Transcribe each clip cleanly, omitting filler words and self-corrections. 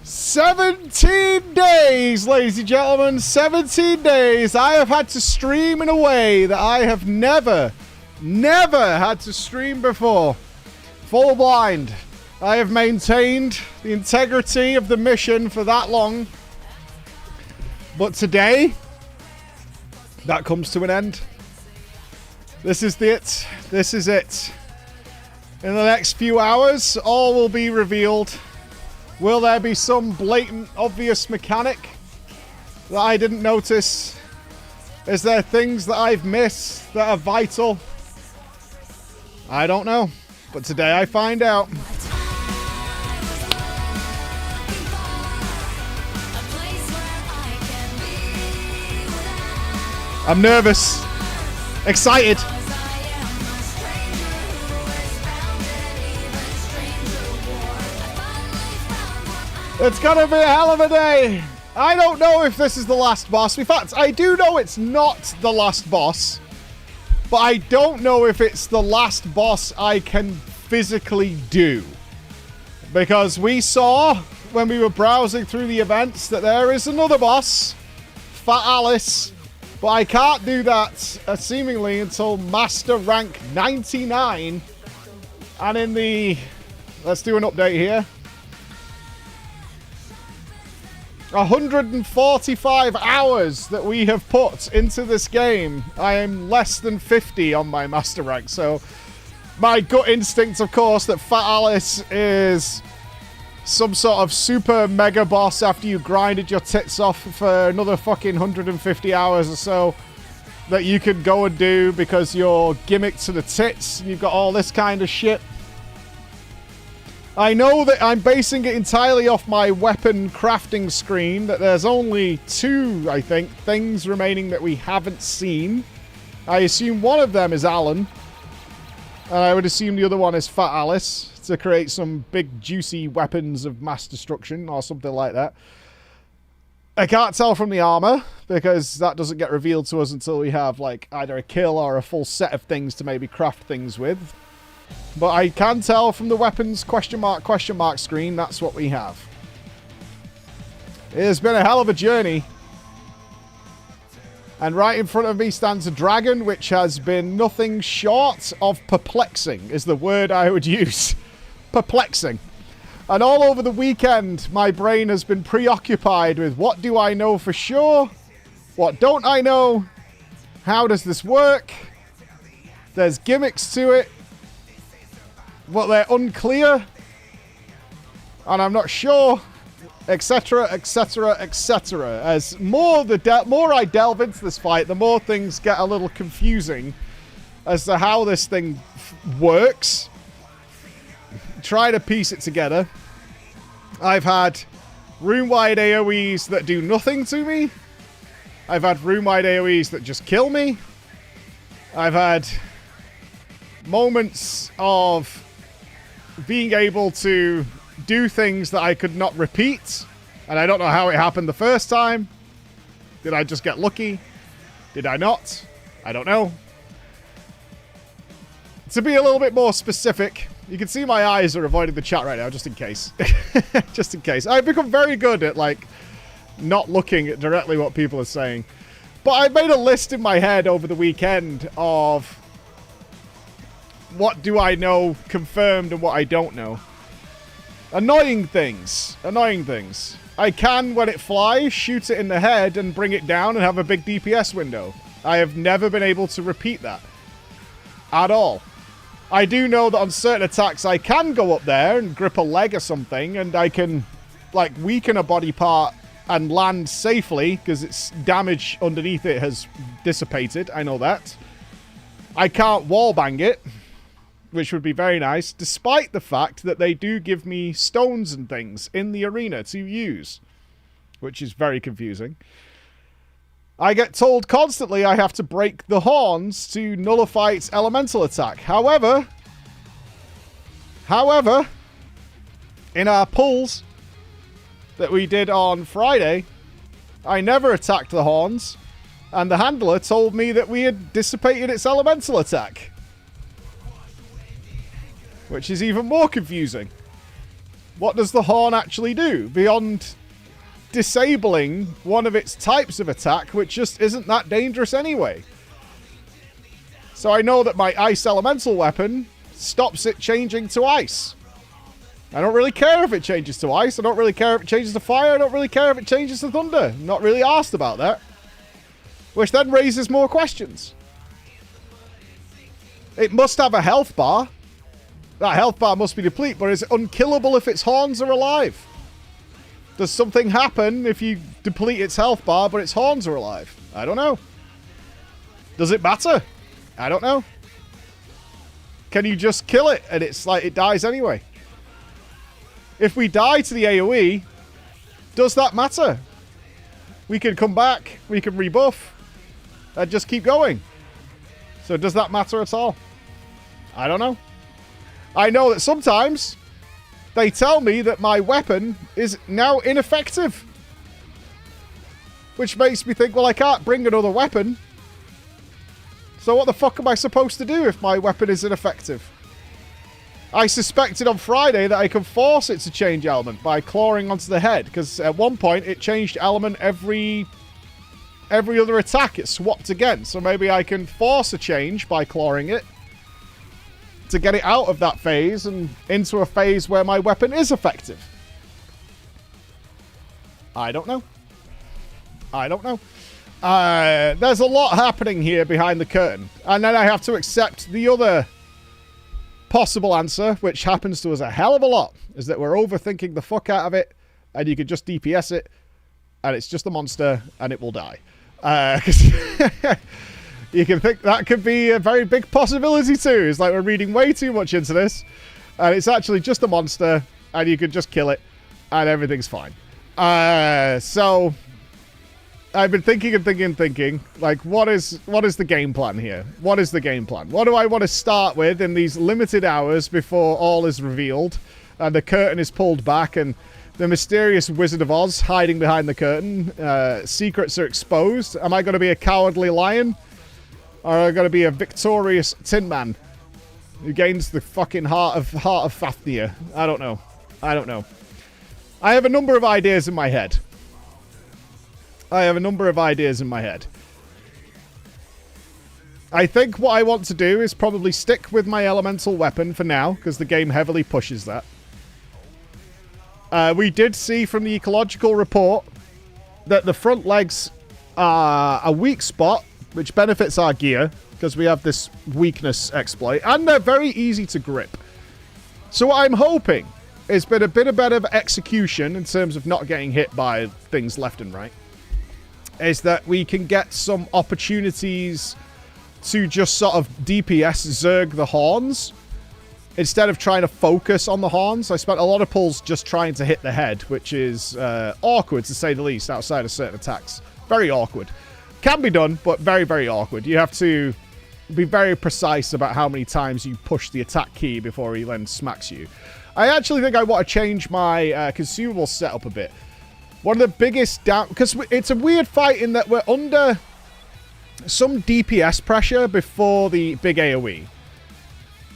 17 days, ladies and gentlemen. 17 days. I have had to stream in a way that I have never had to stream before. Full blind. I have maintained the integrity of the mission for that long. But today, that comes to an end. This is it. This is it. In the next few hours, all will be revealed. Will there be some blatant, obvious mechanic that I didn't notice? Is there things that I've missed that are vital? I don't know. But today I find out. I'm nervous. Excited. It's gonna be a hell of a day. I don't know if this is the last boss. In fact, I do know it's not the last boss. But I don't know if it's the last boss I can physically do. Because we saw, when we were browsing through the events, that there is another boss. Fat Alice. But I can't do that, seemingly, until Master Rank 99. And in the... Let's do an update here. 145 hours that we have put into this game. I am less than 50 on my Master Rank. So, my gut instinct, of course, that Fat Alice is some sort of super mega boss after you grinded your tits off for another fucking 150 hours or so that you could go and do because you're gimmicked to the tits and you've got all this kind of shit. I know that I'm basing it entirely off my weapon crafting screen, that there's only 2, I think, things remaining that we haven't seen. I assume one of them is Alan, and I would assume the other one is Fat Alice, to create some big juicy weapons of mass destruction or something like that. I can't tell from the armor, because that doesn't get revealed to us until we have like either a kill or a full set of things to maybe craft things with. But I can tell from the weapons question mark screen, that's what we have. It has been a hell of a journey. And right in front of me stands a dragon, which has been nothing short of perplexing, is the word I would use. Perplexing. And all over the weekend, my brain has been preoccupied with what do I know for sure? What don't I know? How does this work? There's gimmicks to it. But they're unclear. And I'm not sure. Etc, etc, etc. As more I delve into this fight, the more things get a little confusing as to how this thing works. Try to piece it together. I've had room-wide AoEs that do nothing to me. I've had room-wide AoEs that just kill me. I've had moments of being able to do things that I could not repeat. And I don't know how it happened the first time. Did I just get lucky? Did I not? I don't know. To be a little bit more specific, you can see my eyes are avoiding the chat right now, just in case. Just in case. I've become very good at, like, not looking at directly what people are saying. But I made a list in my head over the weekend of what do I know confirmed and what I don't know. Annoying things. Annoying things. I can, when it flies, shoot it in the head and bring it down and have a big DPS window. I have never been able to repeat that. At all. I do know that on certain attacks I can go up there and grip a leg or something and I can, like, weaken a body part and land safely because its damage underneath it has dissipated. I know that. I can't wallbang it, which would be very nice, despite the fact that they do give me stones and things in the arena to use, which is very confusing. I get told constantly I have to break the horns to nullify its elemental attack. However, in our pulls that we did on Friday, I never attacked the horns, and the handler told me that we had dissipated its elemental attack. Which is even more confusing. What does the horn actually do beyond disabling one of its types of attack, which just isn't that dangerous anyway? So I know that my ice elemental weapon stops it changing to ice. I don't really care if it changes to ice. I don't really care if it changes to fire. I don't really care if it changes to thunder. I'm not really asked about that. Which then raises more questions. It must have a health bar. That health bar must be depleted, but is it unkillable if its horns are alive? Does something happen if you deplete its health bar, but its horns are alive? I don't know. Does it matter? I don't know. Can you just kill it and it's like it dies anyway? If we die to the AoE, does that matter? We can come back, we can rebuff, and just keep going. So does that matter at all? I don't know. I know that sometimes they tell me that my weapon is now ineffective. Which makes me think, well, I can't bring another weapon. So what the fuck am I supposed to do if my weapon is ineffective? I suspected on Friday that I can force it to change element by clawing onto the head. Because at one point it changed element every other attack it swapped again. So maybe I can force a change by clawing it to get it out of that phase and into a phase where my weapon is effective. I don't know. I don't know. There's a lot happening here behind the curtain. And then I have to accept the other possible answer, which happens to us a hell of a lot, is that we're overthinking the fuck out of it, and you could just DPS it, and it's just a monster, and it will die. You can think that could be a very big possibility too. It's like we're reading way too much into this, and it's actually just a monster, and you can just kill it, and everything's fine. So I've been thinking, like, what is the game plan here? What is the game plan? What do I want to start with in these limited hours before all is revealed, and the curtain is pulled back, and the mysterious Wizard of Oz hiding behind the curtain, secrets are exposed? Am I going to be a cowardly lion? Or am I going to be a victorious Tin Man who gains the fucking heart of Fafnir? I don't know. I don't know. I have a number of ideas in my head. I think what I want to do is probably stick with my elemental weapon for now, because the game heavily pushes that. We did see from the ecological report that the front legs are a weak spot, which benefits our gear, because we have this weakness exploit, and they're very easy to grip. So what I'm hoping is a bit of better execution in terms of not getting hit by things left and right, is that we can get some opportunities to just sort of DPS Zerg the horns, instead of trying to focus on the horns. I spent a lot of pulls just trying to hit the head, which is awkward to say the least outside of certain attacks. Very awkward. Can be done, but very, very awkward. You have to be very precise about how many times you push the attack key before he then smacks you. I actually think I want to change my consumable setup a bit. One of the biggest down... Because it's a weird fight in that we're under some DPS pressure before the big AoE.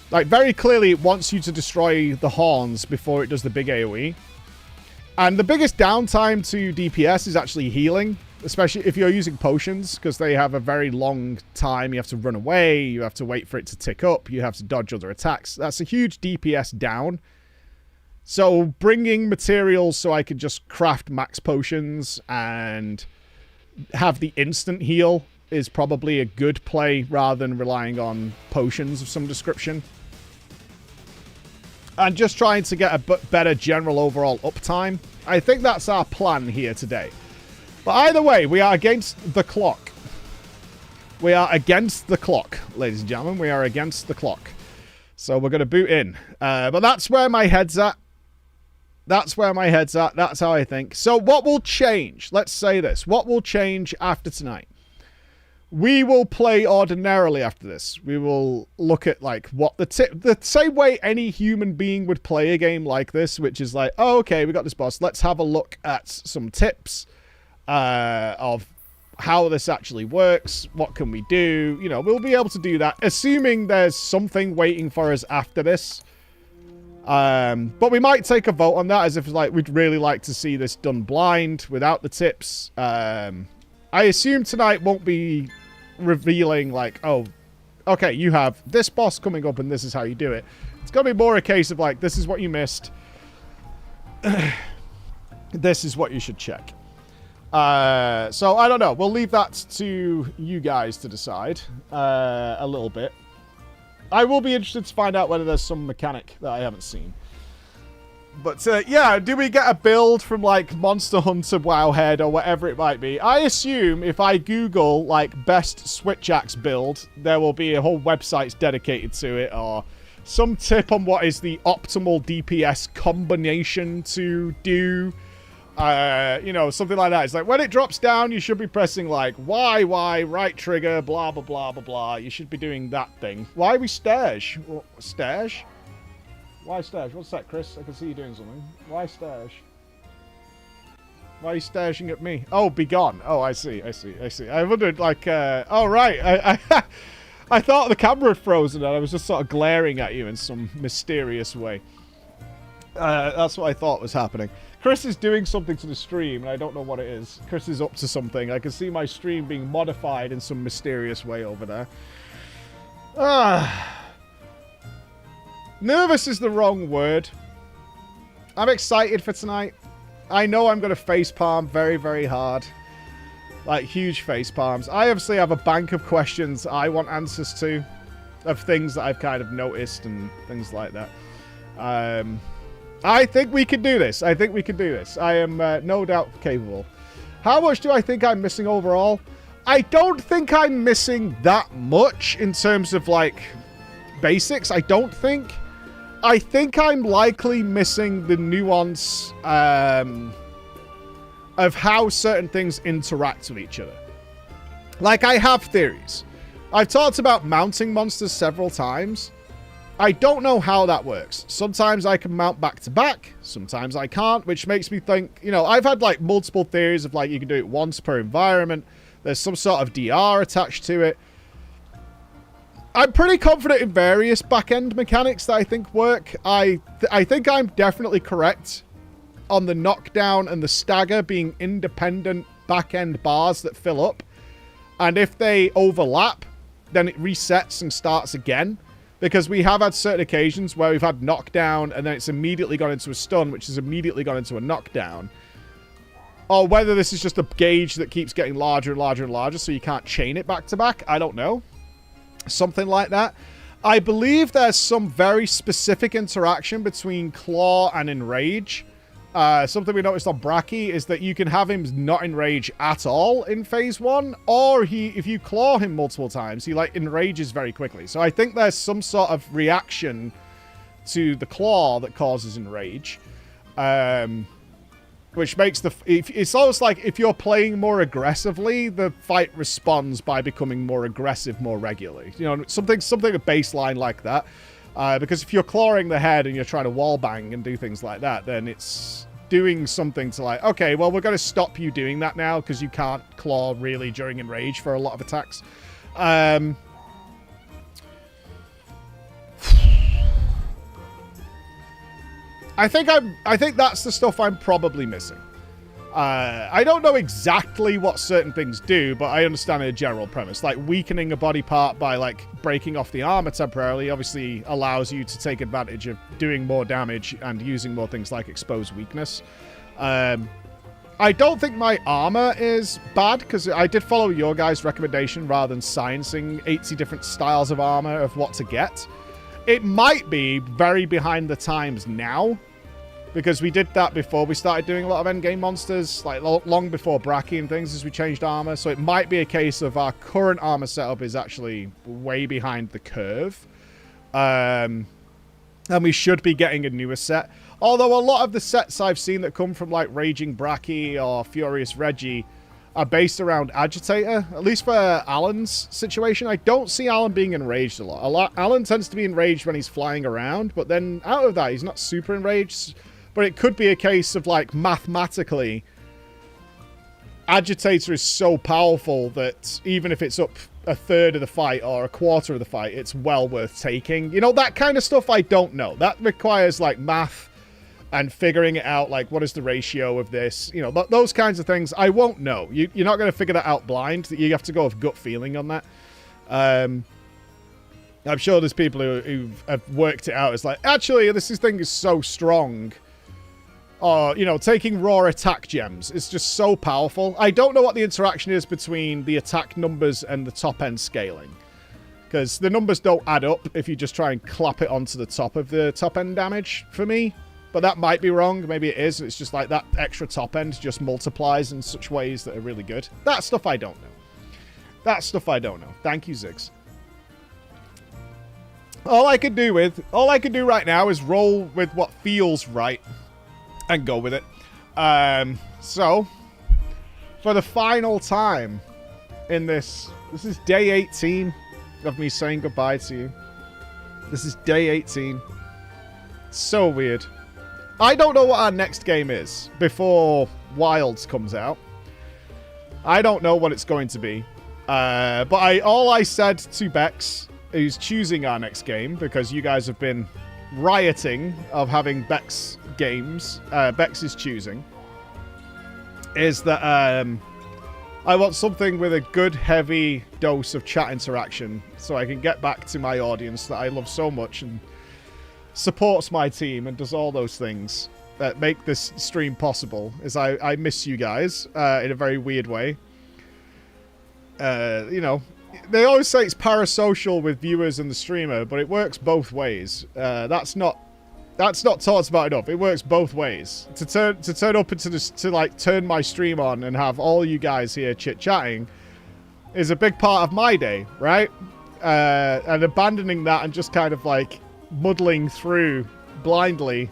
Like, very clearly it wants you to destroy the horns before it does the big AoE. And the biggest downtime to DPS is actually healing. Especially if you're using potions, because they have a very long time. You have to run away, you have to wait for it to tick up, you have to dodge other attacks. That's a huge DPS down. So bringing materials so I can just craft max potions and have the instant heal is probably a good play rather than relying on potions of some description. And just trying to get a better general overall uptime. I think that's our plan here today. But either way, we are against the clock. We are against the clock, ladies and gentlemen. We are against the clock. So we're going to boot in. But that's where my head's at. That's where my head's at. That's how I think. So what will change? Let's say this. What will change after tonight? We will play ordinarily after this. We will look at, like, what the same way any human being would play a game like this, which is like, oh, okay, we got this boss. Let's have a look at some tips of how this actually works. What can we do? You know, we'll be able to do that, assuming there's something waiting for us after this. But we might take a vote on that as if like we'd really like to see this done blind without the tips. I assume tonight won't be revealing like, oh, okay, you have this boss coming up and this is how you do it. It's going to be more a case of like, this is what you missed. This is what you should check. So I don't know. We'll leave that to you guys to decide a little bit. I will be interested to find out whether there's some mechanic that I haven't seen. But yeah, do we get a build from like Monster Hunter Wowhead or whatever it might be? I assume if I Google like best Switch Axe build, there will be a whole website dedicated to it, or some tip on what is the optimal DPS combination to do. You know, something like that. It's like when it drops down, you should be pressing like Y, right trigger, blah, blah, blah, blah, blah. You should be doing that thing. Why we stash? Stash? Why stash? What's that, Chris? I can see you doing something. Why stash? Why are you stashing at me? Oh, be gone. Oh, I see. I wondered, like, oh, right. I thought the camera had frozen and I was just sort of glaring at you in some mysterious way. That's what I thought was happening. Chris is doing something to the stream, and I don't know what it is. Chris is up to something. I can see my stream being modified in some mysterious way over there. Nervous is the wrong word. I'm excited for tonight. I know I'm going to facepalm very, very hard. Like, huge facepalms. I obviously have a bank of questions I want answers to. Of things that I've kind of noticed and things like that. I think we can do this. I am no doubt capable. How much do I think I'm missing overall? I don't think I'm missing that much in terms of, like, basics. I don't think. I think I'm likely missing the nuance of how certain things interact with each other. Like, I have theories. I've talked about mounting monsters several times. I don't know how that works. Sometimes I can mount back to back. Sometimes I can't, which makes me think, you know, I've had like multiple theories of like you can do it once per environment. There's some sort of DR attached to it. I'm pretty confident in various back-end mechanics that I think work. I think I'm definitely correct on the knockdown and the stagger being independent back-end bars that fill up. And if they overlap, then it resets and starts again. Because we have had certain occasions where we've had knockdown and then it's immediately gone into a stun, which has immediately gone into a knockdown. Or whether this is just a gauge that keeps getting larger and larger and larger so you can't chain it back to back. I don't know. Something like that. I believe there's some very specific interaction between Claw and Enrage. Something we noticed on Bracky is that you can have him not enrage at all in phase 1, or if you claw him multiple times, he like enrages very quickly. So I think there's some sort of reaction to the claw that causes enrage, which makes it's almost like if you're playing more aggressively, the fight responds by becoming more aggressive more regularly. You know, something a baseline like that. Because if you're clawing the head and you're trying to wall bang and do things like that, then it's doing something to like, okay, well, we're going to stop you doing that now because you can't claw really during enrage for a lot of attacks. I think that's the stuff I'm probably missing. I don't know exactly what certain things do, but I understand a general premise. Like, weakening a body part by, like, breaking off the armor temporarily obviously allows you to take advantage of doing more damage and using more things like exposed weakness. I don't think my armor is bad, because I did follow your guys' recommendation rather than sciencing 80 different styles of armor of what to get. It might be very behind the times now, because we did that before we started doing a lot of endgame monsters, like long before Bracky and things, as we changed armor. So it might be a case of our current armor setup is actually way behind the curve. And we should be getting a newer set. Although a lot of the sets I've seen that come from like Raging Bracky or Furious Reggie are based around Agitator. At least for Alan's situation, I don't see Alan being enraged a lot. Alan tends to be enraged when he's flying around, but then out of that, he's not super enraged. But it could be a case of, like, mathematically, Agitator is so powerful that even if it's up a third of the fight or a quarter of the fight, it's well worth taking. You know, that kind of stuff I don't know. That requires, like, math and figuring it out, like, what is the ratio of this? You know, those kinds of things I won't know. You're not going to figure that out blind. You have to go with gut feeling on that. I'm sure there's people who have worked it out. It's like, actually, this thing is so strong. Or, you know, taking raw attack gems is just so powerful. I don't know what the interaction is between the attack numbers and the top-end scaling. Because the numbers don't add up if you just try and clap it onto the top of the top-end damage for me. But that might be wrong. Maybe it is. It's just like that extra top-end just multiplies in such ways that are really good. That stuff I don't know. That stuff I don't know. Thank you, Ziggs. All I can do right now is roll with what feels right and go with it. So, for the final time in this is day 18 of me saying goodbye to you. This is day 18. So weird. I don't know what our next game is before Wilds comes out. I don't know what it's going to be. But all I said to Bex, who's choosing our next game, because you guys have been rioting of having Bex games, Bex is choosing, is that I want something with a good, heavy dose of chat interaction so I can get back to my audience that I love so much and supports my team and does all those things that make this stream possible. I miss you guys in a very weird way. You know, they always say it's parasocial with viewers and the streamer, but it works both ways. That's not talked about enough. It works both ways. To turn up into this, to like turn my stream on and have all you guys here chit-chatting is a big part of my day, right? And abandoning that and just kind of like muddling through blindly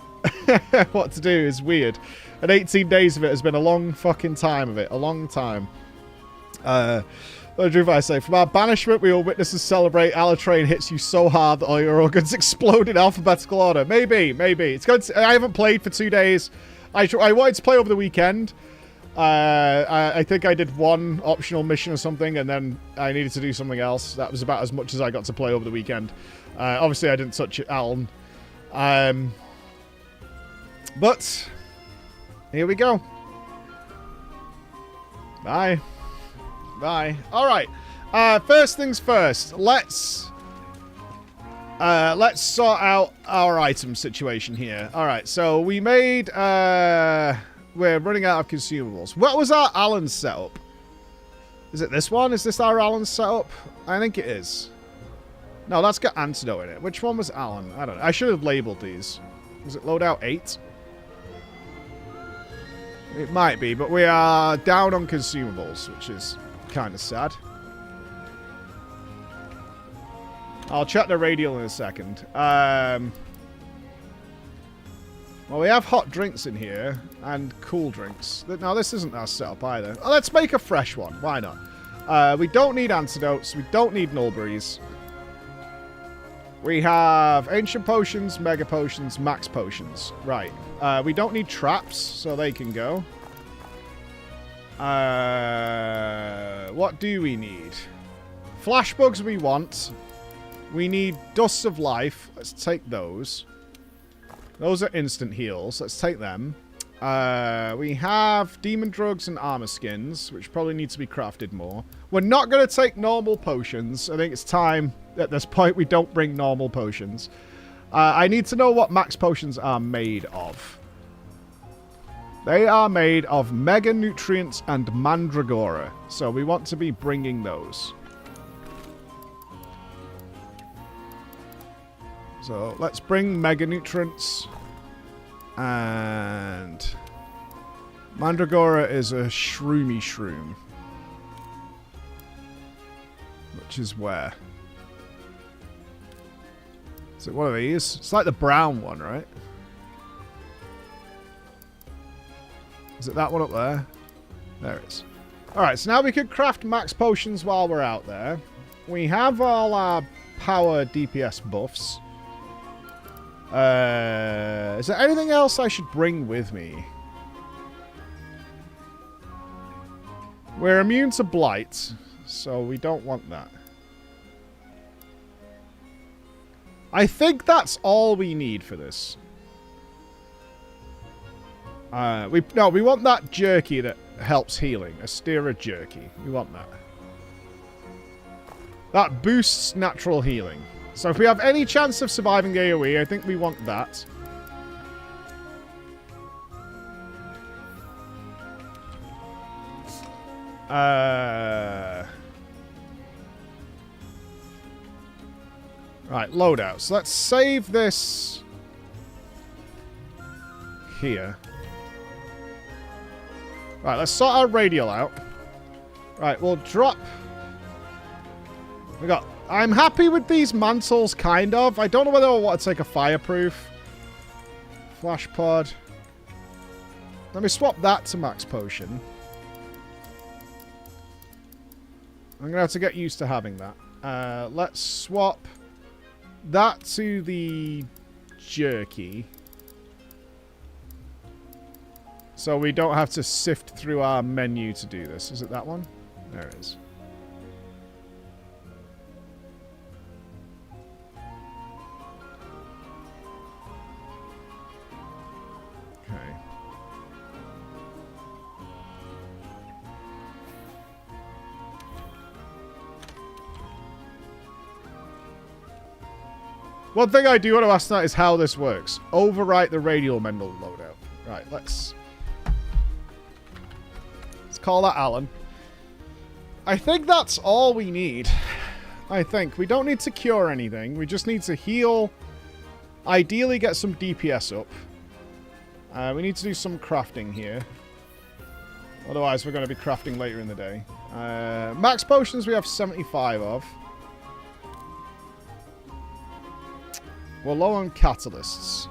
what to do is weird. And 18 days of it has been a long fucking time of it. A long time. What I say? From our banishment, we will witness and celebrate. Alatrain hits you so hard that all your organs explode in alphabetical order. Maybe. It's good. I haven't played for 2 days. I wanted to play over the weekend. I think I did one optional mission or something, and then I needed to do something else. That was about as much as I got to play over the weekend. Obviously, I didn't touch Alan. But here we go. Bye. All right. First things first. Let's sort out our item situation here. All right. So we made. We're running out of consumables. What was our Alan setup? Is it this one? Is this our Alan setup? I think it is. No, that's got antidote in it. Which one was Alan? I don't know. I should have labeled these. Was it loadout 8? It might be, but we are down on consumables, which is kind of sad. I'll check the radial in a second. Well, we have hot drinks in here and cool drinks. No, this isn't our setup either. Oh, let's make a fresh one. Why not? We don't need antidotes. We don't need nullberries. We have ancient potions, mega potions, max potions. Right. We don't need traps, so they can go. What do we need? Flash bugs we want. We need dusts of life. Let's take those. Those are instant heals. Let's take them. We have demon drugs and armor skins, which probably need to be crafted more. We're not going to take normal potions. I think it's time at this point we don't bring normal potions. I need to know what max potions are made of. They are made of mega nutrients and mandragora. So we want to be bringing those. So let's bring mega nutrients. And mandragora is a shroomy shroom. Which is where? Is it one of these? It's like the brown one, right? Is it that one up there? There it is. Alright, so now we could craft max potions while we're out there. We have all our power DPS buffs. Is there anything else I should bring with me? We're immune to blight, so we don't want that. I think that's all we need for this. We want that jerky that helps healing. A Astera jerky. We want that. That boosts natural healing. So if we have any chance of surviving AoE, I think we want that. Right, loadouts. Let's save this here. Right, let's sort our radial out. Right, we'll drop... I'm happy with these mantles, kind of. I don't know whether I want to take a fireproof. Flash pod. Let me swap that to max potion. I'm going to have to get used to having that. Let's swap that to the jerky. So we don't have to sift through our menu to do this. Is it that one? There it is. Okay. One thing I do want to ask that is how this works. Overwrite the radial Mantle loadout. Right, let's call that Alan. I think that's all we need. I think. We don't need to cure anything. We just need to heal. Ideally get some DPS up. We need to do some crafting here. Otherwise we're going to be crafting later in the day. Max potions we have 75 of. We're low on catalysts.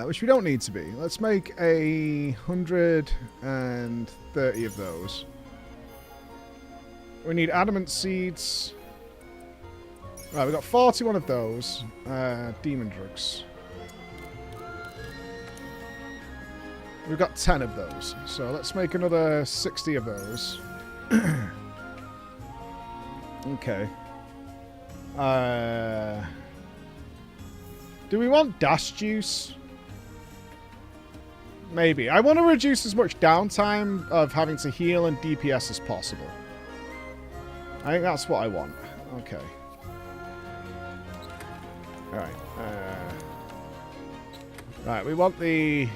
Which we don't need to be. Let's make 130 of those. We need adamant seeds. Right, we've got 41 of those. Demon drugs. We've got 10 of those. So let's make another 60 of those. Okay. Do we want dash juice? Maybe. I want to reduce as much downtime of having to heal and DPS as possible. I think that's what I want. Okay. Alright. Right, we want the...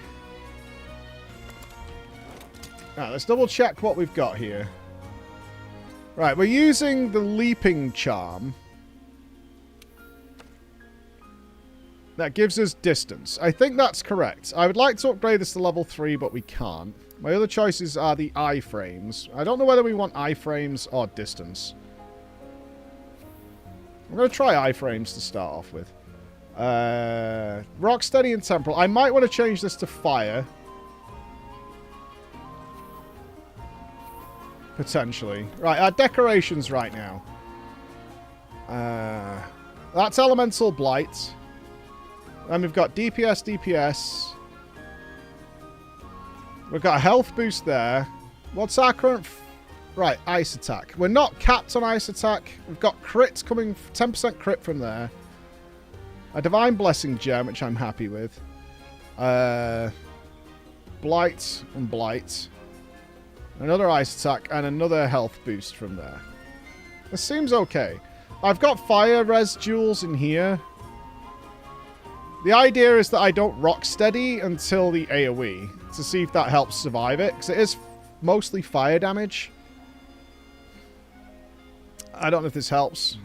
Alright, let's double check what we've got here. Right, we're using the leaping charm. That gives us distance. I think that's correct. I would like to upgrade this to level 3, but we can't. My other choices are the iframes. I don't know whether we want iframes or distance. I'm going to try iframes to start off with. Rocksteady and temporal. I might want to change this to fire. Potentially. Right, our decorations right now. That's elemental blight. And we've got DPS, DPS. We've got a health boost there. What's our current... Right, ice attack. We're not capped on ice attack. We've got crits coming... 10% crit from there. A divine blessing gem, which I'm happy with. Blight and blight. Another ice attack and another health boost from there. This seems okay. I've got fire res jewels in here. The idea is that I don't rock steady until the AoE to see if that helps survive it, because it is mostly fire damage. I don't know if this helps.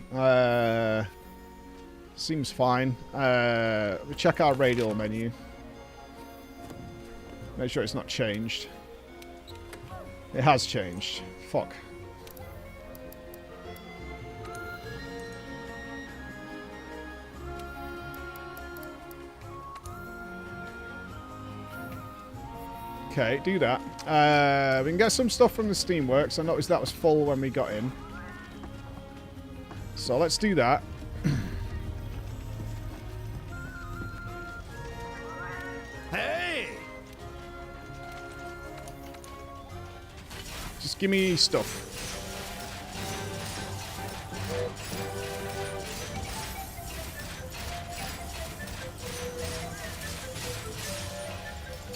Seems fine. We check our radial menu. Make sure it's not changed. It has changed. Fuck. Okay, do that. We can get some stuff from the Steamworks. I noticed that was full when we got in. So let's do that. Hey! Just give me stuff.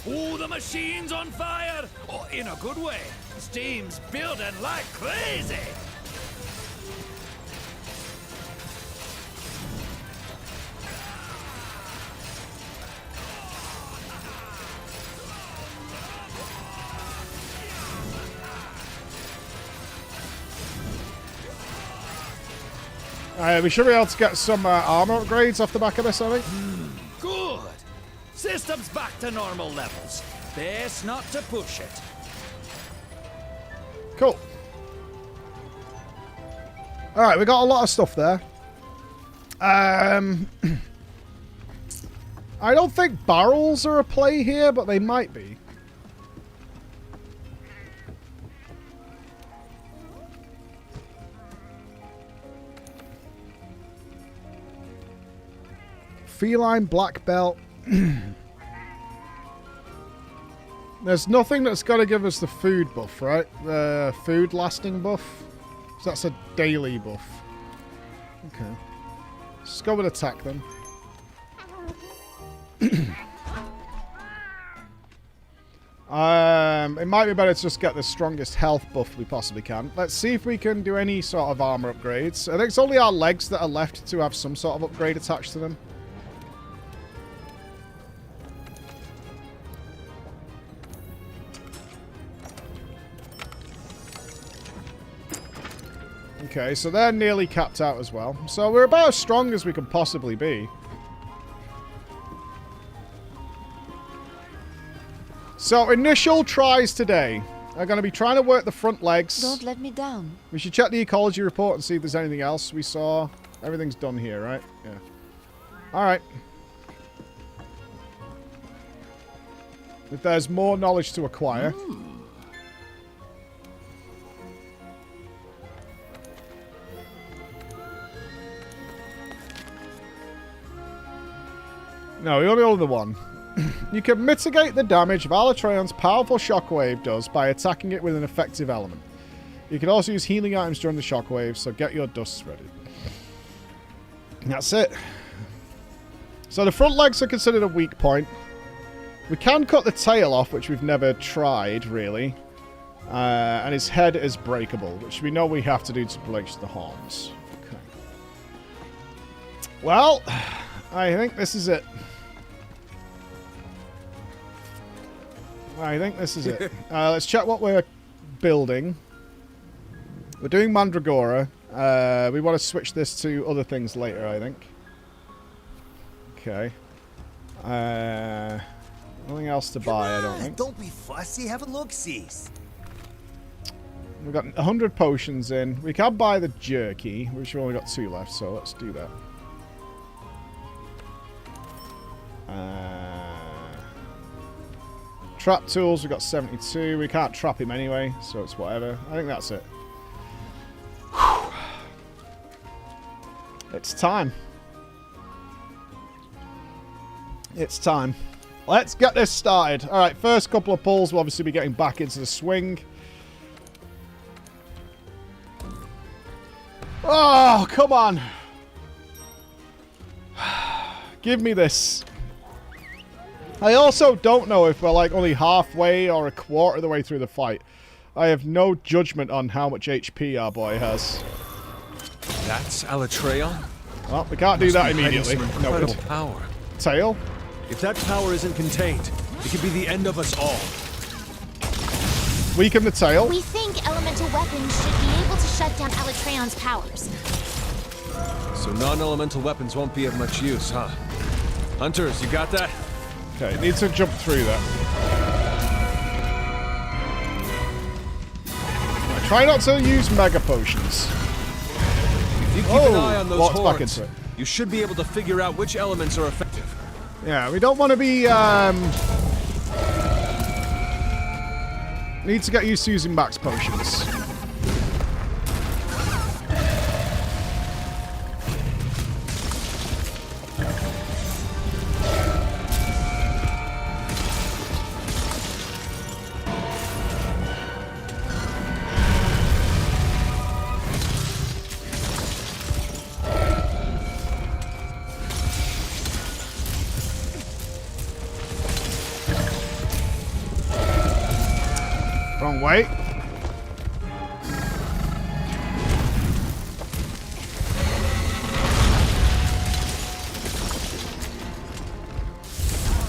Oh, the machine's on fire! Oh, in a good way. Steam's building like crazy! We should be able to get some armor upgrades off the back of this, I think. Good! System's back to normal levels. Best not to push it. Cool. Alright, we got a lot of stuff there. I don't think barrels are a play here, but they might be. Feline black belt. There's nothing that's got to give us the food buff, right? The food lasting buff. So that's a daily buff. Okay. Let's go with attack then. It might be better to just get the strongest health buff we possibly can. Let's see if we can do any sort of armor upgrades. I think it's only our legs that are left to have some sort of upgrade attached to them. Okay, so they're nearly capped out as well. So we're about as strong as we can possibly be. So initial tries today are going to be trying to work the front legs. Don't let me down. We should check the ecology report and see if there's anything else we saw. Everything's done here, right? Yeah. Alright. If there's more knowledge to acquire. No, we only own the one. You can mitigate the damage of Alatreon's powerful shockwave does by attacking it with an effective element. You can also use healing items during the shockwave, so get your dusts ready. That's it. So the front legs are considered a weak point. We can cut the tail off, which we've never tried, really. And his head is breakable, which we know we have to do to bleach the horns. Okay. Well, I think this is it. I think this is it. Let's check what we're building. We're doing Mandragora. We want to switch this to other things later, I think. Okay. Nothing else to buy, I don't think. Don't be fussy. Have a look-sees. We've got 100 potions in. We can buy the jerky, which we've only got 2 left, so let's do that. Trap tools, we've got 72. We can't trap him anyway, so it's whatever. I think that's it. Whew. It's time. It's time. Let's get this started. Alright, first couple of pulls, we'll obviously be getting back into the swing. Oh, come on. Give me this. I also don't know if we're like only halfway or a quarter of the way through the fight. I have no judgment on how much HP our boy has. That's Alatreon? Well, we can't do that immediately. Incredible power. Tail? If that power isn't contained, it could be the end of us all. Weaken the tail. We think elemental weapons should be able to shut down Alatreon's powers. So non-elemental weapons won't be of much use, huh? Hunters, you got that? Okay, it needs to jump through that. Right, try not to use mega potions. If you keep an eye on those walks back horns, into it. you should be able to figure out which elements are effective. Yeah, we don't want to be, need to get used to using max potions. Wrong way.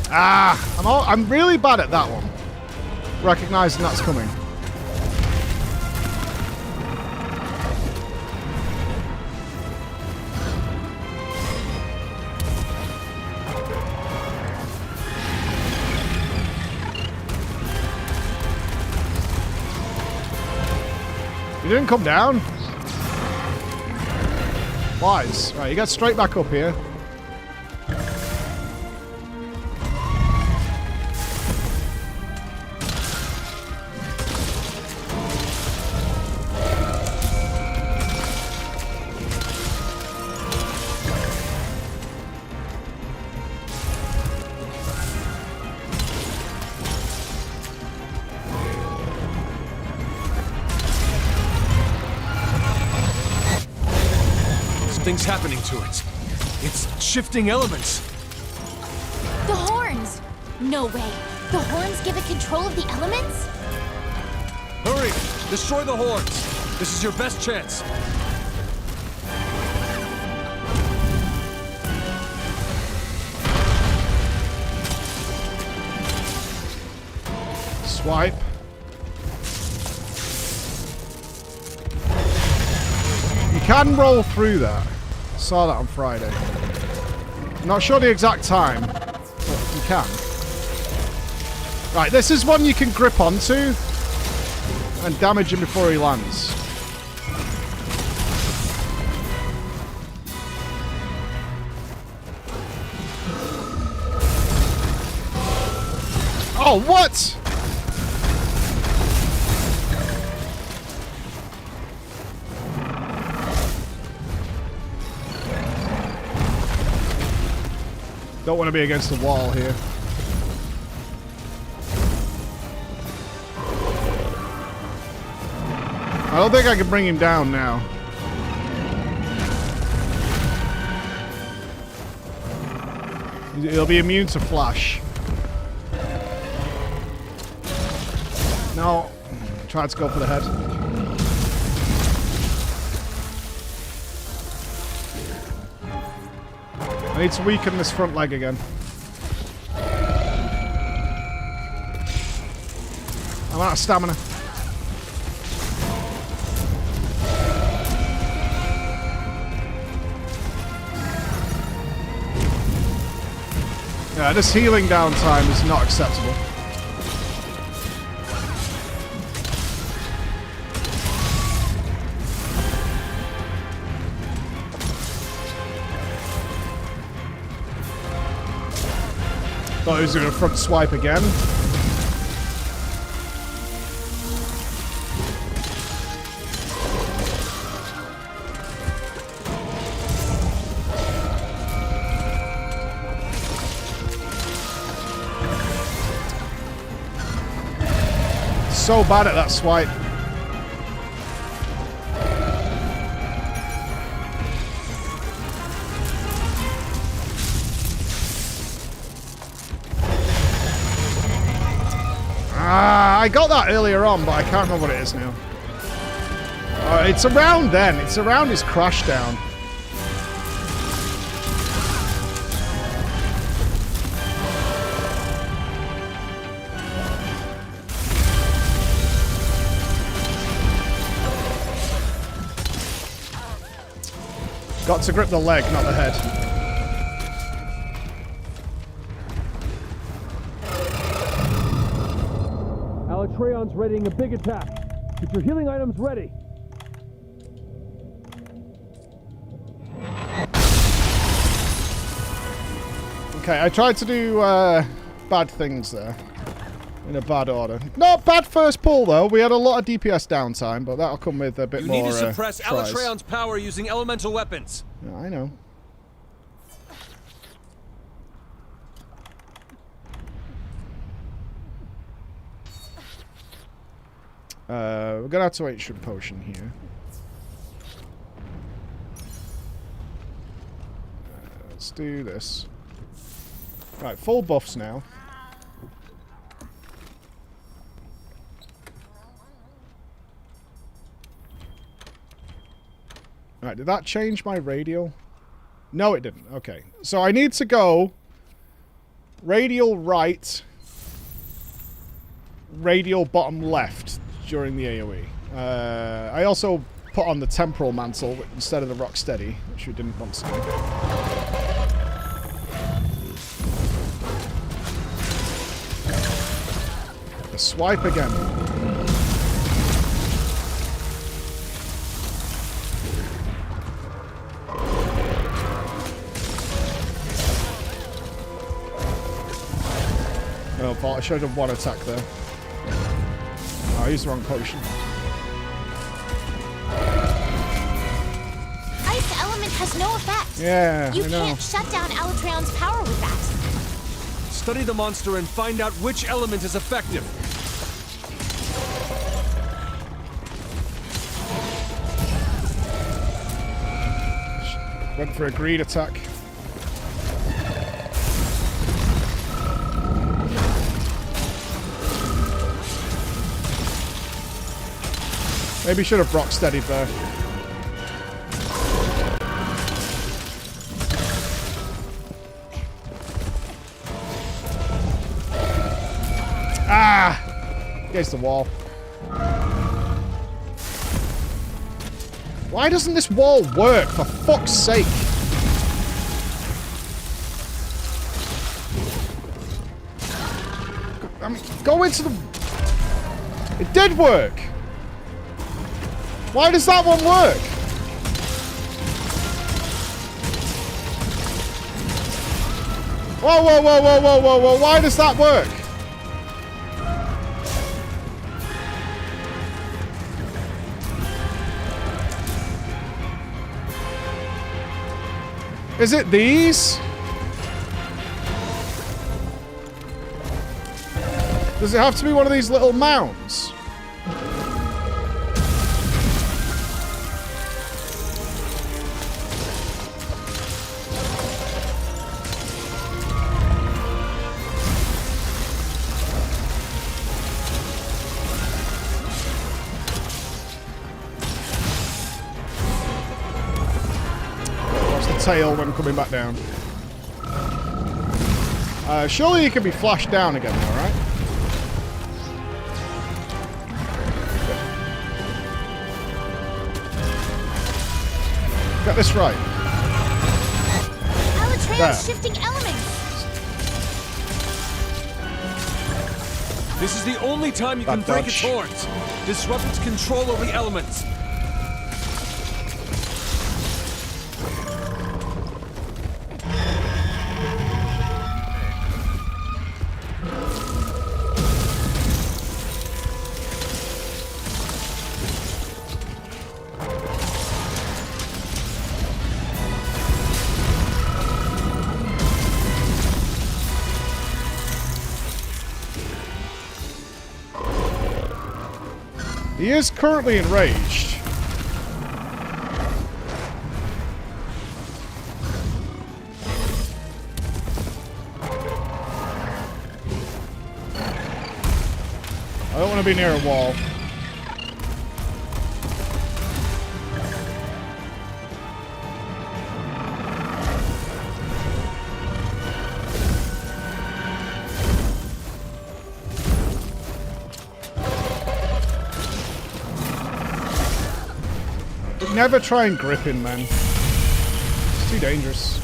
Ah, I'm really bad at that one. Recognizing that's coming. You didn't come down? Wise. Right, you get straight back up here. Something's happening to it. It's shifting elements. The horns! No way. The horns give it control of the elements? Hurry! Destroy the horns! This is your best chance. Swipe. You can roll through that. Saw that on Friday. Not sure the exact time, but you can. Right, this is one you can grip onto and damage him before he lands. Oh, what? Don't want to be against the wall here. I don't think I can bring him down now. He'll be immune to flash. No. Tried to go for the head. I need to weaken this front leg again. I'm out of stamina. Yeah, this healing downtime is not acceptable. Thought he was going to front swipe again. So bad at that swipe. I got that earlier on, but I can't remember what it is now. It's around then. It's around his crash down. Got to grip the leg, not the head. Treyon's readying a big attack. Get your healing items ready. Okay, I tried to do bad things there. In a bad order. Not bad first pull, though. We had a lot of DPS downtime, but that'll come with a bit more You need to suppress tries. Alatrion's power using elemental weapons. Yeah, I know. We're gonna have to ancient potion here. Let's do this. Right, full buffs now. Alright, did that change my radial? No, it didn't. Okay. So I need to go radial right, radial bottom left during the AoE. I also put on the temporal mantle instead of the rock steady, which we didn't want to do. The swipe again. Oh, I should have one attack there. Oh, I used the wrong potion. Ice element has no effect. Yeah, You I know. can't shut down Alatreon's power with that. Study the monster and find out which element is effective. Went for a greed attack. Maybe should have rock steadied there. Ah! Against the wall. Why doesn't this wall work, for fuck's sake? I mean, go into the... It did work! Why does that one work? Whoa, whoa, whoa, whoa, whoa, whoa, whoa, why does that work? Is it these? Does it have to be one of these little mounds? Tail when coming back down. Surely he can be flashed down again, though, right? Get this right. Alatreon's shifting elements. This is the only time you can break its horns. Disrupt its control over the elements. He is currently enraged. I don't want to be near a wall. Never try and grip him, man. It's too dangerous.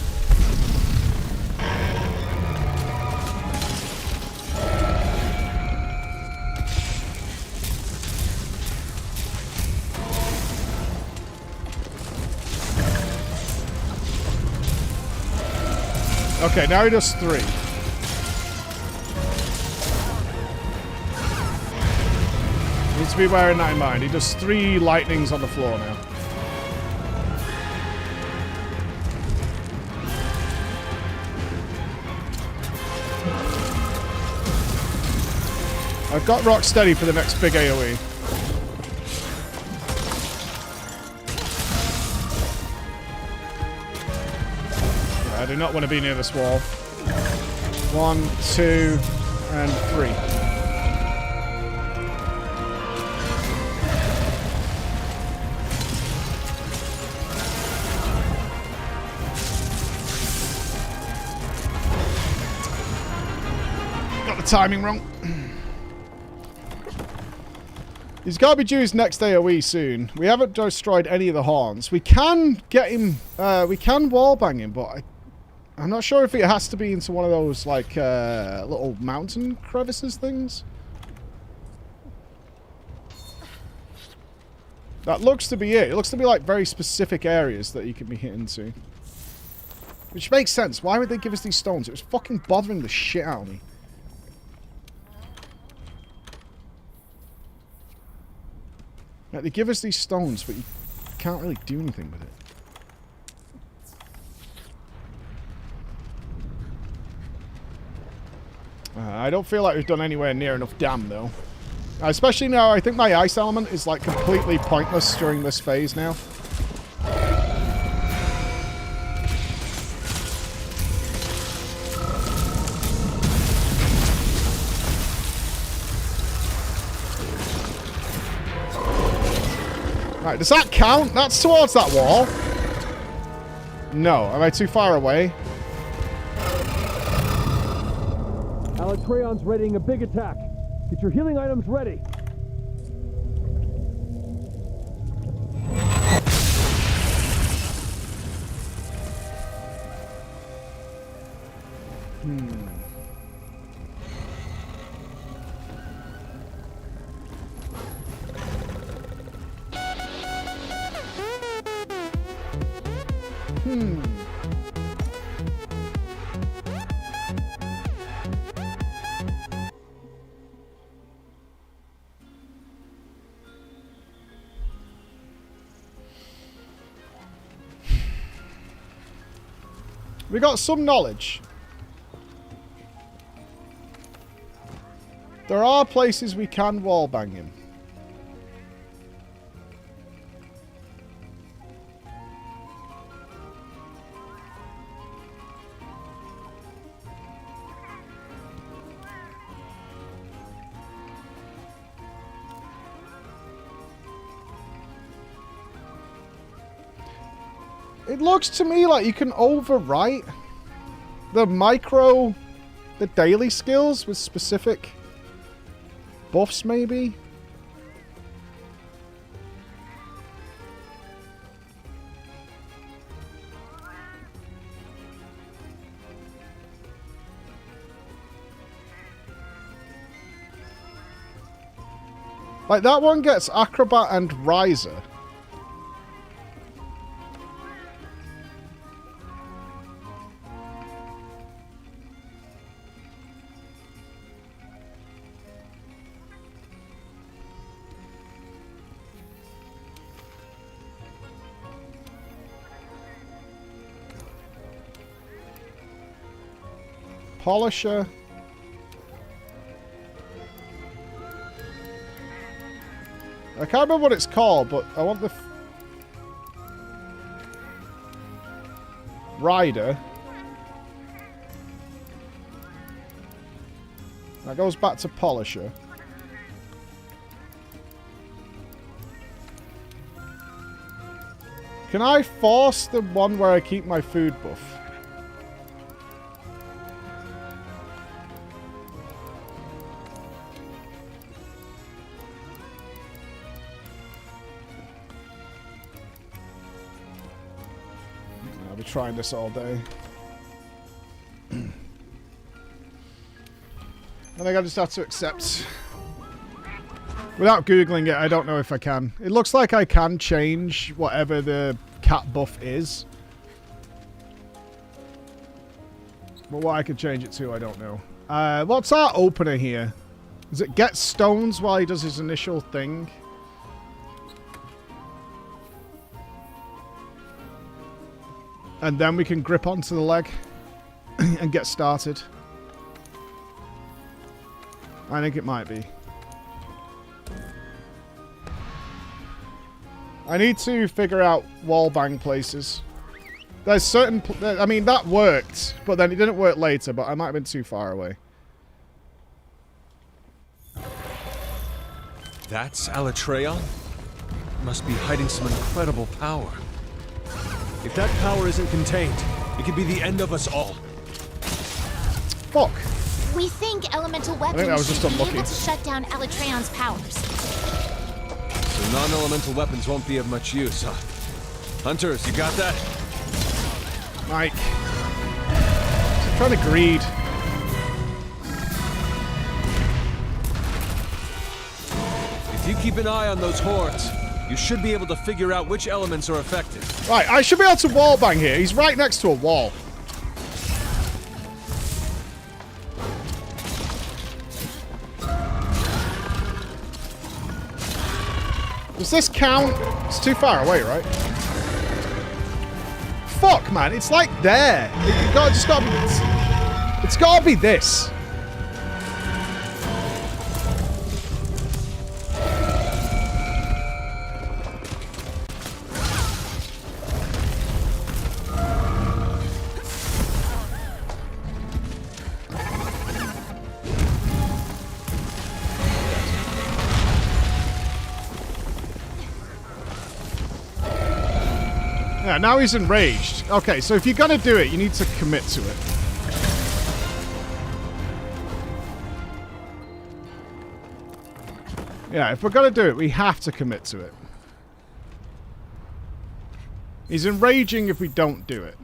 Okay, now he does 3. Needs to be bearing that in mind. He does 3 lightnings on the floor now. I've got rock steady for the next big AoE. Yeah, I do not want to be near this wall. 1, 2, and 3. the timing wrong. He's got to be due his next AoE soon. We haven't destroyed any of the horns. We can get him... we can wallbang him, but I'm not sure if it has to be into one of those, like, little mountain crevices things. That looks to be it. It looks to be, like, very specific areas that you can be hit into. Which makes sense. Why would they give us these stones? It was fucking bothering the shit out of me. Like, they give us these stones, but you can't really do anything with it. I don't feel like we've done anywhere near enough dam, though. Especially now, I think my ice element is, like, completely pointless during this phase now. Right, does that count? That's towards that wall. No. Am I too far away? Alatreon's readying a big attack. Get your healing items ready. We got some knowledge. There are places we can wallbang him. It looks to me like you can overwrite the daily skills with specific buffs, maybe? Like, that one gets Acrobat and Riser. Polisher. I can't remember what it's called, but I want the Rider. That goes back to Polisher. Can I force the one where I keep my food buff? I'll be trying this all day. I think I just have to accept. Without Googling it, I don't know if I can. It looks like I can change whatever the cat buff is. But what I could change it to, I don't know. What's our opener here? Does it get stones while he does his initial thing? And then we can grip onto the leg and get started. I think it might be. I need to figure out wallbang places. There's certain... I mean, that worked, but then it didn't work later, but I might have been too far away. That's Alatreon? Must be hiding some incredible power. If that power isn't contained, it could be the end of us all. Fuck. We think elemental I was weapons just should be unlucky. able to shut down Elatreon's powers. So non-elemental weapons won't be of much use, huh? Hunters, you got that? Mike. I'm trying to greed. If you keep an eye on those horns, you should be able to figure out which elements are affected. Right, I should be able to wallbang here. He's right next to a wall. Does this count? It's too far away, right? Fuck, man. It's like there. It's gotta be this. Yeah, now he's enraged. Okay, so if you're gonna do it, you need to commit to it. Yeah, if we're gonna do it, we have to commit to it. He's enraging if we don't do it.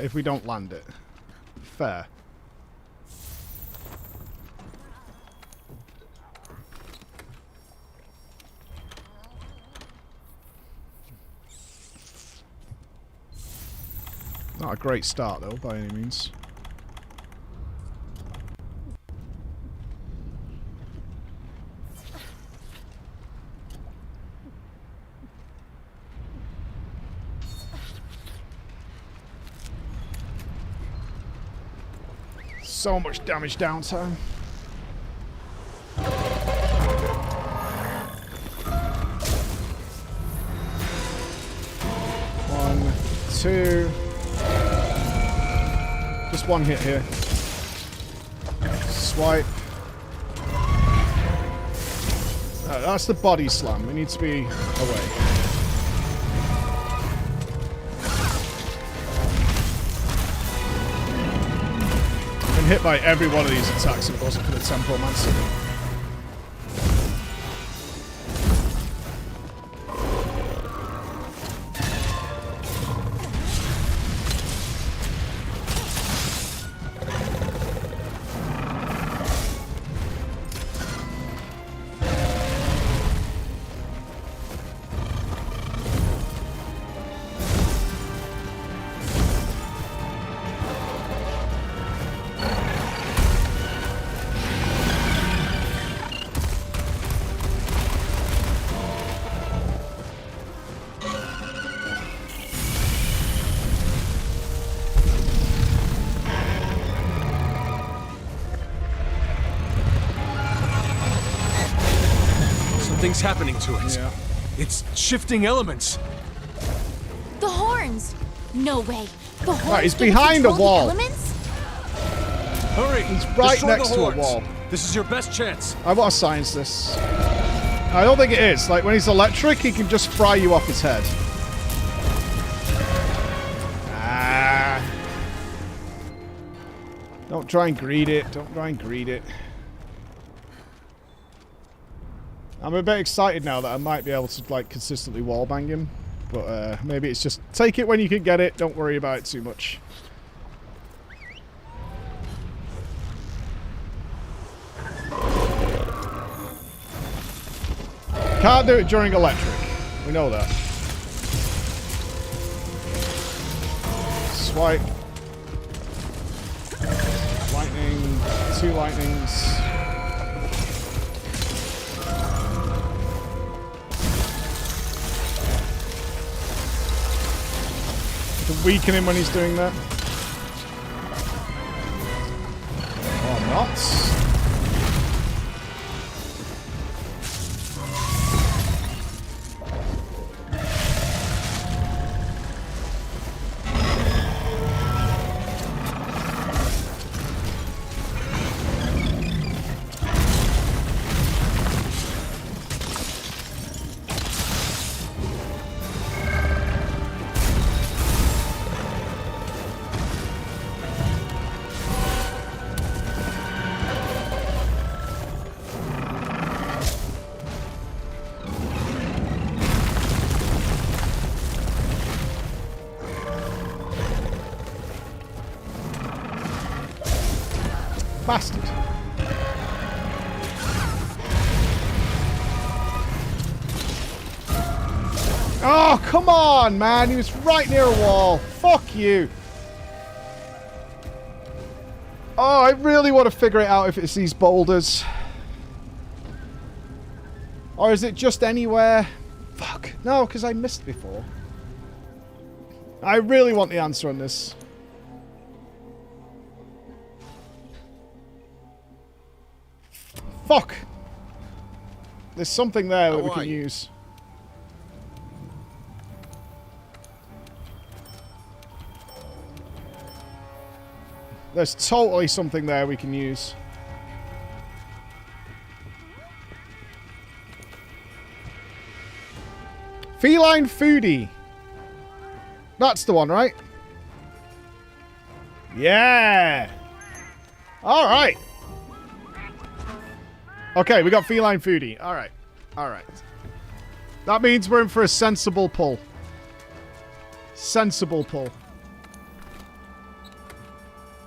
If we don't land it. Fair. Not a great start, though, by any means. So much damage downtime. One, two. Just one hit here. Swipe. That's the body slam. We need to be away. Been hit by every one of these attacks if it wasn't for the Temporal Mantle. Something's happening to it. Yeah. It's shifting elements. The horns! No way. The horns Right, he's give it behind a control of the wall. elements? Hurry! He's right Destroy next the to a horns. wall. This is your best chance. I want to science this. I don't think it is. Like, when he's electric, he can just fry you off his head. Ah. Don't try and greed it. Don't try and greed it. I'm a bit excited now that I might be able to, like, consistently wallbang him. But maybe it's just take it when you can get it. Don't worry about it too much. Can't do it during electric. We know that. Swipe. Lightning. 2 lightnings. To weaken him when he's doing that. Or not. Bastard. Oh, come on, man. He was right near a wall. Fuck you. Oh, I really want to figure it out if it's these boulders. Or is it just anywhere? Fuck. No, because I missed before. I really want the answer on this. Fuck. There's something there that we can use. There's totally something there we can use. Feline foodie. That's the one, right? Yeah. All right. Okay, we got feline foodie. All right. All right. That means we're in for a sensible pull. Sensible pull.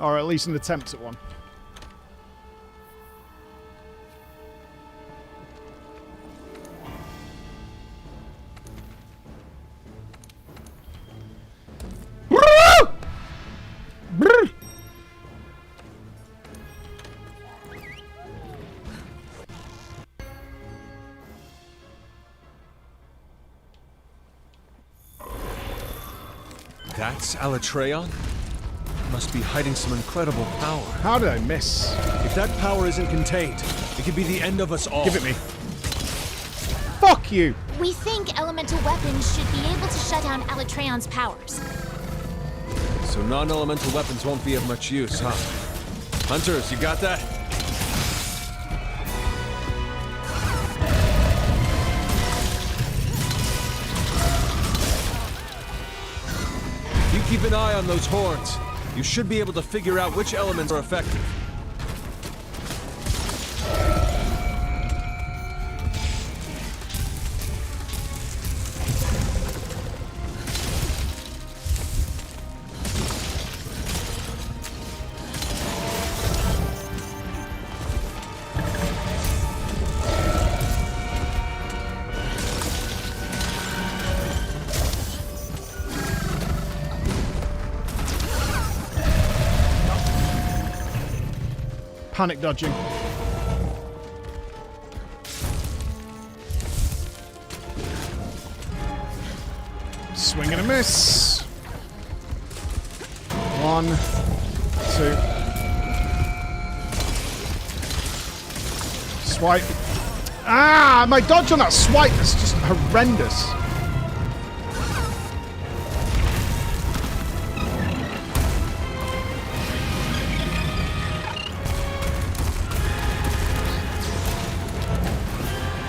Or at least an attempt at one. That's Alatreon? Must be hiding some incredible power. How did I miss? If that power isn't contained, it could be the end of us all. Give it me. Fuck you! We think elemental weapons should be able to shut down Alatreon's powers. So non-elemental weapons won't be of much use, huh? Hunters, you got that? If you keep an eye on those horns, you should be able to figure out which elements are effective. Panic dodging. Swing and a miss. 1, 2. Swipe. Ah, my dodge on that swipe is just horrendous.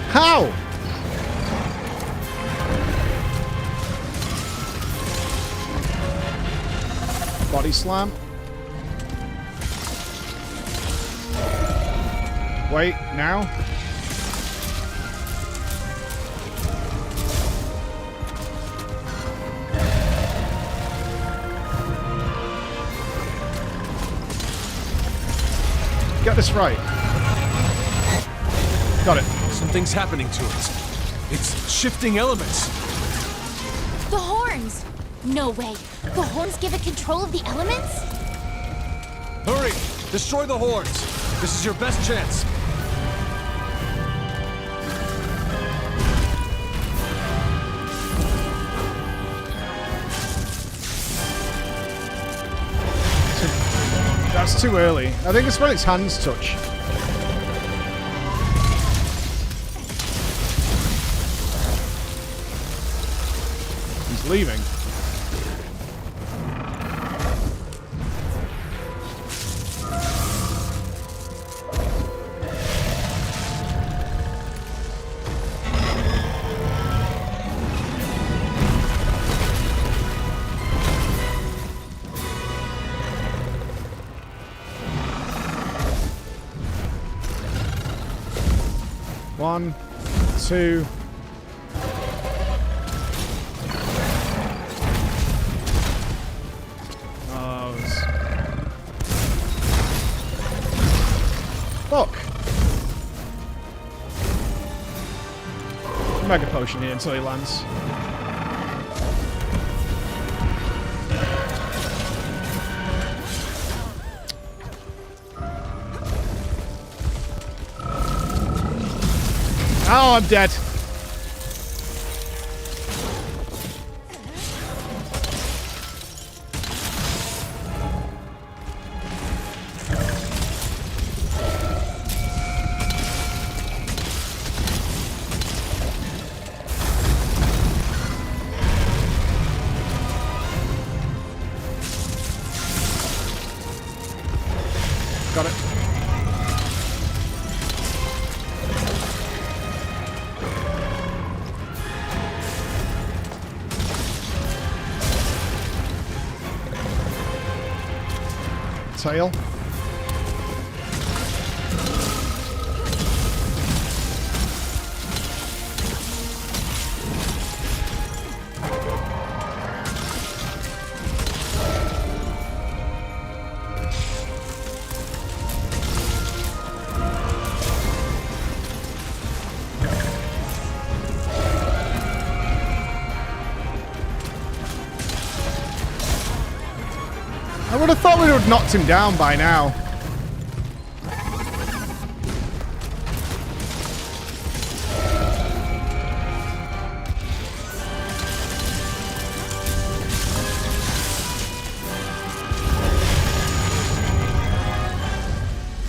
How? Body slam. Wait, now? Get this right. Got it. Something's happening to it. It's shifting elements. The horns! No way. The horns give it control of the elements? Hurry! Destroy the horns! This is your best chance. That's too early. I think it's when its hands touch. He's leaving. One, two. Mega potion here until he lands. Oh, I'm dead. Got it. Tail. I would have thought we would have knocked him down by now.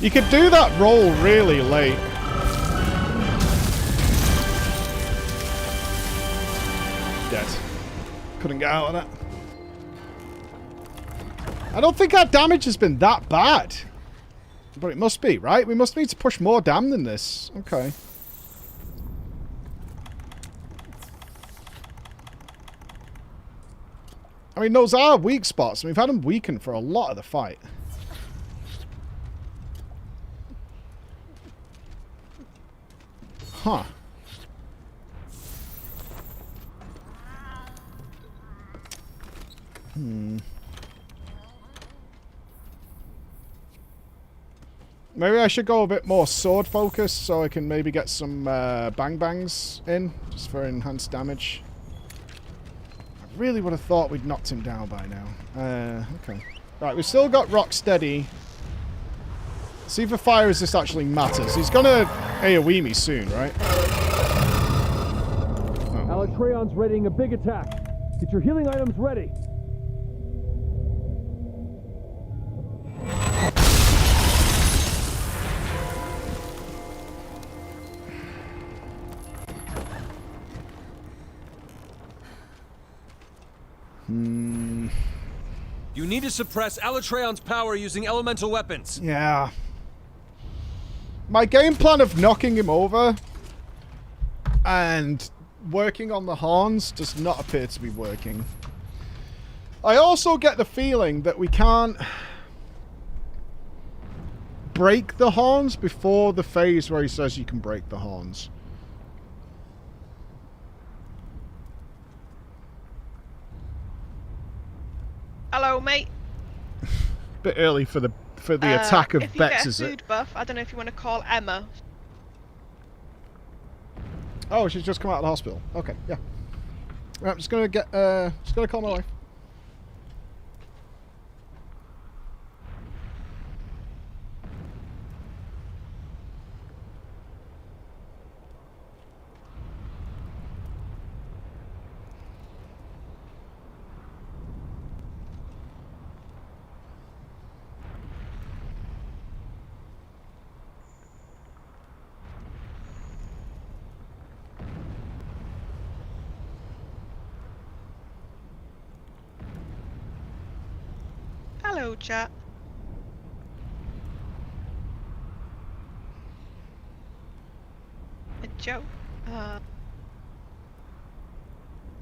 You could do that roll really late. Dead. Couldn't get out of that. I don't think our damage has been that bad. But it must be, right? We must need to push more damn than this. Okay. I mean, those are weak spots. We've had them weakened for a lot of the fight. Huh. Maybe I should go a bit more sword focused so I can maybe get some bang bangs in, just for enhanced damage. I really would have thought we'd knocked him down by now. Okay. Right, we've still got rock steady. See if a fire resist actually matters. He's gonna AoE me soon, right? Oh. Alatreon's readying a big attack. Get your healing items ready. You need to suppress Alatreon's power using elemental weapons. Yeah. My game plan of knocking him over and working on the horns does not appear to be working. I also get the feeling that we can't break the horns before the phase where he says you can break the horns. Hello, mate. Bit early for the attack of Bex, is it? If you get a food buff, I don't know if you want to call Emma. Oh, she's just come out of the hospital. Okay, yeah. Right, I'm just gonna call my wife. Hello, chat. A joke?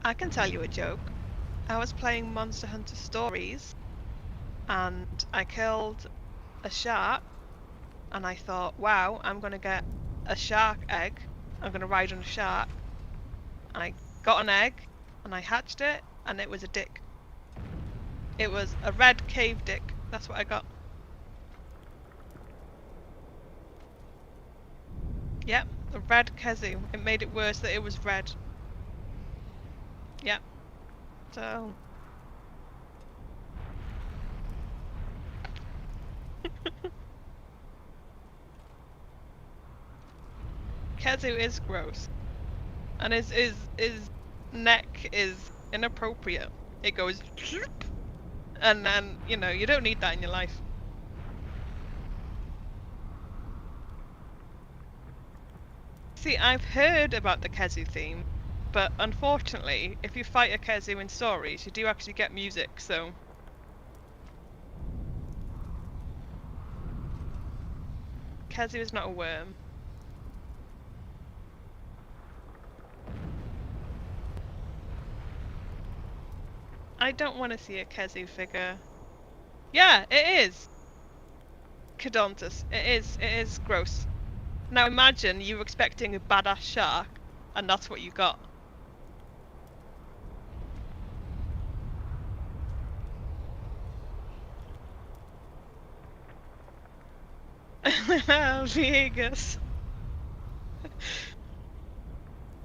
I can tell you a joke. I was playing Monster Hunter Stories, and I killed a shark, and I thought, wow, I'm gonna get a shark egg. I'm gonna ride on a shark. And I got an egg, and I hatched it, and it was a dick. It was a red cave dick. That's what I got. Yep. The red Kezu. It made it worse that it was red. Yeah. So. Kezu is gross. And his neck is inappropriate. It goes and then, you know, you don't need that in your life. See, I've heard about the Kezu theme, but unfortunately, if you fight a Kezu in stories, you do actually get music, so... Kezu is not a worm. I don't want to see a Kezu figure. Yeah, it is! Cadontus. It is gross. Now imagine you were expecting a badass shark, and that's what you got. Vegas.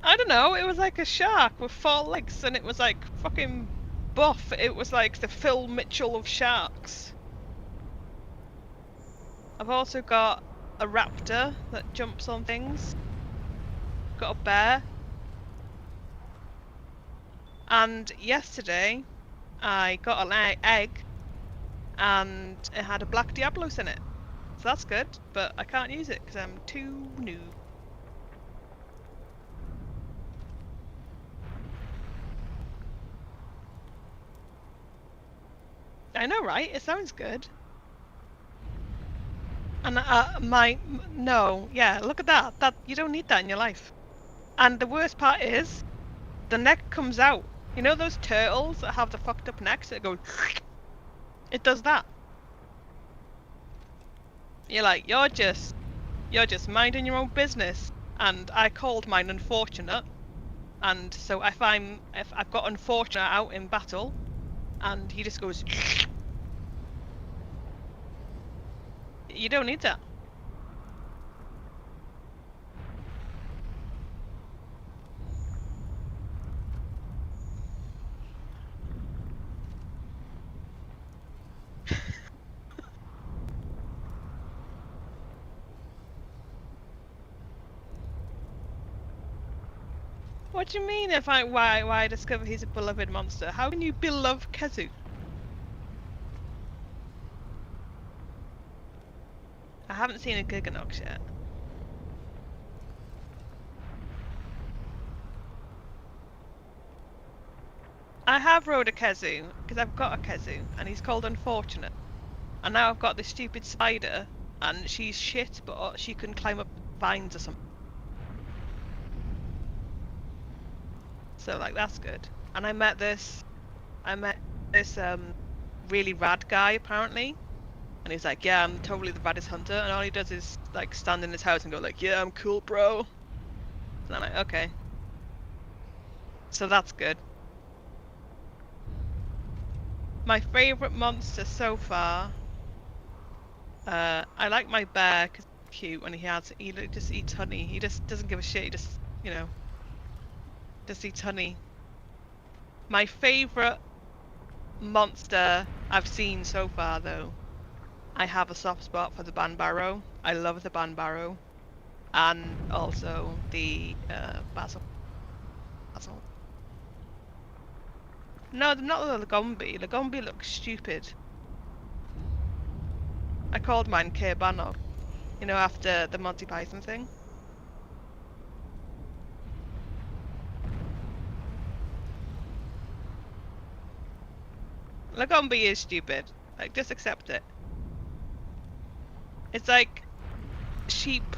I don't know, it was like a shark with 4 legs, and it was like fucking buff. It was like the Phil Mitchell of sharks. I've also got a raptor that jumps on things. Got a bear. And yesterday, I got an egg, and it had a black Diablos in it. So that's good, but I can't use it because I'm too new. I know, right? It sounds good. And no, yeah, look at that. That you don't need that in your life. And the worst part is, the neck comes out. You know those turtles that have the fucked up necks that go? It does that. You're like, you're just minding your own business. And I called mine unfortunate. And so if I've got unfortunate out in battle, and he just goes. You don't need that. What do you mean why I discover he's a beloved monster? How can you beloved Kezu? I haven't seen a Giganox yet. I have rode a Kezu, because I've got a Kezu, and he's called Unfortunate. And now I've got this stupid spider, and she's shit, but she can climb up vines or something. So, like, that's good. And I met this really rad guy, apparently. And he's like, yeah, I'm totally the baddest hunter. And all he does is, like, stand in his house and go like, yeah, I'm cool, bro. And I'm like, okay. So that's good. My favourite monster so far... I like my bear because he's cute and he just eats honey. He just doesn't give a shit. He just, you know, just eats honey. My favourite monster I've seen so far, though, I have a soft spot for the Banbaro. I love the Banbaro. And also the Basil. No, not the Lagombi. Lagombi looks stupid. I called mine Kebanog, you know, after the Monty Python thing. Lagombi is stupid. Like, just accept it. It's like sheep,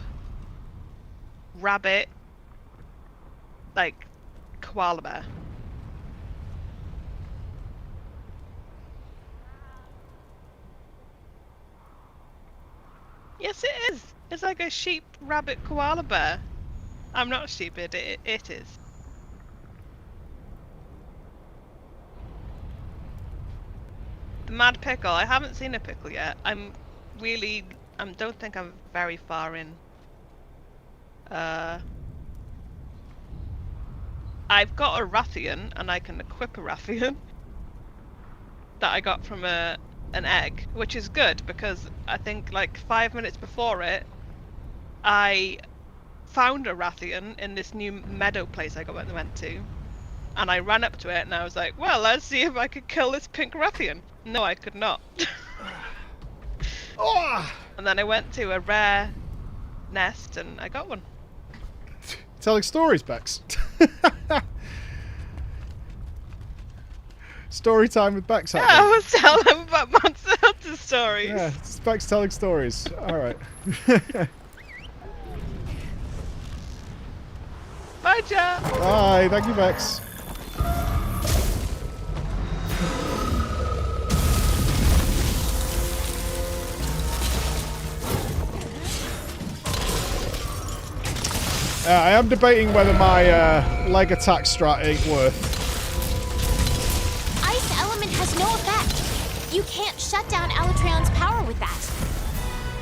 rabbit, like koala bear. Yes, it is. It's like a sheep, rabbit, koala bear. I'm not stupid. It is. The Mad Pickle. I haven't seen a pickle yet. I don't think I'm very far in. I've got a Rathian, and I can equip a Rathian that I got from an egg, which is good because I think like 5 minutes before it, I found a Rathian in this new meadow place I went to, and I ran up to it and I was like, well, let's see if I could kill this pink Rathian. No, I could not. And then I went to a rare nest and I got one. Telling stories, Bex. Story time with Bex. Yeah, I was telling them about Monster Hunter stories. Yeah, it's Bex telling stories. All right. Bye, chat. Bye. Thank you, Bex. I am debating whether my leg attack strat ain't worth. Ice element has no effect. You can't shut down Alatreon's power with that.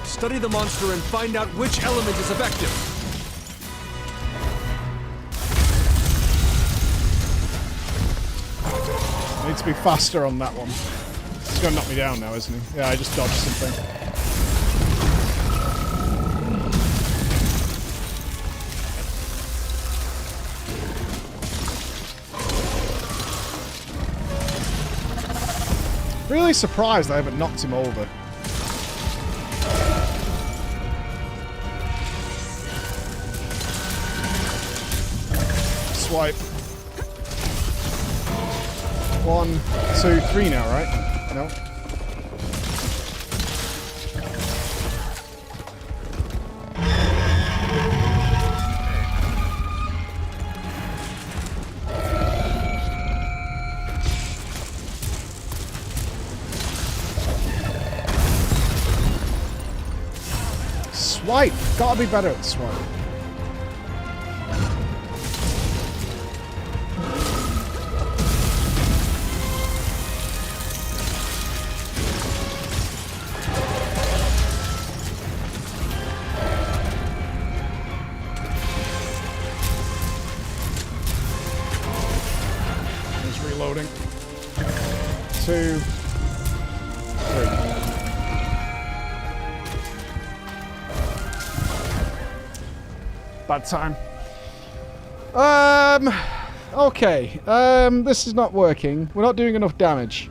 Study the monster and find out which element is effective. Need to be faster on that one. He's gonna knock me down now, isn't he? Yeah, I just dodged something. Really surprised I haven't knocked him over. Swipe. 1, 2, 3 now, right? No. Swipe! Gotta be better at swipe. He's reloading. 2, 3. Bad time. Okay. This is not working. We're not doing enough damage.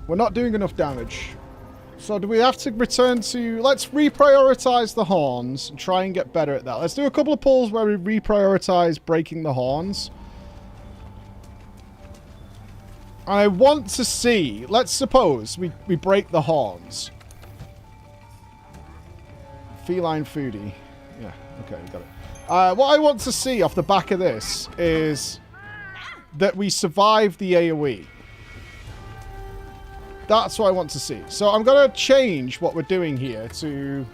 We're not doing enough damage. So do we have to return to... Let's reprioritize the horns and try and get better at that. Let's do a couple of pulls where we reprioritize breaking the horns. I want to see... Let's suppose we break the horns. Feline foodie. Yeah, okay, we got it. What I want to see off the back of this is that we survive the AoE. That's what I want to see. So I'm going to change what we're doing here to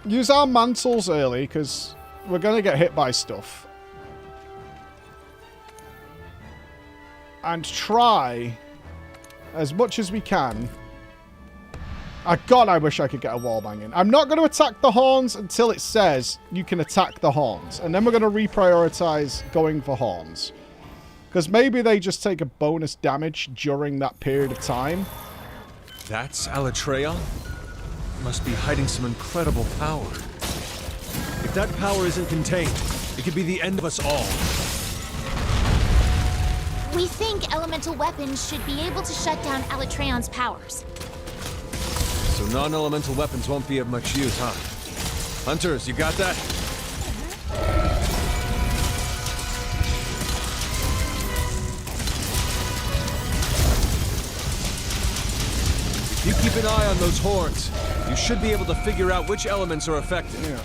use our mantles early because we're going to get hit by stuff. And try as much as we can. God, I wish I could get a wallbang in. I'm not going to attack the horns until it says you can attack the horns. And then we're going to reprioritize going for horns. Because maybe they just take a bonus damage during that period of time. That's Alatreon? Must be hiding some incredible power. If that power isn't contained, it could be the end of us all. We think elemental weapons should be able to shut down Alatreon's powers. So non-elemental weapons won't be of much use, huh? Hunters, you got that? If you keep an eye on those horns, you should be able to figure out which elements are affected. Yeah.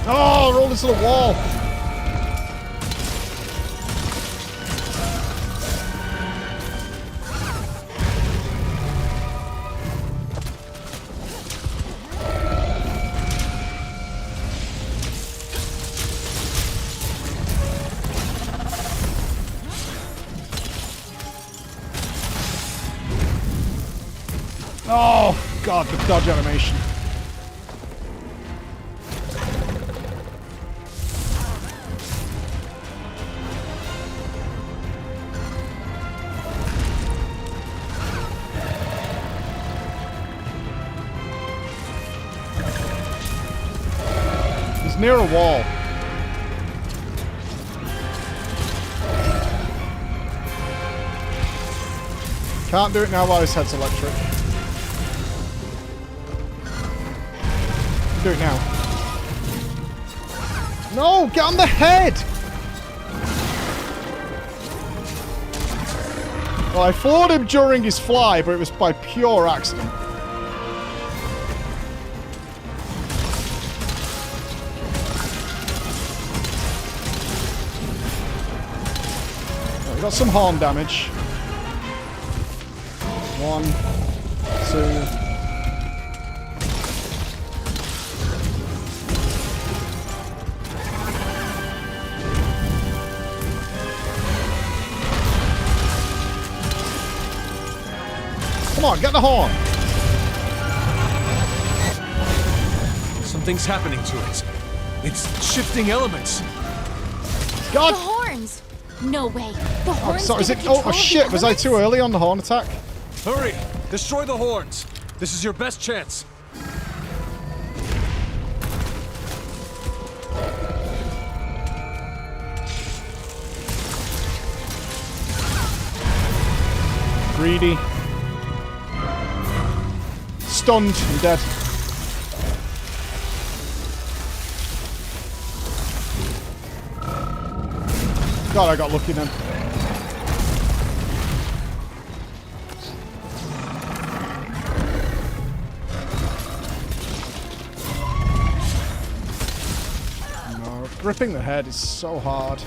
Oh, roll into the wall. Oh, God, the dodge animation. He's near a wall. Can't do it now while his head's electric. Do it now. No, get on the head! Well, I floored him during his fly, but it was by pure accident. Oh, we got some horn damage. 1, 2. Come on, get the horn. Something's happening to it. It's shifting elements. God. The horns! No way. The horns. So is give it? it control Oh of the shit! Was I elements? too early on the horn attack? Hurry! Destroy the horns! This is your best chance. Greedy. Stunned and dead. God, I got lucky then. No, gripping the head is so hard.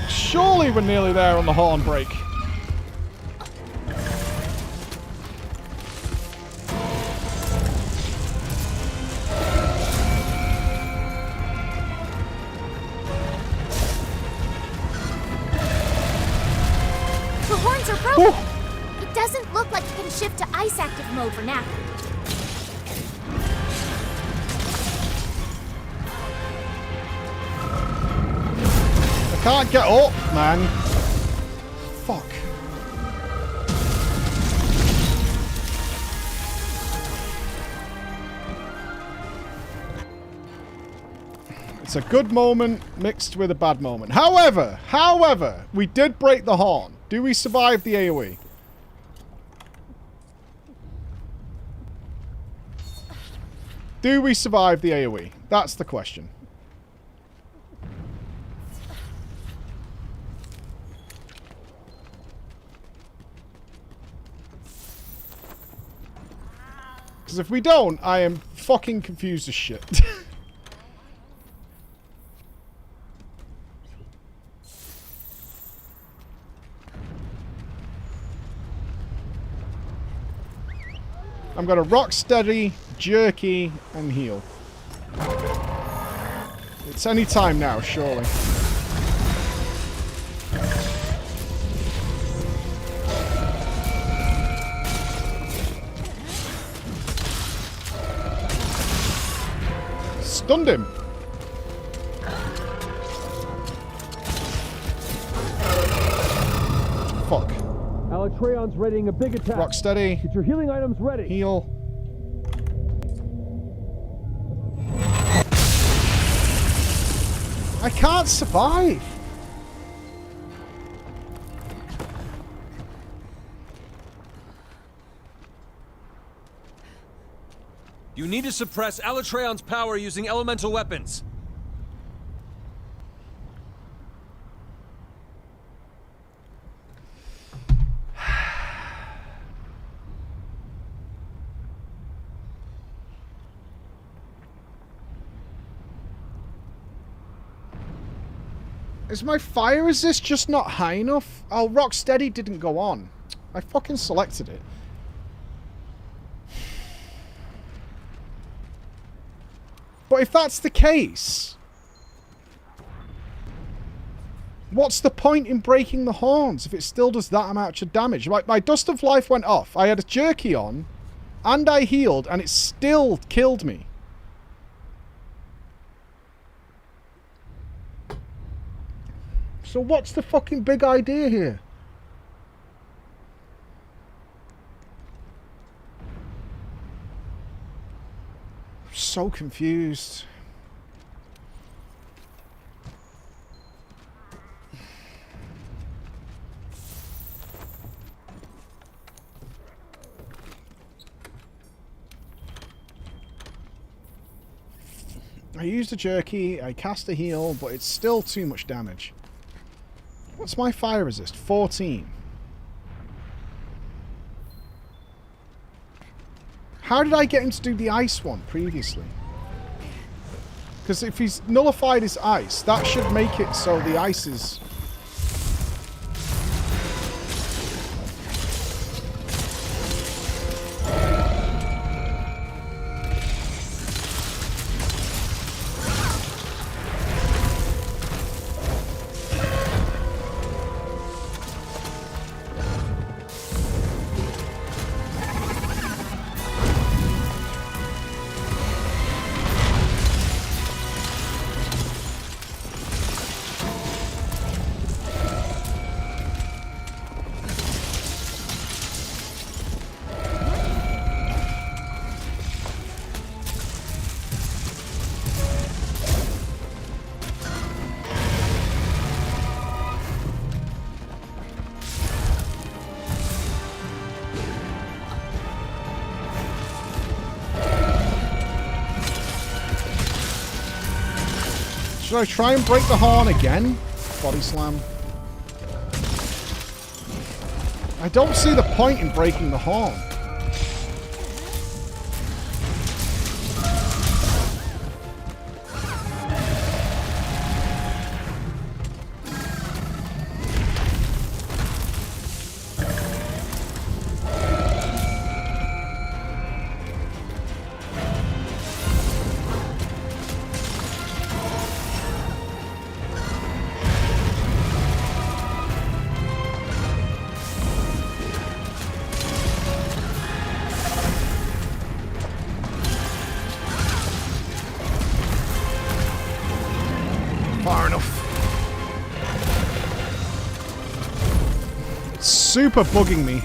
Surely we're nearly there on the horn break. The horns are broken. It doesn't look like it can shift to ice active mode for now. I can't get up, man. Fuck. It's a good moment mixed with a bad moment. However, we did break the horn. Do we survive the AoE? Do we survive the AoE? That's the question. Because if we don't, I am fucking confused as shit. I'm gonna rock steady, jerky, and heal. It's any time now, surely. Stunned him. Fuck. Alatreon's readying a big attack. Rock steady. Get your healing items ready. Heal. I can't survive. You need to suppress Alatreon's power using elemental weapons. Is my fire resist just not high enough? Oh, Rocksteady didn't go on. I fucking selected it. But if that's the case, what's the point in breaking the horns if it still does that amount of damage? Like, my Dust of Life went off. I had a jerky on, and I healed, and it still killed me. So what's the fucking big idea here? I'm so confused. I used a jerky, I cast a heal, but it's still too much damage. What's my fire resist? 14. How did I get him to do the ice one previously? Because if he's nullified his ice, that should make it so the ice is... Should I try and break the horn again? Body slam. I don't see the point in breaking the horn. Far enough. It's super bugging me.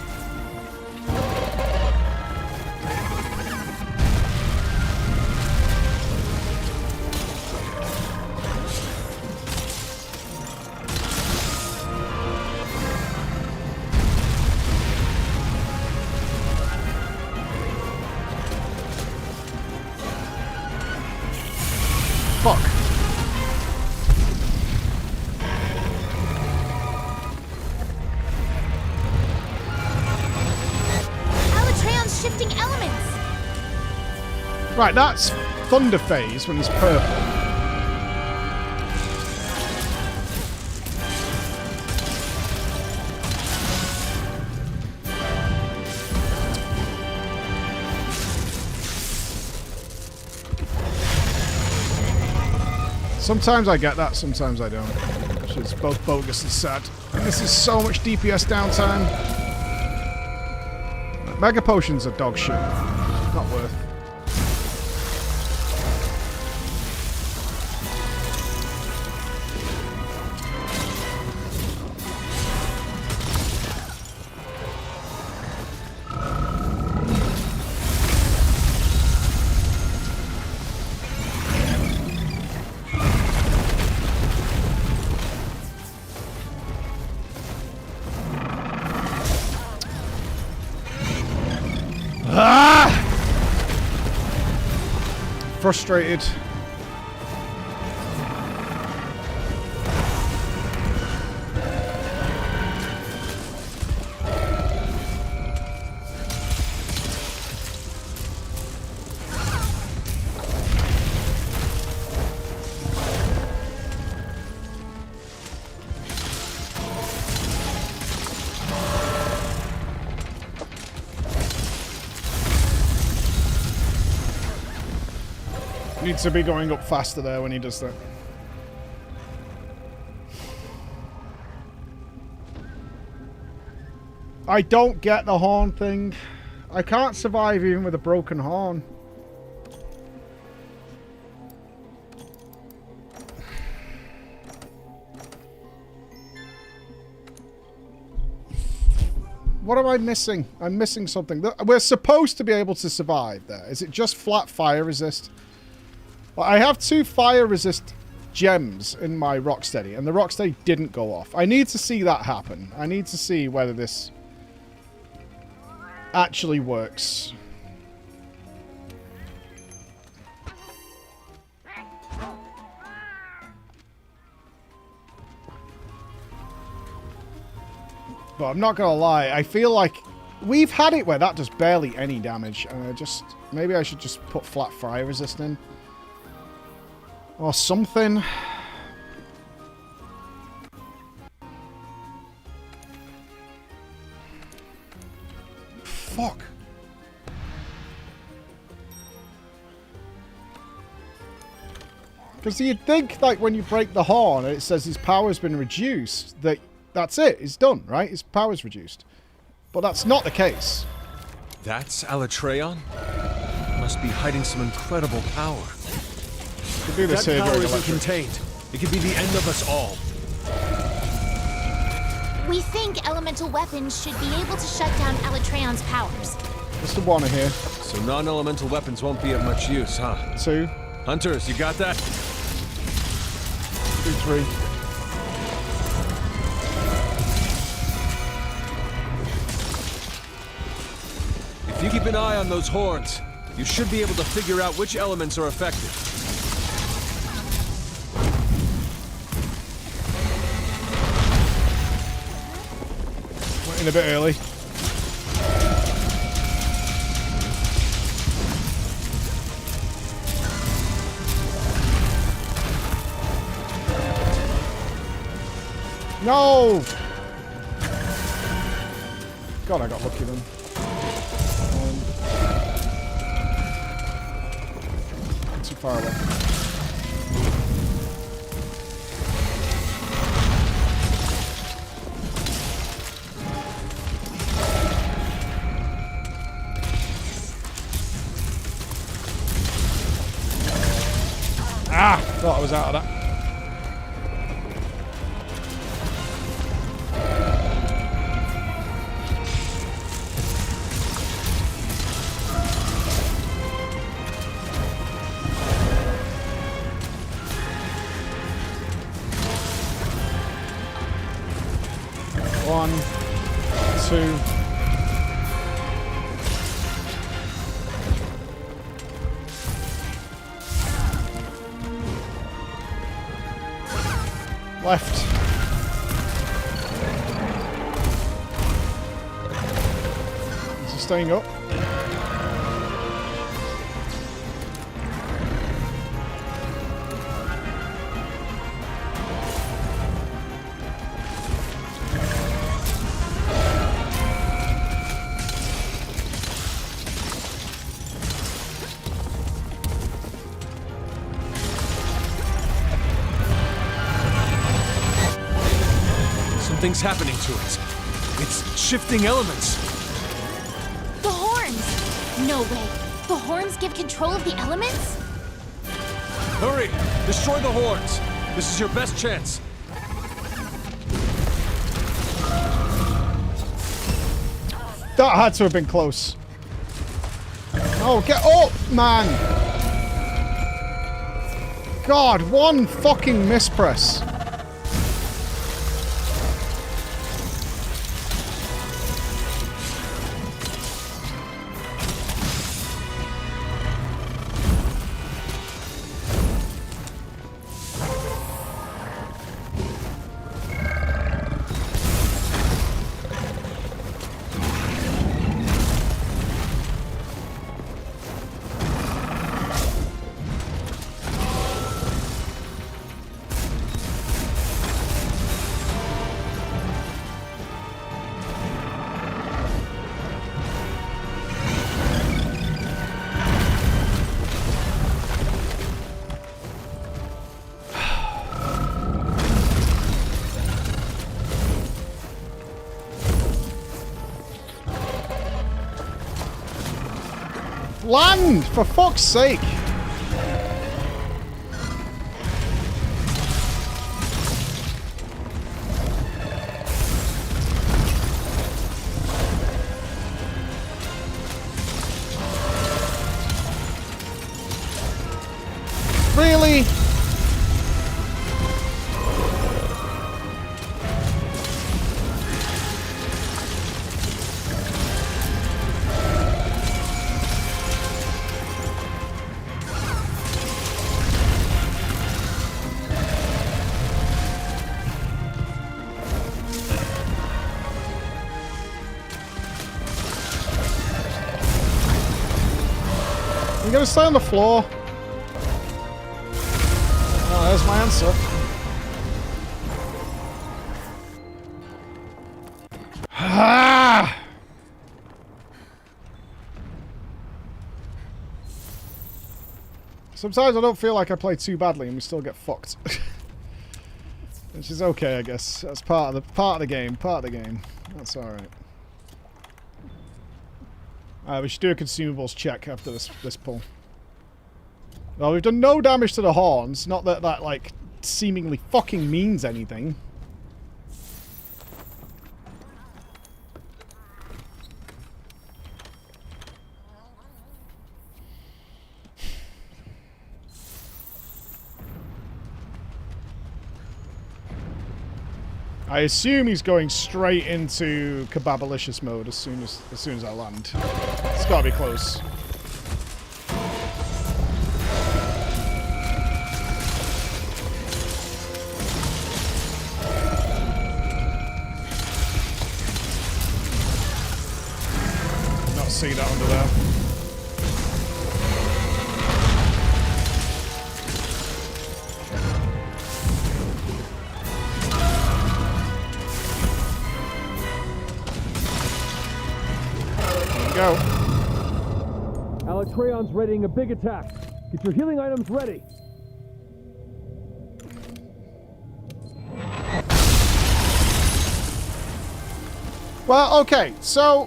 Fuck. Shifting elements. Right, that's Thunder Phase when he's purple. Sometimes I get that, sometimes I don't. Which is both bogus and sad. And this is so much DPS downtime. Mega Potions are dog shit. Not worth. Frustrated. Needs to be going up faster there when he does that. I don't get the horn thing. I can't survive even with a broken horn. What am I missing? I'm missing something. We're supposed to be able to survive there. Is it just flat fire resist? Well, I have 2 fire resist gems in my Rocksteady, and the Rocksteady didn't go off. I need to see that happen. I need to see whether this actually works. But I'm not gonna lie, I feel like we've had it where that does barely any damage, and maybe I should just put flat fire resist in. Or something. Fuck. Because you'd think, like, when you break the horn and it says his power's been reduced, that's it. It's done, right? His power's reduced. But that's not the case. That's Alatreon? Must be hiding some incredible power. Could do this that here power during isn't electric. contained. It could be the end of us all. We think elemental weapons should be able to shut down Alatreon's powers. Mr. Warner here. So non-elemental weapons won't be of much use, huh? 2, Hunters, you got that? 2, 3. If you keep an eye on those horns, you should be able to figure out which elements are affected. Went in a bit early. No! God, I got lucky then. Too far away. Ah! Thought I was out of that. One, 2. Left. Is he staying up? Something's happening to it. It's shifting elements. The horns! No way. The horns give control of the elements? Hurry! Destroy the horns! This is your best chance. That had to have been close. Oh, get up, man! God, one fucking mispress. Land, for fuck's sake. Really? You gotta stay on the floor. Oh, there's my answer. Ah! Sometimes I don't feel like I play too badly and we still get fucked. Which is okay, I guess. That's part of the game. Part of the game. That's alright. Alright, we should do a consumables check after this pull. Well, we've done no damage to the horns. Not that that, like, seemingly fucking means anything. I assume he's going straight into Kebabalicious mode as soon as I land. It's gotta be close. Not see that under there. Go. Alatreon's readying a big attack. Get your healing items ready. Well, okay, so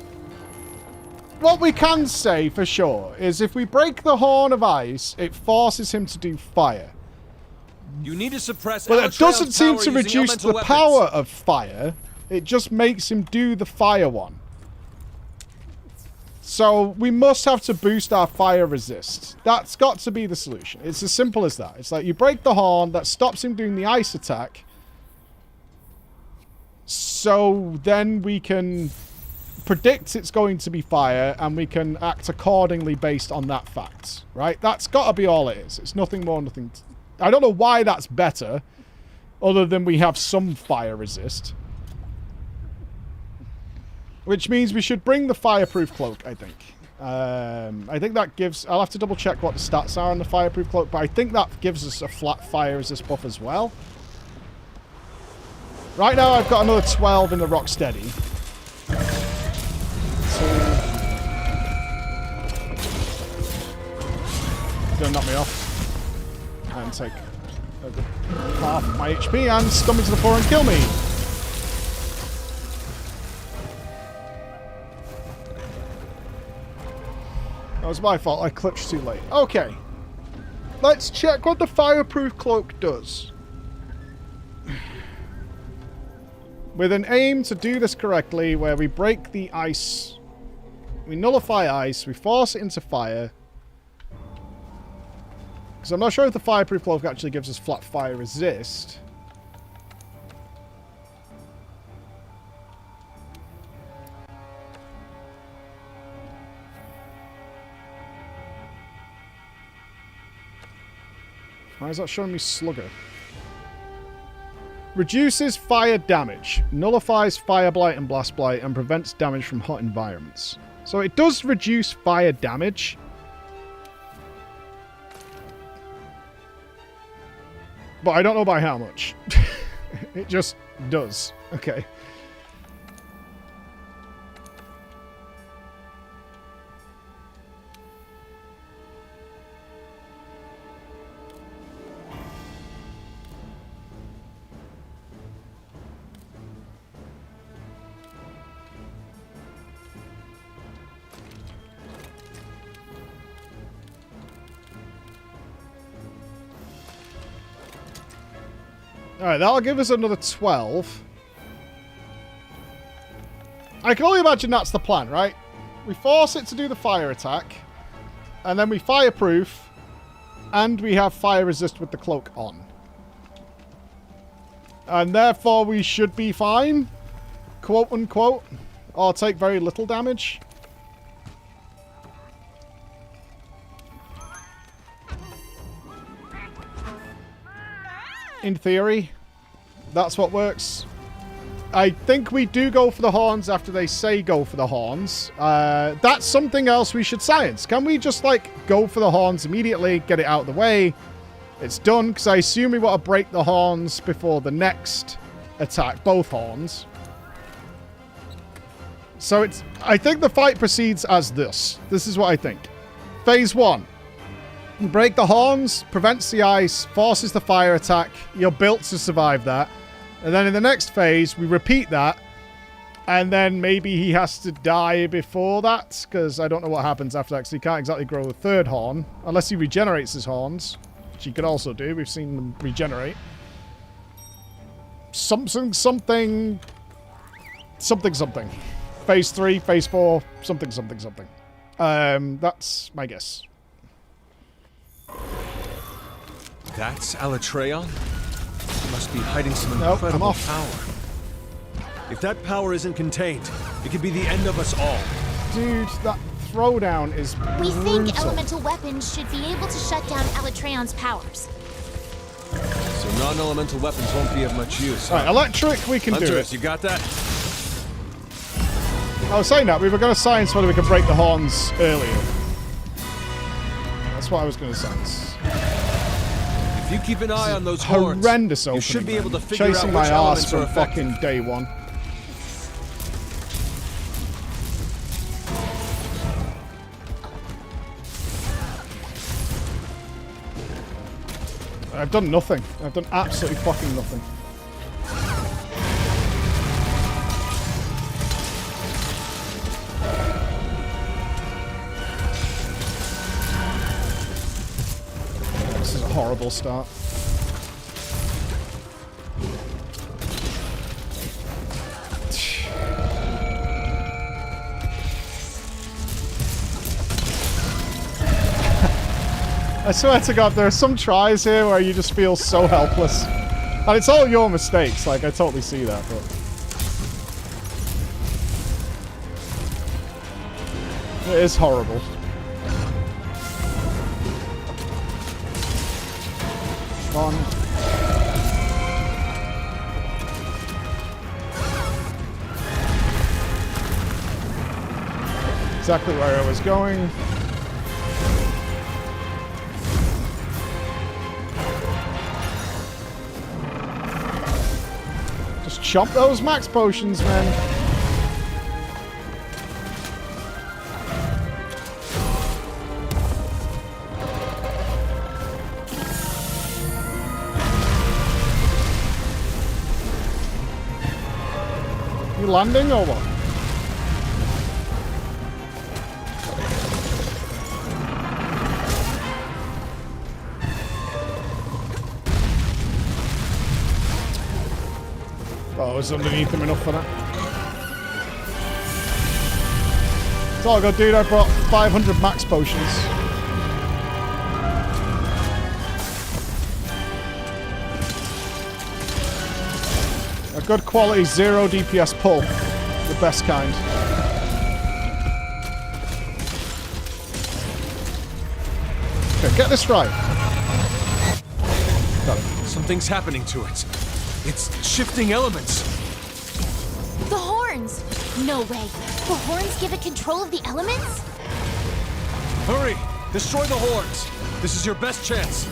what we can say for sure is if we break the Horn of Ice, it forces him to do fire. You need to suppress. But it doesn't seem to using reduce the elemental power weapons. of fire. It just makes him do the fire one. So we must have to boost our fire resist. That's got to be the solution. It's as simple as that. It's like you break the horn, that stops him doing the ice attack. So then we can predict it's going to be fire and we can act accordingly based on that fact. Right? That's got to be all it is. It's nothing more, nothing... I don't know why that's better, other than we have some fire resist. Which means we should bring the fireproof cloak, I think. I think that gives... I'll have to double check what the stats are on the fireproof cloak, but I think that gives us a flat fire resist buff as well. Right now I've got another 12 in the Rocksteady. So... It's gonna knock me off. And take half my HP and come into the floor and kill me. That was my fault. I clutched too late. Okay. Let's check what the fireproof cloak does. With an aim to do this correctly, where we break the ice, we nullify ice, we force it into fire. Because I'm not sure if the fireproof cloak actually gives us flat fire resist. Why is that showing me Slugger? Reduces fire damage, nullifies fire blight and blast blight, and prevents damage from hot environments. So it does reduce fire damage. But I don't know by how much. It just does. Okay. Alright, that'll give us another 12. I can only imagine that's the plan, right? We force it to do the fire attack. And then we fireproof. And we have fire resist with the cloak on. And therefore we should be fine. Quote unquote. Or take very little damage. In theory, that's what works. I think we do go for the horns after they say go for the horns. That's something else we should science. Can we just, like, go for the horns immediately, get it out of the way? It's done, because I assume we want to break the horns before the next attack. Both horns. So it's... I think the fight proceeds as this. This is what I think. Phase 1. Break the horns, prevents the ice, forces the fire attack. You're built to survive that. And then in the next phase, we repeat that. And then maybe he has to die before that. Because I don't know what happens after that. Because he can't exactly grow a third horn. Unless he regenerates his horns. Which he could also do. We've seen them regenerate. Something. Phase 3, phase 4, something. That's my guess. That's Alatreon? Must be hiding some incredible power. If that power isn't contained, it could be the end of us all. Dude, that throwdown is We brutal. think elemental weapons should be able to shut down Alatreon's powers. So non-elemental weapons won't be of much use. Huh? Right, electric, we can do Huntress, it. you got that? I was saying that. We were going to science whether we could break the horns earlier. That's what I was going to science. If you keep an eye on those horns, Horrendous opening, you should be able to figure chasing out my which arse elements are from affected. fucking day one. I've done nothing. I've done absolutely fucking nothing. This is a horrible start. I swear to God, there are some tries here where you just feel so helpless. And it's all your mistakes, like, I totally see that, but... It is horrible. Come on. Exactly where I was going. Just chomp those max potions, man. You landing or what? Oh, I was underneath him enough for that. That's all I got, dude. I brought 500 max potions. A good quality 0 DPS pull. The best kind. Okay, get this right. Got it. Something's happening to it. It's shifting elements. The horns! No way. The horns give it control of the elements? Hurry! Destroy the horns! This is your best chance.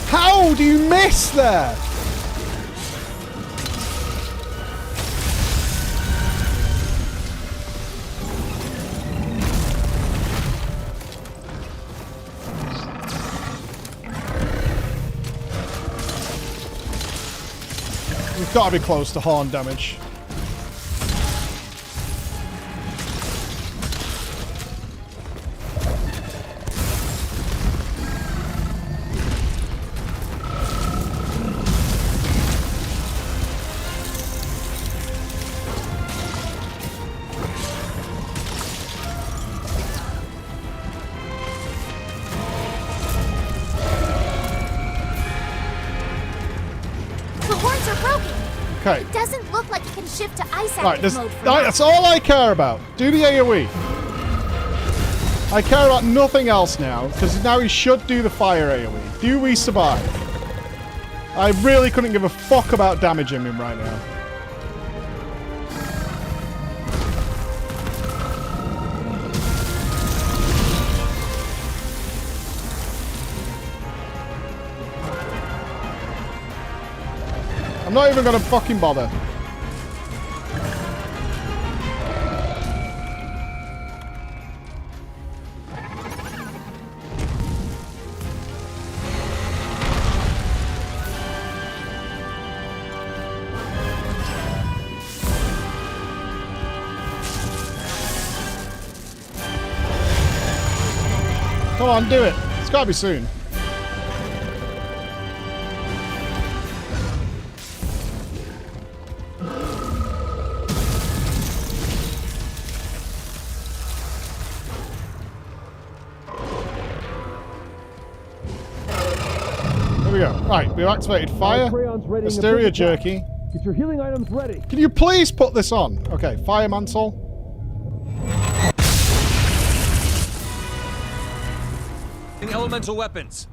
How do you miss there? We've got to be close to horn damage. Okay. It doesn't look like it can shift to ice Right, active mode for now. that's all I care about. Do the AoE. I care about nothing else now, because now he should do the fire AoE. Do we survive? I really couldn't give a fuck about damaging him right now. I'm not even gonna fucking bother. Come on, do it. It's gotta be soon. Here we go. Right, we've activated fire, Hysteria Jerky. Get your healing items ready. Can you please put this on? Okay, fire Mantle. Elemental weapons.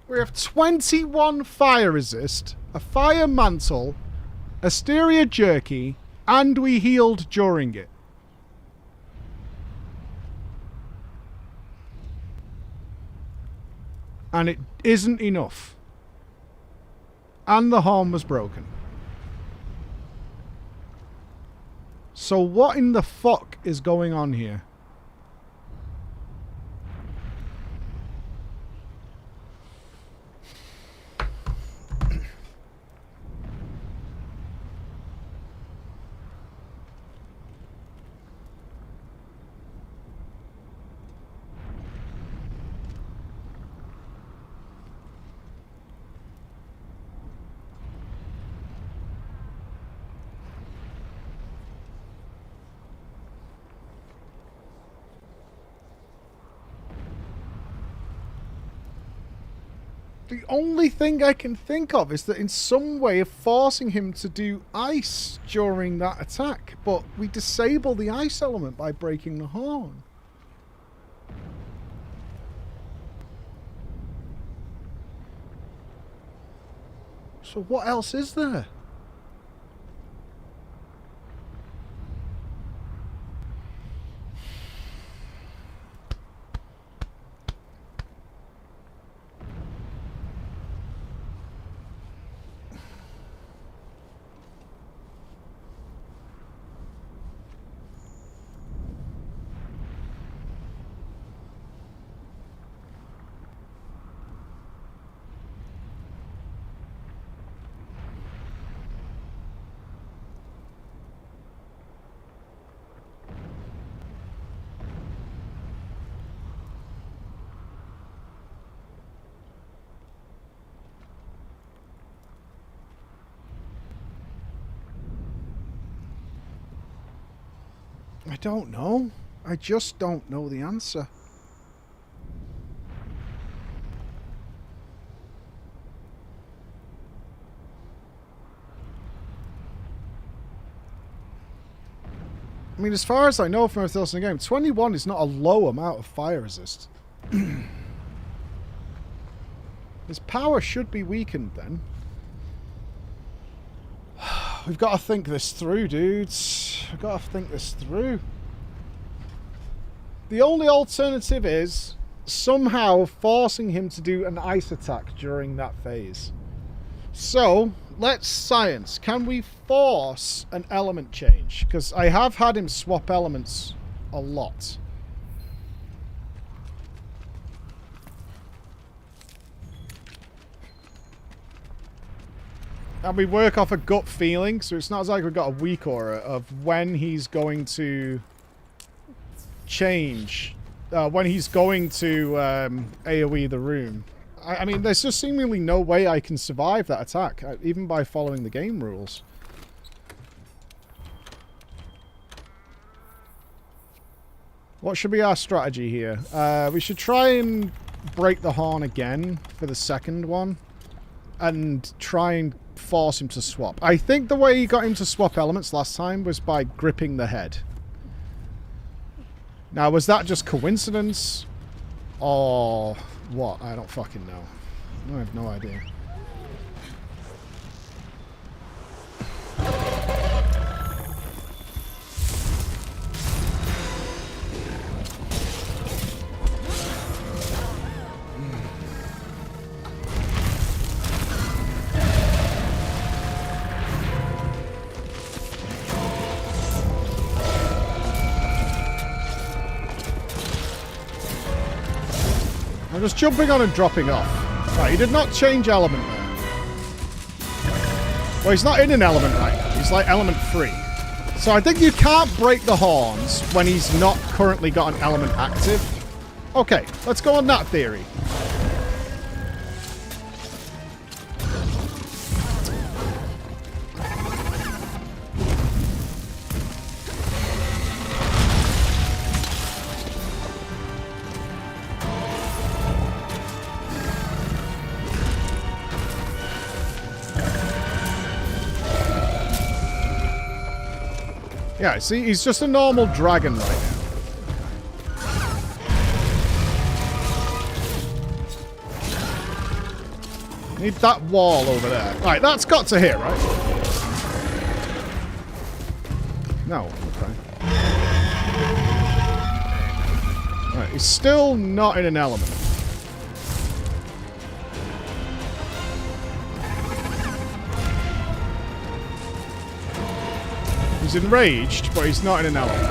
We have 21 fire resist, a fire mantle, Hysteria Jerky, and we healed during it. And it isn't enough. And the horn was broken. So what in the fuck is going on here? The only thing I can think of is that in some way of forcing him to do ice during that attack, but we disable the ice element by breaking the horn. So what else is there? I don't know. I just don't know the answer. I mean, as far as I know from everything else in the game, 21 is not a low amount of fire resist. His power should be weakened then. we've got to think this through, dudes. We've got to think this through. The only alternative is somehow forcing him to do an ice attack during that phase. So, let's science. Can we force an element change? Because I have had him swap elements a lot. And we work off a gut feeling, so it's not as like we've got a weak aura of when he's going to change, when he's going to AoE the room. I mean, there's just seemingly no way I can survive that attack, even by following the game rules. What should be our strategy here? We should try and break the horn again for the second one, and try and force him to swap. I think the way he got him to swap elements last time was by gripping the head. Now, was that just coincidence? Or what? I don't fucking know. I have no idea. I'm just jumping on and dropping off. Right, he did not change element there. Well, he's not in an element right now. He's like element 3. So I think you can't break the horns when he's not currently got an element active. Okay, let's go on that theory. Yeah, see, he's just a normal dragon right now. Need that wall over there. Right, that's got to hit, right? No, okay. Right, he's still not in an element. He's enraged, but he's not in an element.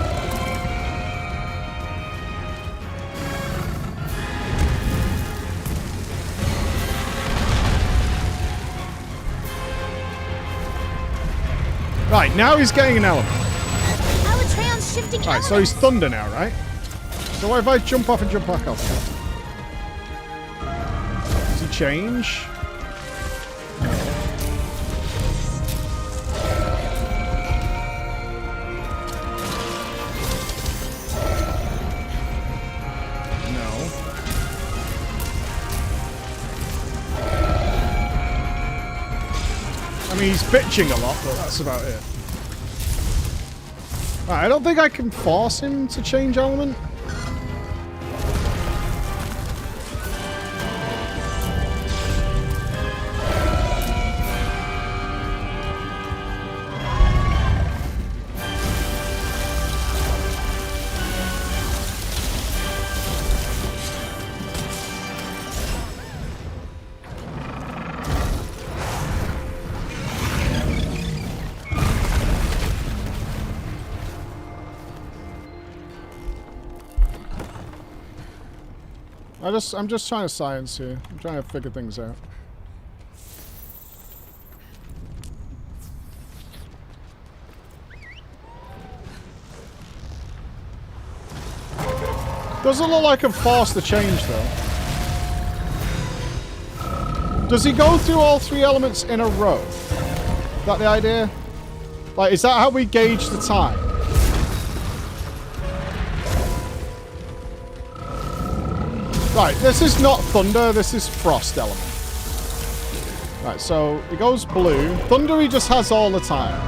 Right, now he's getting an element. Alatreon's shifting Right, so he's thunder now, right? So what if I jump off and jump back off? Does he change? I mean, he's bitching a lot, but that's about it. Right, I don't think I can force him to change element. I'm just trying to science here. I'm trying to figure things out. Doesn't look like I can force the change though. Does he go through all 3 elements in a row? Is that the idea? Like, is that how we gauge the time? Right, this is not thunder, this is frost element. Right, so it goes blue. Thunder he just has all the time.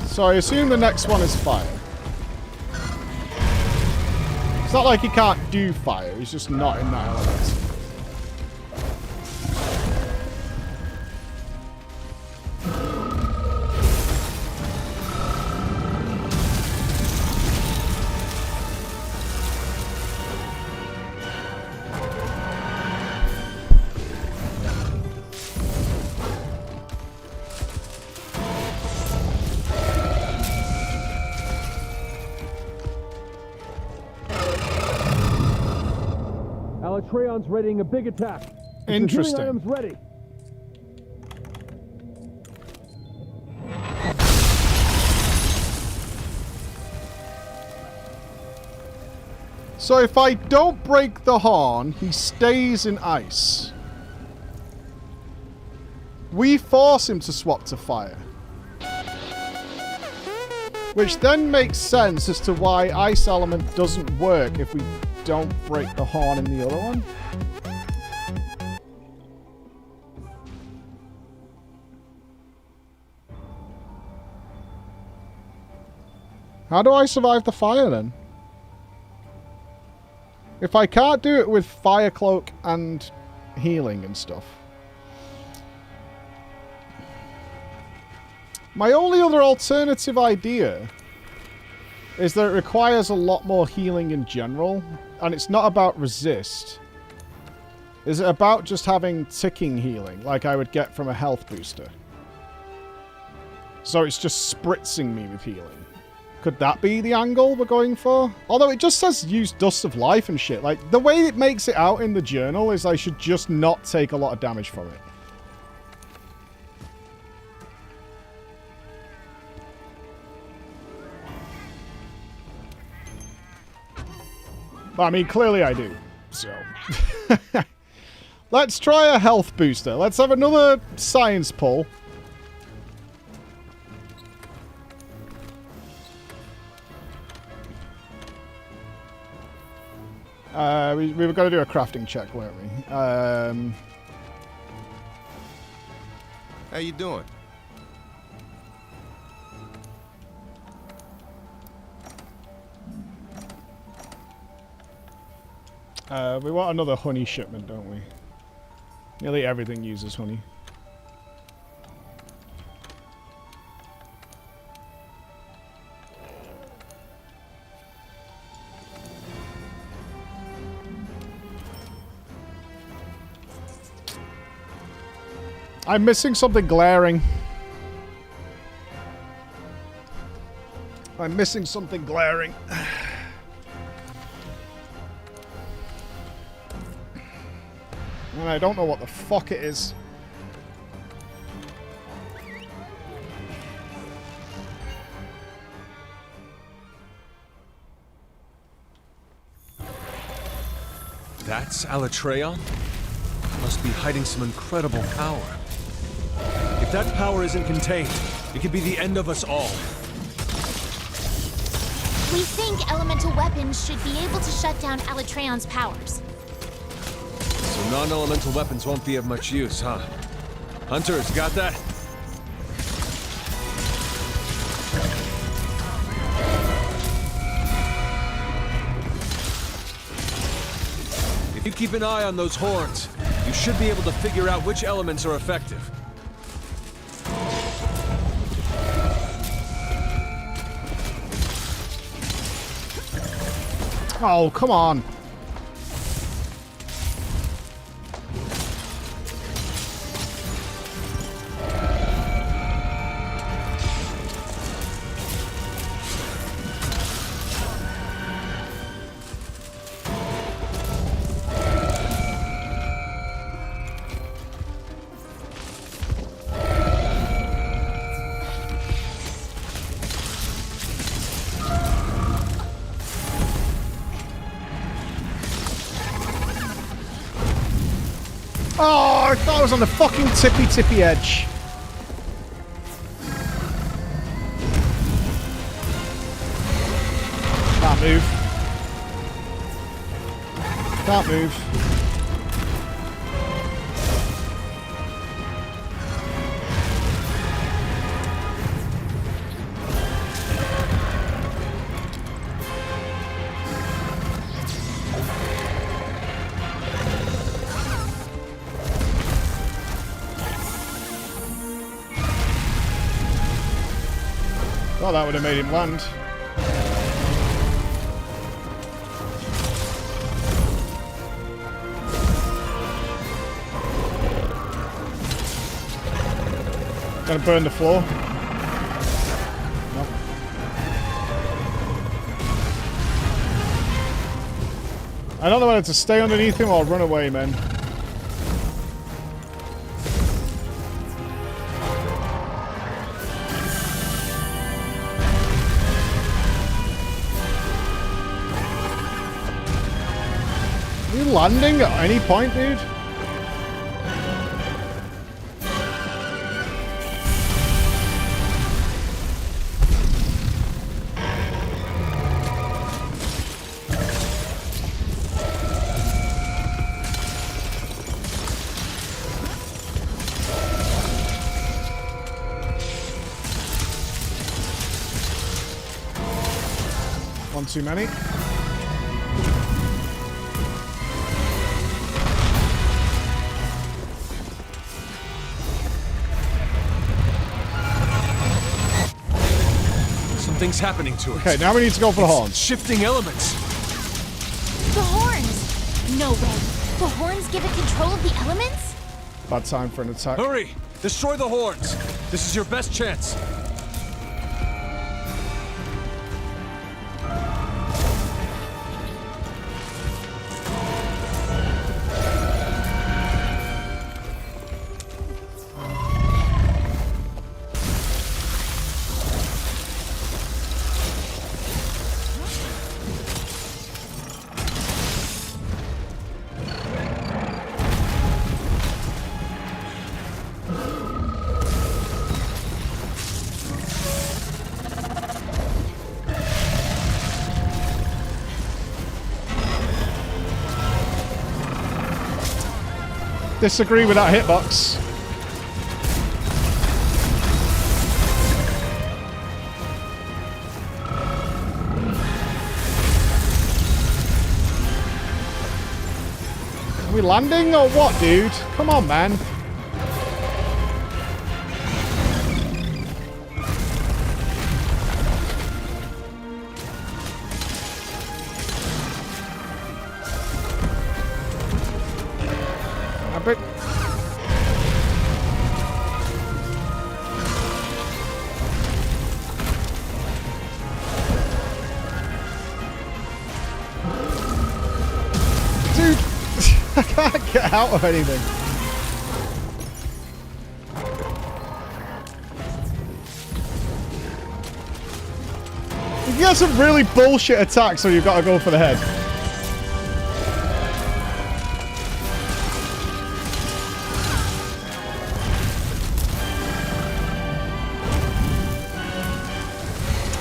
So I assume the next one is fire. It's not like he can't do fire, he's just not in that element. Alatreon's readying a big attack. Get your Interesting. healing items ready. So if I don't break the horn, he stays in ice. We force him to swap to fire. Which then makes sense as to why ice element doesn't work if we don't break the horn in the other one. How do I survive the fire then? If I can't do it with fire cloak and healing and stuff. My only other alternative idea is that it requires a lot more healing in general, and it's not about resist. Is it about just having ticking healing, like I would get from a health booster? So it's just spritzing me with healing. Could that be the angle we're going for? Although it just says use Dust of Life and shit. Like, the way it makes it out in the journal is I should just not take a lot of damage from it. But, I mean, clearly I do. So. Let's try a health booster. Let's have another science pull. We were going to do a crafting check, weren't we? How you doing? We want another honey shipment, don't we? Nearly everything uses honey. I'm missing something glaring. I'm missing something glaring. And I don't know what the fuck it is. That's Alatreon? Must be hiding some incredible power. If that power isn't contained, it could be the end of us all. We think elemental weapons should be able to shut down Alatreon's powers. So non-elemental weapons won't be of much use, huh? Hunters, got that? If you keep an eye on those horns, you should be able to figure out which elements are effective. Oh, come on. Oh, I thought I was on the fucking tippy edge. Can't move. Can't move. Thought that would have made him land. Gonna burn the floor. No. I don't know whether to stay underneath him or run away, man. Are you landing at any point, dude? One too many. Something's happening to us. Okay, now we need to go for the horns. Shifting elements. The horns! No way. The horns give it control of the elements? Bad time for an attack. Hurry! Destroy the horns. This is your best chance. Disagree with that hitbox. Are we landing or what, dude? Come on, man. A bit. Dude, I can't get out of anything. You get some really bullshit attacks, so you've got to go for the head.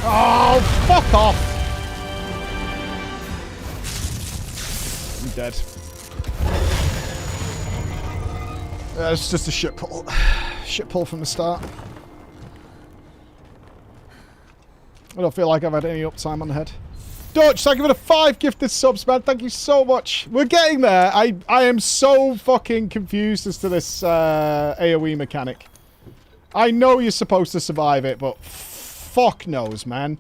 Oh, fuck off! I'm dead. It's just a shit pull. Shit pull from the start. I don't feel like I've had any uptime on the head. Dutch, thank you for the 5 gifted subs, man. Thank you so much. We're getting there. I am so fucking confused as to this AoE mechanic. I know you're supposed to survive it, but fuck knows, man.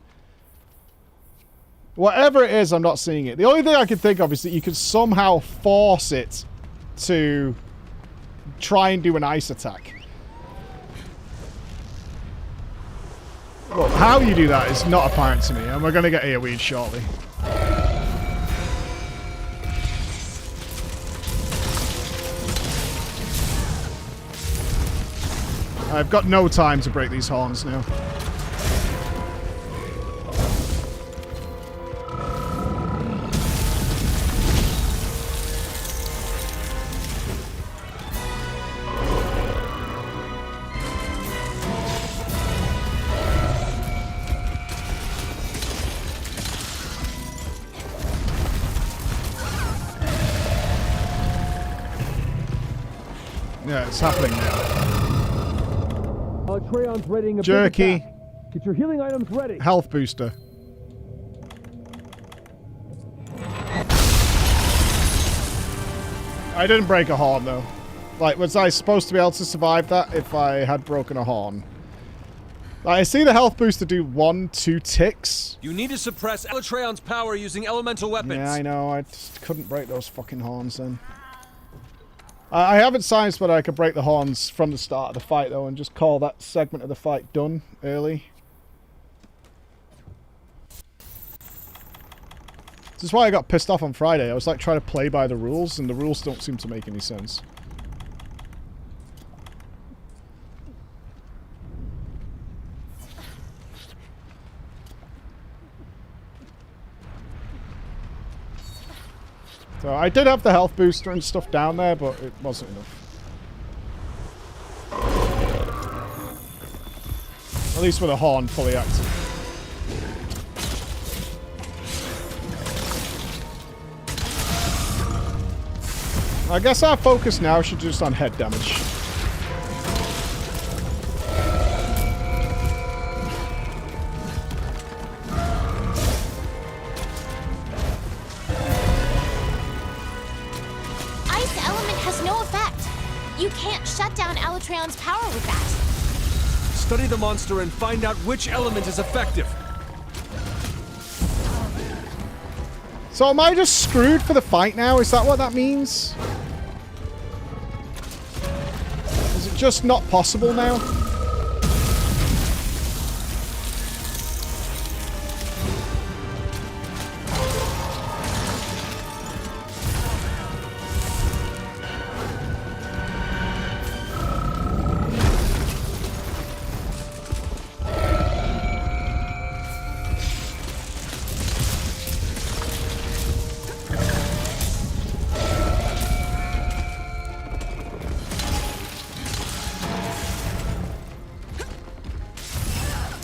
Whatever it is, I'm not seeing it. The only thing I can think of is that you could somehow force it to try and do an ice attack. Well, how you do that is not apparent to me, and we're going to get AoE'd shortly. I've got no time to break these horns now. Yeah, it's happening now. Treyon's readying a Jerky. big attack. Get your healing items ready. Health booster. I didn't break a horn though. Like, was I supposed to be able to survive that if I had broken a horn? I see the health booster do 1-2 ticks. You need to suppress Alatreon's power using elemental weapons. Yeah, I know. I just couldn't break those fucking horns then. I haven't science whether I could break the horns from the start of the fight, though, and just call that segment of the fight done early. This is why I got pissed off on Friday. I was like trying to play by the rules, and the rules don't seem to make any sense. So I did have the health booster and stuff down there, but it wasn't enough. At least with a horn fully active. I guess our focus now should just on head damage. Ice element has no effect. You can't shut down Alatreon's power with that. Study the monster and find out which element is effective. So am I just screwed for the fight now? Is that what that means? Is it just not possible now?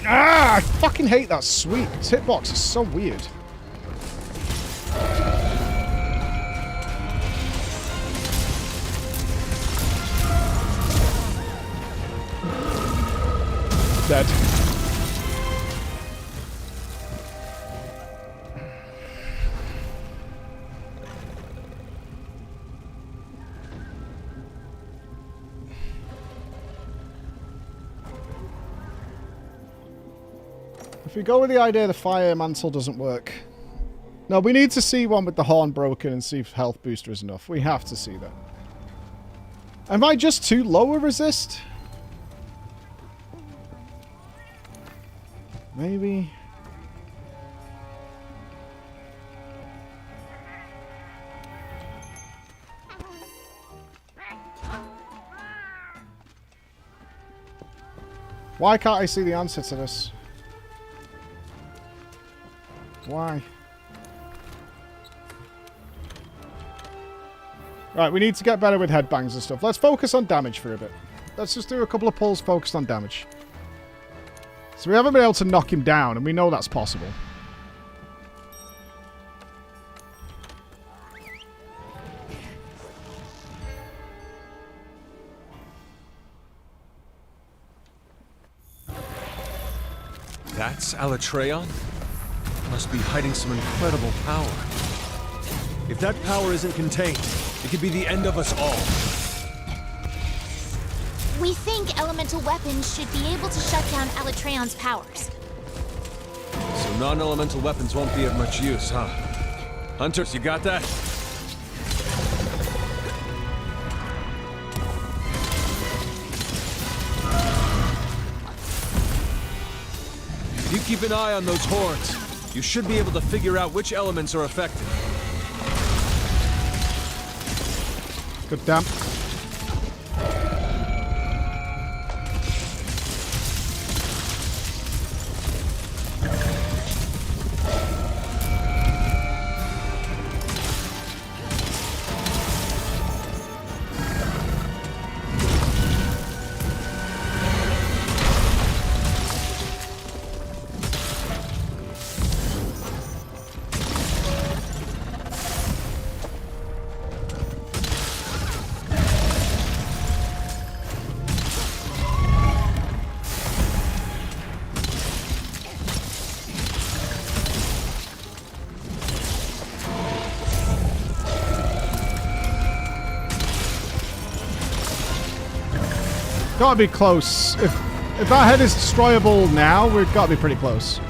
Ah, I fucking hate that sweep. Its hitbox is so weird. Dead. If we go with the idea the fire mantle doesn't work. No, we need to see one with the horn broken and see if health booster is enough. We have to see that. Am I just too low a resist? Maybe. Why can't I see the answer to this? Why? Right, we need to get better with headbangs and stuff. Let's focus on damage for a bit. Let's just do a couple of pulls focused on damage. So we haven't been able to knock him down, and we know that's possible. That's Alatreon? Must be hiding some incredible power. If that power isn't contained, it could be the end of us all. We think elemental weapons should be able to shut down Alatreon's powers. So non-elemental weapons won't be of much use, huh? Hunters, you got that? If you keep an eye on those horns, you should be able to figure out which elements are effective. Good damn. Gotta be close. If our head is destroyable now, we've got to be pretty close.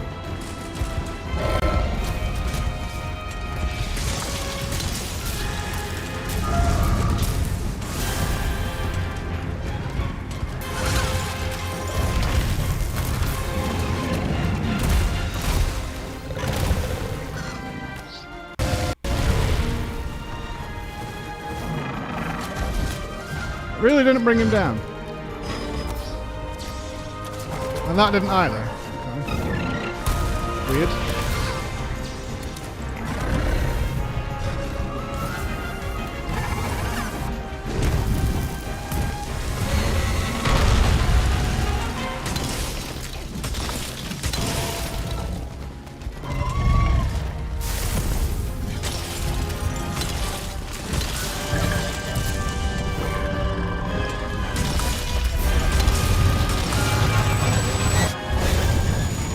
Really didn't bring him down. And that didn't either. Okay. Weird.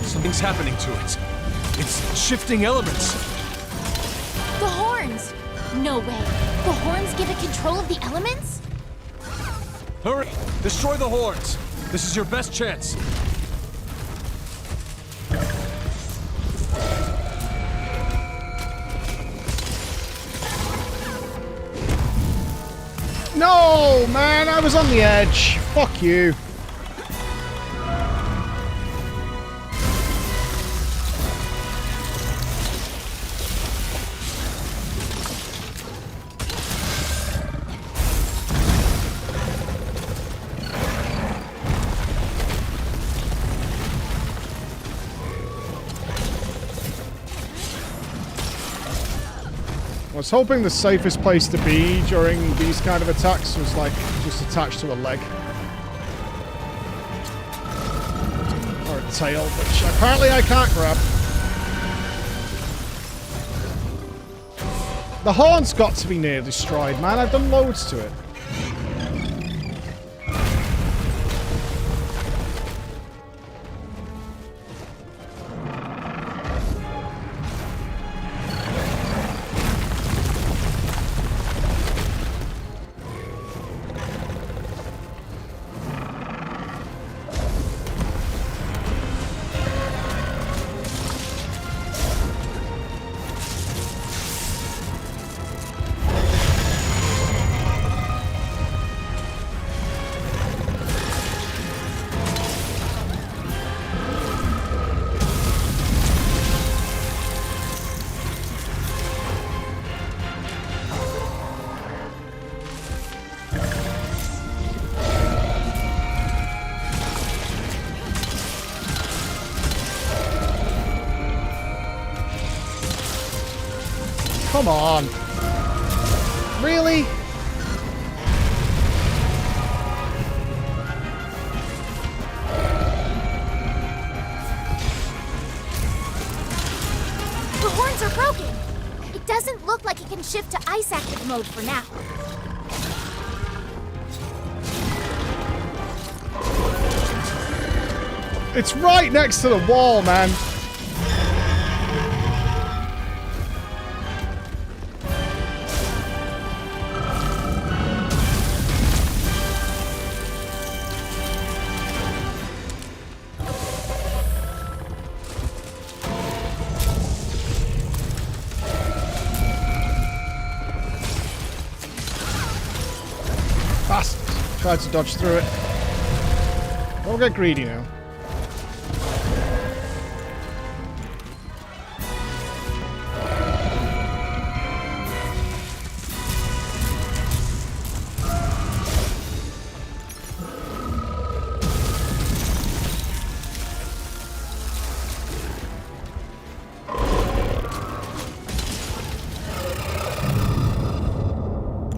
Something's happening to it. It's shifting elements. The horns! No way. The horns give it control of the elements? Hurry! Destroy the horns! This is your best chance. No, man, I was on the edge. Fuck you. I was hoping the safest place to be during these kind of attacks was like just attached to a leg. Or a tail, which apparently I can't grab. The horn's got to be near destroyed, man. I've done loads to it. Come on. Really? The horns are broken. It doesn't look like it can shift to ice active mode for now. It's right next to the wall, man. Tried to dodge through it. Don't get greedy now.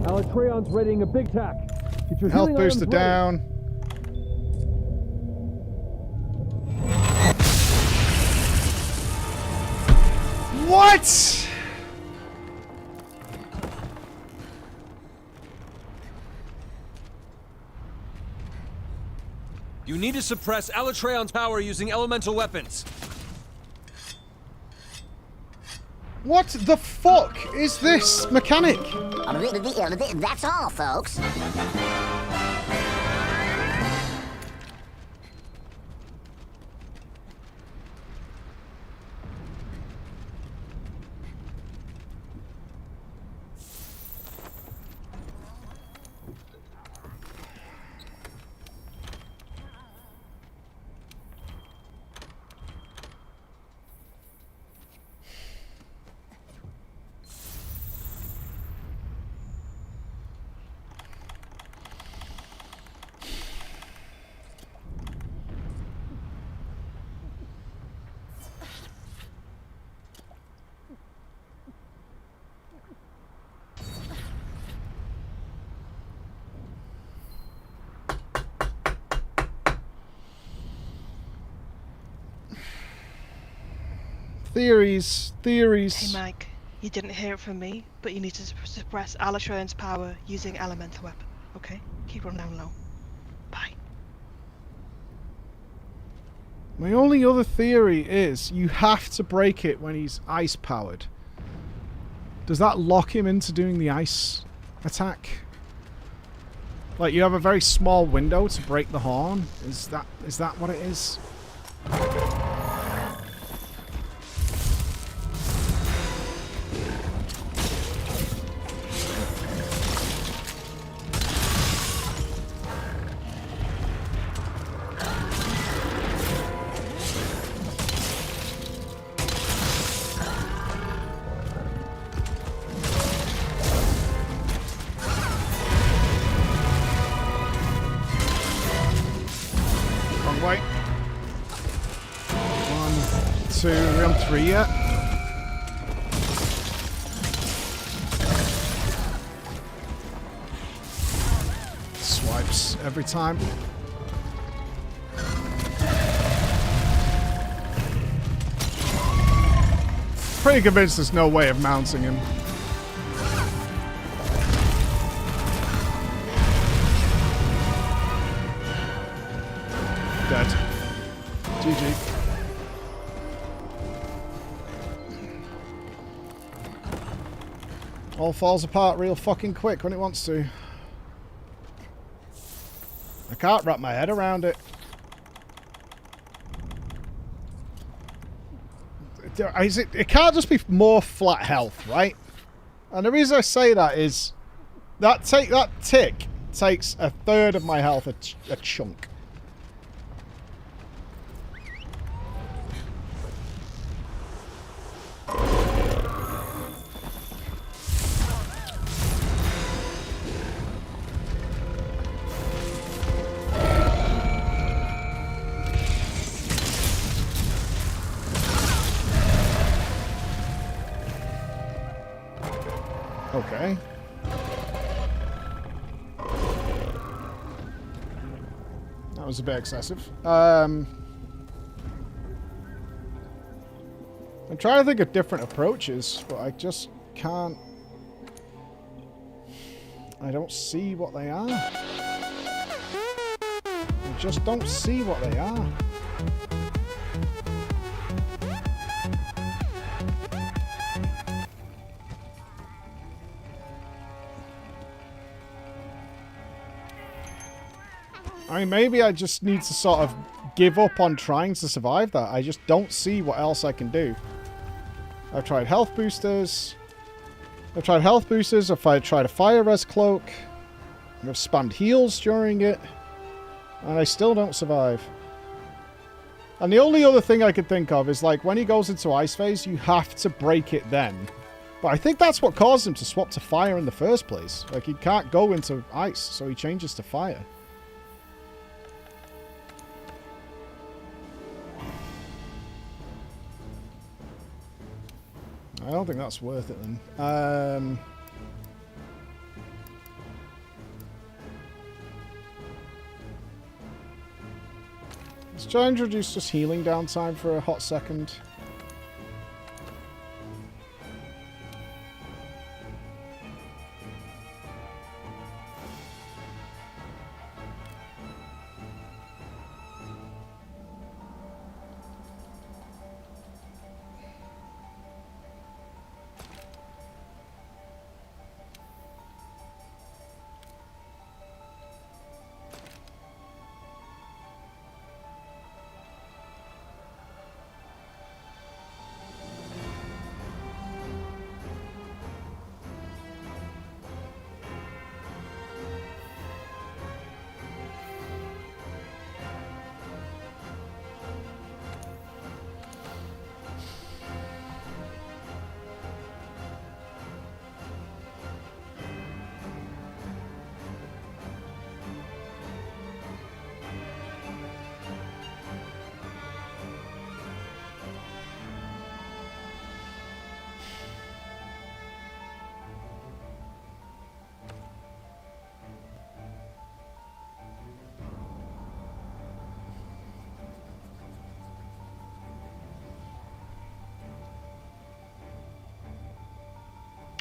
Alatreon's readying a big attack. Get your Health healing booster items ready. down. What? You need to suppress Alatreon's power using elemental weapons. What the fuck is this mechanic? That's all, folks. Theories. Hey Mike, you didn't hear it from me, but you need to suppress Alatrain's power using elemental weapon. Okay? Keep them down low. Bye. My only other theory is you have to break it when he's ice powered. Does that lock him into doing the ice attack? Like, you have a very small window to break the horn? Is that what it is? Wait. 1, 2, we're on 3 yet. Swipes every time. Pretty convinced there's no way of mounting him. Dead. GG. All falls apart real fucking quick when it wants to. I can't wrap my head around it. It can't just be more flat health, right? And the reason I say that is that tick takes a third of my health a chunk. Okay. That was a bit excessive. I'm trying to think of different approaches, but I just can't... I don't see what they are. I just don't see what they are. I mean, maybe I just need to sort of give up on trying to survive that. I just don't see what else I can do. I've tried health boosters. I've tried a fire res cloak. I've spammed heals during it. And I still don't survive. And the only other thing I could think of is, like, when he goes into ice phase, you have to break it then. But I think that's what caused him to swap to fire in the first place. Like, he can't go into ice, so he changes to fire. I don't think that's worth it then. Let's try and introduce just healing downtime for a hot second.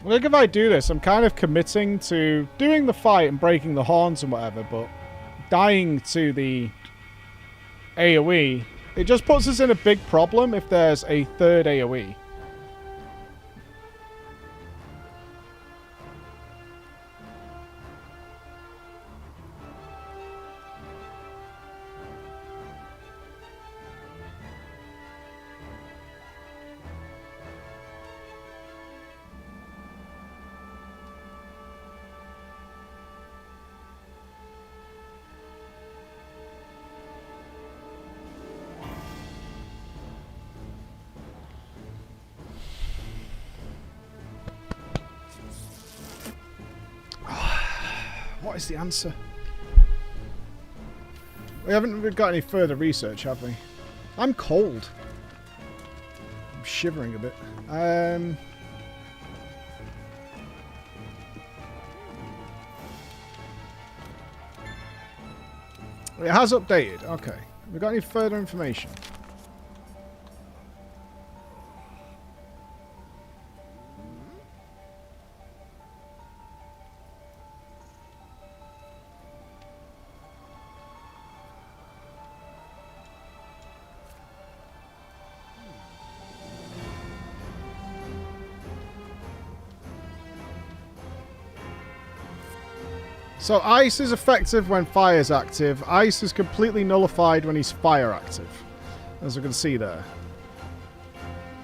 I think if I do this, I'm kind of committing to doing the fight and breaking the horns and whatever, but dying to the AoE, it just puts us in a big problem if there's a third AoE. What is the answer? We haven't got any further research, have we? I'm cold. I'm shivering a bit. It has updated. Okay. Have we got any further information? So ice is effective when fire is active. Ice is completely nullified when he's fire active. As you can see there.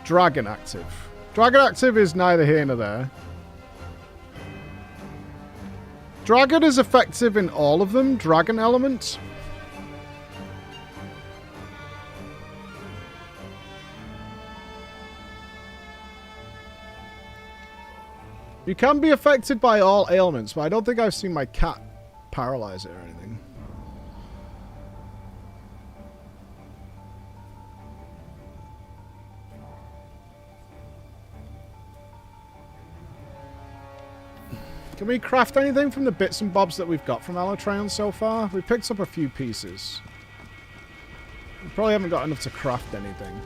Dragon active. Dragon active is neither here nor there. Dragon is effective in all of them. Dragon element. You can be affected by all ailments, but I don't think I've seen my cat paralyze it or anything. Can we craft anything from the bits and bobs that we've got from Alatreon so far? We picked up a few pieces. We probably haven't got enough to craft anything.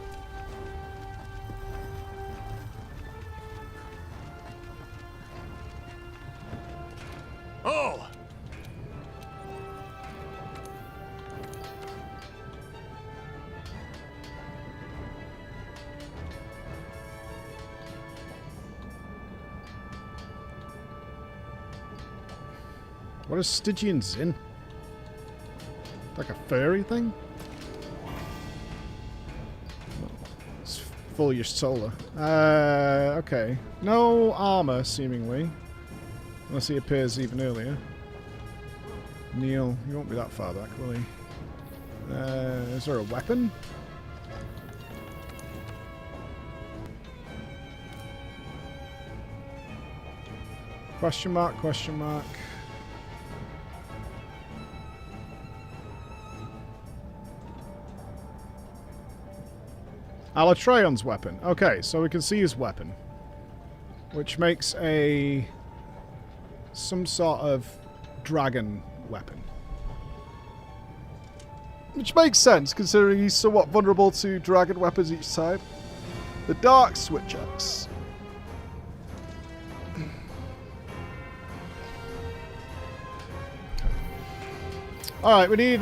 Oh! What is Stygian Zin? Like a furry thing? It's full your solar. Okay. No armor, seemingly. Unless he appears even earlier. Neil, he won't be that far back, will he? Is there a weapon? Question mark, question mark. Alatreon's weapon. Okay, so we can see his weapon. Which makes a... some sort of dragon weapon. Which makes sense, considering he's somewhat vulnerable to dragon weapons each time. The Dark Switch Axe. Alright, we need...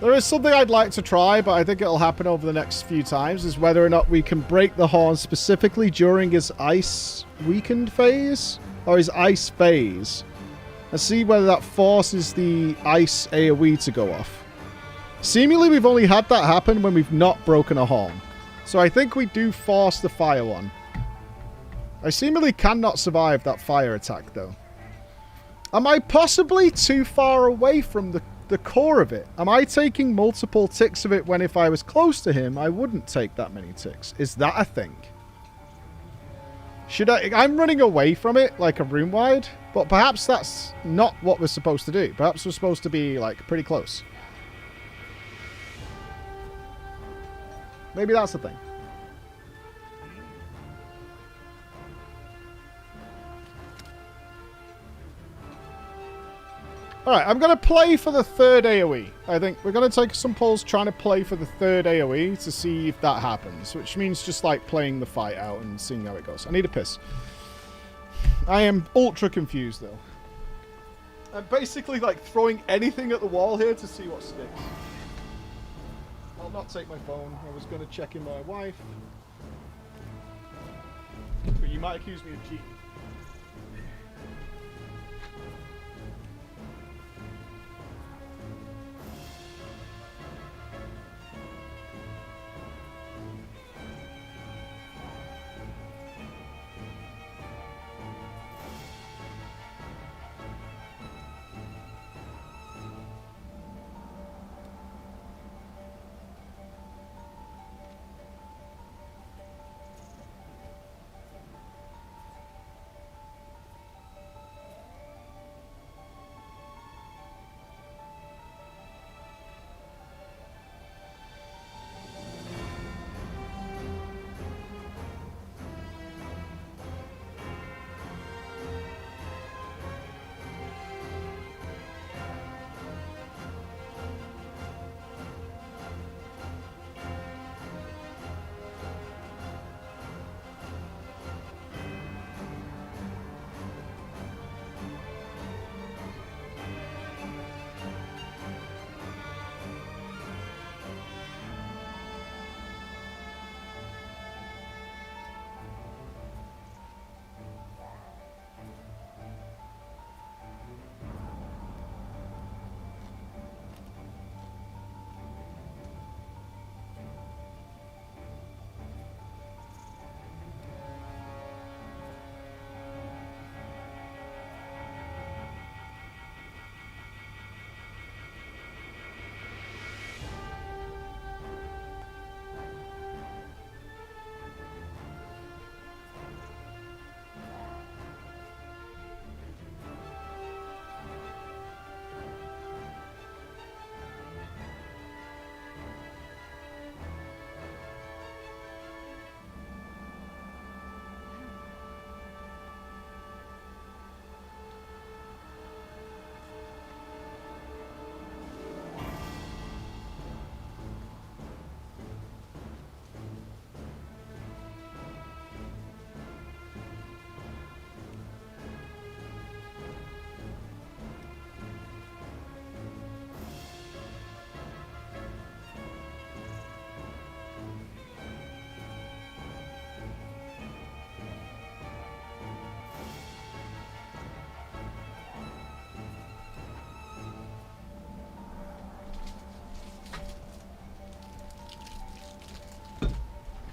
There is something I'd like to try, but I think it'll happen over the next few times, is whether or not we can break the horn specifically during his ice weakened phase, or his ice phase, and see whether that forces the ice AoE to go off. Seemingly we've only had that happen when we've not broken a horn. So I think we do force the fire one. I seemingly cannot survive that fire attack though. Am I possibly too far away from the core of it? Am I taking multiple ticks of it when if I was close to him, I wouldn't take that many ticks? Is that a thing? Should I... I'm running away from it like a room wide, but perhaps that's not what we're supposed to do. Perhaps we're supposed to be like pretty close. Maybe that's the thing. Alright, I'm going to play for the third AoE. I think we're going to take some pulls trying to play for the third AoE to see if that happens. Which means just like playing the fight out and seeing how it goes. I need a piss. I am ultra confused though. I'm basically like throwing anything at the wall here to see what sticks. I'll not take my phone. I was going to check in my wife. But you might accuse me of cheating.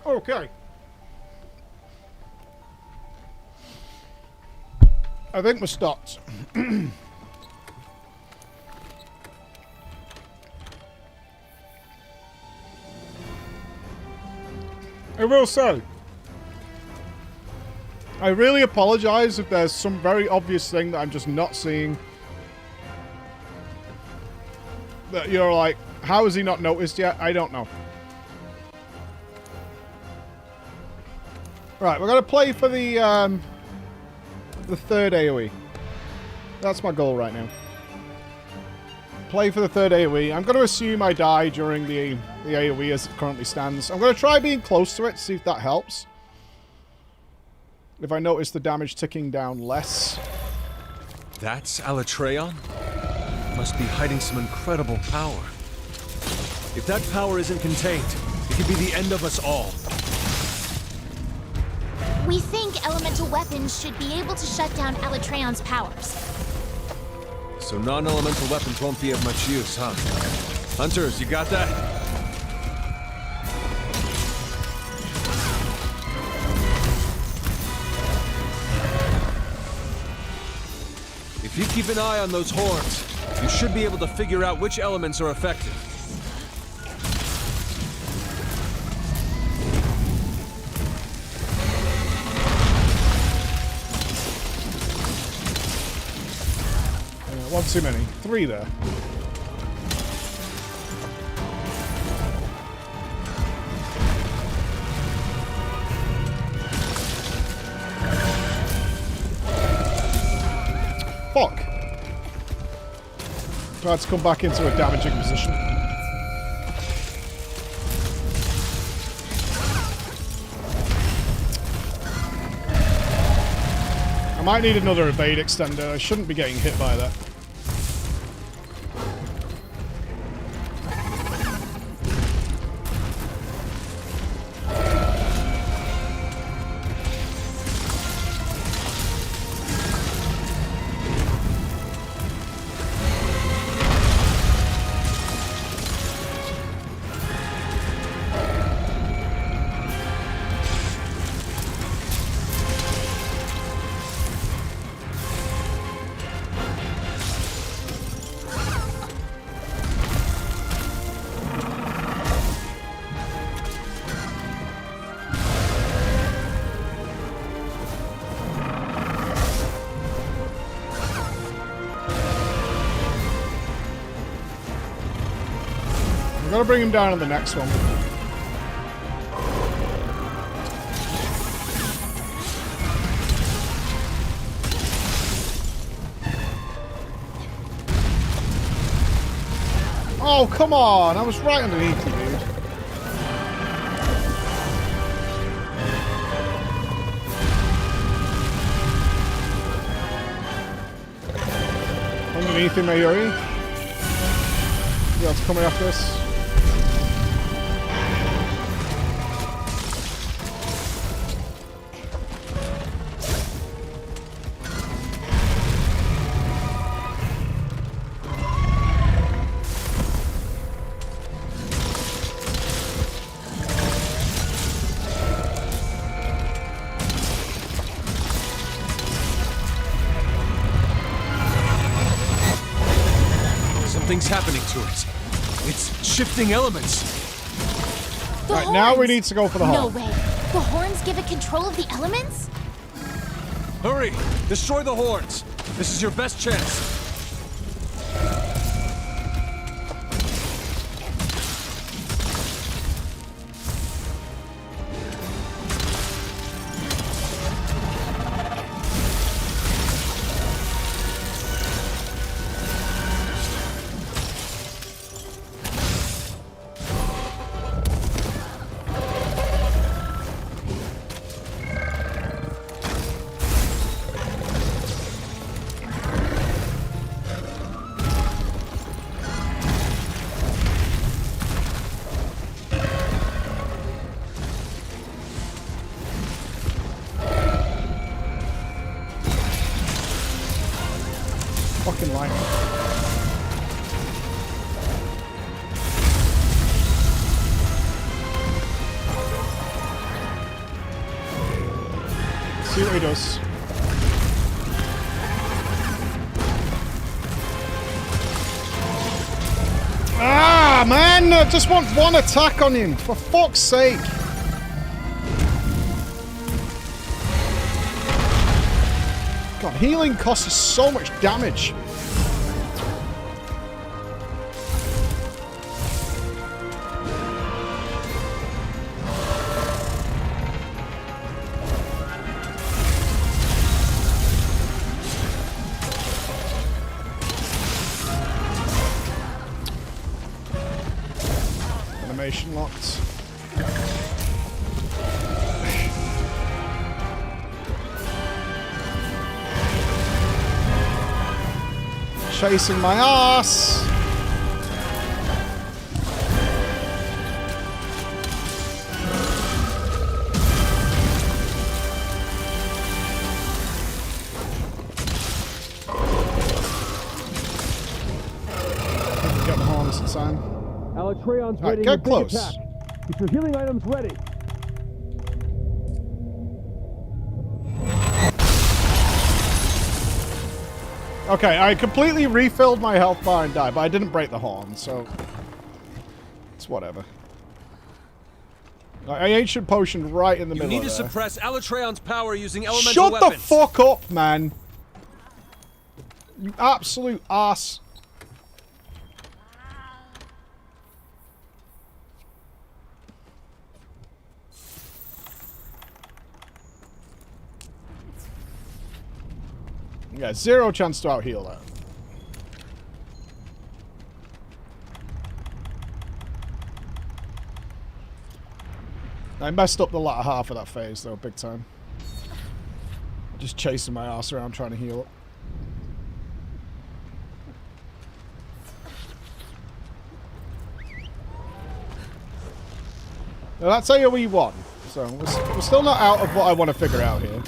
Okay. I think we're stopped. I will say, I really apologize if there's some very obvious thing that I'm just not seeing. That you're like, how has he not noticed yet? I don't know. Right, we're going to play for the third AoE. That's my goal right now. Play for the third AoE. I'm going to assume I die during the AoE as it currently stands. I'm going to try being close to it, see if that helps. If I notice the damage ticking down less. That's Alatreon? Must be hiding some incredible power. If that power isn't contained, it could be the end of us all. We think elemental weapons should be able to shut down Alatreon's powers. So non-elemental weapons won't be of much use, huh? Hunters, you got that? If you keep an eye on those horns, you should be able to figure out which elements are effective. One too many. 3 there. Fuck. Let's come back into a damaging position. I might need another evade extender. I shouldn't be getting hit by that. I'm gonna bring him down on the next one. Oh, come on! I was right underneath you, dude. Underneath him, Mayuri. Yeah, it's coming after us. Something's happening to it. It's shifting elements. Right, now we need to go for the No horn. way. The horns give it control of the elements? Hurry! Destroy the horns! This is your best chance. Fucking lightning. See what he does. Ah, man! I just want one attack on him, for fuck's sake. God, healing costs so much damage. Animation locked. Chasing my ass. Get the harness in time. Alatreon's Alright, ready. get for big close. attack. Get your healing items ready. Okay, I completely refilled my health bar and died, but I didn't break the horn, so it's whatever. I ancient potion right in the You middle need to of there. suppress Alatreon's power using elemental Shut weapons. the fuck up, man! You absolute ass. Yeah, zero chance to out-heal that. I messed up the latter half of that phase, though, big time. Just chasing my ass around trying to heal up. Now that's AoE 1, so we're still not out of what I want to figure out here.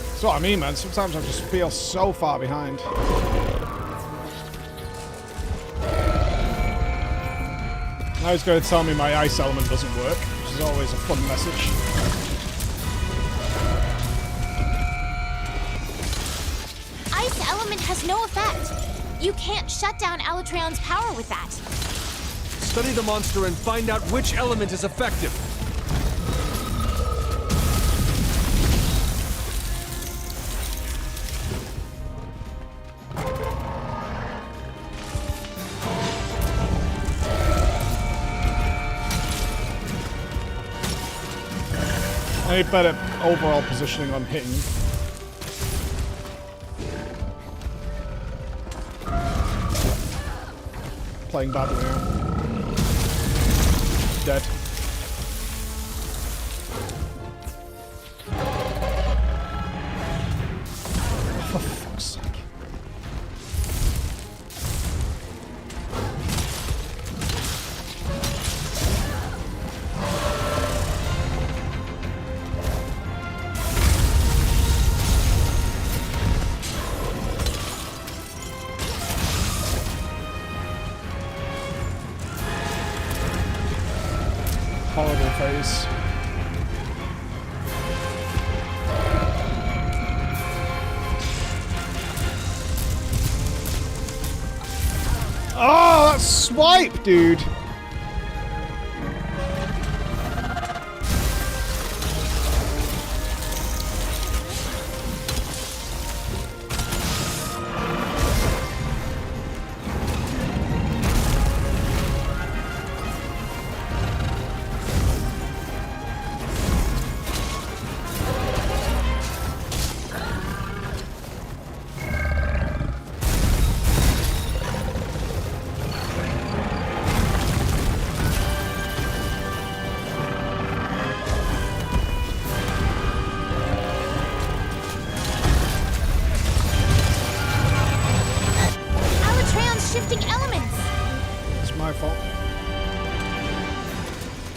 That's what I mean, man. Sometimes I just feel so far behind. Now he's going to tell me my ice element doesn't work, which is always a fun message. Ice element has no effect. You can't shut down Alatreon's power with that. Study the monster and find out which element is effective. I need better overall positioning on hitting. Playing badly now. Dead. For fuck's sake. Horrible face. Oh, that swipe, dude.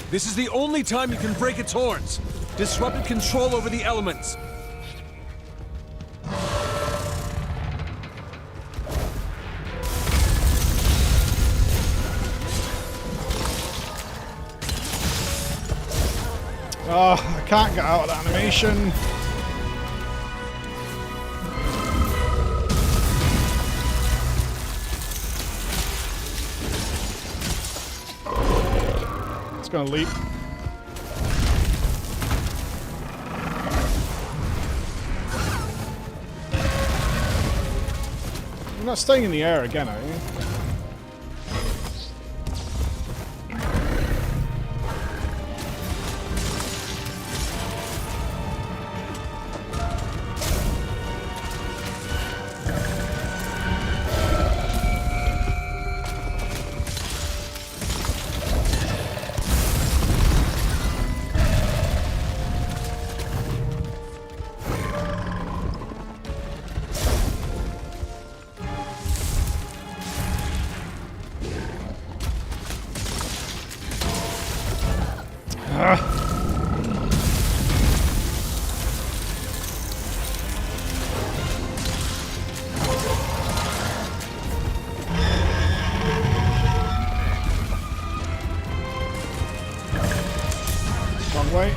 This is the only time you can break its horns. Disrupted control over the elements. Oh, I can't get out of that animation. It's gonna leap. You're not staying in the air again, are you? Wrong way.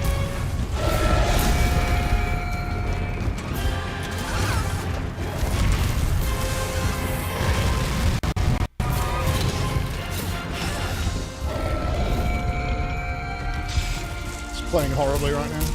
It's playing horribly right now.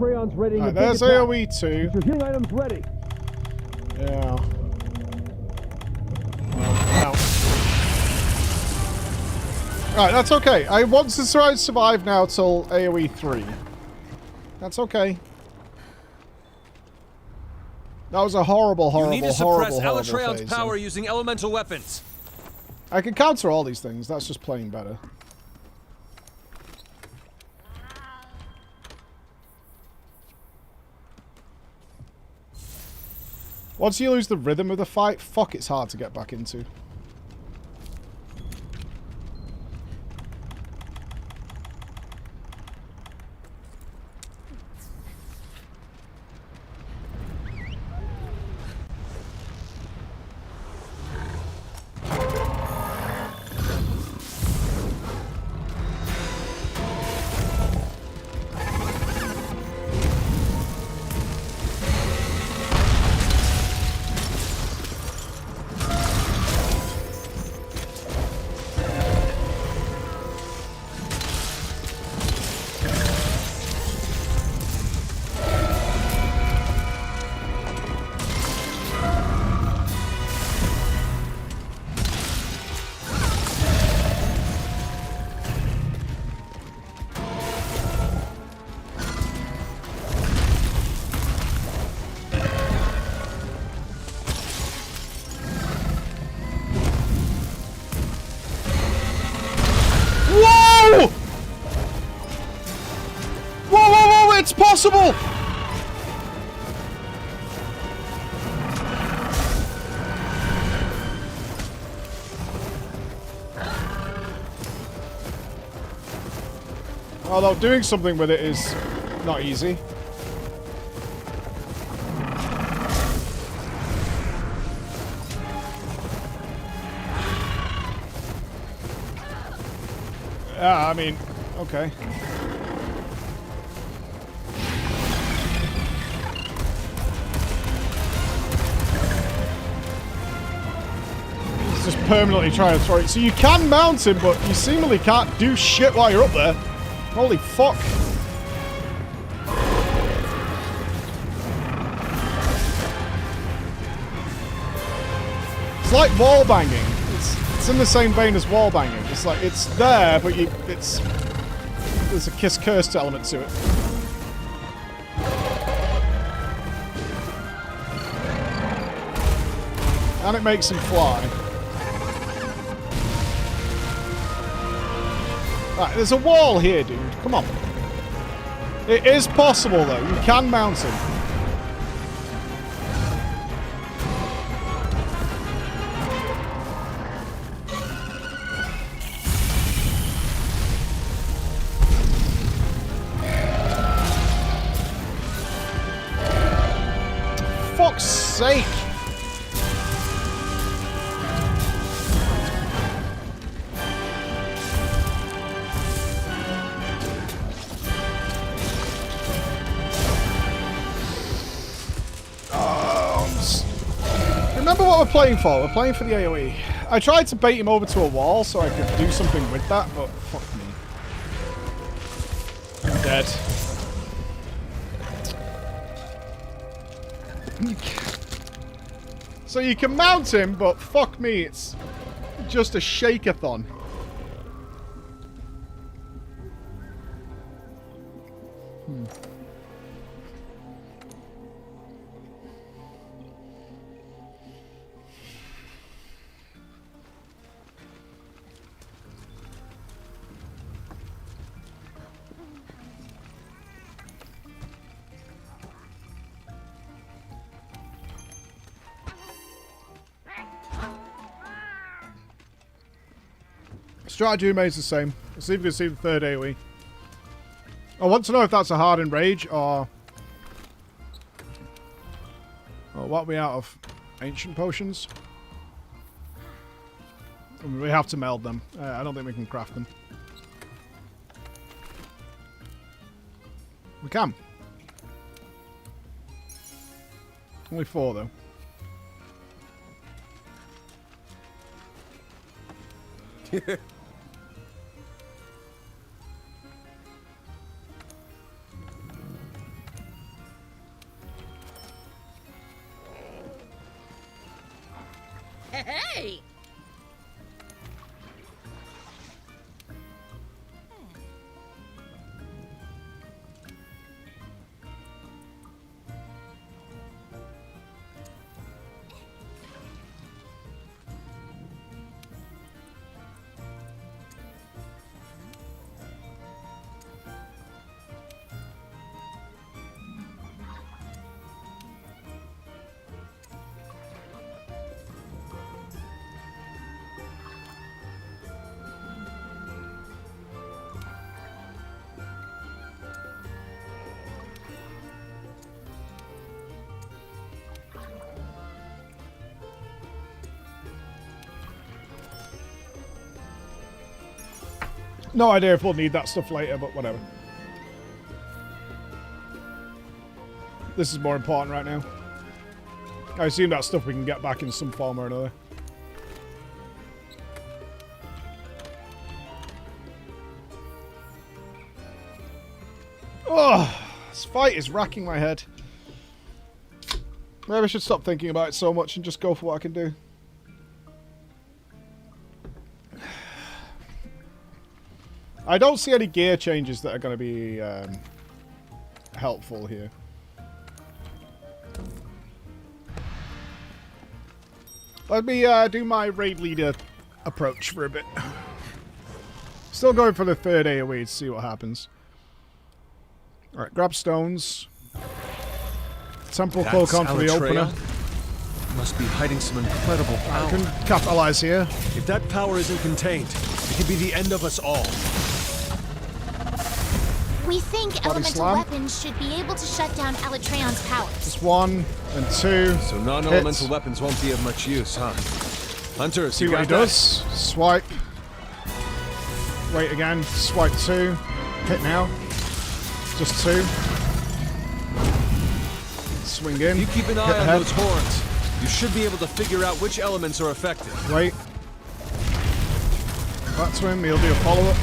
Alatreon's ready. Right, there's AoE 2. Get your healing items ready. Yeah. Well, Right, that's okay. I want to try to survive now till AoE 3. That's okay. That was a horrible, horrible, you need to horrible, suppress horrible Alatreon's phase. power using elemental weapons. I can counter all these things. That's just playing better. Once you lose the rhythm of the fight, fuck, it's hard to get back into. Whoa! Whoa, whoa, whoa, it's possible! Although doing something with it is not easy. Yeah, I mean, okay. It's just permanently trying to throw it. So you can mount him, but you seemingly can't do shit while you're up there. Holy fuck. It's like wall banging. It's in the same vein as wall banging. It's like it's there, but there's a kiss cursed element to it. And it makes him fly. Right, there's a wall here, dude. Come on. It is possible, though. You can mount him. Fuck's sake! Remember what we're playing for? We're playing for the AoE. I tried to bait him over to a wall so I could do something with that, but fuck me. I'm dead. So you can mount him, but fuck me, it's just a shake-a-thon. Strategy remains the same. Let's see if we can see the third AoE. I want to know if that's a hardened rage or... Oh, what are we out of? Ancient potions? We have to meld them. I don't think we can craft them. We can. Only 4 though. Hey! No idea if we'll need that stuff later, but whatever. This is more important right now. I assume that stuff we can get back in some form or another. Oh, this fight is racking my head. Maybe I should stop thinking about it so much and just go for what I can do. I don't see any gear changes that are going to be helpful here. Let me do my raid leader approach for a bit. Still going for the third AoE to see what happens. Alright, grab stones. Temple cloak onto the opener. Must be hiding some incredible power. I can capitalize here. If that power isn't contained, it could be the end of us all. We think elemental slam. weapons should be able to shut down Alatreon's powers. Just 1 and 2. So non-elemental weapons won't be of much use, huh? Hunters, See you what got he does. Swipe. Wait again. Swipe 2. Hit now. Just 2. Swing in. If you keep an hit eye the on head. those horns, you should be able to figure out which elements are affected. Wait. Back to him. He'll do a follow-up.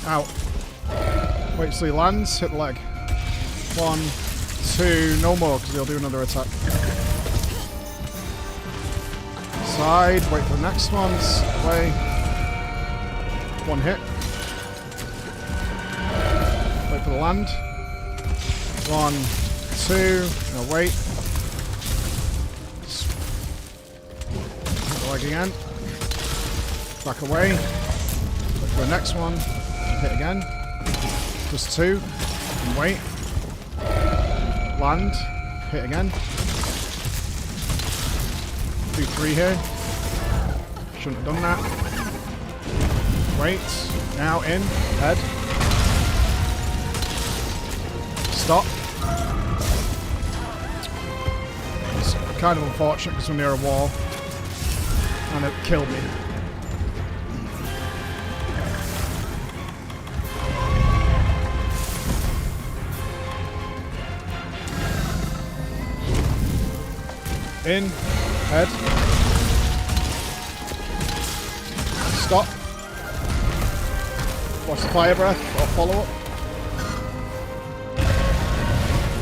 Out. Wait till he lands. Hit the leg. 1, 2. No more, because he'll do another attack. Side. Wait for the next one. Away. 1 hit. Wait for the land. 1, 2. No, wait. Hit the leg again. Back away. Wait for the next one. Hit again. Just 2. And wait. Land. Hit again. Do 3 here. Shouldn't have done that. Wait. Now in. Head. Stop. It's kind of unfortunate because we're near a wall. And it killed me. In. Head. Stop. Watch the fire breath or follow up.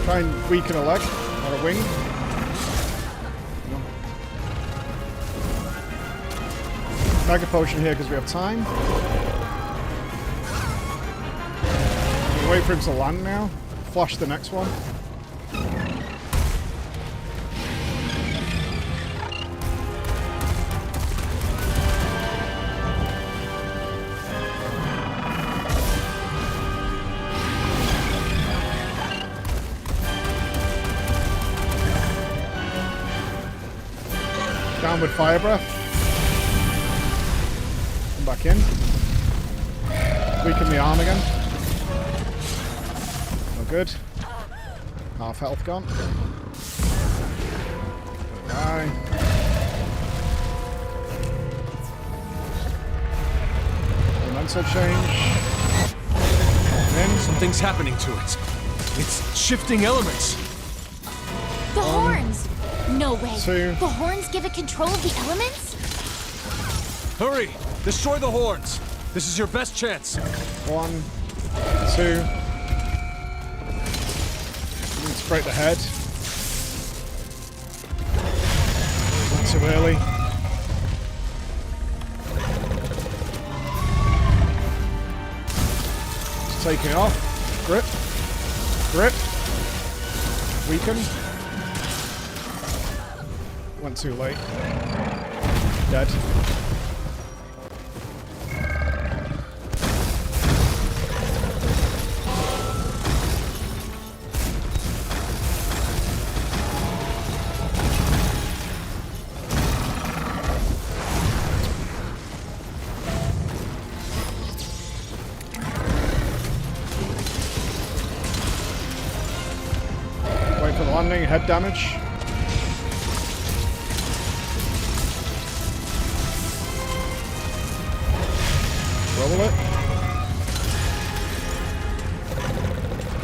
Try and weaken a leg or a wing. No. Mega potion here because we have time. We'll wait for him to land now. Flash the next one. Downward fire breath. Come back in. Weaken the arm again. No good. Half health gone. Die. Mental change. In. Something's happening to it. It's shifting elements. The horns! No way. 2. The horns give it control of the elements? Hurry! Destroy the horns! This is your best chance. 1, 2. Need to break the head. Too early. Just taking it off. Grip. Grip. Weaken. Went too late. Dead. Wait for the landing. Head damage. Roll it.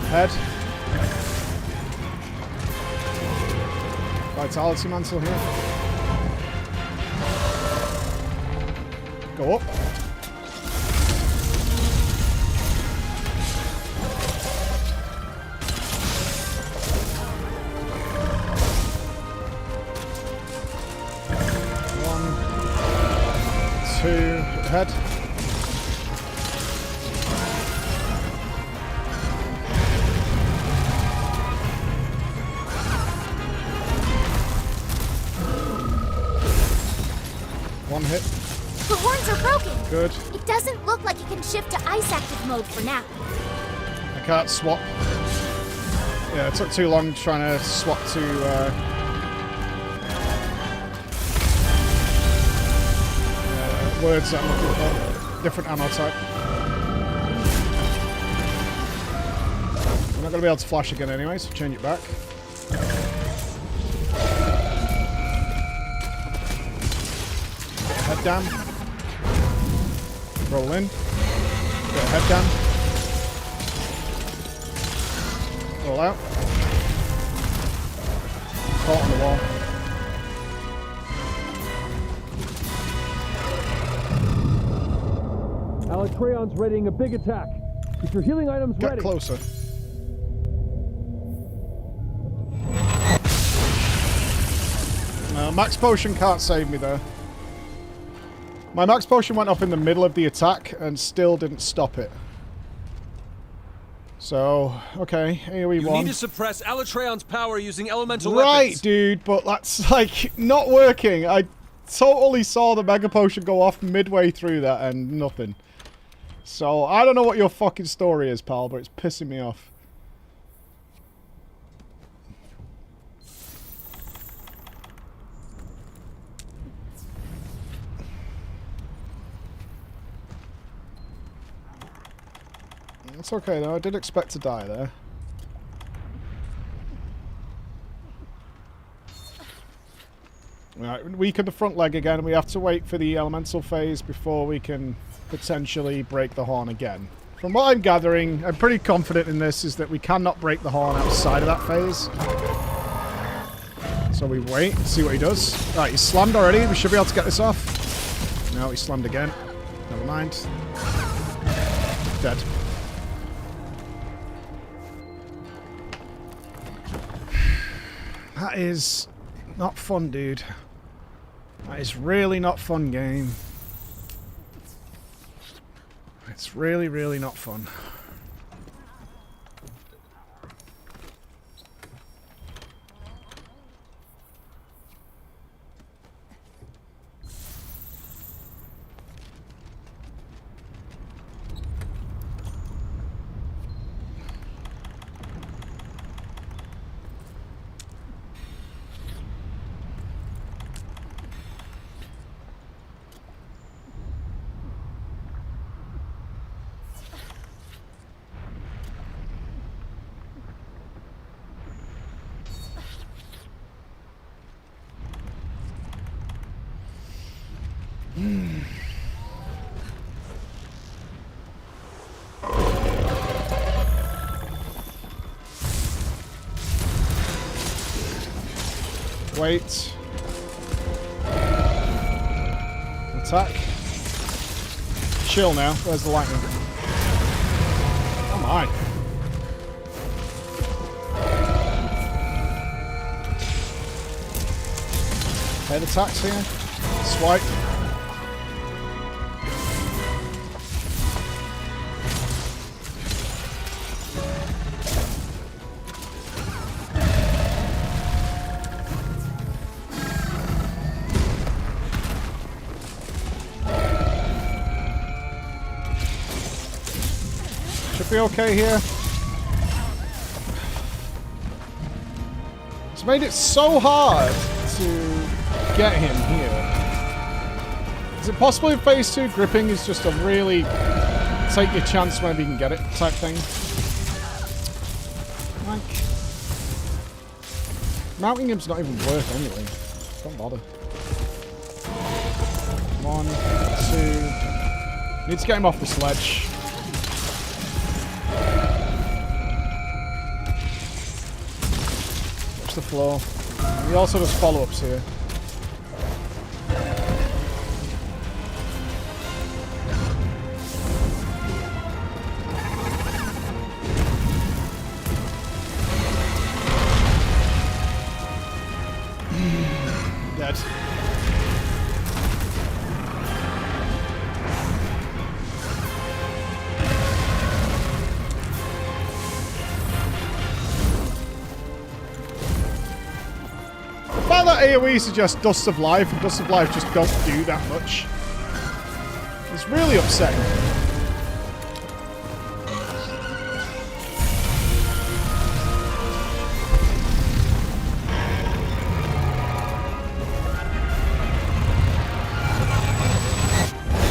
Head. Vitality mantle here. Go up. One, two, head. One hit. The horns are broken. Good. It doesn't look like it can shift to ice active mode for now. I can't swap. Yeah, it took too long trying to swap to words that I'm looking for. Different ammo type. I'm not going to be able to flash again anyway, so change it back. Head down. Roll in. Get a head down. Roll out. Caught on the wall. Alatreon's readying a big attack. Get your healing items Get ready. closer. No, max potion can't save me there. My max potion went up in the middle of the attack and still didn't stop it. So, okay, AoE You 1. need to suppress Alatreon's power using elemental Right, weapons. dude, but that's, like, not working. I totally saw the Mega Potion go off midway through that and nothing. So, I don't know what your fucking story is, pal, but it's pissing me off. It's okay, though. I did expect to die there. Right, weaken the front leg again, and we have to wait for the elemental phase before we can potentially break the horn again. From what I'm gathering, I'm pretty confident in this, is that we cannot break the horn outside of that phase. So we wait, see what he does. Right, he's slammed already. We should be able to get this off. No, he slammed again. Never mind. Dead. That is not fun, dude. That is really not fun, game. It's really, really not fun. Wait. Attack. Chill now. Where's the lightning? Come on. Head attacks here. Swipe. Should be okay here. It's made it so hard to get him here. Is it possible in phase 2 gripping is just a really take your chance whenever you can get it type thing? Like, mounting him's not even worth anyway. Don't bother. 1, 2. Need to get him off the sledge. Watch the floor. He also does follow-ups here. Dead. The fact that AoE suggests Dusts of Life and Dusts of Life just don't do that much is really upsetting.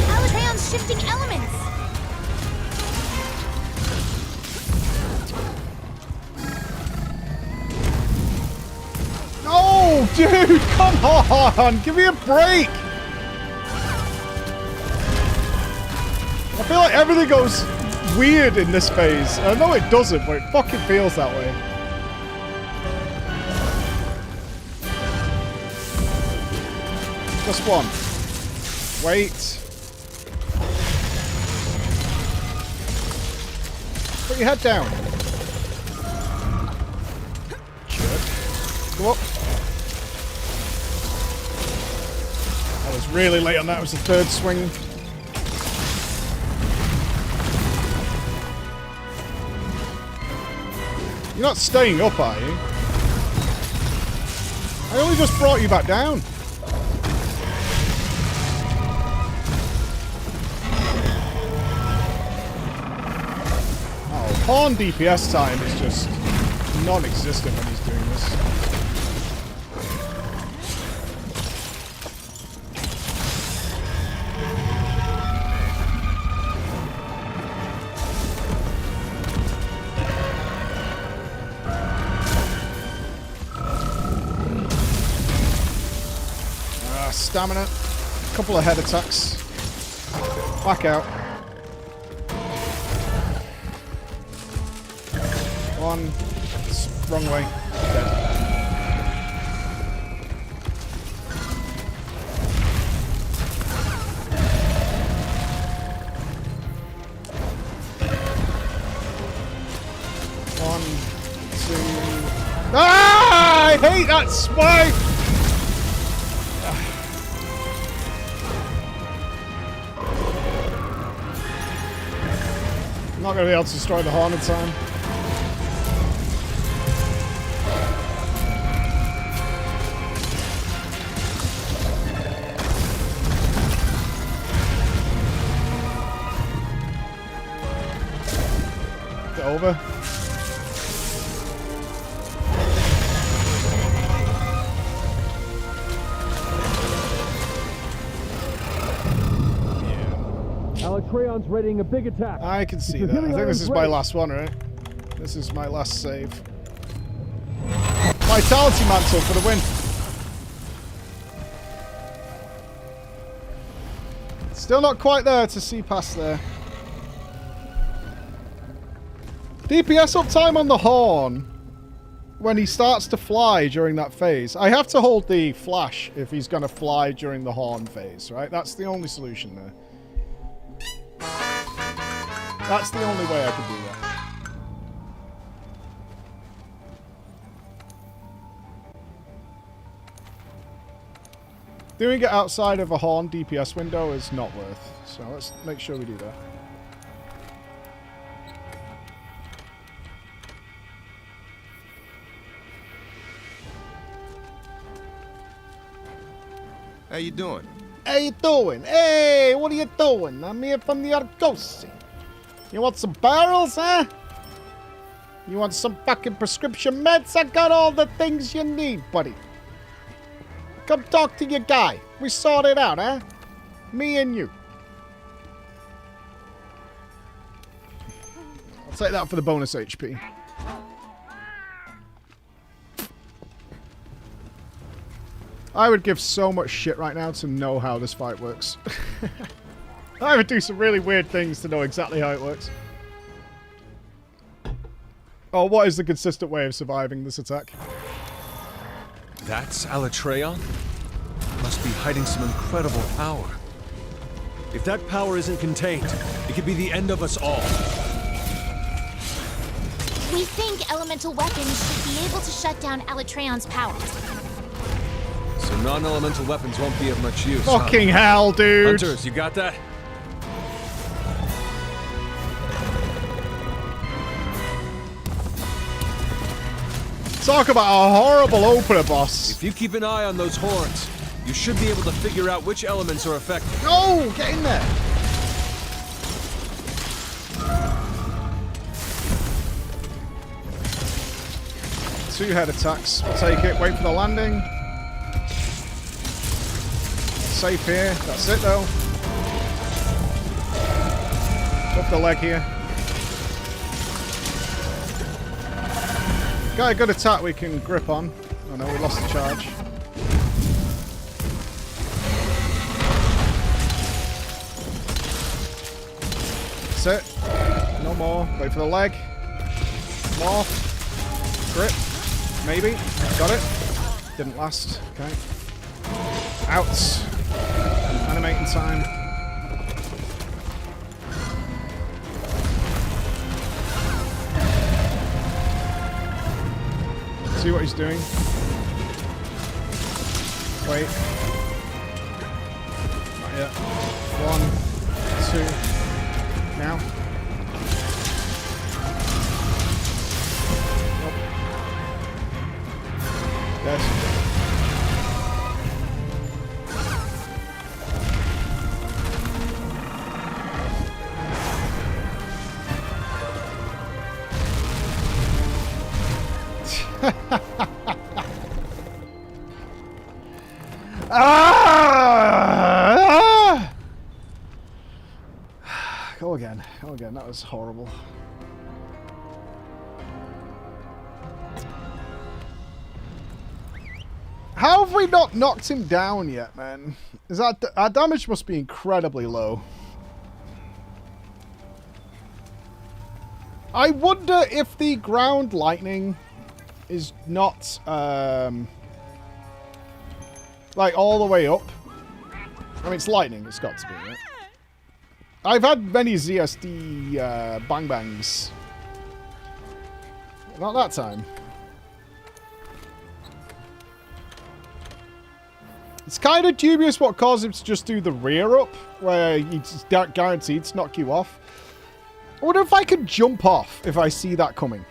Alatreon's shifting elements. Oh, dude, come on! Give me a break! I feel like everything goes weird in this phase. I know it doesn't, but it fucking feels that way. Just one. Wait. Put your head down. Jerk. Go up. I was really late on that. It was the third swing. You're not staying up, are you? I only just brought you back down. Oh, pawn DPS time is just non-existent when he's doing this. Stamina, a couple of head attacks, back out. One, wrong way, dead. One, two. Ah! I hate that swipe! Not going to be able to destroy the horn in time. Is it over? Alatreon's readying a big attack. I can see that. I think this is my last one, right? This is my last save. Vitality Mantle for the win. Still not quite there to see past there. DPS uptime on the horn when he starts to fly during that phase. I have to hold the flash if he's going to fly during the horn phase, right? That's the only solution there. That's the only way I could do that. Doing it outside of a horn DPS window is not worth. So let's make sure we do that. How you doing? How you doing? Hey, what are you doing? I'm here from the Argosy. You want some barrels, huh? You want some fucking prescription meds? I got all the things you need, buddy. Come talk to your guy. We sort it out, huh? Me and you. I'll take that for the bonus HP. I would give so much shit right now to know how this fight works. I would do some really weird things to know exactly how it works. Oh, what is the consistent way of surviving this attack? That's Alatreon? Must be hiding some incredible power. If that power isn't contained, it could be the end of us all. We think elemental weapons should be able to shut down Alatreon's powers. So non-elemental weapons won't be of much use, Fucking hell, dude! Hunters, you got that? Talk about a horrible opener, boss. If you keep an eye on those horns, you should be able to figure out which elements are affected. No! Get in there! Two head attacks. We'll take it. Wait for the landing. Safe here. That's it, though. Up the leg here. Got a good attack we can grip on. Oh no, we lost the charge. That's it. No more. Wait for the leg. More. Grip. Maybe. Got it. Didn't last. Okay. Out. Animating time. See what he's doing. Wait. Not yet. 1, 2. Now. Nope. Dead. Go again. Go again. That was horrible. How have we not knocked him down yet, man? Is that our damage must be incredibly low. I wonder if the ground lightning is not like all the way up. I mean, it's lightning. It's got to be, right? I've had many ZSD bang bangs. Not that time. It's kind of dubious what caused him to just do the rear up, where he's guaranteed to knock you off. I wonder if I could jump off if I see that coming.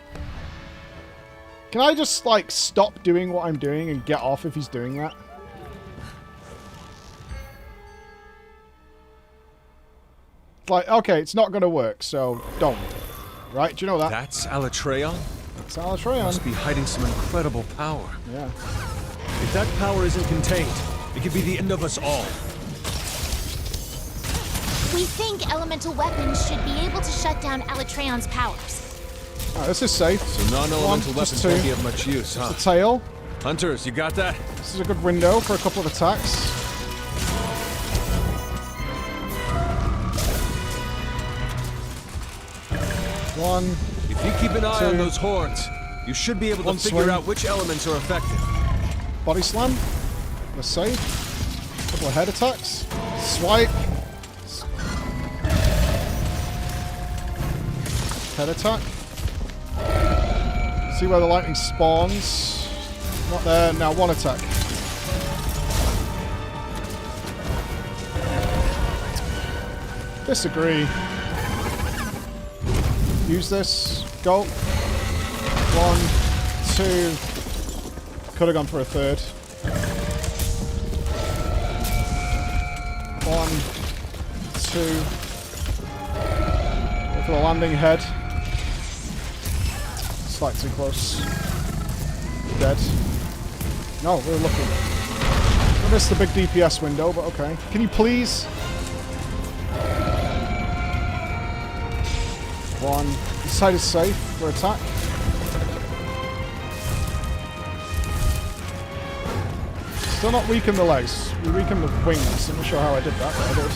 Can I just, like, stop doing what I'm doing and get off if he's doing that? Like, okay, it's not going to work, so don't. Right? Do you know that? That's Alatreon? That's Alatreon. Must be hiding some incredible power. Yeah. If that power isn't contained, it could be the end of us all. We think elemental weapons should be able to shut down Alatreon's powers. Alright, this is safe. So non-elemental weapons won't be of much use, huh? The tail. Hunters, you got that? This is a good window for a couple of attacks. One. If you keep an eye on those horns, you should be able to figure out which elements are affected. Body slam. Let's save. Couple of head attacks. Swipe. Head attack. See where the lightning spawns. Not there. Now one attack. Disagree. Use this. Go. 1, 2. Could have gone for a third. 1, 2. Go for the landing head. Slightly too close. Dead. No, we're lucky. I missed the big DPS window, but okay. Can you please? 1. This side is safe for attack. Still not weaken the legs. We weaken the wings. I'm not sure how I did that, but I did.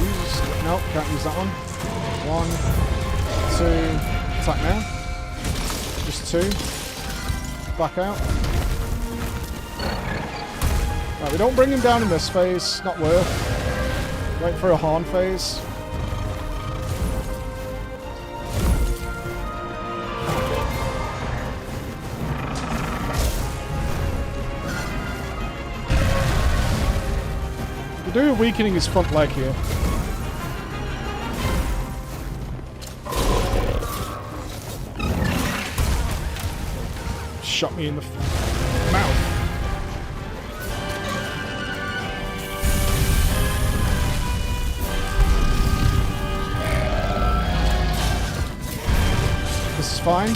Use... No, can't use that one. 1, 2. Attack now. Just 2. Back out. Right, we don't bring him down in this phase. Not worth. Wait for a horn phase. We're doing weakening his front leg here. Shot me in the mouth. This is fine.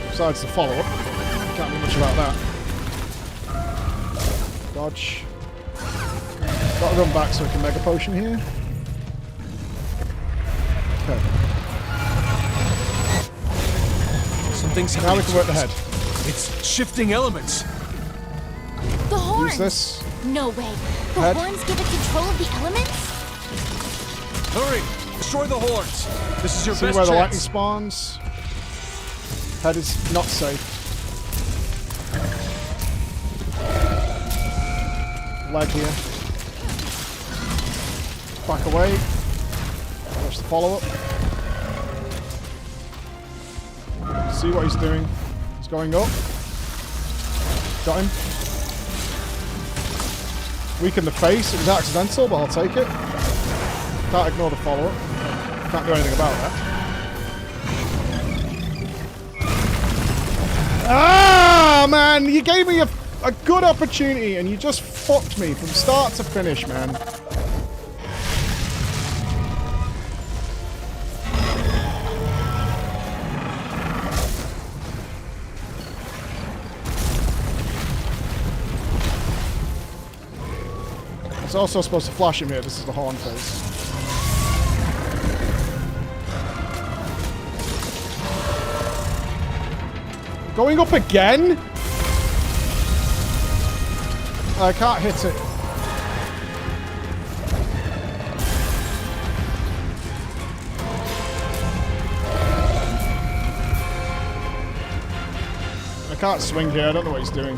Besides the follow-up. Can't do much about that. Dodge. Gotta run back so I can Mega Potion here. Okay. Something's Now we can work the head. It's shifting elements. The horns! Use this. No way. The Head. horns give it control of the elements? Hurry! Destroy the horns. This is your See best where the lightning chance. spawns. Head is not safe. Leg here. Back away. Watch the follow-up. See what he's doing. He's going up. Got him. Weaken the face. It was accidental, but I'll take it. Can't ignore the follow-up. Can't do anything about that. Ah, man! You gave me a good opportunity and you just fucked me from start to finish, man. It's also supposed to flash him here. This is the horn phase. Going up again? I can't hit it. I can't swing here. I don't know what he's doing.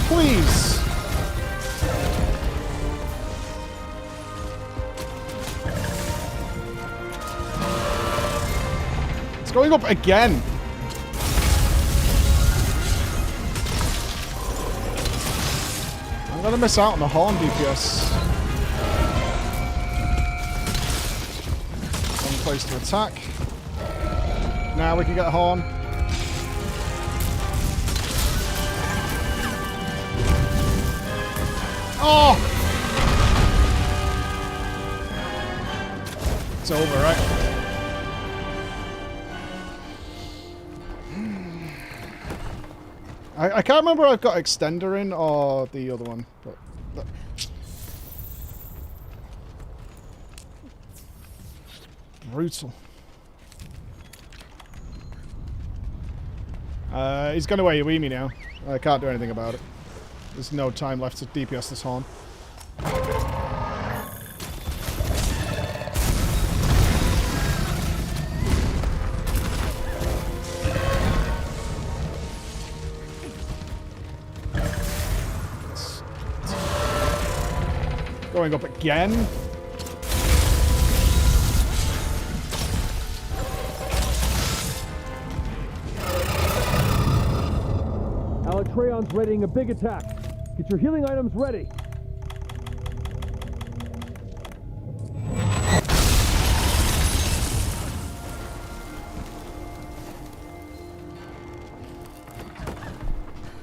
Please. It's going up again. I'm gonna miss out on the horn DPS. One place to attack. Now we can get a horn. Oh! It's over, right? I can't remember if I've got Extender in or the other one. But brutal. He's gone away Iwimi now. I can't do anything about it. There's no time left to DPS this horn. Going up again. Electrons readying a big attack. Get your healing items ready.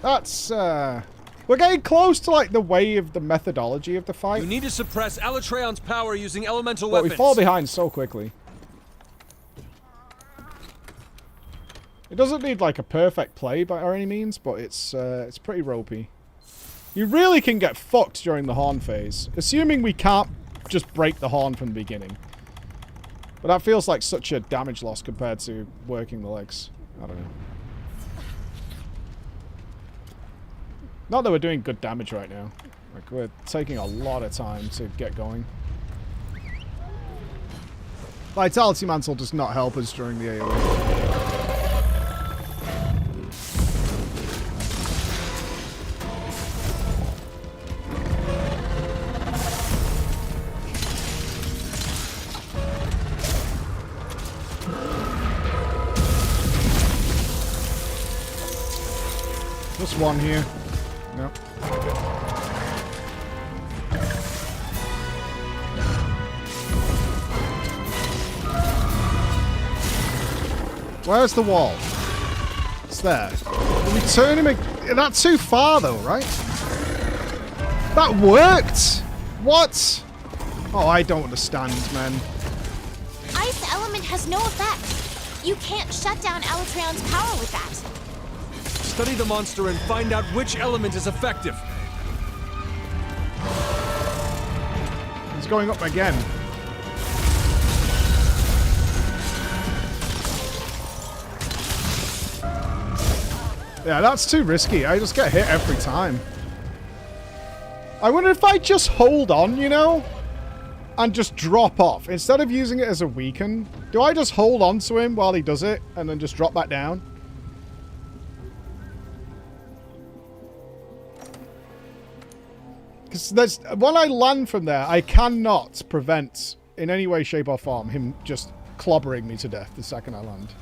That's, we're getting close to, like, the way of the methodology of the fight. You need to suppress Alatreon's power using elemental But weapons. we fall behind so quickly. It doesn't need, like, a perfect play by any means, but it's pretty ropey. You really can get fucked during the horn phase, assuming we can't just break the horn from the beginning. But that feels like such a damage loss compared to working the legs. I don't know. Not that we're doing good damage right now. Like, we're taking a lot of time to get going. Vitality Mantle does not help us during the AoE. Just one here. No. Where's the wall? It's there. Can we turn him? Not too far though, right? That worked! What? Oh, I don't understand, man. Ice element has no effect. You can't shut down Alatreon's power with that. Study the monster and find out which element is effective. He's going up again. Yeah, that's too risky. I just get hit every time. I wonder if I just hold on, you know? And just drop off. Instead of using it as a weaken, do I just hold on to him while he does it and then just drop back down? Because when I land from there, I cannot prevent, in any way, shape, or form, him just clobbering me to death the second I land.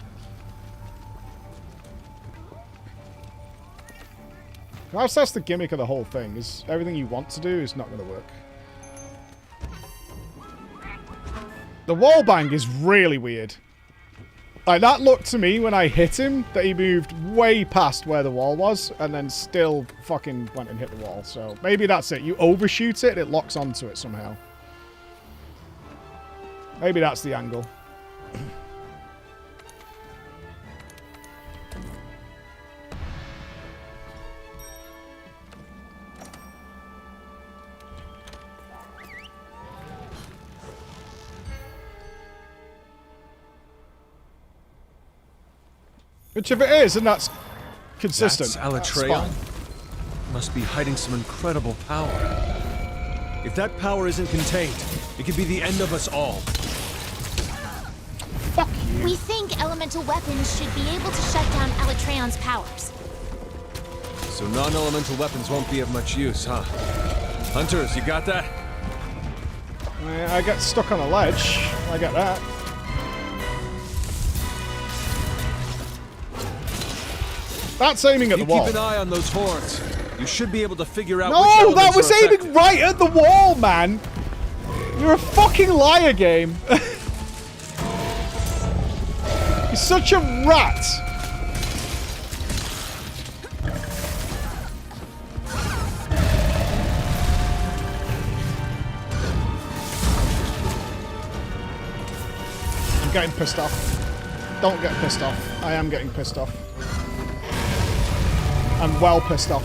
Perhaps that's the gimmick of the whole thing, is everything you want to do is not going to work. The wall bang is really weird. Like, that looked to me when I hit him that he moved way past where the wall was and then still fucking went and hit the wall. So maybe that's it. You overshoot it, it locks onto it somehow. Maybe that's the angle. Which if it is, and that's consistent. That's Alatreon. Must be hiding some incredible power. If that power isn't contained, it could be the end of us all. Fuck you. We think elemental weapons should be able to shut down Alatreon's powers. So non-elemental weapons won't be of much use, huh? Hunters, you got that? I get stuck on a ledge. I get that. That's aiming at the wall. Keep an eye on those horns. You should be able to figure out which No, elements that was are aiming effective. right at the wall, man. You're a fucking liar, game. You're such a rat. I'm getting pissed off. Don't get pissed off. I am getting pissed off. I'm well pissed off.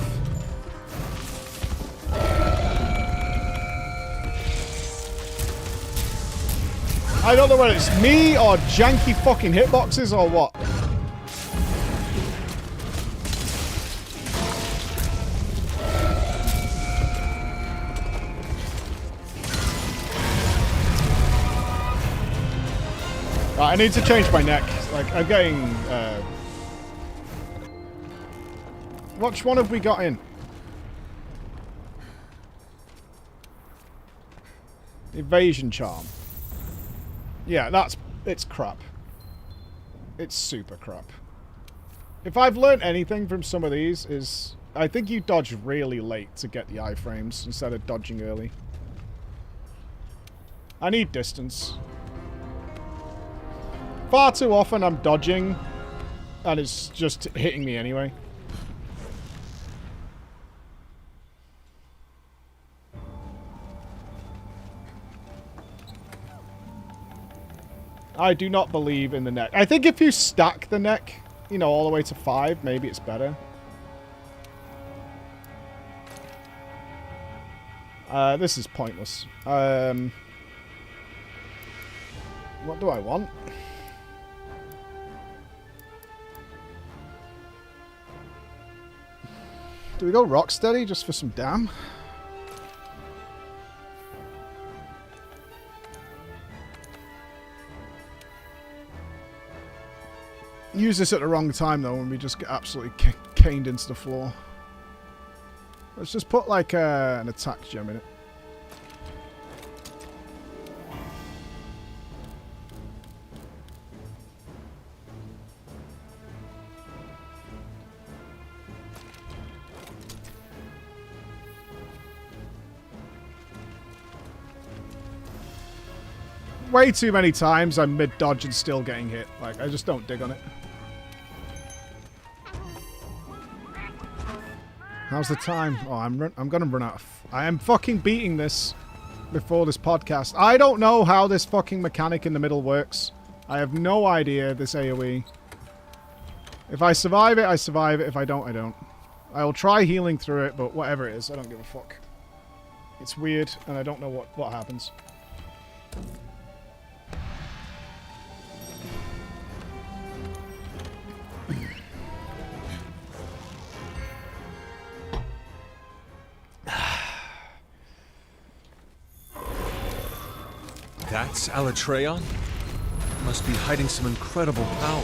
I don't know whether it's me or janky fucking hitboxes or what. Right, I need to change my neck. Like, I'm getting, which one have we got in? Evasion charm. Yeah, it's crap. It's super crap. If I've learned anything from some of these is I think you dodged really late to get the iframes instead of dodging early. I need distance. Far too often I'm dodging and it's just hitting me anyway. I do not believe in the neck. I think if you stack the neck, you know, all the way to 5, maybe it's better. This is pointless. What do I want? Do we go Rocksteady just for some damn? Use this at the wrong time though, when we just get absolutely caned into the floor. Let's just put like an attack gem in it. Way too many times I'm mid-dodge and still getting hit. Like, I just don't dig on it. How's the time? Oh, I'm gonna run out of... I am fucking beating this before this podcast. I don't know how this fucking mechanic in the middle works. I have no idea, this AoE. If I survive it, I survive it. If I don't, I don't. I'll try healing through it, but whatever it is, I don't give a fuck. It's weird, and I don't know what happens. That's Alatreon? Must be hiding some incredible power.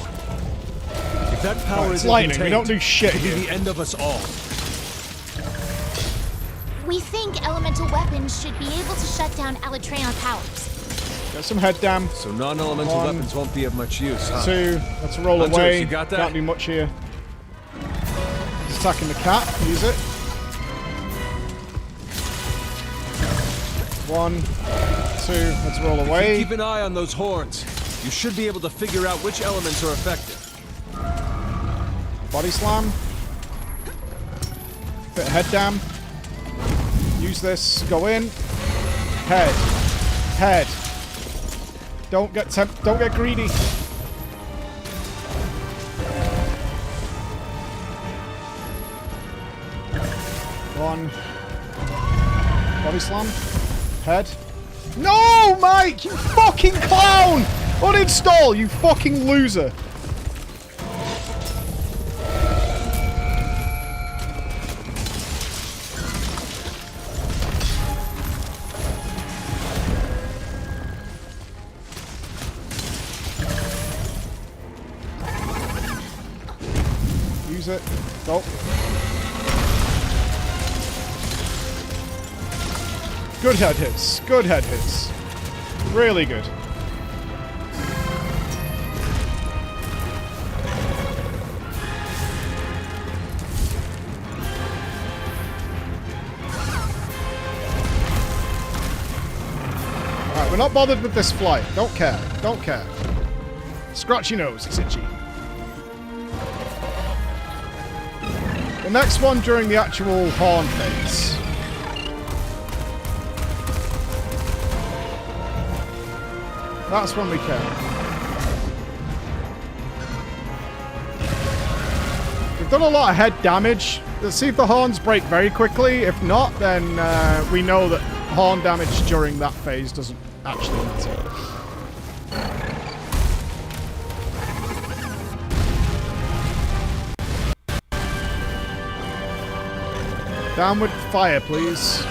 If that power is lightning, contained, we don't do shit it'll here. be the end of us all. We think elemental weapons should be able to shut down Alatreon powers. Get some head dam. So non-elemental One, weapons won't be of much use, huh? 2. Let's roll Hunters, away. you got that? Can't do much here. He's attacking the cat. Use it. 1, 2. Let's roll away. Keep an eye on those horns. You should be able to figure out which elements are effective. Body slam. Bit of head dam. Use this. Go in. Head. Head. Don't get greedy. 1. Body slam. Head. No, Mike! You fucking clown! Uninstall, you fucking loser. Use it. Go. Good head hits. Good head hits. Really good. Alright, we're not bothered with this flight. Don't care. Don't care. Scratch your nose. It's itchy. The next one during the actual horn phase. That's when we care. We've done a lot of head damage. Let's see if the horns break very quickly. If not, then we know that horn damage during that phase doesn't actually matter. Downward fire, please.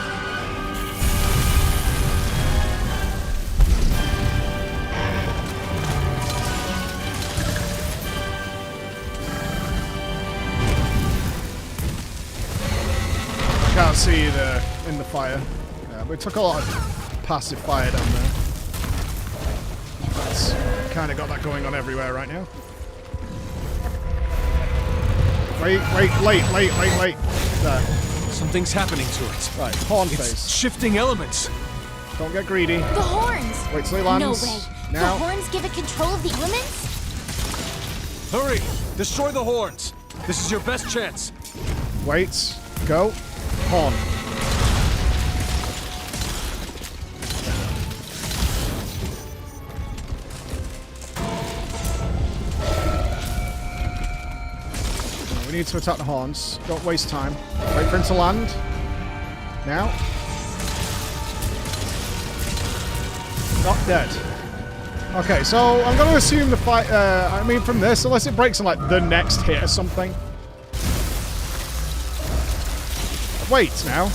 Can't see it in the fire. Yeah, we took a lot of passive fire down there. That's kind of got that going on everywhere right now. Wait, late. There. Something's happening to it. Right, horn It's face. shifting elements. Don't get greedy. The horns! Wait till he lands. No way. Now. The horns give it control of the elements? Hurry! Destroy the horns! This is your best chance. Wait. Go. Horn. We need to attack the horns. Don't waste time. Wait for him to land. Now. Not dead. Okay, so I'm going to assume the fight... I mean, from this, unless it breaks on, like, the next hit or something. Wait, now.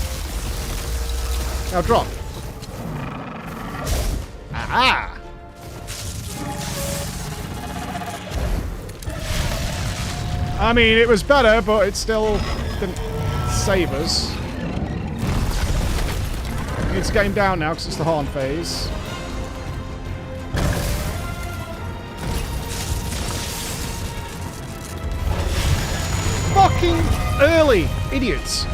Now drop. Ah! I mean, it was better, but it still didn't save us. We need to get him down now, because it's the horn phase. Fucking early! Idiots!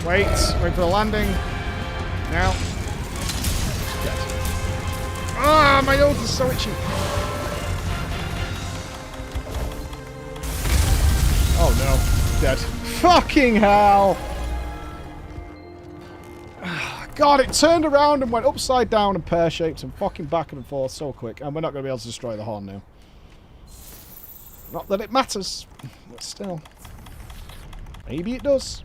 Wait for the landing. Now. Dead. Ah, my nose is so itchy. Oh no, dead. Fucking hell! God, it turned around and went upside down and pear-shaped and fucking back and forth so quick, and we're not going to be able to destroy the horn now. Not that it matters, but still. Maybe it does.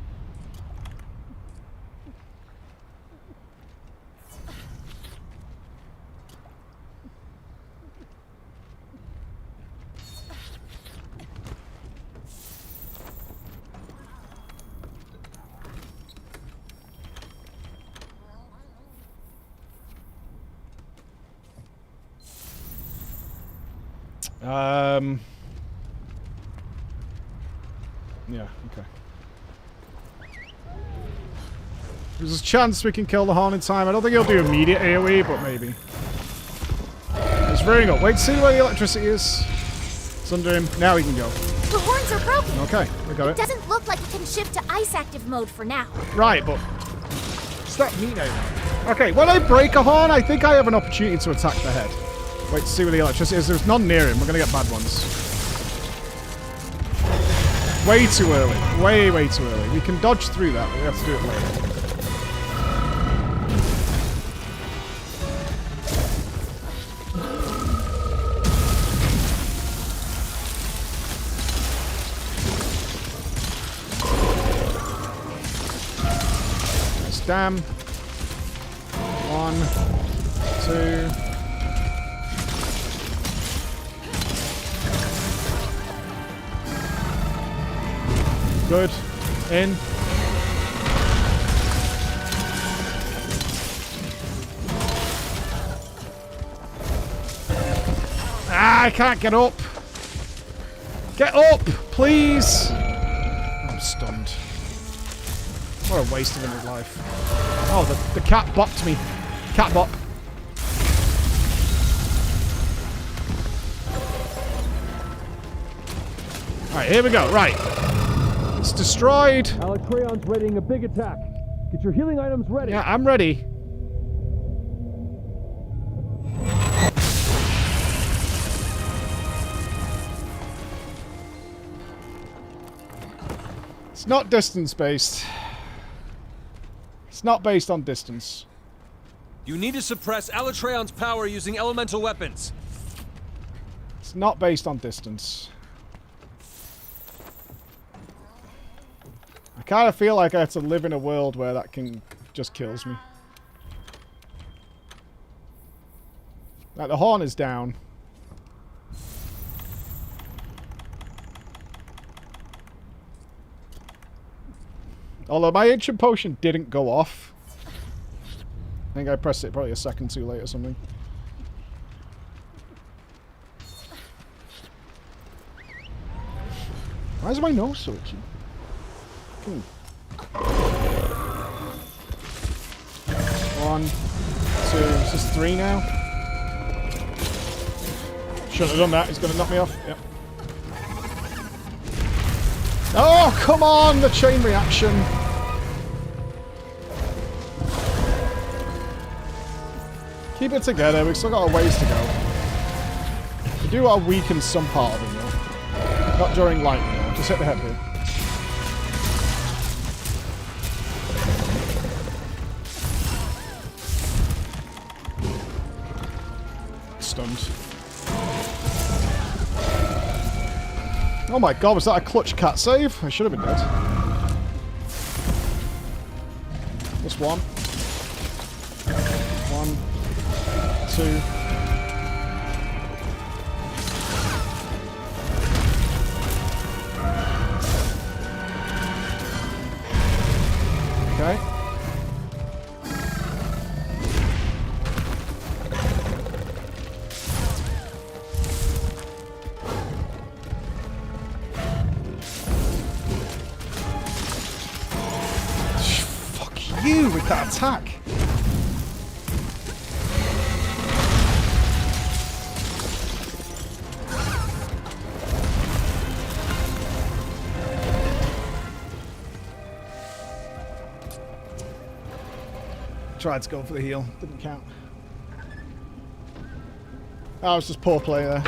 Yeah, okay. There's a chance we can kill the horn in time. I don't think he'll do immediate AoE, but maybe. It's rearing up. Wait to see where the electricity is. It's under him. Now he can go. The horns are broken. Okay, we got It it. doesn't look like it can shift to ice active mode for now. Right, but... Stop me now. Okay, when I break a horn, I think I have an opportunity to attack the head. Wait to see where the electricity is. There's none near him. We're going to get bad ones. Way too early. Way too early. We can dodge through that, but we have to do it later. Damn. 1, 2. Good. In. Ah, I can't get up. Get up, please. I'm stunned. What a waste of his life. Oh, the cat bopped me. Cat bop. Alright, here we go. Right. It's destroyed. Alatreon's readying a big attack. Get your healing items ready. Yeah, I'm ready. It's not distance-based. It's not based on distance. You need to suppress Alatreon's power using elemental weapons. It's not based on distance. I kind of feel like I have to live in a world where that can just kills me. Like, the horn is down. Although my ancient potion didn't go off. I think I pressed it probably a second too late or something. Why is my nose so itchy? Hmm. 1, 2, is this 3 now? Shouldn't have done that, he's gonna knock me off. Yep. Oh, come on, the chain reaction. Keep it together, we've still got a ways to go. We do want to weaken some part of him though. Not during lightning though, just hit the head here. Stunned. Oh my god, was that a clutch cat save? I should have been dead. Just one. 1, 2. Okay. Fuck you with that attack. Tried to go for the heal, didn't count. That was just poor play there.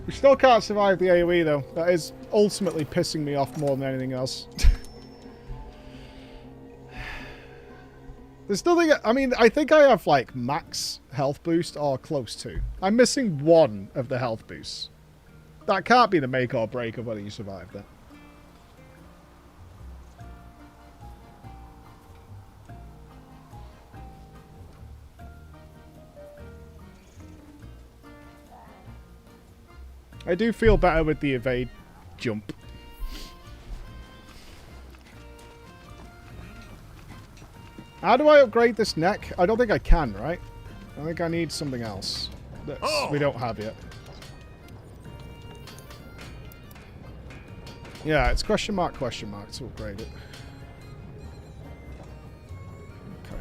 We still can't survive the AoE though. That is ultimately pissing me off more than anything else. There's nothing... I mean, I think I have like max health boost or close to. I'm missing one of the health boosts. That can't be the make or break of whether you survive that. I do feel better with the evade jump. How do I upgrade this neck? I don't think I can, right? I think I need something else that we don't have yet. Yeah, it's question mark to upgrade it. Okay.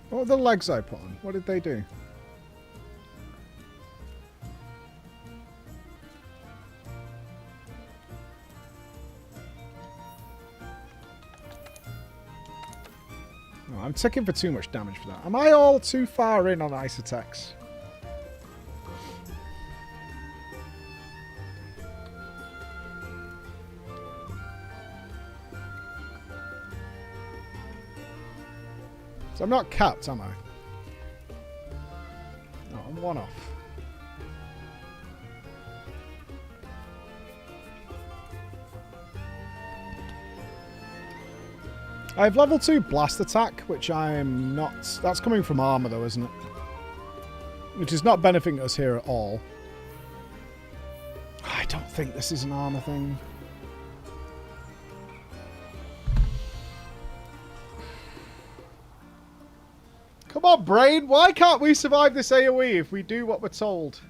What were the legs I put on? What did they do? Oh, I'm taking for too much damage for that. Am I all too far in on ice attacks? So I'm not capped, am I? No, I'm one off. I have level 2 blast attack, which I'm not... That's coming from armor though, isn't it? Which is not benefiting us here at all. I don't think this is an armor thing. Come on, brain. Why can't we survive this AoE if we do what we're told?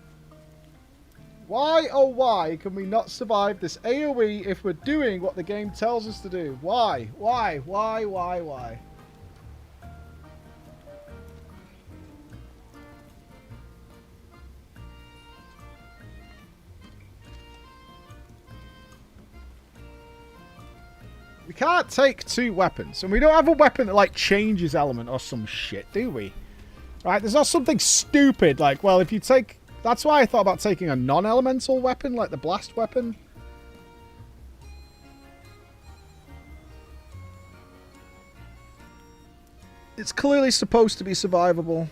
Why, oh why, can we not survive this AoE if we're doing what the game tells us to do? Why? Why? Why? Why? Why? We can't take 2 weapons. And we don't have a weapon that, like, changes element or some shit, do we? Right, there's not something stupid like, well, if you take... That's why I thought about taking a non-elemental weapon, like the blast weapon. It's clearly supposed to be survivable.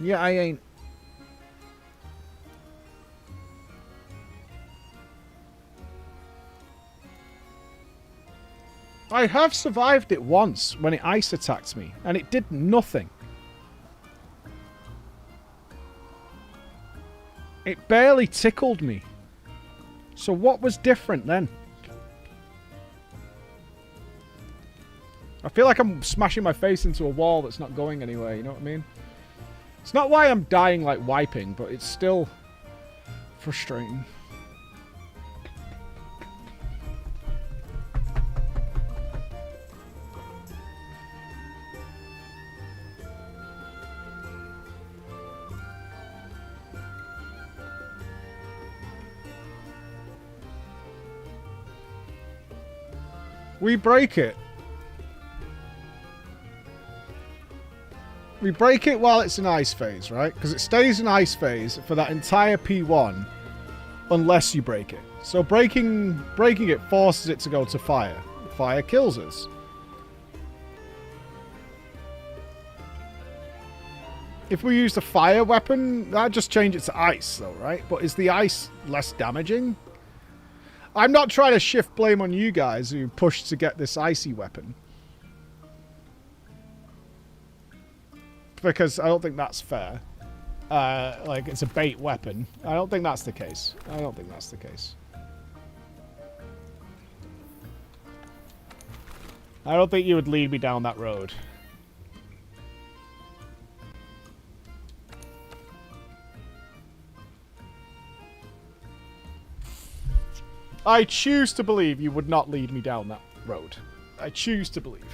Yeah, I ain't. I have survived it once when it ice attacked me, and it did nothing. It barely tickled me. So what was different then? I feel like I'm smashing my face into a wall that's not going anywhere, you know what I mean? It's not why I'm dying like wiping, but it's still frustrating. We break it. We break it while it's in ice phase, right? Because it stays in ice phase for that entire P1 unless you break it. So breaking it forces it to go to fire. Fire kills us. If we use the fire weapon, that'd just change it to ice though, right? But is the ice less damaging? I'm not trying to shift blame on you guys who pushed to get this icy weapon. Because I don't think that's fair. Like, it's a bait weapon. I don't think that's the case. I don't think that's the case. I don't think you would lead me down that road. I choose to believe you would not lead me down that road. I choose to believe.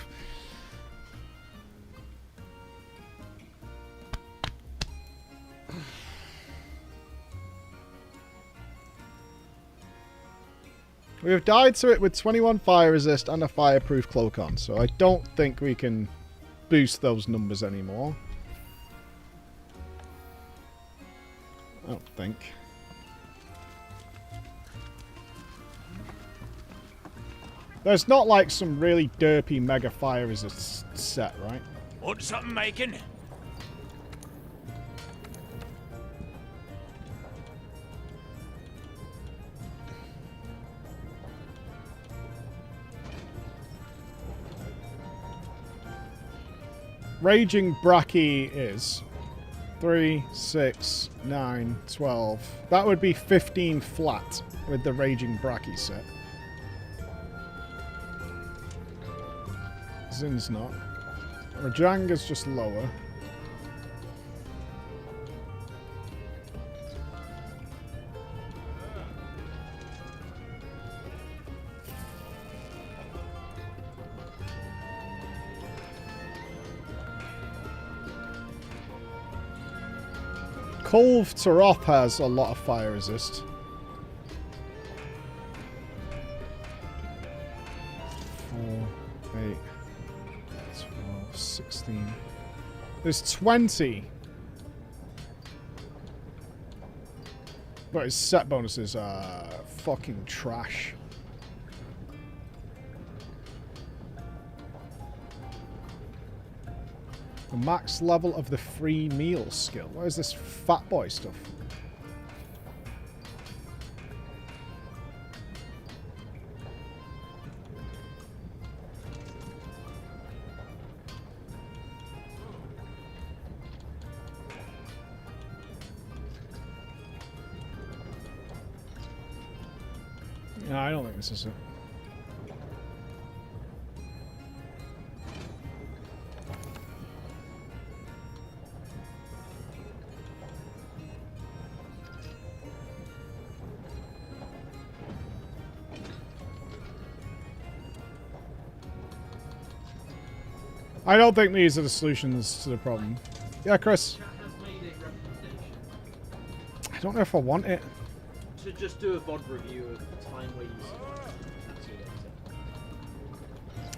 We have died to it with 21 fire resist and a fireproof cloak on, so I don't think we can boost those numbers anymore. I don't think. There's not like some really derpy mega fire resist set, right? Want something making? Raging Bracky is 3, 6, 9, 12. That would be 15 flat with the Raging Bracky set. Zin's not. Rajanga's just lower. Kolv Taroth has a lot of fire resist. 4, 8, 12, 16. There's 20. But his set bonuses are fucking trash. The max level of the free meal skill. What is this fat boy stuff? No, I don't think this is it. I don't think these are the solutions to the problem. Yeah, Chris. I don't know if I want it. To just do a VOD review of the time where you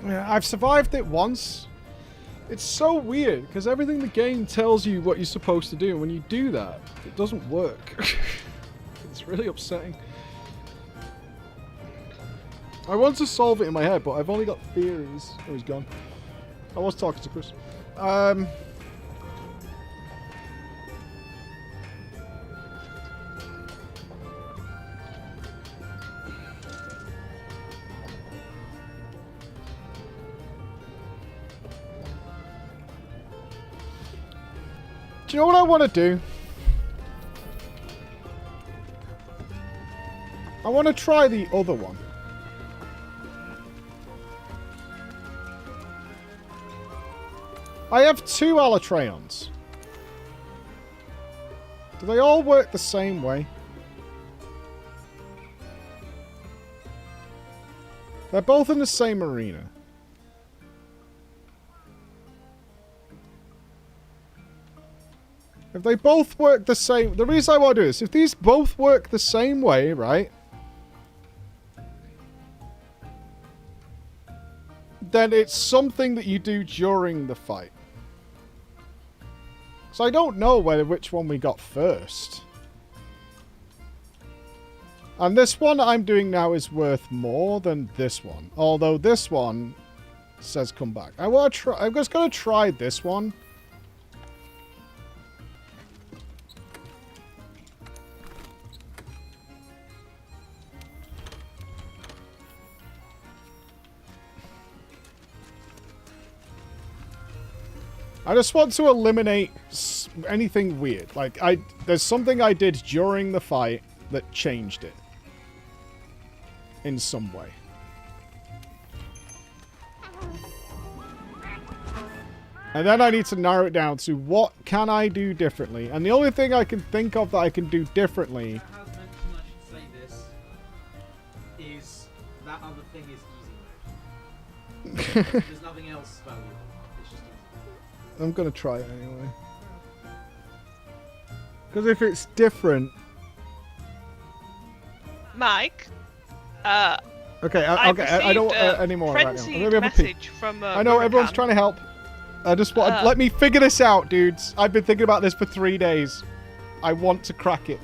Yeah, I've survived it once. It's so weird because everything the game tells you what you're supposed to do, and when you do that, it doesn't work. It's really upsetting. I want to solve it in my head, but I've only got theories. Oh, he's gone. I was talking to Chris. Do you know what I want to do? I want to try the other one. I have 2 Alatreons. Do they all work the same way? They're both in the same arena. If they both work the same... The reason I want to do this, if these both work the same way, right? Then it's something that you do during the fight. So I don't know which one we got first. And this one I'm doing now is worth more than this one. Although this one says come back. I want to try. I'm just going to try this one. I just want to eliminate anything weird. Like, there's something I did during the fight that changed it. In some way. And then I need to narrow it down to what can I do differently. And the only thing I can think of that I can do differently... I have mentioned I should say this. Is that other thing is easy mode. There's nothing else valuable. It's just easy. I'm going to try it anyway. Because if it's different... Mike? Okay, I don't want any more right now. Maybe have a pee. From, I know, everyone's trying to help. I just want... let me figure this out, dudes. I've been thinking about this for 3 days. I want to crack it.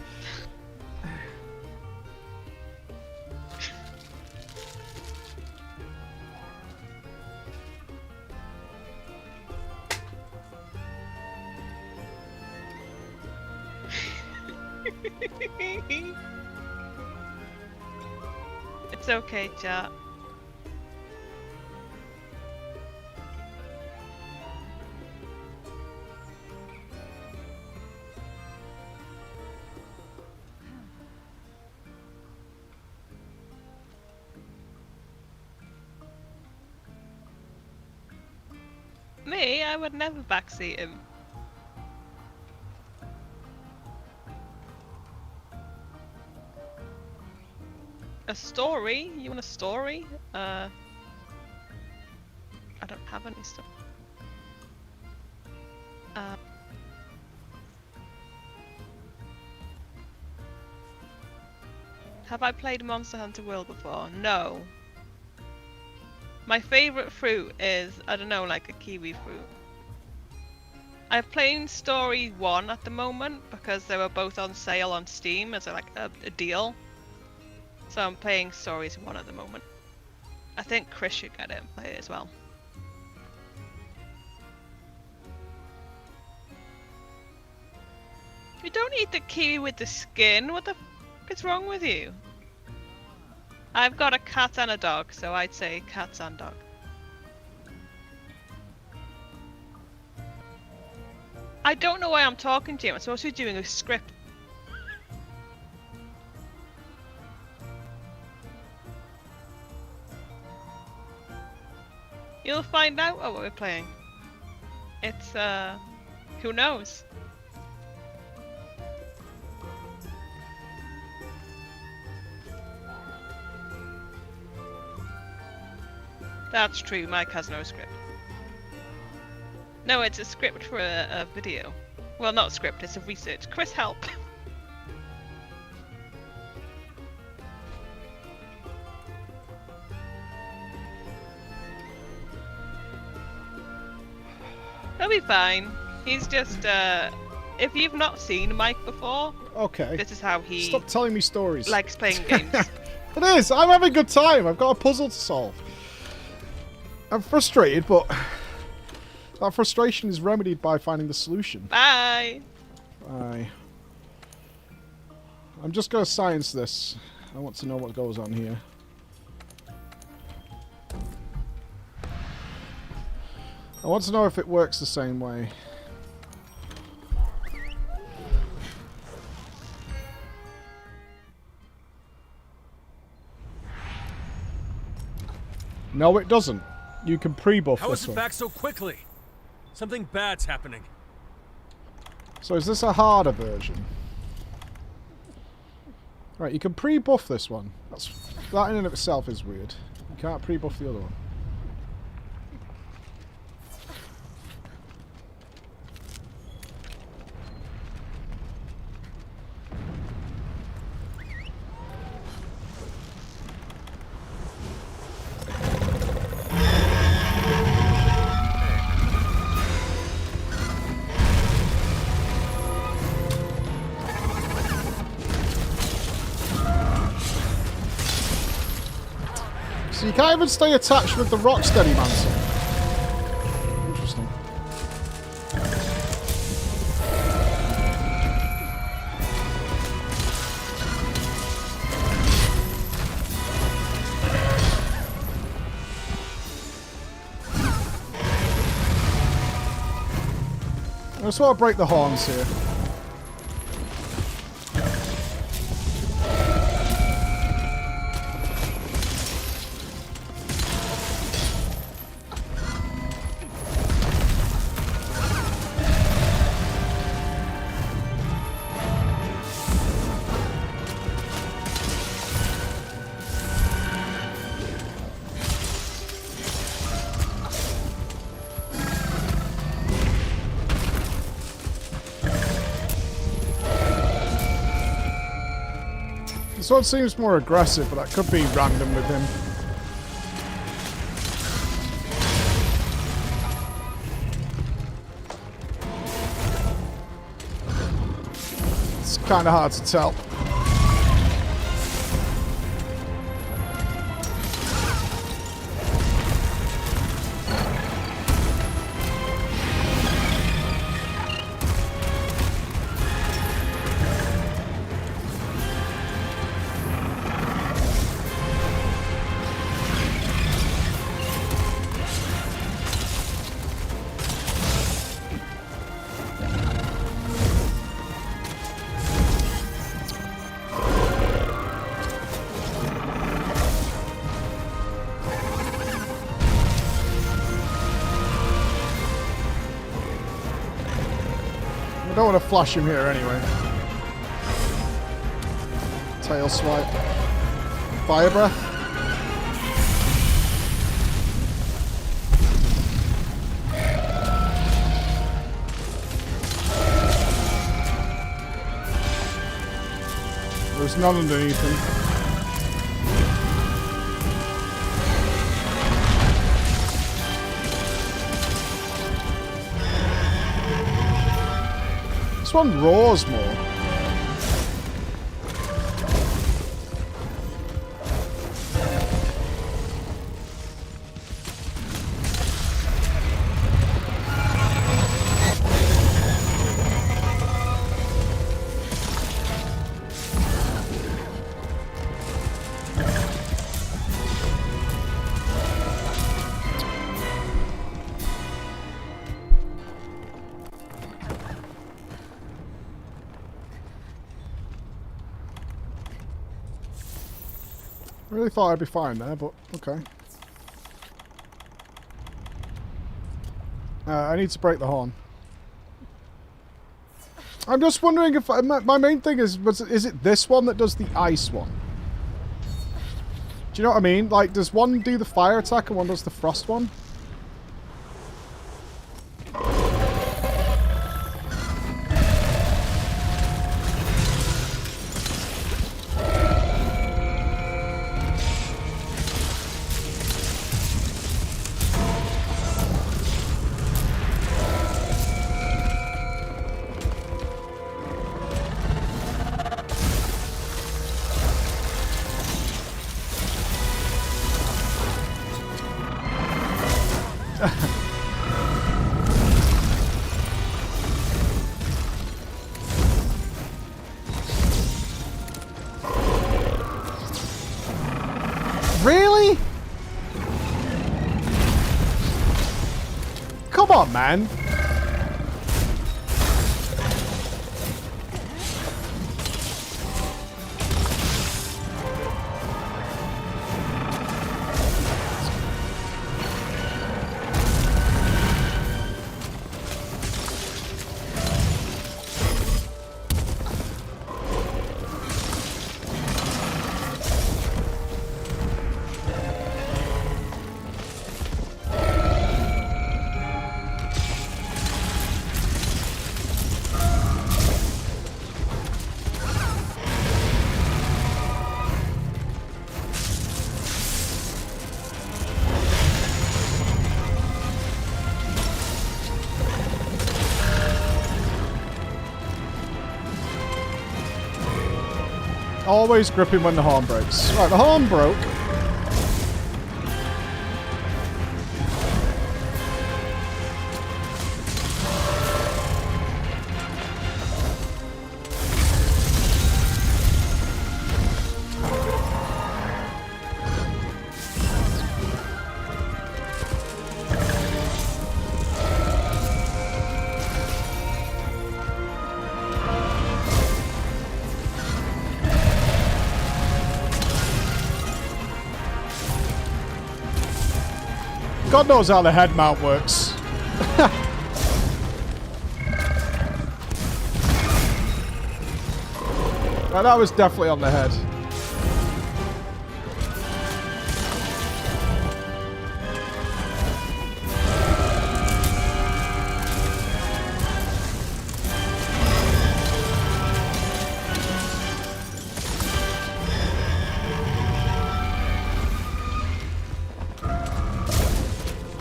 It's okay, chat. Me, I would never backseat him. A story? You want a story? I don't have any stuff. Have I played Monster Hunter World before? No. My favourite fruit is, I don't know, like a kiwi fruit. I'm playing Story 1 at the moment because they were both on sale on Steam as a deal. So I'm playing Stories 1 at the moment. I think Chris should get it and play it as well. You don't eat the kiwi with the skin. What the f is wrong with you? I've got a cat and a dog, so I'd say cats and dog. I don't know why I'm talking to you. I'm supposed to be doing a script. You'll find out what we're playing. It's, who knows? That's true, Mike has no script. No, it's a script for a video. Well, not a script, it's a research. Chris, help! He'll be fine. He's just, if you've not seen Mike before, okay, this is how he... Stop telling me stories. ...likes playing games. It is! I'm having a good time! I've got a puzzle to solve. I'm frustrated, but that frustration is remedied by finding the solution. Bye! Bye. I'm just going to science this. I want to know what goes on here. I want to know if it works the same way. No, it doesn't. You can pre-buff this one. How is it back so quickly? Something bad's happening. So is this a harder version? Right, you can pre-buff this one. That in and of itself is weird. You can't pre-buff the other one. So you can't even stay attached with the Rocksteady Mantle. Interesting. I just want to break the horns here. This one seems more aggressive, but that could be random with him. It's kind of hard to tell. I don't want to flash him here anyway. Tail swipe. Fire breath. There's none underneath him. This one roars more. I really thought I'd be fine there, but okay. I need to break the horn. I'm just wondering if my main thing is it this one that does the ice one? Do you know what I mean? Like, does one do the fire attack and one does the frost one? Really? Come on, man. Always gripping when the horn breaks. Right, the horn broke. God knows how the head mount works. Right, that was definitely on the head.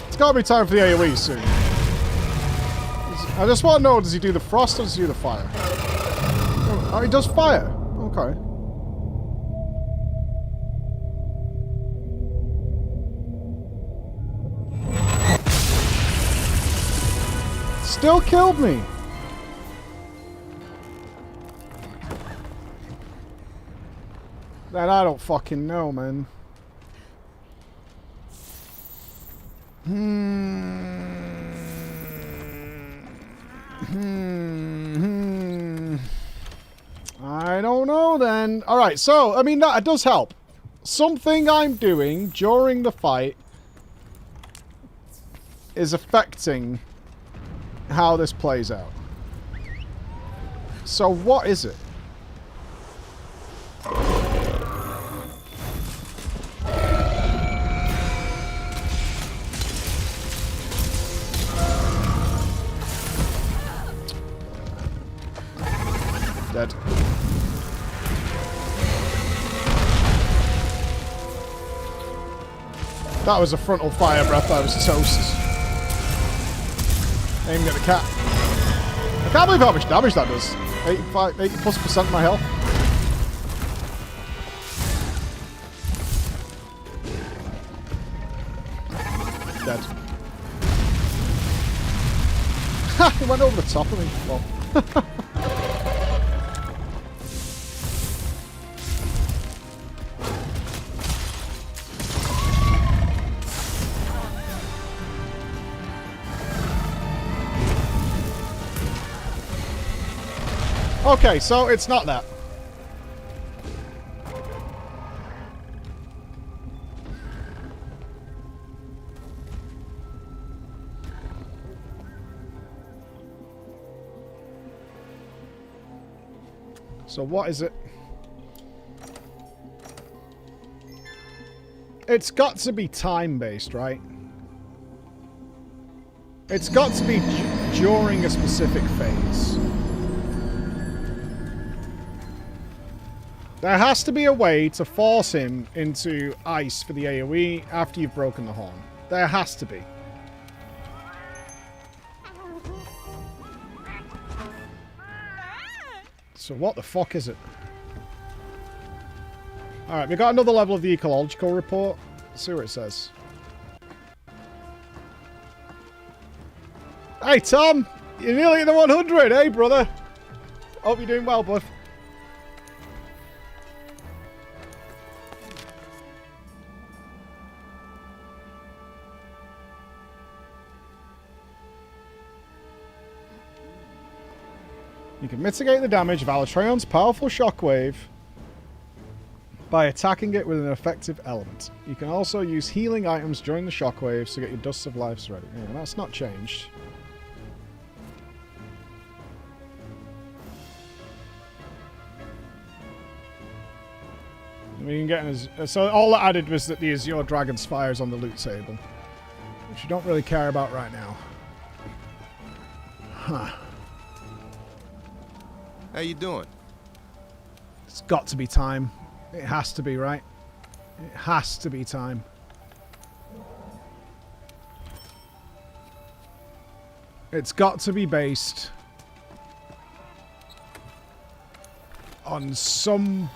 It's gotta be time for the AoE soon. I just want to know, does he do the frost or does he do the fire? Oh, he does fire. Okay. Still killed me. That I don't fucking know, man. I don't know then. Alright, so, I mean, that does help. Something I'm doing during the fight is affecting how this plays out. So what is it? Dead. That was a frontal fire breath. I was toast. Aiming at the cat. I can't believe how much damage that does. 80+% of my health. Dead. Ha! He went over the top of me. Well. Okay, so it's not that. So what is it? It's got to be time-based, right? It's got to be during a specific phase. There has to be a way to force him into ice for the AoE after you've broken the horn. There has to be. So what the fuck is it? Alright, we got another level of the ecological report. Let's see what it says. Hey Tom! You're nearly at the 100, hey brother! Hope you're doing well, bud. You can mitigate the damage of Alatreon's powerful shockwave by attacking it with an effective element. You can also use healing items during the shockwaves to get your Dusts of Lives ready. Yeah, that's not changed. We can get so all that added was that the Azure Dragon's Fire is on the loot table, which you don't really care about right now. Huh. How you doing? It's got to be time. It has to be, right? It has to be time. It's got to be based on some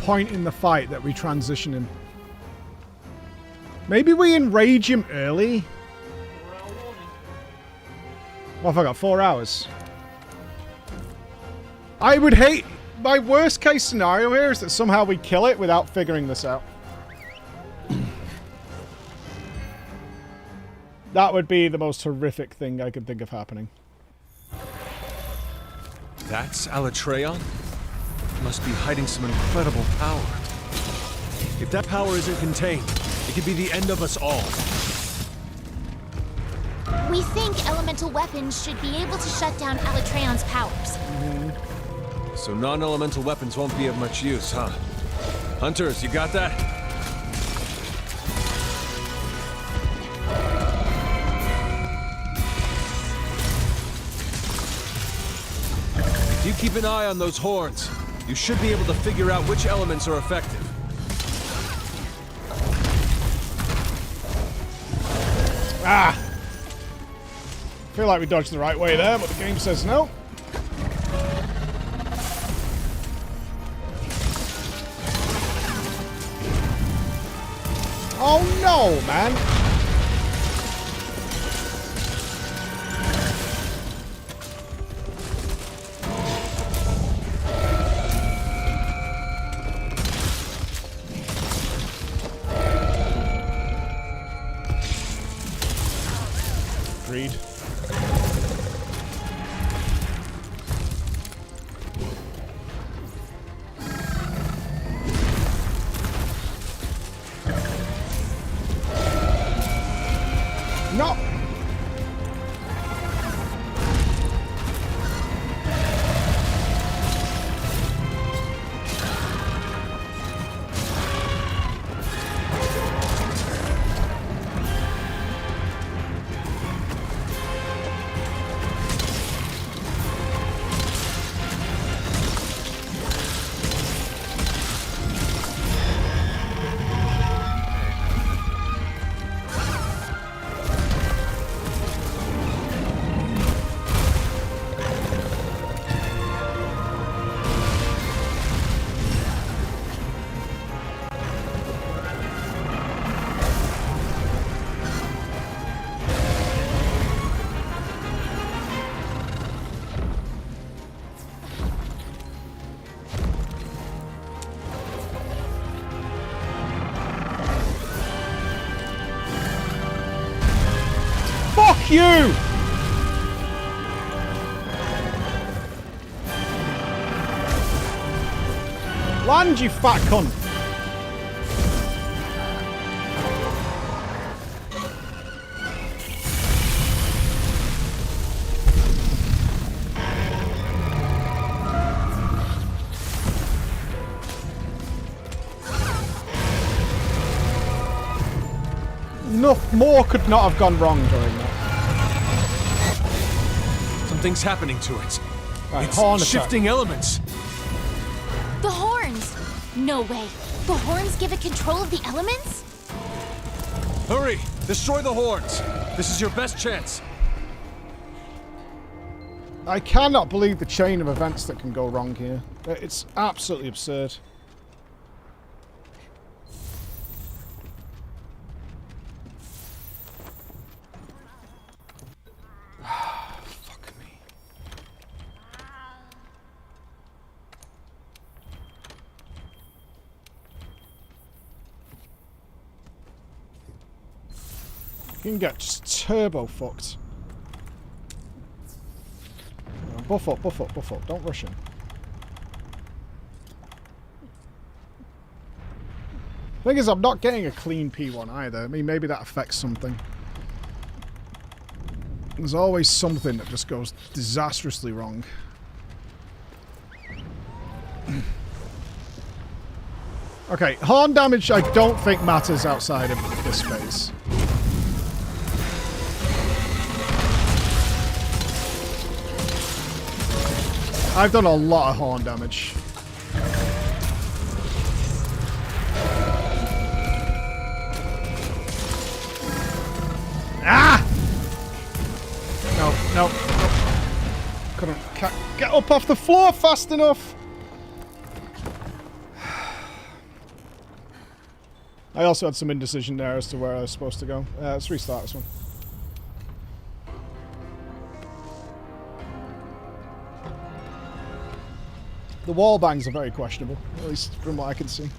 point in the fight that we transition him. Maybe we enrage him early? 4-hour warning. What have I got? 4 hours. I would hate... My worst case scenario here is that somehow we kill it without figuring this out. That would be the most horrific thing I could think of happening. That's Alatreon? Must be hiding some incredible power. If that power isn't contained, it could be the end of us all. We think elemental weapons should be able to shut down Alatreon's powers. So non-elemental weapons won't be of much use, huh? Hunters, you got that? If you keep an eye on those horns, you should be able to figure out which elements are effective. Ah! I feel like we dodged the right way there, but the game says no. Oh no, man! Agreed. No! Fuck you! Land, you fat cunt! No, more could not have gone wrong during that. Something's happening to it. Right, It's horn attack. shifting elements. The horns! No way. The horns give it control of the elements? Hurry! Destroy the horns! This is your best chance. I cannot believe the chain of events that can go wrong here. It's absolutely absurd. Fuck me. You can get just turbo fucked. Buff up, buff up, buff up. Don't rush him. Thing is, I'm not getting a clean P1 either. I mean, maybe that affects something. There's always something that just goes disastrously wrong. Okay, horn damage I don't think matters outside of this phase. I've done a lot of horn damage. Ah! No, no, no. Can't get up off the floor fast enough. I also had some indecision there as to where I was supposed to go. Let's restart this one. The wall bangs are very questionable, at least from what I can see.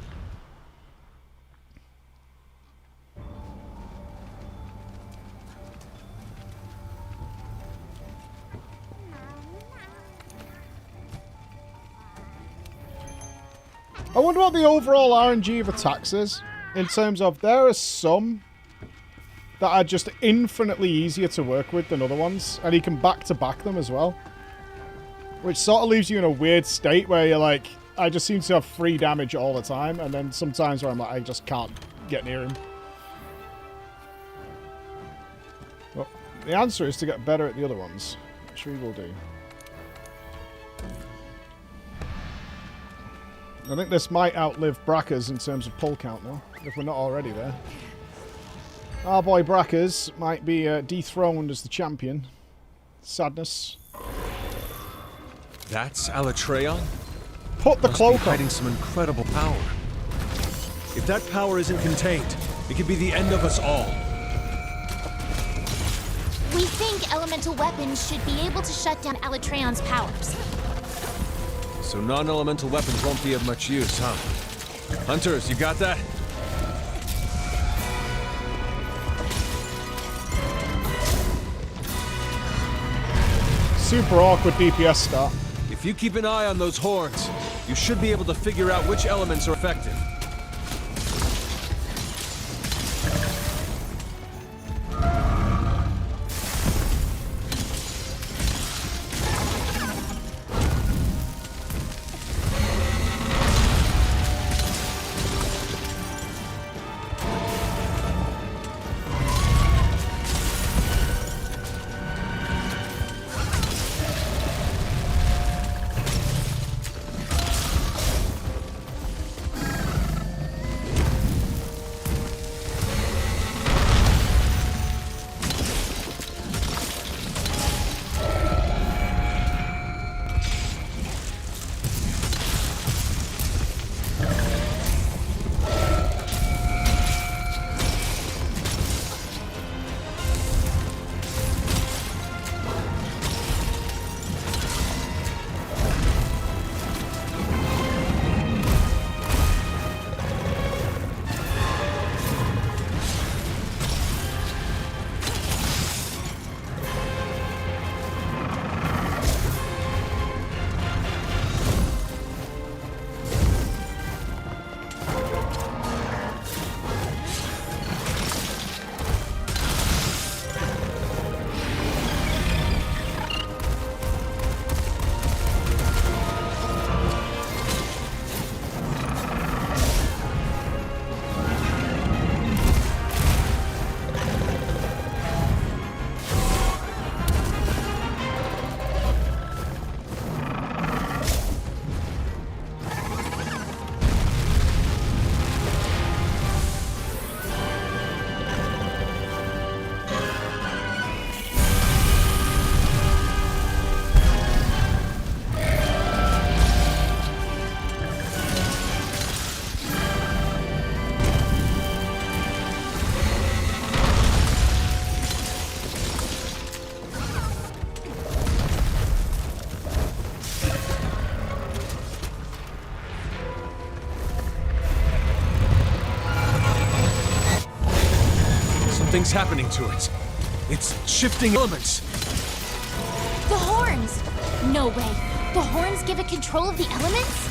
I wonder what the overall RNG of attacks is, in terms of there are some that are just infinitely easier to work with than other ones, and you can back-to-back them as well. Which sort of leaves you in a weird state where you're like, I just seem to have free damage all the time, and then sometimes where I'm like, I just can't get near him. Well, the answer is to get better at the other ones, which we will do. I think this might outlive Brackers in terms of pull count, though, if we're not already there. Our boy Brackers might be dethroned as the champion. Sadness. That's Alatreon? Put the cloak on. Hiding some incredible power. If that power isn't contained, it could be the end of us all. We think elemental weapons should be able to shut down Alatreon's powers. So non-elemental weapons won't be of much use, huh? Hunters, you got that? Super awkward DPS start. If you keep an eye on those horns, you should be able to figure out which elements are effective. Something's happening to it. It's shifting elements. The horns! No way. The horns give it control of the elements?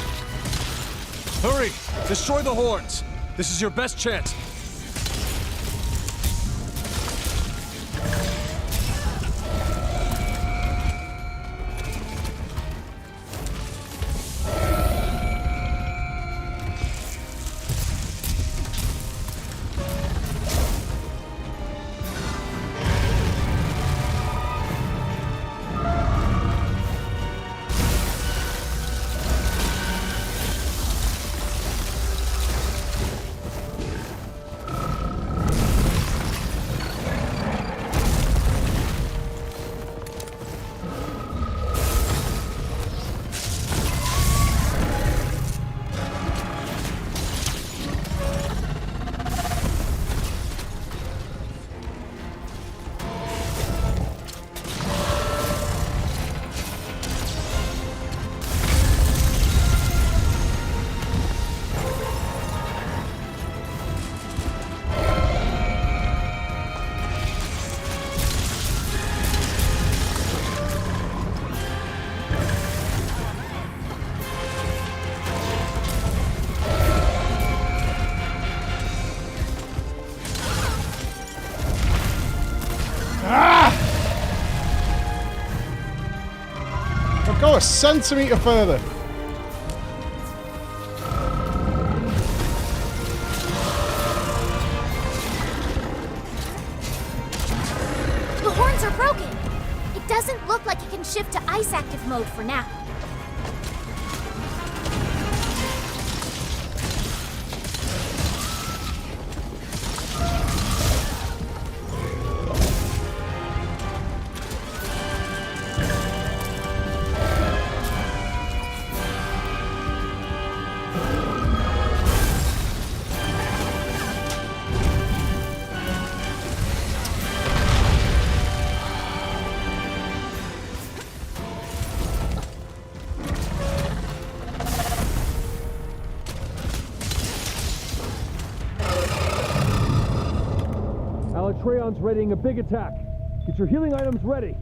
Hurry! Destroy the horns! This is your best chance. Go a centimetre further. The horns are broken. It doesn't look like it can shift to ice active mode for now. Alatreon's readying a big attack. Get your healing items ready.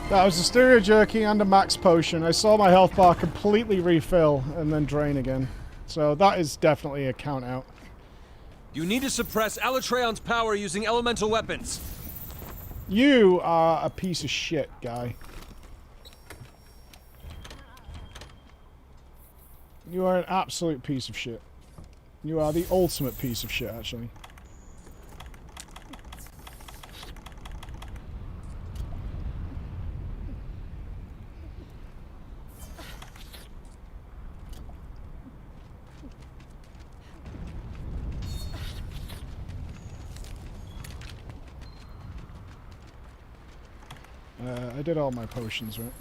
That was a stereo jerky and a max potion. I saw my health bar completely refill and then drain again. So that is definitely a count out. You need to suppress Alatreon's power using elemental weapons. You are a piece of shit, guy. You are an absolute piece of shit. You are the ultimate piece of shit, actually. I did all my potions, right?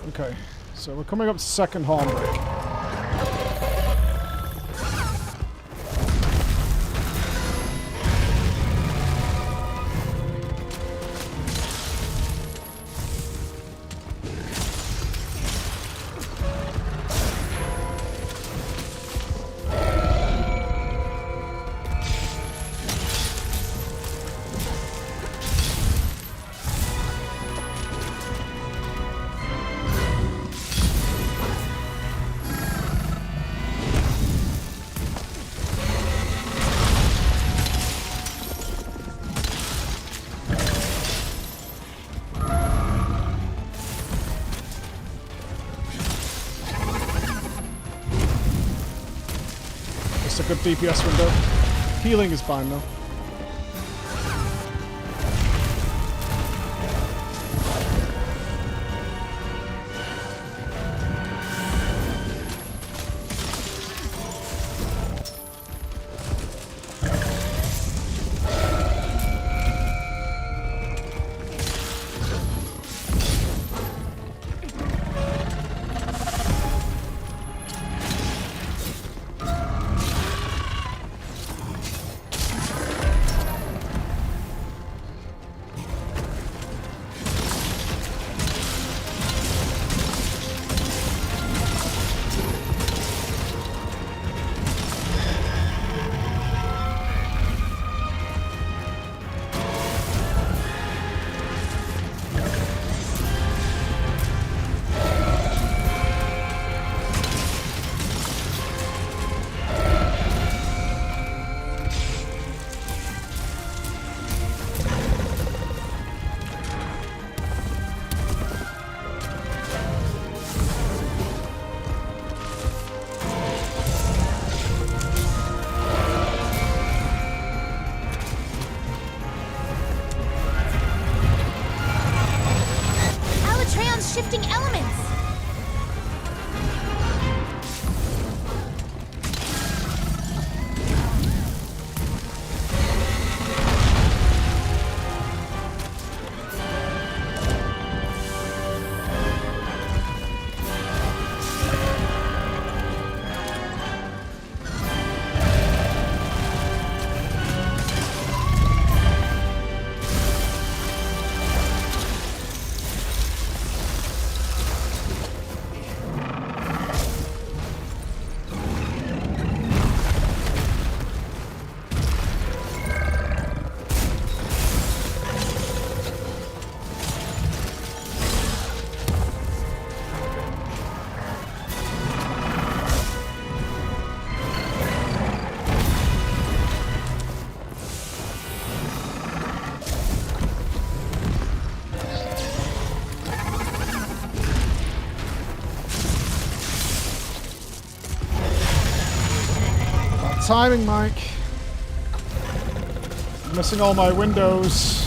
Okay, so we're coming up to second horn break. Good DPS window. Healing is fine though. timing, Mike. I'm missing all my windows.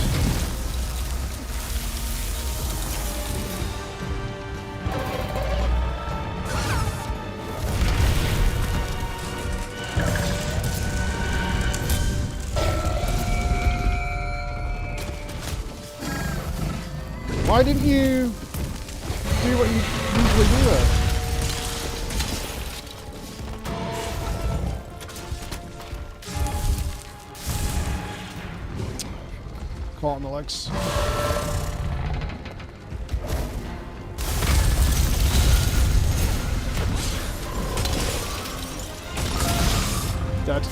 Why didn't you do what you usually do there? Caught on the legs. Dead.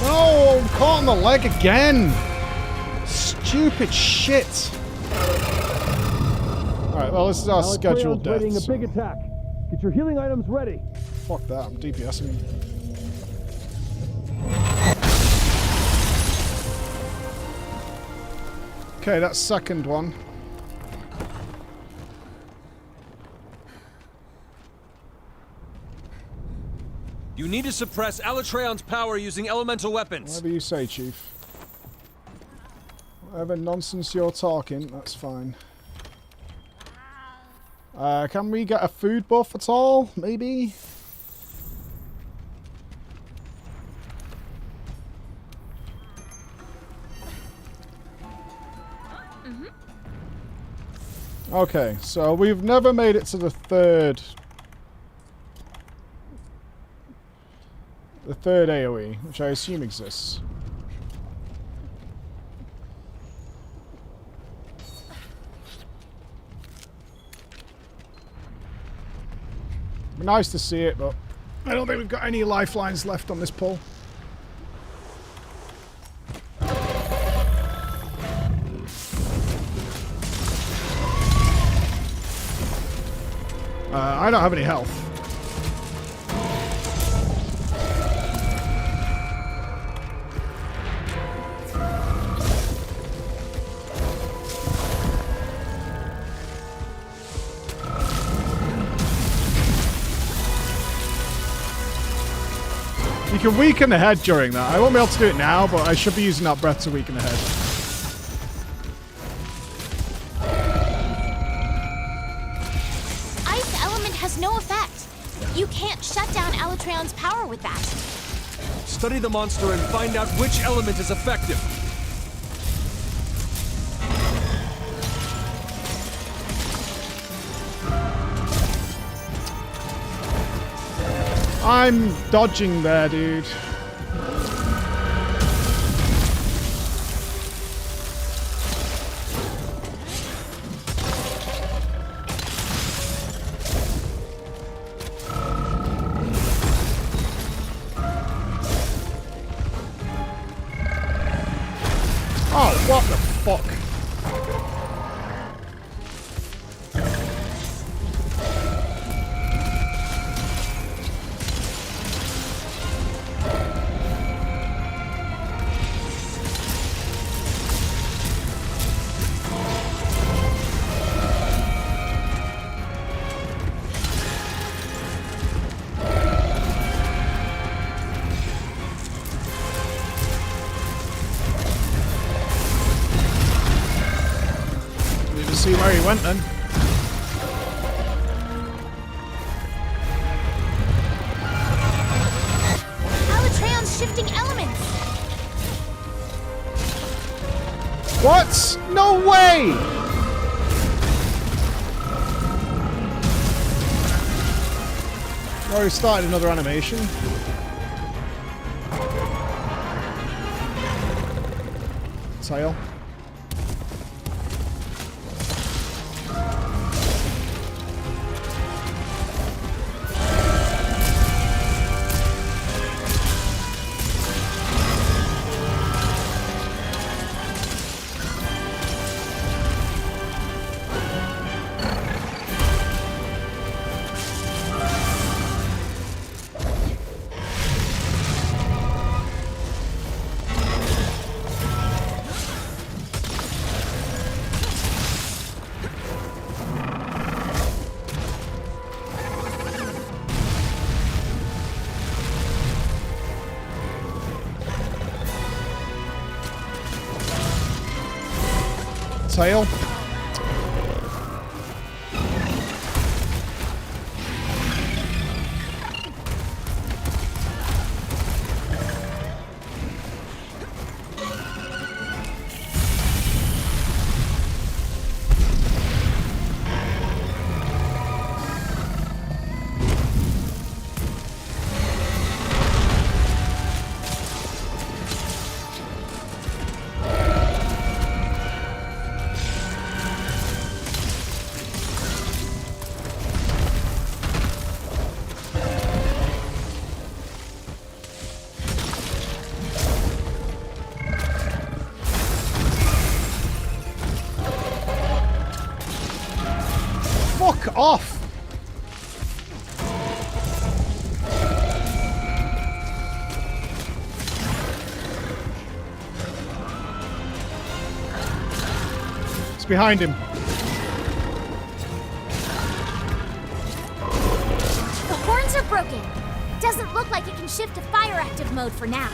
No, I'm caught on the leg again. Stupid shit. Alright, well, this is our scheduled death. Waiting a big attack. Get your healing items ready. Fuck that, I'm DPSing. Okay, that's second one. You need to suppress Alatreon's power using elemental weapons. Whatever you say, Chief. Whatever nonsense you're talking, that's fine. Can we get a food buff at all? Maybe? Okay, so we've never made it to the third AoE, which I assume exists. Be nice to see it, but I don't think we've got any lifelines left on this pull. I don't have any health. You can weaken the head during that. I won't be able to do it now, but I should be using that breath to weaken the head. Ice element has no effect. You can't shut down Alatreon's power with that. Study the monster and find out which element is effective. I'm dodging there, dude. Oh, what the fuck? See where he went then. Alatreon's shifting elements. What? No way! Already started another animation. Tail. tail. Fuck off! It's behind him. The horns are broken. Doesn't look like it can shift to fire active mode for now.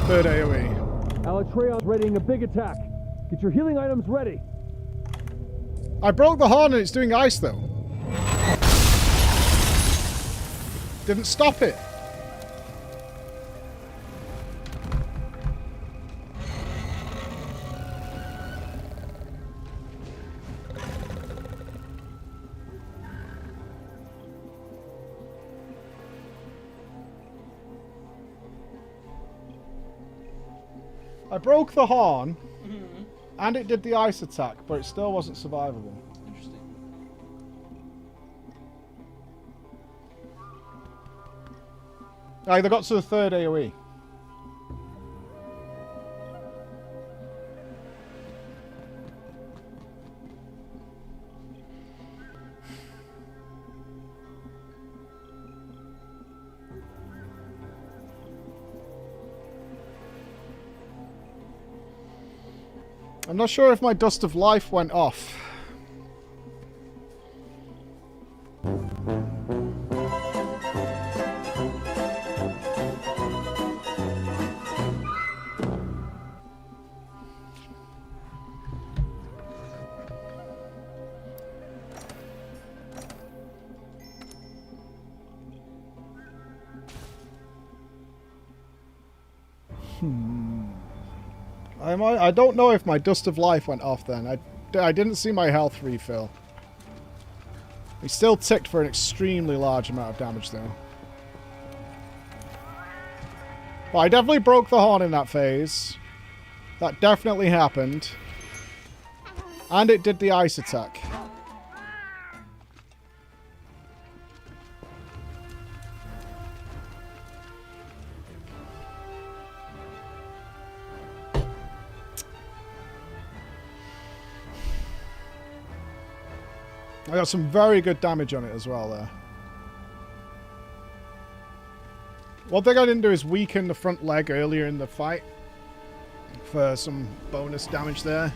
Third AoE. Alatreon's readying a big attack. Get your healing items ready. I broke the horn and it's doing ice though. Didn't stop it. I broke the horn, and it did the ice attack, but it still wasn't survivable. Interesting. I either got to the third AoE. I'm not sure if my Dust of Life went off. I don't know if my Dust of Life went off then. I didn't see my health refill. He still ticked for an extremely large amount of damage though. Well, I definitely broke the horn in that phase. That definitely happened. And it did the ice attack. I got some very good damage on it as well there. One thing I didn't do is weaken the front leg earlier in the fight for some bonus damage there.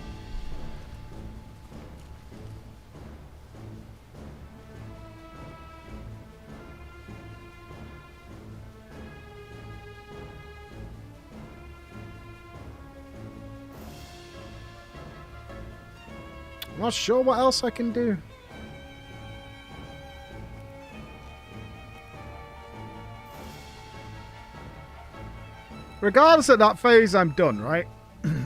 I'm not sure what else I can do. Regardless of that phase, I'm done, right?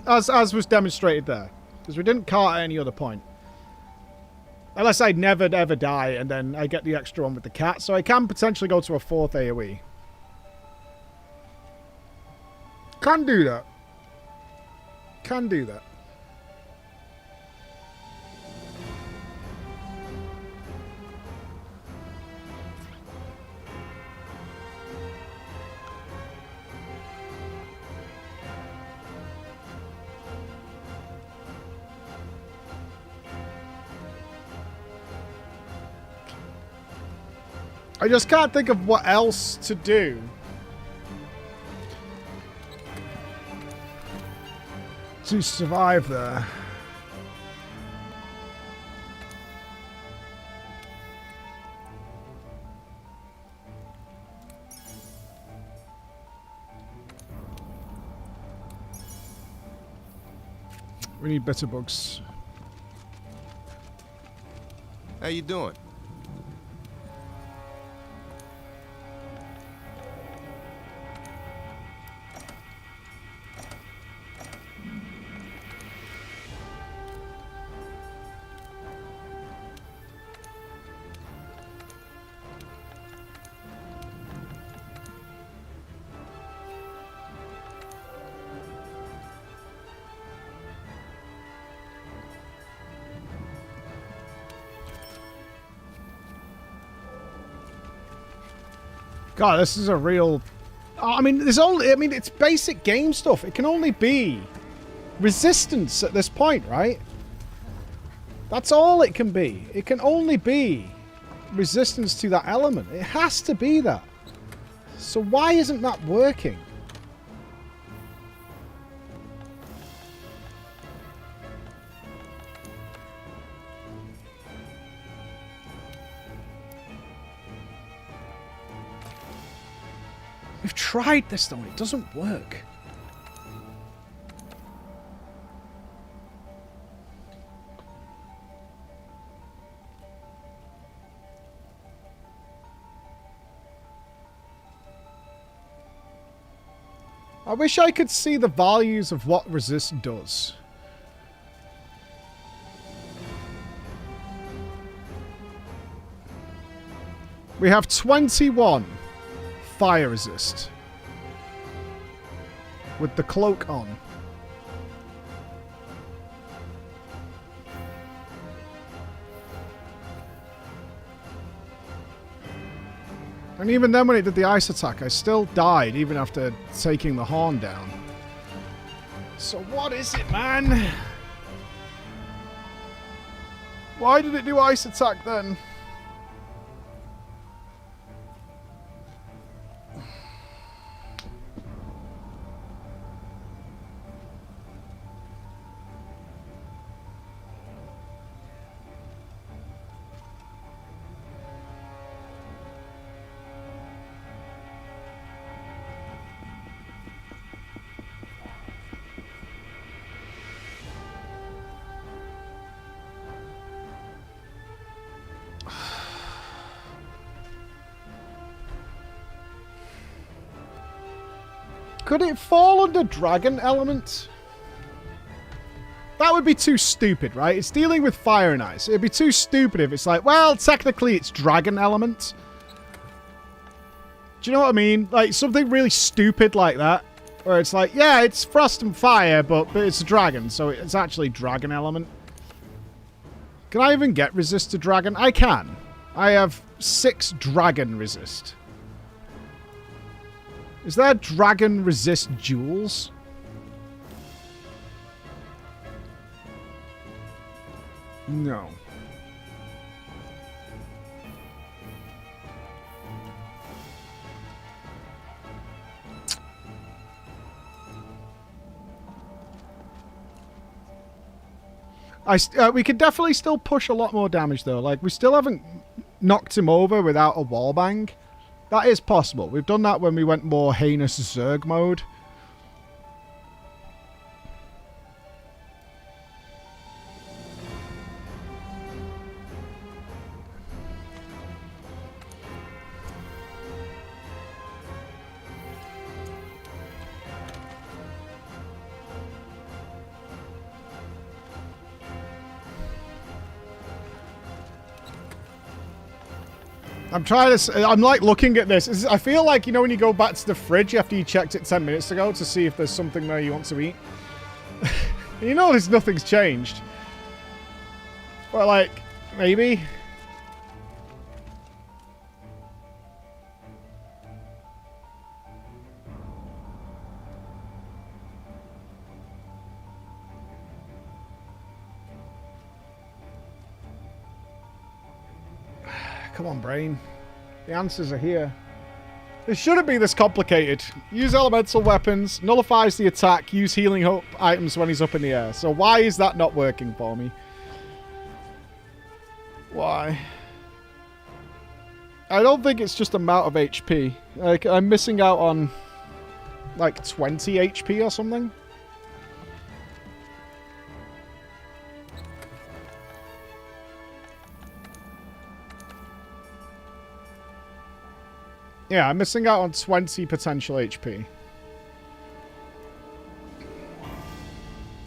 as was demonstrated there. Because we didn't cart at any other point. Unless I never ever die and then I get the extra one with the cat. So I can potentially go to a 4th AoE. Can do that. Can do that. I just can't think of what else to do. To survive there. We need better bugs. How you doing? God, this is a real... I mean, there's only... I mean, it's basic game stuff. It can only be resistance at this point, right? That's all it can be. It can only be resistance to that element. It has to be that. So why isn't that working? We've tried this though, it doesn't work. I wish I could see the values of what resist does. We have 21 fire resist with the cloak on. And even then when it did the ice attack, I still died even after taking the horn down. So what is it, man? Why did it do ice attack then? Could it fall under dragon element? That would be too stupid, right? It's dealing with fire and ice. It'd be too stupid if it's like, well, technically it's dragon element. Do you know what I mean? Like, something really stupid like that. Where it's like, yeah, it's frost and fire, but it's a dragon, so it's actually dragon element. Can I even get resist to dragon? I can. I have 6 dragon resist. Is there dragon resist jewels? No. We could definitely still push a lot more damage though. Like, we still haven't knocked him over without a wallbang. That is possible. We've done that when we went more heinous Zerg mode. I'm trying to... I'm like looking at this. I feel like, you know, when you go back to the fridge after you checked it 10 minutes ago to see if there's something there you want to eat. You know there's nothing's changed. But like, maybe... Come on, brain. The answers are here. This shouldn't be this complicated. Use elemental weapons, nullifies the attack, use healing hope items when he's up in the air. So why is that not working for me? Why? I don't think it's just amount of HP. Like, I'm missing out on like 20 HP or something. Yeah, I'm missing out on 20 potential HP.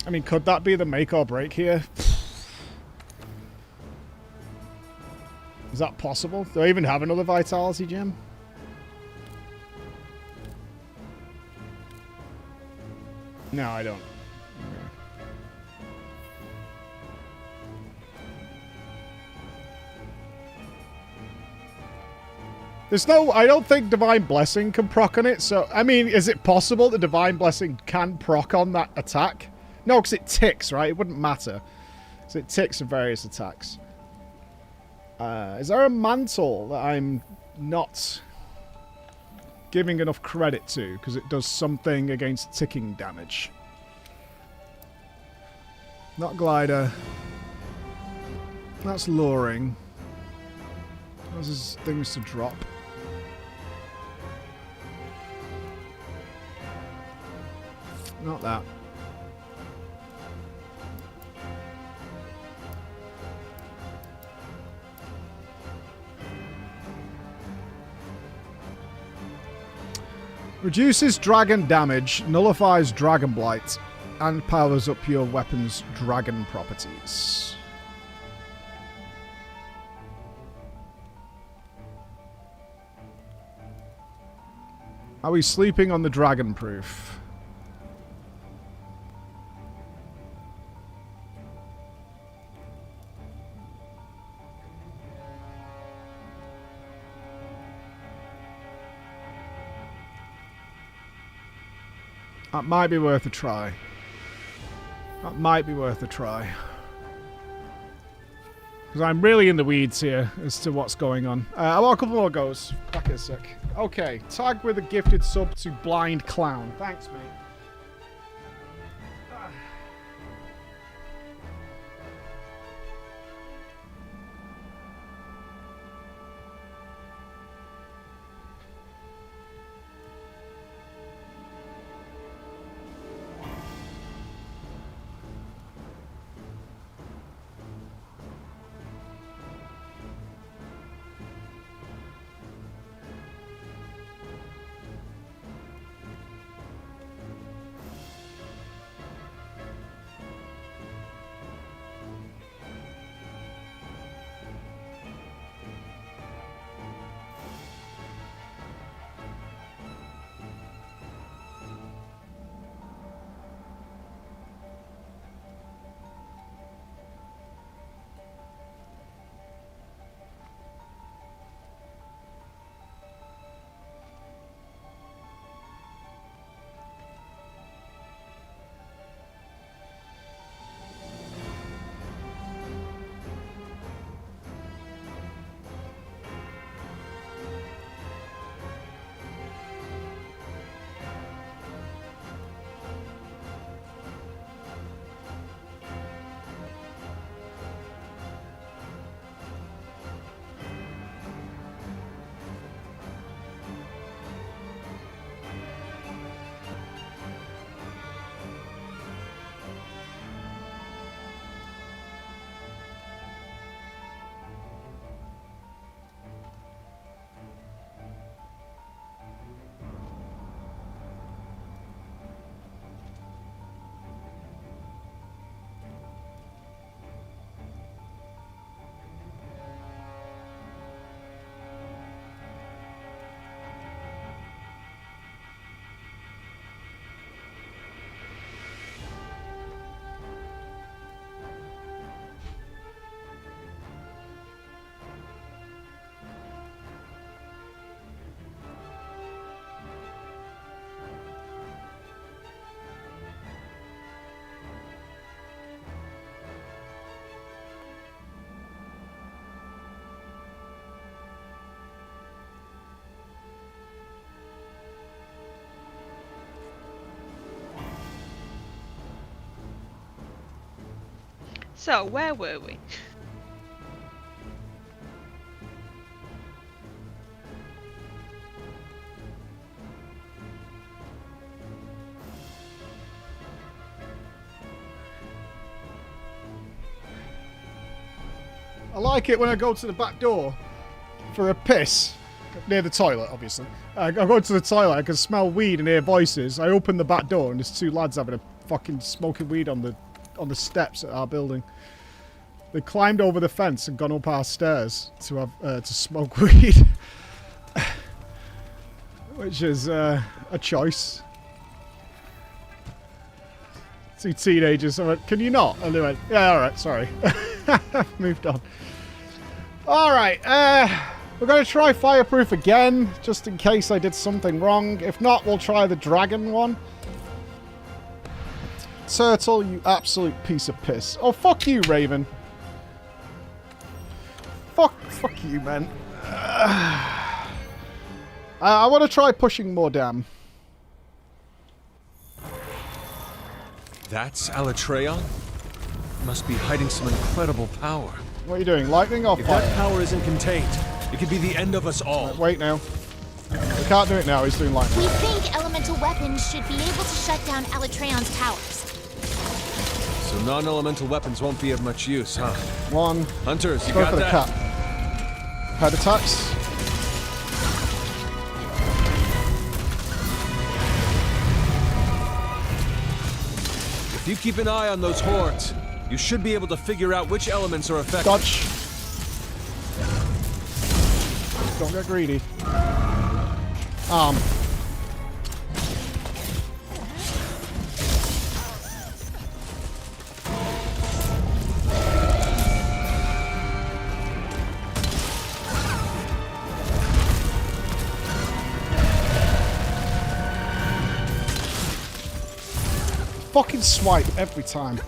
I mean, could that be the make or break here? Is that possible? Do I even have another vitality gem? No, I don't. There's no... I don't think Divine Blessing can proc on it, so... I mean, is it possible that Divine Blessing can proc on that attack? No, because it ticks, right? It wouldn't matter. So it ticks in various attacks. Is there a mantle that I'm not giving enough credit to? Because it does something against ticking damage. Not glider. That's luring. Those is things to drop. Not that. Reduces dragon damage, nullifies dragon blight, and powers up your weapon's dragon properties. Are we sleeping on the dragon proof? That might be worth a try. That might be worth a try. Because I'm really in the weeds here as to what's going on. I want a couple more goes. Back in a sec. Okay, tag with a gifted sub to Blind Clown. Thanks, mate. So, where were we? I like it when I go to the back door for a piss. Near the toilet, obviously. I go to the toilet, I can smell weed and hear voices. I open the back door and there's two lads having a fucking smoking weed on the steps at our building. They climbed over the fence and gone up our stairs to have to smoke weed. Which is a choice. Two teenagers. I went, can you not? And they went, yeah, alright, sorry. Moved on. Alright, we're going to try Fireproof again, just in case I did something wrong. If not, we'll try the dragon one. Turtle, you absolute piece of piss. Oh, fuck you, Raven. Fuck you, man. I want to try pushing more down. That's Alatreon? Must be hiding some incredible power. What are you doing, lightning or If fire? that power isn't contained, it could be the end of us all. Wait now. We can't do it now, he's doing lightning. We think elemental weapons should be able to shut down Alatreon's powers. So non-elemental weapons won't be of much use, huh? One. Hunters, you Go got for the that? cat. Head attacks. If you keep an eye on those hordes, you should be able to figure out which elements are effective. Dodge. Don't get greedy. Arm. Fucking swipe every time.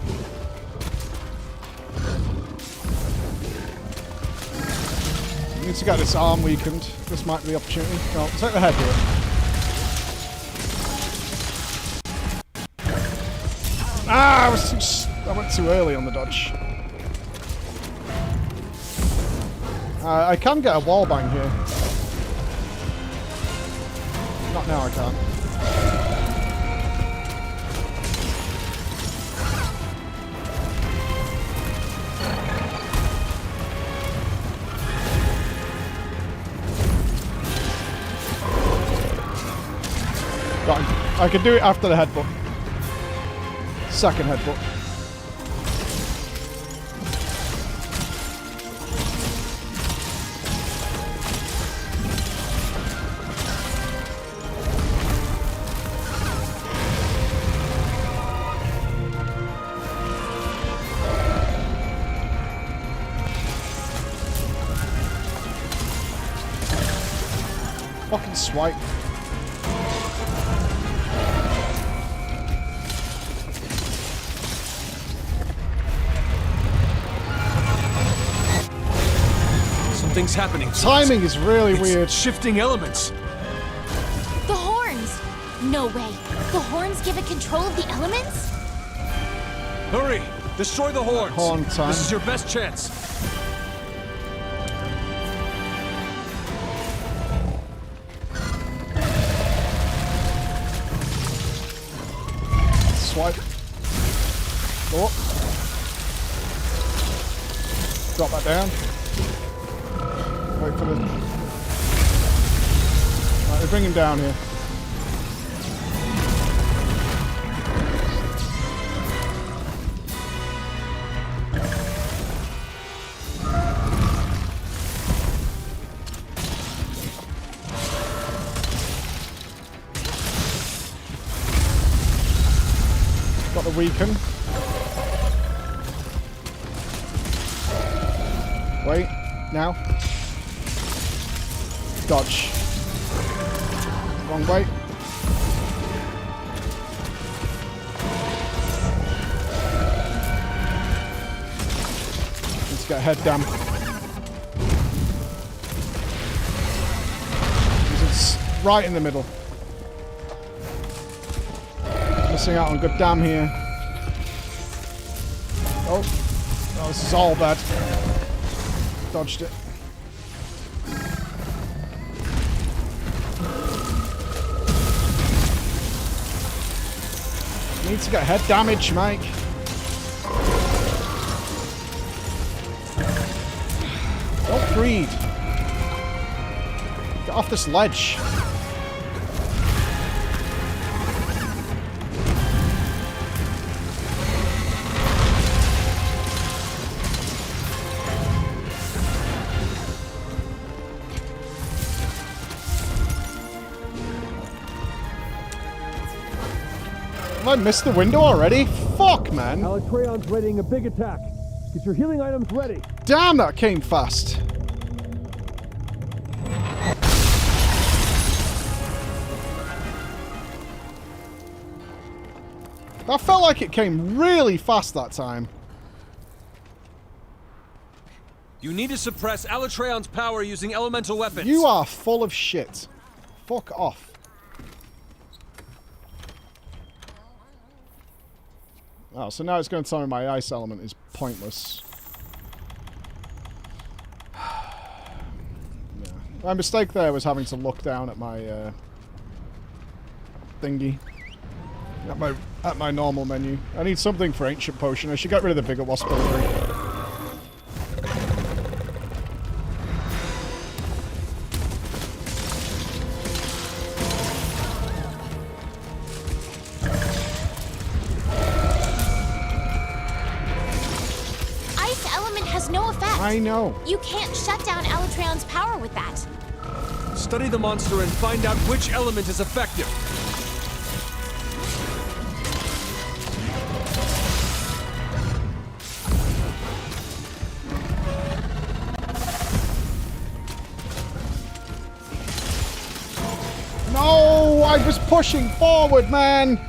We need to get this arm weakened. This might be the opportunity. No, take the head here. Ah, I went too early on the dodge. I can get a wall bang here. Not now, I can't. Got him. I can do it after the headbutt. Second headbutt. Fucking swipe. Something's happening. Timing is really weird. Shifting elements. The horns! No way. The horns give it control of the elements? Hurry! Destroy the horns. Horn time. This is your best chance. Swipe. Go up. Drop that down. Wait for the... Right, we bring him down here. Got the weaken. Wait, now. Dodge. Wrong way. Let's get head down. It's right in the middle. Missing out on good damn here. Oh. Oh, this is all bad. Dodged it. Need to get head damage, Mike. Don't breathe. Get off this ledge. Have I missed the window already? Fuck, man. Alatreon's readying a big attack. Get your healing items ready. Damn, that came fast. That felt like it came really fast that time. You need to suppress Alatreon's power using elemental weapons. You are full of shit. Fuck off. Oh, so now it's going to tell me my ice element is pointless. Yeah. My mistake there was having to look down at my thingy. At my normal menu. I need something for Ancient Potion. I should get rid of the bigger wasp delivery. I know. You can't shut down Alatreon's power with that. Study the monster and find out which element is effective. No, I was pushing forward, man.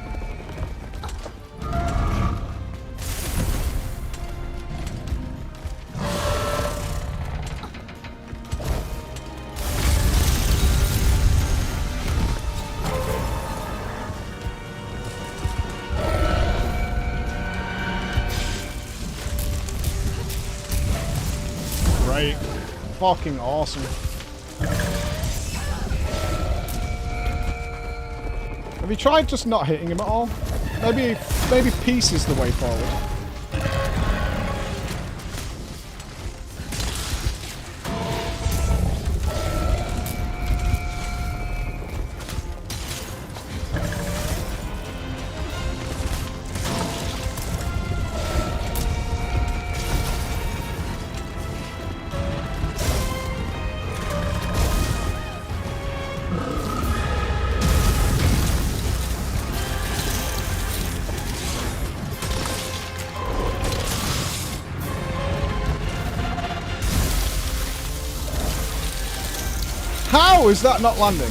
Fucking awesome. Have you tried just not hitting him at all? Maybe peace is the way forward. How is that not landing?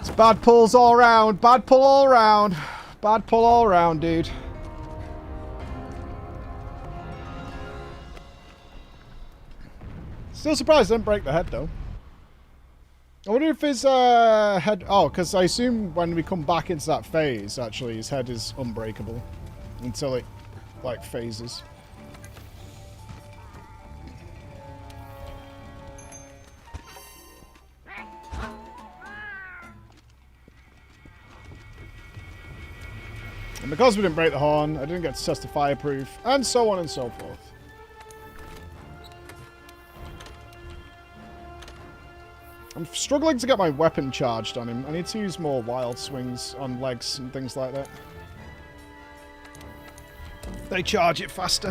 It's bad pulls all around. Bad pull all around. Bad pull all around, dude. Still surprised I didn't break the head, though. I wonder if his head... Oh, because I assume when we come back into that phase, actually, his head is unbreakable. Until it, like, phases. And because we didn't break the horn, I didn't get to test the fireproof, and so on and so forth. I'm struggling to get my weapon charged on him. I need to use more wild swings on legs and things like that. They charge it faster.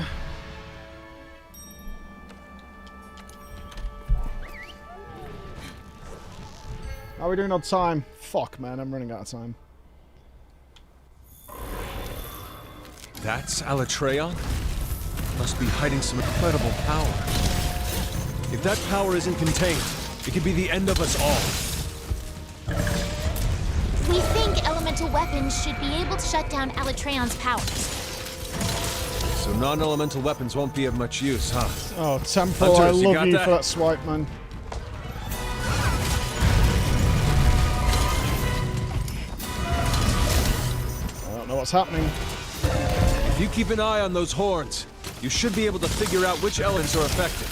How are we doing on time? Fuck, man, I'm running out of time. That's Alatreon? Must be hiding some incredible power. If that power isn't contained, it could be the end of us all. We think elemental weapons should be able to shut down Alatreon's powers. So non-elemental weapons won't be of much use, huh? Oh, Temple, Hunters, I you love got you that? for that swipe, man. I don't know what's happening. If you keep an eye on those horns, you should be able to figure out which elements are affected.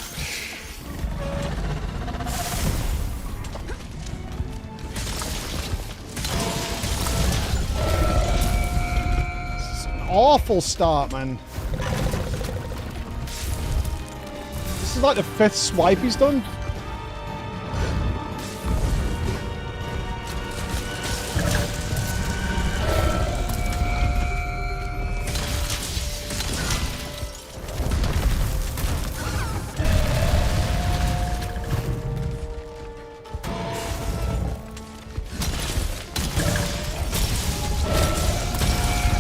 Awful start, man. This is like the 5th swipe he's done.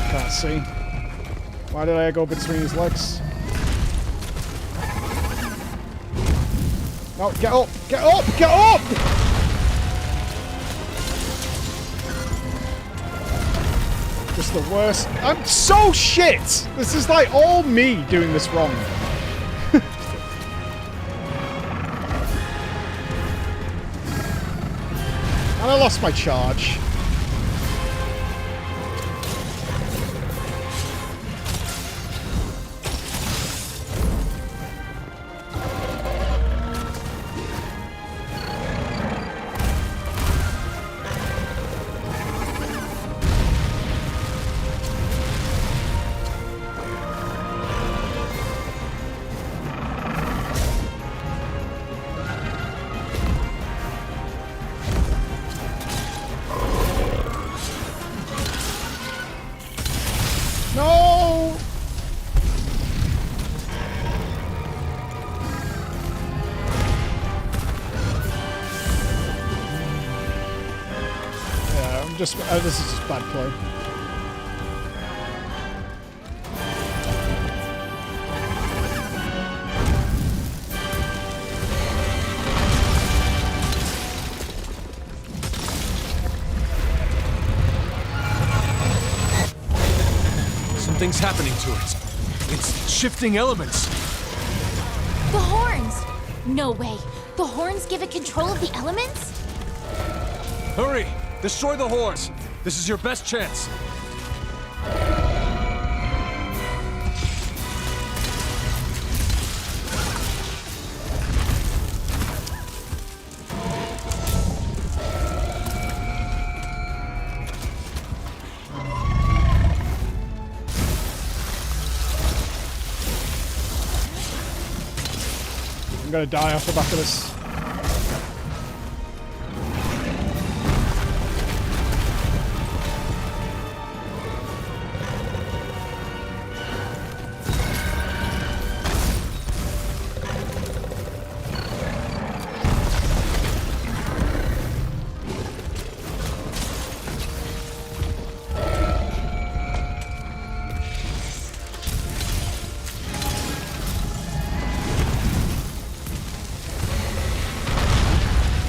Can't see. Why did I go between his legs? No, get up! Get up! Get up! Just the worst. I'm so shit! This is like all me doing this wrong. And I lost my charge. No! Yeah, I'm just. This is just bad play. Something's happening to it. It's shifting elements. The horns! No way. The horns give it control of the elements? Hurry! Destroy the horns! This is your best chance. I'm gonna die off the back of this.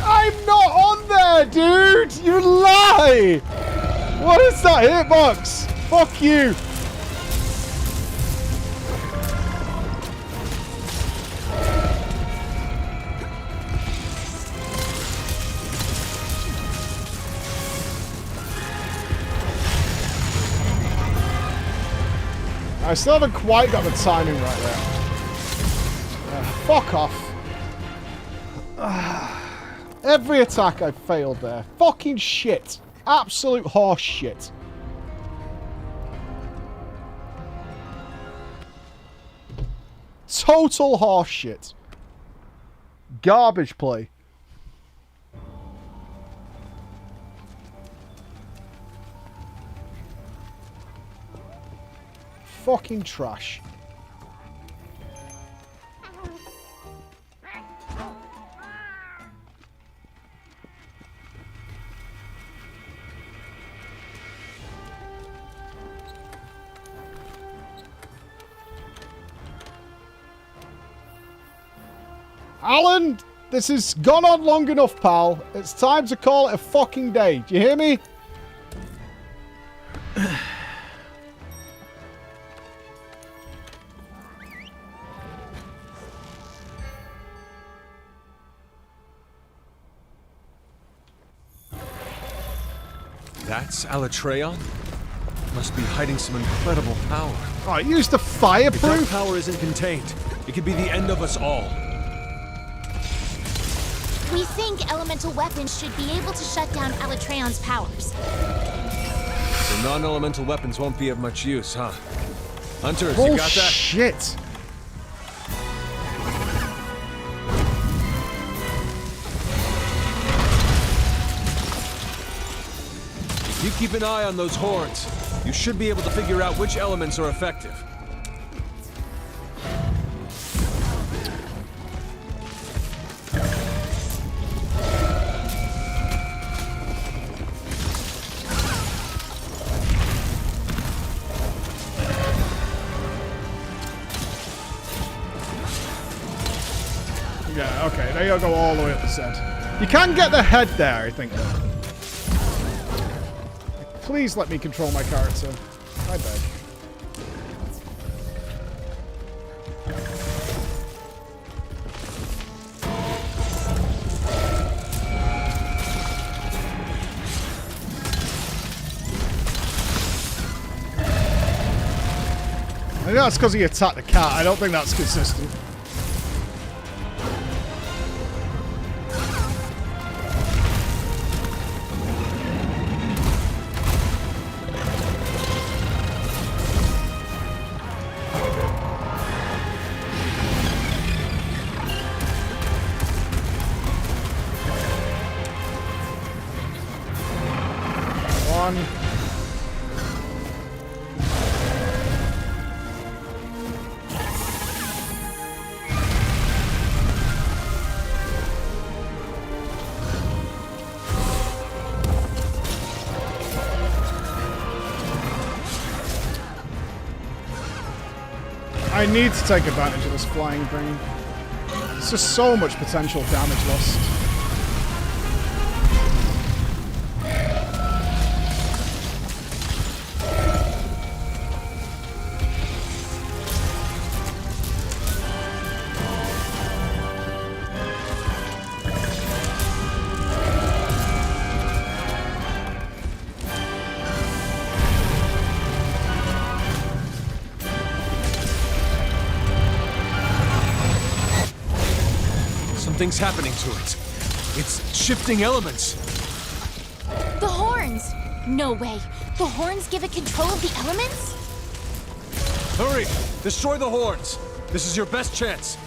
I'm not on there, dude! You lie! What is that hitbox? Fuck you! I still haven't quite got the timing right there. Fuck off. Every attack I've failed there. Fucking shit. Absolute horse shit. Total horse shit. Garbage play. Fucking trash. Alan, this has gone on long enough, pal. It's time to call it a fucking day. Do you hear me? that's Alatreon? Must be hiding some incredible power. Alright, use the If that fireproof. power isn't contained, it could be the end of us all. We think elemental weapons should be able to shut down Alatreon's powers. So non-elemental weapons won't be of much use, huh? Hunters, you got that? Shit. If you keep an eye on those horns, you should be able to figure out which elements are effective. Yeah, okay, they gotta go all the way up the set. You can get the head there, I think. Please let me control my character. I beg. I think that's because he attacked the cat. I don't think that's consistent. I need to take advantage of this flying thing. There's just so much potential damage lost. Something's happening to it. It's shifting elements. The horns! No way. The horns give it control of the elements? Hurry! Destroy the horns! This is your best chance.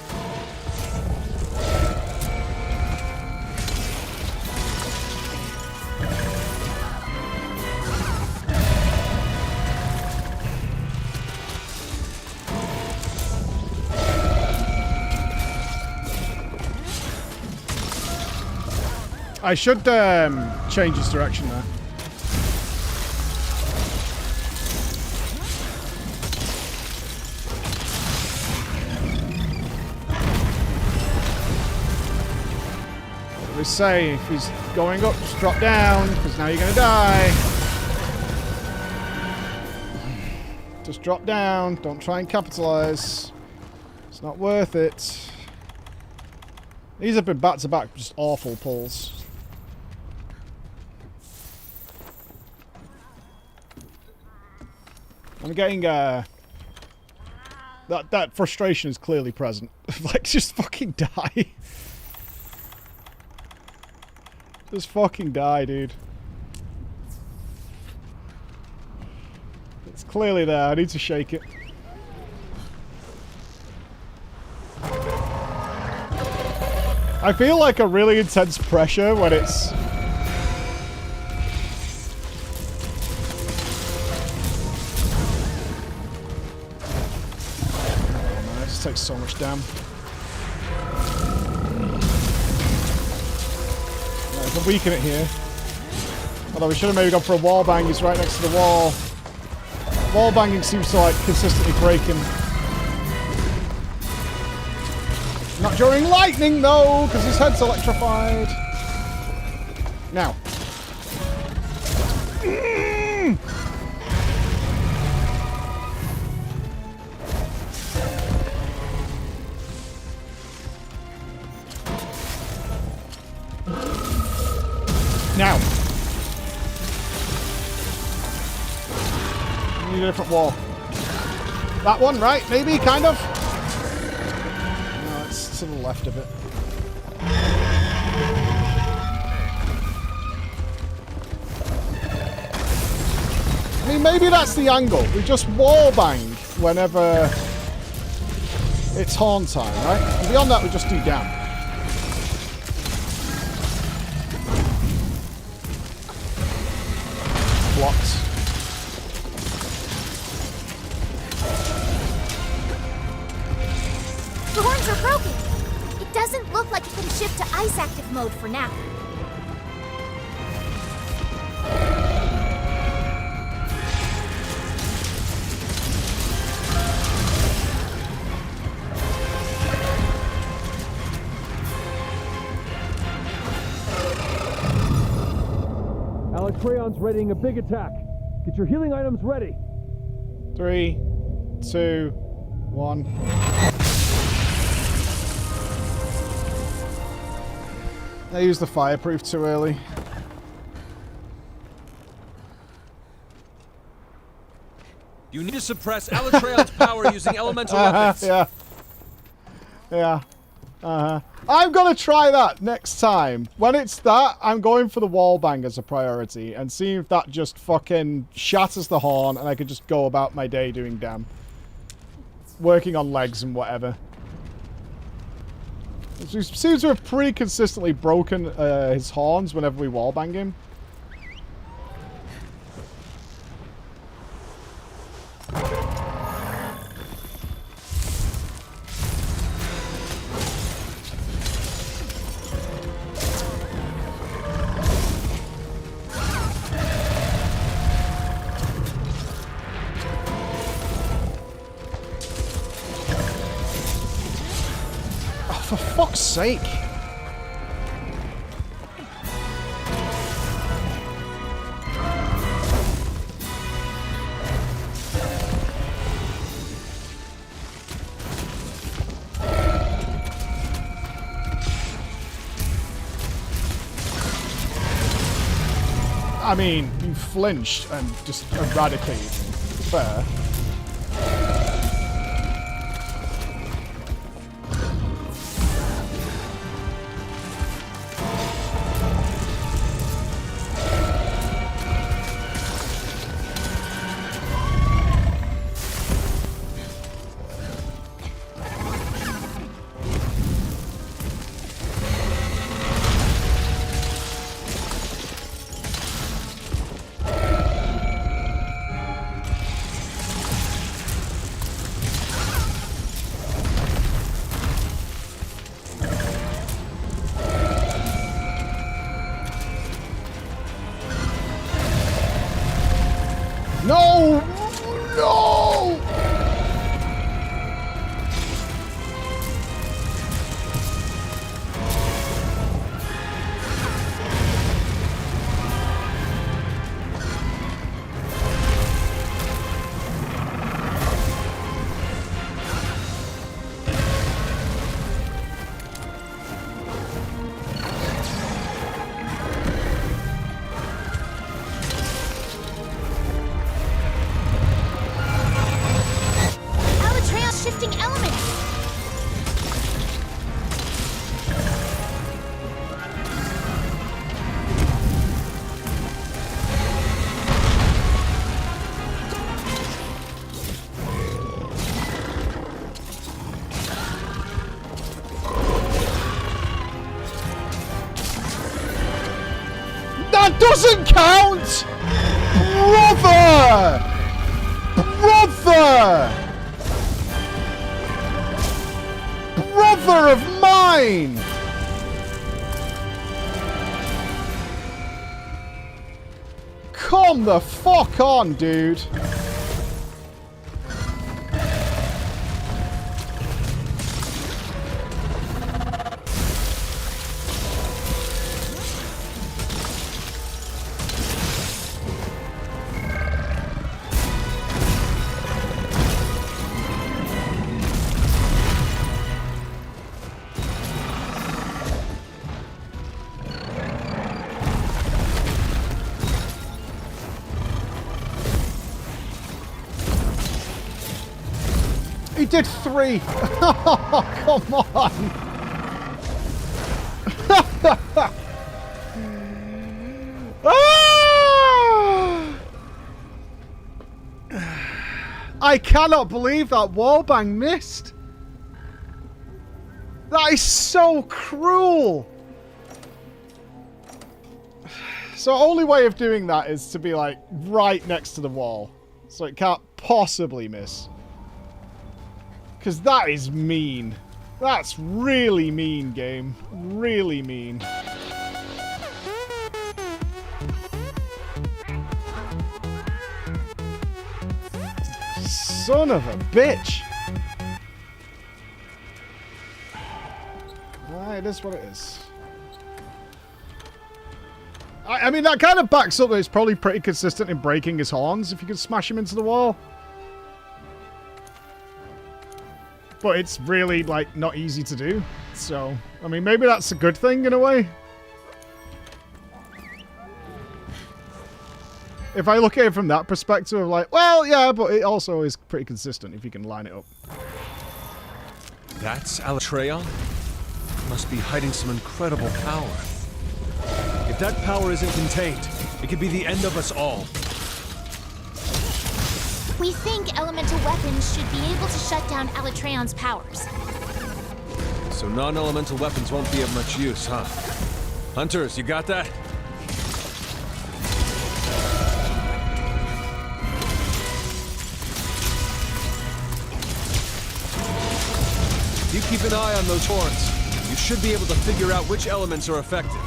I should change his direction there. What do we say? If he's going up, just drop down, because now you're going to die. Just drop down. Don't try and capitalize. It's not worth it. These have been back-to-back, just awful pulls. I'm getting, that frustration is clearly present. Like, just fucking die. Just fucking die, dude. It's clearly there. I need to shake it. I feel like a really intense pressure when it's... Takes so much damn. Right, I can weaken it here. Although we should have maybe gone for a wall bang. He's right next to the wall. Wall banging seems to like consistently break him. Not during lightning though, because his head's electrified. Now. Now. need a different wall. That one, right? Maybe, kind of? No, it's to the left of it. I mean, maybe that's the angle. We just wallbang whenever it's horn time, right? And beyond that, we just do damn. Blocked. The horns are broken. It doesn't look like it can shift to ice active mode for now. Crayon's readying a big attack. Get your healing items ready. 3, 2, 1. I used the fireproof too early. You need to suppress Alatreon's power using elemental weapons. Yeah. Yeah. I'm gonna try that next time. When it's that, I'm going for the wallbang as a priority and see if that just fucking shatters the horn and I can just go about my day doing damn. Working on legs and whatever. He seems to have pretty consistently broken his horns whenever we wallbang him. For fuck's sake. I mean, you flinched and just eradicated. Fair. No! No! Shifting elements. That doesn't count! Brother! Brother! Brother of mine! Come the fuck on, dude. He did 3. Oh, come on. Ah! I cannot believe that wallbang missed. That is so cruel. So only way of doing that is to be like right next to the wall. So it can't possibly miss. Because that is mean. That's really mean, game. Really mean. Son of a bitch. Well, it is what it is. I mean, that kind of backs up that it's probably pretty consistent in breaking his horns if you can smash him into the wall. But it's really, like, not easy to do. So, I mean, maybe that's a good thing in a way. If I look at it from that perspective of like, well, yeah, but it also is pretty consistent if you can line it up. That's Alatreon? Must be hiding some incredible power. If that power isn't contained, it could be the end of us all. We think elemental weapons should be able to shut down Alatreon's powers. So non-elemental weapons won't be of much use, huh? Hunters, you got that? You keep an eye on those horns. You should be able to figure out which elements are effective.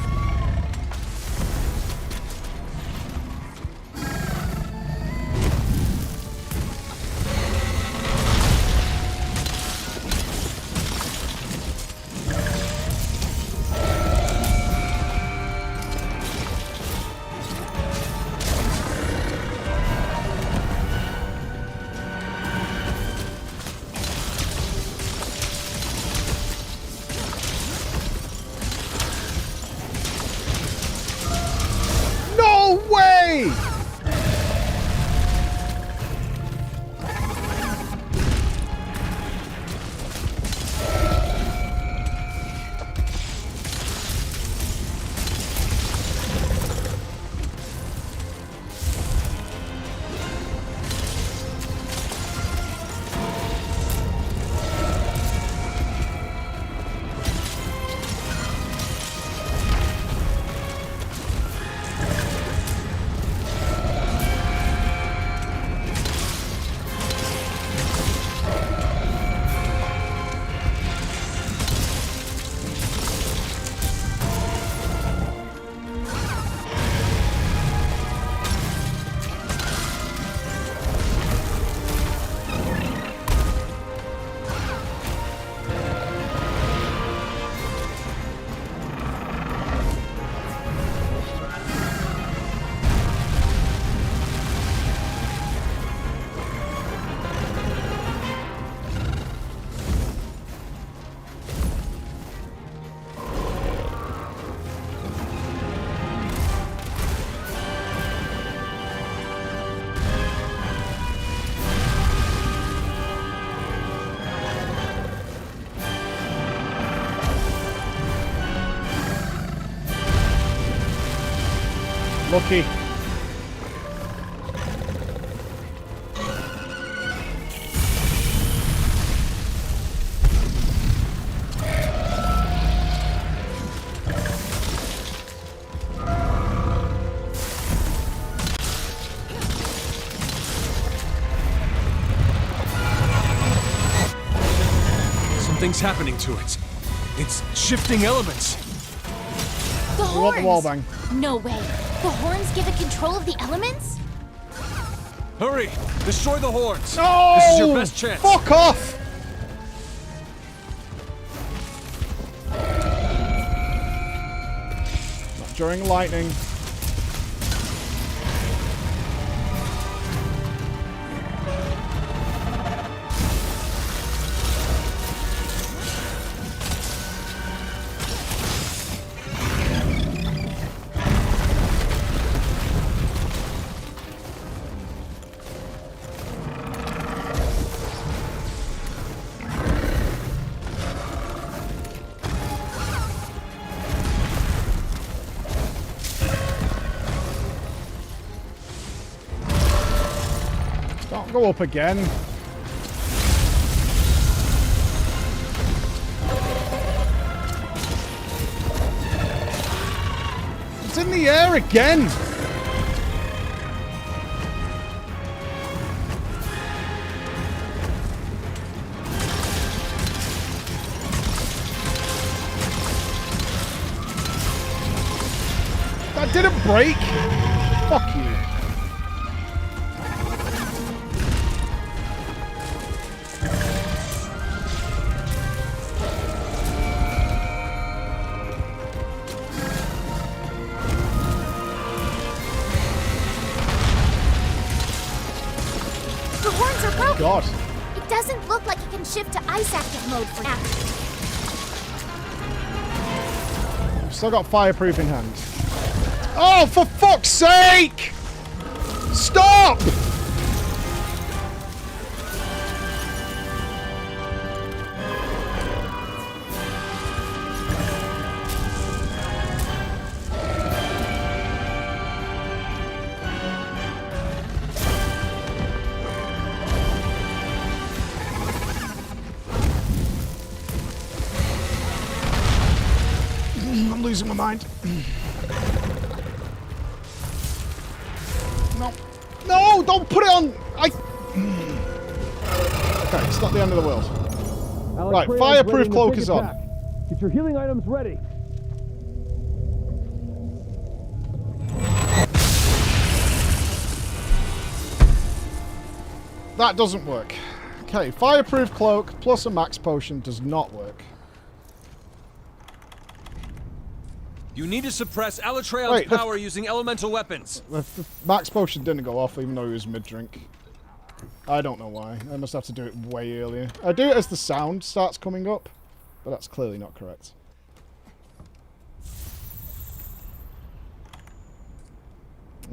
Lucky. Something's happening to it. It's shifting elements. The We want the wall horns! bang. No way. The horns give it control of the elements? Hurry! Destroy the horns! No! This is your best chance! Fuck off! Not during lightning. Don't go up again. It's in the air again. That didn't break. Fuck you. The horns are broken. God. It doesn't look like it can shift to ice active mode for now. I've still got fireproof in hand. Oh, for fuck's sake! Stop! I'm losing my mind. No. No, don't put it on! Okay, it's not the end of the world. Right, fireproof cloak is on. Get your healing items ready. That doesn't work. Okay, fireproof cloak plus a max potion does not work. You need to suppress Alatreon's power using elemental weapons. The max potion didn't go off even though he was mid-drink. I don't know why. I must have to do it way earlier. I do it as the sound starts coming up, but that's clearly not correct.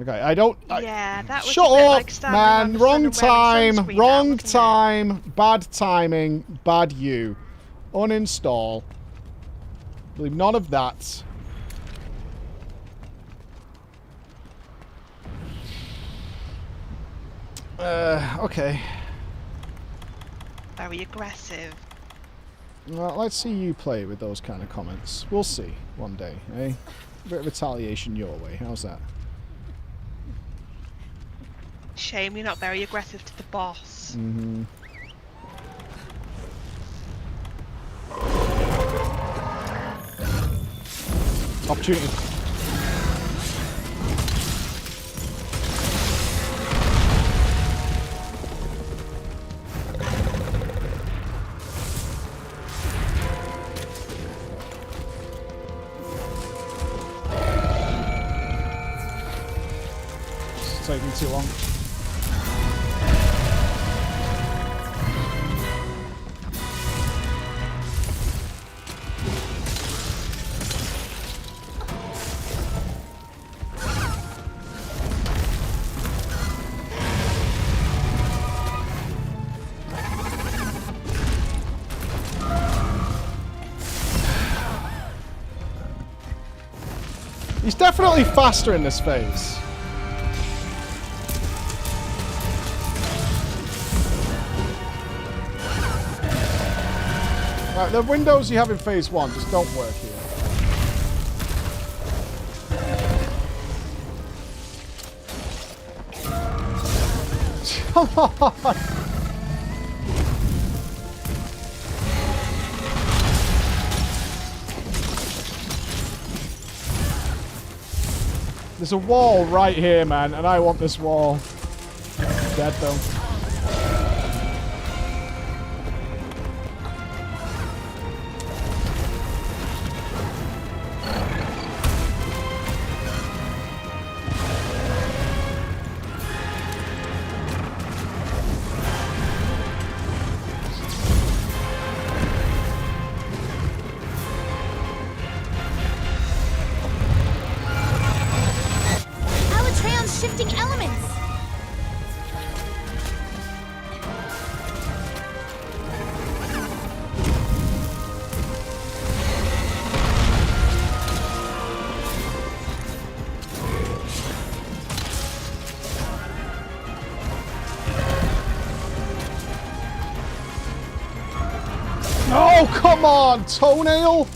Okay, I don't... Yeah, that was shut a bit up, like standing on man! the Wrong sun and wearing time! sunscreen Wrong now, wasn't it? time! Bad timing! Bad you. Uninstall. Believe none of that. Okay. Very aggressive. Well, let's see you play with those kind of comments. We'll see one day, eh? A bit of retaliation your way. How's that? Shame you're not very aggressive to the boss. Mm-hmm. Opportunity. It's taking too long. He's definitely faster in this phase. Right, the windows you have in phase 1 just don't work here. Come on! There's a wall right here, man, and I want this wall. Dead, though. Shifting elements. Oh, come on, toenail!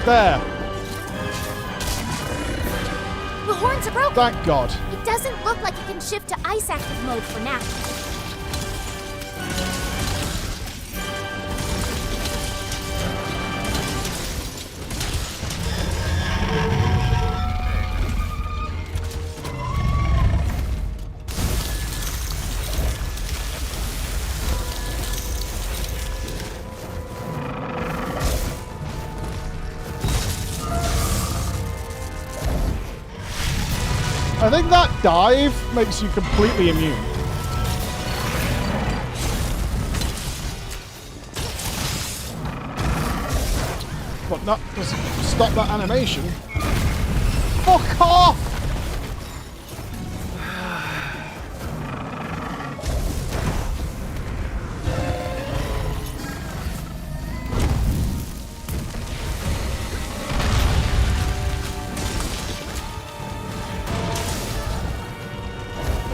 There. The horns are broken. Thank God. It doesn't look like it can shift to ice active mode for now. I think that dive makes you completely immune. But that doesn't stop that animation. Fuck off!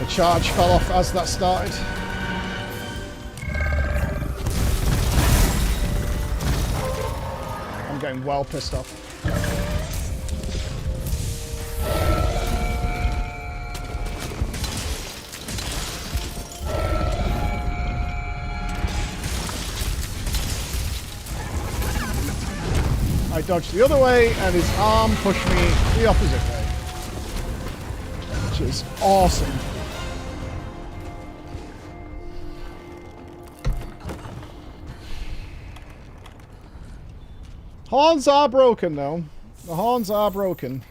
Charge fell off as that started. I'm getting well pissed off. I dodged the other way and his arm pushed me the opposite way. Which is awesome. Horns are broken, though. The horns are broken.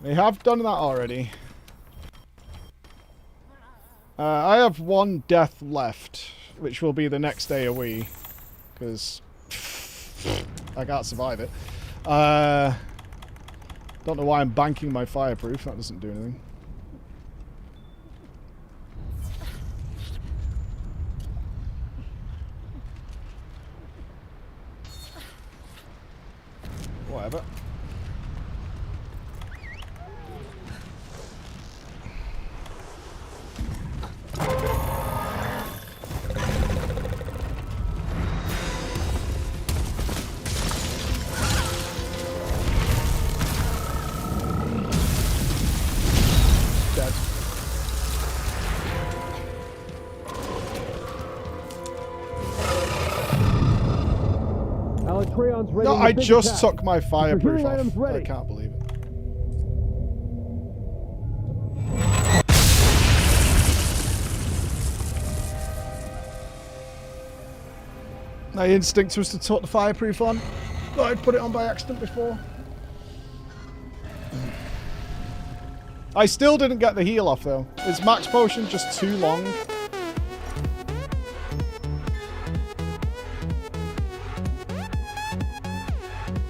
They have done that already. I have one death left, which will be the next AoE, because I can't survive it. Don't know why I'm banking my fireproof. That doesn't do anything. Whatever. Dead. Alatreon's ready. No, for I big just attack. took my fireproof healing off. items ready. I can't believe it. My instinct was to tuck the fireproof on, but I'd put it on by accident before. I still didn't get the heal off though. Is max potion just too long?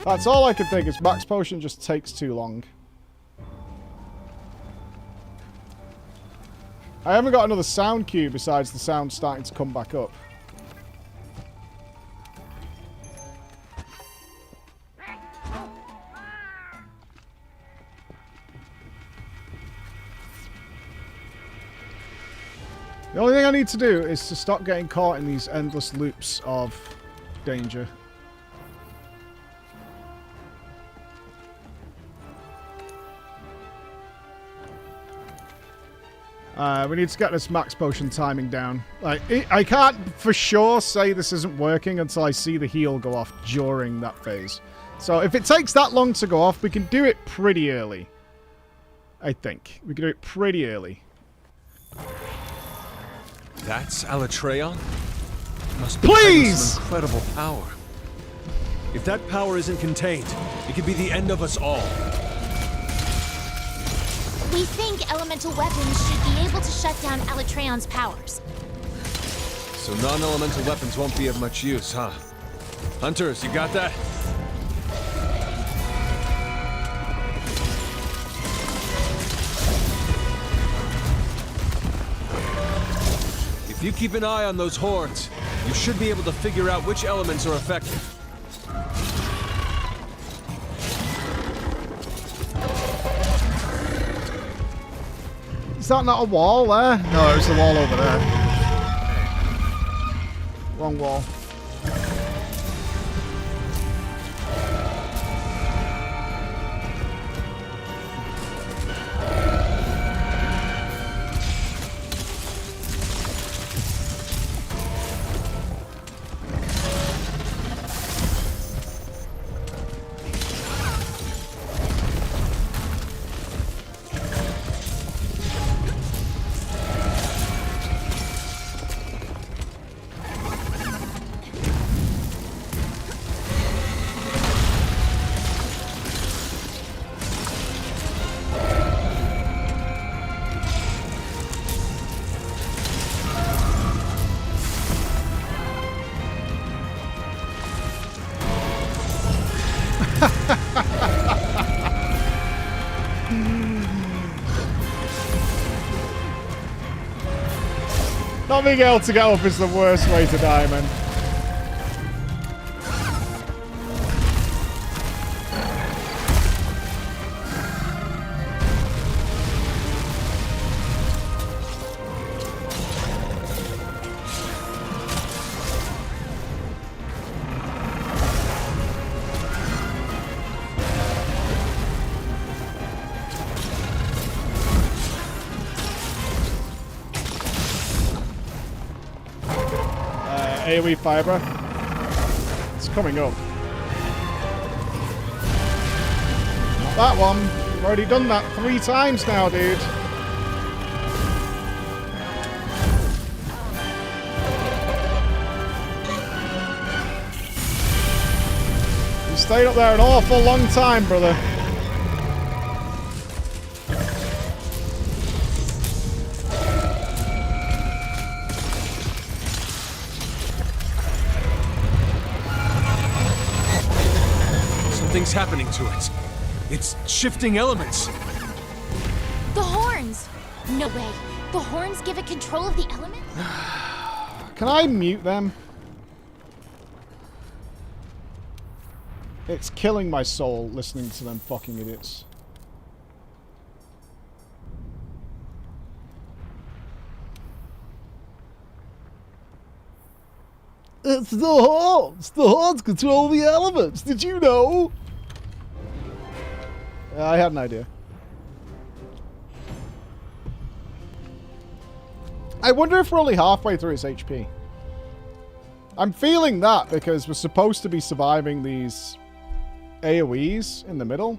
That's all I can think, is max potion just takes too long. I haven't got another sound cue besides the sound starting to come back up. The only thing I need to do is to stop getting caught in these endless loops of danger. We need to get this max potion timing down. Like, I can't for sure say this isn't working until I see the heal go off during that phase. So if it takes that long to go off, we can do it pretty early. I think. We can do it pretty early. That's Alatreon? Must be Please! some incredible power. If that power isn't contained, it could be the end of us all. We think elemental weapons should be able to shut down Alatreon's powers. So non-elemental weapons won't be of much use, huh? Hunters, you got that? If you keep an eye on those horns, you should be able to figure out which elements are effective. Is that not a wall there? No, it was the wall over there. Wrong wall. Not being able to get up is the worst way to die, man. AoE fire breath. It's coming up. Not that one. We've already done that 3 times now, dude. You stayed up there an awful long time, brother. Something's happening to it. It's shifting elements. The horns! No way. The horns give it control of the element? Can I mute them? It's killing my soul listening to them fucking idiots. It's the horns! The horns control the elements! Did you know? I had an idea. I wonder if we're only halfway through its HP. I'm feeling that because we're supposed to be surviving these AoEs in the middle.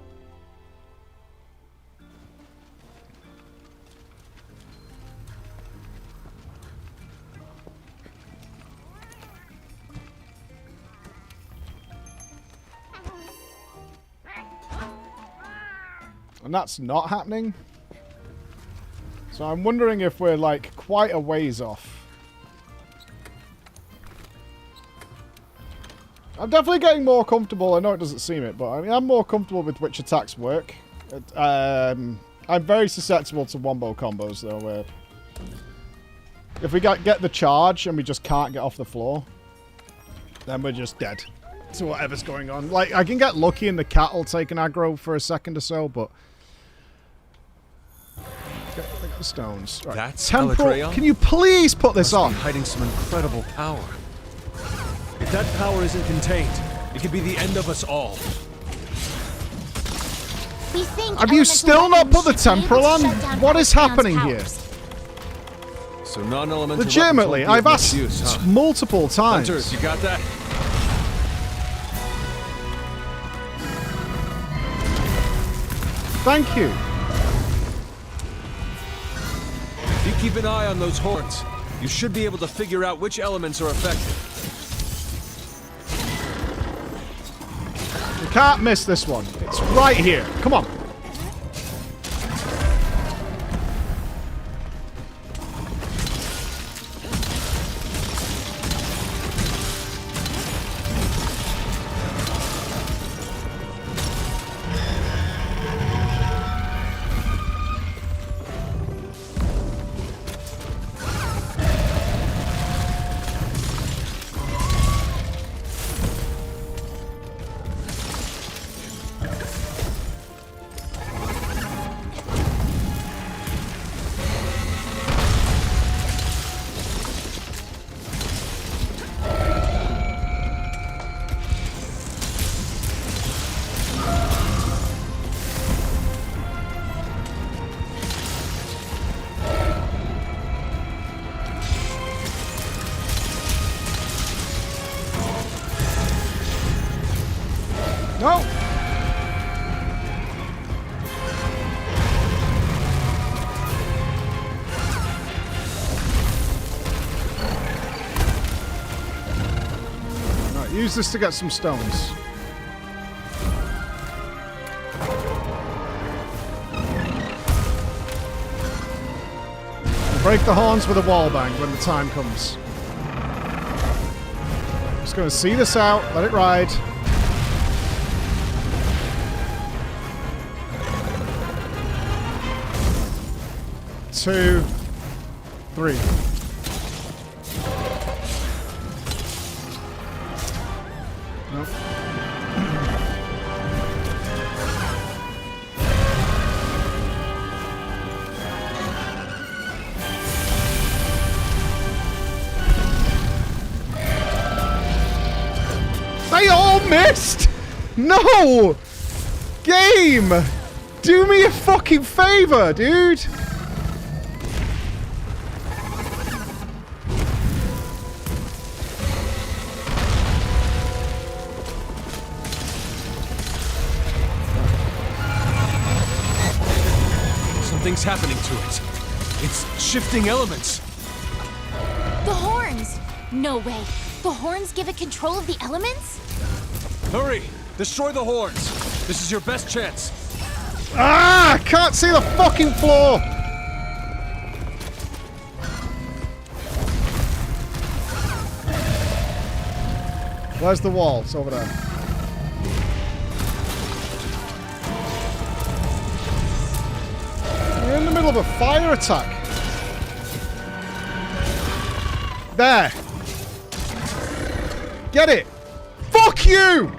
And that's not happening. So I'm wondering if we're like quite a ways off. I'm definitely getting more comfortable. I know it doesn't seem it, but I mean, I'm more comfortable with which attacks work. I'm very susceptible to wombo combos though, where if we get the charge and we just can't get off the floor, then we're just dead to whatever's going on. Like, I can get lucky and the cat will take an aggro for a second or so, but get the stones. Right. That's Temporal. Alatreon? Can you please put this on? Hiding some incredible power. If that power isn't contained, it could be the end of us all. We think Have you still not put the temporal on? What is happening here? So non-elemental Legitimately, I've asked multiple times. Hunters, you got that? Thank you. If you keep an eye on those horns, you should be able to figure out which elements are affected. You can't miss this one. It's right here. Come on. No! Right, use this to get some stones. Break the horns with a wall bang when the time comes. Just going to see this out, let it ride. Two, three. Nope. They all missed! No! Game! Do me a fucking favor, dude! Something's happening to it. It's shifting elements. The horns! No way. The horns give it control of the elements? Hurry! Destroy the horns! This is your best chance. Ah! I can't see the fucking floor! Where's the wall? It's over there. You're in the middle of a fire attack. There! Get it! Fuck you!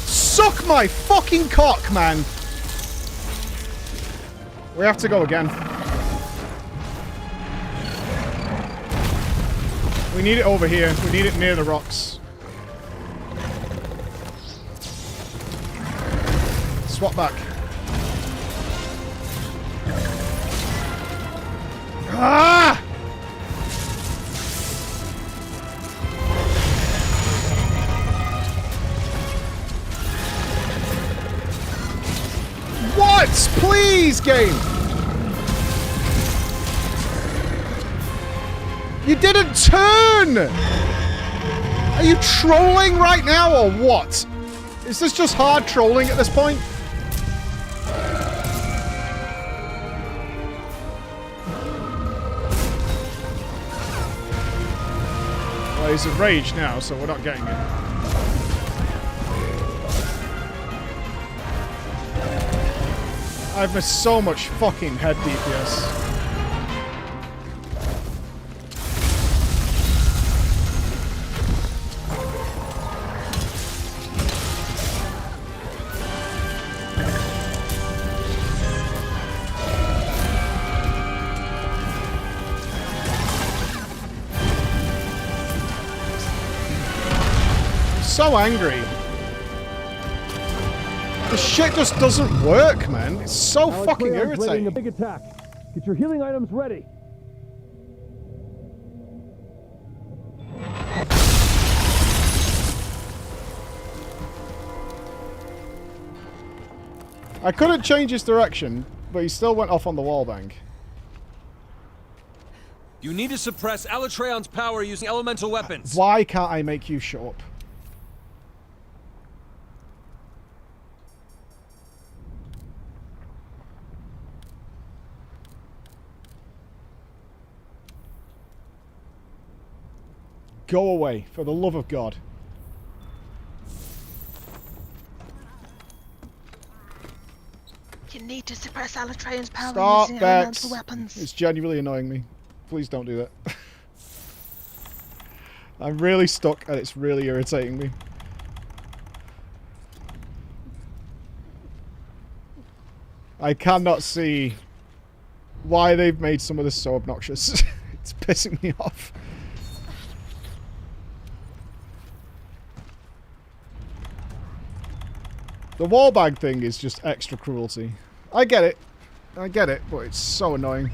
Suck my fucking cock, man! We have to go again. We need it over here. We need it near the rocks. Swap back. Ah! What? Please, game! You didn't turn! Are you trolling right now or what? Is this just hard trolling at this point? Well, he's in rage now, so we're not getting it. I've missed so much fucking head DPS. So angry. This shit just doesn't work, man. It's so fucking irritating. A big attack. Get your healing items ready. I couldn't change his direction, but he still went off on the wall bang. You need to suppress Alatreon's power using elemental weapons. Why can't I make you shut up? Go away, for the love of God. You need to suppress Alatreon's power Stop, using Bex. elemental weapons. It's genuinely annoying me. Please don't do that. I'm really stuck and it's really irritating me. I cannot see why they've made some of this so obnoxious. It's pissing me off. The wall bag thing is just extra cruelty. I get it, but it's so annoying.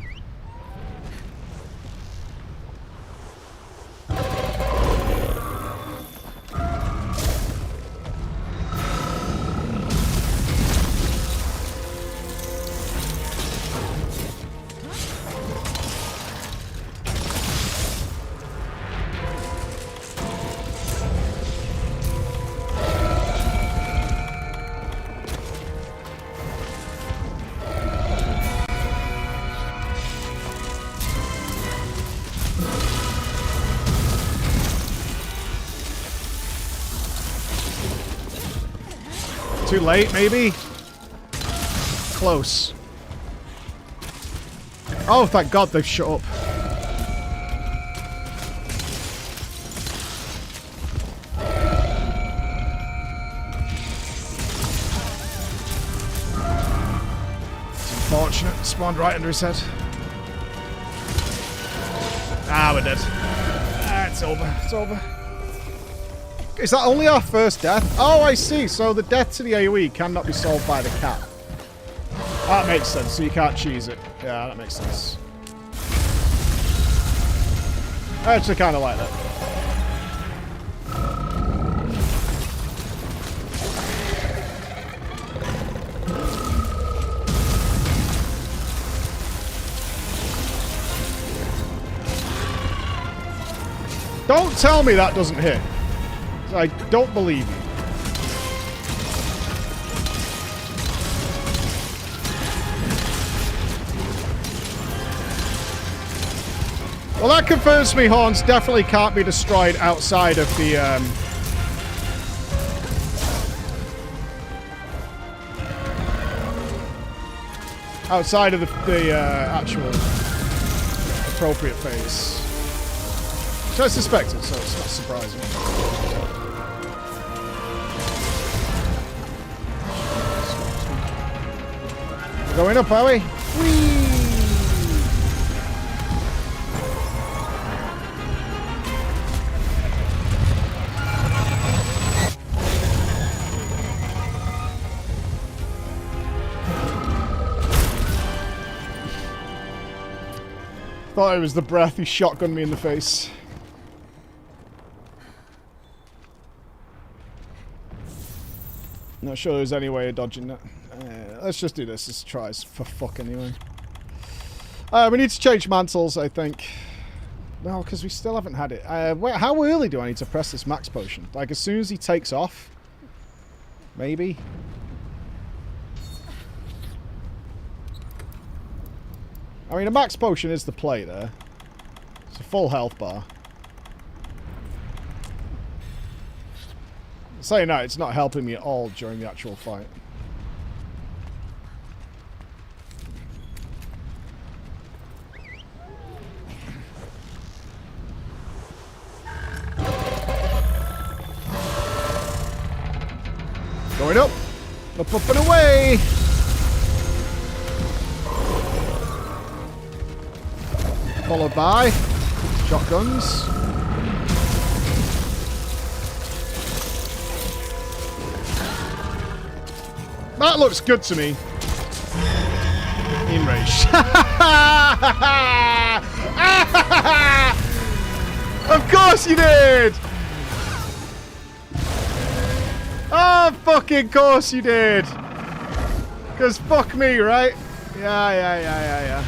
Too late, maybe? Close. Oh, thank God they've shut up. It's unfortunate. Spawned right under his head. Ah, we're dead. Ah, it's over. It's over. Is that only our first death? Oh, I see. So the death to the AoE cannot be solved by the cat. That makes sense. So you can't cheese it. Yeah, that makes sense. I actually kind of like that. Don't tell me that doesn't hit. I don't believe you. Well, that confirms to me horns definitely can't be destroyed outside of the, outside of the actual appropriate phase. So I suspected, so it's not surprising. We're going up, are we? Whee! Thought it was the breath. He shotgunned me in the face. Not sure there's any way of dodging that. Let's just do this. Let's try for fuck anyway. We need to change mantles, I think. No, because we still haven't had it. Wait, how early do I need to press this max potion? Like as soon as he takes off? Maybe? I mean, a max potion is the play there. It's a full health bar. Saying that, it's not helping me at all during the actual fight. Going up! Up, up, and away! Followed by shotguns. That looks good to me. Enraged. Of course you did! Oh, fucking course you did! Because fuck me, right? Yeah.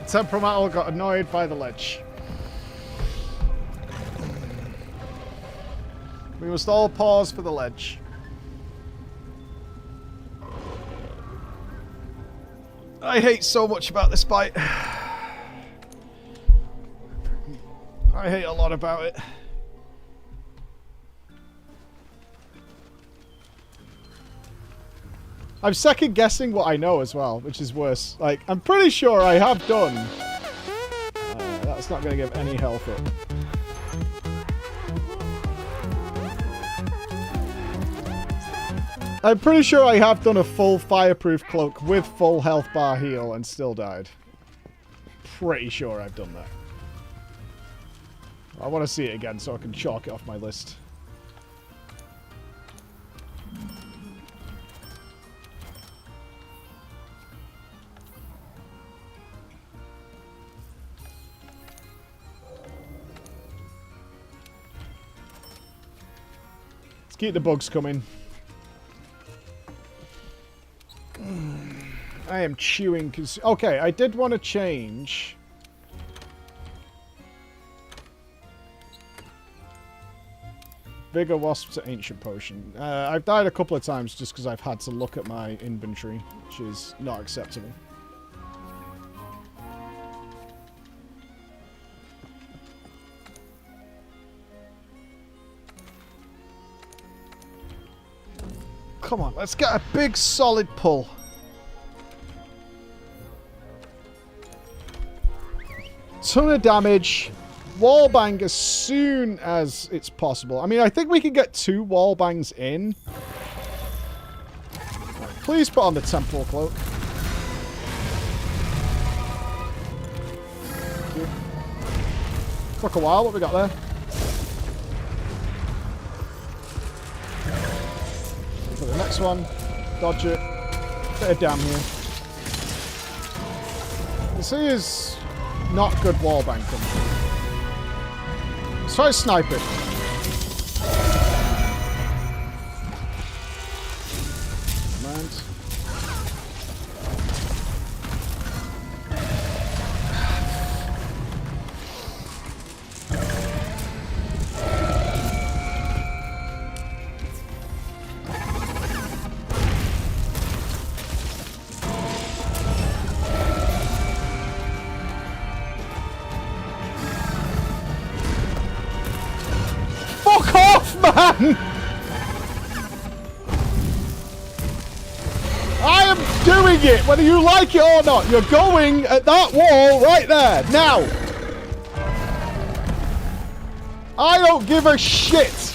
Temperamental got annoyed by the ledge. We must all pause for the ledge. I hate so much about this fight. I hate a lot about it. I'm second guessing what I know as well, which is worse. Like, I'm pretty sure I have done. That's not going to give any health up. I'm pretty sure I have done a full fireproof cloak with full health bar heal and still died. Pretty sure I've done that. I want to see it again so I can chalk it off my list. Let's keep the bugs coming. I am chewing because... Okay, I did want to change... Vigor Wasp to Ancient Potion. I've died a couple of times just because I've had to look at my inventory, which is not acceptable. Come on, let's get a big solid pull. Ton of damage. Wall bang as soon as it's possible. I mean, I think we can get 2 wall bangs in. Right, please put on the temporal cloak. Thank you. Took a while. What we got there? For the next one. Dodge it. Bit of damn here. This is not good wall bang coming. Let's try to snipe it. Mind. Fuck off, man! I am doing it, whether you like it or not. You're going at that wall right there, now. I don't give a shit.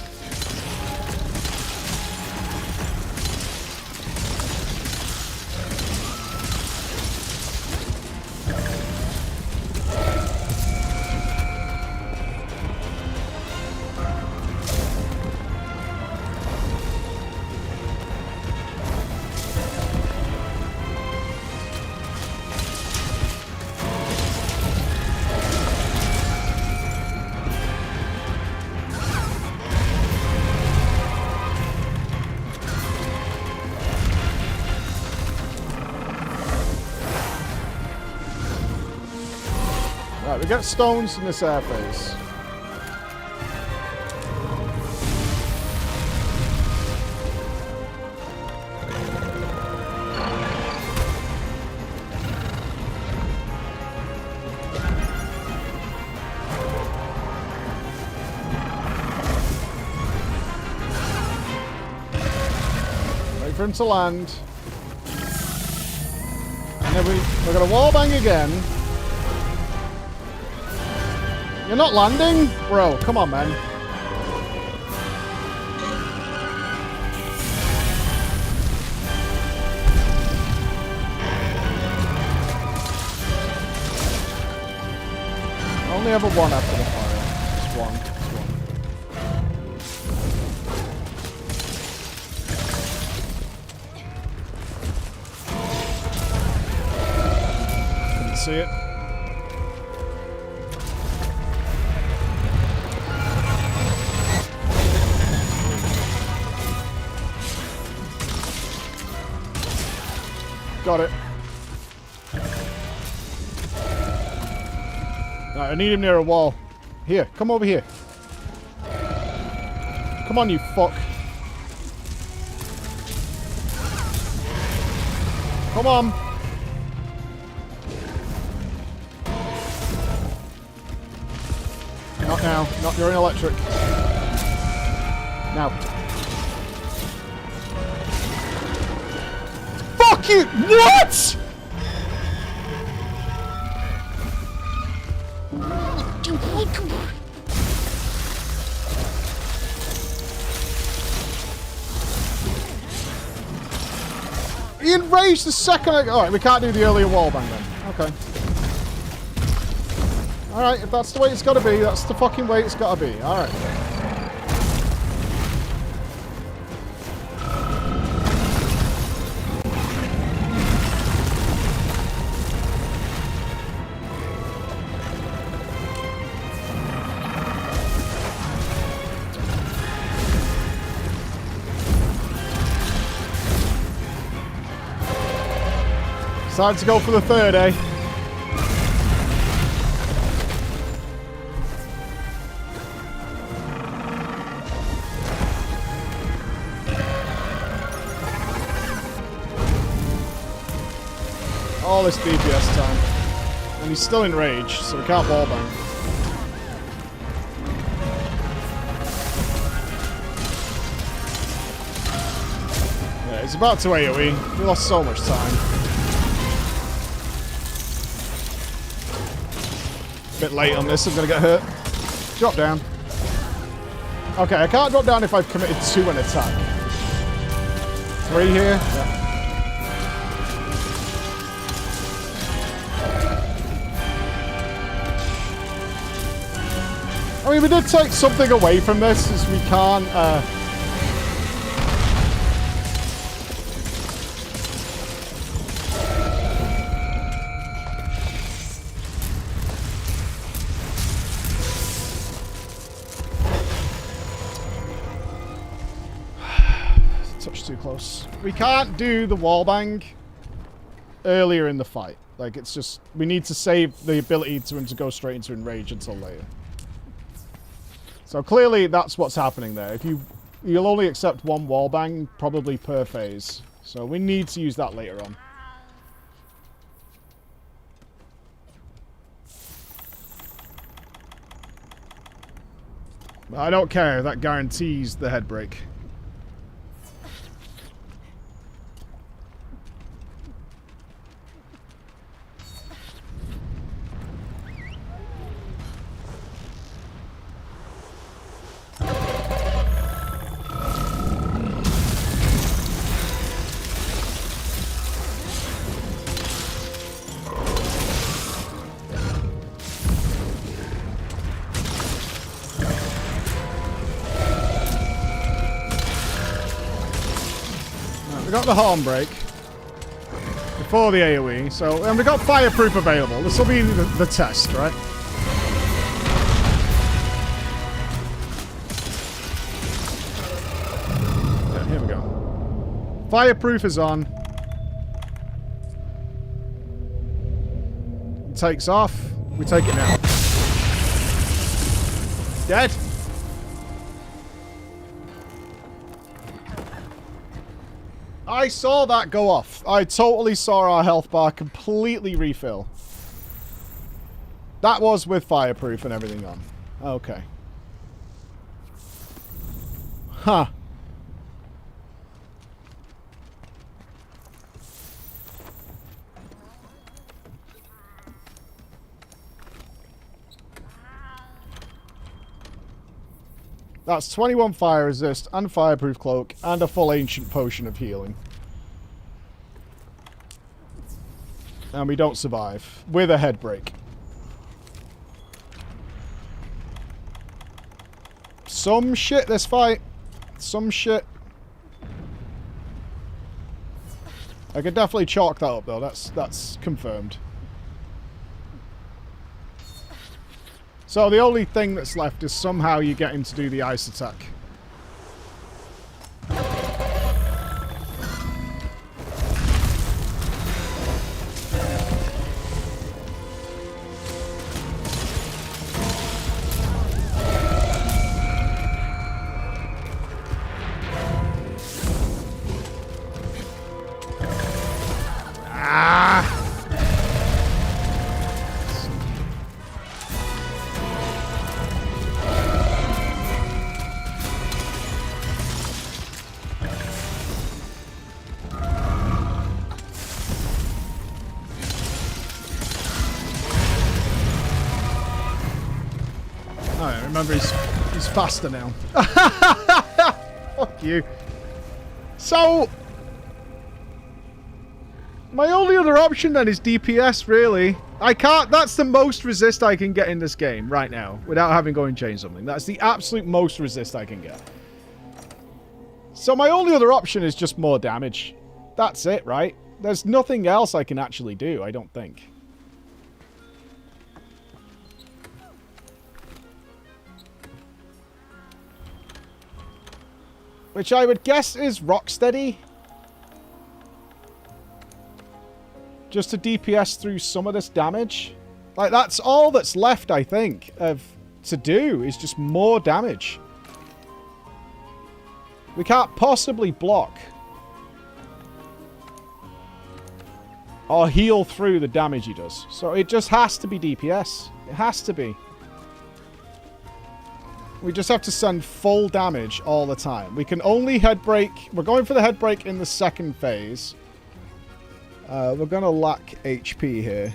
Right, we got stones in this airface. Wait for him to land. And then we're gonna wall bang again. You're not landing? Bro, come on, man. I only have a 1 after the fire. Just 1. Just 1. Couldn't see it. Got it. Right, I need him near a wall. Here, come over here. Come on, you fuck. Come on. Not now. Not during electric. Now. Fuck you! What?! He enraged the second I... Alright, we can't do the earlier wall bang then. Okay. Alright, if that's the way it's gotta be, that's the fucking way it's gotta be. Alright. Time to go for the third, eh? All this DPS time. And he's still in rage, so we can't wall bang. it's about to AoE. We lost so much time. Bit late on this, I'm gonna get hurt. Drop down. Okay, I can't drop down if I've committed to an attack. 3 here. Yeah. I mean, we did take something away from this, as we can't, touch too close. We can't do the wallbang earlier in the fight. Like, it's just, we need to save the ability to him to go straight into enrage until later. So clearly that's what's happening there. If you'll only accept 1 wallbang, probably per phase. So we need to use that later on. I don't care, that guarantees the head break. Got the harm break before the AoE, so and we got fireproof available. This will be the test, right? Yeah, here we go. Fireproof is on. It takes off. We take it now. Dead. I saw that go off. I totally saw our health bar completely refill. That was with fireproof and everything on. Okay. Huh. That's 21 fire resist and fireproof cloak and a full ancient potion of healing. And we don't survive with a head break. Some shit this fight. Some shit. I could definitely chalk that up though. That's confirmed. So the only thing that's left is somehow you get him to do the ice attack. Remember, he's faster now. Fuck you. So, my only other option then is DPS, really. I can't... That's the most resist I can get in this game right now, without having to go and change something. That's the absolute most resist I can get. So my only other option is just more damage. That's it, right? There's nothing else I can actually do, I don't think. Which I would guess is Rocksteady. Just to DPS through some of this damage. Like, that's all that's left, I think, to do, is just more damage. We can't possibly block. Or heal through the damage he does. So it just has to be DPS. It has to be. We just have to send full damage all the time. We can only head break. We're going for the head break in the second phase. We're going to lack HP here.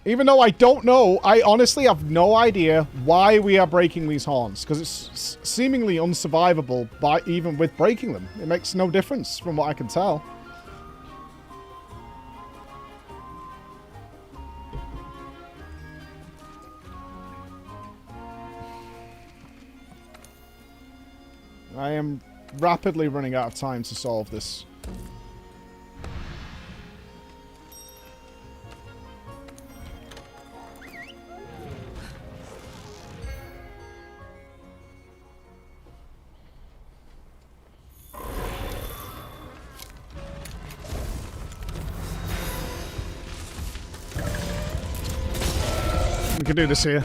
Even though I don't know, I honestly have no idea why we are breaking these horns. Because it's seemingly unsurvivable even with breaking them. It makes no difference from what I can tell. I am rapidly running out of time to solve this. We can do this here.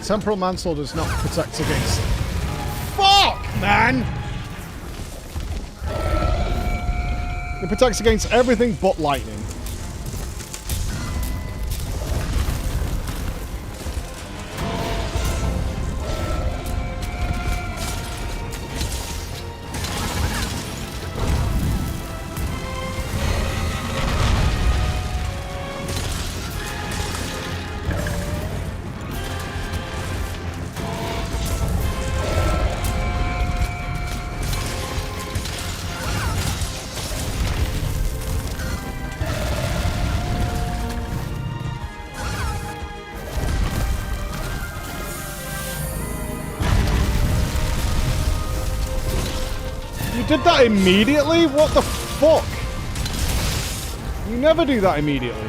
Temporal Mantle does not protect against... Fuck, man! It protects against everything but lightning. You did that immediately? What the fuck? You never do that immediately.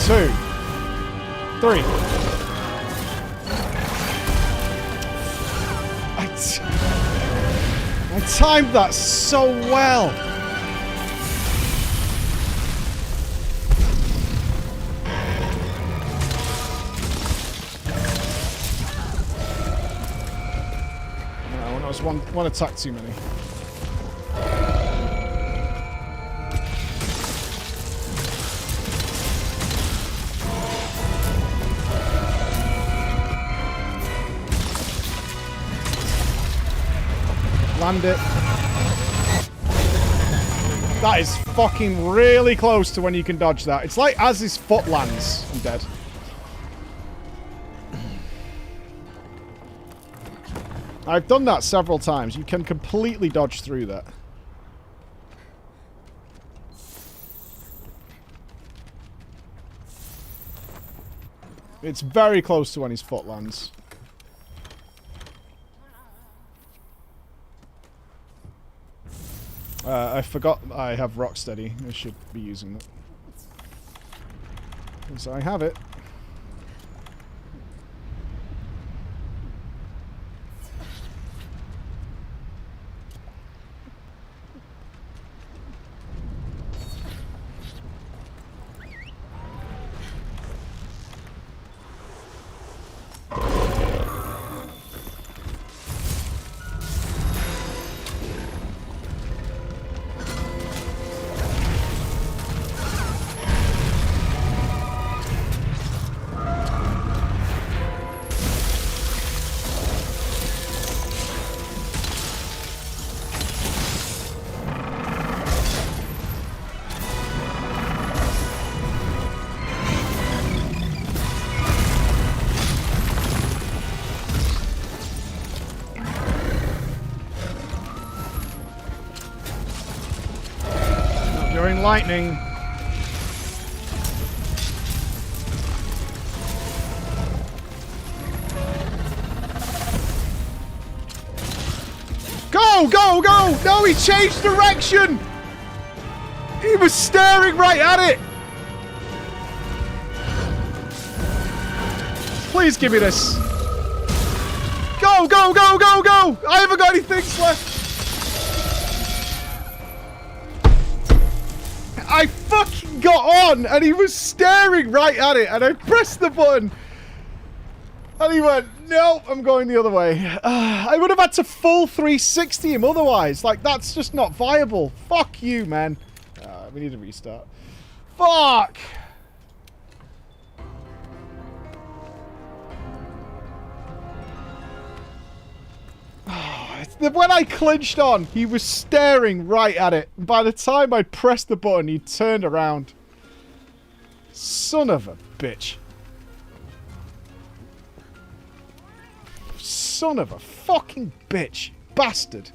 Two. Three. I timed that so well. No, that was one attack too many. Land it. That is fucking really close to when you can dodge that. It's like as his foot lands, I'm dead. I've done that several times. You can completely dodge through that. It's very close to when his foot lands. I forgot I have Rocksteady. I should be using that. So I have it. lightning. Go, go, go! No, he changed direction! He was staring right at it! Please give me this. Go, go, go, go, go! I haven't got any things left. I fucking got on, and he was staring right at it, and I pressed the button. And he went, no, I'm going the other way. I would have had to full 360 him otherwise. Like, that's just not viable. Fuck you, man. We need to restart. Fuck! When I clinched on, he was staring right at it. By the time I pressed the button, he turned around. Son of a bitch. Son of a fucking bitch. Bastard.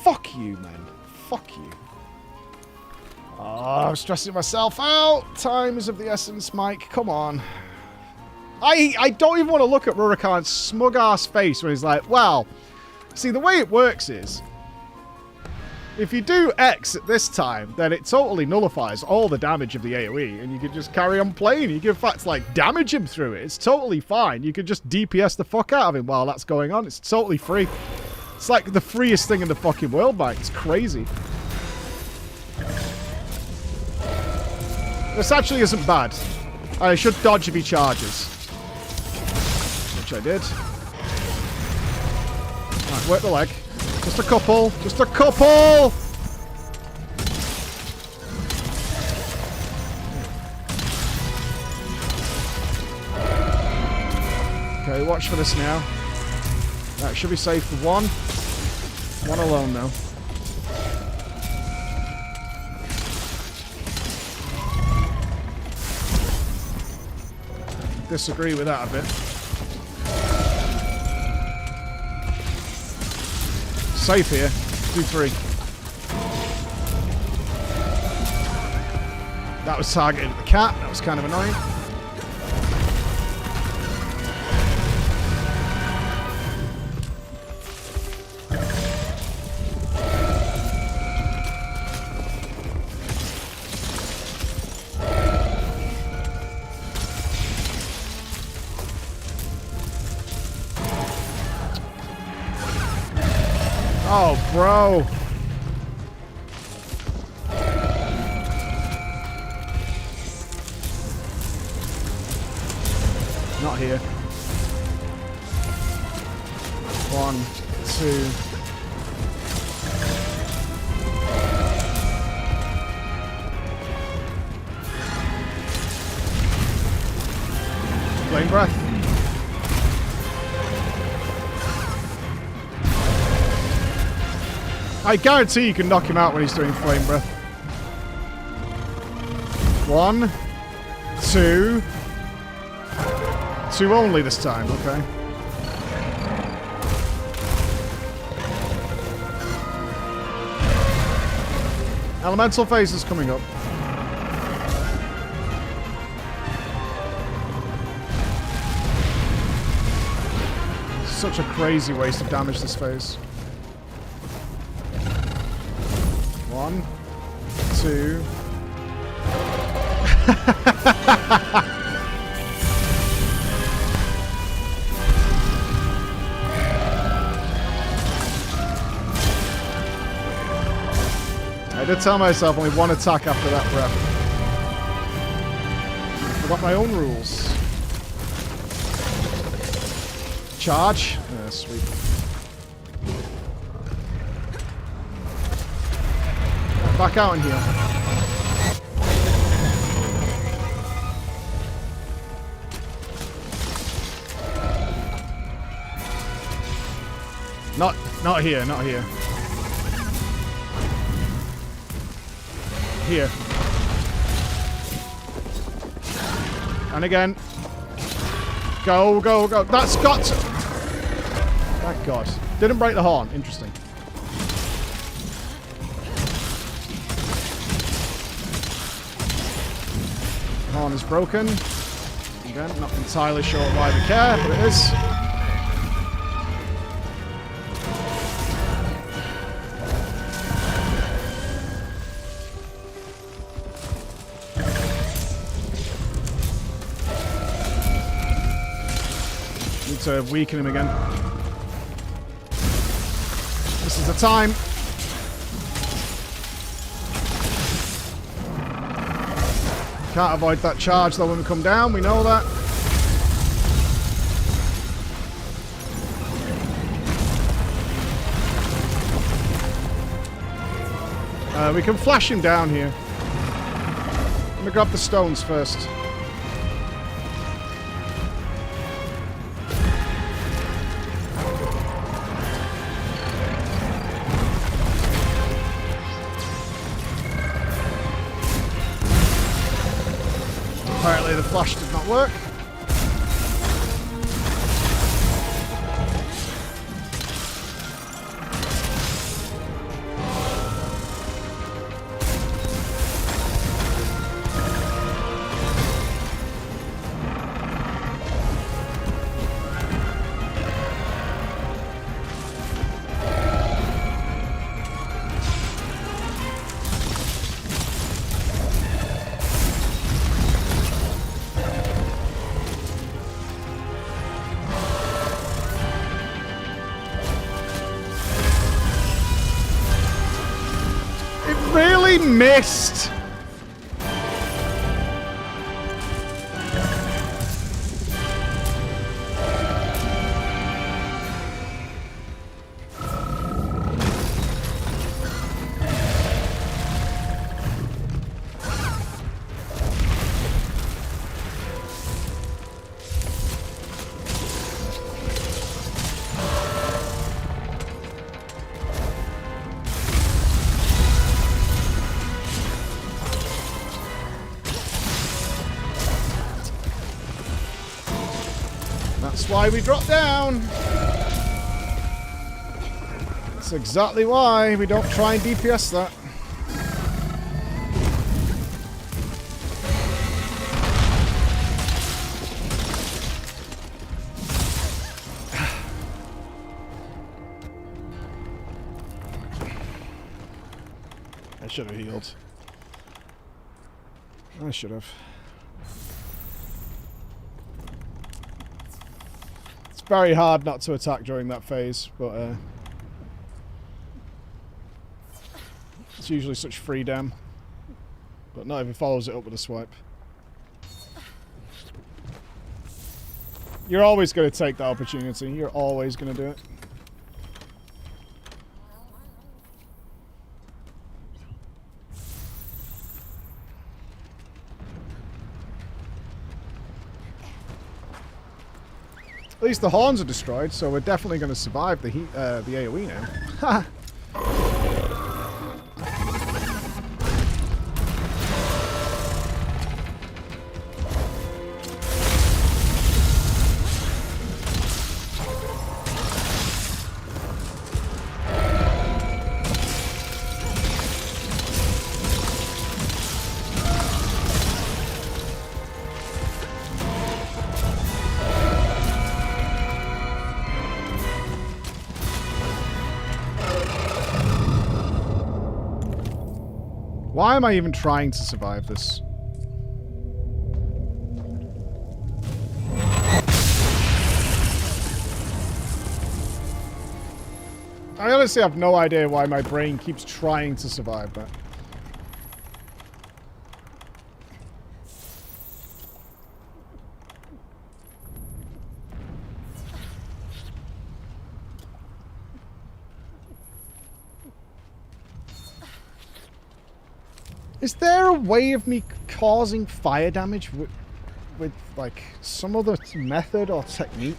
Fuck you, man. Fuck you. Oh, I'm stressing myself out. Time is of the essence, Mike. Come on. I don't even want to look at Rurikan's smug-ass face when he's like, well, see, the way it works is, if you do X at this time, then it totally nullifies all the damage of the AoE, and you can just carry on playing. You can, in fact, like, damage him through it. It's totally fine. You can just DPS the fuck out of him while that's going on. It's totally free. It's like the freest thing in the fucking world, Mike. It's crazy. This actually isn't bad. I should dodge if he charges. Which I did. Right, work the leg. Just a couple. Just a couple! Okay, watch for this now. That should be safe for one. One alone, though. Disagree with that a bit. Safe here. 2-3. That was targeted at the cat. That was kind of annoying. Oh, bro. Not here. 1, 2. Flame breath. I guarantee you can knock him out when he's doing flame breath. 1, 2. 2 only this time, okay. Elemental phase is coming up. Such a crazy waste of damage this phase. 1, 2. I did tell myself only one attack after that breath. I forgot my own rules. Charge. Yeah, sweet. Back out in here. Not here, not here. Here. And again. Go, go, go. That's got to... Thank God. Didn't break the horn. Interesting. The horn is broken. Again, not entirely sure why we care, but it is. Need to weaken him again. This is the time. Can't avoid that charge though when we come down, we know that. We can flash him down here. Let me grab the stones first. Apparently the flash did not work. Really missed. That's why we drop down. That's exactly why we don't try and DPS that. I should have healed. I should have. Very hard not to attack during that phase, but it's usually such freedom. But not if he follows it up with a swipe. You're always going to take that opportunity. You're always going to do it. At least the horns are destroyed, so we're definitely going to survive the heat, the AoE now. Why am I even trying to survive this? I honestly have no idea why my brain keeps trying to survive that. Is there a way of me causing fire damage with like, some other method or technique?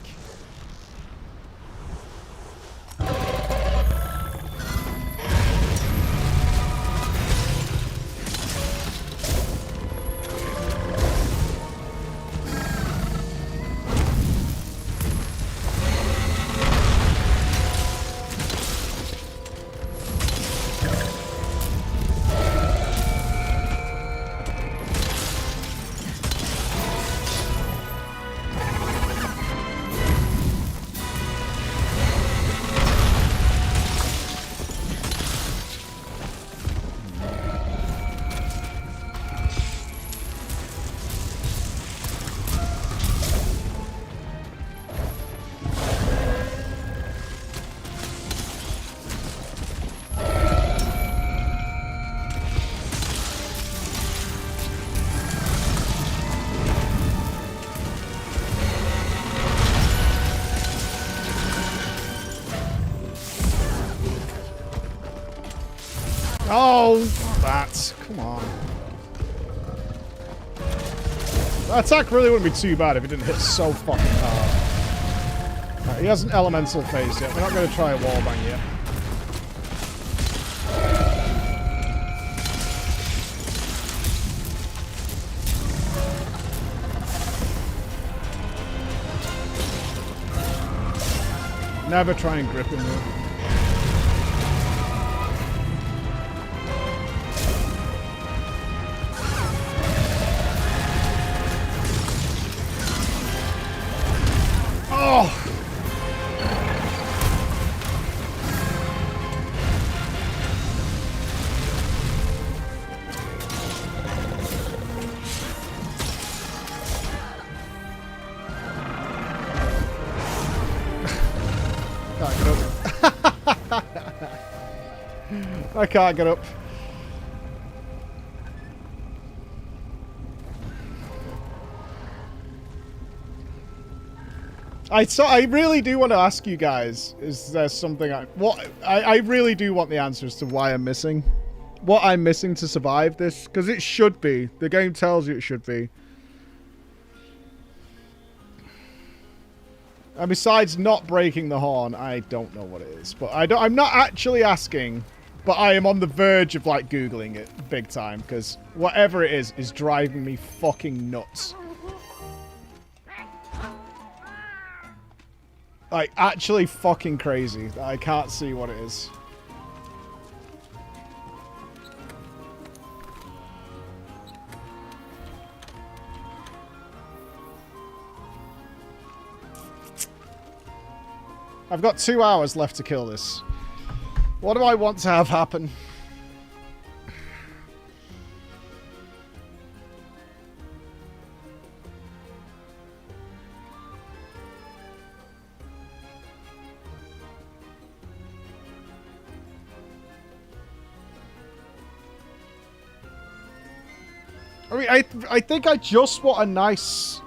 Oh, not that. Come on. That attack really wouldn't be too bad if it didn't hit so fucking hard. Right, he hasn't elemental phase yet. We're not going to try a wallbang yet. Never try and grip him though. Oh! I can't get up. I really do want to ask you guys, is there something I really do want the answers to why I'm missing. What I'm missing to survive this, because it should be. The game tells you it should be. And besides not breaking the horn, I don't know what it is. But I'm not actually asking, but I am on the verge of like Googling it big time, because whatever it is driving me fucking nuts. Like, actually fucking crazy. I can't see what it is. I've got 2 hours left to kill this. What do I want to have happen? I mean, I think I just want a nice...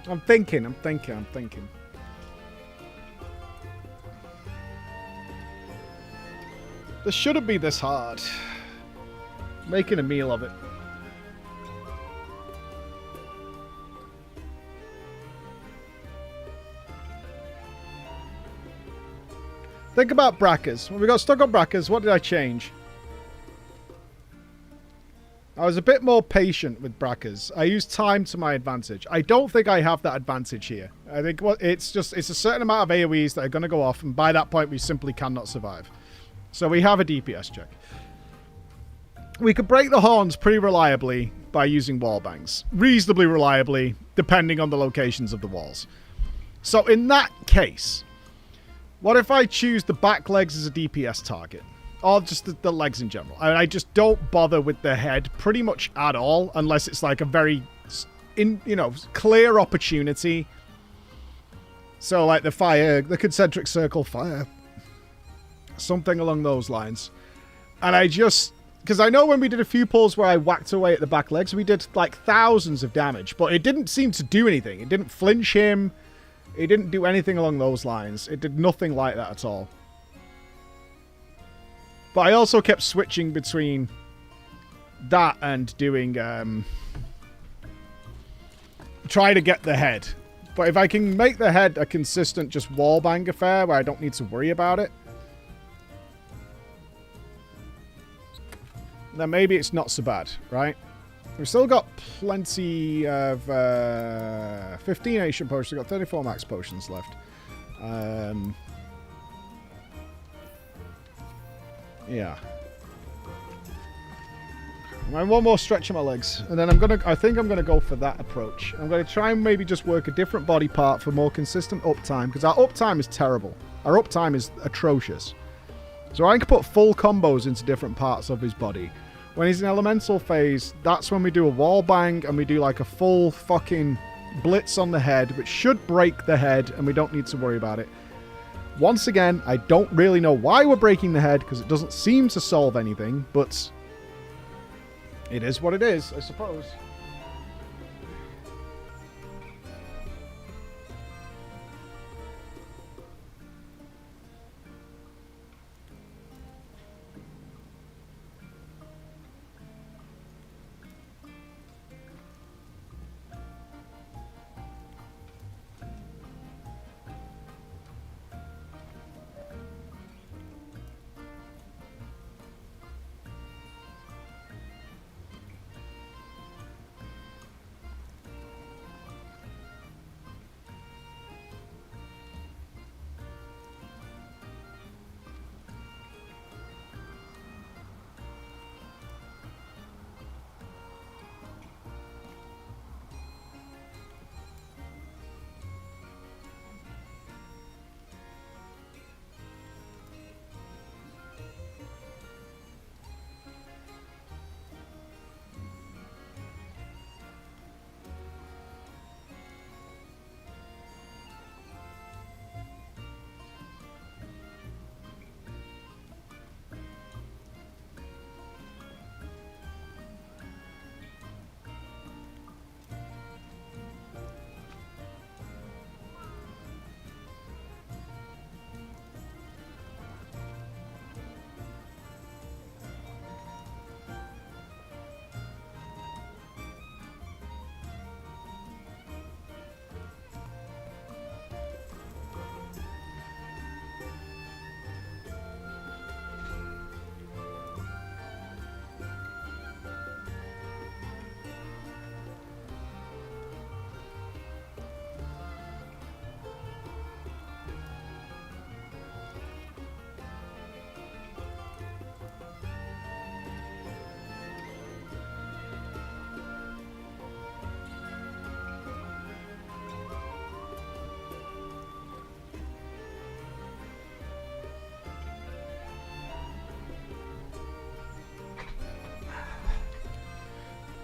I'm thinking. This shouldn't be this hard. Making a meal of it. Think about Brackers. When we got stuck on Brackers, what did I change? I was a bit more patient with Brackers. I used time to my advantage. I don't think I have that advantage here. I think it's a certain amount of AoEs that are going to go off, and by that point we simply cannot survive. So we have a DPS check. We could break the horns pretty reliably by using wall bangs. Reasonably reliably, depending on the locations of the walls. So in that case, what if I choose the back legs as a DPS target? Or just the legs in general. I just don't bother with the head pretty much at all, unless it's like a very, clear opportunity. So like the fire, the concentric circle fire. Something along those lines. And I just, because I know when we did a few pulls where I whacked away at the back legs, we did like thousands of damage, but it didn't seem to do anything. It didn't flinch him. It didn't do anything along those lines. It did nothing like that at all. But I also kept switching between that and doing, try to get the head. But if I can make the head a consistent just wallbang affair where I don't need to worry about it, then maybe it's not so bad, right? We've still got plenty of 15 ancient potions. We've got 34 max potions left. Yeah. And one more stretch of my legs, and then I think I'm gonna go for that approach. I'm gonna try and maybe just work a different body part for more consistent uptime, because our uptime is terrible. Our uptime is atrocious. So I can put full combos into different parts of his body. When he's in elemental phase, that's when we do a wall bang and we do like a full fucking blitz on the head, which should break the head, and we don't need to worry about it. Once again, I don't really know why we're breaking the head, because it doesn't seem to solve anything, but it is what it is, I suppose.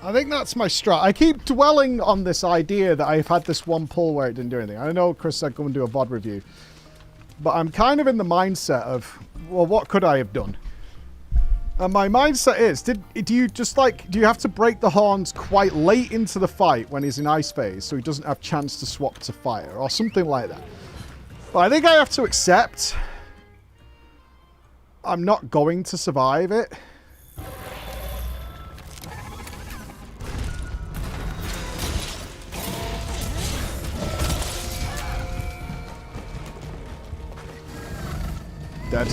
I think that's my strat. I keep dwelling on this idea that I've had this one pull where it didn't do anything. I know Chris said go and do a VOD review. But I'm kind of in the mindset of, well, what could I have done? And my mindset is, do you have to break the horns quite late into the fight when he's in ice phase so he doesn't have chance to swap to fire or something like that? But I think I have to accept I'm not going to survive it. Dead.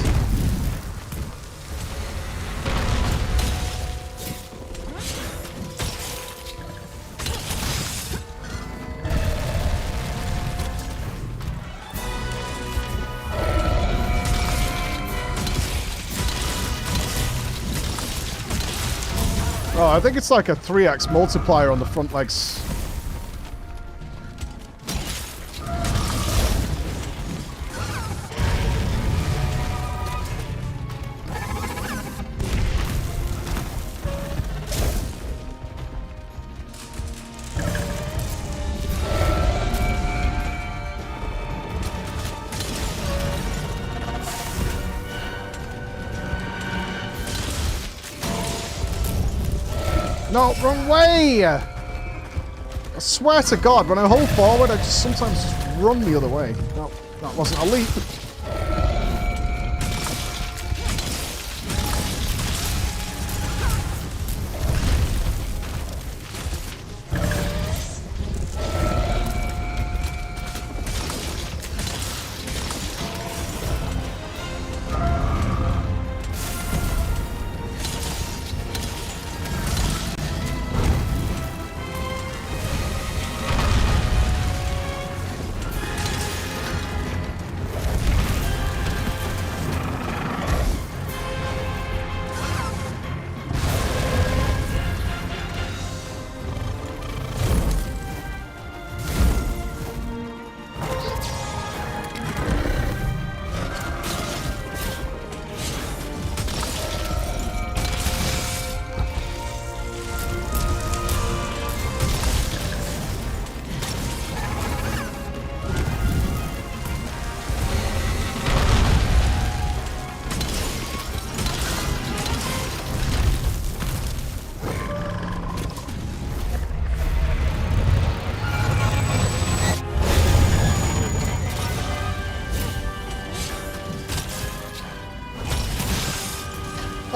Oh, I think it's like a 3x multiplier on the front legs. No, wrong way! I swear to God, when I hold forward, I just sometimes just run the other way. No, that wasn't a leap.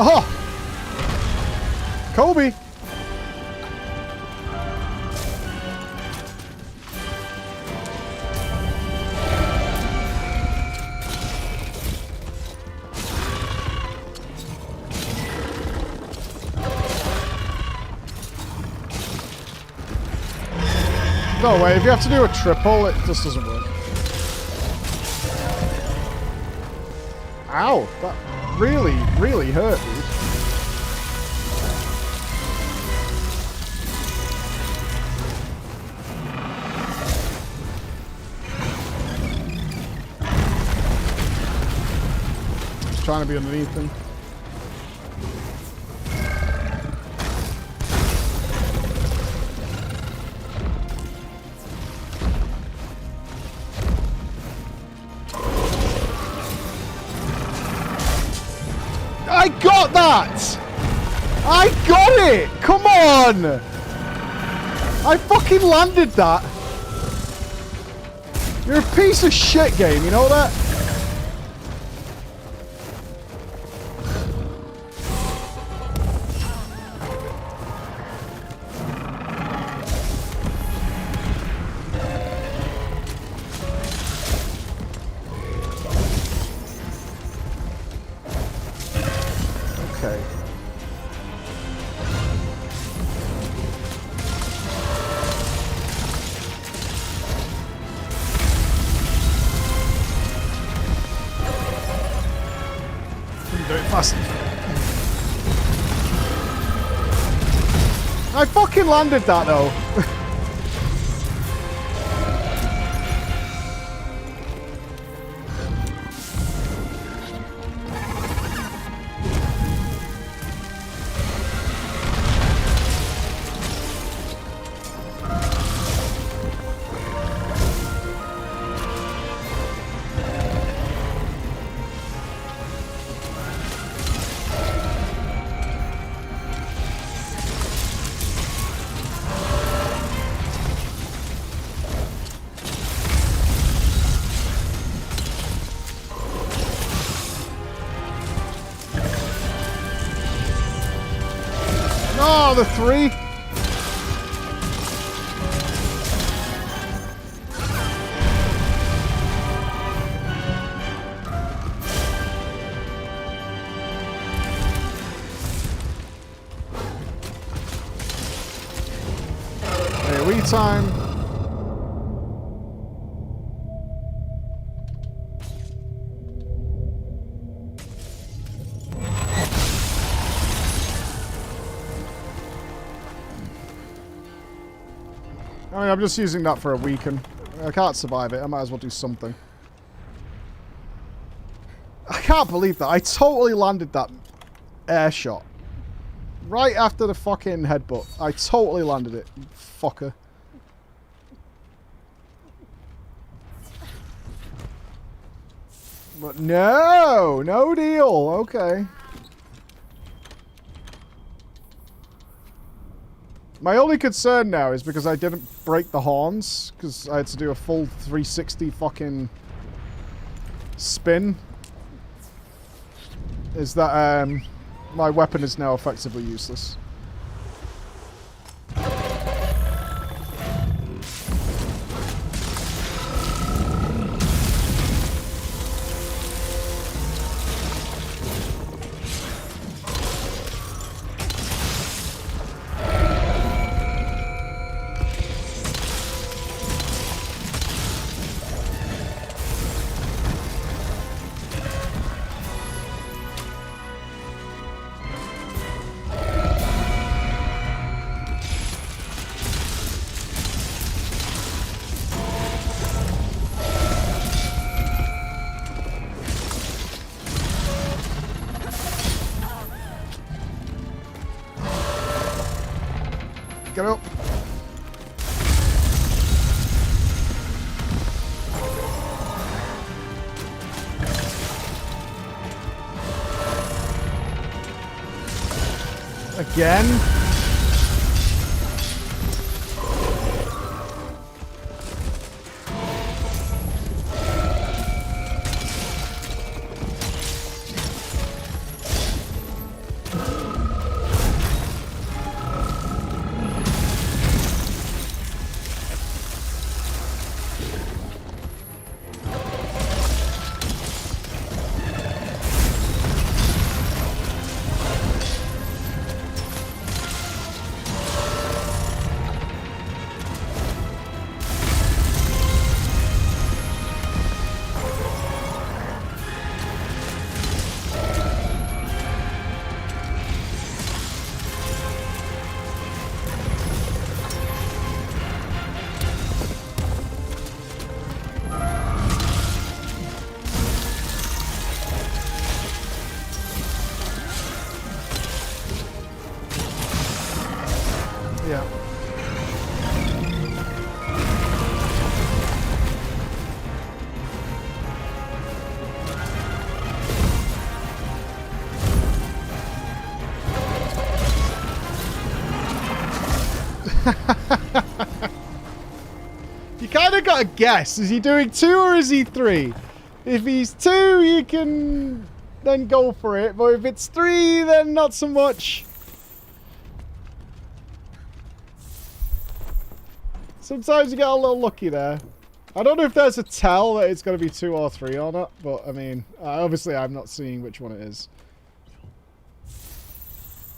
Oh! Kobe! No way, if you have to do a triple, it just doesn't work. Ow! That really, really hurt, dude. Just trying to be underneath him. I got that! I got it! Come on! I fucking landed that! You're a piece of shit game, you know that? Okay. Do it fast. I fucking landed that though. Oh, the three. AoE time. I mean, I'm just using that for a weaken. I can't survive it. I might as well do something. I can't believe that. I totally landed that air shot. Right after the fucking headbutt. I totally landed it, you fucker. But no! No deal. Okay. My only concern now is because I didn't break the horns, because I had to do a full 360 fucking spin, is that my weapon is now effectively useless. Get up. Again? Yeah. You kind of got to guess. Is he doing 2 or is he 3? If he's 2, you can then go for it. But if it's 3, then not so much. Sometimes you get a little lucky there. I don't know if there's a tell that it's going to be 2 or 3 or not. But, I mean, obviously I'm not seeing which one it is.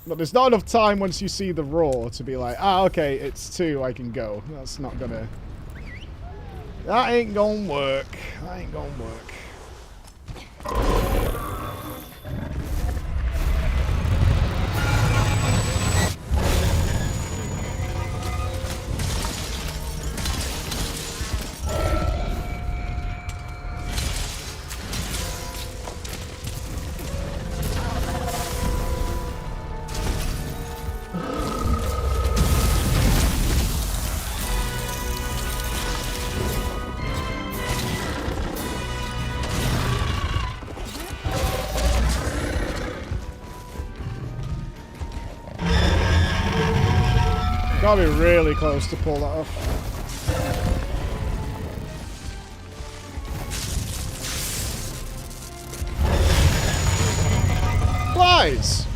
But there's not enough time once you see the roar to be like, ah, okay, it's 2, I can go. That's not going to... That ain't gonna work. That ain't gonna work. Gotta be really close to pull that off. Flies!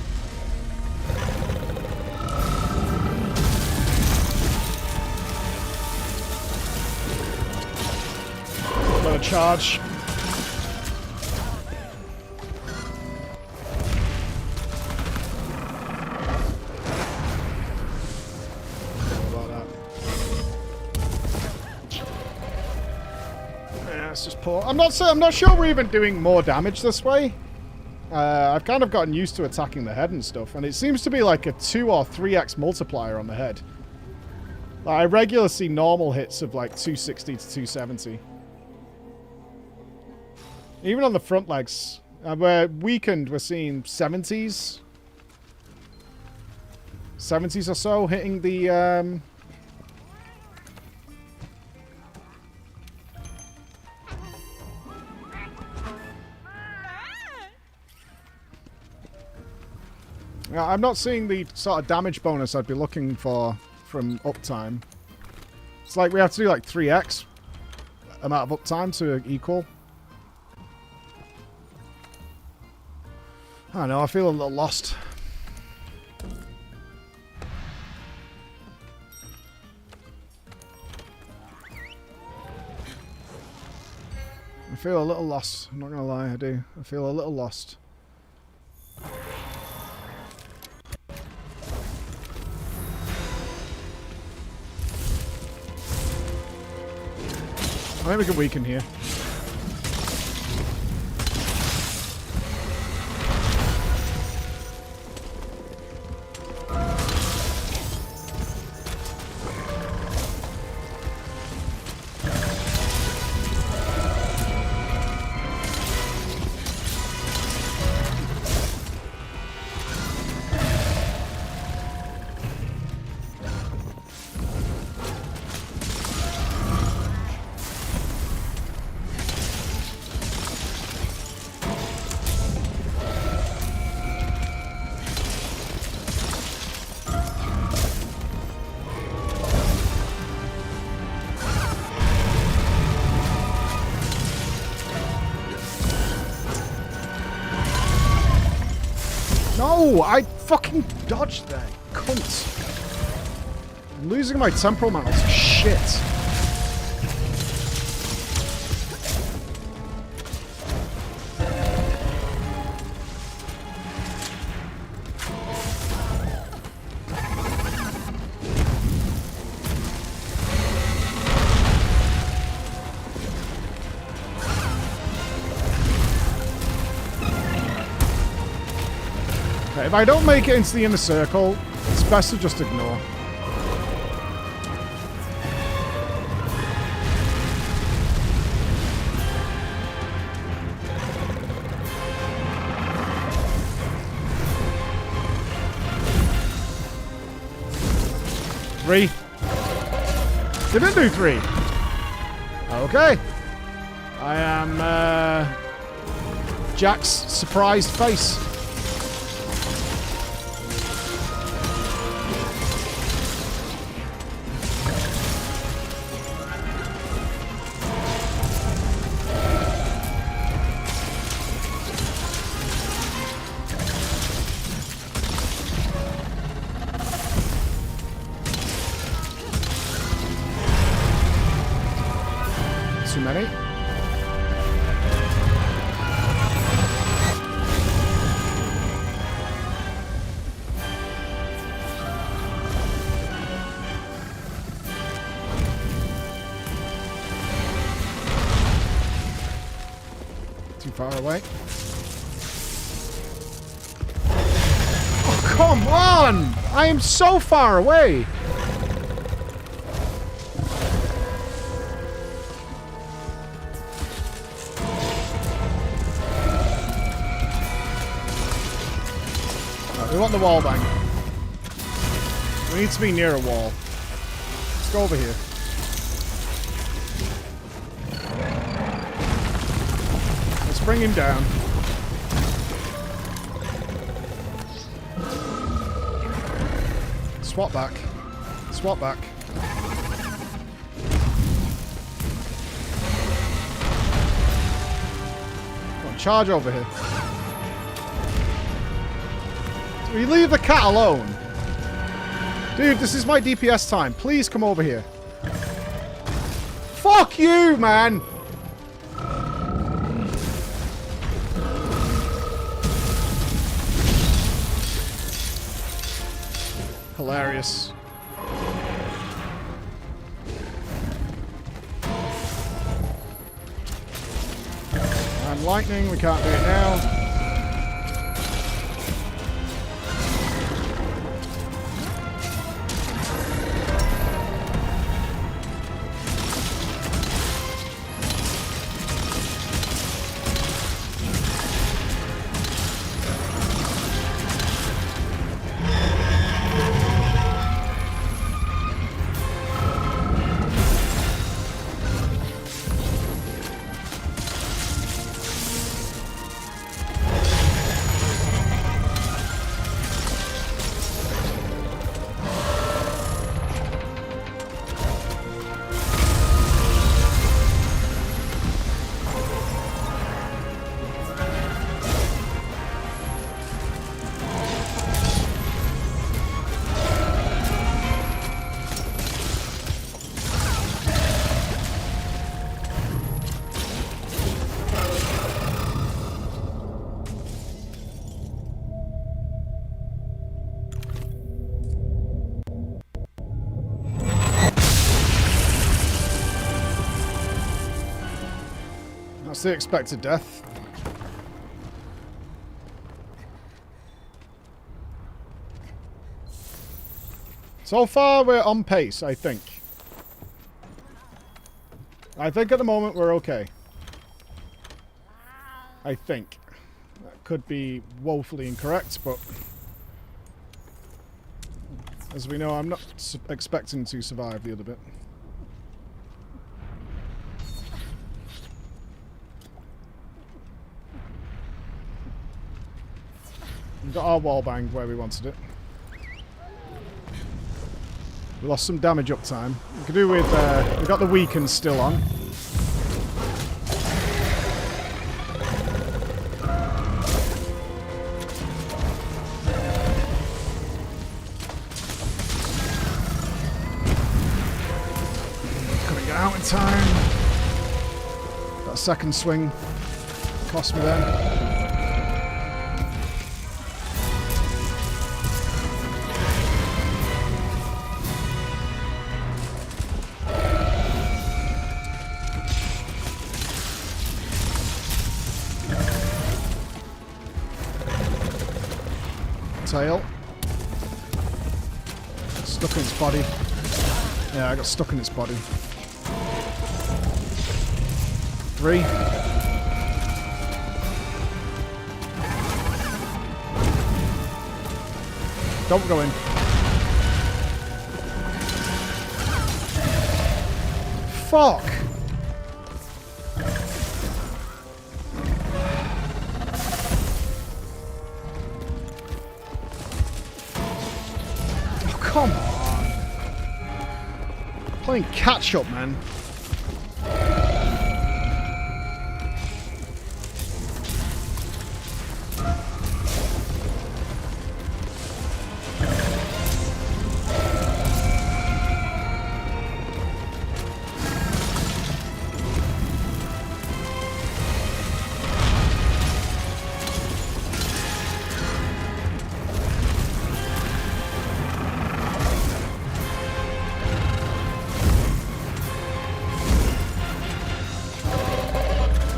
Another charge. I'm not sure we're even doing more damage this way. I've kind of gotten used to attacking the head and stuff, and it seems to be like a 2 or 3x multiplier on the head. Like, I regularly see normal hits of like 260 to 270. Even on the front legs, we're weakened, we're seeing 70s. 70s or so hitting the... I'm not seeing the sort of damage bonus I'd be looking for from uptime. It's like we have to do like 3x amount of uptime to equal. I don't know, I feel a little lost. I feel a little lost, I'm not gonna lie, I do. I feel a little lost. I think we can weaken here. No, I fucking dodged there, cunt. I'm losing my temporal mantles to shit. If I don't make it into the inner circle, it's best to just ignore. 3. Didn't do 3. Okay. I am Jack's surprised face. Too many. Too far away. Oh, come on! I am so far away! We want the wall bang. We need to be near a wall. Let's go over here. Let's bring him down. Swap back. Swap back. Come on, charge over here. Will you leave the cat alone? Dude, this is my DPS time. Please come over here. Fuck you, man! Hilarious. And lightning, we can't do it now. That's the expected death. So far, we're on pace, I think. I think at the moment we're okay. I think. That could be woefully incorrect, but as we know, I'm not expecting to survive the other bit. We've got our wall bang where we wanted it. We lost some damage up time. We could do with, we've got the weaken still on. Couldn't get out in time. Got a second swing. Cost me there. Tail. Stuck in its body. Yeah, I got stuck in its body. 3. Don't go in. fuck? Oh, come on. Playing catch up, man.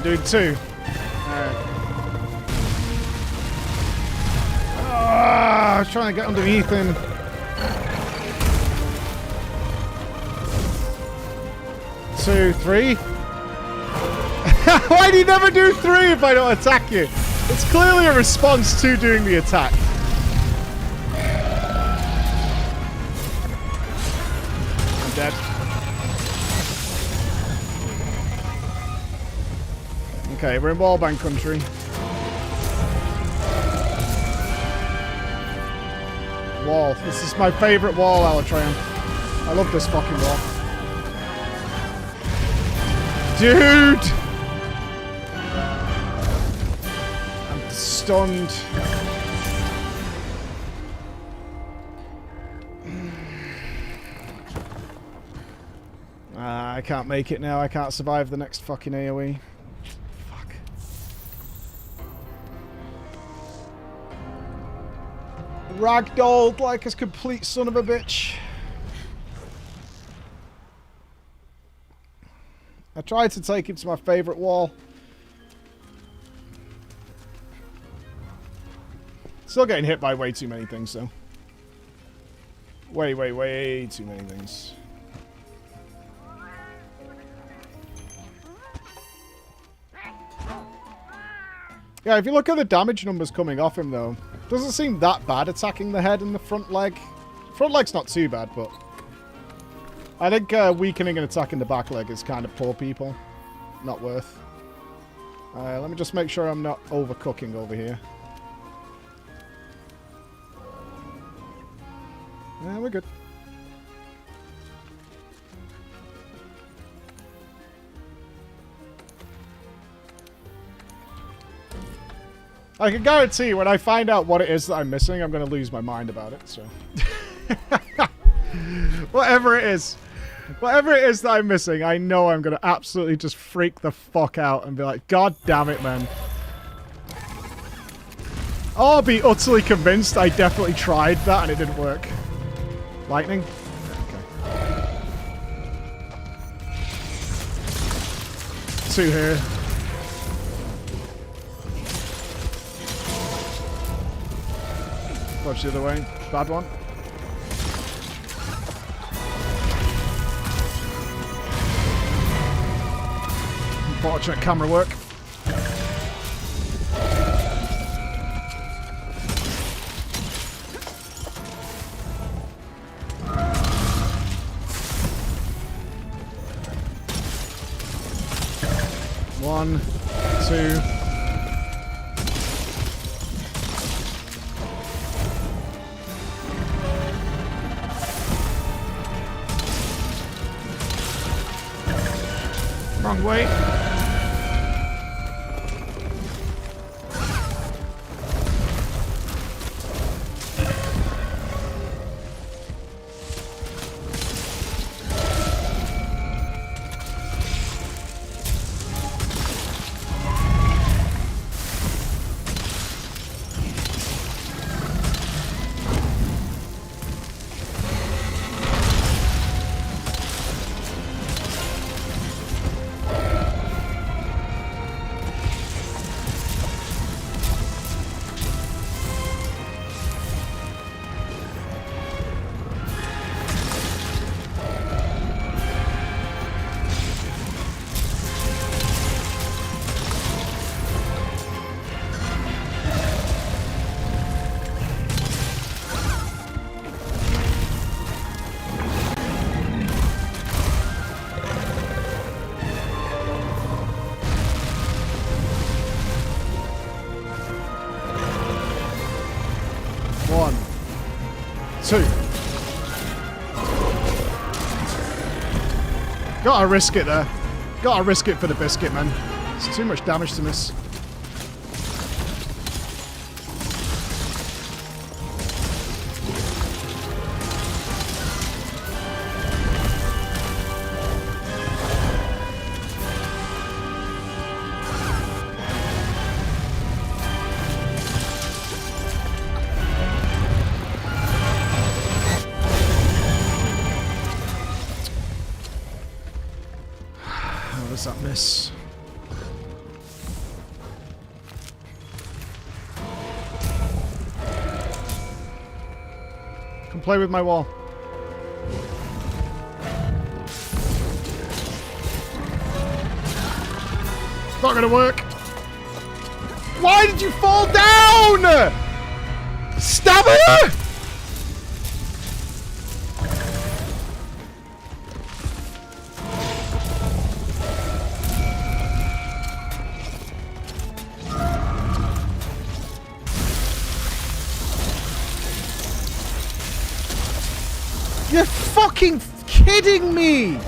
Doing 2. Alright. I was trying to get underneath him. Two, 3. Why do you never do 3 if I don't attack you? It's clearly a response to doing the attack. I'm dead. Okay, we're in wallbang country. Wall. This is my favourite wall, Alatreon. I love this fucking wall. Dude! I'm stunned. I can't make it now. I can't survive the next fucking AoE. Ragdolled like a complete son of a bitch. I tried to take him to my favourite wall. Still getting hit by way too many things, though. Way too many things. Yeah, if you look at the damage numbers coming off him, though, doesn't seem that bad attacking the head and the front leg. Front leg's not too bad, but I think weakening and attacking the back leg is kind of poor people. Not worth. Let me just make sure I'm not overcooking over here. Yeah, we're good. I can guarantee when I find out what it is that I'm missing, I'm going to lose my mind about it, so. Whatever it is that I'm missing, I know I'm going to absolutely just freak the fuck out and be like, God damn it, man. Or I'll be utterly convinced I definitely tried that and it didn't work. Lightning? Okay. 2 here. Dodge the other way. Bad one. Unfortunate camera work. One, 2. Wrong way. 1, 2. Gotta risk it there. Gotta risk it for the biscuit, man. It's too much damage to miss. That miss. Come play with my wall. Not gonna work. Why did you fall down? Stab her! You're fucking kidding me!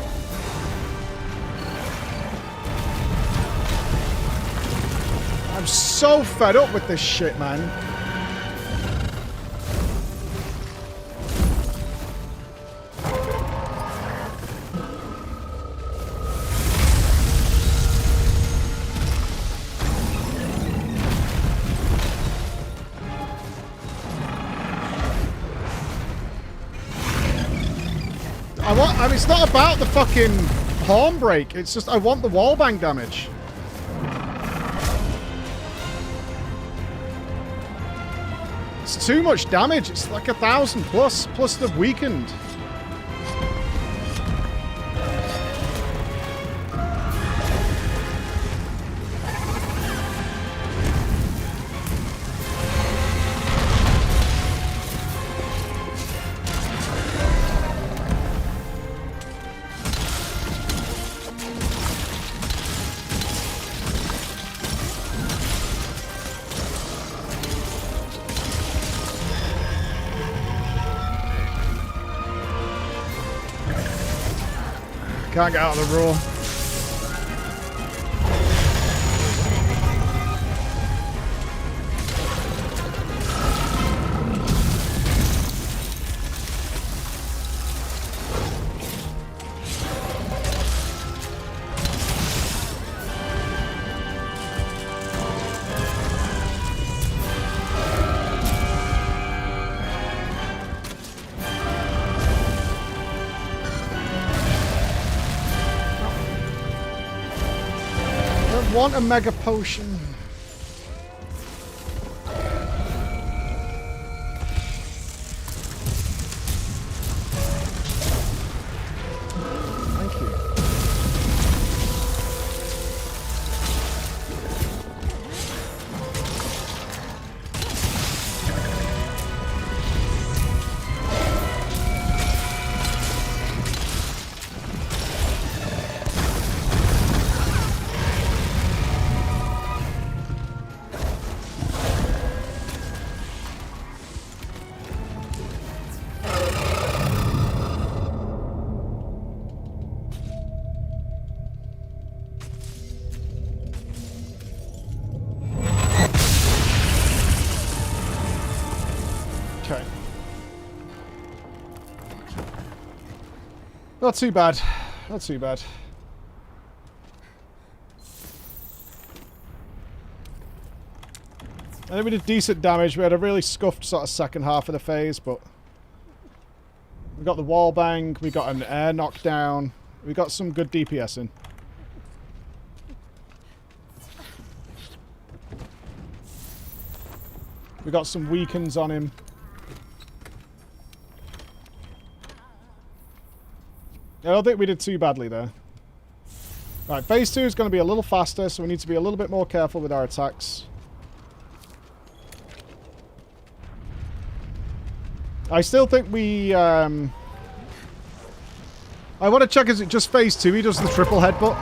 I'm so fed up with this shit, man. I mean, it's not about the fucking horn break. It's just I want the wallbang damage. It's too much damage. It's like 1,000 plus the weakened. Can't get out of the roar. I want a mega potion. Thank you. Okay. Not too bad. Not too bad. I think we did decent damage. We had a really scuffed sort of second half of the phase, but we got the wall bang, we got an air knockdown, we got some good DPS in. We got some weakens on him. I don't think we did too badly there. Right, phase 2 is going to be a little faster, so we need to be a little bit more careful with our attacks. I still think we... I want to check, is it just phase 2 he does the triple headbutt?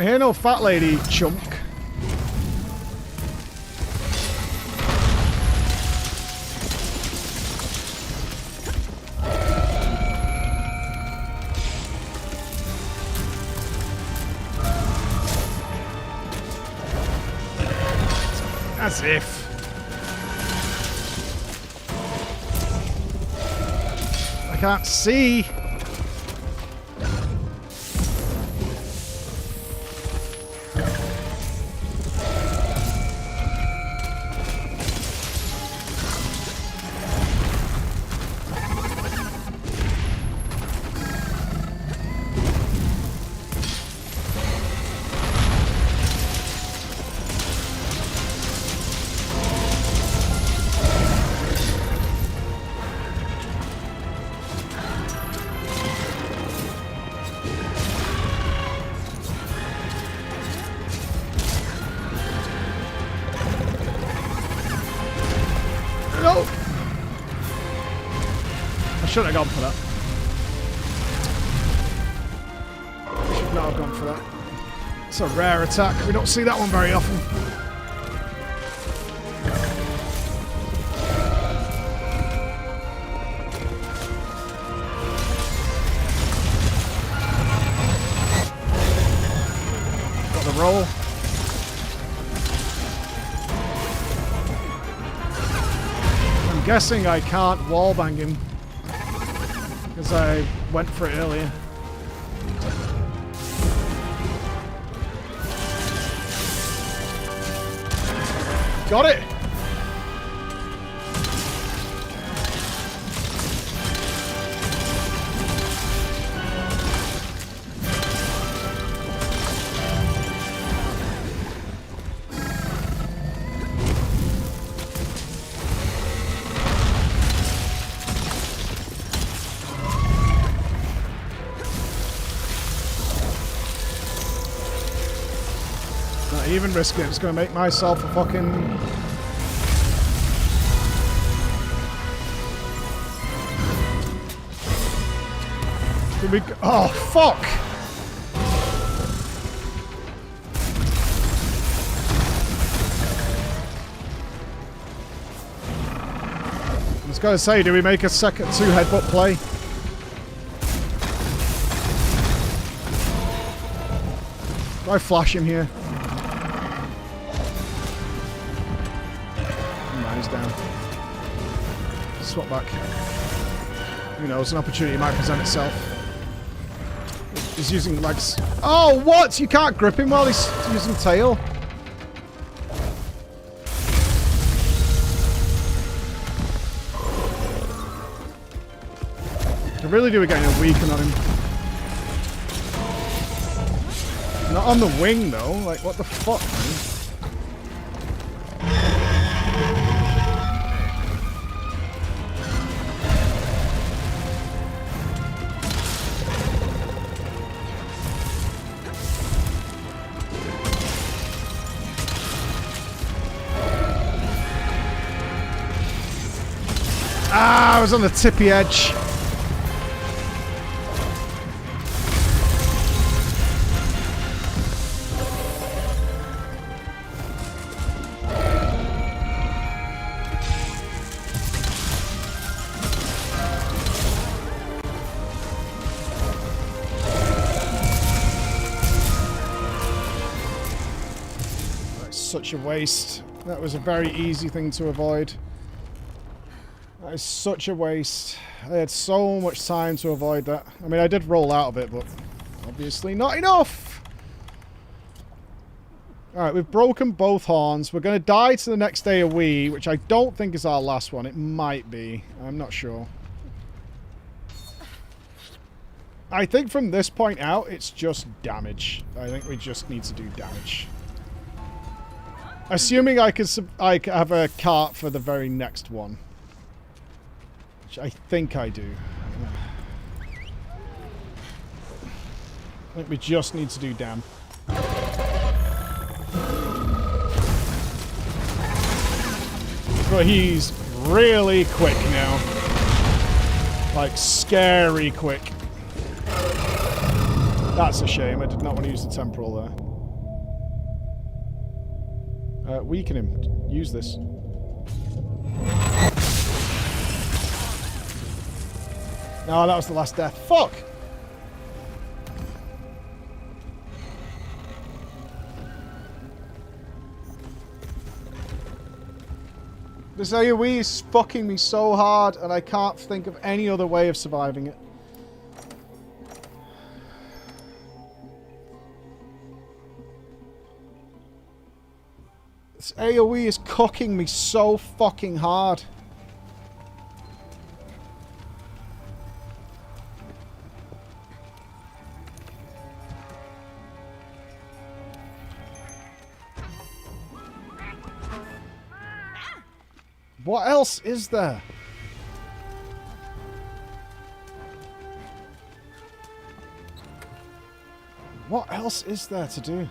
Here, no fat lady chunk. As if. I can't see. No! I shouldn't have gone for that. I should not have gone for that. It's a rare attack. We don't see that one very often. Got the roll. I'm guessing I can't wallbang him because I went for it earlier. Got it! Not even risk it, I'm just gonna make myself a fucking... Did we go? Oh, fuck! I was gonna say, do we make a second 2 headbutt play? Do I flash him here? No, he's down. Swap back. Who knows, an opportunity might present itself. He's using legs. Oh, what? You can't grip him while he's using tail? I really do getting a weaken on him. Not on the wing, though. Like, what the fuck, man? Ah, I was on the tippy edge. That's such a waste. That was a very easy thing to avoid. That is such a waste. I had so much time to avoid that. I mean, I did roll out of it, but obviously not enough. Alright, we've broken both horns. We're going to die to the next day of Wii, which I don't think is our last one. It might be. I'm not sure. I think from this point out, it's just damage. I think we just need to do damage. Assuming I could have a cart for the very next one. I think I do. I think we just need to do damn. But he's really quick now. Like, scary quick. That's a shame. I did not want to use the temporal there. Weaken him. Use this. No, that was the last death. Fuck! This AoE is fucking me so hard, and I can't think of any other way of surviving it. This AoE is cooking me so fucking hard. What else is there? What else is there to do?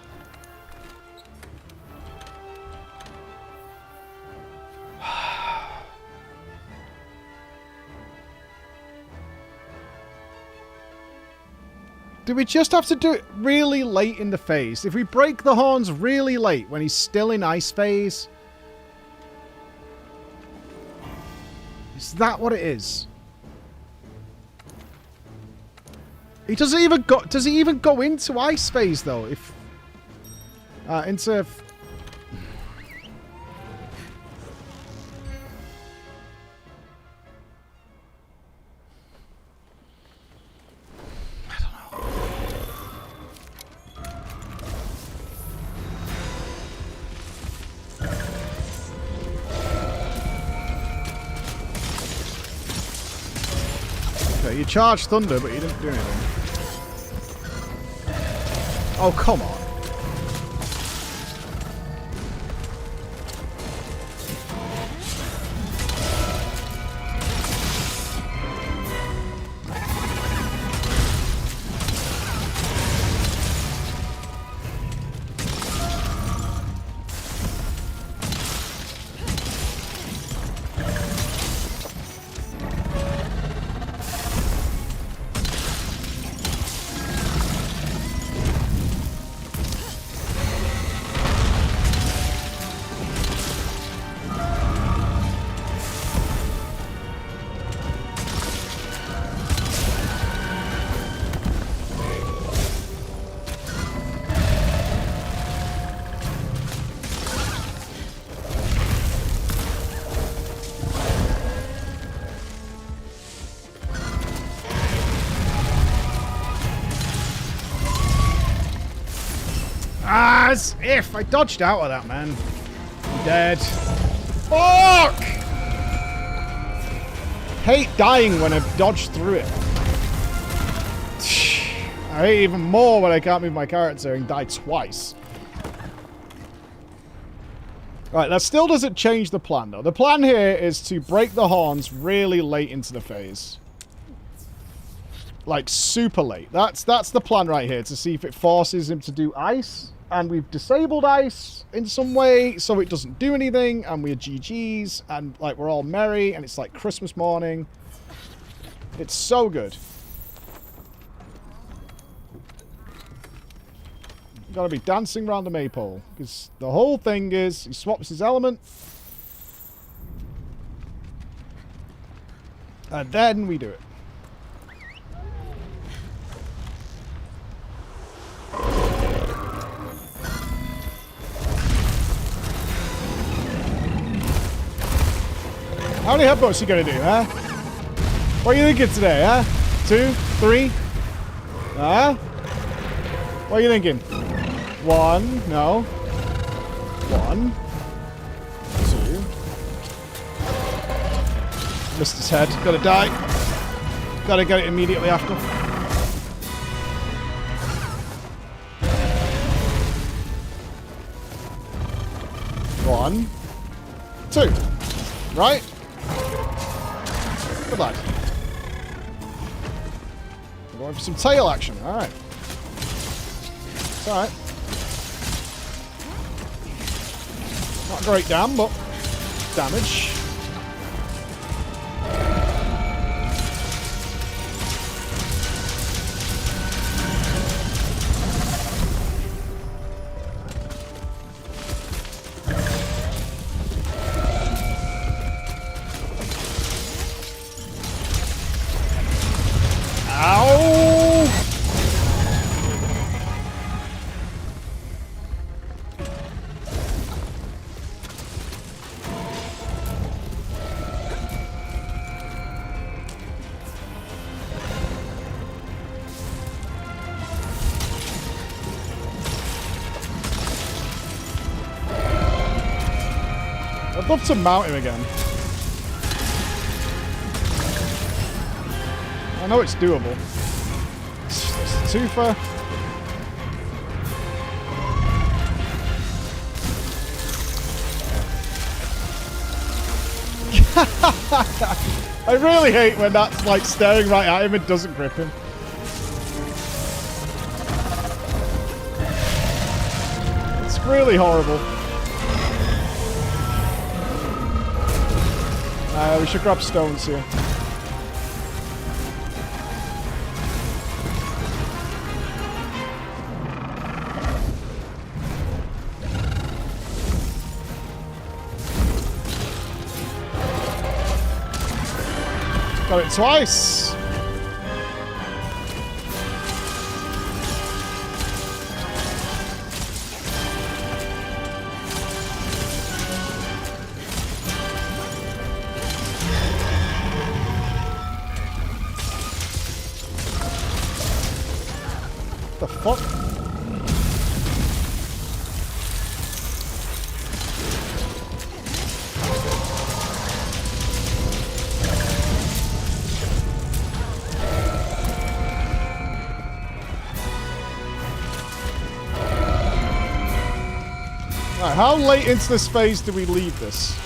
Do we just have to do it really late in the phase? If we break the horns really late when he's still in ice phase... Is that what it is? He doesn't even go... Does he even go into ice phase, though? If... into... You charged Thunder, but you didn't do anything. Oh, come on. As if I dodged out of that, man. I'm dead. Fuck! Hate dying when I've dodged through it. I hate even more when I can't move my character and die twice. Right, that still doesn't change the plan, though. The plan here is to break the horns really late into the phase. Like, super late. That's the plan right here, to see if it forces him to do ice. And we've disabled ice in some way, so it doesn't do anything, and we're GG's, and, like, we're all merry, and it's like Christmas morning. It's so good. Gotta be dancing around the maypole, because the whole thing is, he swaps his element, and then we do it. How many headbutts you gonna do, huh? What are you thinking today, huh? 2, 3? Huh? What are you thinking? 1, no. 1. 2. Missed his head. Gotta die. Gotta get it immediately after. 1. 2. Right? Good lad. We're going for some tail action. Alright. It's alright. Not a great damn, but damage. I'd love to mount him again. I know it's doable. It's Tufa. I really hate when that's like staring right at him and doesn't grip him. It's really horrible. We should grab stones here. Got it twice. The fuck? Right, how late into this phase do we leave this?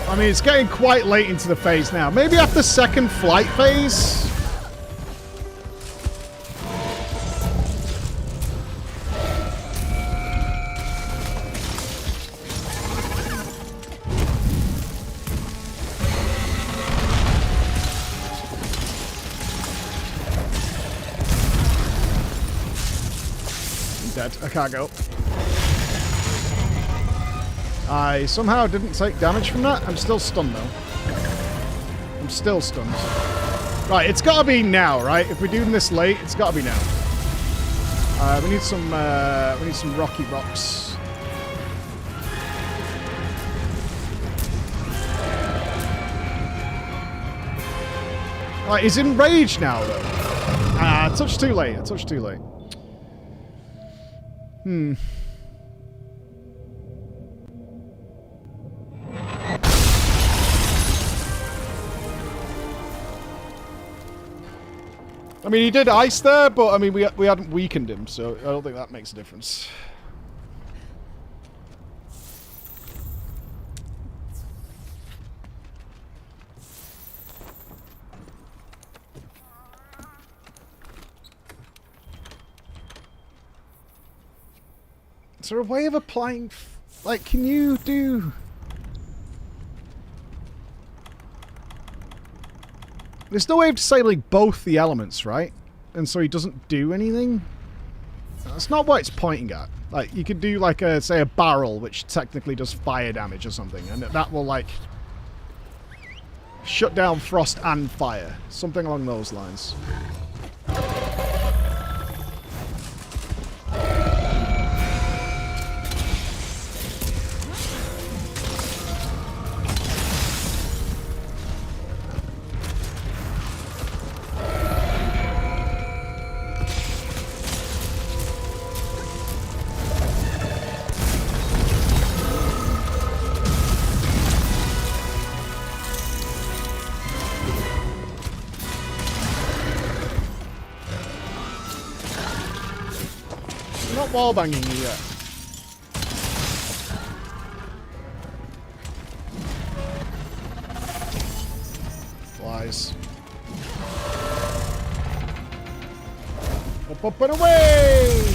I mean, it's getting quite late into the phase now. Maybe after the second flight phase? I'm dead. I can't go. I somehow didn't take damage from that. I'm still stunned, though. I'm still stunned. Right, it's got to be now, right? If we're doing this late, it's got to be now. We need some rocky rocks. Right, he's enraged now, though. Ah, a touch too late. A touch too late. I mean, he did ice there, but I mean, we hadn't weakened him, so I don't think that makes a difference. Is there a way of applying, like, can you do... There's no way of disabling both the elements, right? And so he doesn't do anything? That's not what it's pointing at. Like, you could do, like, say, a barrel, which technically does fire damage or something, and that will, like, shut down frost and fire. Something along those lines. Wallbanging you yet. Flies. Up and away!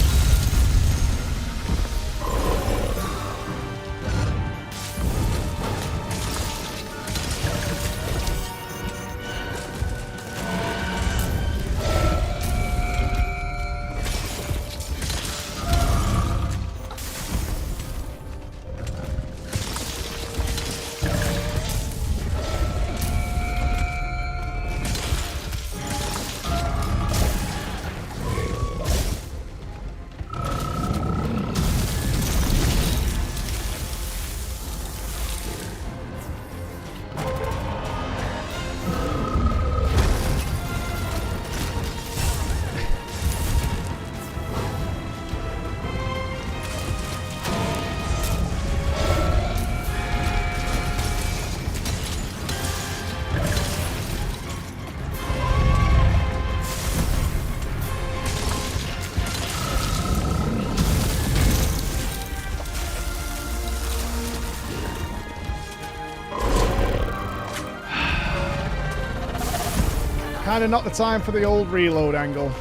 Kind of not the time for the old reload angle.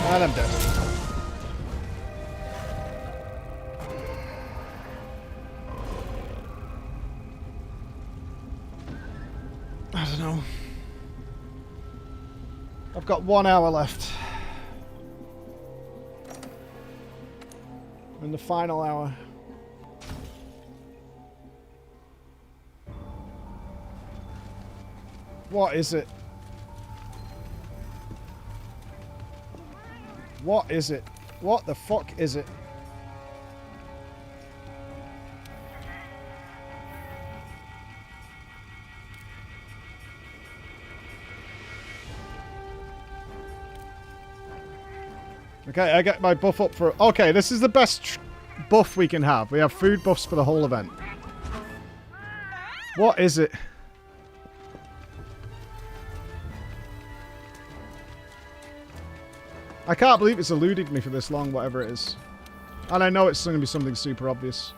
And I'm dead. I don't know. I've got 1 hour left. In the final hour. What is it? What is it? What the fuck is it? Okay, I get my buff up for... Okay, this is the best buff we can have. We have food buffs for the whole event. What is it? I can't believe it's eluded me for this long, whatever it is. And I know it's going to be something super obvious.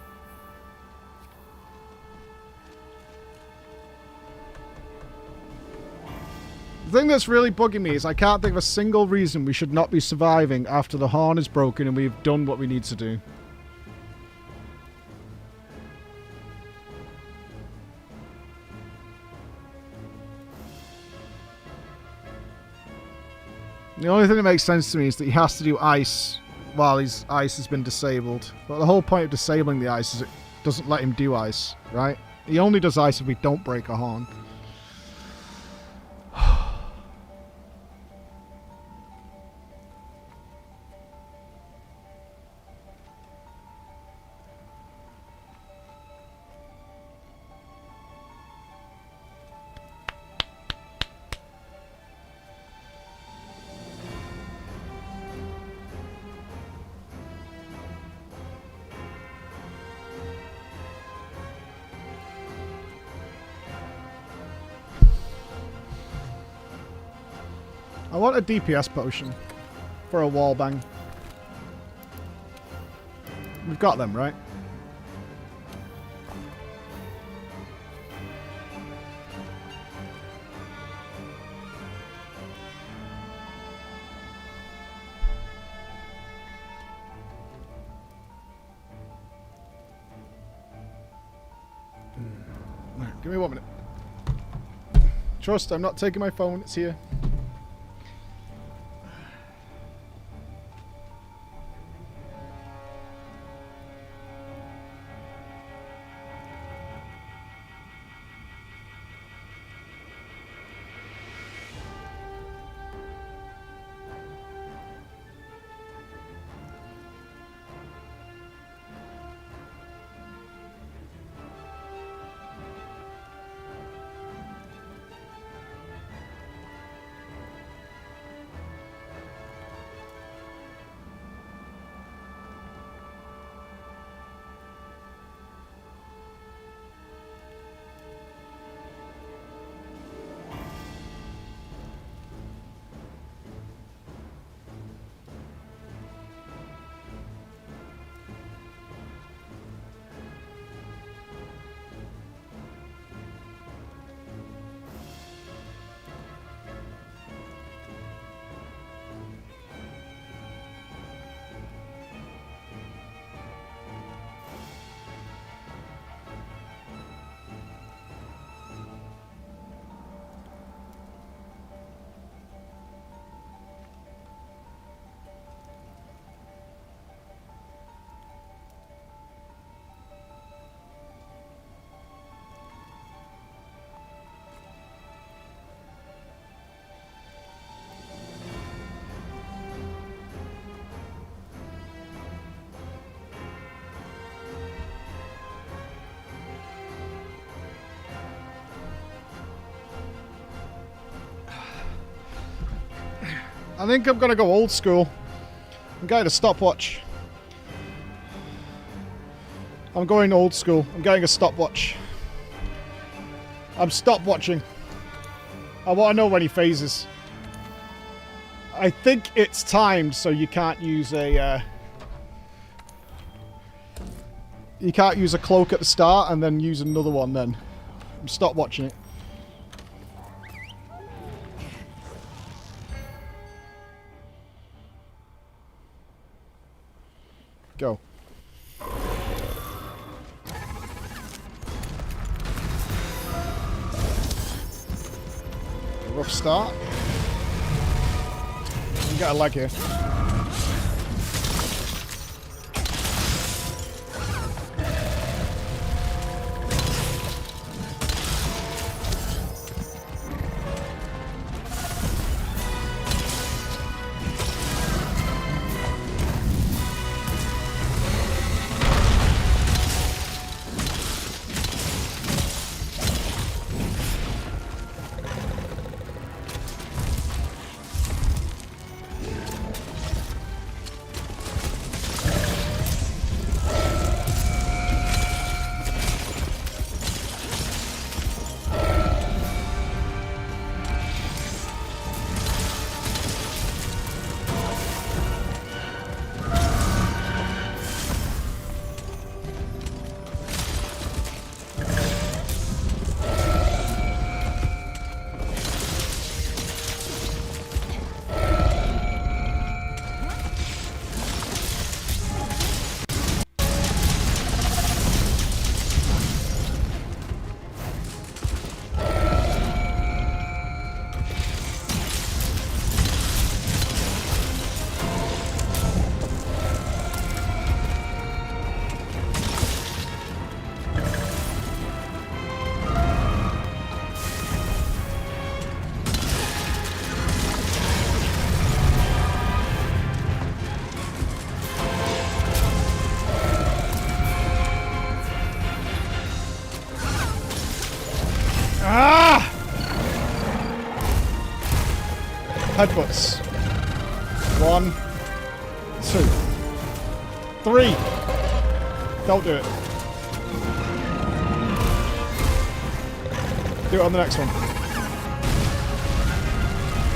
The thing that's really bugging me is I can't think of a single reason we should not be surviving after the horn is broken and we've done what we need to do. The only thing that makes sense to me is that he has to do ice while his ice has been disabled. But the whole point of disabling the ice is it doesn't let him do ice, right? He only does ice if we don't break a horn. I want a DPS potion for a wall bang. We've got them, right? Give me 1 minute. Trust, I'm not taking my phone, it's here. I think I'm gonna go old school. I'm getting a stopwatch. I'm going old school. I'm getting a stopwatch. I'm stopwatching. I want to know when he phases. I think it's timed, so you can't use a you can't use a cloak at the start and then use another one then. I'm stopwatching it. Go. Rough start. You got a lag here. Headbutts. 1, 2, 3. Don't do it. Do it on the next one.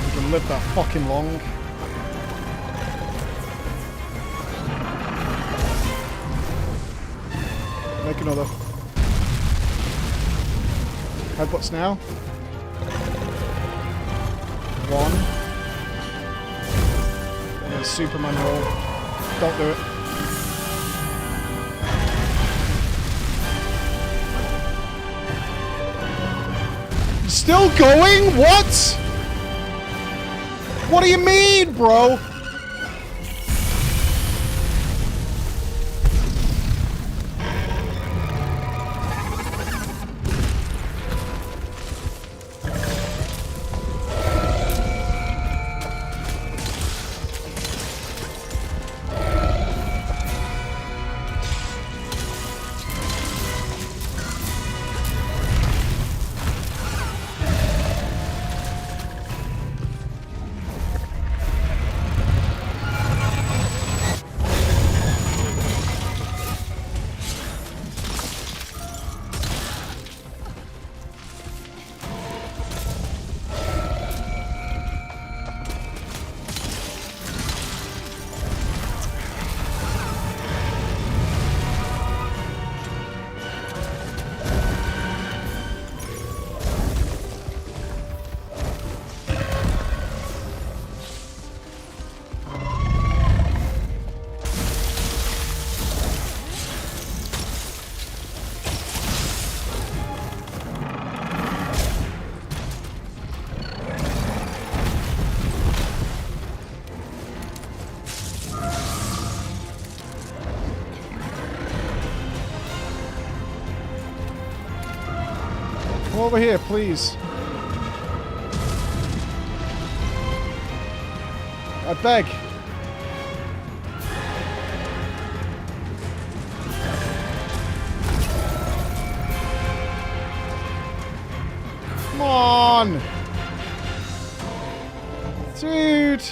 You can live that fucking long. Make another. Headbutts now. 1. Superman roll. Don't do it. Still going? What? What do you mean, bro? Come over here, please. I beg. Come on! Dude!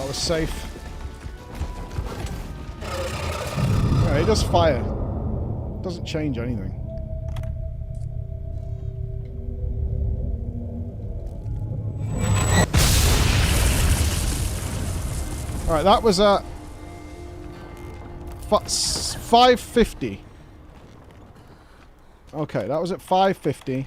that was safe. Yeah, it does fire. Doesn't change anything. Alright, that was at 550. Okay, that was at 550.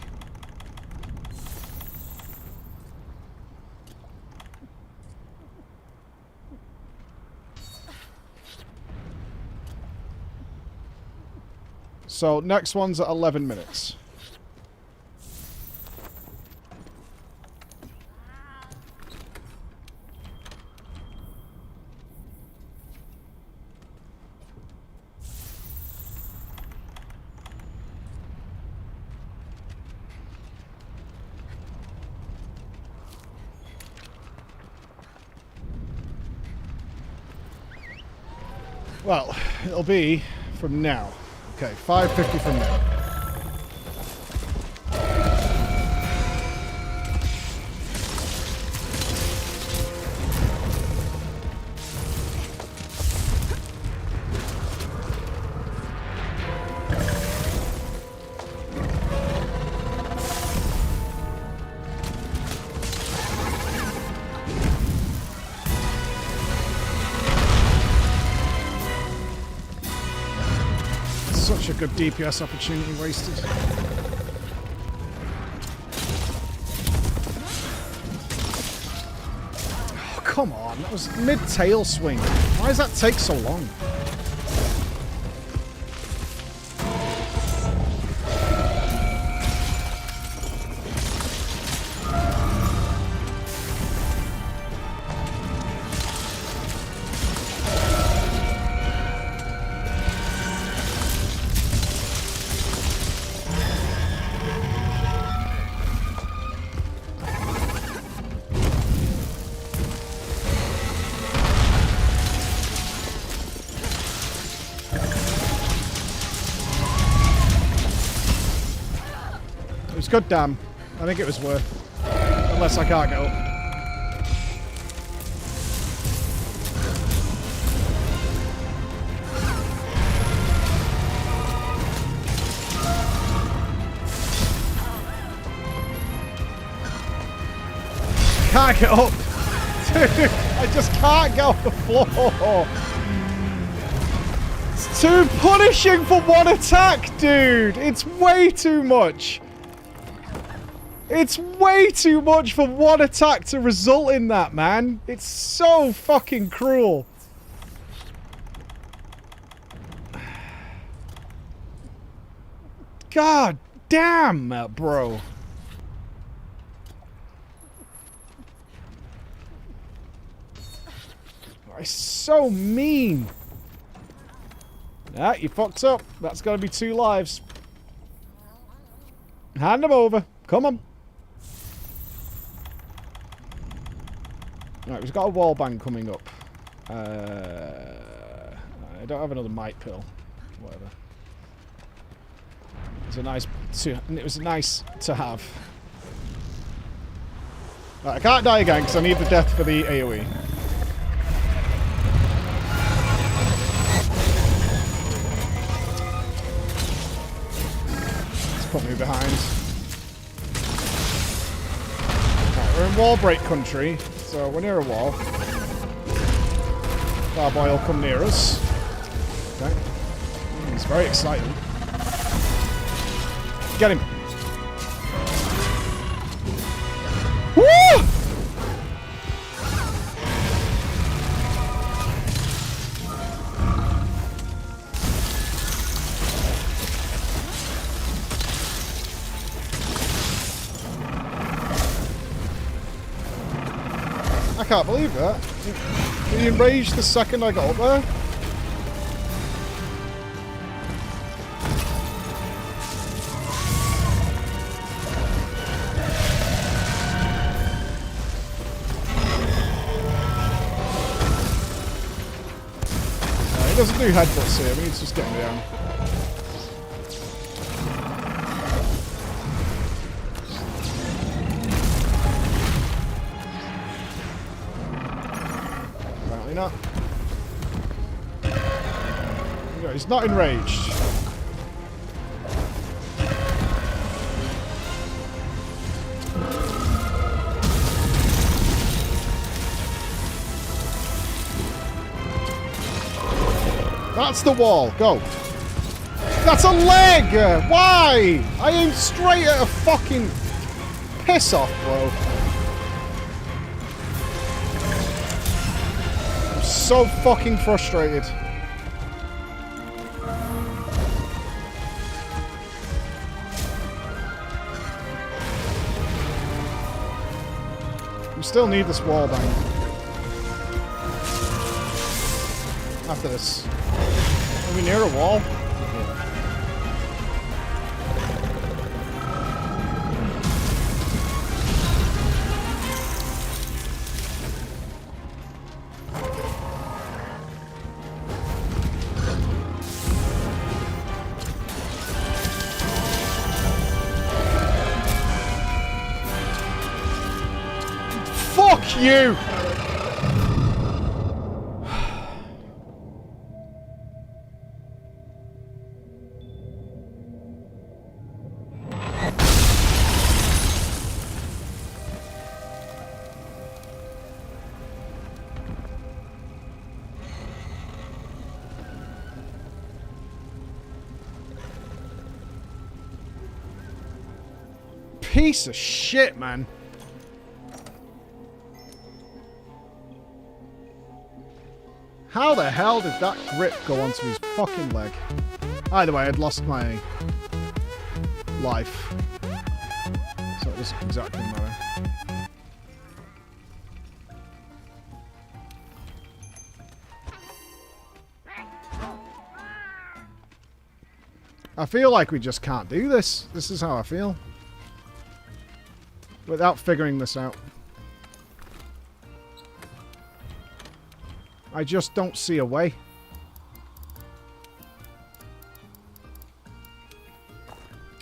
So, next one's at 11 minutes. Well, it'll be from now. Okay, 5:50 from now. Such a good DPS opportunity wasted. Oh, come on, that was mid-tail swing. Why does that take so long? It was good, damn. I think it was worth. Unless I can't go. Can't get up. Dude, I just can't get off the floor. It's too punishing for one attack, dude. It's way too much. It's way too much for one attack to result in that, man. It's so fucking cruel. God damn, bro. It's so mean. Ah, you fucked up. That's gotta be 2 lives. Hand them over. Come on. Right, we've got a wall bang coming up. I don't have another might pill. Whatever. It was nice to have. Right, I can't die again because I need the death for the AoE. Let's put me behind. Right, we're in wall break country. So we're near a wall. Barboy will come near us. Okay. He's very excited. Get him. Woo! I can't believe that. He enraged the second I got up there. He doesn't do headbutts here, I mean, he's just getting down. you're not. He's not enraged. That's the wall. Go. That's a leg! Why? I aimed straight at a fucking... Piss off, bro. I'm so fucking frustrated. We still need this wall bang. After this. Are we near a wall? Fuck you! Piece of shit, man. How the hell did that grip go onto his fucking leg? Either way, I'd lost my life. So it doesn't exactly matter. I feel like we just can't do this. This is how I feel. Without figuring this out. I just don't see a way.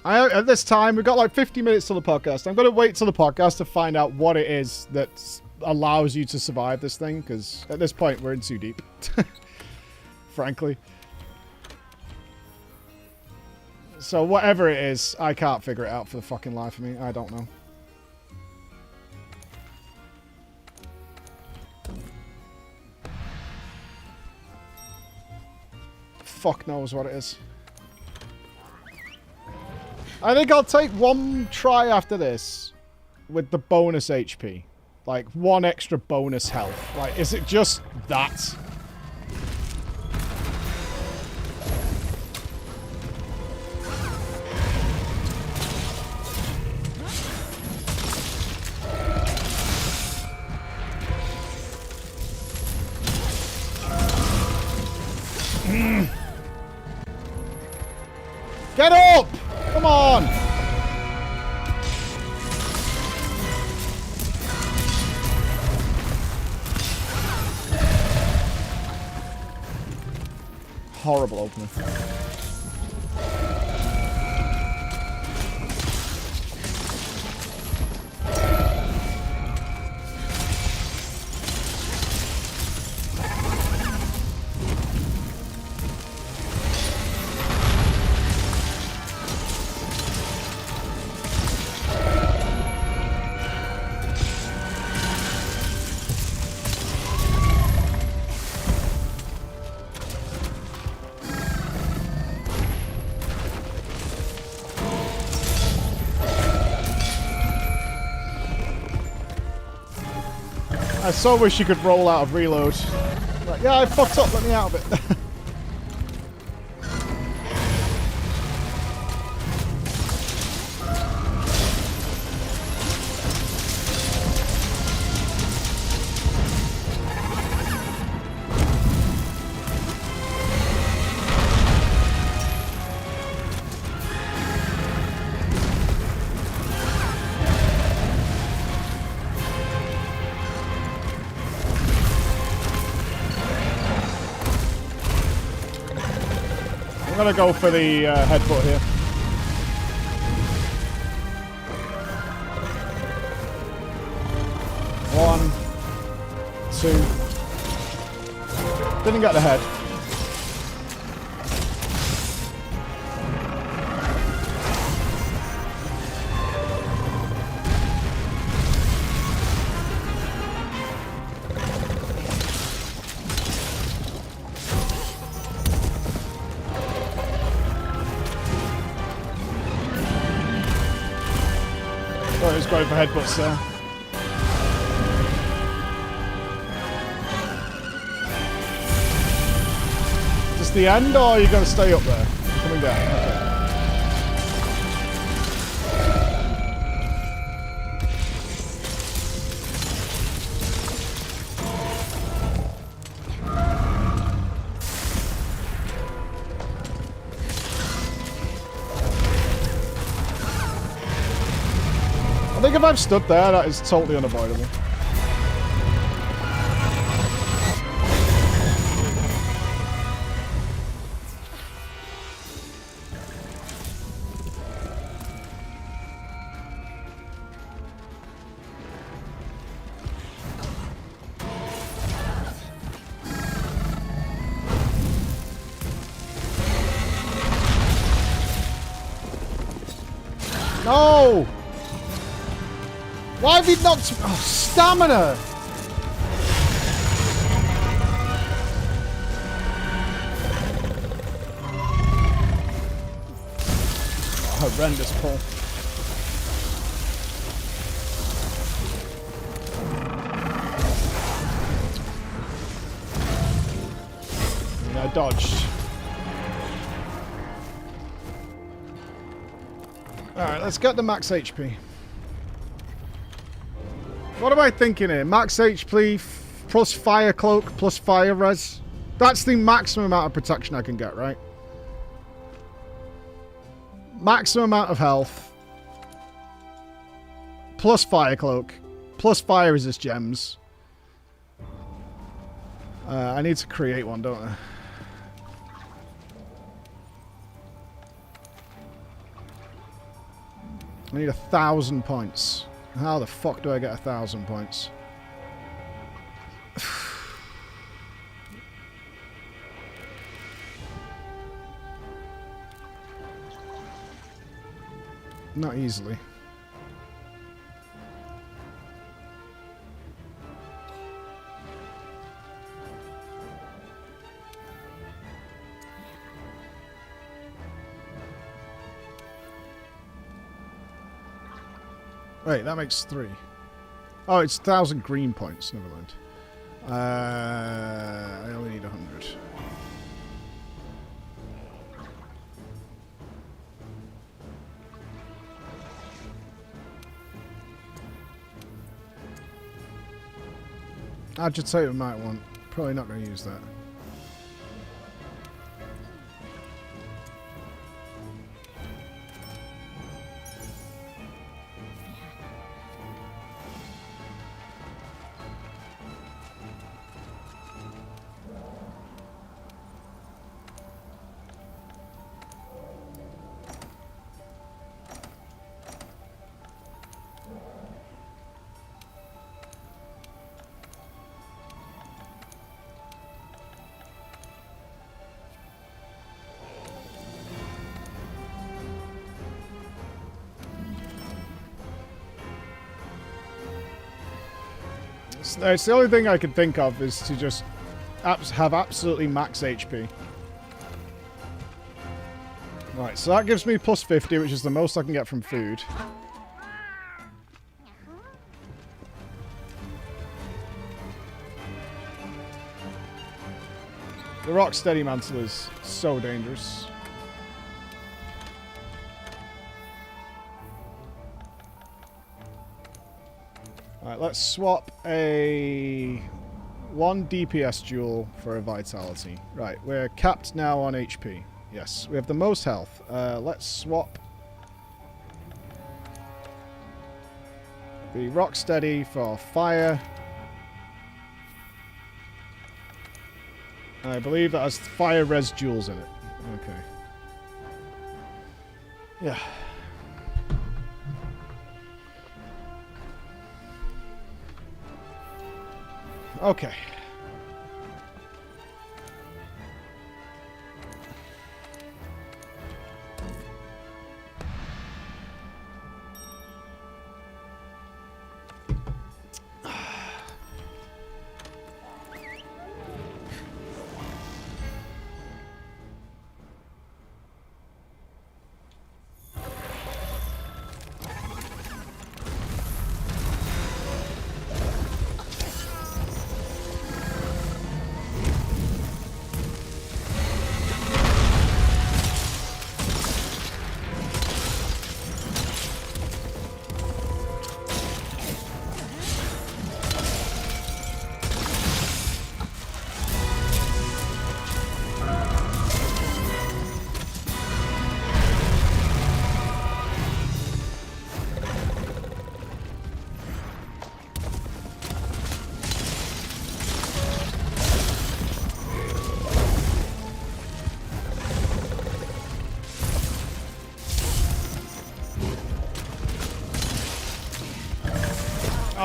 At this time, we've got like 50 minutes till the podcast. I'm going to wait till the podcast to find out what it is that allows you to survive this thing, because at this point, we're in too deep. Frankly. So whatever it is, I can't figure it out for the fucking life of me. I don't know. Fuck knows what it is. I think I'll take one try after this with the bonus HP. Like, one extra bonus health. Like, is it just that? Get up! Come on! Horrible opener. I so wish you could roll out of reload. Like, yeah, I fucked up, let me out of it. I'm gonna go for the headbutt here. One, two, Didn't get the head. Oh, he's going for headbutts there. Is this the end, or are you going to stay up there? Coming down. Okay. I think if I've stood there, that is totally unavoidable. No! Why have you not... Oh, stamina! Horrendous pull. I dodged. Alright, let's get the max HP. What am I thinking here? Max HP plus fire cloak plus fire res. That's the maximum amount of protection I can get, right? Maximum amount of health. Plus fire cloak. Plus fire resist gems. I need to create one, don't I? I need 1,000 points. How the fuck do I get 1,000 points? Not easily. Wait, that makes 3. Oh, it's 1,000 green points. Never mind. I only need 100. Agitator might want. Probably not going to use that. It's the only thing I can think of is to just have absolutely max HP. Right, so that gives me plus 50, which is the most I can get from food. The Rocksteady Mantle is so dangerous. Alright, let's swap a 1 DPS jewel for a vitality. Right, we're capped now on HP. Yes, we have the most health. Let's swap the Rocksteady for fire. I believe that has fire res jewels in it. Okay. Yeah. Okay.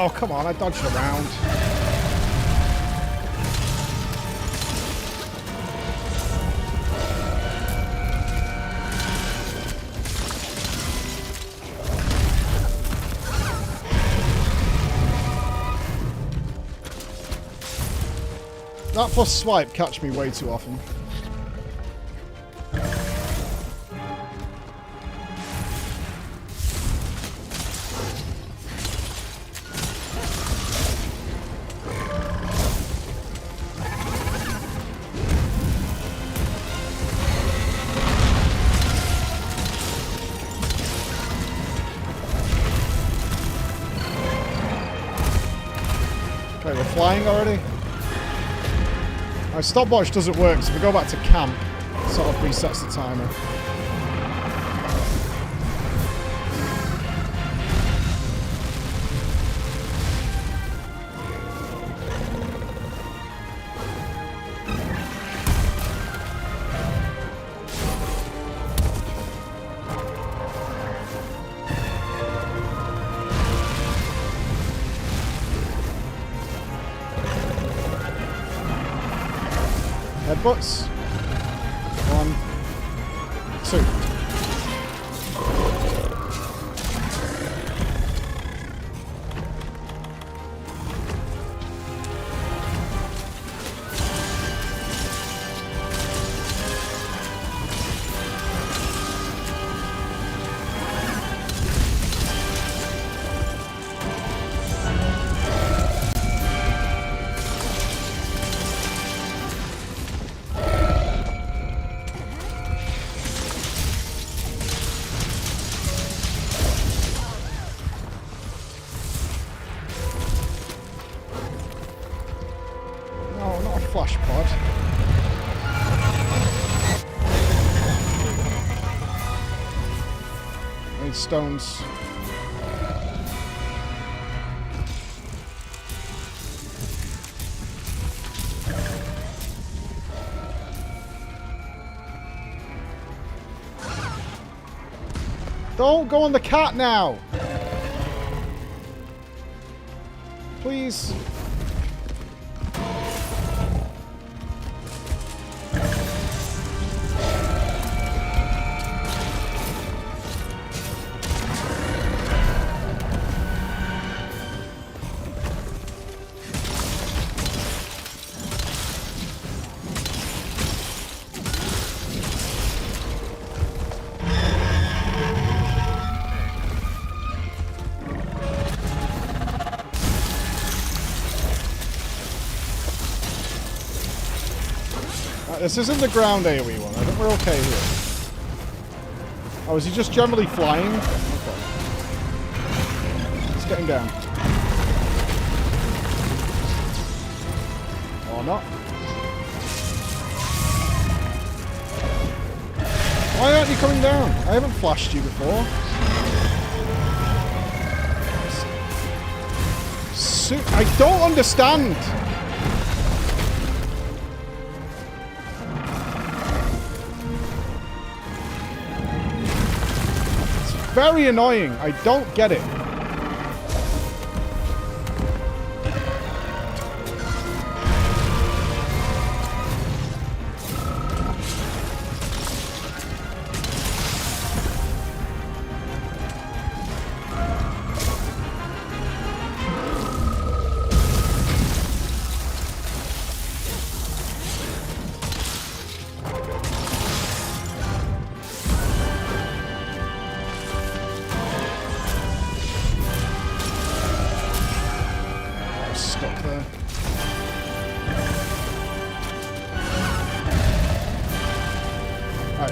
Oh, come on, I dodged around. That plus swipe catch me way too often. Okay, we're flying already? My stopwatch doesn't work, so if we go back to camp, it sort of resets the timer. Headbutts. 1, 2. Flash pod. Need stones. Don't go on the cat now! Please. This isn't the ground AoE one. I think we're okay here. Oh, is he just generally flying? Okay. It's getting down. Or not. Why aren't you coming down? I haven't flashed you before. I don't understand. Very annoying. I don't get it.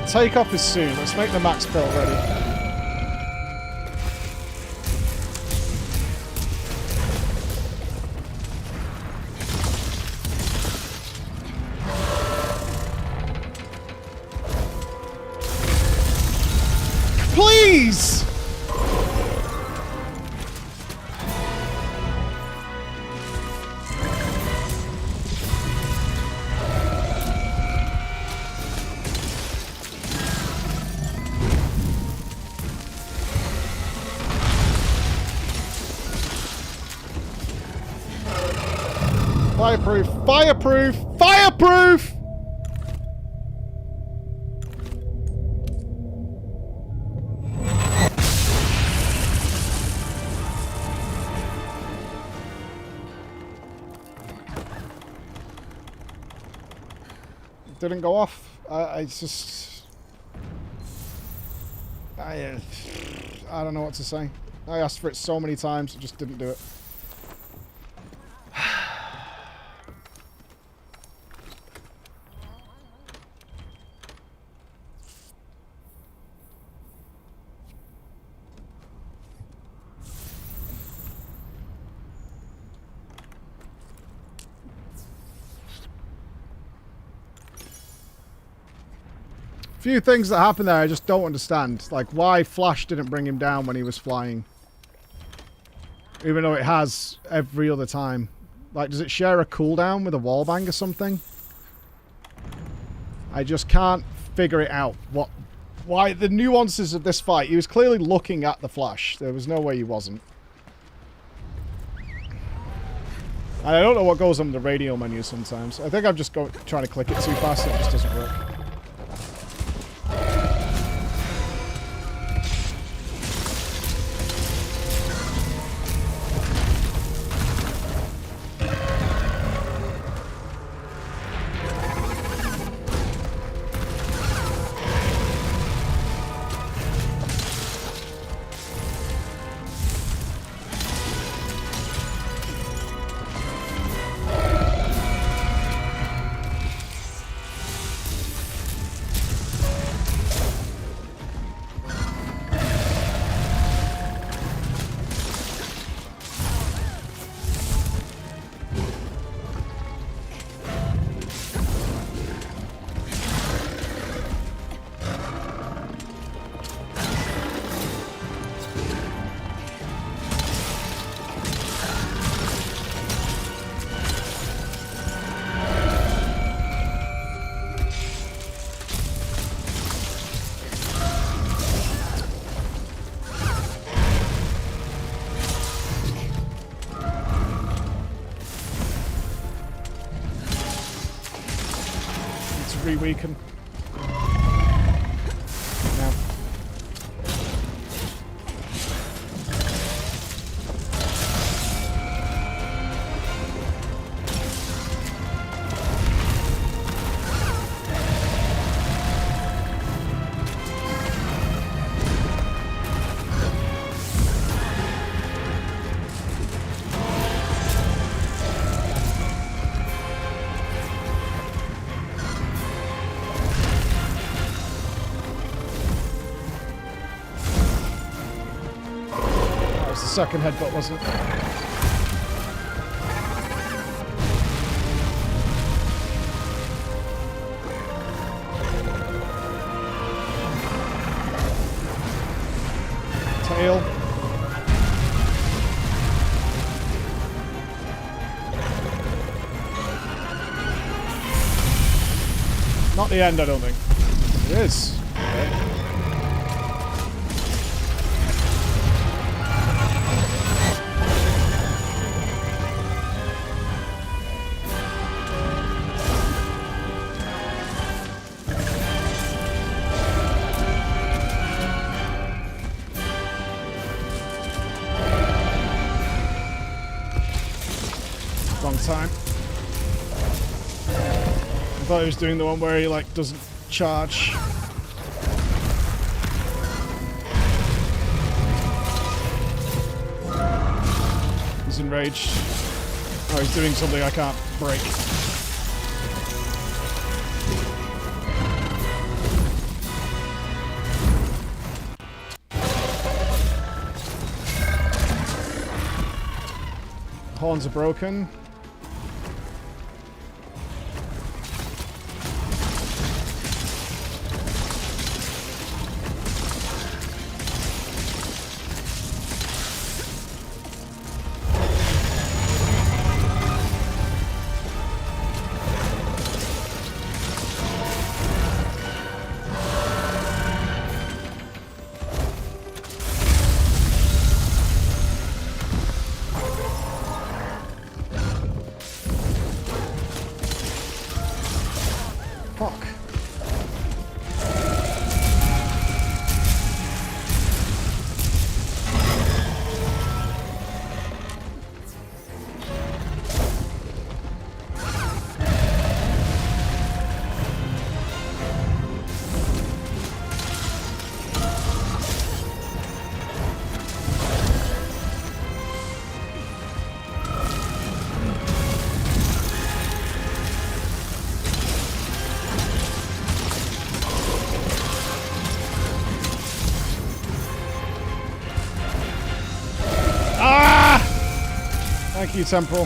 Take off is soon. Let's make the max build ready. Please! Fireproof! Fireproof! Fireproof! Didn't go off. I just... I don't know what to say. I asked for it so many times, it just didn't do it. Few things that happened there I just don't understand. Like why Flash didn't bring him down when he was flying. Even though it has every other time. Like does it share a cooldown with a wallbang or something? I just can't figure it out. Why the nuances of this fight. He was clearly looking at the Flash. There was no way he wasn't. And I don't know what goes on the radio menu sometimes. I think I'm just trying to click it too fast and it just doesn't work. Re-weaken. Now. Second headbutt, wasn't it? Tail. Not the end, I don't think. It is. Okay. Time. I thought he was doing the one where he like doesn't charge. He's enraged. Oh, he's doing something I can't break. Horns are broken. Thank you, Temporal.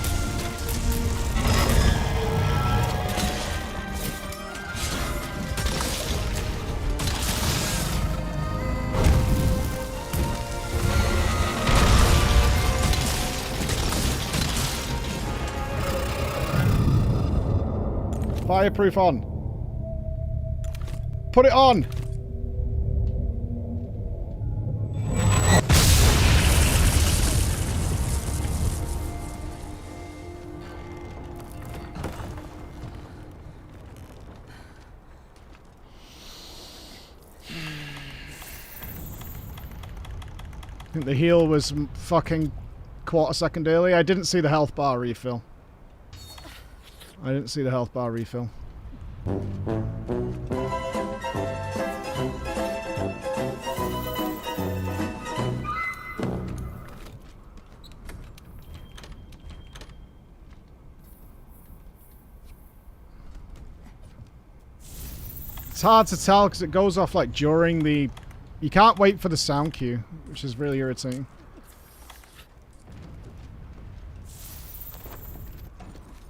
Fireproof on. Put it on. I think the heal was fucking quarter second early. I didn't see the health bar refill. I didn't see the health bar refill. It's hard to tell because it goes off like during the... You can't wait for the sound cue, which is really irritating.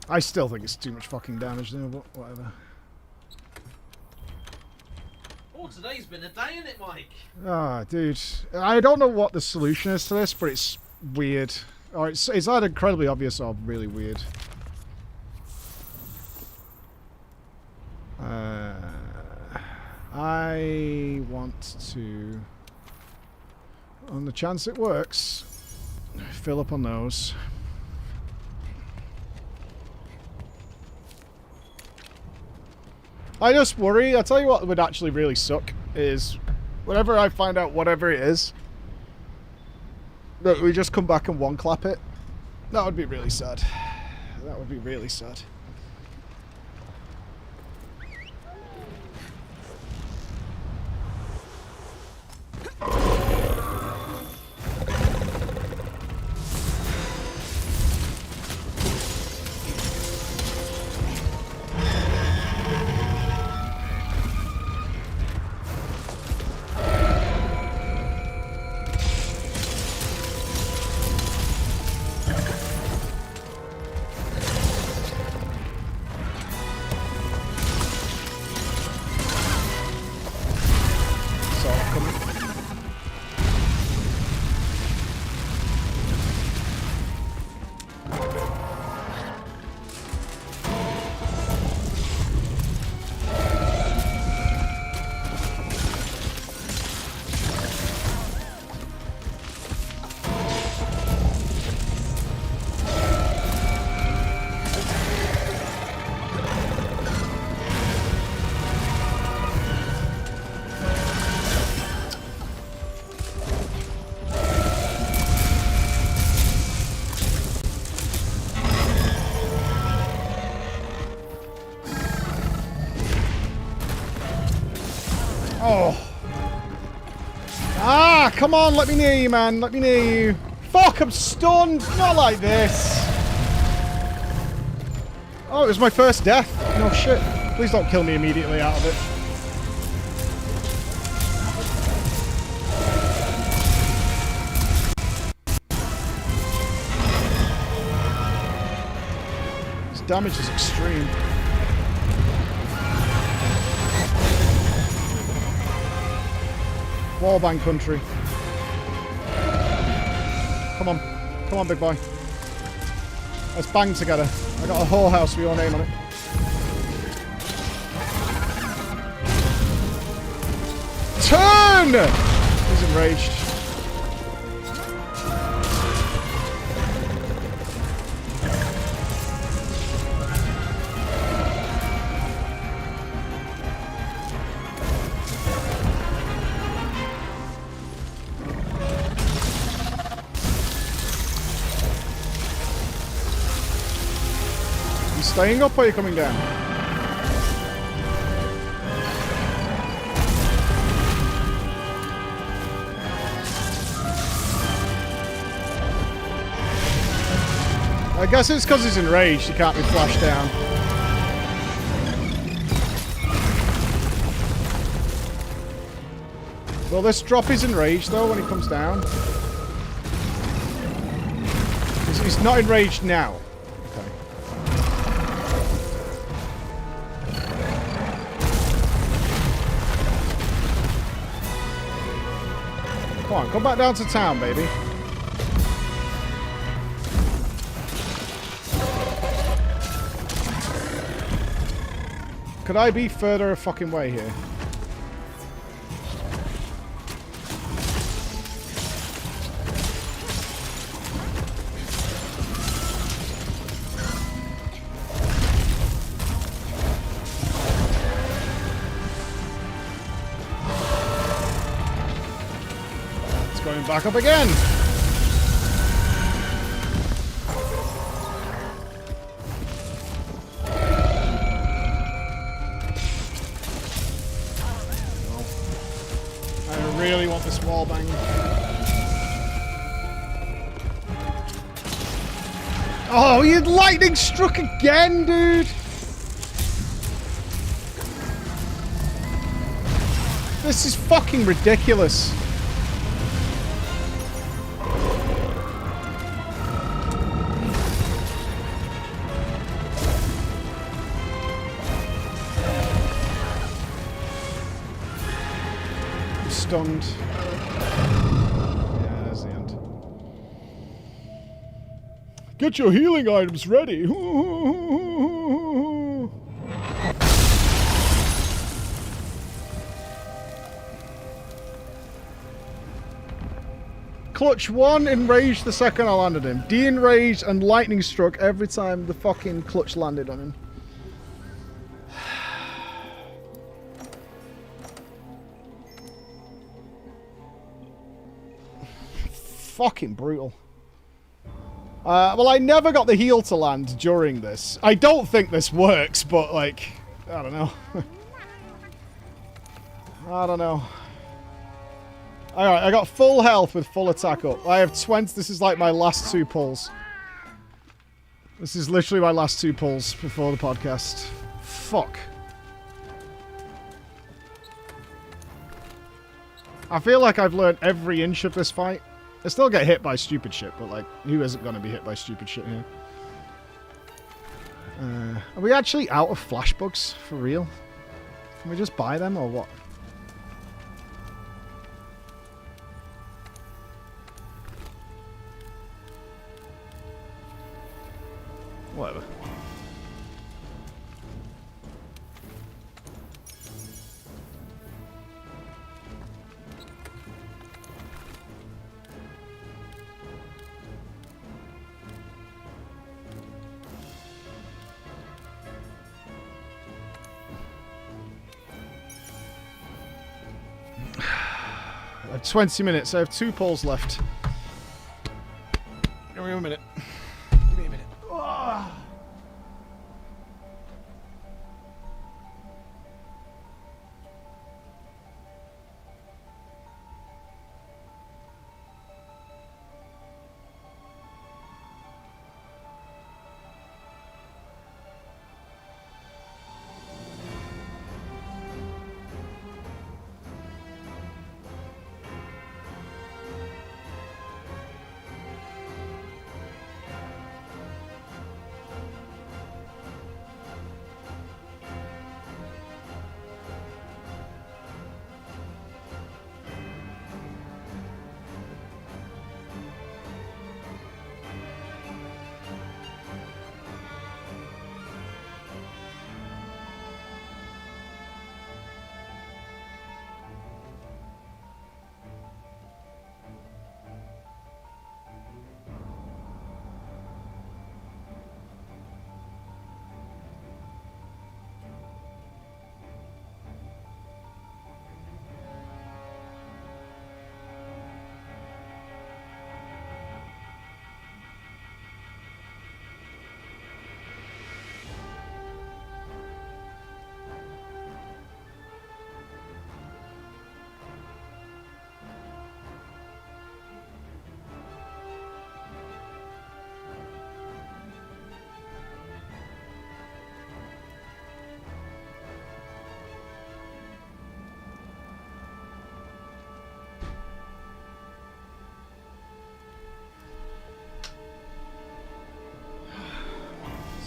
I still think it's too much fucking damage though, but whatever. Oh, today's been a day, isn't it, Mike? Ah, dude. I don't know what the solution is to this, but it's weird. Or it's either incredibly obvious or really weird. I want to, on the chance it works, fill up on those. I just worry. I'll tell you what would actually really suck is whenever I find out whatever it is, that we just come back and one clap it. That would be really sad. That would be really sad. Oh. Ah, come on, let me near you, man. Let me near you. Fuck, I'm stunned. Not like this. Oh, it was my first death. No shit. Please don't kill me immediately out of it. This damage is extreme. Wallbang country. Come on. Come on, big boy. Let's bang together. I got a whole house with your name on it. Turn! He's enraged. Staying up or are you coming down? I guess it's because he's enraged, he can't be flashed down. Will this drop his enraged though when he comes down? He's not enraged now. Okay. Come on, come back down to town, baby. Could I be further fucking way here? It's going back up again. Really want this wall bang. Oh, you lightning struck again, dude. This is fucking ridiculous. Stunned. Yeah, there's the end. Get your healing items ready. Clutch 1, enraged the second I landed him. De-enraged and lightning struck every time the fucking clutch landed on him. Fucking brutal. Well, I never got the heal to land during this. I don't think this works, but, like, I don't know. I don't know. Alright, I got full health with full attack up. I have 20. This is like my last 2 pulls. This is literally my last 2 pulls before the podcast. Fuck. I feel like I've learned every inch of this fight. I still get hit by stupid shit, but, like, who isn't going to be hit by stupid shit here? Are we actually out of flash bugs? For real? Can we just buy them, or what? Whatever. I have 20 minutes. I have 2 pulls left. Give me a minute. Give me a minute. Oh.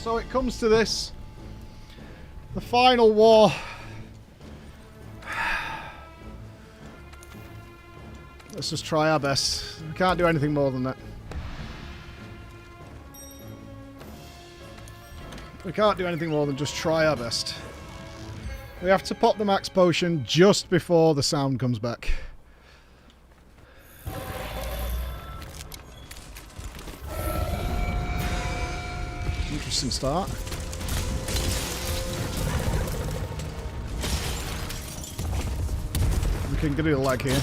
So it comes to this. The final war. Let's just try our best. We can't do anything more than that. We can't do anything more than just try our best. We have to pop the max potion just before the sound comes back. Interesting start. We can get it a leg here.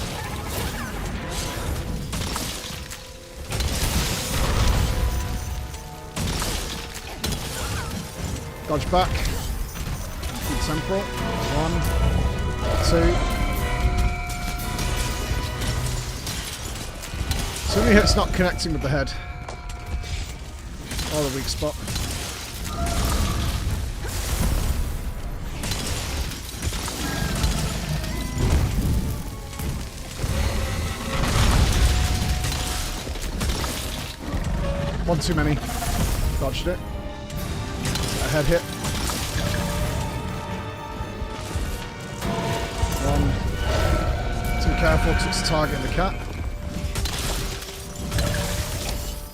Dodge back. Keep temporal. 1, 2. So many hits not connecting with the head. Or the weak spot. One too many. Dodged it. A head hit. 1. Too careful because it's targeting the cat.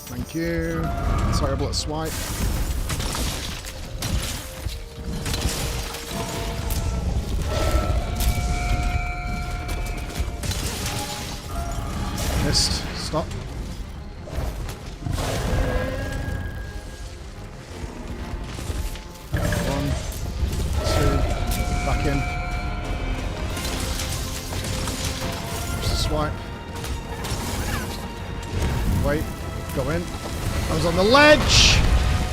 Thank you. Terrible at swipe. Missed. Stop. Swipe. Wait. Go in. I was on the ledge!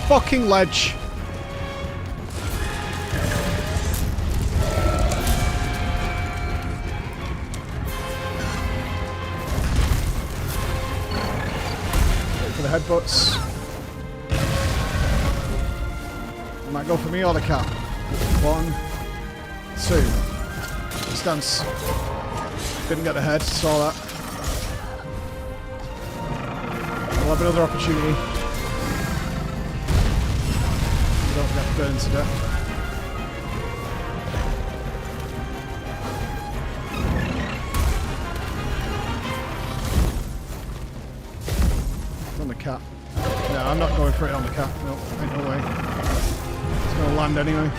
Fucking ledge. Wait for the headbutts. It might go for me or the cat. 1, 2. Stance. Didn't get the head, saw that. We'll have another opportunity. Don't get burned to death. On the cat. No, I'm not going for it on the cat. No, ain't no way. It's gonna land anyway.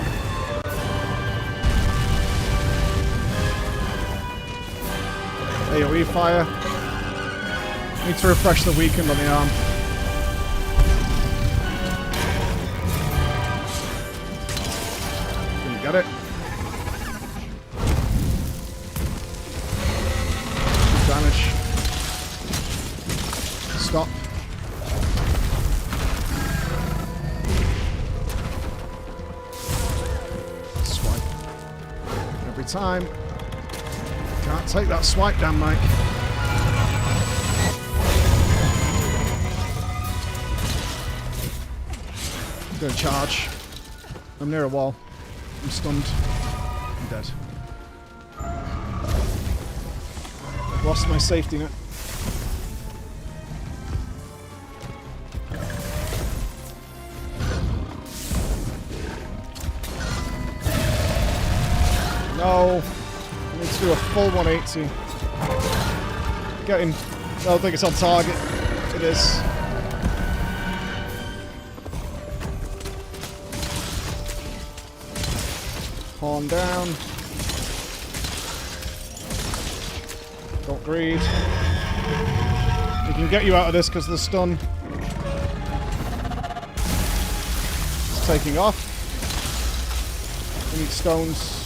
AoE fire. Need to refresh the weakened on the arm. Didn't get it. Damage. Stop. Swipe. Every time. Can't take that swipe down, Mike. I'm gonna charge. I'm near a wall. I'm stunned. I'm dead. I've lost my safety net. No. I need to do a full 180. Get him. I don't think it's on target. It is. Horn down. Don't greed. We can get you out of this because of the stun. It's taking off. We need stones.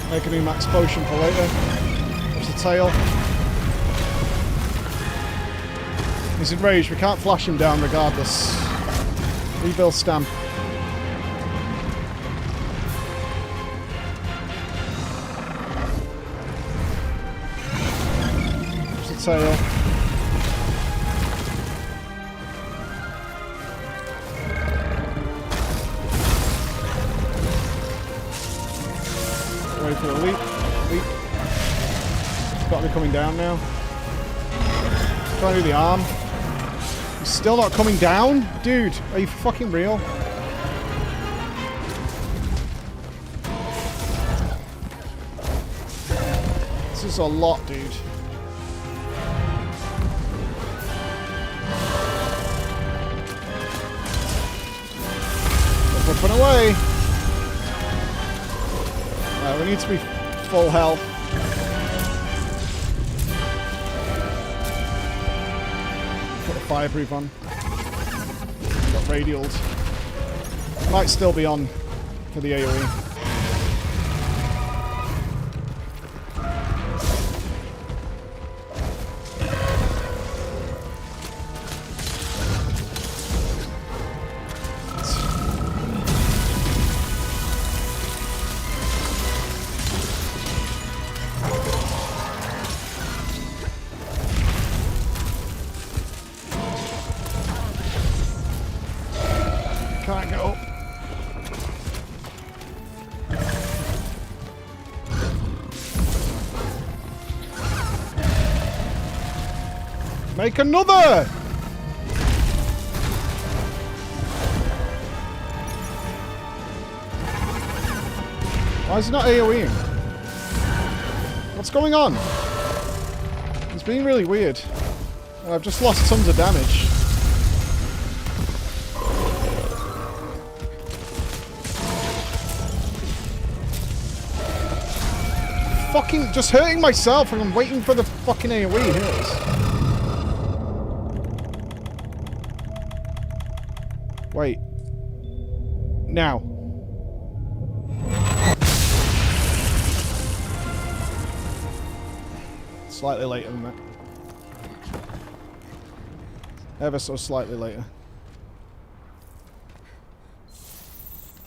Make a new max potion for later. Watch the tail. He's enraged. We can't flash him down regardless. Rebuild stamp. Watch the tail. Ready for the leap. Leap. It's got to be coming down now. Trying to do the arm. He's still not coming down? Dude, are you fucking real? This is a lot, dude. Flipping away. We need to be full health. Put a fireproof on. Got radialed. Might still be on for the AoE. Can't go. Make another! Why is it not AoEing? What's going on? It's being really weird. I've just lost tons of damage. Fucking just hurting myself and I'm waiting for the fucking AoE. Here it is. Wait. Now. Slightly later than that. Ever so slightly later.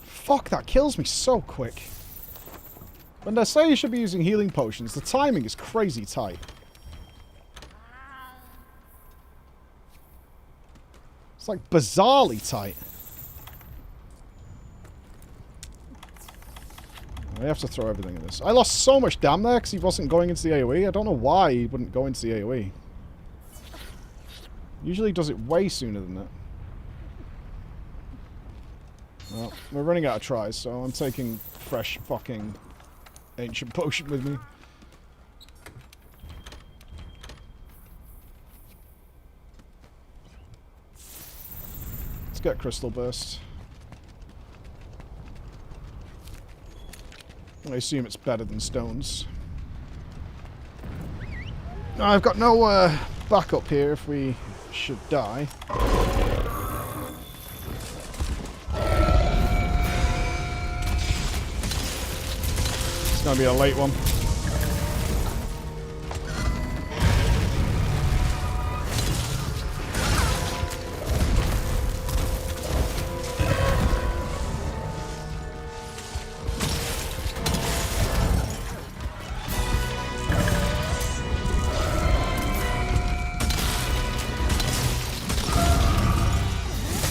Fuck, that kills me so quick. When they say you should be using healing potions, the timing is crazy tight. It's like bizarrely tight. I have to throw everything in this. I lost so much damn there because he wasn't going into the AoE. I don't know why he wouldn't go into the AoE. Usually does it way sooner than that. Well, we're running out of tries, so I'm taking fresh fucking ancient potion with me. Let's get crystal burst. I assume it's better than stones. I've got no backup here if we should die. It's gonna be a late one.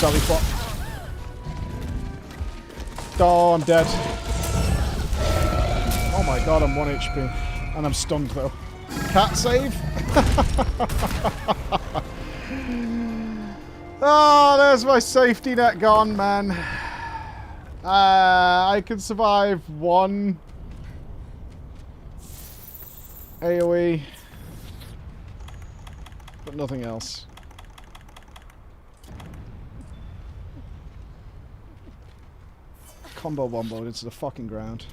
Belly flop. Oh, I'm dead. Oh my god, I'm 1 HP. And I'm stunned though. Cat save? Oh, there's my safety net gone, man. I can survive one AoE, but nothing else. Combo womboed into the fucking ground.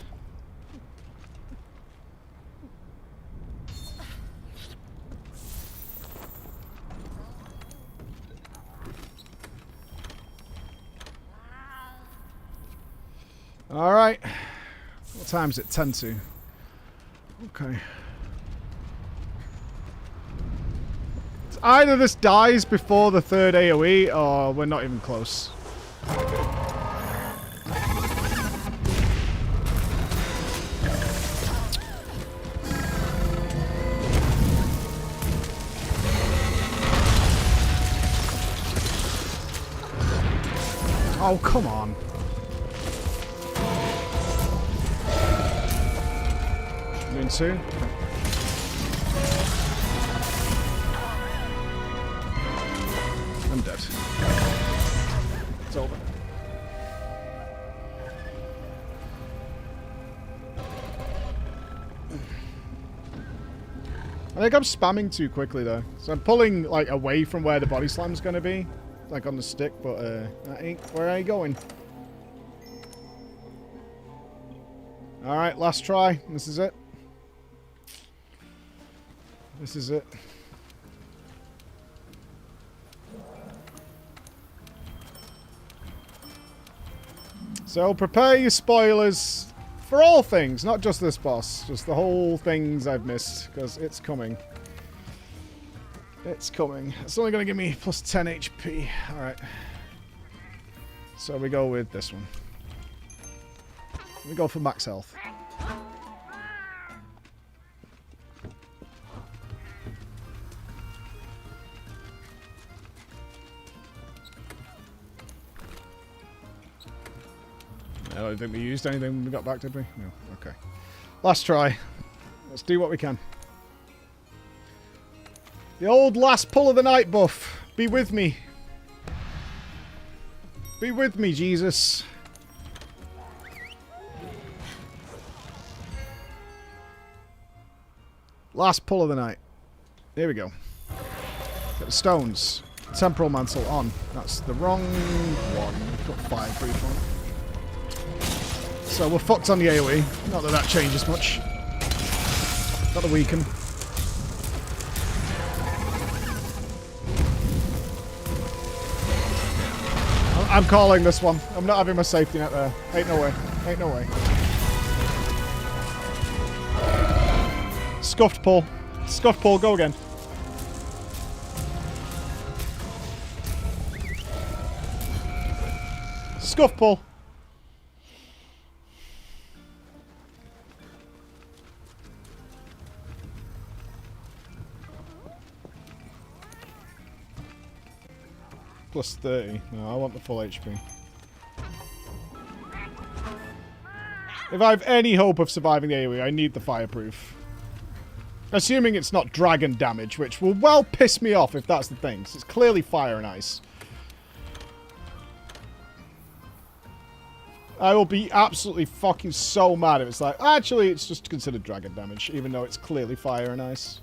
Alright. What time is it? 10 to. Okay. It's either this dies before the third AoE or we're not even close. Oh, come on. Doing 2. I'm dead. It's over. I think I'm spamming too quickly though. So I'm pulling like away from where the body slam's gonna be. Like on the stick, but that ain't where are you going? Alright, last try. This is it. This is it. So prepare your spoilers for all things, not just this boss. Just the whole things I've missed, because it's coming. It's coming. It's only going to give me plus 10 HP. Alright. So we go with this one. We go for max health. I don't think we used anything when we got back, did we? No. Okay. Last try. Let's do what we can. The old last pull of the night buff. Be with me. Be with me, Jesus. Last pull of the night. Here we go. Get the stones. Temporal Mantle on. That's the wrong one. Got fireproof on. So we're fucked on the AoE. Not that that changes much. Got the weaken. I'm calling this one. I'm not having my safety net there. Ain't no way. Ain't no way. Scuffed pull. Scuffed pull. Go again. Scuff pull. Plus 30. No, I want the full HP. If I have any hope of surviving the AoE, I need the fireproof. Assuming it's not dragon damage, which will well piss me off if that's the thing. 'Cause it's clearly fire and ice. I will be absolutely fucking so mad if it's like, actually, it's just considered dragon damage, even though it's clearly fire and ice.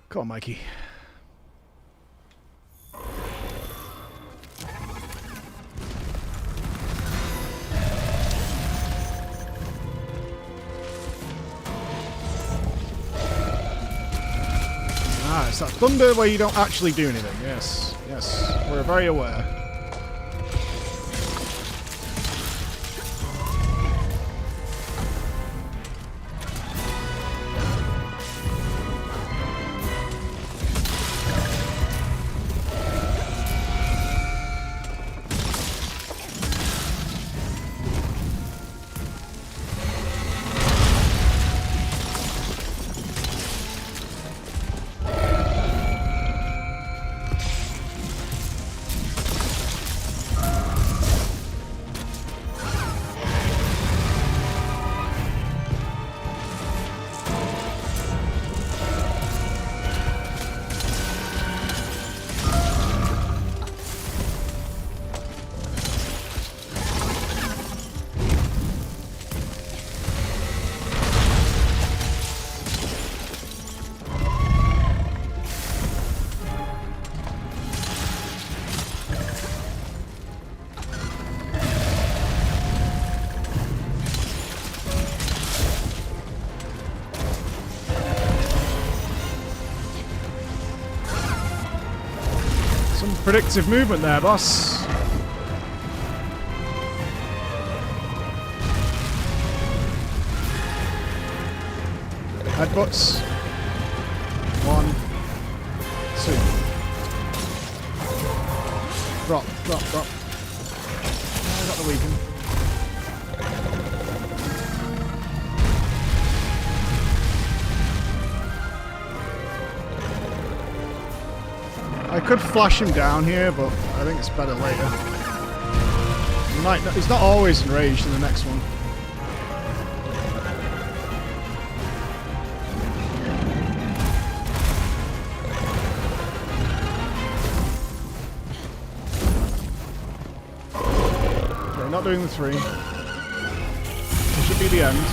Come on, Mikey. Ah, it's that thunder where you don't actually do anything. Yes, yes. We're very aware. Predictive movement there, boss. Headbutts. 1, 2. Drop, drop, drop. I got the weaken. I could flash him down here, but I think it's better later. He's not always enraged in the next one. Okay, not doing the 3. This should be the end.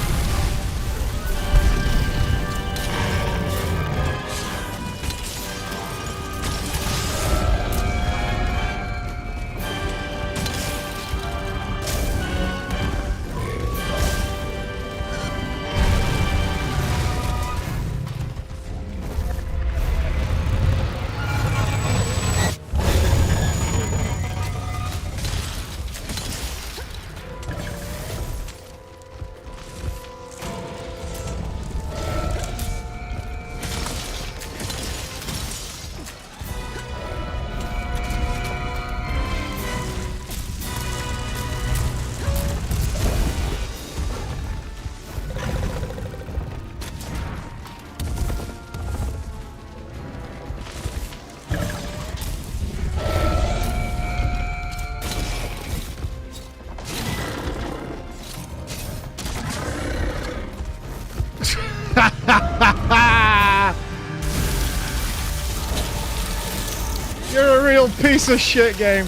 You're a real piece of shit, game.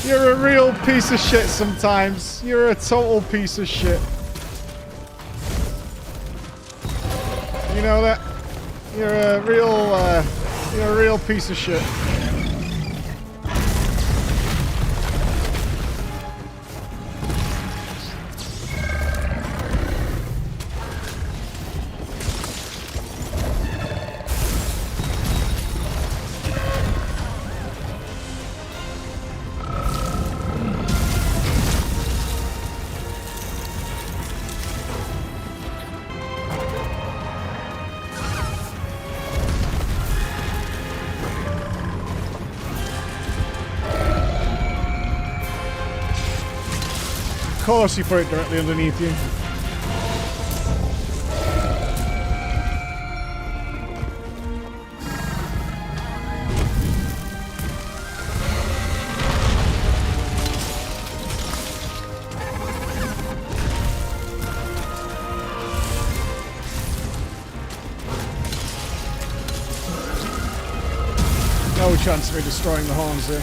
You're a real piece of shit sometimes. You're a total piece of shit. You know that? You're a real piece of shit. Of course you put it directly underneath you. No chance of me destroying the horns there.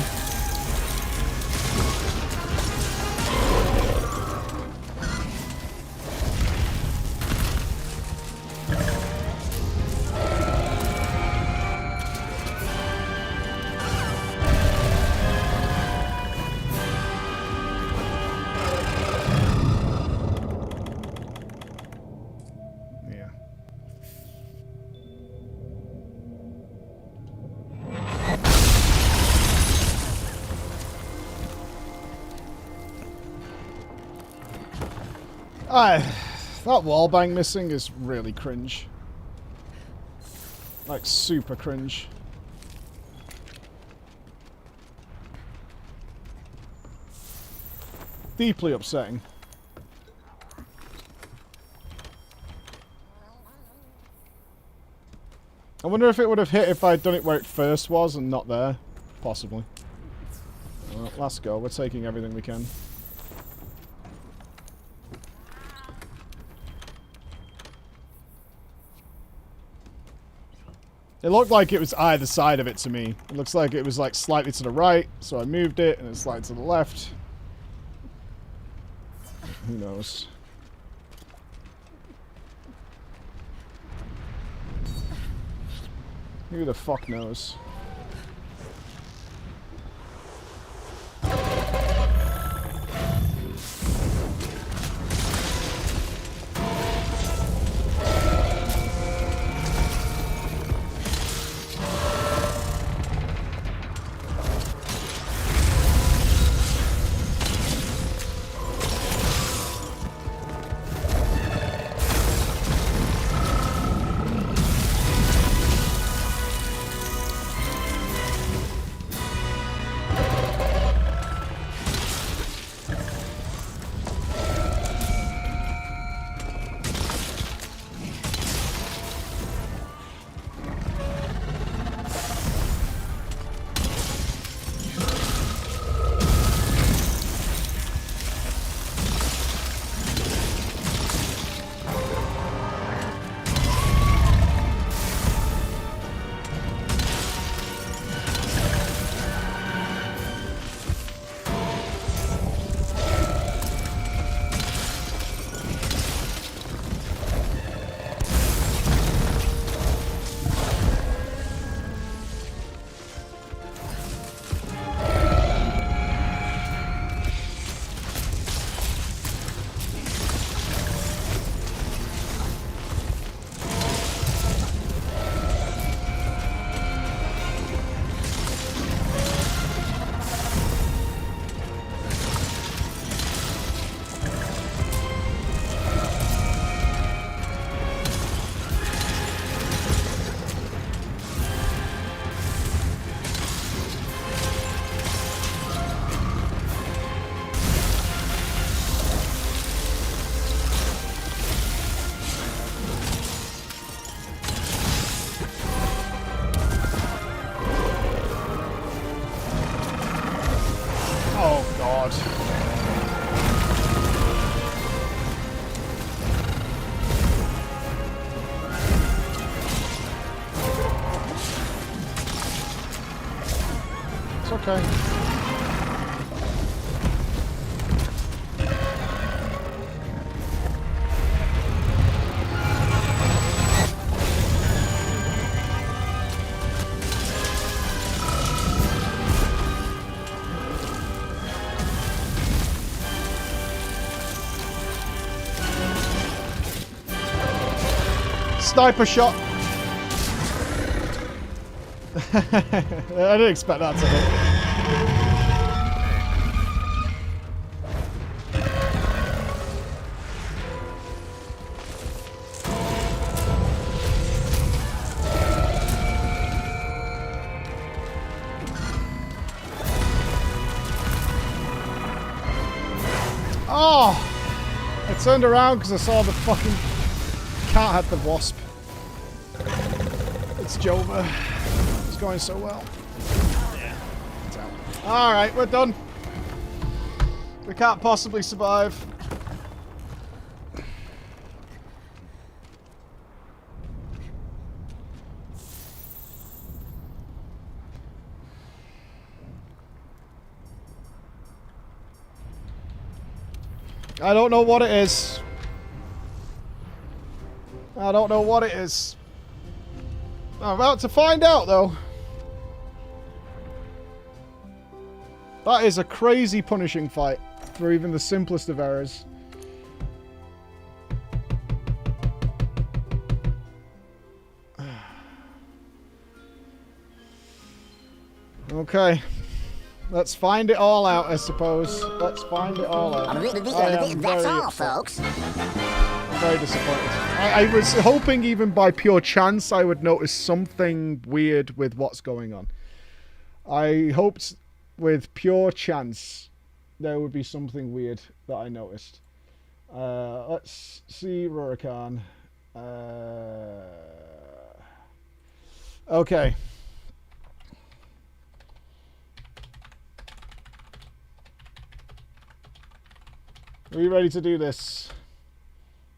That wallbang missing is really cringe. Like, super cringe. Deeply upsetting. I wonder if it would have hit if I'd done it where it first was and not there. Possibly. Well, let's go. We're taking everything we can. It looked like it was either side of it to me. It looks like it was like slightly to the right, so I moved it, and it's slightly to the left. Who knows? Who the fuck knows? It's okay. Sniper shot. I didn't expect that to hit. Oh! I turned around because I saw the fucking cat had the wasp. It's Jova. It's going so well. Yeah. Alright, we're done. We can't possibly survive. I don't know what it is. I don't know what it is. I'm about to find out, though. That is a crazy punishing fight for even the simplest of errors. Okay. Let's find it all out, I suppose. Let's find it all out. That's all, folks. I'm very disappointed. I was hoping even by pure chance I would notice something weird with what's going on. I hoped with pure chance there would be something weird that I noticed. Let's see Rurikan. Okay. Are you ready to do this?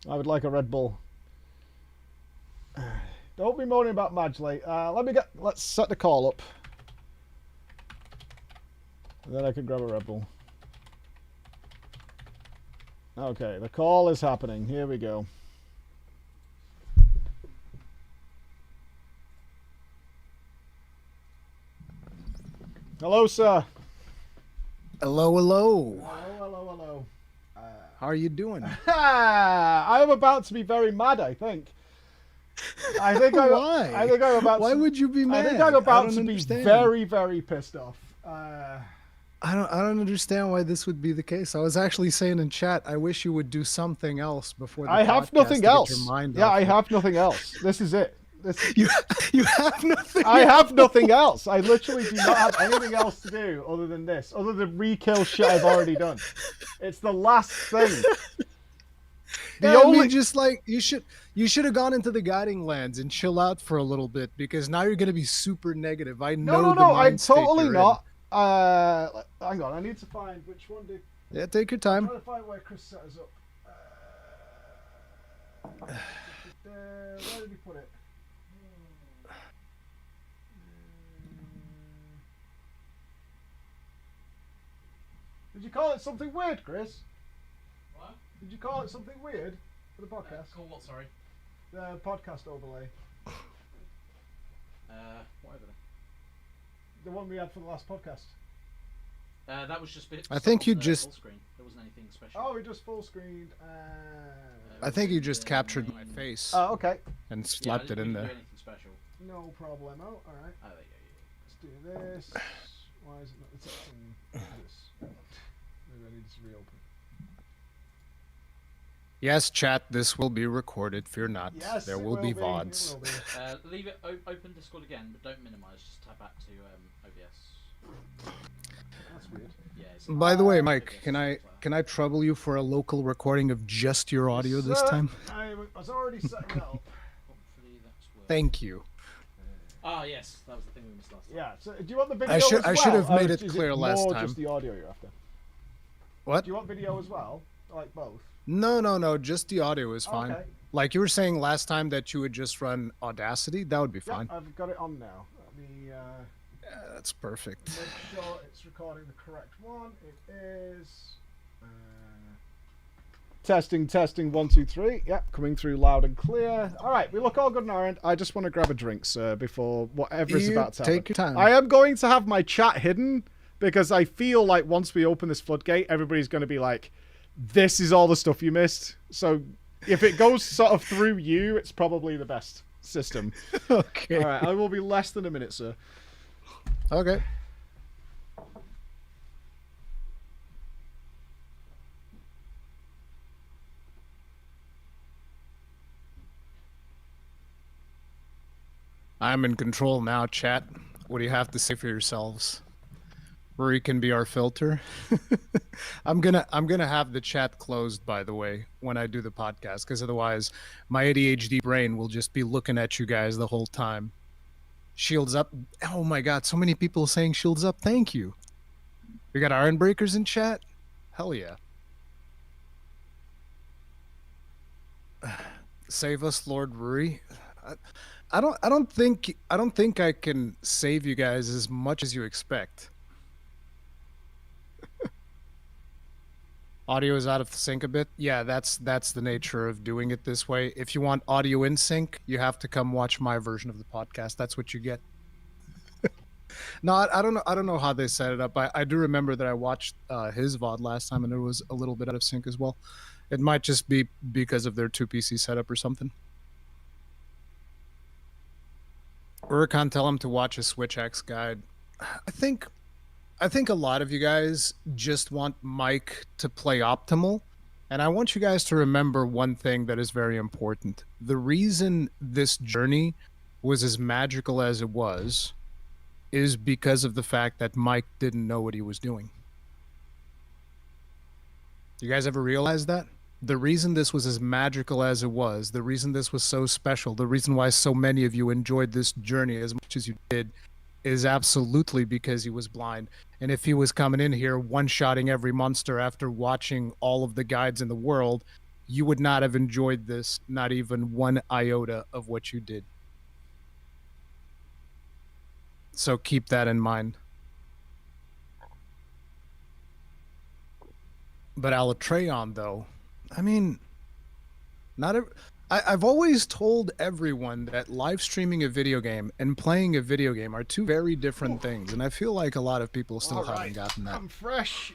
I would like a Red Bull. Don't be moaning about Madge late. Let's set the call up. And then I can grab a Red Bull. Okay, the call is happening. Here we go. Hello, sir. Hello, hello. Hello. How are you doing? I'm about to be very mad, I think. Why? I think I'm about Why would you be mad? I think I'm about to be understand. very, very pissed off. I don't understand why this would be the case. I was actually saying in chat, I wish you would do something else before the I have podcast nothing to get else. your mind Yeah, off I it. have nothing else. This is it. You have nothing. I have nothing else. I literally do not have anything else to do other than this, other than re-kill shit I've already done. It's the last thing. I mean, just like you should have gone into the guiding lands and chill out for a little bit, because now you're gonna be super negative. I know. No, I'm mind state totally you're not. Hang on, I need to find which one did. Yeah, take your time. I'm trying to find where Chris set us up. Where did he put it? Did you call it something weird, Chris? What? Did you call it something weird for the podcast? Call what, sorry? The podcast overlay. What overlay? The one we had for the last podcast. That was just I think you full just. screen. There wasn't anything special. Oh, we just full screened. I think you just captured my face. Oh, okay. And slapped it in there. Do anything special. No problemo. All right. Oh, there you Let's do this. Why is it not accepting this? Maybe I need to reopen. Yes, chat. This will be recorded. Fear not. Yes, there it will be be. VODs. It will be. Leave it open Discord again, but don't minimize. Just tab back to OBS. That's weird. Yeah. By the way, Mike, can I trouble you for a local recording of just your audio this time? I was already setting it up. Hopefully that's working. Thank you. Ah, yes, that was the thing we missed last time. Yeah. So, do you want the video I should- as well? I should have made Or it is clear last more time. Just the audio you're after. What? Do you want video as well? Like both? No. Just the audio is fine. Okay. Like you were saying last time that you would just run Audacity. That would be fine. Yeah, I've got it on now. Let me. That's perfect. Make sure it's recording the correct one. It is. Testing, 1, 2, 3. Yep, coming through loud and clear. All right, we look all good on our end. I just want to grab a drink, sir, before whatever is about to happen. Take your time. I am going to have my chat hidden because I feel like once we open this floodgate, everybody's going to be like, this is all the stuff you missed. So if it goes sort of through you, it's probably the best system. Okay. All right, I will be less than a minute, sir. Okay. I'm in control now, chat. What do you have to say for yourselves? Rory can be our filter. I'm gonna have the chat closed, by the way, when I do the podcast, because otherwise my ADHD brain will just be looking at you guys the whole time. Shields up. Oh my god, so many people saying shields up. Thank you. We got Iron Breakers in chat? Hell yeah. Save us, Lord Rory. I don't think I can save you guys as much as you expect. Audio is out of sync a bit. Yeah, that's the nature of doing it this way. If you want audio in sync, you have to come watch my version of the podcast. That's what you get. No, I don't know how they set it up. I do remember that I watched his VOD last time and it was a little bit out of sync as well. It might just be because of their 2 PC setup or something. Uricon, tell him to watch a Switch X guide. I think a lot of you guys just want Mike to play optimal, and I want you guys to remember one thing that is very important. The reason this journey was as magical as it was is because of the fact that Mike didn't know what he was doing. You guys ever realize that? The reason this was as magical as it was, the reason this was so special, the reason why so many of you enjoyed this journey as much as you did is absolutely because he was blind. And if he was coming in here one-shotting every monster after watching all of the guides in the world, you would not have enjoyed this, not even one iota of what you did. So keep that in mind. But Alatreon, though, I mean, I've always told everyone that live streaming a video game and playing a video game are two very different things, and I feel like a lot of people still haven't gotten that. I'm fresh.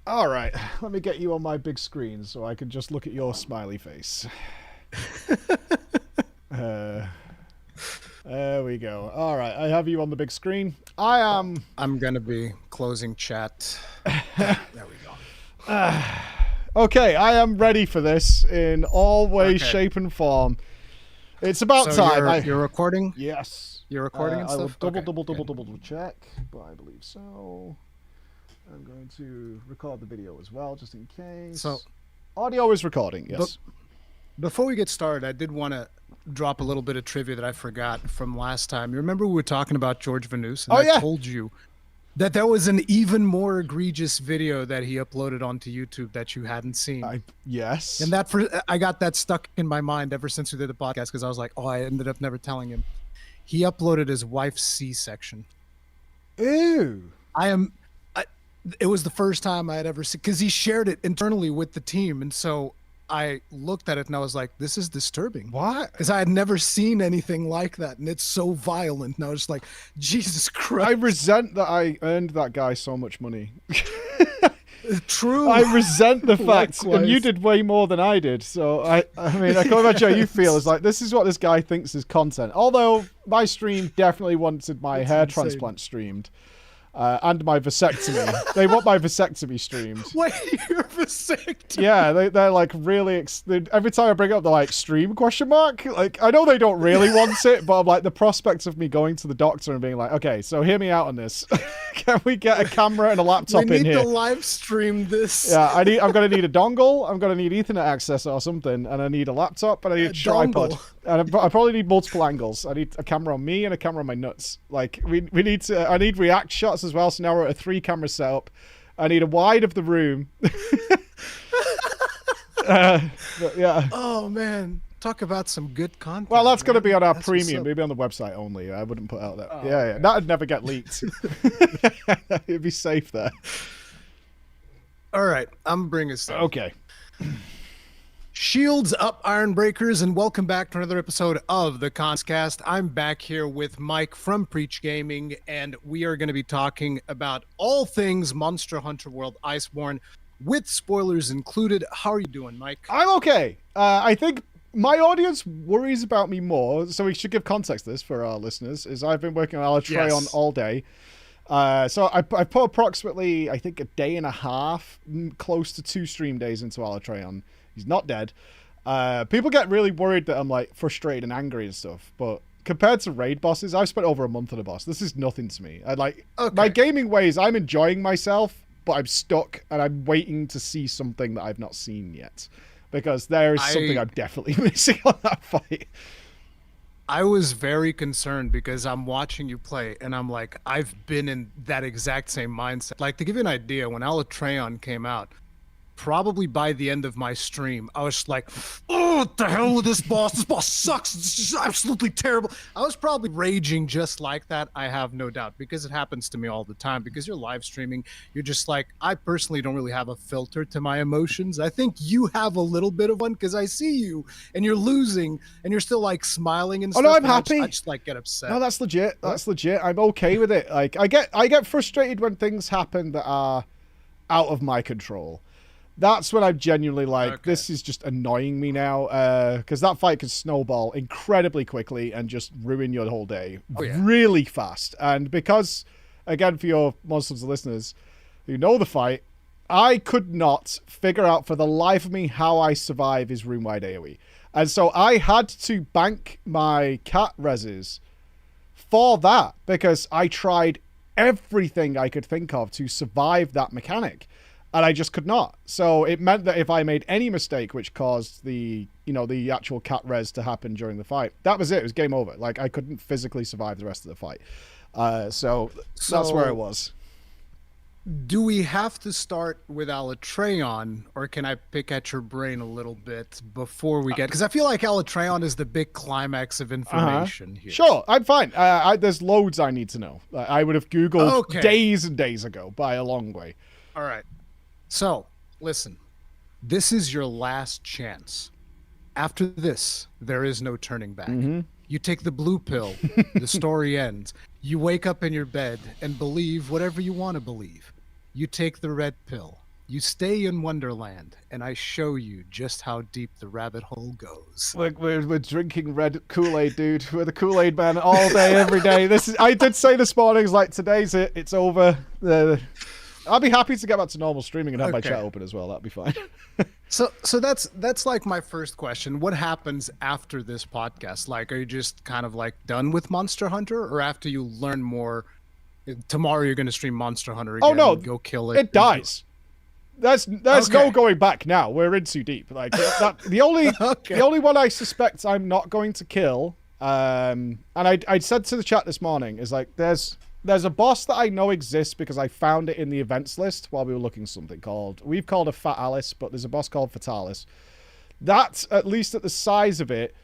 All right, let me get you on my big screen so I can just look at your smiley face. There we go. All right, I have you on the big screen. I'm gonna be closing chat. There we go. Okay, I am ready for this in all ways, shape, and form. It's about time. You're recording? Yes. You're recording and stuff? I will double check, but I believe so. I'm going to record the video as well, just in case. So, audio is recording, yes. Before we get started, I did want to drop a little bit of trivia that I forgot from last time. You remember we were talking about George Vanus, and I told you that there was an even more egregious video that he uploaded onto YouTube that you hadn't seen. Yes. And I got that stuck in my mind ever since we did the podcast because I was like, oh, I ended up never telling him. He uploaded his wife's C-section. Ew. It was the first time I had ever seen, because he shared it internally with the team, and so I looked at it and I was like, this is disturbing. What? Because I had never seen anything like that, and it's so violent. And I was just like, Jesus Christ. I resent that I earned that guy so much money. True. I resent the fact, Likewise. and you did way more than I did. So I mean, I can't imagine how you feel. It's like, this is what this guy thinks is content. Although my stream definitely wanted my hair transplant streamed. And my vasectomy. They want my vasectomy streamed. Wait, your vasectomy? Yeah, they're like really... every time I bring it up, they're like, stream, question mark? Like, I know they don't really want it, but I'm like, the prospect of me going to the doctor and being like, okay, so hear me out on this. Can we get a camera and a laptop in here? We need to live stream this. Yeah, I'm going to need a dongle, I'm going to need Ethernet access or something, and I need a laptop, and I need a tripod. And I probably need multiple angles. I need a camera on me and a camera on my nuts. Like, we need to... I need react shots as well, so now we're at a 3-camera setup. I need a wide of the room. But yeah. Oh man, talk about some good content. Well, that's going to be on our That's what's premium, up. maybe on the website only. I wouldn't put out that. Oh, yeah, okay. that'd never get leaked. It'd be safe there. All right, I'm bringing stuff. Okay. Shields up, Iron Breakers, and welcome back to another episode of the Conscast. I'm back here with Mike from Preach Gaming, and we are going to be talking about all things Monster Hunter World Iceborne, with spoilers included. How are you doing, Mike? I'm okay. I think my audience worries about me more, so we should give context to this for our listeners, is I've been working on Alatreon all day. So I put approximately, I think, a day and a half, close to 2 stream days into Alatreon. He's not dead. People get really worried that I'm like frustrated and angry and stuff, but compared to raid bosses, I've spent over a month on a boss. This is nothing to me. My gaming ways, I'm enjoying myself, but I'm stuck and I'm waiting to see something that I've not seen yet, because there is something I'm definitely missing on that fight. I was very concerned because I'm watching you play and I'm like, I've been in that exact same mindset. Like, to give you an idea, when Alatreon came out, probably by the end of my stream, I was like, oh, what the hell with this boss? This boss sucks. It's just absolutely terrible. I was probably raging just like that, I have no doubt, because it happens to me all the time. Because you're live streaming, you're just like, I personally don't really have a filter to my emotions. I think you have a little bit of one, because I see you and you're losing and you're still like smiling and stuff. Oh no, I'm happy. I just like get upset. No, that's legit. That's legit. I'm okay with it. Like, I get frustrated when things happen that are out of my control. That's when I'm genuinely like, this is just annoying me now, because that fight can snowball incredibly quickly and just ruin your whole day really fast. And because, again, for your Monsters listeners who know the fight, I could not figure out for the life of me how I survive his room-wide AoE. And so I had to bank my cat reses for that, because I tried everything I could think of to survive that mechanic. And I just could not. So it meant that if I made any mistake which caused the actual cat res to happen during the fight, that was it. It was game over. Like, I couldn't physically survive the rest of the fight. So that's where I was. Do we have to start with Alatreon, or can I pick at your brain a little bit before we get... Because I feel like Alatreon is the big climax of information here. Sure, I'm fine. There's loads I need to know. I would have Googled days and days ago, by a long way. All right. So, listen, this is your last chance. After this, there is no turning back. Mm-hmm. You take the blue pill, the story ends. You wake up in your bed and believe whatever you want to believe. You take the red pill. You stay in Wonderland, and I show you just how deep the rabbit hole goes. Look, we're drinking red Kool-Aid, dude. We're the Kool-Aid man all day, every day. I did say this morning, it's like, today's it. It's over. I'll be happy to get back to normal streaming and have my chat open as well. That'd be fine. So that's like my first question. What happens after this podcast? Like, are you just kind of like done with Monster Hunter, or after you learn more, tomorrow you're going to stream Monster Hunter again? Oh no, go kill it. It dies. There's no going back now. We're in too deep. Like the only one I suspect I'm not going to kill, and I said to the chat this morning, is like, there's a boss that I know exists because I found it in the events list while we were looking something called... We've called a Fatalis, but there's a boss called Fatalis. That, at least at the size of it,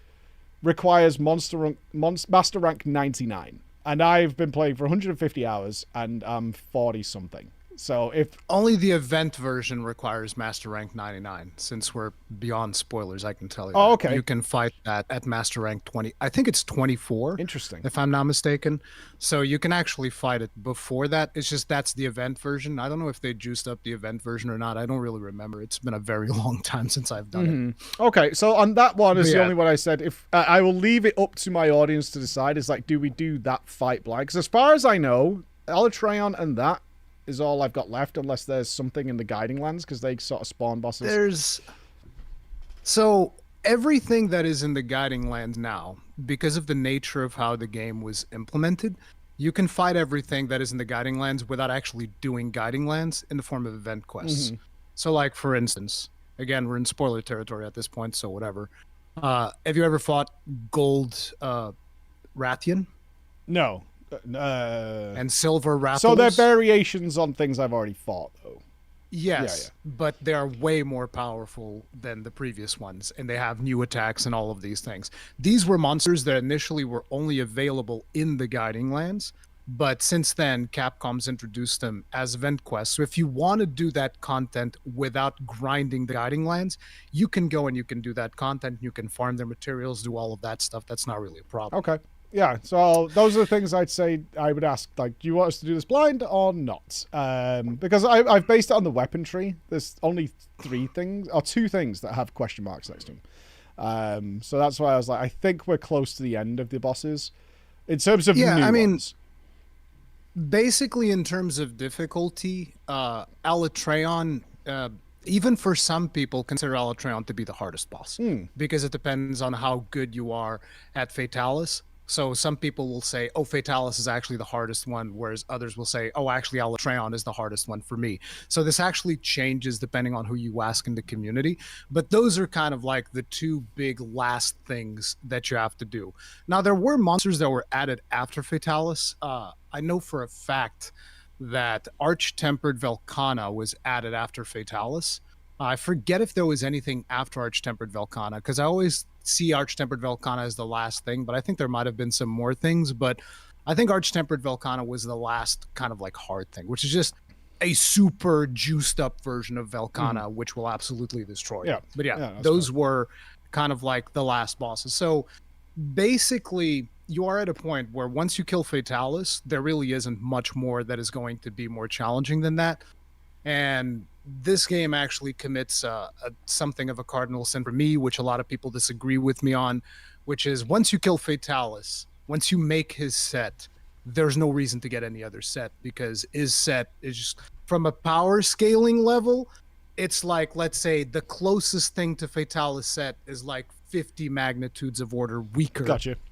requires Master Rank 99. And I've been playing for 150 hours, and I'm 40-something. So if... Only the event version requires Master Rank 99. Since we're beyond spoilers, I can tell you. Oh, okay. You can fight that at Master Rank 20. I think it's 24. Interesting. If I'm not mistaken. So you can actually fight it before that. It's just that's the event version. I don't know if they juiced up the event version or not. I don't really remember. It's been a very long time since I've done it. Okay, so on that one is the only one I said. If I will leave it up to my audience to decide. Is like, do we do that fight blind? Because as far as I know, Alatreon and that is all I've got left, unless there's something in the Guiding Lands, because they sort of spawn bosses. So everything that is in the Guiding Lands now, because of the nature of how the game was implemented, you can fight everything that is in the Guiding Lands without actually doing Guiding Lands in the form of event quests. So like, for instance, again, we're in spoiler territory at this point, so whatever. Have you ever fought Gold Rathian? No. And Silver Rathalos? So they're variations on things I've already fought, though. Yes, but they are way more powerful than the previous ones, and they have new attacks and all of these things. These were monsters that initially were only available in the Guiding Lands, but since then, Capcom's introduced them as event quests. So if you want to do that content without grinding the Guiding Lands, you can go and you can do that content. You can farm their materials, do all of that stuff. That's not really a problem. Okay. Yeah, so those are the things I'd say I would ask, like, do you want us to do this blind or not? Because I've based it on the weapon tree. There's only 2 things that have question marks next to them. So that's why I was like, I think we're close to the end of the bosses. In terms of new ones. Basically in terms of difficulty, Alatreon, even for some people, consider Alatreon to be the hardest boss. Because it depends on how good you are at Fatalis. So some people will say, oh, Fatalis is actually the hardest one, whereas others will say, oh, actually, Alatreon is the hardest one for me. So this actually changes depending on who you ask in the community. But those are kind of like the 2 big last things that you have to do. Now, there were monsters that were added after Fatalis. I know for a fact that Arch-Tempered Velkhana was added after Fatalis. I forget if there was anything after Arch-Tempered Velkhana, because I always see Arch-Tempered Velkhana as the last thing, but I think there might have been some more things. But I think Arch-Tempered Velkhana was the last kind of like hard thing, which is just a super juiced up version of Velkhana, which will absolutely destroy you. But those were kind of like the last bosses. So basically, you are at a point where once you kill Fatalis, there really isn't much more that is going to be more challenging than that. And this game actually commits something of a cardinal sin for me, which a lot of people disagree with me on, which is once you kill Fatalis, once you make his set, there's no reason to get any other set, because his set is just, from a power scaling level, it's like, let's say the closest thing to Fatalis set is like 50 magnitudes of order weaker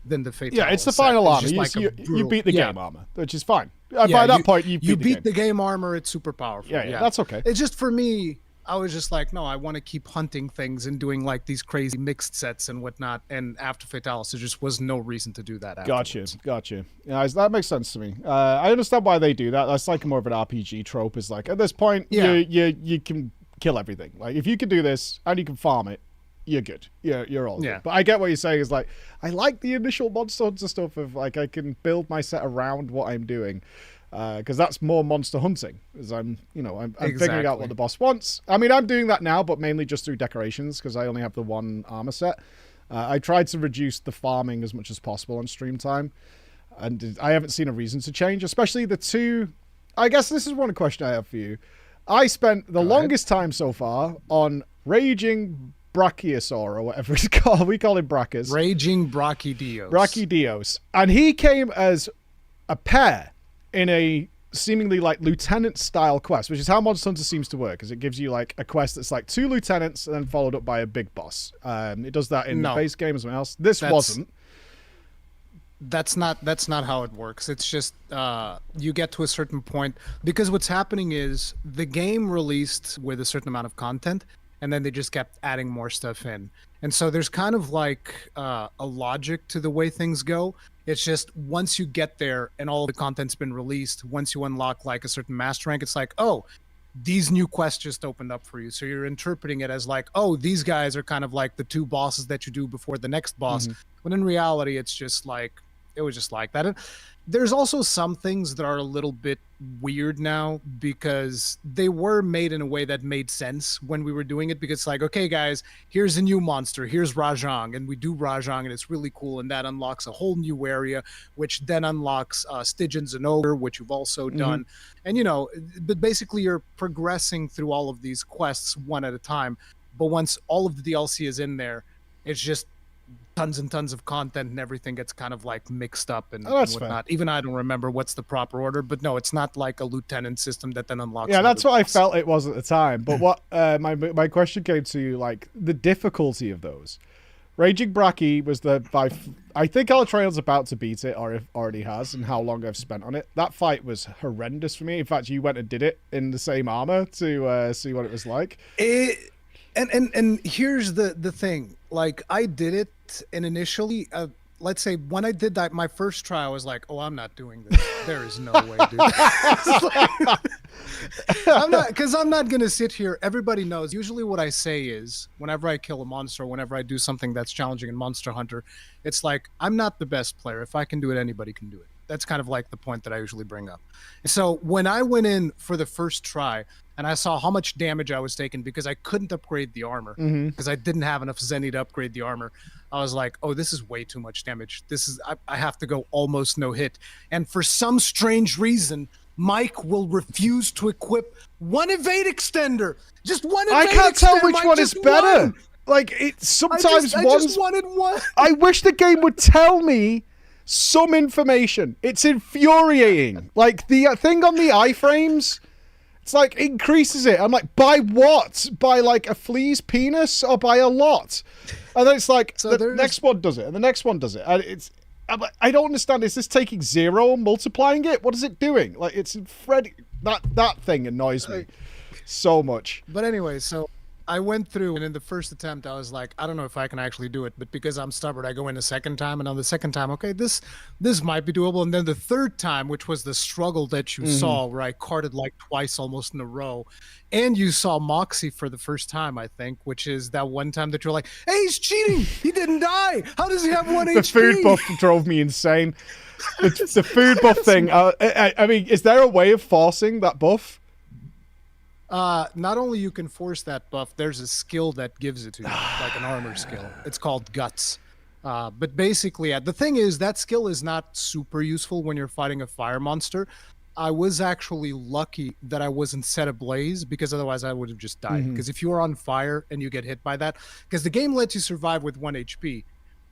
than the Fatalis. Yeah, it's the final armor. You beat the game armor, which is fine. By that point, you beat the game armor. It's super powerful. Yeah, that's okay. It's just, for me, I was just like, no, I want to keep hunting things and doing like these crazy mixed sets and whatnot. And after Fatalis, there just was no reason to do that afterwards. Gotcha. Yeah, that makes sense to me. I understand why they do that. That's like more of an RPG trope. Is like, at this point, you can kill everything. Like, if you can do this and you can farm it, you're good. You're all good. But I get what you're saying is like, I like the initial Monster Hunter stuff of like, I can build my set around what I'm doing. Because that's more monster hunting, as I'm figuring out what the boss wants. I mean, I'm doing that now, but mainly just through decorations, because I only have the 1 armor set. I tried to reduce the farming as much as possible on stream time, and I haven't seen a reason to change, especially the 2. I guess this is one question I have for you. I spent the longest time so far on Raging Brachiosaur, or whatever it's called. We call him Brachas. Raging Brachydios. Brachydios. And he came as a pair in a seemingly like lieutenant style quest, which is how Monster Hunter seems to work, because it gives you like a quest that's like 2 lieutenants and then followed up by a big boss. It does that in the base game as well else. This wasn't. That's not how it works. It's just you get to a certain point, because what's happening is the game released with a certain amount of content, and then they just kept adding more stuff in. And so there's kind of like a logic to the way things go. It's just once you get there and all the content's been released, once you unlock like a certain master rank, it's like, oh, these new quests just opened up for you. So you're interpreting it as like, oh, these guys are kind of like the 2 bosses that you do before the next boss. When in reality, it's just like, it was just like that. And there's also some things that are a little bit weird now, because they were made in a way that made sense when we were doing it, because it's like, okay, guys, here's a new monster, here's Rajang, and we do Rajang, and it's really cool, and that unlocks a whole new area, which then unlocks Stygians and Ogre, which you've also done. And, but basically you're progressing through all of these quests one at a time. But once all of the DLC is in there, it's just tons and tons of content, and everything gets kind of like mixed up and whatnot. Fair. Even I don't remember what's the proper order, but no, it's not like a lieutenant system that then unlocks. Yeah, that's what I felt it was at the time. But what my question came to, like, the difficulty of those. Raging Brachy was I think Alatreon's about to beat it, or if already has, and how long I've spent on it. That fight was horrendous for me. In fact, you went and did it in the same armor to see what it was like. And here's the thing. Like, I did it, and initially, let's say when I did that, my first try, I was like, oh, I'm not doing this. There is no way, dude. I'm not going to sit here. Everybody knows. Usually what I say is whenever I kill a monster, whenever I do something that's challenging in Monster Hunter, it's like, I'm not the best player. If I can do it, anybody can do it. That's kind of like the point that I usually bring up. So when I went in for the first try and I saw how much damage I was taking because I couldn't upgrade the armor, because I didn't have enough Zenny to upgrade the armor, I was like, oh, this is way too much damage. I have to go almost no hit. And for some strange reason, Mike will refuse to equip one evade extender. Just one evade extender. I can't tell which Mike, one is better. one. Like, it sometimes I just wanted one. I wish the game would tell me some information. It's infuriating. Like, the thing on the iframes, it's like, increases it. I'm like, by what? By, like, a flea's penis or by a lot? And then it's like, so the next one does it, and the next one does it. And I don't understand. Is this taking 0 and multiplying it? What is it doing? Like, it's Fred. That thing annoys me so much. But anyway, so I went through, and in the first attempt, I was like, I don't know if I can actually do it, but because I'm stubborn, I go in a second time, and on the second time, okay, this might be doable. And then the third time, which was the struggle that you saw, where I carded like twice almost in a row, and you saw Moxie for the first time, I think, which is that one time that you're like, hey, he's cheating! He didn't die! How does he have 1 HP? The food buff drove me insane. The food buff thing, I mean, is there a way of forcing that buff? Not only you can force that buff, there's a skill that gives it to you, like an armor skill. It's called Guts. But basically, the thing is, that skill is not super useful when you're fighting a fire monster. I was actually lucky that I wasn't set ablaze, because otherwise I would have just died. Because if you are on fire and you get hit by that, because the game lets you survive with 1 HP,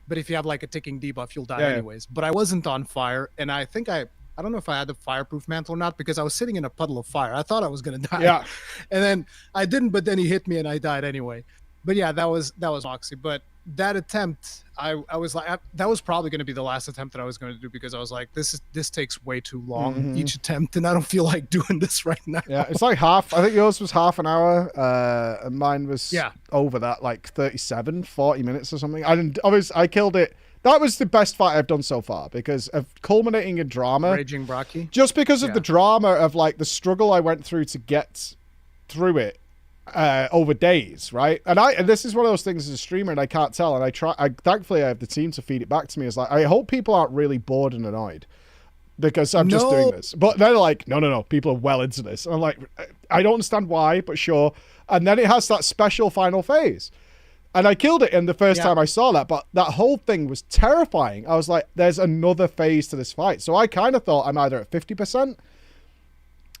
but if you have like a ticking debuff, you'll die anyways. But I wasn't on fire, and I think I don't know if I had the fireproof mantle or not, because I was sitting in a puddle of fire. I thought I was going to die. Yeah. And then I didn't, but then he hit me and I died anyway. But yeah, that was Moxie. But that attempt, I was like, that was probably going to be the last attempt that I was going to do, because I was like, this takes way too long each attempt, and I don't feel like doing this right now. Yeah, it's like half. I think yours was half an hour, and mine was over that, like 40 minutes or something. I killed it. That was the best fight I've done so far, because of culminating in drama. Raging Brocky? Just because of the drama of, like, the struggle I went through to get through it over days, right? And this is one of those things as a streamer, and I can't tell, and thankfully I have the team to feed it back to me. It's like, I hope people aren't really bored and annoyed, because I'm just doing this. But they're like, no, people are well into this. And I'm like, I don't understand why, but sure. And then it has that special final phase. And I killed it in the first time I saw that, but that whole thing was terrifying. I was like, there's another phase to this fight. So I kind of thought I'm either at 50%,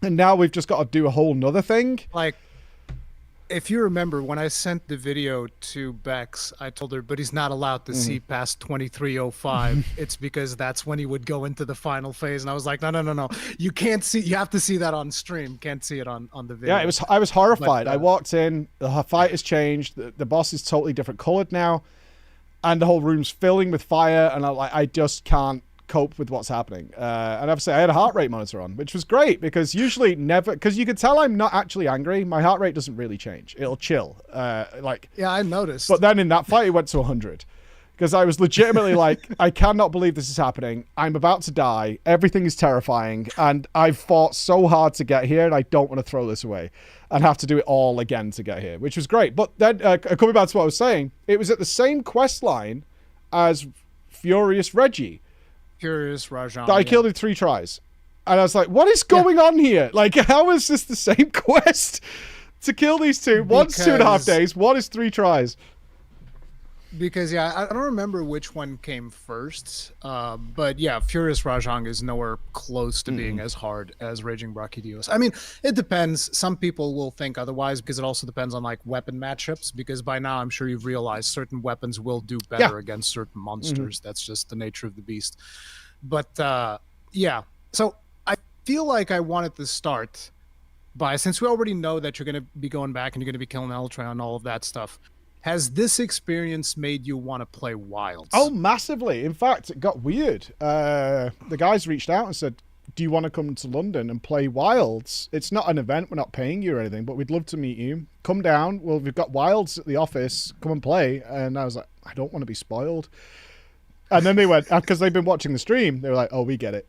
and now we've just got to do a whole nother thing. Like, if you remember, when I sent the video to Bex, I told her, but he's not allowed to see past 23:05. It's because that's when he would go into the final phase. And I was like, no. You can't see. You have to see that on stream. Can't see it on the video. Yeah, I was horrified. I walked in. The fight has changed. The boss is totally different colored now. And the whole room's filling with fire. And I just can't cope with what's happening. And obviously I had a heart rate monitor on, which was great, because usually because you could tell I'm not actually angry. My heart rate doesn't really change. It'll chill. Yeah, I noticed. But then in that fight it went to 100, because I was legitimately like, I cannot believe this is happening. I'm about to die. Everything is terrifying, and I've fought so hard to get here, and I don't want to throw this away and have to do it all again to get here, which was great. But then coming back to what I was saying, it was at the same quest line as Furious Reggie. Furious Rajan. That I killed in 3 tries. And I was like, what is going on here? Like, how is this the same quest to kill these two? One's 2.5 days, one is 3 tries. Because, I don't remember which one came first. But yeah, Furious Rajang is nowhere close to being as hard as Raging Brachiosaurus. I mean, it depends. Some people will think otherwise, because it also depends on, like, weapon matchups. Because by now, I'm sure you've realized certain weapons will do better against certain monsters. That's just the nature of the beast. But, so I feel like I wanted to start by, since we already know that you're going to be going back and you're going to be killing Eltron and all of that stuff, has this experience made you want to play Wilds? Oh, massively. In fact, it got weird. The guys reached out and said, do you want to come to London and play Wilds? It's not an event. We're not paying you or anything, but we'd love to meet you. Come down. Well, we've got Wilds at the office. Come and play. And I was like, I don't want to be spoiled. And then they went, because they've been watching the stream, they were like, oh, we get it.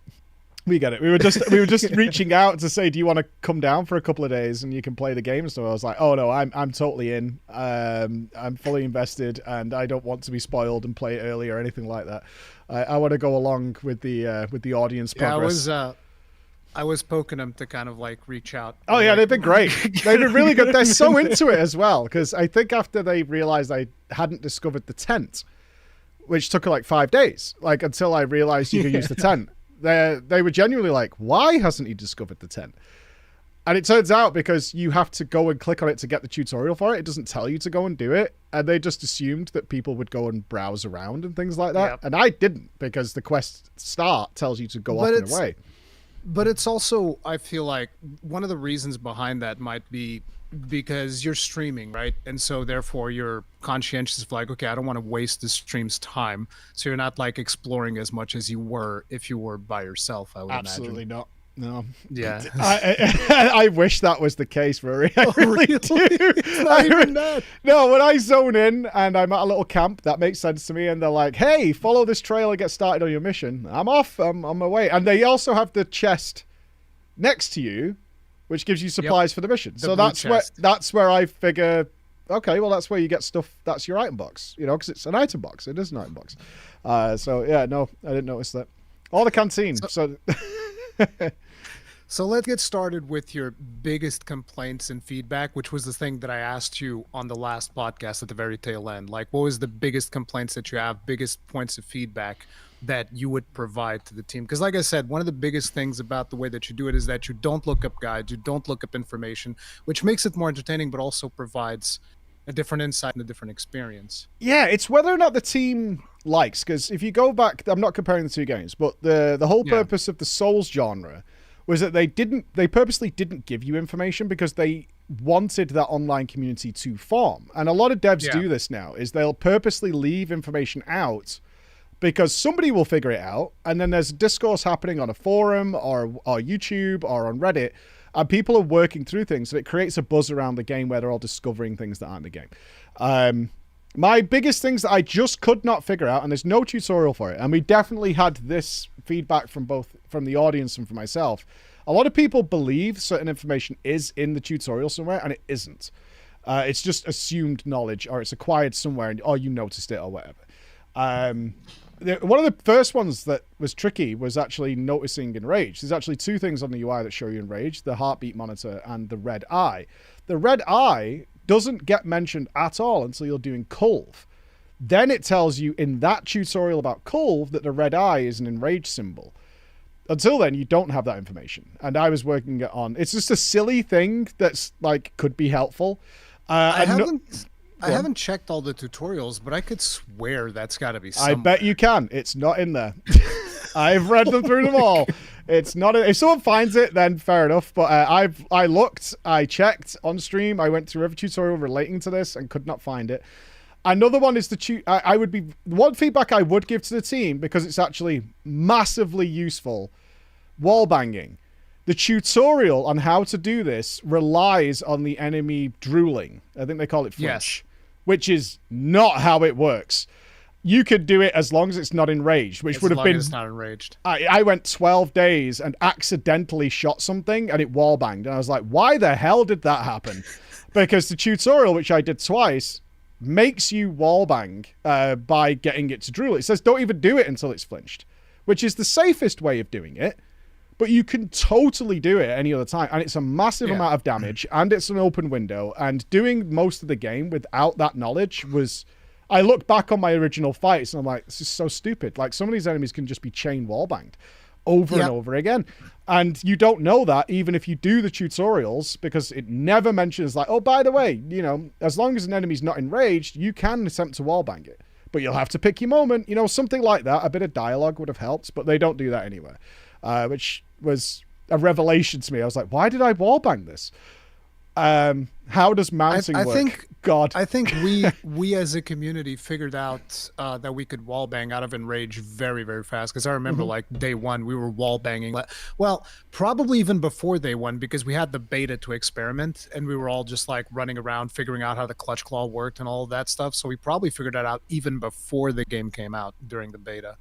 We get it. We were just reaching out to say, do you want to come down for a couple of days and you can play the game? So I was like, oh no, I'm totally in. I'm fully invested, and I don't want to be spoiled and play it early or anything like that. I want to go along with the audience progress. Yeah, I was poking them to kind of like reach out. Oh yeah, they've been great. They've been really good. They're so into it as well, because I think after they realized I hadn't discovered the tent, which took like 5 days, like until I realized you could use the tent. They were genuinely like, why hasn't he discovered the tent? And it turns out because you have to go and click on it to get the tutorial for it. It doesn't tell you to go and do it. And they just assumed that people would go and browse around and things like that. Yep. And I didn't, because the quest start tells you to go off and away. But it's also, I feel like one of the reasons behind that might be because you're streaming, right? And so therefore you're conscientious of like, okay, I don't want to waste the stream's time. So you're not like exploring as much as you were if you were by yourself, I would Absolutely imagine. Not. No. Yeah. I wish that was the case, Rory. I really do. It's not even that. No, when I zone in and I'm at a little camp, that makes sense to me. And they're like, hey, follow this trail and get started on your mission. I'm off. I'm on my way. And they also have the chest next to you, which gives you supplies for the mission. So that's where I figure, okay, well, that's where you get stuff. That's your item box, because it's an item box. It is an item box. So yeah, no, I didn't notice that. Or the canteen. So let's get started with your biggest complaints and feedback, which was the thing that I asked you on the last podcast at the very tail end. Like, what was the biggest complaints that you have, biggest points of feedback that you would provide to the team? Because like I said, one of the biggest things about the way that you do it is that you don't look up guides, you don't look up information, which makes it more entertaining, but also provides a different insight and a different experience. Yeah, it's whether or not the team likes, because if you go back, I'm not comparing the two games, but the whole purpose of the Souls genre was that they purposely didn't give you information because they wanted that online community to form. And a lot of devs do this now, is they'll purposely leave information out because somebody will figure it out, and then there's discourse happening on a forum or YouTube or on Reddit, and people are working through things, so it creates a buzz around the game where they're all discovering things that aren't the game. My biggest things that I just could not figure out, and there's no tutorial for it, and we definitely had this feedback from the audience and from myself. A lot of people believe certain information is in the tutorial somewhere, and it isn't. It's just assumed knowledge, or it's acquired somewhere, or you noticed it, or whatever. One of the first ones that was tricky was actually noticing Enrage. There's actually two things on the UI that show you Enrage, the heartbeat monitor and the red eye. The red eye doesn't get mentioned at all until you're doing Culve. Then it tells you in that tutorial about Culve that the red eye is an Enrage symbol. Until then, you don't have that information. And I was working it on... It's just a silly thing that's, like, could be helpful. I haven't checked all the tutorials, but I could swear that's got to be somewhere. I bet you can. It's not in there. I've read them through them all. It's not. If someone finds it, then fair enough. But I looked, I checked on stream. I went through every tutorial relating to this and could not find it. Another one is one feedback I would give to the team, because it's actually massively useful. Wall banging. The tutorial on how to do this relies on the enemy drooling. I think they call it flinch, which is not how it works. You could do it as long as it's not enraged, which would have been... As long as it's not enraged. I went 12 days and accidentally shot something and it wall banged. And I was like, why the hell did that happen? Because the tutorial, which I did twice, makes you wall bang by getting it to drool. It says don't even do it until it's flinched, which is the safest way of doing it. But you can totally do it any other time. And it's a massive amount of damage. And it's an open window. And doing most of the game without that knowledge was... I look back on my original fights and I'm like, this is so stupid. Like, some of these enemies can just be chain wall banged over and over again. And you don't know that even if you do the tutorials, because it never mentions like, oh, by the way, as long as an enemy's not enraged, you can attempt to wall bang it. But you'll have to pick your moment. Something like that. A bit of dialogue would have helped, but they don't do that anywhere. Which was a revelation to me. I was like, why did I wallbang this? How does mounting work? I think we as a community figured out that we could wallbang out of Enrage very, very fast. Because I remember like day one, we were wallbanging. Well, probably even before day one, because we had the beta to experiment and we were all just like running around figuring out how the clutch claw worked and all of that stuff. So we probably figured that out even before the game came out during the beta.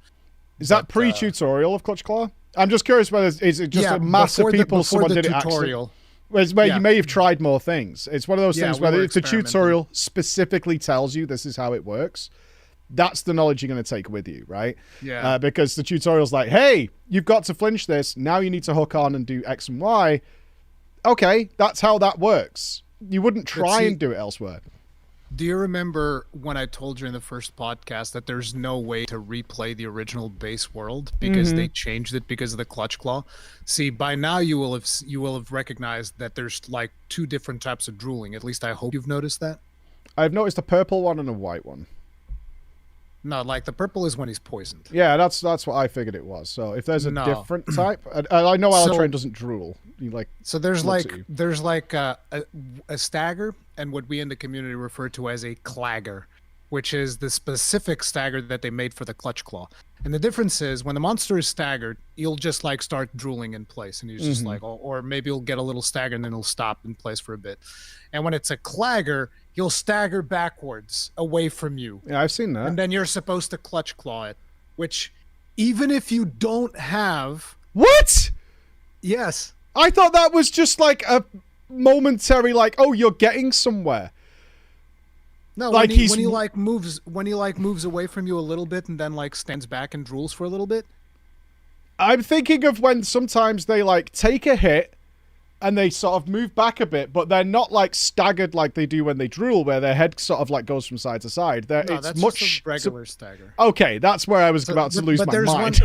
Is that pre-tutorial of Clutch Claw? I'm just curious whether is it just a mass of people, someone did it accidentally. Where you may have tried more things. It's one of those things where if the tutorial specifically tells you this is how it works, that's the knowledge you're going to take with you, right? Yeah. Because the tutorial's like, hey, you've got to flinch this. Now you need to hook on and do X and Y. Okay, that's how that works. You wouldn't try and do it elsewhere. Do you remember when I told you in the first podcast that there's no way to replay the original base world because they changed it because of the clutch claw? See, by now you will have recognized that there's like 2 different types of drooling. At least I hope you've noticed that. I've noticed a purple one and a white one. No, like the purple is when he's poisoned. Yeah, that's what I figured it was. So if there's a different type, I know Alatrain doesn't drool. There's like a stagger and what we in the community refer to as a clagger, which is the specific stagger that they made for the clutch claw. And the difference is when the monster is staggered, he'll just like start drooling in place, and he's just like, or maybe he'll get a little stagger and then he'll stop in place for a bit. And when it's a clagger, he'll stagger backwards away from you. Yeah, I've seen that. And then you're supposed to clutch claw it, which even if you don't have... What? Yes. I thought that was just like a momentary, like, oh, you're getting somewhere. No, like when he moves away from you a little bit and then like stands back and drools for a little bit. I'm thinking of when sometimes they like take a hit and they sort of move back a bit, but they're not like staggered like they do when they drool, where their head sort of like goes from side to side. It's that's much just a regular stagger. Okay, that's where I was about to lose my mind.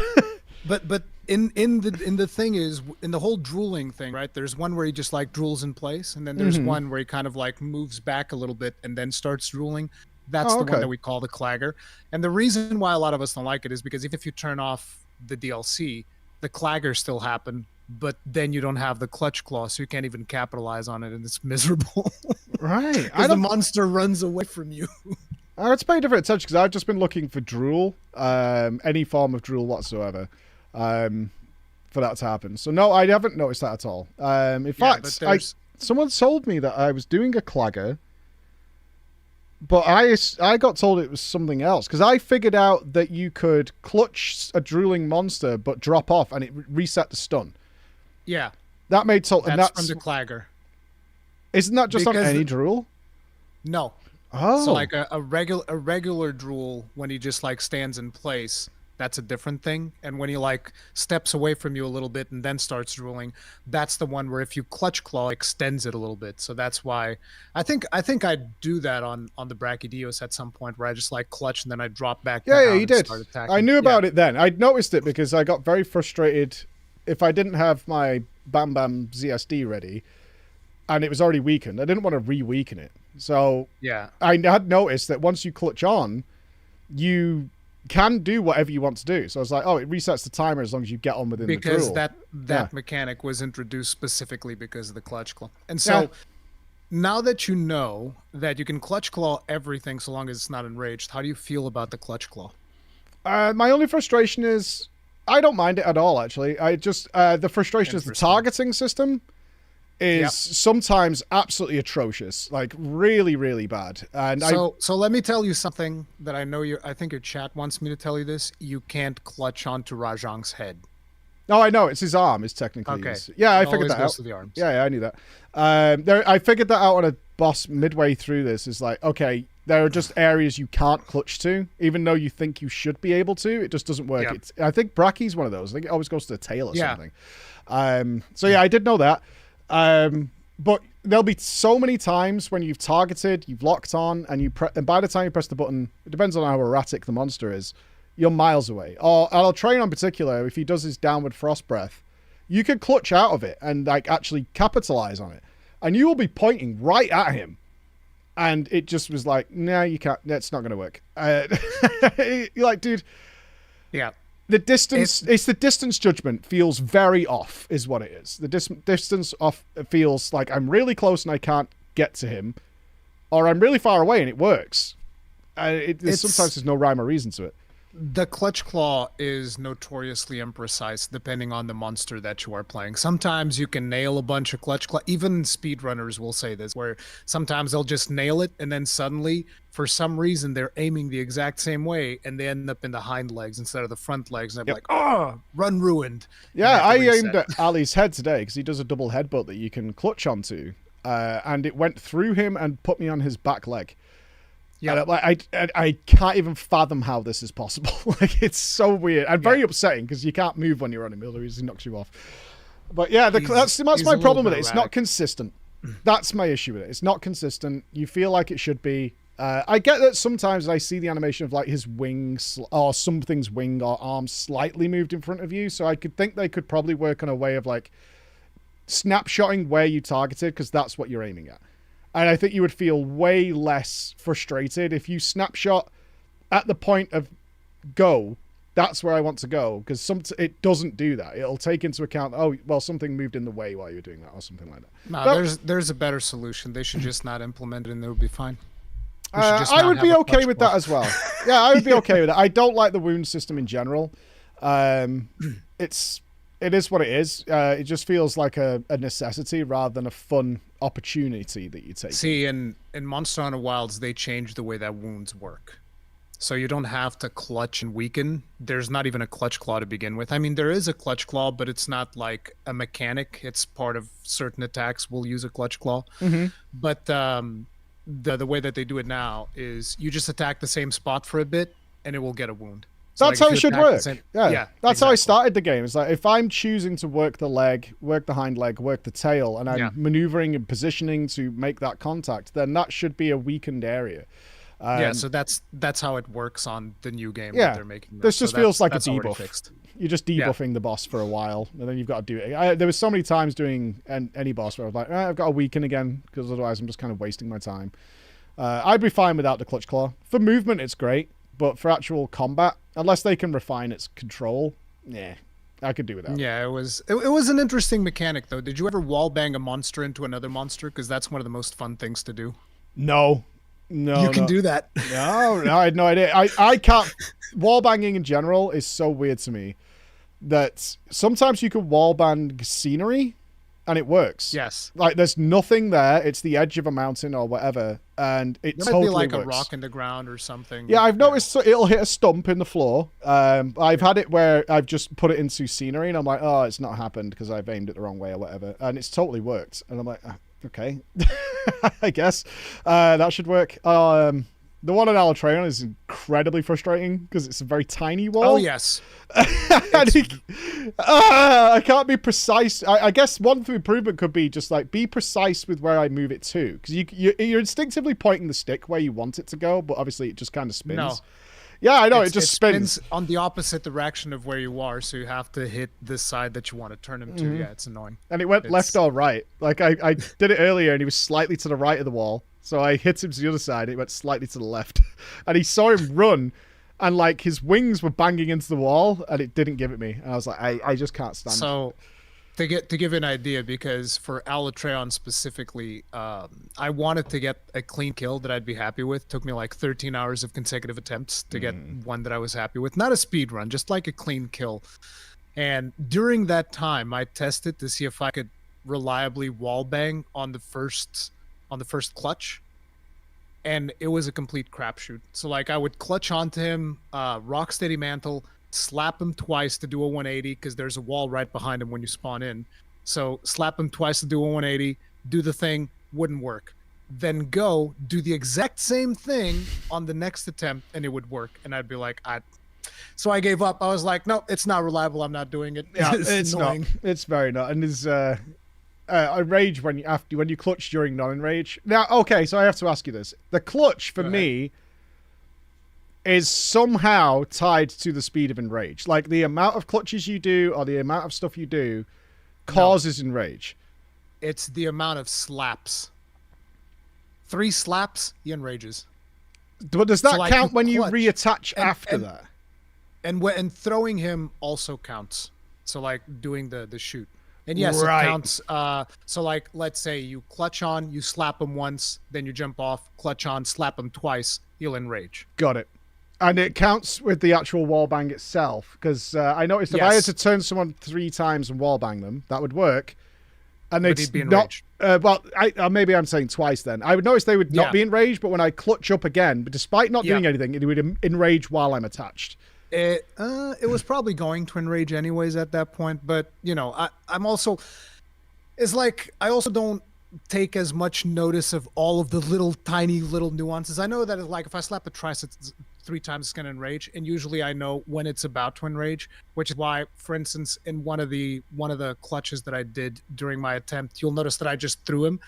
But in the thing is, in the whole drooling thing, right? There's one where he just like drools in place, and then there's one where he kind of like moves back a little bit and then starts drooling. That's the one that we call the clagger. And the reason why a lot of us don't like it is because if you turn off the DLC, the claggers still happen, but then you don't have the clutch claw, so you can't even capitalize on it, and it's miserable. Right. Because the monster runs away from you. It's paying different attention because I've just been looking for drool, any form of drool whatsoever, for that to happen. So no, I haven't noticed that at all. In fact, someone told me that I was doing a clagger, but I got told it was something else, because I figured out that you could clutch a drooling monster but drop off and it reset the stun. Yeah. That made total. That's from the clagger. Isn't that just on any drool? No. Oh. So like a regular drool, when he just like stands in place, that's a different thing. And when he like steps away from you a little bit and then starts drooling, that's the one where if you clutch claw, it extends it a little bit. So that's why I think I'd do that on the Brachydios at some point, where I just like clutch and then I drop back down. Yeah, you did. I knew about it then. I'd noticed it because I got very frustrated if I didn't have my Bam Bam ZSD ready and it was already weakened. I didn't want to re-weaken it. So yeah, I had noticed that once you clutch on, you can do whatever you want to do. So I was like, oh, it resets the timer as long as you get on within the drool. Because that mechanic was introduced specifically because of the clutch claw. And so now that you know that you can clutch claw everything so long as it's not enraged, how do you feel about the clutch claw? My only frustration is I don't mind it at all, actually. I just the frustration is the targeting system is sometimes absolutely atrocious, like really, really bad. And so let me tell you something that I know I think your chat wants me to tell you this. You can't clutch onto Rajang's head. No, I know it's his arm. Is technically I figured that out. To the arms. Yeah, I knew that. I figured that out on a boss midway through this. Is like, okay, there are just areas you can't clutch to, even though you think you should be able to. It just doesn't work. Yep. I think Brachy's one of those. I think it always goes to the tail or something. So yeah, I did know that. But there'll be so many times when you've targeted, you've locked on, and and by the time you press the button, it depends on how erratic the monster is, you're miles away. Or Alatrain in particular, if he does his downward frost breath, you could clutch out of it and like actually capitalize on it, and you will be pointing right at him, and it just was like, nah, you can't. That's not going to work. You're like, dude. Yeah. The distance, it's the distance judgment feels very off, is what it is. The distance off feels like I'm really close and I can't get to him, or I'm really far away and it works. Sometimes there's no rhyme or reason to it. The clutch claw is notoriously imprecise depending on the monster that you are playing. Sometimes you can nail a bunch of clutch claw. Even speedrunners will say this, where sometimes they'll just nail it and then suddenly, for some reason, they're aiming the exact same way and they end up in the hind legs instead of the front legs. And they're like, oh, run ruined. Yeah, I aimed at Ali's head today because he does a double headbutt that you can clutch onto. And it went through him and put me on his back leg. Yeah, I can't even fathom how this is possible. Like, it's so weird and very upsetting because you can't move when you're on him. Otherwise, he knocks you off. But yeah, that's my problem with it. It's not consistent. That's my issue with it. It's not consistent. You feel like it should be. I get that sometimes I see the animation of like his wings or something's wing or arm slightly moved in front of you. So I could think they could probably work on a way of like snapshotting where you targeted because that's what you're aiming at. And I think you would feel way less frustrated if you snapshot at the point of go. That's where I want to go, because it doesn't do that. It'll take into account, oh, well, something moved in the way while you're doing that, or something like that. No, there's a better solution. They should just not implement it, and it'll be fine. I would be okay with that as well. Yeah, I would be okay with it. I don't like the wound system in general. It is what it is. It just feels like a necessity rather than a fun opportunity that you take. See, in Monster Hunter Wilds, they changed the way that wounds work. So you don't have to clutch and weaken. There's not even a clutch claw to begin with. I mean, there is a clutch claw, but it's not like a mechanic. It's part of certain attacks will use a clutch claw. Mm-hmm. But the way that they do it now is you just attack the same spot for a bit, and it will get a wound. So that's how it should work. Yeah, that's how I started the game. It's like if I'm choosing to work the leg, work the hind leg, work the tail, and I'm maneuvering and positioning to make that contact, then that should be a weakened area. So that's how it works on the new game that they're making. This just feels like a debuff. You're just debuffing the boss for a while, and then you've got to do it. There was so many times doing any boss where I was like, I've got to weaken again, because otherwise I'm just kind of wasting my time. I'd be fine without the clutch claw. For movement, it's great. But for actual combat, unless they can refine its control, I could do without. Yeah, it was an interesting mechanic, though. Did you ever wallbang a monster into another monster? Because that's one of the most fun things to do. No. You can do that. No, I had no idea. I can't. Wallbanging in general is so weird to me that sometimes you can wallbang scenery and it works. Yes. Like there's nothing there. It's the edge of a mountain or whatever. And it there totally might be like works. A rock in the ground or something. Yeah, I've noticed it'll hit a stump in the floor. I've had it where I've just put it into scenery and I'm like, oh, it's not happened because I've aimed it the wrong way or whatever. And it's totally worked. And I'm like, okay, I guess that should work. The one on Alatreon is incredibly frustrating because it's a very tiny wall. Oh, yes. I can't be precise. I guess one improvement could be just like be precise with where I move it to, because you're instinctively pointing the stick where you want it to go, but obviously it just kind of spins. No. Yeah, I know, it just spins on the opposite direction of where you are, so you have to hit this side that you want to turn him to. Yeah, it's annoying. And it went left or right. Like I did it earlier and he was slightly to the right of the wall. So I hit him to the other side, it went slightly to the left. And he saw him run, and like his wings were banging into the wall, and it didn't give it me. And I was like, I just can't stand it. So to give an idea, because for Alatreon specifically, I wanted to get a clean kill that I'd be happy with. Took me like 13 hours of consecutive attempts to get one that I was happy with. Not a speed run, just like a clean kill. And during that time, I tested to see if I could reliably wallbang on the first clutch, and it was a complete crapshoot. So like I would clutch onto him, rocksteady mantle, slap him twice to do a 180 because there's a wall right behind him when you spawn in. So slap him twice to do a 180, do the thing, wouldn't work. Then go do the exact same thing on the next attempt and it would work. And I'd be like, so I gave up. I was like, no, it's not reliable. I'm not doing it. Yeah, it's annoying. Not. It's very not. And there's I rage when you clutch during non-enrage. Now, okay, so I have to ask you this. The clutch, for me, is somehow tied to the speed of enrage. Like, the amount of clutches you do or the amount of stuff you do causes enrage. It's the amount of slaps. 3 slaps, he enrages. But does that count when you reattach after that? And throwing him also counts. So, like, doing the shoot. And yes, it counts. So like, let's say you clutch on, you slap him once, then you jump off, clutch on, slap him twice, he'll enrage. Got it. And it counts with the actual wallbang itself, because I noticed if I had to turn someone 3 times and wallbang them, that would work. And But it's he'd be not. enraged. Well, maybe I'm saying twice then. I would notice they would not be enraged, but when I clutch up again, but despite not doing anything, it would enrage while I'm attached. It was probably going to enrage anyways at that point, but I'm also. It's like I also don't take as much notice of all of the tiny little nuances. I know that like if I slap a tricep 3 times, it's gonna enrage, and usually I know when it's about to enrage, which is why, for instance, in one of the clutches that I did during my attempt, you'll notice that I just threw him.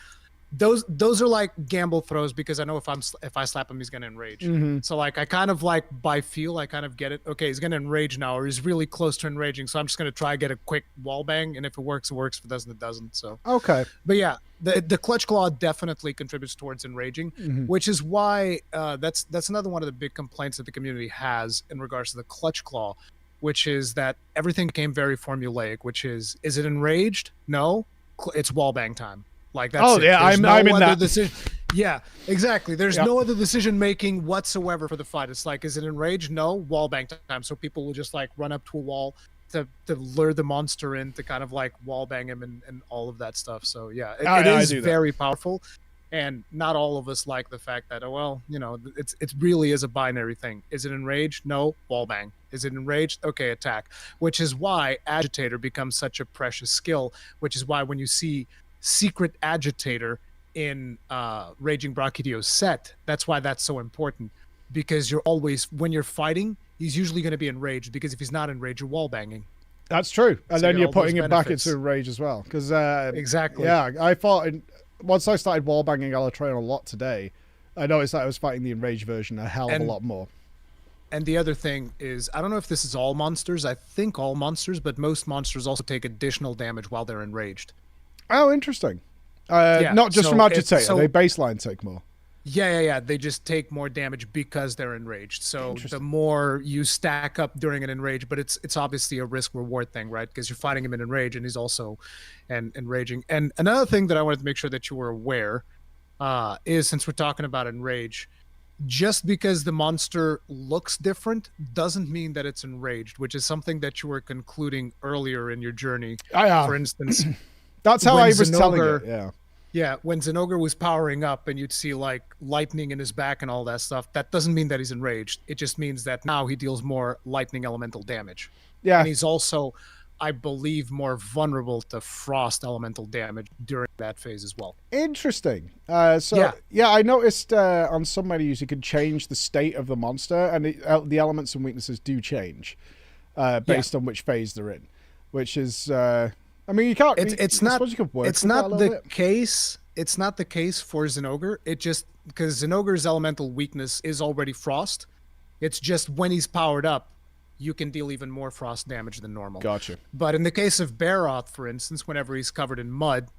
Those are like gamble throws, because I know if I slap him, he's gonna enrage. So like I kind of like by feel, I kind of get it. Okay, he's gonna enrage now, or he's really close to enraging. So I'm just gonna try to get a quick wall bang, and if it works, it works. If it doesn't, it doesn't. So okay. But yeah, the clutch claw definitely contributes towards enraging, which is why that's another one of the big complaints that the community has in regards to the clutch claw, which is that everything became very formulaic. Which is it enraged? No, it's wall bang time. Like that's I'm in that. Yeah, exactly. There's no other decision making whatsoever for the fight. It's like, is it enraged? No, wall bang time. So people will just like run up to a wall to lure the monster in to kind of like wall bang him and all of that stuff. So yeah, it is very powerful. And not all of us like the fact that, it really is a binary thing. Is it enraged? No, wall bang. Is it enraged? Okay, attack. Which is why Agitator becomes such a precious skill, which is why when you see Secret Agitator in Raging Brachydio's set, that's why that's so important, because you're always, when you're fighting, he's usually going to be enraged, because if he's not enraged, you're wall banging. That's true. And then you're putting him back into rage as well, because exactly. Yeah, I thought once I started wall banging Alatreon a lot today, I noticed that I was fighting the enraged version a hell of a lot more. And the other thing is, I don't know if this is all monsters. I think all monsters, but most monsters also take additional damage while they're enraged. Oh, interesting. Not just from Agitator. They baseline take more. Yeah. They just take more damage because they're enraged. So the more you stack up during an enrage, but it's obviously a risk-reward thing, right? Because you're fighting him in enrage, and he's also enraging. And another thing that I wanted to make sure that you were aware is, since we're talking about enrage, just because the monster looks different doesn't mean that it's enraged, which is something that you were concluding earlier in your journey. For instance... That's how I was telling it, Yeah, when Zinogre was powering up and you'd see like lightning in his back and all that stuff, that doesn't mean that he's enraged. It just means that now he deals more lightning elemental damage. Yeah. And he's also, I believe, more vulnerable to frost elemental damage during that phase as well. Interesting. I noticed on some menus you can change the state of the monster, and the elements and weaknesses do change based on which phase they're in, which is... I mean, you can't. It's not the case. It's not the case for Zinogre. It just, because Zinogre's elemental weakness is already frost. It's just when he's powered up, you can deal even more frost damage than normal. Gotcha. But in the case of Baroth, for instance, whenever he's covered in mud,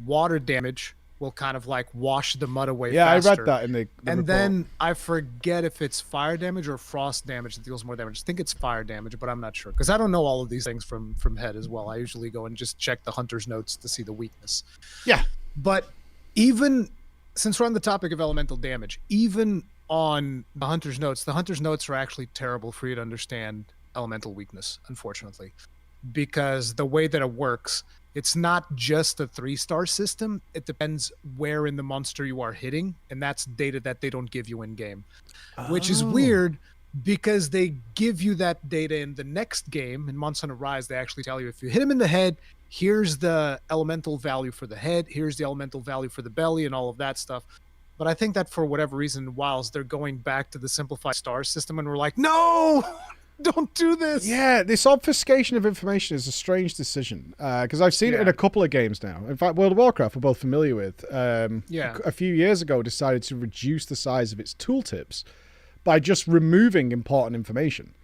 water damage will kind of like wash the mud away faster. I read that in the report. Then I forget if it's fire damage or frost damage that deals more damage. I think it's fire damage, but I'm not sure, because I don't know all of these things from head as well. I usually go and just check the hunter's notes to see the weakness. Yeah. But even, since we're on the topic of elemental damage, even on the hunter's notes are actually terrible for you to understand elemental weakness, unfortunately, because the way that it works, it's not just a 3-star system. It depends where in the monster you are hitting, and that's data that they don't give you in game, which is weird, because they give you that data in the next game. In Monster Hunter Rise, they actually tell you, if you hit him in the head, here's the elemental value for the head, here's the elemental value for the belly, and all of that stuff. But I think that for whatever reason, whilst they're going back to the simplified star system, and we're like, no! Don't do this. Yeah, this obfuscation of information is a strange decision, because I've seen it in a couple of games now. In fact, World of Warcraft, we're both familiar with, a few years ago decided to reduce the size of its tooltips by just removing important information.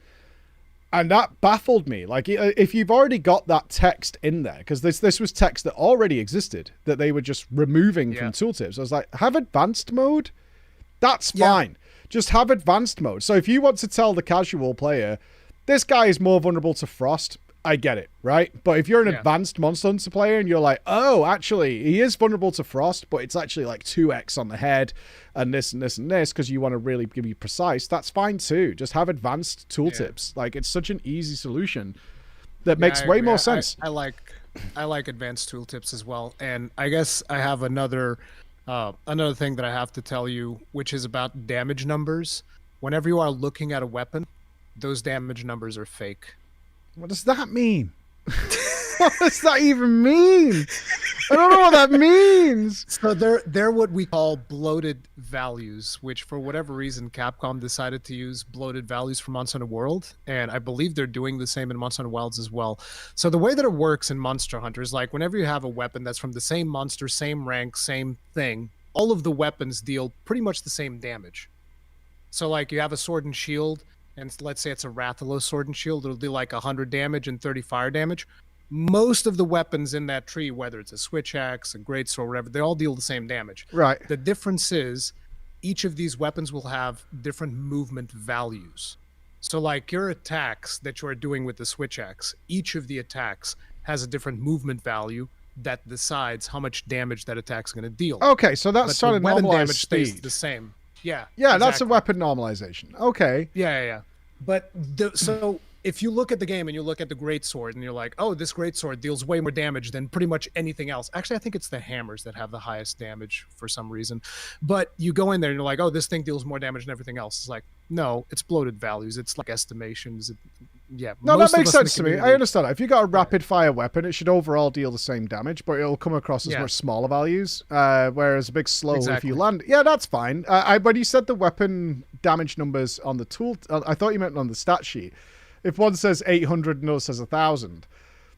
And that baffled me. Like, if you've already got that text in there, because this was text that already existed, that they were just removing from tooltips. I was like, have advanced mode? That's fine. Just have advanced mode. So if you want to tell the casual player, this guy is more vulnerable to frost, I get it, right? But if you're an Yeah. advanced Monster Hunter player and you're like, oh, actually, he is vulnerable to frost, but it's actually like 2x on the head and this and this and this because you want to really be precise, that's fine too. Just have advanced tooltips. Like, it's such an easy solution that makes I way agree. more sense. I like advanced tooltips as well. And I guess I have another thing that I have to tell you, which is about damage numbers. Whenever you are looking at a weapon, those damage numbers are fake. What does that mean? What does that even mean? I don't know what that means. So they're what we call bloated values, which for whatever reason Capcom decided to use bloated values for Monster Hunter World, and I believe they're doing the same in Monster Hunter Wilds as well. So the way that it works in Monster Hunter is like whenever you have a weapon that's from the same monster, same rank, same thing, all of the weapons deal pretty much the same damage. So like you have a sword and shield, and let's say it's a Rathalos sword and shield, it'll do like 100 damage and 30 fire damage. Most of the weapons in that tree, whether it's a switch axe, a greatsword, whatever, they all deal the same damage. Right. The difference is each of these weapons will have different movement values. So like your attacks that you are doing with the switch axe, each of the attacks has a different movement value that decides how much damage that attack's going to deal. Okay, so that's But sort the of weapon normalized damage stays speed. the same. Yeah. Yeah, that's a exactly. weapon normalization. Okay. Yeah. But so if you look at the game and you look at the greatsword and you're like, oh, this greatsword deals way more damage than pretty much anything else. Actually, I think it's the hammers that have the highest damage for some reason. But you go in there and you're like, oh, this thing deals more damage than everything else. It's like, no, it's bloated values. It's like estimations. Yeah. No, most that of makes us in the sense to me. I community- understand that. If you got a rapid fire weapon, it should overall deal the same damage, but it'll come across as Yeah. much smaller values. Whereas a big slow, Exactly. if you land, yeah, that's fine. When you said the weapon damage numbers on the tool, I thought you meant on the stat sheet. If one says 800 and another says 1,000,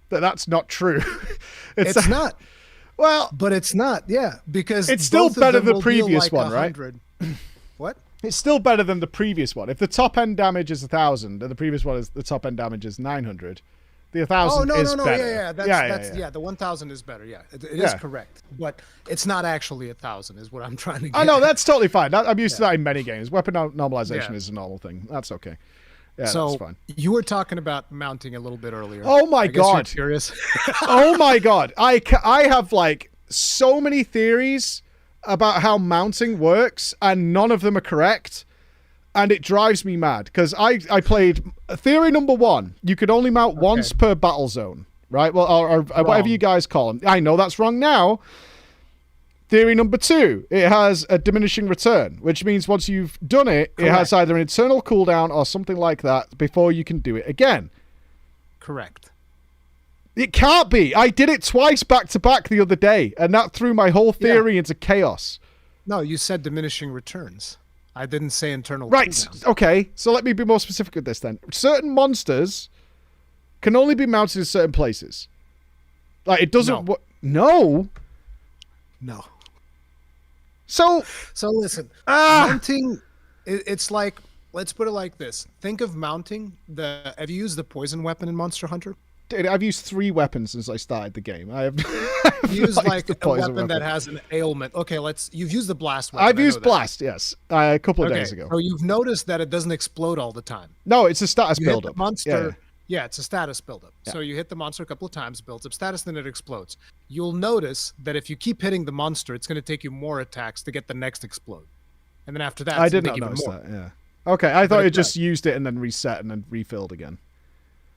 that's not true. It's not. Well, But it's not, yeah, because it's still both of better them than the will deal previous like one, right? 100. What? it's still better than the previous one. If the top end damage is 1,000 and the previous one is the top end damage is 900, the 1,000 is better. Yeah. That's the 1,000 is better. Yeah, it is correct, but it's not actually 1,000. Is what I'm trying to get. I know at. that's totally fine. I'm used to that in many games. Weapon normalization Yeah. is a normal thing. That's okay. Yeah, So that's fine. you were talking about mounting a little bit earlier. Oh my I guess you're God. curious. Oh my God. I have like so many theories about how mounting works, and none of them are correct. And it drives me mad because I played theory number 1. You could only mount once per battle zone, right? Well, or whatever you guys call them. I know that's wrong now. Theory number 2, it has a diminishing return, which means once you've done it, it has either an internal cooldown or something like that before you can do it again. Correct. It can't be. I did it twice back to back the other day, and that threw my whole theory into chaos. No, you said diminishing returns. I didn't say internal. Right. cooldown. Okay. So let me be more specific with this then. Certain monsters can only be mounted in certain places. Like it doesn't. No. No. So listen, mounting. It's like, let's put it like this. Think of mounting the. Have you used the poison weapon in Monster Hunter? dude, I've used 3 weapons since I started the game. I have use not like used the a poison weapon that has an ailment. Okay, you've used the blast weapon. I've I know used that. blast, yes, a couple of Okay, days ago. so you've noticed that it doesn't explode all the time. No, it's a status You hit buildup. the monster. Yeah, it's a status buildup. Yeah. So you hit the monster a couple of times, builds up status, then it explodes. You'll notice that if you keep hitting the monster, it's going to take you more attacks to get the next explode. And then after that, I it's did gonna not take even notice more. that, yeah. Okay, I thought it it just used it and then reset and then refilled again.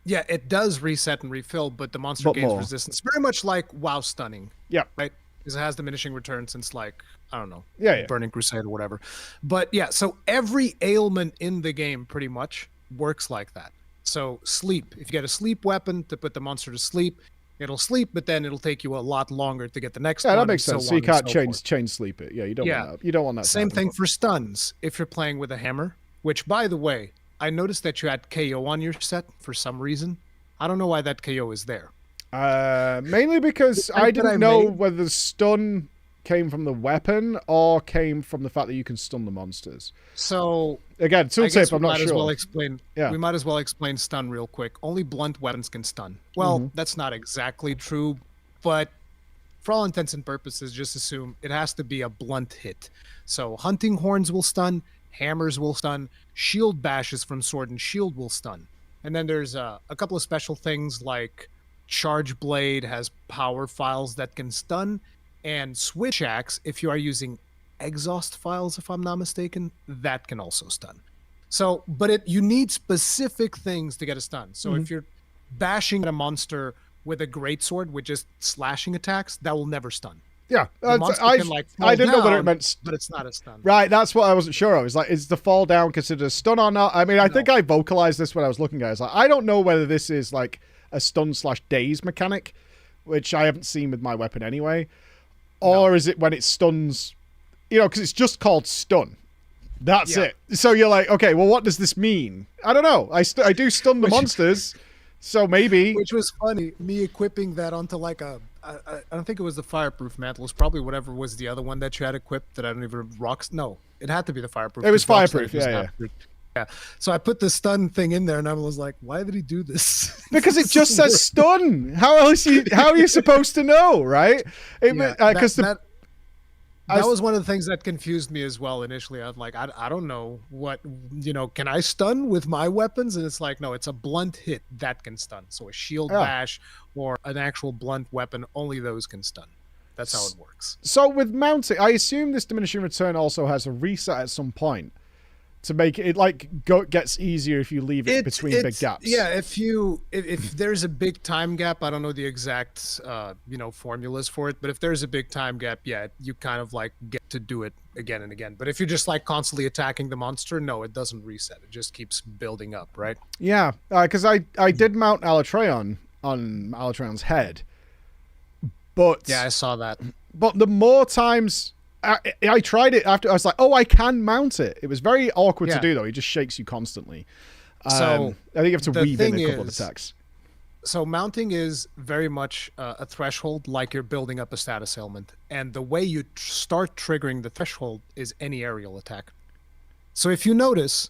Yeah, it does reset and refill, but the monster But gains more. resistance. Very much like WoW stunning. Yeah. Right? Because it has diminishing return since, like, I don't know, Yeah. Burning Crusade or whatever. But yeah, so every ailment in the game pretty much works like that. So sleep. If you get a sleep weapon to put the monster to sleep, it'll sleep, but then it'll take you a lot longer to get the next one. Yeah, that makes and sense. So you on and can't so change forth. chain sleep it. Yeah, you don't Yeah. want that. You don't want that. to Same happen. thing for stuns. If you're playing with a hammer, which, by the way, I noticed that you had KO on your set for some reason. I don't know why that KO is there. Mainly because The I fact that didn't I know made- whether the stun came from the weapon or came from the fact that you can stun the monsters. So Again, I guess tooltip, we I'm not might as sure. well explain. Yeah. We might as well explain stun real quick. Only blunt weapons can stun. Well, Mm-hmm. that's not exactly true, but for all intents and purposes, just assume it has to be a blunt hit. So hunting horns will stun, hammers will stun, shield bashes from sword and shield will stun. And then there's a couple of special things like Charge Blade has power files that can stun, and Switch Axe, if you are using exhaust files, if I'm not mistaken, that can also stun. So, but you need specific things to get a stun. So if you're bashing at a monster with a greatsword with just slashing attacks, that will never stun. Yeah, I didn't know whether it meant, but it's not a stun. Right, that's what I wasn't sure of. It's like, is the fall down considered a stun or not? I mean, I think I vocalized this when I was looking at it. It's like, I don't know whether this is like a stun/daze mechanic, which I haven't seen with my weapon anyway, or is it when it stuns? You know, because it's just called stun. That's it. So you're like, okay, well, what does this mean? I don't know. I do stun the monsters, so maybe. Which was funny, me equipping that onto like I don't think it was the fireproof mantle. It was probably whatever was the other one that you had equipped that I don't even No, it had to be the fireproof. It was fireproof, yeah. So I put the stun thing in there, and I was like, "Why did he do this?" Because it just says stun. How are you supposed to know, right? Because that was one of the things that confused me as well initially. I was like, I don't know what, can I stun with my weapons? And it's like, no, it's a blunt hit that can stun. So a shield bash or an actual blunt weapon, only those can stun. That's how it works. So with mounting, I assume this diminishing return also has a reset at some point to make it gets easier if you leave it between big gaps. Yeah, if there's a big time gap, I don't know the exact formulas for it, but if there's a big time gap, you kind of like get to do it again and again. But if you're just like constantly attacking the monster, no, it doesn't reset. It just keeps building up, right? Yeah, because I did mount Alatreon on Alatreon's head, but yeah, I saw that. But the more times I tried it after, I was like, oh, I can mount it. It was very awkward to do, though. He just shakes you constantly. So I think you have to weave in a couple of attacks. So mounting is very much a threshold, like you're building up a status ailment. And the way you start triggering the threshold is any aerial attack. So if you notice,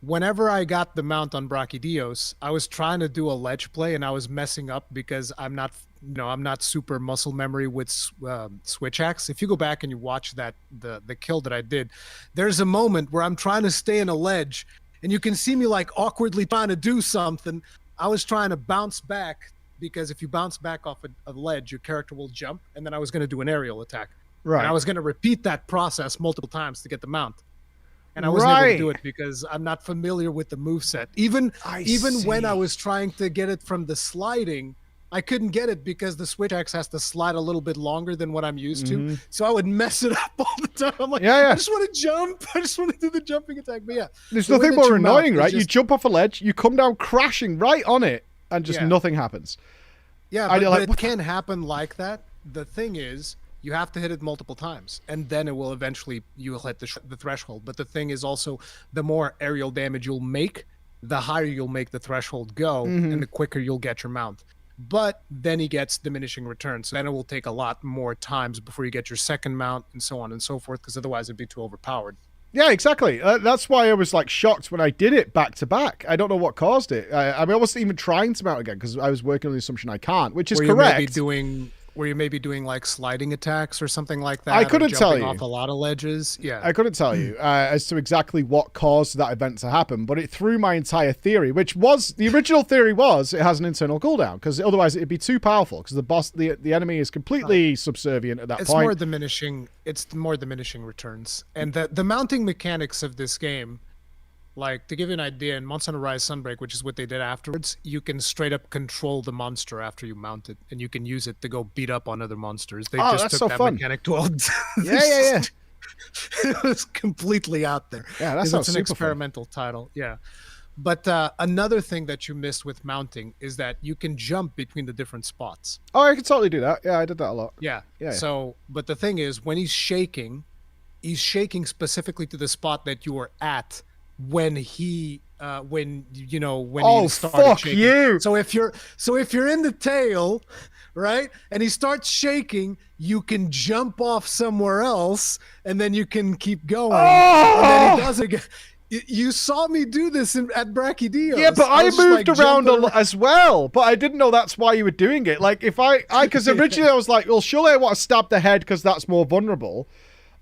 whenever I got the mount on Brachydios, I was trying to do a ledge play, and I was messing up because I'm not super muscle memory with Switch Axe. If you go back and you watch the kill that I did, there's a moment where I'm trying to stay in a ledge, and you can see me like awkwardly trying to do something. I was trying to bounce back, because if you bounce back off a ledge, your character will jump, and then I was going to do an aerial attack. Right. And I was going to repeat that process multiple times to get the mount. And I wasn't able to do it because I'm not familiar with the moveset. Even when I was trying to get it from the sliding, I couldn't get it because the Switch Axe has to slide a little bit longer than what I'm used to. So I would mess it up all the time. I'm like, I just want to jump. I just want to do the jumping attack. But yeah. There's nothing more annoying, right? You jump off a ledge, you come down crashing right on it, and just nothing happens. Yeah, but it can happen like that. The thing is, you have to hit it multiple times, and then it will eventually, you'll hit the threshold. But the thing is also, the more aerial damage you'll make, the higher you'll make the threshold go, and the quicker you'll get your mount. But then he gets diminishing returns. So then it will take a lot more times before you get your second mount, and so on and so forth, because otherwise it'd be too overpowered. Yeah, exactly. That's why I was like shocked when I did it back to back. I don't know what caused it. I mean, I wasn't even trying to mount again because I was working on the assumption I can't, which is correct. Were you maybe doing like sliding attacks or something like that? I couldn't tell you. Off a lot of ledges. Yeah, I couldn't tell you as to exactly what caused that event to happen, but it threw my entire theory, which was the original theory was it has an internal cooldown because otherwise it'd be too powerful because the enemy is completely subservient at that point. It's more diminishing returns, and the mounting mechanics of this game. Like, to give you an idea, in Monster Hunter Rise Sunbreak, which is what they did afterwards, you can straight up control the monster after you mount it, and you can use it to go beat up on other monsters. They just took that mechanic to all. Yeah. It was completely out there. Yeah, that sounds an super experimental title. Yeah. But another thing that you missed with mounting is that you can jump between the different spots. Oh, I could totally do that. Yeah, I did that a lot. Yeah. So, but the thing is, when he's shaking specifically to the spot that you were at when he started shaking. You. So if you're in the tail, right, and he starts shaking, you can jump off somewhere else, and then you can keep going. And then he does it again. You saw me do this at Brachydios. Yeah, but I moved around a lot as well. But I didn't know that's why you were doing it. Like, because originally I was like, well, surely I want to stab the head because that's more vulnerable.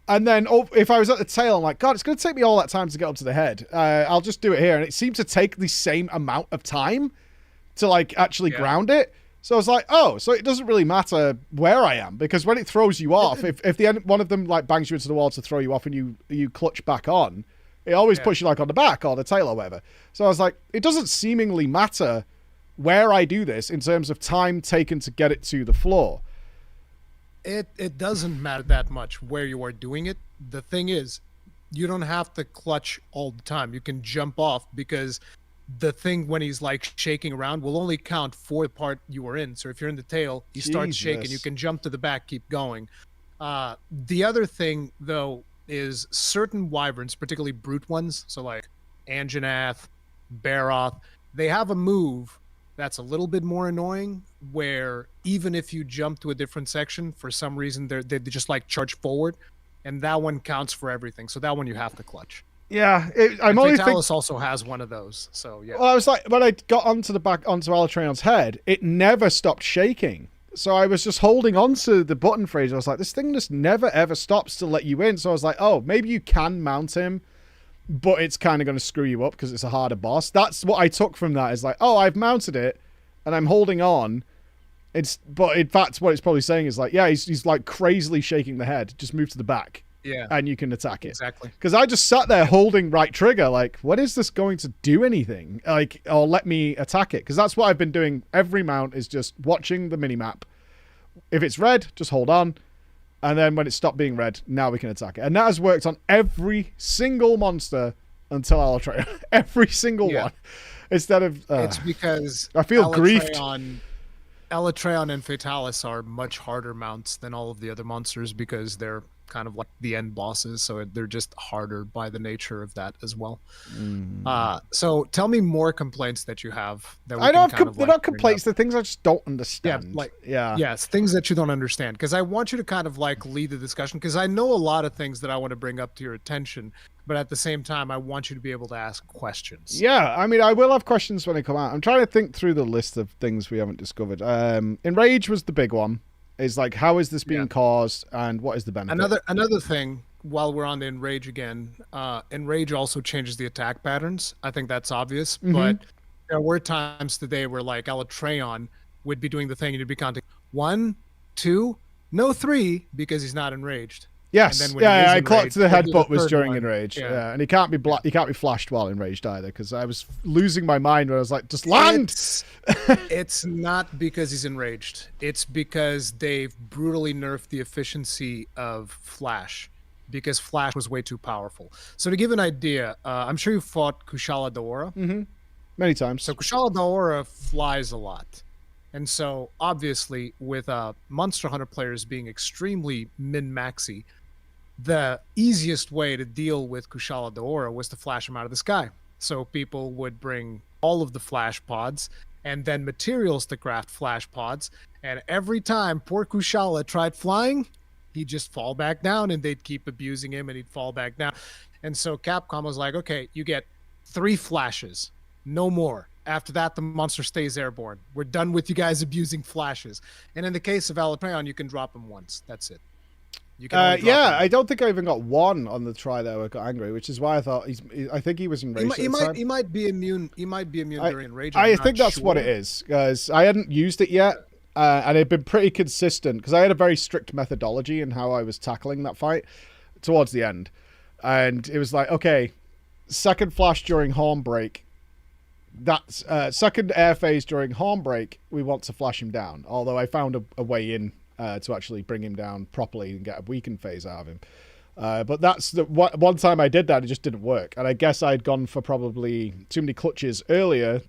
And then if I was at the tail, I'm like, God, it's going to take me all that time to get up to the head. I'll just do it here. And it seemed to take the same amount of time to like actually ground it. So I was like, oh, so it doesn't really matter where I am, because when it throws you off, if the end, one of them like bangs you into the wall to throw you off and you clutch back on, it always puts you like on the back or the tail or whatever. So I was like, it doesn't seemingly matter where I do this in terms of time taken to get it to the floor. It doesn't matter that much where you are doing it. The thing is, you don't have to clutch all the time. You can jump off, because the thing when he's like shaking around will only count for the part you were in. So if you're in the tail, he starts shaking. You can jump to the back, keep going. The other thing though is certain wyverns, particularly brute ones, so like Anjanath, Baroth, they have a move that's a little bit more annoying, where even if you jump to a different section, for some reason they just like charge forward, and that one counts for everything. So that one you have to clutch. Yeah, I'm only thinking. Fatalis also has one of those. So yeah. Well, I was like, when I got onto Alatreon's head, it never stopped shaking. So I was just holding on to the button phrase. I was like, this thing just never ever stops to let you in. So I was like, oh, maybe you can mount him, but it's kind of going to screw you up because it's a harder boss. That's what I took from that, is like, oh, I've mounted it and I'm holding on. But in fact, what it's probably saying is like, yeah, he's like crazily shaking the head. Just move to the back. Yeah. And you can attack it. Exactly. Because I just sat there holding right trigger, like, what is this going to do anything? Like, or let me attack it? Because that's what I've been doing. Every mount is just watching the minimap. If it's red, just hold on. And then when it stopped being red, now we can attack it. And that has worked on every single monster until Alatreon. Every single one. Instead of... it's because... I feel griefed. Alatreon and Fatalis are much harder mounts than all of the other monsters, because they're kind of like the end bosses, so they're just harder by the nature of that as well. So tell me more complaints that you have. That we they're not complaints. They're things I just don't understand. Yes, things that you don't understand. Because I want you to kind of like lead the discussion, because I know a lot of things that I want to bring up to your attention, but at the same time, I want you to be able to ask questions. Yeah, I mean, I will have questions when they come out. I'm trying to think through the list of things we haven't discovered. Enrage was the big one. Is like, how is this being caused, and what is the benefit? Another thing, while we're on the Enrage again, Enrage also changes the attack patterns. I think that's obvious, but there were times today where like Alatreon would be doing the thing and you'd be counting 1, 2, no 3, because he's not enraged. Yes, and then I clocked the headbutt was during one. Enrage. Yeah, and he can't be flashed while enraged either, because I was losing my mind when I was like, just land. It's not because he's enraged. It's because they've brutally nerfed the efficiency of Flash, because Flash was way too powerful. So to give an idea, I'm sure you fought Kushala Daora. Many times. So Kushala Daora flies a lot. And so obviously with Monster Hunter players being extremely min-maxy, the easiest way to deal with Kushala Daora was to flash him out of the sky. So people would bring all of the flash pods and then materials to craft flash pods. And every time poor Kushala tried flying, he'd just fall back down, and they'd keep abusing him and he'd fall back down. And so Capcom was like, okay, you get 3 flashes, no more. After that, the monster stays airborne. We're done with you guys abusing flashes. And in the case of Alatreon, you can drop him once. That's it. You can I don't think I even got one on the try there. I got angry, which is why I thought I think he was enraged. He might be immune. He might be immune during enrage. I think that's what it is, because I hadn't used it yet, and it'd been pretty consistent, because I had a very strict methodology in how I was tackling that fight towards the end, and it was like, okay, second flash during Hornbreak. That's second air phase during Hornbreak. We want to flash him down. Although I found a way in to actually bring him down properly and get a weakened phase out of him. But that's the one time I did that, it just didn't work. And I guess I'd gone for probably too many clutches earlier,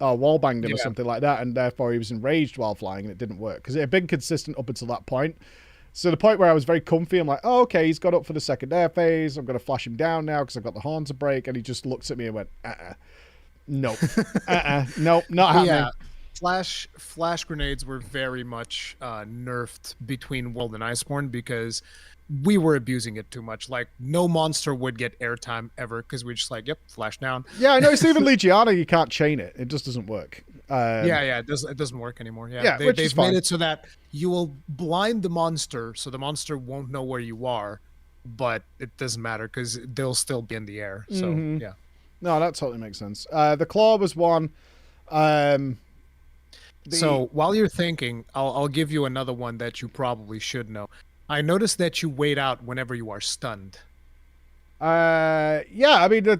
or wall banged him or something like that, and therefore he was enraged while flying, and it didn't work because it had been consistent up until that point. So the point where I was very comfy, I'm like, oh, okay, he's got up for the second air phase. I'm going to flash him down now because I've got the horn to break. And he just looks at me and went, nope. Nope, not happening. Yeah. Flash grenades were very much nerfed between World and Iceborne because we were abusing it too much. Like, no monster would get airtime ever because we're just like, yep, flash down. Yeah, I noticed even Legiana, you can't chain it. It just doesn't work. It doesn't work anymore. They've made it so that you will blind the monster, so the monster won't know where you are, but it doesn't matter because they'll still be in the air. So yeah. No, that totally makes sense. The claw was one. So while you're thinking, I'll give you another one that you probably should know. I noticed that you wait out whenever you are stunned. Yeah, I mean, you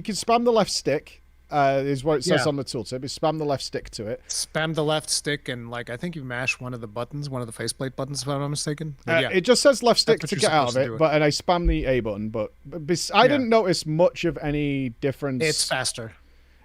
can spam the left stick. Is what it says on the tooltip. You spam the left stick to it. Spam the left stick, and like I think you mash one of the buttons, one of the faceplate buttons, if I'm not mistaken. Yeah, it just says left stick to get out of it, and I spam the A button. But I didn't notice much of any difference. It's faster.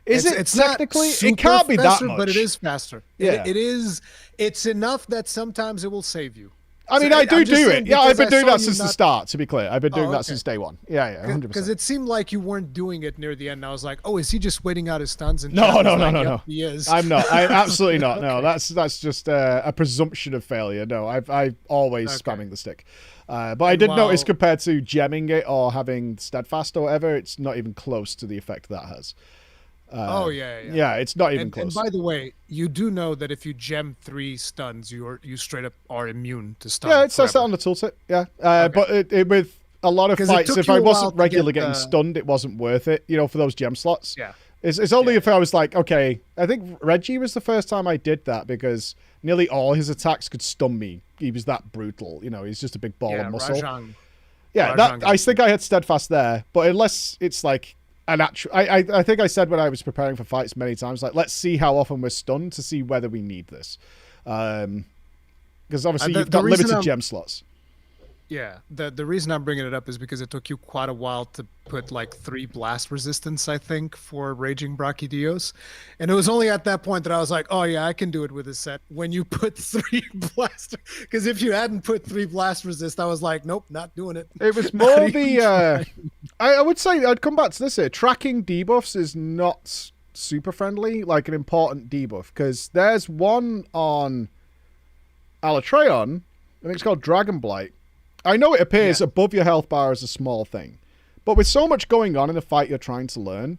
It's technically? It can't be that much, but it is faster. Yeah, it is. It's enough that sometimes it will save you. I mean, I do it. Yeah, I've been doing that since the start, to be clear. I've been doing that since day one. Yeah, 100%. Because it seemed like you weren't doing it near the end. And I was like, oh, is he just waiting out his stuns? And no. He is. I'm not. I'm absolutely not. No, that's just a presumption of failure. No, I always spamming the stick. But I did notice compared to gemming it or having steadfast or whatever, it's not even close to the effect that has. Yeah, it's not even close. And by the way, you do know that if you gem 3 stuns, you straight up are immune to stuns. Yeah, it says that on the tooltip. Yeah, but with a lot of fights, if I wasn't regularly getting stunned, it wasn't worth it. You know, for those gem slots. Yeah, it's only if I was like, okay, I think Reggie was the first time I did that because nearly all his attacks could stun me. He was that brutal. You know, he's just a big ball of muscle. I think I had steadfast there, but unless it's like. I think I said when I was preparing for fights many times, like, let's see how often we're stunned to see whether we need this. Because obviously you've got limited gem slots. Yeah, the reason I'm bringing it up is because it took you quite a while to put like 3 blast resistance, I think, for Raging Brachydios. And it was only at that point that I was like, oh yeah, I can do it with this set. When you put 3 blast, because if you hadn't put 3 blast resist, I was like, nope, not doing it. It was more the, I would say, I'd come back to this here. Tracking debuffs is not super friendly, like an important debuff, because there's one on Alatreon, I think it's called Dragon Blight. I know it appears above your health bar as a small thing, but with so much going on in the fight you're trying to learn,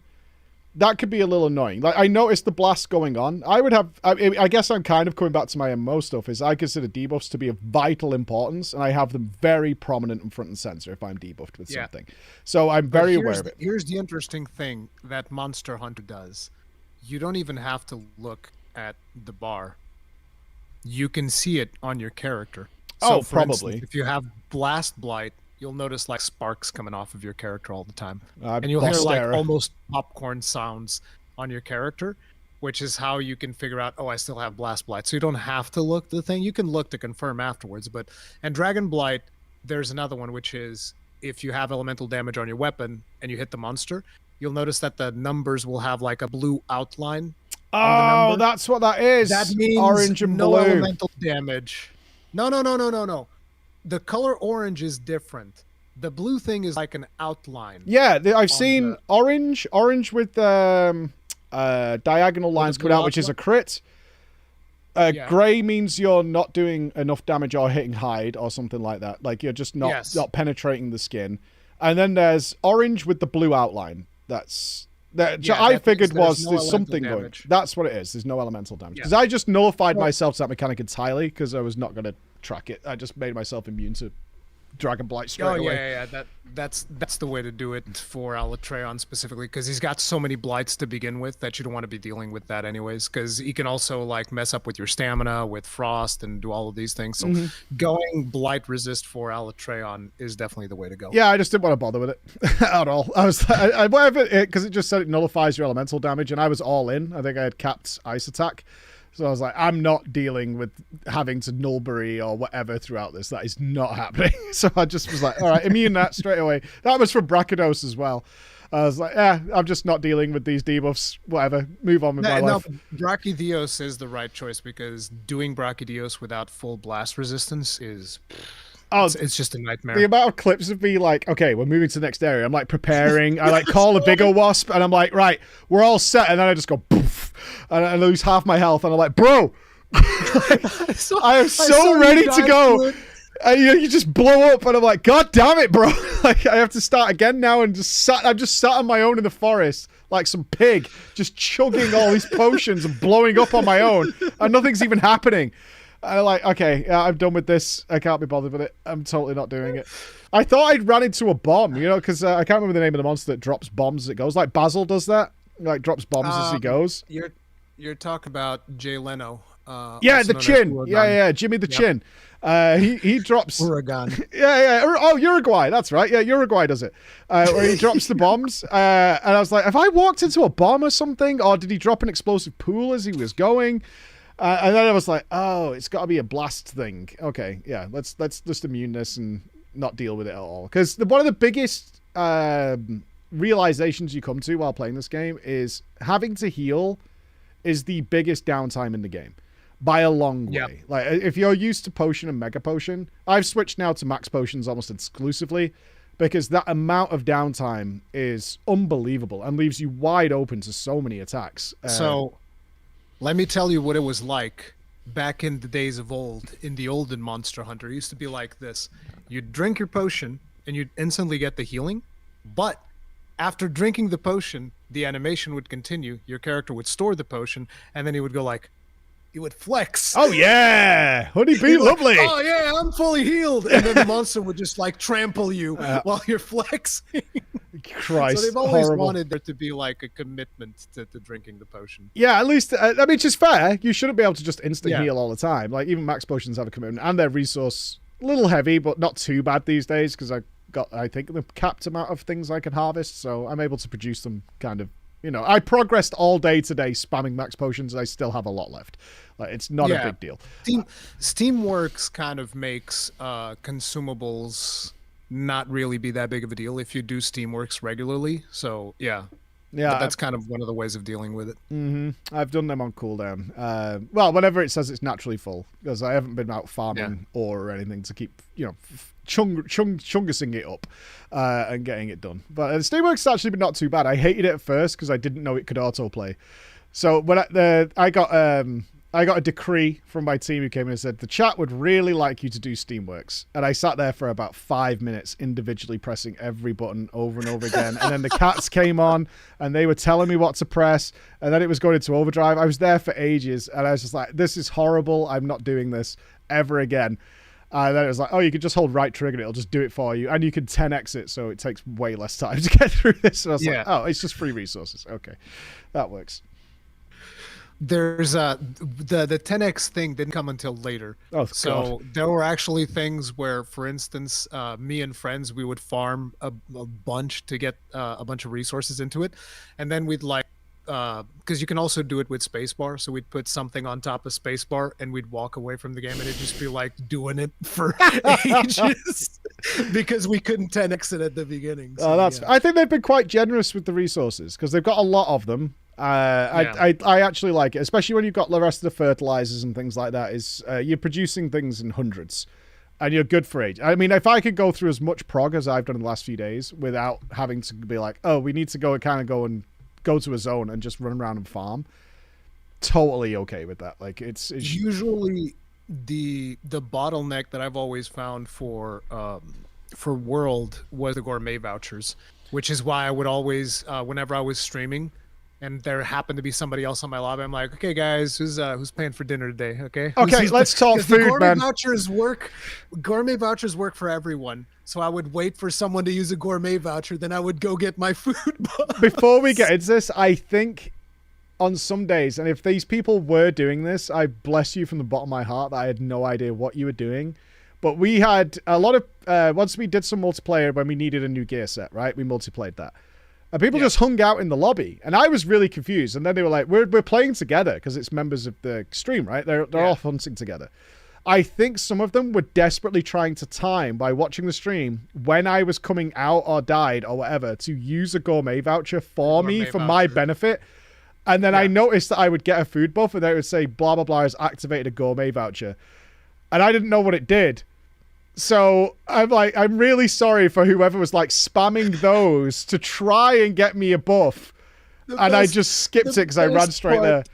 that could be a little annoying. Like, I noticed the blast going on. I guess I'm kind of coming back to my MMO stuff, is I consider debuffs to be of vital importance, and I have them very prominent and front and center if I'm debuffed with something. So I'm very aware of it. Here's the interesting thing that Monster Hunter does. You don't even have to look at the bar. You can see it on your character. So probably. Instance, if you have Blast Blight, you'll notice like sparks coming off of your character all the time. And you'll hear like almost popcorn sounds on your character, which is how you can figure out, oh, I still have Blast Blight. So you don't have to look the thing. You can look to confirm afterwards. And Dragon Blight, there's another one, which is if you have elemental damage on your weapon and you hit the monster, you'll notice that the numbers will have like a blue outline. Oh, that's what that is. That means orange and no blue. Elemental damage. No. The color orange is different. The blue thing is like an outline. Yeah, I've seen orange with diagonal lines coming out, which is a crit. Gray means you're not doing enough damage or hitting hide or something like that. Like you're just not penetrating the skin. And then there's orange with the blue outline. I figured there's something going. That's what it is. There's no elemental damage. Because I just nullified myself to that mechanic entirely because I was not going to track it. I just made myself immune to Dragon Blight straight away. That's the way to do it for Alatreon specifically, because he's got so many blights to begin with that you don't want to be dealing with that anyways, because he can also like mess up with your stamina with frost and do all of these things. So going blight resist for Alatreon is definitely the way to go. Yeah, I just didn't want to bother with it at all. I was whatever, because it just said it nullifies your elemental damage, and I was all in. I think I had capped ice attack. So I was like, I'm not dealing with having to nullbury or whatever throughout this. That is not happening. So I just was like, all right, immune that straight away. That was from Brachydios as well. I was like, I'm just not dealing with these debuffs. Whatever, move on with my life. Brachydios is the right choice, because doing Brachydios without full blast resistance is... it's just a nightmare. The amount of clips of me like, okay, we're moving to the next area. I'm like preparing. I like call a bigger wasp, and I'm like, right, we're all set. And then I just go poof, and I lose half my health. And I'm like, bro, I am so ready to go. And you just blow up, and I'm like, God damn it, bro! Like I have to start again now, and I'm just sat on my own in the forest like some pig, just chugging all these potions and blowing up on my own, and nothing's even happening. I like, okay, yeah, I'm done with this. I can't be bothered with it. I'm totally not doing it. I thought I'd ran into a bomb, you know, because I can't remember the name of the monster that drops bombs as it goes. Like Basil does that, like drops bombs as he goes. You're talking about Jay Leno. Yeah, the chin. Yeah, Jimmy the Chin. He drops Uragan. Yeah. Oh, Uruguay. That's right. Yeah, Uruguay does it. Where he drops the bombs. And I was like, have I walked into a bomb or something? Or did he drop an explosive pool as he was going? And then I was like, oh, it's got to be a blast thing. Okay, yeah, let's just immune this and not deal with it at all. Because one of the biggest realizations you come to while playing this game is having to heal is the biggest downtime in the game. By a long way. Yep. Like, if you're used to potion and mega potion, I've switched now to max potions almost exclusively because that amount of downtime is unbelievable and leaves you wide open to so many attacks. So, let me tell you what it was like back in the days of old, in the olden Monster Hunter. It used to be like this. You'd drink your potion and you'd instantly get the healing, but after drinking the potion, the animation would continue. Your character would store the potion, and then he would go like, he would flex. Oh yeah, Honeybee, lovely. Oh yeah, I'm fully healed, and then the monster would just like trample you while you're flexing. Christ, so they've always horrible. wanted there to be like a commitment to drinking the potion. Yeah, at least I mean, which is fair. You shouldn't be able to just instant heal all the time. Like even max potions have a commitment, and they're resource a little heavy, but not too bad these days because I think the capped amount of things I can harvest, so I'm able to produce them kind of. You know, I progressed all day today spamming max potions, and I still have a lot left. Like, it's not a big deal. Steamworks kind of makes consumables not really be that big of a deal if you do Steamworks regularly. So, yeah. Yeah, but that's kind of one of the ways of dealing with it. Mm-hmm. I've done them on cooldown. Well, whenever it says it's naturally full, because I haven't been out farming ore or anything to keep, you know, chungusing it up and getting it done. But the Steamworks actually been not too bad. I hated it at first because I didn't know it could autoplay. So when I got a decree from my team who came in and said the chat would really like you to do Steamworks, and I sat there for about 5 minutes individually pressing every button over and over again, and then the cats came on and they were telling me what to press, and then it was going into overdrive. I was there for ages, and I was just like, this is horrible. I'm not doing this ever again. And then it was like, oh, you could just hold right trigger and it'll just do it for you. And you can 10x it, so it takes way less time to get through this. And I was like, oh, it's just free resources. Okay, that works. There's the 10x thing didn't come until later. Oh, so God. There were actually things where, for instance, me and friends, we would farm a bunch to get a bunch of resources into it. And then we'd like, because you can also do it with spacebar, so we'd put something on top of spacebar and we'd walk away from the game and it'd just be like doing it for ages because we couldn't 10x it at the beginning. So, I think they've been quite generous with the resources because they've got a lot of them. I actually like it, especially when you've got the rest of the fertilizers and things like that. Is you're producing things in hundreds and you're good for age. I mean, if I could go through as much prog as I've done in the last few days without having to be like, oh, we need to go to a zone and just run around and farm, totally okay with that. Like it's usually the bottleneck that I've always found for World was the gourmet vouchers, which is why I would always whenever I was streaming and there happened to be somebody else on my lobby, I'm like, okay guys, who's paying for dinner today? Okay, let's talk food, gourmet man. Gourmet vouchers work for everyone. So I would wait for someone to use a gourmet voucher, then I would go get my food box. Before we get into this, I think on some days, and if these people were doing this, I bless you from the bottom of my heart that I had no idea what you were doing. But we had a lot of, once we did some multiplayer when we needed a new gear set, right? We multiplayed that. And people just hung out in the lobby. And I was really confused. And then they were like, we're playing together because it's members of the stream, right? They're all hunting together. I think some of them were desperately trying to time by watching the stream when I was coming out or died or whatever to use a gourmet voucher for me for my benefit. And then I noticed that I would get a food buff and then it would say blah, blah, blah has activated a gourmet voucher. And I didn't know what it did. So I'm like, I'm really sorry for whoever was like spamming those to try and get me a buff. I just skipped it because I ran straight there.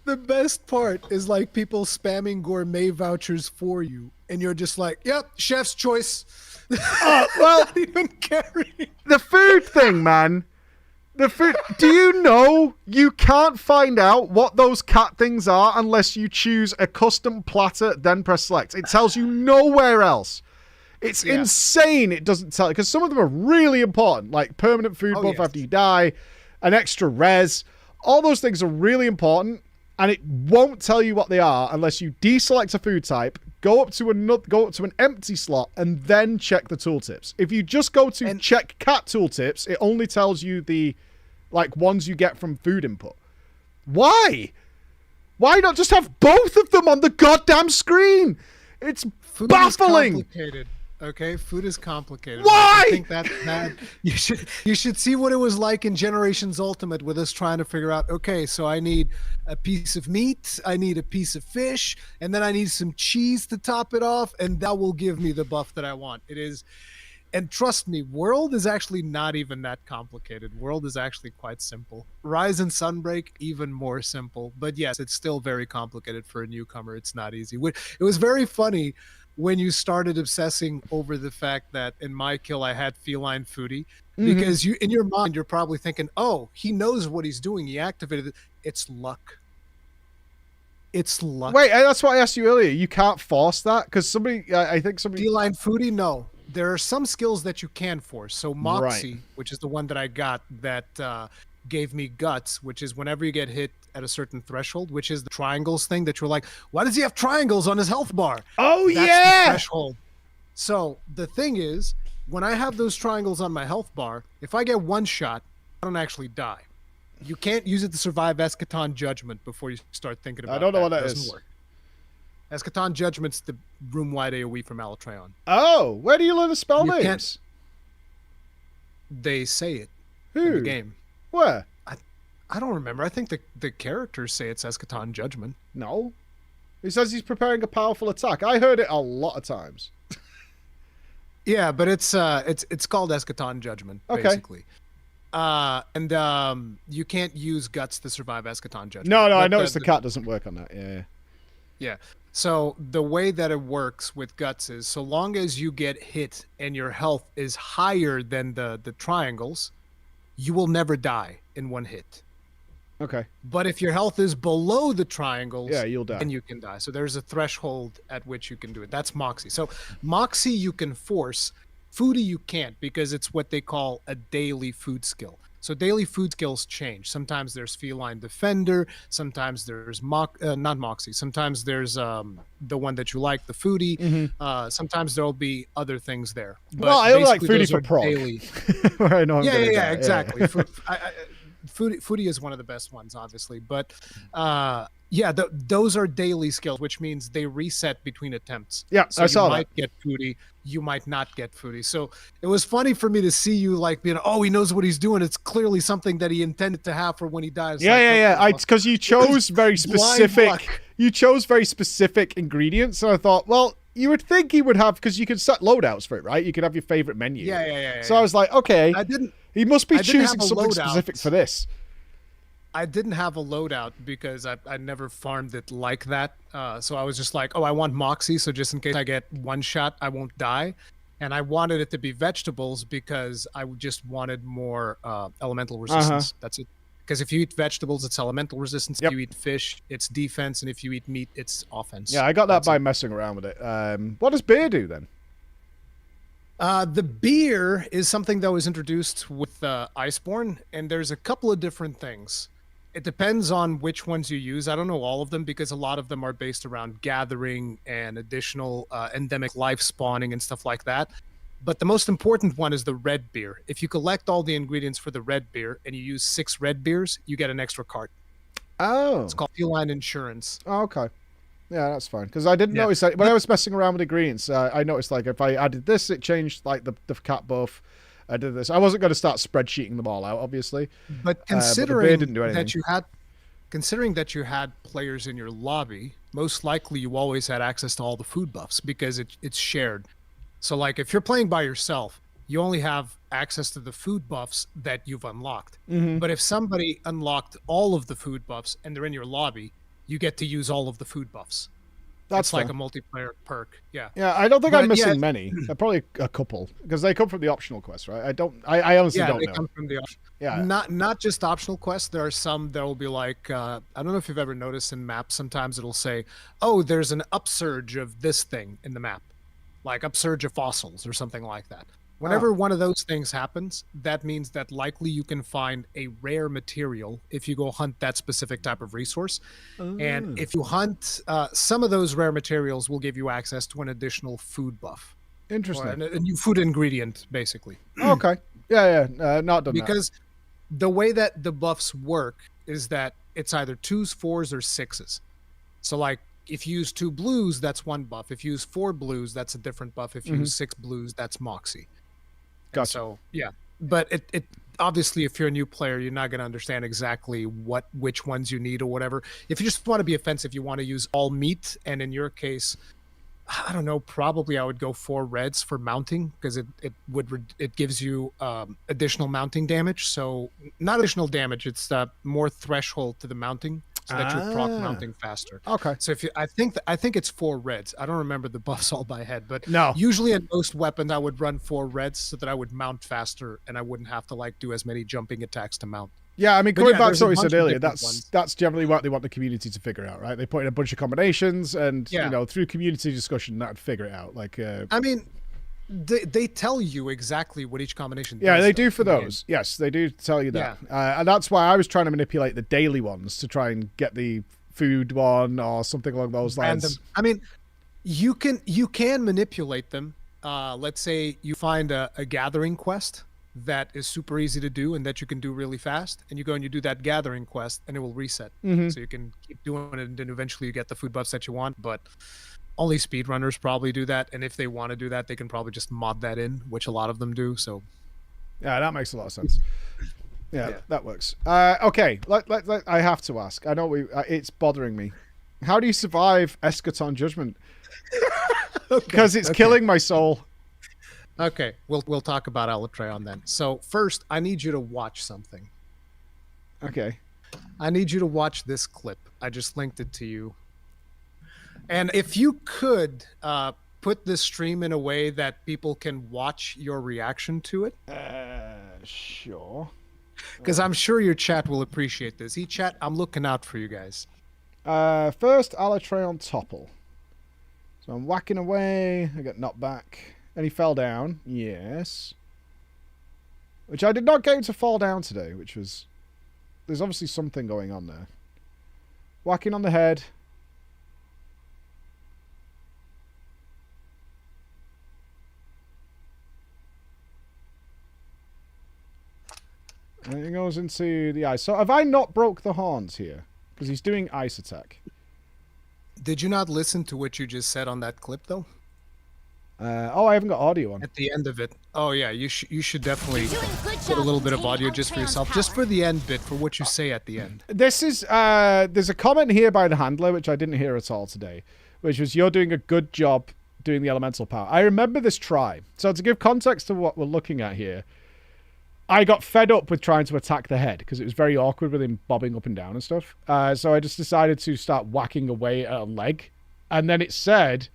The best part is like people spamming gourmet vouchers for you, and you're just like, "Yep, chef's choice." Well, not even caring. The food thing, man. The food. Do you know you can't find out what those cat things are unless you choose a custom platter, then press select. It tells you nowhere else. It's insane. It doesn't tell, because some of them are really important, like permanent food buff after you die, an extra res. All those things are really important, and it won't tell you what they are unless you deselect a food type, go up to an empty slot, and then check the tooltips. If you just go to check cat tooltips, it only tells you the ones you get from food input. Why? Why not just have both of them on the goddamn screen? It's baffling. Is complicated. Okay, food is complicated. Why? I think that's bad. You should see what it was like in Generations Ultimate with us trying to figure out, okay, so I need a piece of meat, I need a piece of fish, and then I need some cheese to top it off, and that will give me the buff that I want. It is, and trust me, World is actually not even that complicated. World is actually quite simple. Rise and Sunbreak, even more simple. But yes, it's still very complicated for a newcomer. It's not easy. It was very funny when you started obsessing over the fact that in my kill I had feline foodie, because you, in your mind, you're probably thinking, oh, he knows what he's doing. He activated it. It's luck. It's luck. Wait, that's what I asked you earlier. You can't force that? Because I think somebody... Feline foodie, no. There are some skills that you can force. So Moxie, which is the one that I got that gave me guts, which is whenever you get hit at a certain threshold, which is the triangles thing that you're like, why does he have triangles on his health bar? Oh, That's yeah! the threshold. So the thing is, when I have those triangles on my health bar, if I get one shot, I don't actually die. You can't use it to survive Eschaton Judgment before you start thinking about it. I don't know what that doesn't is. work. Eschaton Judgment's the room-wide AoE from Alatreon. Oh, where do you learn the spell You names? can't- They say it in Who? the game. Where? I don't remember. I think the characters say it's Eschaton Judgment. No. He says he's preparing a powerful attack. I heard it a lot of times. Yeah, but it's called Eschaton Judgment, basically. And you can't use guts to survive Eschaton Judgment. No, But I noticed the cat doesn't work on that. Yeah. Yeah. So the way that it works with guts is, so long as you get hit and your health is higher than the triangles, you will never die in one hit. Okay. But if your health is below the triangles, you'll die. then you can die. So there's a threshold at which you can do it. That's Moxie. So Moxie you can force. Foodie you can't, because it's what they call a daily food skill. So daily food skills change. Sometimes there's Feline Defender. Sometimes there's not Moxie. Sometimes there's the one that you like, the Foodie. Sometimes there'll be other things there. But well, I like basically Foodie for prog. Daily. I know I'm gonna die. Yeah, exactly. Foodie is one of the best ones, obviously. But those are daily skills, which means they reset between attempts. Yeah, so I saw that. You might get Foodie, you might not get Foodie. So it was funny for me to see you like being, oh, he knows what he's doing. It's clearly something that he intended to have for when he dies. Yeah. It's because you chose very specific. You chose very specific ingredients, and I thought, well, you would think he would have, because you can set loadouts for it, right? You could have your favorite menu. Yeah. So I was like, okay, he must be choosing something loadout. specific for this. I didn't have a loadout because I never farmed it like that. So I was just like, oh, I want Moxie, so just in case I get one shot, I won't die. And I wanted it to be vegetables because I just wanted more elemental resistance. That's it. Because if you eat vegetables, it's elemental resistance. If you eat fish, it's defense. And if you eat meat, it's offense. Yeah, I got that by messing around with it. What does beer do then? The beer is something that was introduced with Iceborne, and there's a couple of different things. It depends on which ones you use. I don't know all of them because a lot of them are based around gathering and additional endemic life spawning and stuff like that. But the most important one is the red beer. If you collect all the ingredients for the red beer and you use 6 red beers, you get an extra cart. Oh. It's called Feline Insurance. Oh, okay. Yeah, that's fine. Because I didn't notice that when I was messing around with ingredients, I noticed like if I added this, it changed like the cat buff. I did this. I wasn't going to start spreadsheeting them all out, obviously. But considering but didn't do anything. that you had players in your lobby, most likely you always had access to all the food buffs because it's shared. So like if you're playing by yourself, you only have access to the food buffs that you've unlocked. But if somebody unlocked all of the food buffs and they're in your lobby, you get to use all of the food buffs. That's it's like fair. a multiplayer perk. Yeah. Yeah, I don't think But I'm missing yeah, many. Probably a couple because they come from the optional quest, right? I honestly yeah, don't they know. come from the option. Yeah. Not just optional quests. There are some that will be like I don't know if you've ever noticed in maps. Sometimes it'll say, "Oh, there's an upsurge of this thing in the map," like upsurge of fossils or something like that. Whenever one of those things happens, that means that likely you can find a rare material if you go hunt that specific type of resource. And if you hunt, some of those rare materials will give you access to an additional food buff. Interesting. Or a new food ingredient, basically. Okay. Yeah. Not done Because the way that the buffs work is that it's either 2s, 4s, or 6s. So, like, if you use 2 blues, that's one buff. If you use 4 blues, that's a different buff. If you use 6 blues, that's Moxie. Gotcha. So, yeah. But it obviously, if you're a new player, you're not going to understand exactly which ones you need or whatever. If you just want to be offensive, you want to use all meat. And in your case, I don't know, probably I would go 4 reds for mounting because it gives you additional mounting damage. So not additional damage, it's more threshold to the mounting so that you proc mounting faster. Okay. So I think it's 4 reds. I don't remember the buffs all by head, but No. usually in most weapons I would run 4 reds so that I would mount faster and I wouldn't have to like do as many jumping attacks to mount. Yeah, I mean, But going yeah, back there's to a what we bunch said of earlier, different ones. that's generally what they want the community to figure out, right? They put in a bunch of combinations, and Yeah. you know, through community discussion, that would figure it out. Like, I mean, they tell you exactly what each combination yeah, does. they though, do for in the game. those. Yes, they do tell you that, and that's why I was trying to manipulate the daily ones to try and get the food one or something along those lines. Random. I mean, you can manipulate them. Let's say you find a gathering quest that is super easy to do and that you can do really fast, and you go and you do that gathering quest and it will reset. So you can keep doing it, and then eventually you get the food buffs that you want. But only speedrunners probably do that, and if they want to do that, they can probably just mod that in, which a lot of them do. So Yeah, that makes a lot of sense. Yeah, that works. Okay, I have to ask. I know it's bothering me. How do you survive Eschaton Judgment? Because it's killing my soul. okay, we'll talk about Alatreon then. So first, I need you to watch something. Okay. I need you to watch this clip. I just linked it to you. And if you could put this stream in a way that people can watch your reaction to it. Sure. Because I'm sure your chat will appreciate this. Chat, I'm looking out for you guys. First, Alatreon topple. So I'm whacking away. I get knocked back. And he fell down. Yes. Which I did not get him to fall down today, which was... There's obviously something going on there. Whacking on the head. And it goes into the ice. So have I not broke the horns here? Because he's doing ice attack. Did you not listen to what you just said on that clip, though? I haven't got audio on. At the end of it. Oh, yeah, you should definitely You're doing a good put a job little bit of containing audio just for Alatreon's yourself. Just power. for the end bit, for what you say at the end. This is, there's a comment here by the handler, which I didn't hear at all today, which was, you're doing a good job doing the elemental power. I remember this try. So to give context to what we're looking at here, I got fed up with trying to attack the head because it was very awkward with him bobbing up and down and stuff. So I just decided to start whacking away at a leg. And then it said,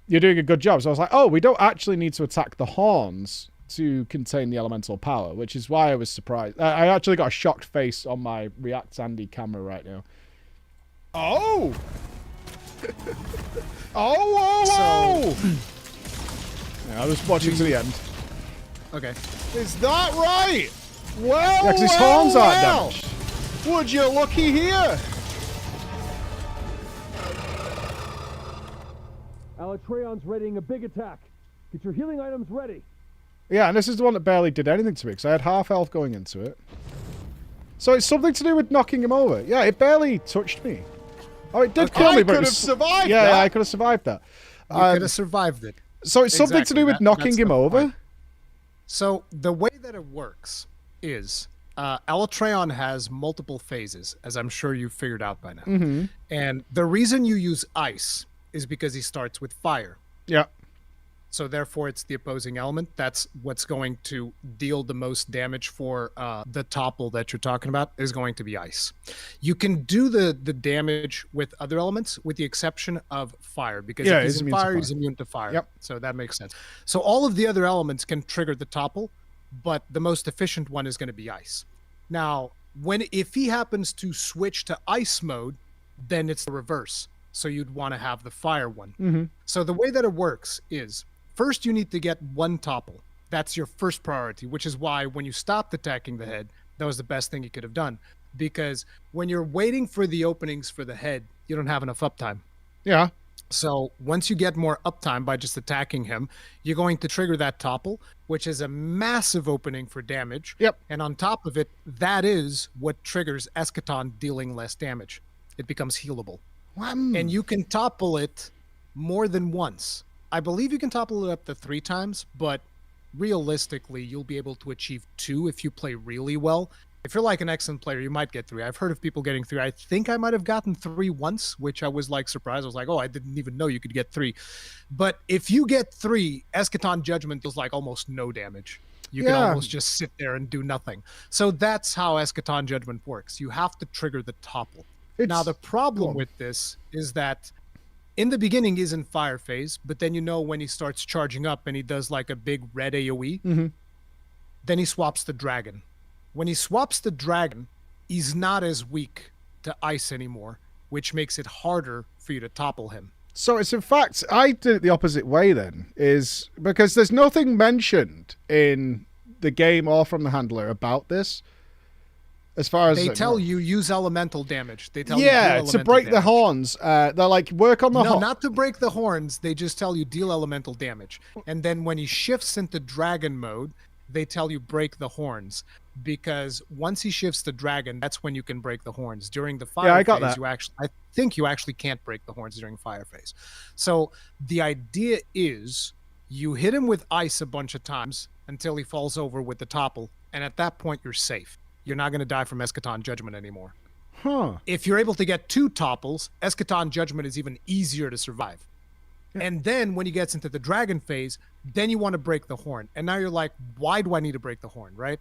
you're doing a good job. So I was like, oh, we don't actually need to attack the horns to contain the elemental power, which is why I was surprised. I actually got a shocked face on my React Andy camera right now. Oh! oh! Yeah, I was watching to the end. Okay. Is that right? Well, Yeah, 'cause his horns aren't well. damaged. Would you looky here? Alatreon's readying a big attack. Get your healing items ready. Yeah, and this is the one that barely did anything to me because I had half health going into it. So it's something to do with knocking him over. Yeah, it barely touched me. Oh, it did kill me, but I it could was... have survived yeah, that. Yeah, I could have survived that. You could have survived it. So it's something to do with knocking that's him the over? point. So the way that it works is Alatreon has multiple phases, as I'm sure you've figured out by now. Mhm. And the reason you use ice is because he starts with fire. Yeah. So therefore, it's the opposing element. That's what's going to deal the most damage for the topple that you're talking about is going to be ice. You can do the damage with other elements, with the exception of fire, because if he's in fire, he's immune to fire. Yep. So that makes sense. So all of the other elements can trigger the topple, but the most efficient one is going to be ice. Now, if he happens to switch to ice mode, then it's the reverse. So you'd want to have the fire one. Mm-hmm. So the way that it works is, first, you need to get one topple. That's your first priority, which is why when you stopped attacking the head, that was the best thing you could have done. Because when you're waiting for the openings for the head, you don't have enough uptime. Yeah. So once you get more uptime by just attacking him, you're going to trigger that topple, which is a massive opening for damage. Yep. And on top of it, that is what triggers Eschaton dealing less damage. It becomes healable. And you can topple it more than once. I believe you can topple it up to 3 times, but realistically, you'll be able to achieve 2 if you play really well. If you're like an excellent player, you might get 3. I've heard of people getting 3. I think I might have gotten 3 once, which I was like surprised. I was like, oh, I didn't even know you could get 3. But if you get 3, Eschaton Judgment does like almost no damage. You can almost just sit there and do nothing. So that's how Eschaton Judgment works. You have to trigger the topple. Now, the problem with this is that in the beginning, he's in fire phase, but then when he starts charging up and he does like a big red AoE, then he swaps the dragon. When he swaps the dragon, he's not as weak to ice anymore, which makes it harder for you to topple him. So it's in fact, I did it the opposite way then, is because there's nothing mentioned in the game or from the handler about this. As far as they tell you use elemental damage. They tell you to break the horns. They're like, work on the horns. No, not to break the horns. They just tell you deal elemental damage. And then when he shifts into dragon mode, they tell you break the horns. Because once he shifts to dragon, that's when you can break the horns. During the fire phase, I think you actually can't break the horns during fire phase. So the idea is you hit him with ice a bunch of times until he falls over with the topple. And at that point, you're safe. You're not going to die from Eschaton Judgment anymore. If you're able to get 2 topples, Eschaton Judgment is even easier to survive. And then when he gets into the dragon phase, then you want to break the horn. And now you're like, why do I need to break the horn, right?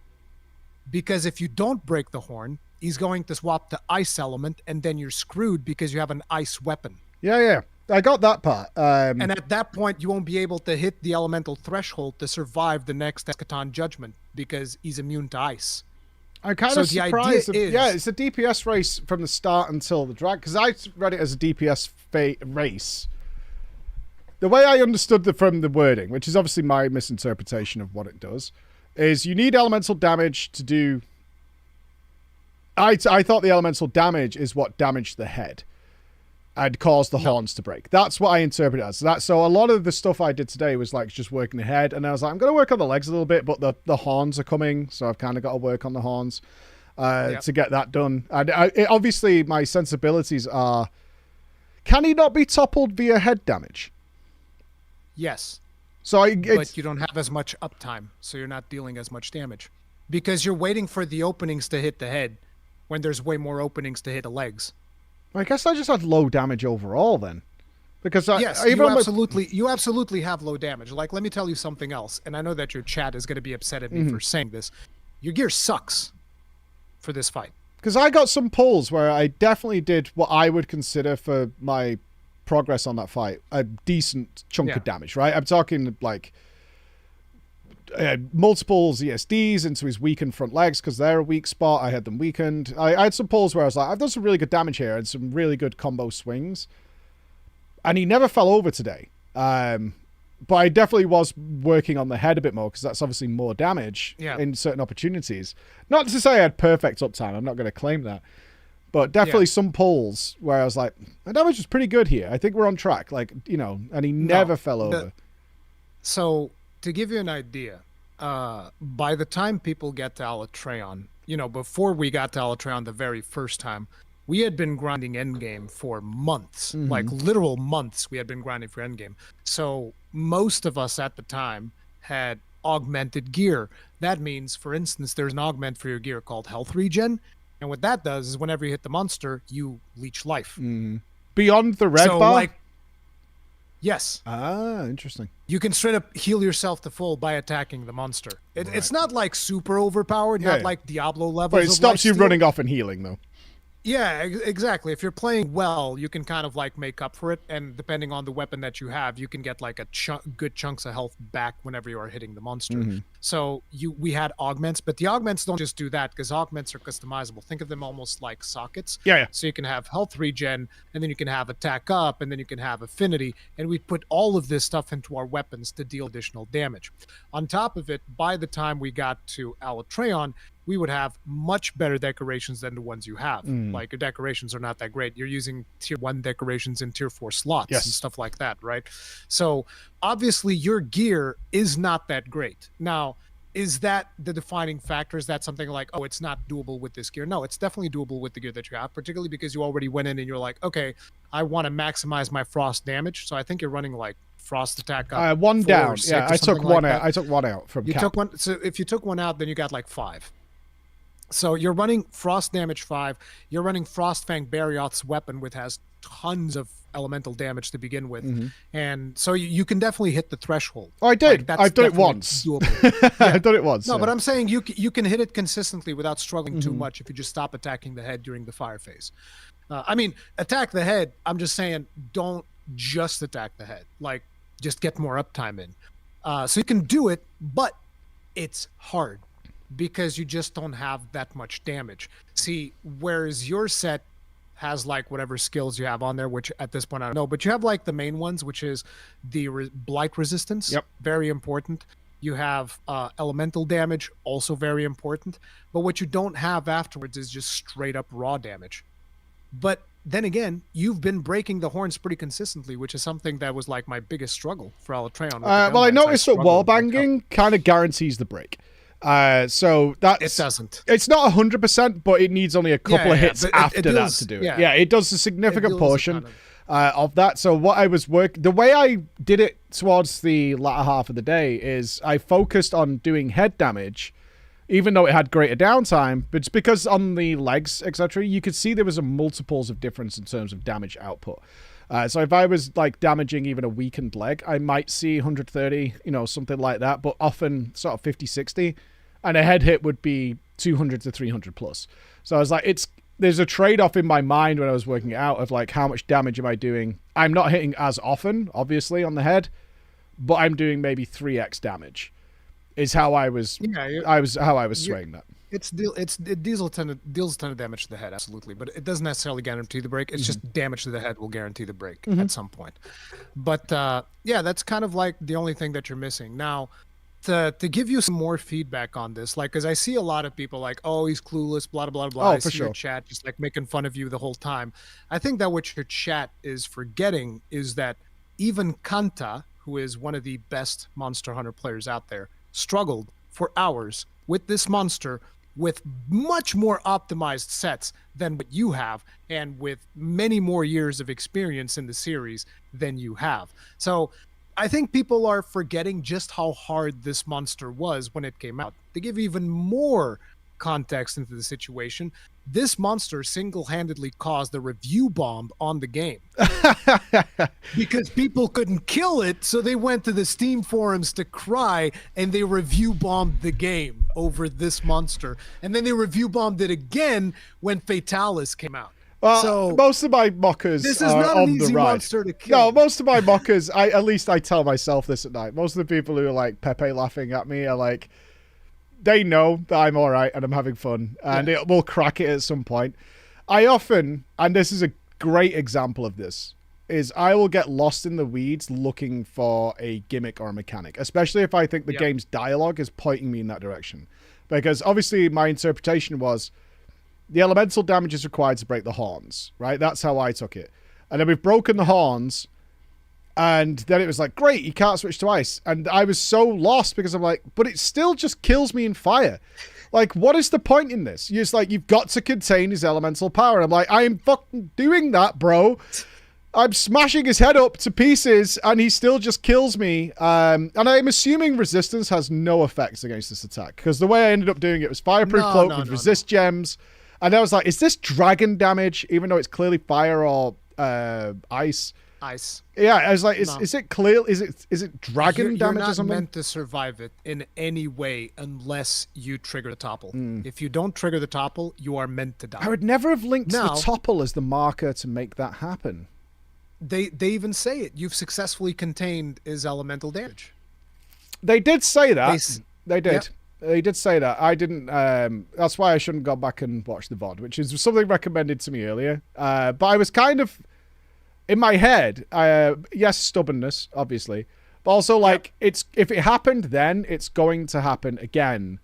Because if you don't break the horn, he's going to swap to ice element, and then you're screwed because you have an ice weapon. Yeah. I got that part. And at that point, you won't be able to hit the elemental threshold to survive the next Eschaton Judgment because he's immune to ice. I'm kind of surprised. It's a DPS race from the start until the drag, because I read it as a DPS race. The way I understood from the wording, which is obviously my misinterpretation of what it does, is you need elemental damage to do... I thought the elemental damage is what damaged the head and caused the horns to break. That's what I interpret it as. So a lot of the stuff I did today was like just working the head, and I was like, I'm going to work on the legs a little bit, but the horns are coming, so I've kind of got to work on the horns to get that done. And obviously my sensibilities are, can he not be toppled via head damage? Yes. So but you don't have as much uptime, so you're not dealing as much damage. Because you're waiting for the openings to hit the head when there's way more openings to hit the legs. I guess I just had low damage overall then. Because you absolutely have low damage. Like, let me tell you something else, and I know that your chat is going to be upset at me for saying this. Your gear sucks for this fight. Because I got some pulls where I definitely did what I would consider for my progress on that fight a decent chunk of damage, right? I'm talking like multiple ZSDs into his weakened front legs because they're a weak spot. I had them weakened. I had some pulls where I was like, I've done some really good damage here and some really good combo swings. And he never fell over today. But I definitely was working on the head a bit more because that's obviously more damage in certain opportunities. Not to say I had perfect uptime. I'm not going to claim that. But definitely some pulls where I was like, my damage was pretty good here. I think we're on track. Like, and he never fell over. So to give you an idea, by the time people get to Alatreon, before we got to Alatreon the very first time, we had been grinding Endgame for months, like literal months we had been grinding for Endgame. So most of us at the time had augmented gear. That means, for instance, there's an augment for your gear called Health Regen. And what that does is whenever you hit the monster, you leech life. Beyond the red bar? Yes. Ah, interesting. You can straight up heal yourself to full by attacking the monster. It's not like super overpowered, not like Diablo levels. But it stops you running off and healing, though. Yeah, exactly. If you're playing well, you can kind of like make up for it, and depending on the weapon that you have, you can get like a good chunks of health back whenever you are hitting the monster. So we had augments, but the augments don't just do that, because augments are customizable. Think of them almost like sockets. Yeah. So you can have health regen, and then you can have attack up, and then you can have affinity, and we put all of this stuff into our weapons to deal additional damage. On top of it, by the time we got to Alatreon, we would have much better decorations than the ones you have. Like, your decorations are not that great. You're using tier 1 decorations in tier 4 slots and stuff like that, right? So obviously your gear is not that great. Now, is that the defining factor? Is that something like, oh, it's not doable with this gear? No, it's definitely doable with the gear that you have, particularly because you already went in and you're like, okay, I want to maximize my frost damage. So I think you're running like frost attack up. One down. Yeah, I took one out. I took one out from you took one. So if you took one out, then you got like 5. So you're running frost damage 5. You're running Frostfang Barioth's weapon, which has tons of elemental damage to begin with, and so you can definitely hit the threshold. Oh, I did. Like, I've done it once. I've done it once. No, but I'm saying you can hit it consistently without struggling too much if you just stop attacking the head during the fire phase. I mean, attack the head. I'm just saying, don't just attack the head. Like, just get more uptime in. So you can do it, but it's hard, because you just don't have that much damage. See, whereas your set has like whatever skills you have on there, which at this point I don't know, but you have like the main ones, which is the blight resistance, very important. You have elemental damage, also very important. But what you don't have afterwards is just straight up raw damage. But then again, you've been breaking the horns pretty consistently, which is something that was like my biggest struggle for Alatreon. Well, I noticed that wall banging kind of guarantees the break. So that's, it doesn't. It's not 100%, but it needs only a couple of hits after that to do it. Yeah, it does a significant portion of that. So what I was the way I did it towards the latter half of the day is I focused on doing head damage, even though it had greater downtime. But it's because on the legs, etc., you could see there was a multiples of difference in terms of damage output. So if I was like damaging even a weakened leg, I might see 130, something like that, but often sort of 50, 60, and a head hit would be 200 to 300 plus. So I was like, there's a trade-off in my mind when I was working it out of like, how much damage am I doing? I'm not hitting as often, obviously, on the head, but I'm doing maybe 3x damage is how I was, swaying that. It deals a ton of damage to the head, absolutely, but it doesn't necessarily guarantee the break. It's just damage to the head will guarantee the break at some point. But yeah, that's kind of like the only thing that you're missing. Now, to give you some more feedback on this, like, because I see a lot of people like, oh, he's clueless, blah blah blah. Oh, I for see sure. your chat just like making fun of you the whole time. I think that what your chat is forgetting is that even Kanta, who is one of the best Monster Hunter players out there, struggled for hours with this monster with much more optimized sets than what you have, and with many more years of experience in the series than you have. So I think people are forgetting just how hard this monster was when it came out. To give even more context into the situation, this monster single-handedly caused a review bomb on the game. Because people couldn't kill it, so they went to the Steam forums to cry, and they review bombed the game over this monster. And then they review bombed it again when Fatalis came out. Well, so most of my mockers this is are not on an easy the ride. monster to kill. No, most of my mockers, at least I tell myself this at night. Most of the people who are like Pepe laughing at me are like, they know that I'm all right and I'm having fun, and it will crack it at some point. I often, and this is a great example of this, is I will get lost in the weeds looking for a gimmick or a mechanic, especially if I think the game's dialogue is pointing me in that direction. Because obviously my interpretation was the elemental damage is required to break the horns, right? That's how I took it. And then we've broken the horns, and then it was like, great, you can't switch to ice. And I was so lost because I'm like, but it still just kills me in fire. Like, what is the point in this? You're just like, you've got to contain his elemental power. I'm like, I am fucking doing that, bro. I'm smashing his head up to pieces, and he still just kills me. And I'm assuming resistance has no effects against this attack, because the way I ended up doing it was fireproof cloak with resist gems. And I was like, is this dragon damage, even though it's clearly fire or ice? Ice. Yeah, I was like, No. is it clear? Is it dragon You're damage or not something? meant to survive it in any way unless you trigger the topple. Hmm. If you don't trigger the topple, you are meant to die. I would never have linked Now- the topple as the marker to make that happen. They even say it. You've successfully contained his elemental damage. They did say that. They did. Yep. They did say that. I didn't. That's why I shouldn't go back and watch the VOD, which is something recommended to me earlier. But I was kind of in my head. Yes, stubbornness, obviously, but also like it's if it happened then, it's going to happen again,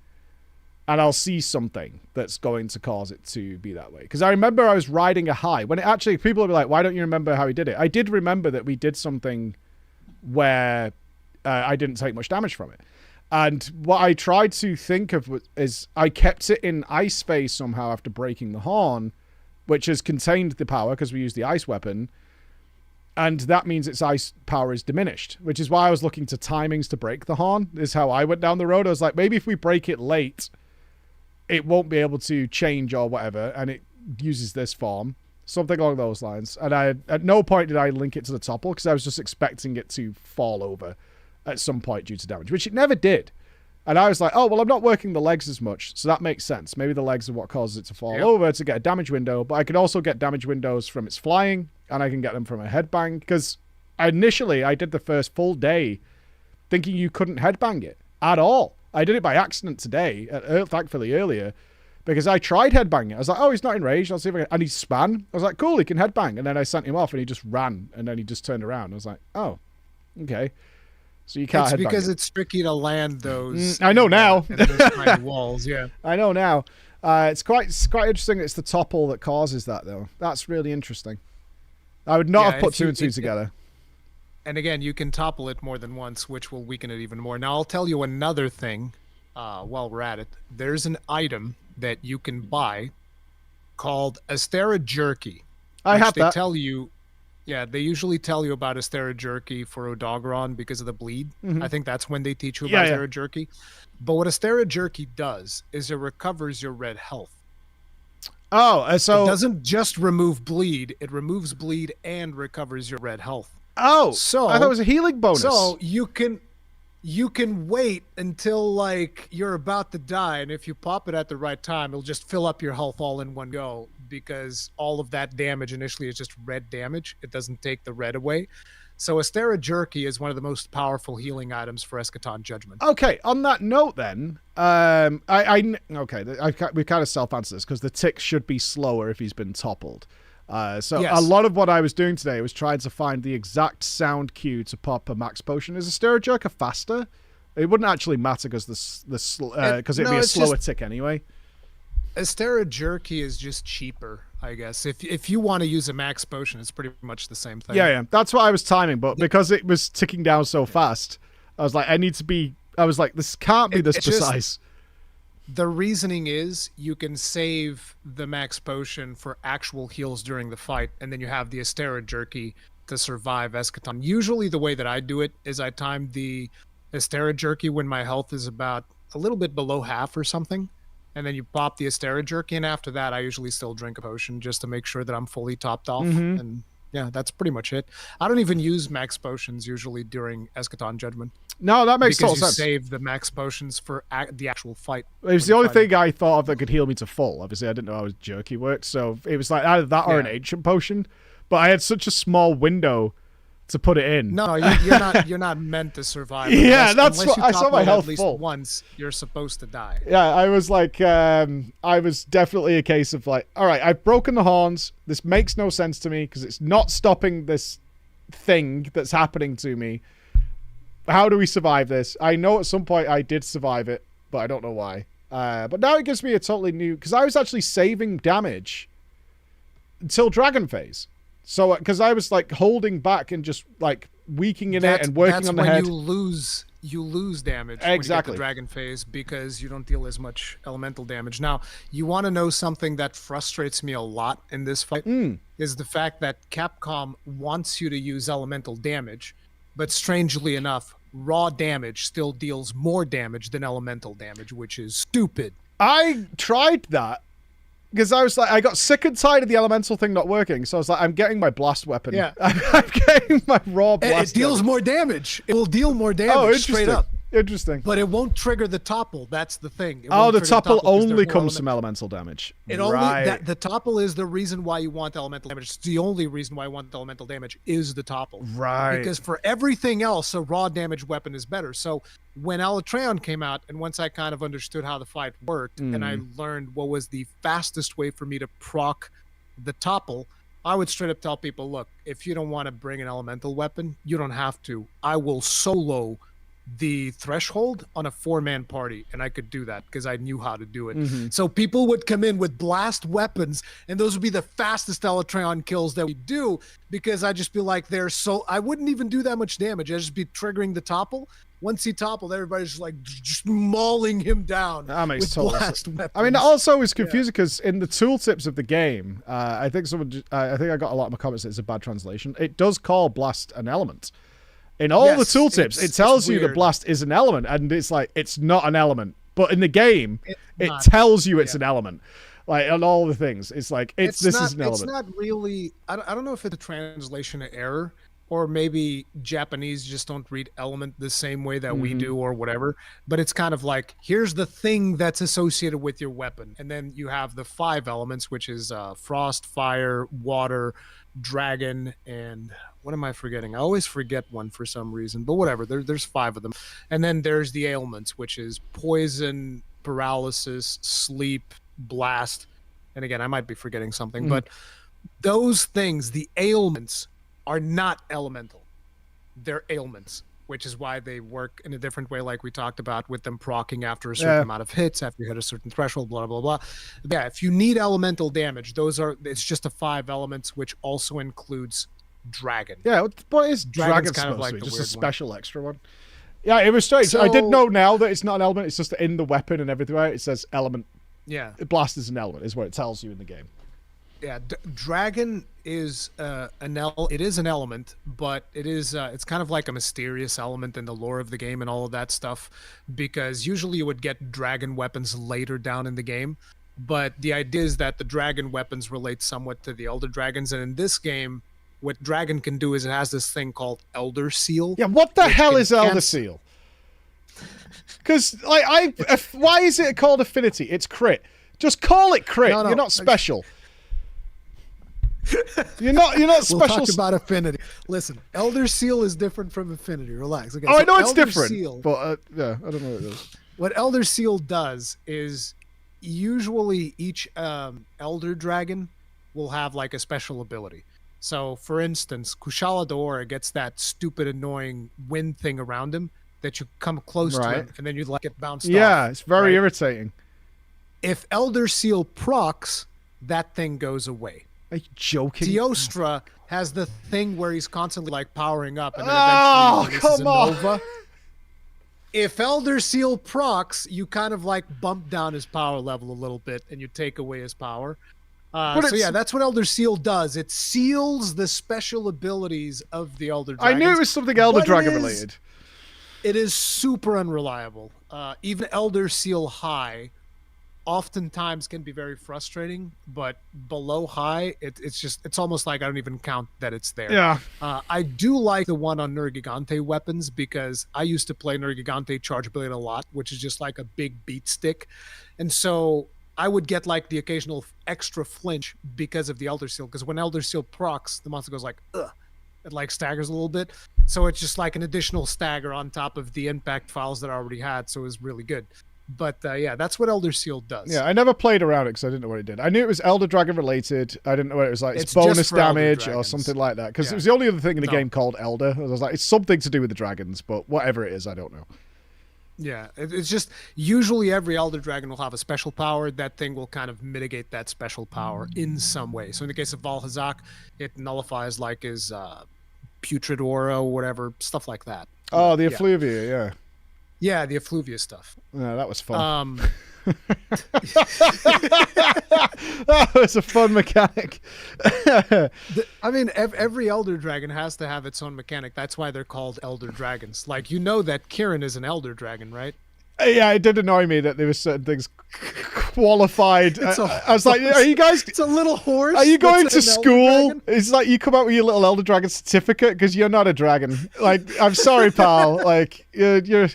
and I'll see something that's going to cause it to be that way. Because I remember I was riding a high when it actually people will be like, "Why don't you remember how he did it?" I did remember that we did something where I didn't take much damage from it. And what I tried to think of is I kept it in ice phase somehow after breaking the horn, which has contained the power because we used the ice weapon. And that means its ice power is diminished, which is why I was looking to timings to break the horn, is how I went down the road. I was like, maybe if we break it late, it won't be able to change or whatever, and it uses this form. Something along those lines. And at no point did I link it to the topple because I was just expecting it to fall over at some point due to damage, which it never did. And I was like, oh, well, I'm not working the legs as much, so that makes sense. Maybe the legs are what causes it to fall over to get a damage window, but I could also get damage windows from its flying, and I can get them from a headbang, because initially I did the first full day thinking you couldn't headbang it at all. I did it by accident today, thankfully earlier, because I tried headbanging it. I was like, oh, he's not enraged. I'll see if I can. And he span. I was like, cool, he can headbang. And then I sent him off, and he just ran, and then he just turned around. I was like, oh, okay. So you can't It's headbang because it. it's tricky to land those. I know now. in those tiny walls, yeah. I know now. It's quite interesting. It's the topple that causes that, though. That's really interesting. I would not have put two and two together. And again, you can topple it more than once, which will weaken it even more. Now, I'll tell you another thing while we're at it. There's an item that you can buy called Astera Jerky. I have they that. tell you, yeah, they usually tell you about Astera Jerky for Odogaron because of the bleed. Mhm. I think that's when they teach you about Yeah, Astera Jerky. But what Astera Jerky does is it recovers your red health. Oh, so it doesn't just remove bleed; it removes bleed and recovers your red health. Oh, so I thought it was a healing bonus. So you can wait until like you're about to die, and if you pop it at the right time, it'll just fill up your health all in one go, because all of that damage initially is just red damage. It doesn't take the red away. So Astera Jerky is one of the most powerful healing items for Eschaton Judgment. Okay, on that note then, we kind of self-answer this because the tick should be slower if he's been toppled. So Yes. a lot of what I was doing today was trying to find the exact sound cue to pop a max potion. Is Astera Jerky faster? It wouldn't actually matter because because it'd be a slower tick anyway. Astera Jerky is just cheaper, I guess. If you want to use a max potion, it's pretty much the same thing. Yeah, that's what I was timing, but because it was ticking down so fast, I was like, this can't be this precise. The reasoning is you can save the max potion for actual heals during the fight, and then you have the Astera Jerky to survive Eschaton. Usually the way that I do it is I time the Astera Jerky when my health is about a little bit below half or something, and then you pop the Astera Jerky, and after that I usually still drink a potion just to make sure that I'm fully topped off. Mhm. And yeah, that's pretty much it. I don't even use max potions usually during Eschaton Judgment. No, that makes total because you sense. save the max potions for the actual fight. It was the only thing I thought of that could heal me to full. Obviously, I didn't know how Jerky worked, so it was like either that or an ancient potion. But I had such a small window to put it in. No, you're not meant to survive. Yeah, that's unless what you I saw topple my it health at least full. once. You're supposed to die. Yeah, I was like, I was definitely a case of like, all right, I've broken the horns. This makes no sense to me because it's not stopping this thing that's happening to me. How do we survive this? I know at some point I did survive it, but I don't know why. But now it gives me a totally new, because I was actually saving damage until Dragon Phase. So, because I was like holding back and just like weakening it and working on the head. That's when you lose damage Exactly. when you get the Dragon Phase because you don't deal as much elemental damage. Now, you want to know something that frustrates me a lot in this fight is the fact that Capcom wants you to use elemental damage, but strangely enough, raw damage still deals more damage than elemental damage, which is stupid. I tried that because I was like, I got sick and tired of the elemental thing not working, so I was like, I'm getting my blast weapon. Yeah. I'm getting my raw blast. It deals weapon. more damage. It will deal more damage straight up. Interesting. But it won't trigger the topple. That's the thing. The topple only comes from elemental damage. It only the topple is the reason why you want elemental damage. It's the only reason why you want elemental damage is the topple. Right. Because for everything else, a raw damage weapon is better. So when Alatreon came out, and once I kind of understood how the fight worked, and I learned what was the fastest way for me to proc the topple, I would straight up tell people, look, if you don't want to bring an elemental weapon, you don't have to. I will solo the threshold on a 4-man party, and I could do that because I knew how to do it. So people would come in with blast weapons, and those would be the fastest Alatreon kills that we do, because I'd just be like, I wouldn't even do that much damage. I'd just be triggering the topple. Once he toppled, everybody's just like just mauling him down. That makes with total blast sense. weapons. I mean, that also is confusing because in the tooltips of the game, I think I got a lot of my comments that it's a bad translation. It does call blast an element. In all the tooltips, it tells you the blast is an element, and it's like, it's not an element. But in the game, it tells you it's an element. Like, on all the things. It's like, this is an element. It's not really, I don't know if it's a translation error, or maybe Japanese just don't read element the same way that we do, or whatever. But it's kind of like, here's the thing that's associated with your weapon. And then you have the 5 elements, which is frost, fire, water, dragon, and what am I forgetting? I always forget one for some reason, but whatever. There's 5 of them. And then there's the ailments, which is poison, paralysis, sleep, blast. And again, I might be forgetting something, but those things, the ailments, are not elemental. They're ailments, which is why they work in a different way, like we talked about, with them proccing after a certain amount of hits, after you hit a certain threshold, blah, blah, blah. Yeah, if you need elemental damage, it's just the 5 elements, which also includes dragon. Yeah, what is dragon kind of like to be? Just a special extra one? Yeah, it was strange. I did know now that it's not an element, it's just in the weapon and everywhere, it says element. Yeah. Blast is an element, is what it tells you in the game. Yeah, dragon is it is an element, but it's kind of like a mysterious element in the lore of the game and all of that stuff, because usually you would get dragon weapons later down in the game, but the idea is that the dragon weapons relate somewhat to the elder dragons, and in this game, what dragon can do is it has this thing called Elder Seal. Yeah, what the hell is Elder Seal? Because why is it called Affinity? It's crit. Just call it crit. No, you're not special. You're not special. We'll talk about Affinity. Listen, Elder Seal is different from Affinity. Relax. Okay, I know it's Elder different, Seal, but yeah, I don't know what it is. What Elder Seal does is usually each Elder Dragon will have like a special ability. So, for instance, Kushala Daora gets that stupid, annoying wind thing around him that you come close to him, and then you like get bounced off. Yeah, it's very irritating. If Elder Seal procs, that thing goes away. Are you joking? Teostra has the thing where he's constantly like powering up, and then eventually releases a Nova. If Elder Seal procs, you kind of like bump down his power level a little bit, and you take away his power. So yeah, that's what Elder Seal does. It seals the special abilities of the Elder Dragons. I knew it was something Elder Dragon related. It is super unreliable. Even Elder Seal High oftentimes can be very frustrating, but below high, it's almost like I don't even count that it's there. Yeah. I do like the one on Nergigante weapons, because I used to play Nergigante Charge Blade a lot, which is just like a big beat stick. And so I would get like the occasional extra flinch because of the Elder Seal, because when Elder Seal procs, the monster goes like, ugh. It like staggers a little bit. So it's just like an additional stagger on top of the impact files that I already had, so it was really good. But yeah, that's what Elder Seal does. Yeah, I never played around it because I didn't know what it did. I knew it was Elder Dragon related. I didn't know what it was like. It's bonus damage or something like that. Because it was the only other thing in the game called Elder. I was like, it's something to do with the dragons, but whatever it is, I don't know. Yeah, it's just usually every Elder Dragon will have a special power. That thing will kind of mitigate that special power in some way. So in the case of Valhazak, it nullifies like his Putrid Aura or whatever, stuff like that. Oh, the Effluvia, yeah. Yeah, the Effluvia stuff. Yeah, that was fun. That was a fun mechanic. I mean, every Elder Dragon has to have its own mechanic. That's why they're called Elder Dragons. Like, you know that Kirin is an Elder Dragon, right? Yeah, it did annoy me that there were certain things qualified. I was like, are you guys? It's a little horse. Are you going to that's an elder school? dragon. It's like you come out with your little elder dragon certificate because you're not a dragon. Like, I'm sorry, pal. Like, you're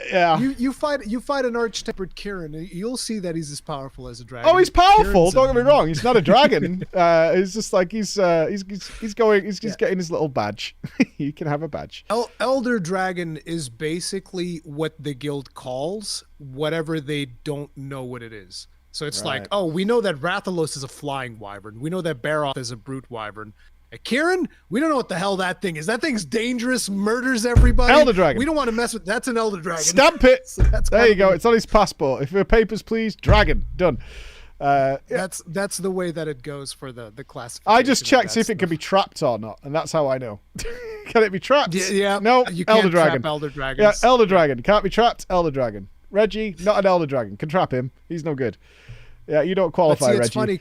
yeah. You fight an arch-tempered Kieran, and you'll see that he's as powerful as a dragon. Oh, he's powerful. Kieran's Don't get me wrong. He's not a dragon. It's just like he's getting his little badge. He can have a badge. Elder Dragon is basically what the guild calls whatever they don't know what it is. So it's like, oh, we know that Rathalos is a flying wyvern. We know that Baroth is a brute wyvern. Kieran, we don't know what the hell that thing is. That thing's dangerous, murders everybody. Elder Dragon. We don't want to mess with. That's an Elder Dragon. Stamp it. So there you go. It's on his passport. If your papers, please. Dragon. Done. That's the way that it goes for the classification. I just checked see if it can be trapped or not, and that's how I know. Can it be trapped? Yeah. No. You Elder can't Dragon. trap Elder Dragons. Yeah. Elder Dragon can't be trapped. Elder Dragon. Reggie, not an Elder Dragon. Can trap him. He's no good. Yeah, you don't qualify, Reggie. Reggie. It's funny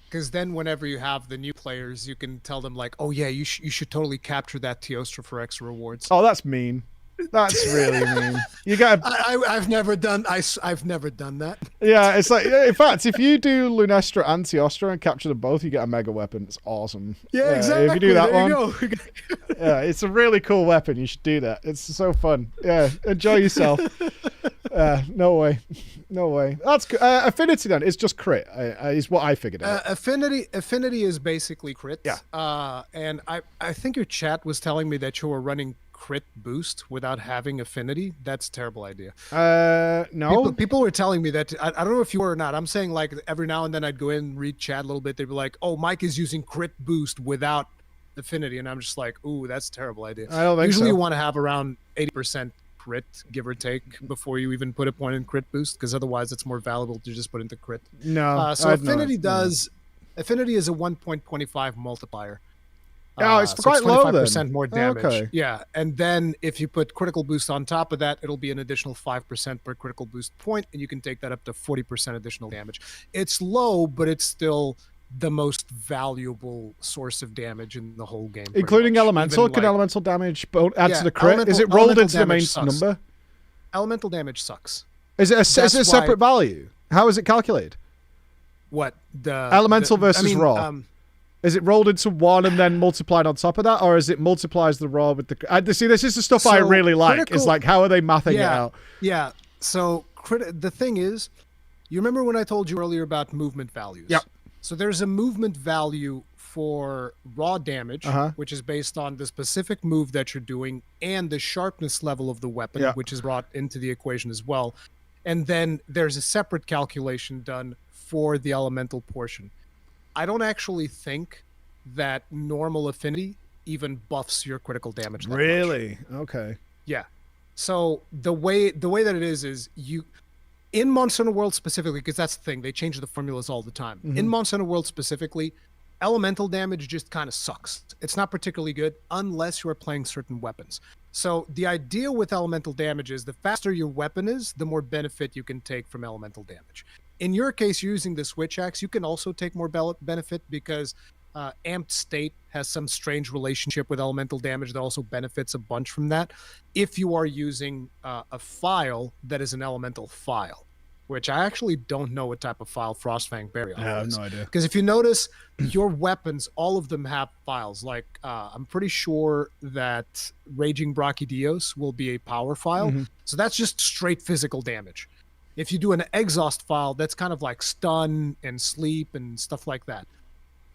because then whenever you have the new players, you can tell them like, oh yeah, you should totally capture that Teostra for extra rewards. Oh, that's mean. That's really mean. You got. I've never done. I've never done that. Yeah, it's like in fact, if you do Lunestra and Teostra and capture them both, you get a mega weapon. It's awesome. Yeah, exactly. If you do that there one, you go. yeah, it's a really cool weapon. You should do that. It's so fun. Yeah, enjoy yourself. No way. That's affinity then. It's just crit. Is what I figured out. Affinity is basically crit. Yeah. And I think your chat was telling me that you were running crit boost without having affinity. That's a terrible idea. No. People were telling me that. I don't know if you were or not. I'm saying like every now and then I'd go in and read chat a little bit. They'd be like, "Oh, Mike is using crit boost without affinity," and I'm just like, "Ooh, that's a terrible idea." I don't think Usually so. you want to have around 80% crit, give or take, before you even put a point in crit boost, because otherwise it's more valuable to just put into crit. No. So affinity affinity is a 1.25 multiplier. Oh, it's so quite low then. 25% more damage. Okay. Yeah, and then if you put critical boost on top of that, it'll be an additional 5% per critical boost point, and you can take that up to 40% additional damage. It's low, but it's still the most valuable source of damage in the whole game. Including elemental. Even Can like, elemental damage add to the crit? Is it rolled into the main number? Elemental damage sucks. Is it a separate value? How is it calculated? What? Elemental versus raw. Is it rolled into one and then multiplied on top of that, or is it multiplies the raw with the? See, this is the stuff I really like. It's like, how are they mathing it out? Yeah. So the thing is, you remember when I told you earlier about movement values? Yep. So there's a movement value for raw damage, which is based on the specific move that you're doing and the sharpness level of the weapon, which is brought into the equation as well. And then there's a separate calculation done for the elemental portion. I don't actually think that normal affinity even buffs your critical damage. Really? Okay. Yeah. So the way that it is you in Monster Hunter World specifically, because that's the thing, they change the formulas all the time. In Monster Hunter World specifically, elemental damage just kind of sucks. It's not particularly good unless you are playing certain weapons. So the idea with elemental damage is the faster your weapon is, the more benefit you can take from elemental damage. In your case, you're using the switch axe, you can also take more benefit because Amped State has some strange relationship with elemental damage that also benefits a bunch from that. If you are using a file that is an elemental file, which I actually don't know what type of file Frostfang Barrier is. I have no idea. Because if you notice, your weapons, all of them have files. Like, I'm pretty sure that Raging Brachydios will be a power file. So that's just straight physical damage. If you do an exhaust file, that's kind of like stun and sleep and stuff like that.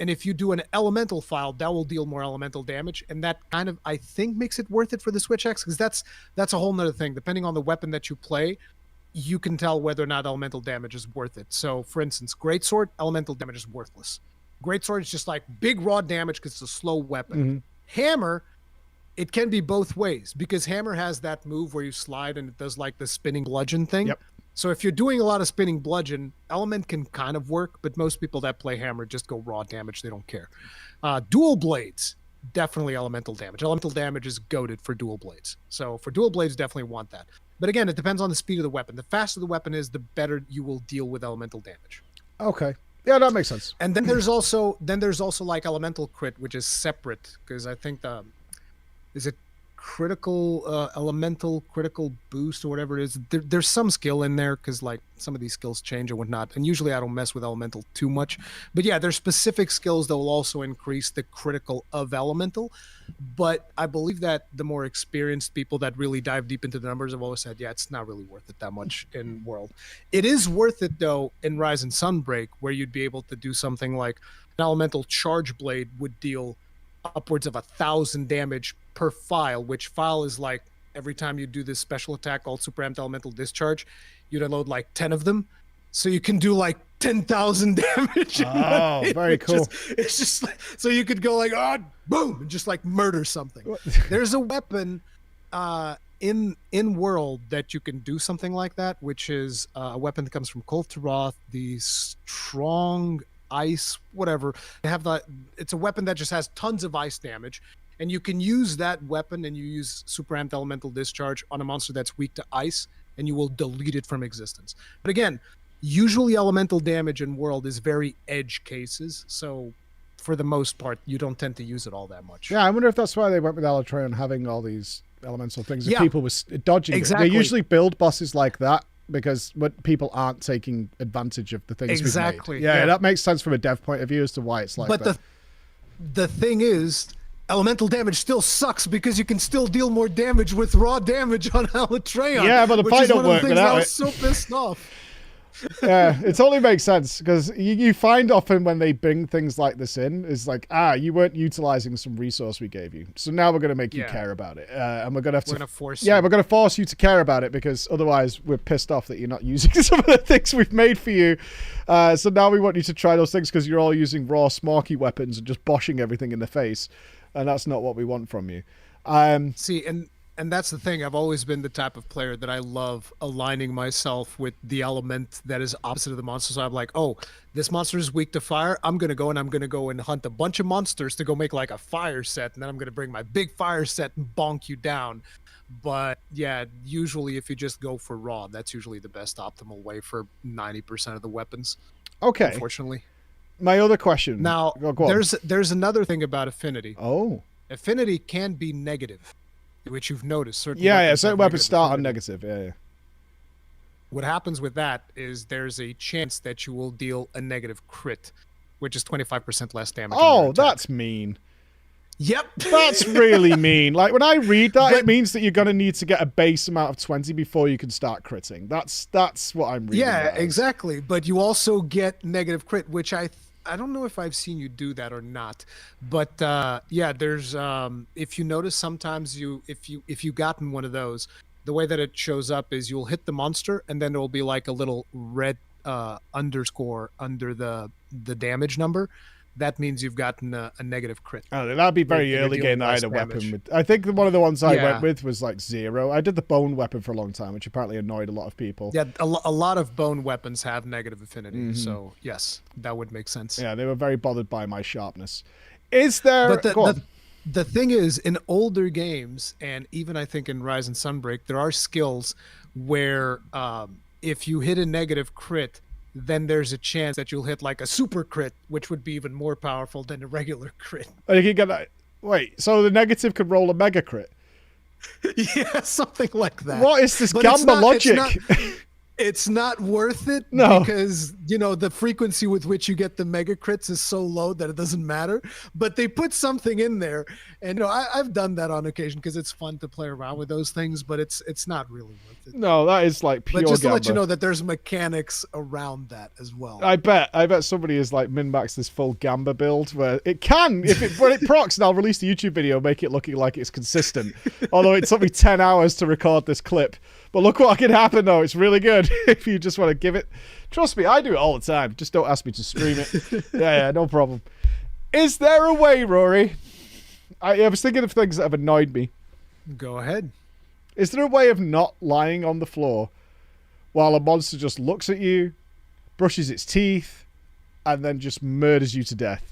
And if you do an elemental file, that will deal more elemental damage. And that kind of, I think, makes it worth it for the Switch X, because that's a whole nother thing. Depending on the weapon that you play, you can tell whether or not elemental damage is worth it. So, for instance, Greatsword, elemental damage is worthless. Greatsword is just like big raw damage because it's a slow weapon. Hammer, it can be both ways, because Hammer has that move where you slide and it does like the spinning bludgeon thing. Yep. So if you're doing a lot of spinning bludgeon, element can kind of work, but most people that play Hammer just go raw damage. They don't care. Dual blades, definitely elemental damage. Elemental damage is goated for dual blades. So for dual blades, definitely want that. But again, it depends on the speed of the weapon. The faster the weapon is, the better you will deal with elemental damage. Okay. Yeah, that makes sense. And then there's also like elemental crit, which is separate, because I think is it critical elemental critical boost or whatever it is. There's some skill in there because like some of these skills change and whatnot. And usually I don't mess with elemental too much. But yeah, there's specific skills that will also increase the critical of elemental. But I believe that the more experienced people that really dive deep into the numbers have always said, yeah, it's not really worth it that much in World. It is worth it though in Rise and Sunbreak, where you'd be able to do something like an elemental charge blade would deal upwards of 1,000 damage per file, which file is like every time you do this special attack called Super Amped Elemental Discharge, you'd unload like 10 of them. So you can do like 10,000 damage. Oh, very cool. It's just like, so you could go like, oh, boom, and just like murder something. There's a weapon in World that you can do something like that, which is a weapon that comes from Kolth Taroth, the strong ice, whatever. They have that. It's a weapon that just has tons of ice damage, and you can use that weapon and you use Super Amped Elemental Discharge on a monster that's weak to ice, and you will delete it from existence. But again, usually elemental damage in World is very edge cases, so for the most part, you don't tend to use it all that much. Yeah, I wonder if that's why they went with Alatreon having all these elemental things. If Yeah, people were dodging exactly. it. They usually build bosses like that because people aren't taking advantage of the things Exactly, we've made. Yeah, yeah. that makes sense from a dev point of view as to why it's like But that. the thing is, elemental damage still sucks because you can still deal more damage with raw damage on Alatreon. Yeah, but the which fight is don't one of the work things without I it. was so pissed off. Yeah, it totally makes sense because you find often when they bring things like this in is like, you weren't utilizing some resource we gave you, so now we're going to make you Yeah. care about it, and we're going to have to force yeah, you. we're going to force you to care about it because otherwise we're pissed off that you're not using some of the things we've made for you. So now we want you to try those things because you're all using raw smarky weapons and just boshing everything in the face, and that's not what we want from you. See, and that's the thing. I've always been the type of player that I love aligning myself with the element that is opposite of the monster. So I'm like, oh, this monster is weak to fire. I'm going to go and hunt a bunch of monsters to go make like a fire set. And then I'm going to bring my big fire set and bonk you down. But yeah, usually if you just go for raw, that's usually the best optimal way for 90% of the weapons. Okay. Unfortunately. My other question. Now, Go on. there's another thing about affinity. Oh. Affinity can be negative, which you've noticed. Certain Yeah, weapons certain have weapons negative start on affinity. negative. Yeah. What happens with that is there's a chance that you will deal a negative crit, which is 25% less damage. on your Oh, attack. that's mean. Yep. That's really mean. Like when I read that, it means that you're going to need to get a base amount of 20 before you can start critting. That's what I'm reading. Yeah, that as. exactly. But you also get negative crit, which I don't know if I've seen you do that or not. But yeah, there's if you notice sometimes if you gotten one of those, the way that it shows up is you'll hit the monster and then there will be like a little red underscore under the damage number. That means you've gotten a negative crit. Oh, that'd be very You're early dealing game. I had less a weapon damage. with. I think one of the ones I Yeah. went with was like 0. I did the bone weapon for a long time, which apparently annoyed a lot of people. Yeah, a lot of bone weapons have negative affinity, so yes, that would make sense. Yeah, they were very bothered by my sharpness. Is there? But Go on. the thing is, in older games, and even I think in Rise and Sunbreak, there are skills where if you hit a negative crit, then there's a chance that you'll hit like a super crit, which would be even more powerful than a regular crit. Oh, you can get that. Wait, so the negative could roll a mega crit? Yeah, something like that. What is this But it's Gamba not- logic? It's not worth it No. because, the frequency with which you get the mega crits is so low that it doesn't matter. But they put something in there. And, I've done that on occasion because it's fun to play around with those things, but it's not really worth it. No, that is like pure But just to let you Gamba. know that there's mechanics around that as well. I bet somebody has like min-maxed this full Gamba build where it can, when it procs, and I'll release the YouTube video, make it looking like it's consistent. Although it took me 10 hours to record this clip. But look what can happen though. It's really good if you just want to give it. Trust me, I do it all the time. Just don't ask me to stream it. yeah, no problem. Is there a way, Rory? I was thinking of things that have annoyed me. Go ahead. Is there a way of not lying on the floor while a monster just looks at you, brushes its teeth, and then just murders you to death?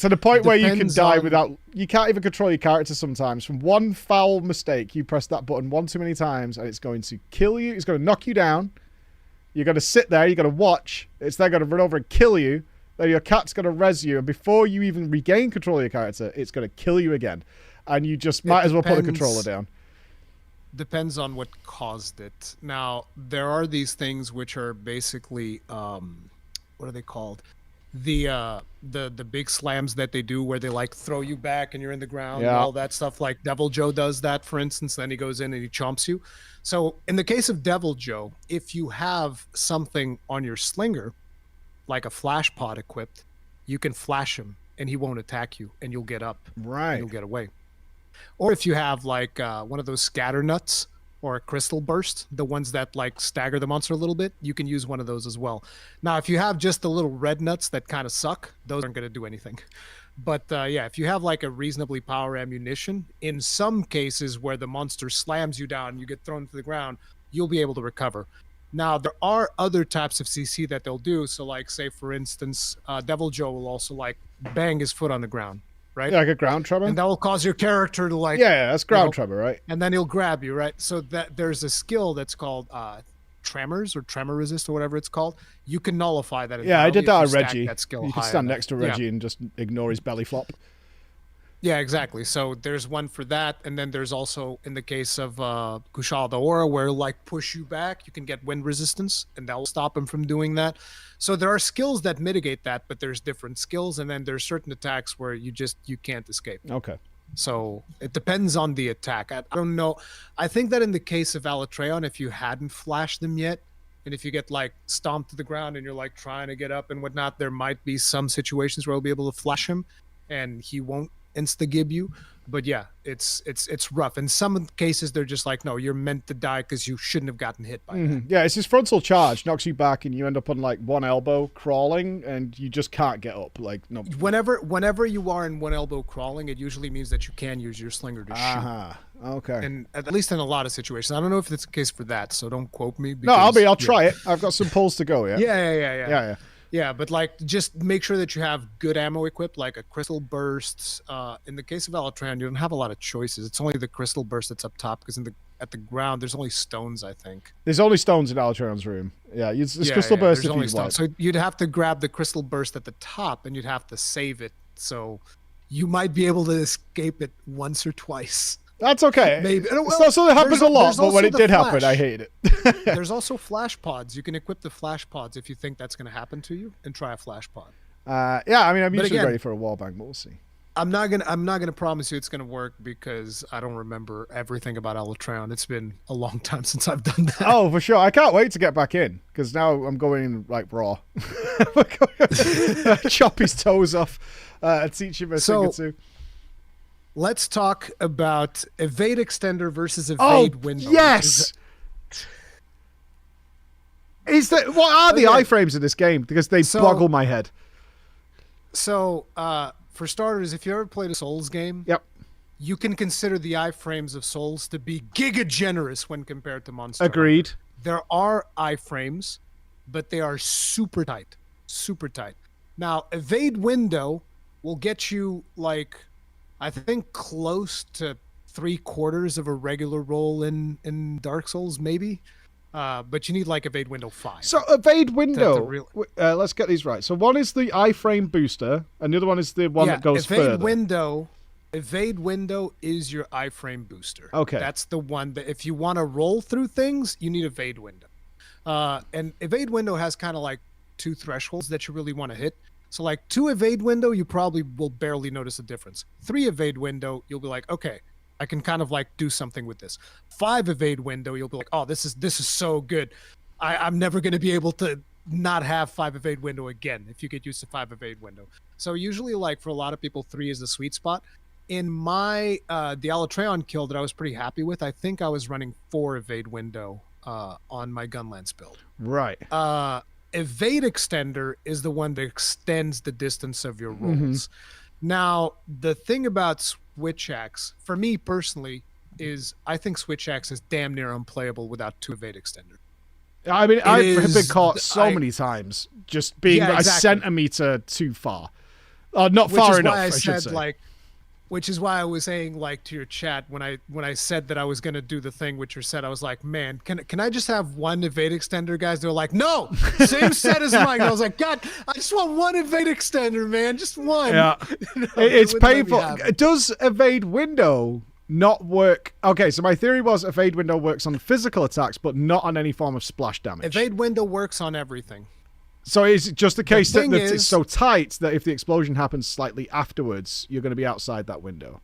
To the point where you can Depends die on- without... You can't even control your character sometimes. From one foul mistake, you press that button one too many times, and it's going to kill you. It's going to knock you down. You're going to sit there. You're going to watch. It's then going to run over and kill you. Then your cat's going to res you. And before you even regain control of your character, it's going to kill you again. and you just might as well put the depends. controller down. Depends on what caused it. Now, there are these things which are basically, what are they called? The big slams that they do where they like throw you back and you're in the ground and all that stuff. Like Devil Joe does that, for instance. Then he goes in and he chomps you. So in the case of Devil Joe, if you have something on your slinger, like a flash pod equipped, you can flash him and he won't attack you and you'll get up. Right. And you'll get away. Or if you have like one of those scatter nuts or a crystal burst, the ones that like stagger the monster a little bit, you can use one of those as well. Now, if you have just the little red nuts that kind of suck, those aren't going to do anything. But yeah, if you have like a reasonably power ammunition, in some cases where the monster slams you down and you get thrown to the ground, you'll be able to recover. Now, there are other types of CC that they'll do. So like, say, for instance, Devil Joe will also like bang his foot on the ground. Right? Yeah, like a ground tremor? And that will cause your character to like... Yeah, that's ground tremor, right? And then he'll grab you, right? So that there's a skill that's called tremors or tremor resist or whatever it's called. You can nullify that. Yeah, I did that on Reggie. That skill you can stand next to Reggie and just ignore his belly flop. Yeah, exactly. So there's one for that. And then there's also, in the case of Kushal Daora, where like push you back, you can get wind resistance and that will stop him from doing that. So there are skills that mitigate that, but there's different skills. And then there's certain attacks where you can't escape. Okay. So it depends on the attack. I don't know. I think that in the case of Alatreon, if you hadn't flashed them yet, and if you get like stomped to the ground and you're like trying to get up and whatnot, there might be some situations where you'll be able to flash him and he won't insta-gib you. But yeah, it's rough. In some cases, they're just like, no, you're meant to die because you shouldn't have gotten hit by that. Yeah, it's his frontal charge, knocks you back, and you end up on like one elbow crawling, and you just can't get up. Like no. Whenever you are in one elbow crawling, it usually means that you can use your slinger to shoot. Okay. And at least in a lot of situations, I don't know if it's the case for that, so don't quote me. No, I'll try it. I've got some pulls to go. Yeah. Yeah, but like just make sure that you have good ammo equipped, like a crystal burst. In the case of Alatran, you don't have a lot of choices. It's only the crystal burst that's up top because at the ground there's only stones, I think. There's only stones in Alatran's room. Yeah, it's crystal burst. There's if only you stones. want. So you'd have to grab the crystal burst at the top, and you'd have to save it. So you might be able to escape it once or twice. That's okay. Maybe. It's not something that happens a lot, but when it did happen, I hated it. There's also flash pods. You can equip the flash pods if you think that's going to happen to you, and try a flash pod. Yeah, I mean, I'm usually ready for a wallbang, but we'll see. I'm not gonna promise you it's gonna work because I don't remember everything about Alatreon. It's been a long time since I've done that. Oh, for sure. I can't wait to get back in because now I'm going in like raw. Chop his toes off, teach him a thing or two. Let's talk about evade extender versus evade window. Yes. What are the iframes in this game? Because they boggle my head. So, for starters, if you ever played a Souls game, you can consider the iframes of Souls to be giga generous when compared to Monster Agreed. Hunter. There are iframes, but they are super tight. Super tight. Now, evade window will get you like, I think close to 3/4 of a regular roll in Dark Souls, maybe. But you need like evade window 5. So evade window. Let's get these right. So one is the iframe booster, and the other one is the one that goes further. Evade window is your iframe booster. Okay, that's the one that if you want to roll through things, you need evade window. And evade window has kind of like 2 thresholds that you really want to hit. So like 2 evade window, you probably will barely notice a difference. 3 evade window, you'll be like, okay, I can kind of like do something with this. 5 evade window, you'll be like, oh, this is so good. I'm never going to be able to not have 5 evade window again if you get used to 5 evade window. So usually like for a lot of people, 3 is the sweet spot. In my the Alatreon kill that I was pretty happy with, I think I was running 4 evade window on my Gunlance build. Right. Evade extender is the one that extends the distance of your rolls. Now, the thing about Switch Axe, for me personally, is I think Switch Axe is damn near unplayable without 2 evade extender. I mean, I've been caught so many times just being a centimeter too far. Not far enough, I should say. Which is why I was saying, like, to your chat when I said that I was gonna do the thing with your set, I was like, man, can I just have one evade extender, guys? They're like, no, same set as mine. And I was like, God, I just want one evade extender, man, just one. Yeah, it's painful. Does evade window not work? Okay, so my theory was evade window works on physical attacks, but not on any form of splash damage. Evade window works on everything. So is it just the case that is, it's so tight that if the explosion happens slightly afterwards, you're going to be outside that window?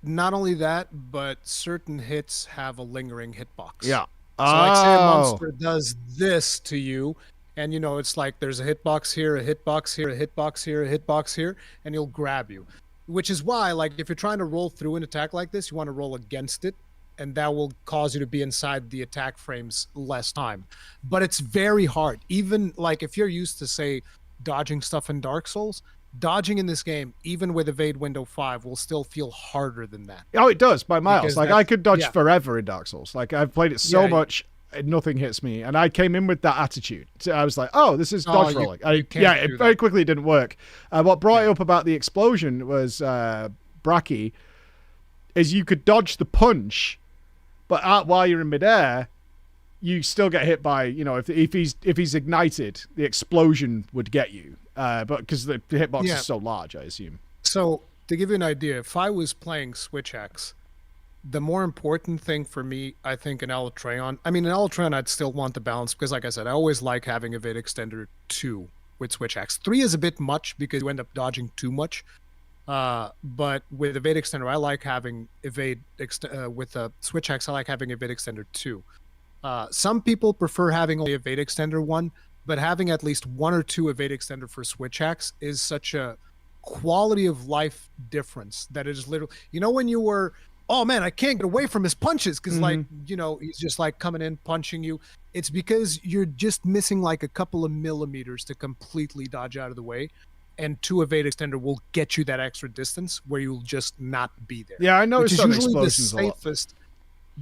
Not only that, but certain hits have a lingering hitbox. Yeah. So like say a monster does this to you, and you know, it's like there's a hitbox here, a hitbox here, a hitbox here, a hitbox here, and he'll grab you. Which is why, like, if you're trying to roll through an attack like this, you want to roll against it, and that will cause you to be inside the attack frames less time. But it's very hard. Even like if you're used to, say, dodging stuff in Dark Souls, dodging in this game, even with Evade Window 5, will still feel harder than that. Oh, it does, by miles. Because like I could dodge forever in Dark Souls. Like I've played it so much, nothing hits me. And I came in with that attitude. So I was like, oh, this is dodge rolling. It very quickly didn't work. What brought it up about the explosion was Bracky, is you could dodge the punch, but while you're in midair, you still get hit by, you know, if he's ignited, the explosion would get you. But because the hitbox is so large, I assume. So to give you an idea, if I was playing Switch Axe, the more important thing for me, I think, in Alatreon, in Alatreon, I'd still want the balance because, like I said, I always like having Evade Extender 2 with Switch Axe. 3 is a bit much because you end up dodging too much. But with Evade Extender, I like having with a Switch Axe, I like having Evade Extender 2. Some people prefer having only Evade Extender 1, but having at least 1 or 2 Evade Extender for Switch Axe is such a quality of life difference that it is literally, you know, when you were, oh man, I can't get away from his punches because like, you know, he's just like coming in, punching you. It's because you're just missing like a couple of millimeters to completely dodge out of the way. And 2 Evade Extender will get you that extra distance where you'll just not be there. Yeah, I noticed that usually explosions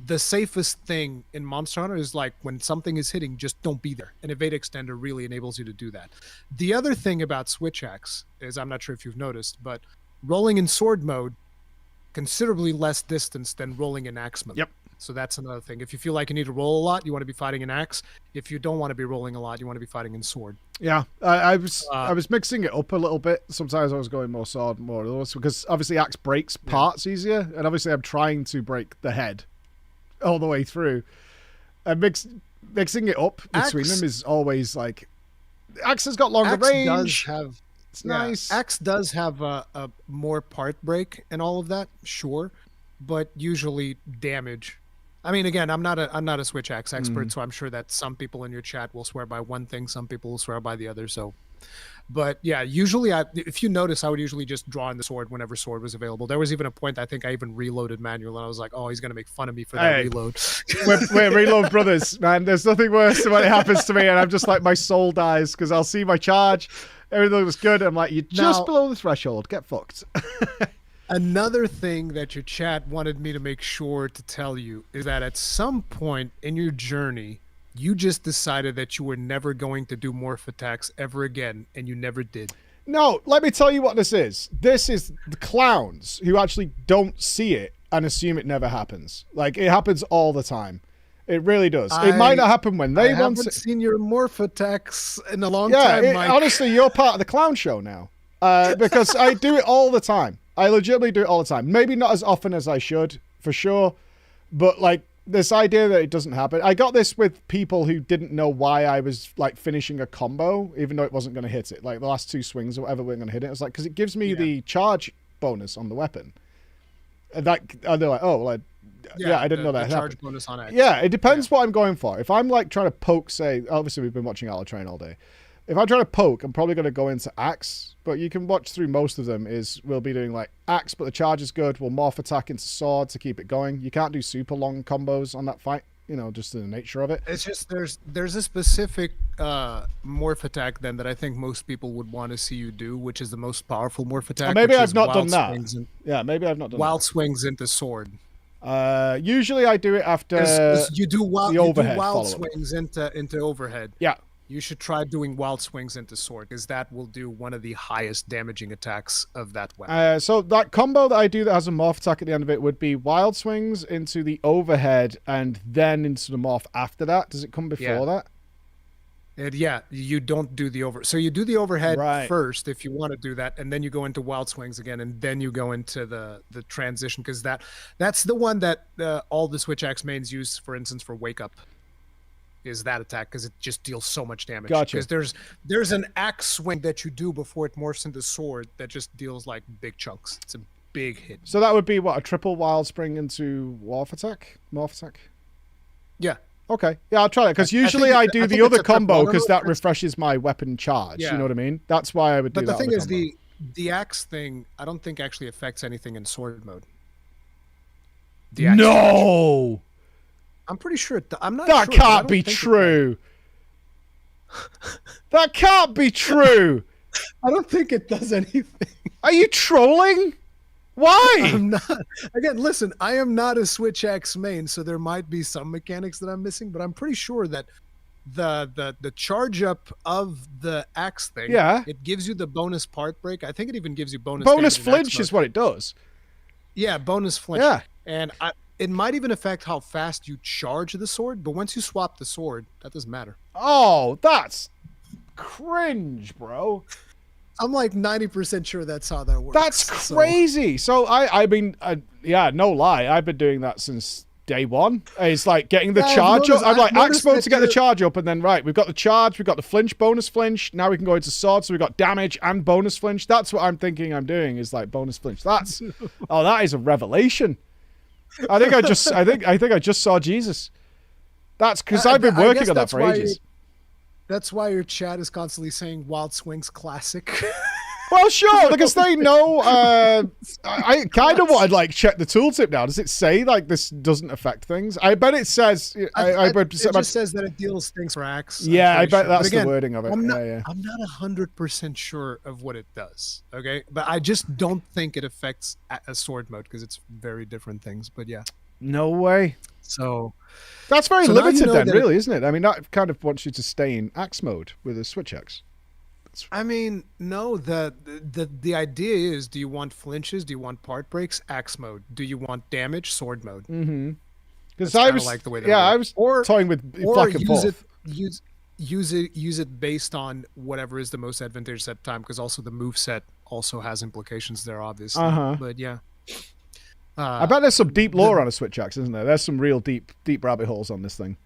the safest thing in Monster Hunter is like when something is hitting, just don't be there. And Evade Extender really enables you to do that. The other thing about Switch Axe is, I'm not sure if you've noticed, but rolling in sword mode, considerably less distance than rolling in axe mode. Yep. So that's another thing. If you feel like you need to roll a lot, you want to be fighting in axe. If you don't want to be rolling a lot, you want to be fighting in sword. Yeah, I was mixing it up a little bit. Sometimes I was going more sword, more those, because obviously axe breaks parts easier, and obviously I'm trying to break the head all the way through. And mixing it up between them is always like, axe has got longer range. It's nice. Axe does have a more part break and all of that, sure, but usually damage. I mean, again, I'm not a Switch Axe expert, so I'm sure that some people in your chat will swear by one thing, some people will swear by the other. So, but yeah, usually if you notice, I would usually just draw in the sword whenever sword was available. There was even a point I think I even reloaded manual, and I was like, oh, he's gonna make fun of me for that reload. we're reload brothers, man. There's nothing worse than when it happens to me, and I'm just like, my soul dies because I'll see my charge, everything was good. I'm like, you're just below the threshold. Get fucked. Another thing that your chat wanted me to make sure to tell you is that at some point in your journey, you just decided that you were never going to do morph attacks ever again, and you never did. No, let me tell you what this is. This is the clowns who actually don't see it and assume it never happens. Like, it happens all the time. It really does. It might not happen when they want to. I haven't seen your morph attacks in a long time, Mike. Honestly, you're part of the clown show now. Because I do it all the time. I legitimately do it all the time. Maybe not as often as I should, for sure. But, like, this idea that it doesn't happen. I got this with people who didn't know why I was, like, finishing a combo, even though it wasn't going to hit it. Like, the last 2 swings or whatever weren't going to hit it. It's like, because it gives me the charge bonus on the weapon. And they're like, oh, well, I didn't know that. The charge bonus on X. Yeah, it depends what I'm going for. If I'm, like, trying to poke, say, obviously we've been watching Alatrain all day. If I'm trying to poke, I'm probably going to go into Axe, but you can watch through most of them we'll be doing like Axe, but the charge is good. We'll morph attack into Sword to keep it going. You can't do super long combos on that fight, you know, just the nature of it. It's just there's a specific morph attack then that I think most people would want to see you do, which is the most powerful morph attack. Maybe I've not done that. Maybe I've not done wild swings into Sword. Usually I do it after you do wild overhead swings into overhead. Yeah. You should try doing wild swings into sword, because that will do one of the highest damaging attacks of that weapon. So that combo that I do that has a morph attack at the end of it would be wild swings into the overhead and then into the morph after that. Does it come before that? Yeah, you don't do the so you do the overhead Right. first if you want to do that, and then you go into wild swings again, and then you go into the transition, because that's the one that all the Switch Axe mains use, for instance, for wake up. Is that attack, because it just deals so much damage. Gotcha. Because there's an axe swing that you do before it morphs into sword that just deals like big chunks. It's a big hit. So that would be what, a triple wild spring into morph attack? Yeah. Okay. Yeah, I'll try that, because usually I do the other combo because that refreshes my weapon charge. Yeah. You know what I mean? That's why I would do that. But the thing is, combo. the axe thing, I don't think actually affects anything in sword mode. No! I'm pretty sure I'm not That sure, but I can't don't be think true. That can't be true. I don't think it does anything. Are you trolling? Why? I'm not. Again, listen, I am not a Switch Axe main, so there might be some mechanics that I'm missing, but I'm pretty sure that the charge up of the axe thing, it gives you the bonus part break. I think it even gives you bonus flinch is what it does. Yeah, bonus flinch. Yeah. And it might even affect how fast you charge the sword, but once you swap the sword, that doesn't matter. Oh, that's cringe, bro. I'm like 90% sure that's how that works. That's crazy. So I mean, yeah, no lie. I've been doing that since day one. It's like getting the charge up. I'm like axe mode to get the charge up, and then we've got the charge, we've got the flinch, bonus flinch. Now we can go into sword, so we've got damage and bonus flinch. That's what I'm thinking I'm doing, is like bonus flinch. That's that is a revelation. I think I just saw Jesus. That's because I've been working on that for ages. That's why your chat is constantly saying Wild Swings classic. Well, sure, because they know. I kind of want to check the tooltip now. Does it say this doesn't affect things? I bet it says. It just says that it deals things for axe. Yeah, I bet that's the wording of it. I'm not 100% sure of what it does. Okay, but I just don't think it affects a sword mode, because it's very different things. But yeah, no way. So that's very limited, then, really, isn't it? I mean, that kind of wants you to stay in axe mode with a Switch Axe. I mean, no, the idea is, do you want flinches? Do you want part breaks? Axe mode. Do you want damage? Sword mode. Mm-hmm. Because I was like the way I was toying with use it based on whatever is the most advantageous at the time, because also the move set also has implications there, obviously. But yeah. I bet there's some deep lore on a Switch Axe, isn't there? There's some real deep rabbit holes on this thing.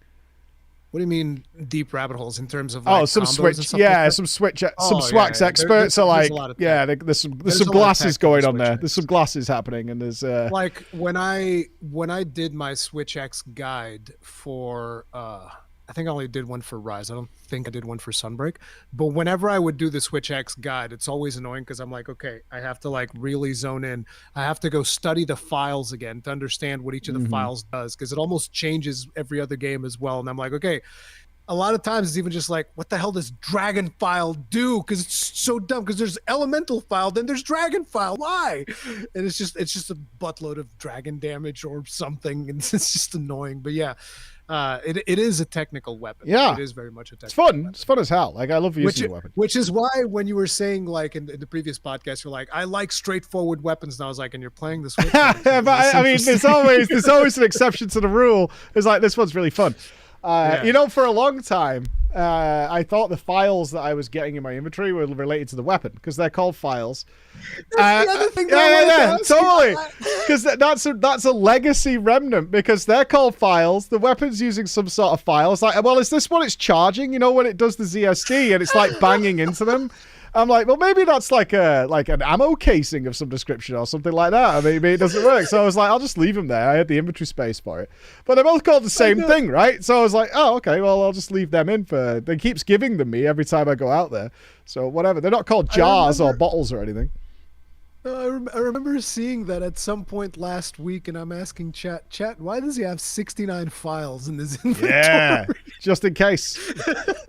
What do you mean deep rabbit holes in terms of some Switch, some Swax experts are like, there's some glasses going on there. There's some glasses happening, and there's like when I did my Switch X guide for I think I only did one for Rise. I don't think I did one for Sunbreak. But whenever I would do the Switch X guide, it's always annoying, because I'm like, okay, I have to really zone in. I have to go study the files again to understand what each of the files does, because it almost changes every other game as well. And I'm like, okay, a lot of times it's even just like, what the hell does Dragon File do? Because it's so dumb, because there's Elemental File, then there's Dragon File. Why? And it's just a buttload of dragon damage or something, and it's just annoying. But yeah. It is a technical weapon. Yeah, it is very much a technical. It's fun. Weapon. It's fun as hell. I love using the weapon. Which is why when you were saying in the previous podcast, you're like, I like straightforward weapons, and I was like, and you're playing the Switch. But I mean, there's always an exception to the rule. It's like, this one's really fun. For a long time, I thought the files that I was getting in my inventory were related to the weapon, because they're called files. That's the other thing. Totally. Because that's a legacy remnant, because they're called files. The weapon's using some sort of file. It's like, well, is this what it's charging? When it does the ZSD and it's banging into them. I'm like, well, maybe that's like an ammo casing of some description or something like that. I mean, maybe it doesn't work. So I was like, I'll just leave them there. I had the inventory space for it. But they're both called the same thing, right? So I was like, oh, okay, well, I'll just leave them in for... They keeps giving them me every time I go out there. So whatever. They're not called jars or bottles or anything. I remember seeing that at some point last week, and I'm asking chat, why does he have 69 files in his inventory? Yeah, just in case.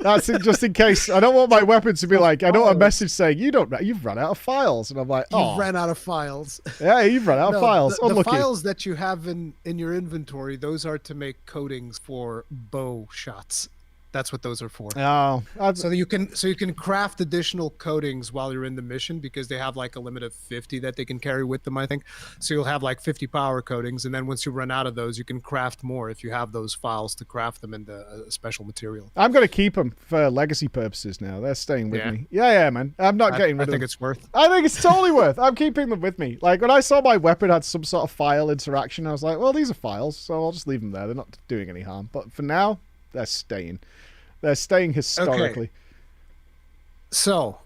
That's just in case. I don't want my weapon to be like, I don't want a message saying, you've run out of files. And I'm like, You've ran out of files. Yeah, you've run out of files. The files that you have in your inventory, those are to make coatings for bow shots. That's what those are for. Oh, so you can craft additional coatings while you're in the mission because they have like a limit of 50 that they can carry with them, I think. So you'll have like 50 power coatings, and then once you run out of those, you can craft more if you have those files to craft them into a special material. I'm going to keep them for legacy purposes now. They're staying with me. Yeah, man. I'm not getting rid of them. I think it's worth. I think it's totally worth. I'm keeping them with me. Like when I saw my weapon had some sort of file interaction, I was like, well, these are files, so I'll just leave them there. They're not doing any harm. But for now, they're staying. They're staying historically. Okay. So,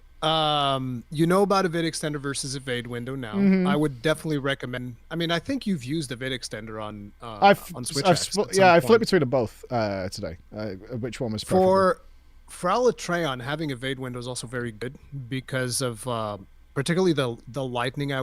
you know about a vid extender versus a evade window now. Mm-hmm. I would definitely recommend. I mean, I think you've used a vid extender on Switch. I flipped between them both today. Which one was preferable? For Alatreon, having evade window is also very good because of particularly the lightning. I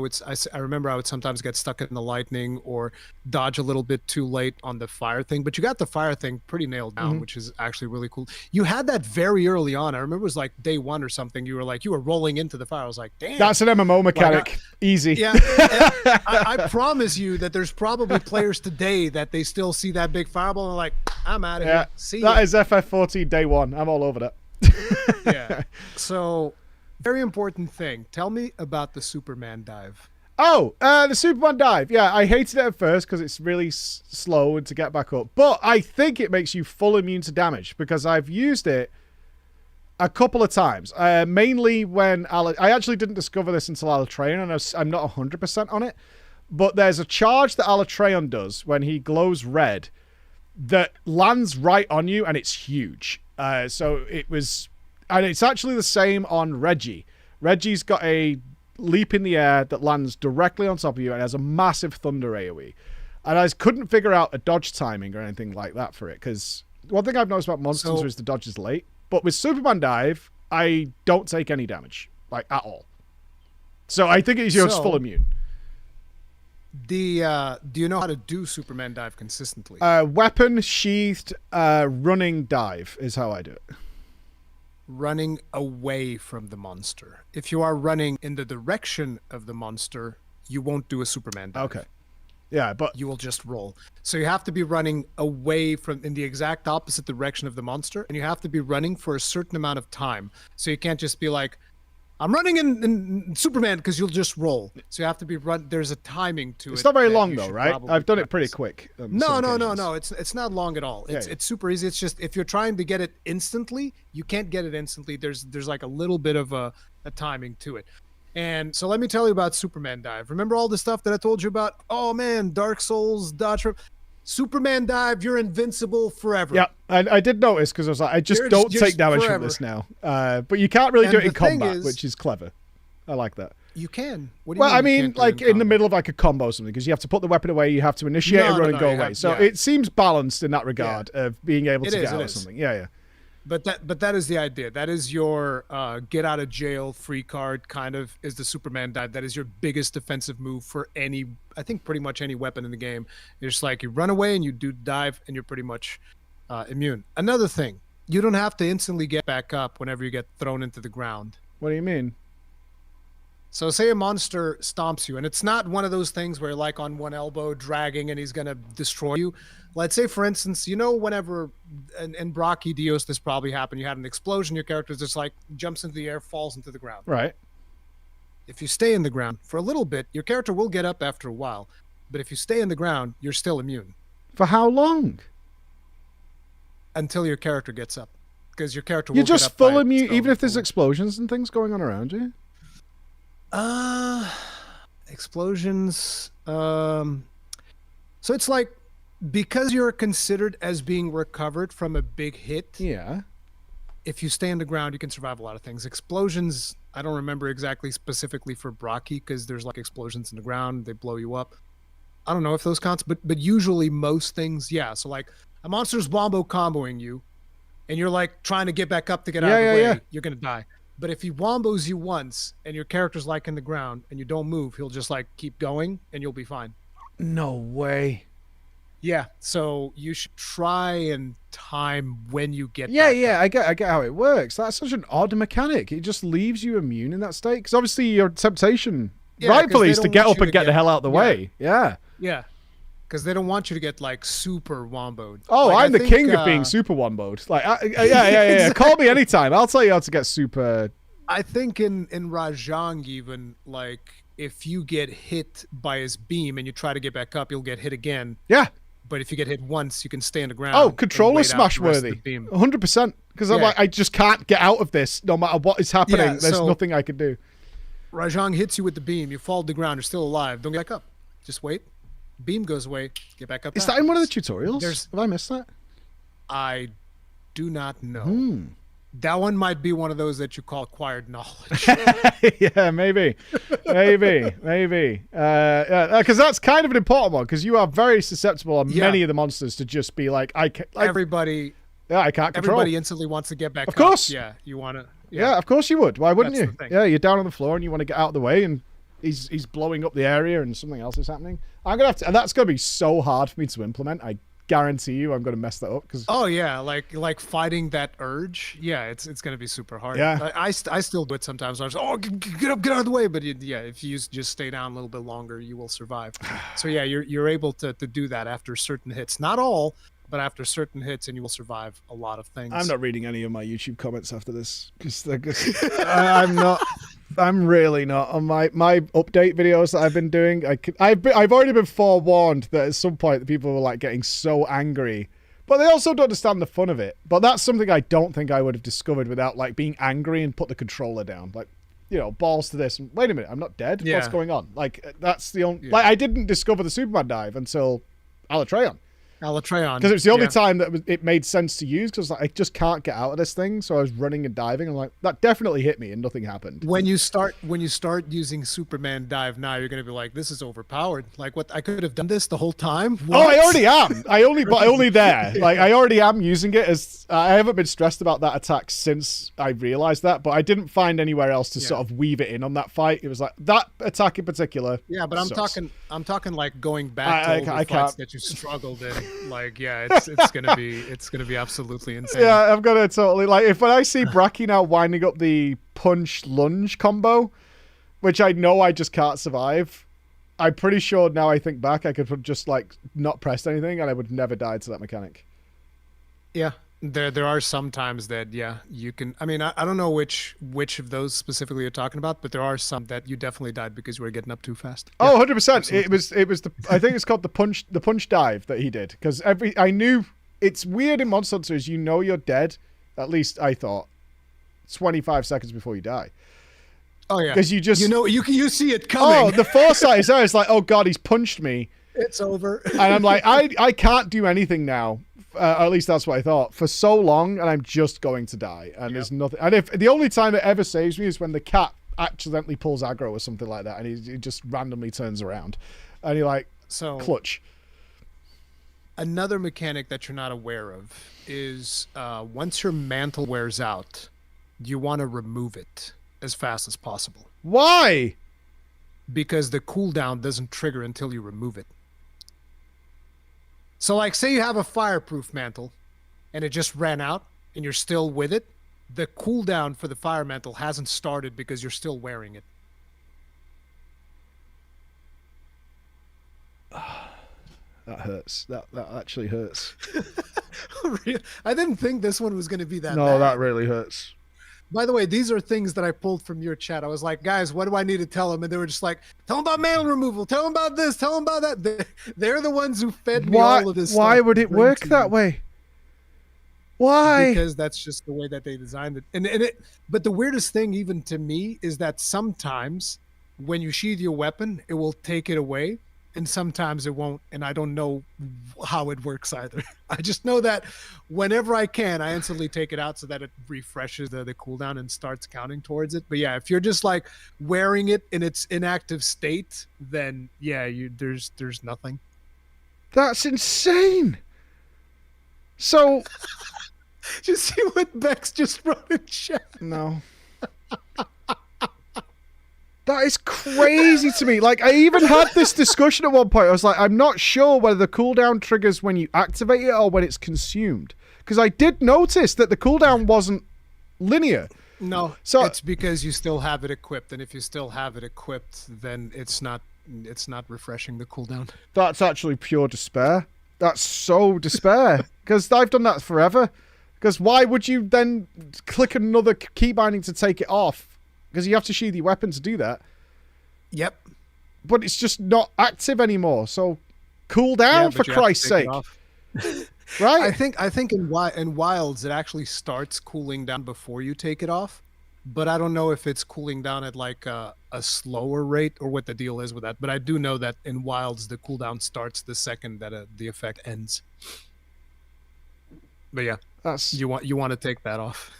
remember I would sometimes get stuck in the lightning or dodge a little bit too late on the fire thing, but you got the fire thing pretty nailed down, which is actually really cool. You had that very early on. I remember it was like day 1 or something. You were rolling into the fire. I was like, damn. That's an MMO mechanic. Easy. Yeah. I promise you that there's probably players today that they still see that big fireball and they're like, I'm out of here. See ya. That is FF14 day 1. I'm all over that. Yeah. So... very important thing. Tell me about the Superman dive. Oh, the Superman dive. Yeah, I hated it at first because it's really slow and to get back up. But I think it makes you full immune to damage because I've used it a couple of times. Mainly when I actually didn't discover this until Alatreon, and I'm not 100% on it. But there's a charge that Alatreon does when he glows red that lands right on you, and it's huge. So it was... and it's actually the same on Reggie. Reggie's got a leap in the air that lands directly on top of you and has a massive thunder AoE. And I couldn't figure out a dodge timing or anything like that for it, because one thing I've noticed about monsters is the dodge is late. But with Superman Dive, I don't take any damage, like, at all. So I think it's just full immune. Do you know how to do Superman Dive consistently? Weapon, sheathed, running dive is how I do it. Running away from the monster. If you are running in the direction of the monster, you won't do a Superman dive. Okay. Yeah, but you will just roll. So you have to be running away in the exact opposite direction of the monster, and you have to be running for a certain amount of time. So you can't just be like, I'm running in Superman, because you'll just roll. So you have to be there's a timing to it. It's not very long though, right? I've done it pretty quick. No. It's not long at all. It's super easy. It's just if you're trying to get it instantly, you can't get it instantly. There's like a little bit of a timing to it. And so let me tell you about Superman Dive. Remember all the stuff that I told you about? Oh man, Dark Souls, dodge. Superman Dive, you're invincible forever. Yeah, I did notice because I was like, I just don't take damage from this now. But you can't really do it in combat, which is clever. I like that. You can. What do you mean? I mean, like in the middle of like a combo or something, because you have to put the weapon away, you have to initiate a run and go away. So it seems balanced in that regard of being able to get out of something. Yeah. But that is the idea. That is your get out of jail free card, kind of, is the Superman Dive. That is your biggest defensive move for I think pretty much any weapon in the game. You're just like, you run away and you do dive and you're pretty much immune. Another thing, you don't have to instantly get back up whenever you get thrown into the ground. What do you mean? So say a monster stomps you, and it's not one of those things where you're like on one elbow dragging and he's going to destroy you. Let's say, for instance, whenever in Brocky Dios, this probably happened. You had an explosion, your character just like jumps into the air, falls into the ground. Right. If you stay in the ground for a little bit, your character will get up after a while. But if you stay in the ground, you're still immune. For how long? Until your character gets up. Because your character will You're just get up full immune, even if there's explosions and things going on around you? Explosions. So it's like, because you're considered as being recovered from a big hit. Yeah. If you stay on the ground, you can survive a lot of things. Explosions, I don't remember exactly specifically for Brocky, because there's like explosions in the ground, they blow you up. I don't know if those counts, but usually most things, yeah. So like a monster's wombo comboing you, and you're like trying to get back up to get out of the way, you're gonna die. But if he wombos you once and your character's like in the ground and you don't move, he'll just like keep going and you'll be fine. No way. Yeah, so you should try and time when you get back up. I get how it works. That's such an odd mechanic. It just leaves you immune in that state. Because obviously your temptation, rightfully, is to get up and get the hell out of the way. Yeah. Because they don't want you to get like super womboed. Oh, Like, I'm I the think, king of being super womboed. Like, yeah. Call me anytime. I'll tell you how to get super. I think in Rajang even, like, if you get hit by his beam and you try to get back up, you'll get hit again. Yeah. But if you get hit once, you can stay on the ground. Oh, and controller wait out smash the rest of worthy. the beam. 100%. Because I'm Yeah. like, I just can't get out of this no matter what is happening. Yeah, There's so- nothing I can do. Rajang hits you with the beam. You fall to the ground. You're still alive. Don't get back up. Just wait. Beam goes away. Get back up. Is that in one of the afterwards. tutorials? Have I missed that? I do not know. That one might be one of those that you call acquired knowledge. Yeah, maybe. Because that's kind of an important one, because you are very susceptible on many of the monsters to just be like, Everybody I can't control. Everybody instantly wants to get back Of course. up. Yeah, you want to. Yeah, of course you would. Why wouldn't That's you? the thing. Yeah, you're down on the floor and you want to get out of the way, and he's blowing up the area and something else is happening. I'm gonna have to, and that's gonna be so hard for me to implement. I guarantee you, I'm gonna mess that up because. Oh yeah, like fighting that urge. Yeah, it's gonna be super hard. Yeah. I still do it sometimes. I was get up, get out of the way. But if you just stay down a little bit longer, you will survive. So yeah, you're able to do that after certain hits. Not all, but after certain hits, and you will survive a lot of things. I'm not reading any of my YouTube comments after this because I'm not. I'm really not on my update videos that I've been doing. I've already been forewarned that at some point the people were like getting so angry, but they also don't understand the fun of it. But that's something I don't think I would have discovered without like being angry and put the controller down. Like, you know, balls to this. And, wait a minute, I'm not dead. Yeah. What's going on? Like, that's the only. Like, I didn't discover the Superman dive until Alatreon. Because it was the only time that it made sense to use, because like, I just can't get out of this thing. So I was running and diving, and like that definitely hit me, and nothing happened. When you start using Superman dive now, you're gonna be like, this is overpowered. Like, what? I could have done this the whole time. Oh, I What? already am. Only there. Like, I already am using it as. I haven't been stressed about that attack since I realized that, but I didn't find anywhere else to sort of weave it in on that fight. It was like that attack in particular. Yeah, but sucks. I'm talking like going back to older I fights can't. that you struggled in. Like, yeah, it's gonna be absolutely insane. Yeah, I'm gonna totally like when I see Bracky now winding up the punch lunge combo, which I know I just can't survive. I'm pretty sure now I think back I could have just like not pressed anything and I would never die to that mechanic. Yeah, there are some times that you can. I mean, I don't know which of those specifically you're talking about, but there are some that you definitely died because you were getting up too fast. Oh, 100%. It was the I think it's called the punch dive that he did, because I knew it's weird in Monster Hunter is you know you're dead, at least I thought, 25 seconds before you die. Oh yeah, because you see it coming. Oh, the foresight is there. It's like, oh god, he's punched me. It's over. And I'm like, I can't do anything now. At least that's what I thought for so long, and I'm just going to die. And there's nothing. And if the only time it ever saves me is when the cat accidentally pulls aggro or something like that, and he just randomly turns around, and he like clutch. Another mechanic that you're not aware of is once your mantle wears out, you want to remove it as fast as possible. Why? Because the cooldown doesn't trigger until you remove it. So like, say you have a fireproof mantle and it just ran out and you're still with it, the cooldown for the fire mantle hasn't started because you're still wearing it. That hurts. That actually hurts. I didn't think this one was going to be that No, bad. that really hurts. By the way, these are things that I pulled from your chat. I was like, guys, what do I need to tell them? And they were just like, tell them about mantle removal. Tell them about this. Tell them about that. They're the ones who fed me all of this stuff. Why would it work that way? Why? Because that's just the way that they designed it. But the weirdest thing, even to me, is that sometimes when you sheath your weapon, it will take it away. And sometimes it won't, and I don't know how it works either. I just know that whenever I can, I instantly take it out so that it refreshes the cooldown and starts counting towards it. But yeah, if you're just like wearing it in its inactive state, then yeah, there's nothing. That's insane. So, you see what Bex just wrote in chat? No. That is crazy to me. Like, I even had this discussion at one point. I was like, I'm not sure whether the cooldown triggers when you activate it or when it's consumed. Because I did notice that the cooldown wasn't linear. No, so it's because you still have it equipped. And if you still have it equipped, then it's not it's not refreshing the cooldown. That's actually pure despair. That's so despair. Because I've done that forever. Because why would you then click another key binding to take it off? Because you have to sheath your weapon to do that. Yep. But it's just not active anymore. So cool down, for Christ's sake. Right? I think in Wilds it actually starts cooling down before you take it off. But I don't know if it's cooling down at like a slower rate or what the deal is with that. But I do know that in Wilds the cooldown starts the second that the effect ends. But yeah, you want to take that off.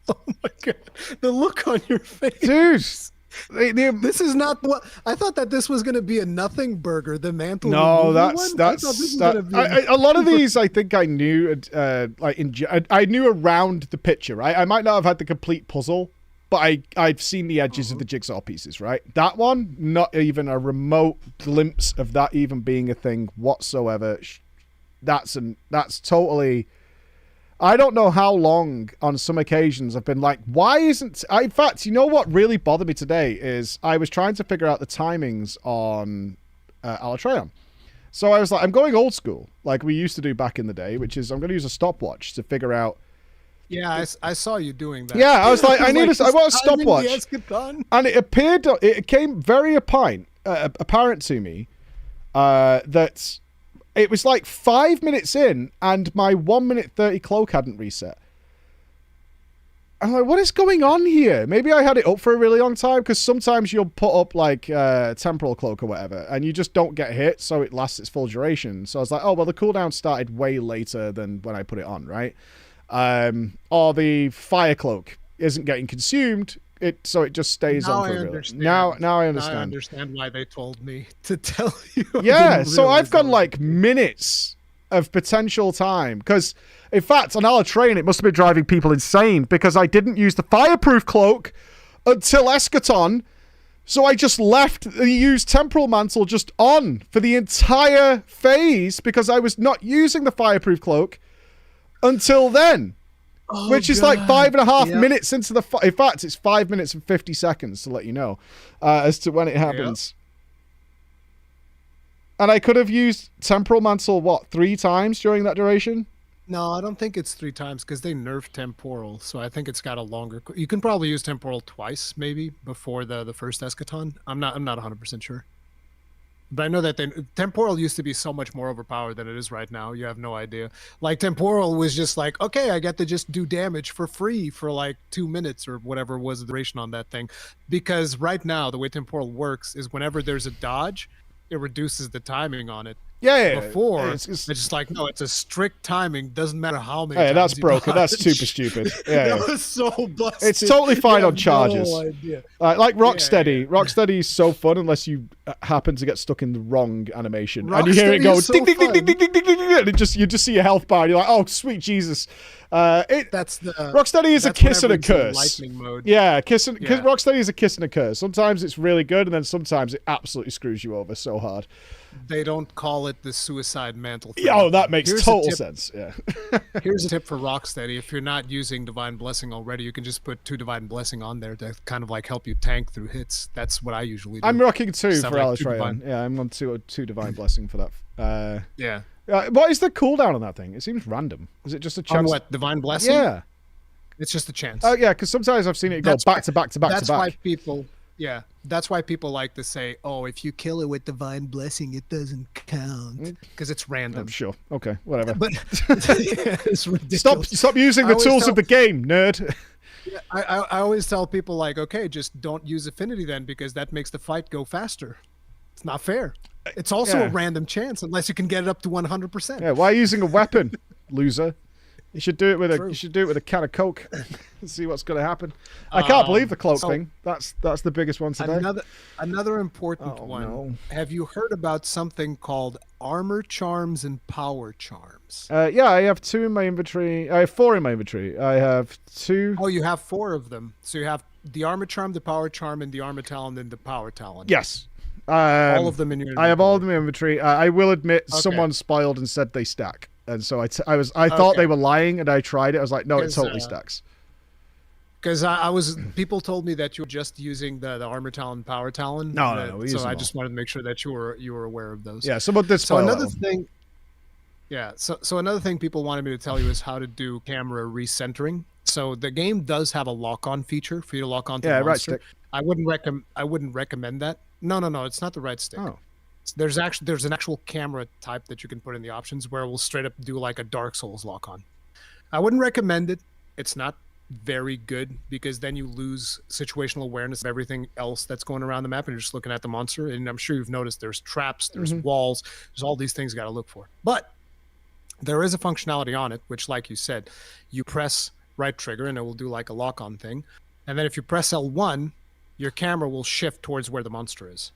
Oh my god, the look on your face, dude. This is not what I thought. That this was going to be a nothing burger. The Mantle. No, that's a lot of these. I think I knew. I knew around the picture. Right, I might not have had the complete puzzle, but I've seen the edges of the jigsaw pieces. Right, that one, not even a remote glimpse of that even being a thing whatsoever. That's totally. I don't know how long on some occasions I've been like, why isn't... in fact, you know what really bothered me today is I was trying to figure out the timings on Alatreon. So I was like, I'm going old school, like we used to do back in the day, which is I'm going to use a stopwatch to figure out... Yeah, I saw you doing that. Yeah, I was like, I want a stopwatch. And it came very apparent to me that... It was like 5 minutes in, and my 1 minute 30 cloak hadn't reset. I'm like, what is going on here? Maybe I had it up for a really long time, because sometimes you'll put up like temporal cloak or whatever, and you just don't get hit, so it lasts its full duration. So I was like, oh, well, the cooldown started way later than when I put it on, right? Or the fire cloak isn't getting consumed, so it just stays on for a bit. Now I understand. I understand why they told me to tell you. Yeah, so I've got like minutes of potential time. Because, in fact, on Alatreon, it must have been driving people insane because I didn't use the fireproof cloak until Eschaton. So I just used Temporal Mantle just on for the entire phase because I was not using the fireproof cloak until then. Oh, which is like 5.5 minutes into the... In fact, it's 5 minutes and 50 seconds to let you know as to when it happens. And I could have used Temporal Mantle, 3 times during that duration? No, I don't think it's 3 times because they nerfed Temporal, so I think it's got a longer... You can probably use Temporal twice, maybe, before the first Eschaton. I'm not 100% sure. But I know that Temporal used to be so much more overpowered than it is right now. You have no idea. Like, Temporal was just like, okay, I get to just do damage for free for like 2 minutes or whatever was the duration on that thing. Because right now, the way Temporal works is whenever there's a dodge, it reduces the timing on it. Yeah. Before, it's just like, no, it's a strict timing. Doesn't matter how many times that's broken. That's super stupid. Yeah, that was so busted. It's totally fine on charges. No idea. Like Rocksteady. Yeah. Rocksteady is so fun unless you happen to get stuck in the wrong animation. And you hear it go ding, ding, ding, ding, ding, ding, ding, ding, and you just see your health bar and you're like, oh, sweet Jesus. Rocksteady is a kiss and a curse. Mode. Yeah, Rocksteady is a kiss and a curse. Sometimes it's really good, and then sometimes it absolutely screws you over so hard. They don't call it the suicide mantle thing. Oh, that makes total sense. Yeah. Here's a tip for Rocksteady. If you're not using Divine Blessing already, you can just put 2 Divine Blessing on there to kind of like help you tank through hits. That's what I usually do. I'm rocking 2 for Alatreon. Yeah, I'm on 2 Divine Blessing for that. Yeah. What is the cooldown on that thing? It seems random. Is it just a chance? On what? Divine Blessing? Yeah. It's just a chance. Oh, yeah, because sometimes I've seen it go back to back to back to back. That's why people... Yeah, that's why people like to say, oh, if you kill it with Divine Blessing, it doesn't count. Because it's random. I'm sure. Okay, whatever. But it's ridiculous. Stop using the tools of the game, nerd. I always tell people, like, okay, just don't use Affinity then, because that makes the fight go faster. It's not fair. It's also a random chance, unless you can get it up to 100%. Yeah, why are you using a weapon, loser? You should do it with a can of Coke. See what's going to happen. I can't believe the cloak thing. That's the biggest one today. Another important one. No. Have you heard about something called armor charms and power charms? Yeah, I have 2 in my inventory. I have 4 in my inventory. I have 2. Oh, you have 4 of them. So you have the armor charm, the power charm, and the armor talon, and the power talon. Yes. All of them in your inventory. I have all of them in my inventory. I will admit, someone spoiled and said they stack. And so I thought they were lying, and I tried it. I was like, no, it totally stacks. Because people told me that you were just using the armor talon, power talon. No, we use so them I all. just wanted to make sure that you were aware of those. Yeah, someone did So spoil another that one. thing, yeah. So another thing people wanted me to tell you is how to do camera recentering. So the game does have a lock-on feature for you to lock onto the right monster. stick. I wouldn't recommend that. No, it's not the right stick. Oh. There's an actual camera type that you can put in the options where it will straight up do like a Dark Souls lock on. I wouldn't recommend it. It's not very good because then you lose situational awareness of everything else that's going around the map and you're just looking at the monster. And I'm sure you've noticed there's traps, there's walls, there's all these things you got to look for. But there is a functionality on it, which, like you said, you press right trigger and it will do like a lock on thing. And then if you press L1, your camera will shift towards where the monster is.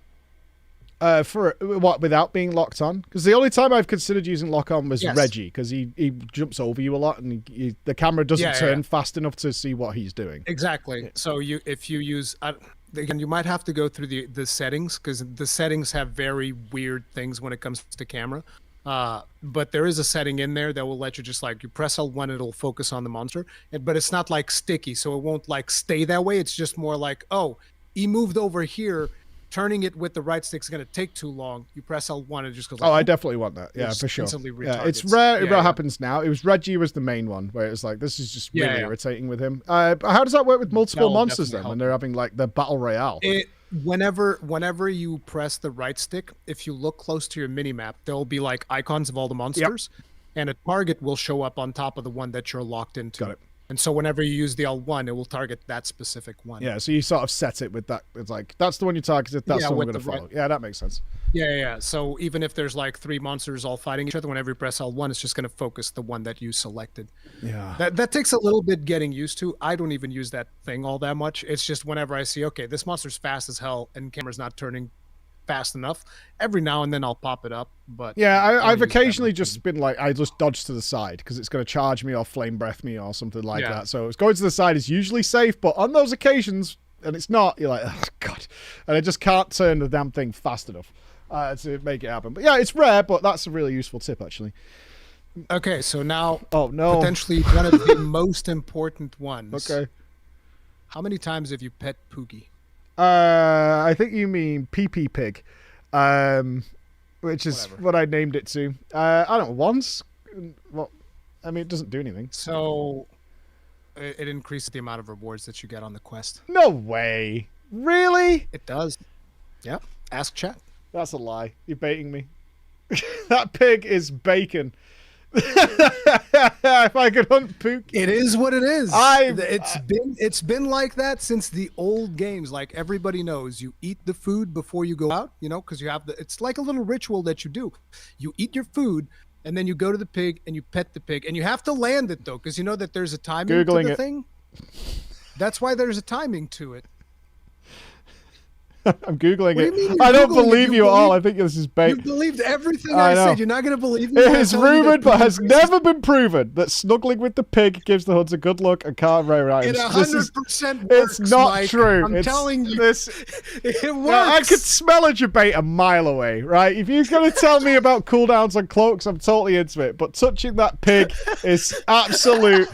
For what, without being locked on? Because the only time I've considered using lock on was Yes. Reggie, because he jumps over you a lot and the camera doesn't turn fast enough to see what he's doing. Exactly. So if you use again, you might have to go through the settings because the settings have very weird things when it comes to camera. But there is a setting in there that will let you just like you press L1, it'll focus on the monster, but it's not like sticky, so it won't like stay that way. It's just more like, oh, he moved over here. Turning it with the right stick is going to take too long. You press L1, it just goes like, I definitely want that. Yeah, just for sure. instantly Yeah, it's retargets. rare. It Yeah. happens now. It was Reggie was the main one where it was like, this is just really Yeah. irritating with him. But how does that work with multiple That'll monsters definitely then when help. they're having like the battle royale? Whenever you press the right stick, if you look close to your mini map, there'll be like icons of all the monsters, and a target will show up on top of the one that you're locked into. Got it. And so whenever you use the L1, it will target that specific one. Yeah, so you sort of set it with that. It's like, that's the one you targeted, that's the one we're with going to the follow. right- Yeah, that makes sense. Yeah. So even if there's like 3 monsters all fighting each other, whenever you press L1, it's just going to focus the one that you selected. Yeah. That takes a little bit getting used to. I don't even use that thing all that much. It's just whenever I see, okay, this monster's fast as hell and camera's not turning fast enough, every now and then I'll pop it up. But Yeah, I've use that occasionally much. just been like, I just dodge to the side because it's going to charge me or flame breath me or something like Yeah. that. So it's going to the side is usually safe, but on those occasions, and it's not, you're like, oh, God. And I just can't turn the damn thing fast enough to make it happen. But yeah, it's rare, but that's a really useful tip, actually. Okay, so now Oh, no. potentially one of the most important ones. Okay. How many times have you pet Poogie? I think you mean PP Pig, which is what I named it to. I don't know, once? Well, I mean, it doesn't do anything. So it increases the amount of rewards that you get on the quest. No way. Really? It does. Yep. Ask chat. That's a lie. You're baiting me. That pig is bacon. If I could hunt Pook. It is what it is. I've- It's been like that since the old games. Like everybody knows, you eat the food before you go out. You know, because you have it's like a little ritual that you do. You eat your food, and then you go to the pig and you pet the pig, and you have to land it though, because you know that there's a timing Googling to the it. thing. That's why there's a timing to it. I'm Googling What do you it. mean you're I don't Googling it? believe You you at all. I believe- think this is You bait. believed everything I I know. said. You're not going to believe me. It when I is tell you that rumored, but Poogie has increases- never been proven that snuggling with the pig gives the hunter good luck and can't rare It items. This is 100% it's works, not Mike. true. I'm It's- telling you, this. it works. Yeah, I could smell a debate a mile away, right? If you're going to tell me about cooldowns on cloaks, I'm totally into it. But touching that pig is absolute.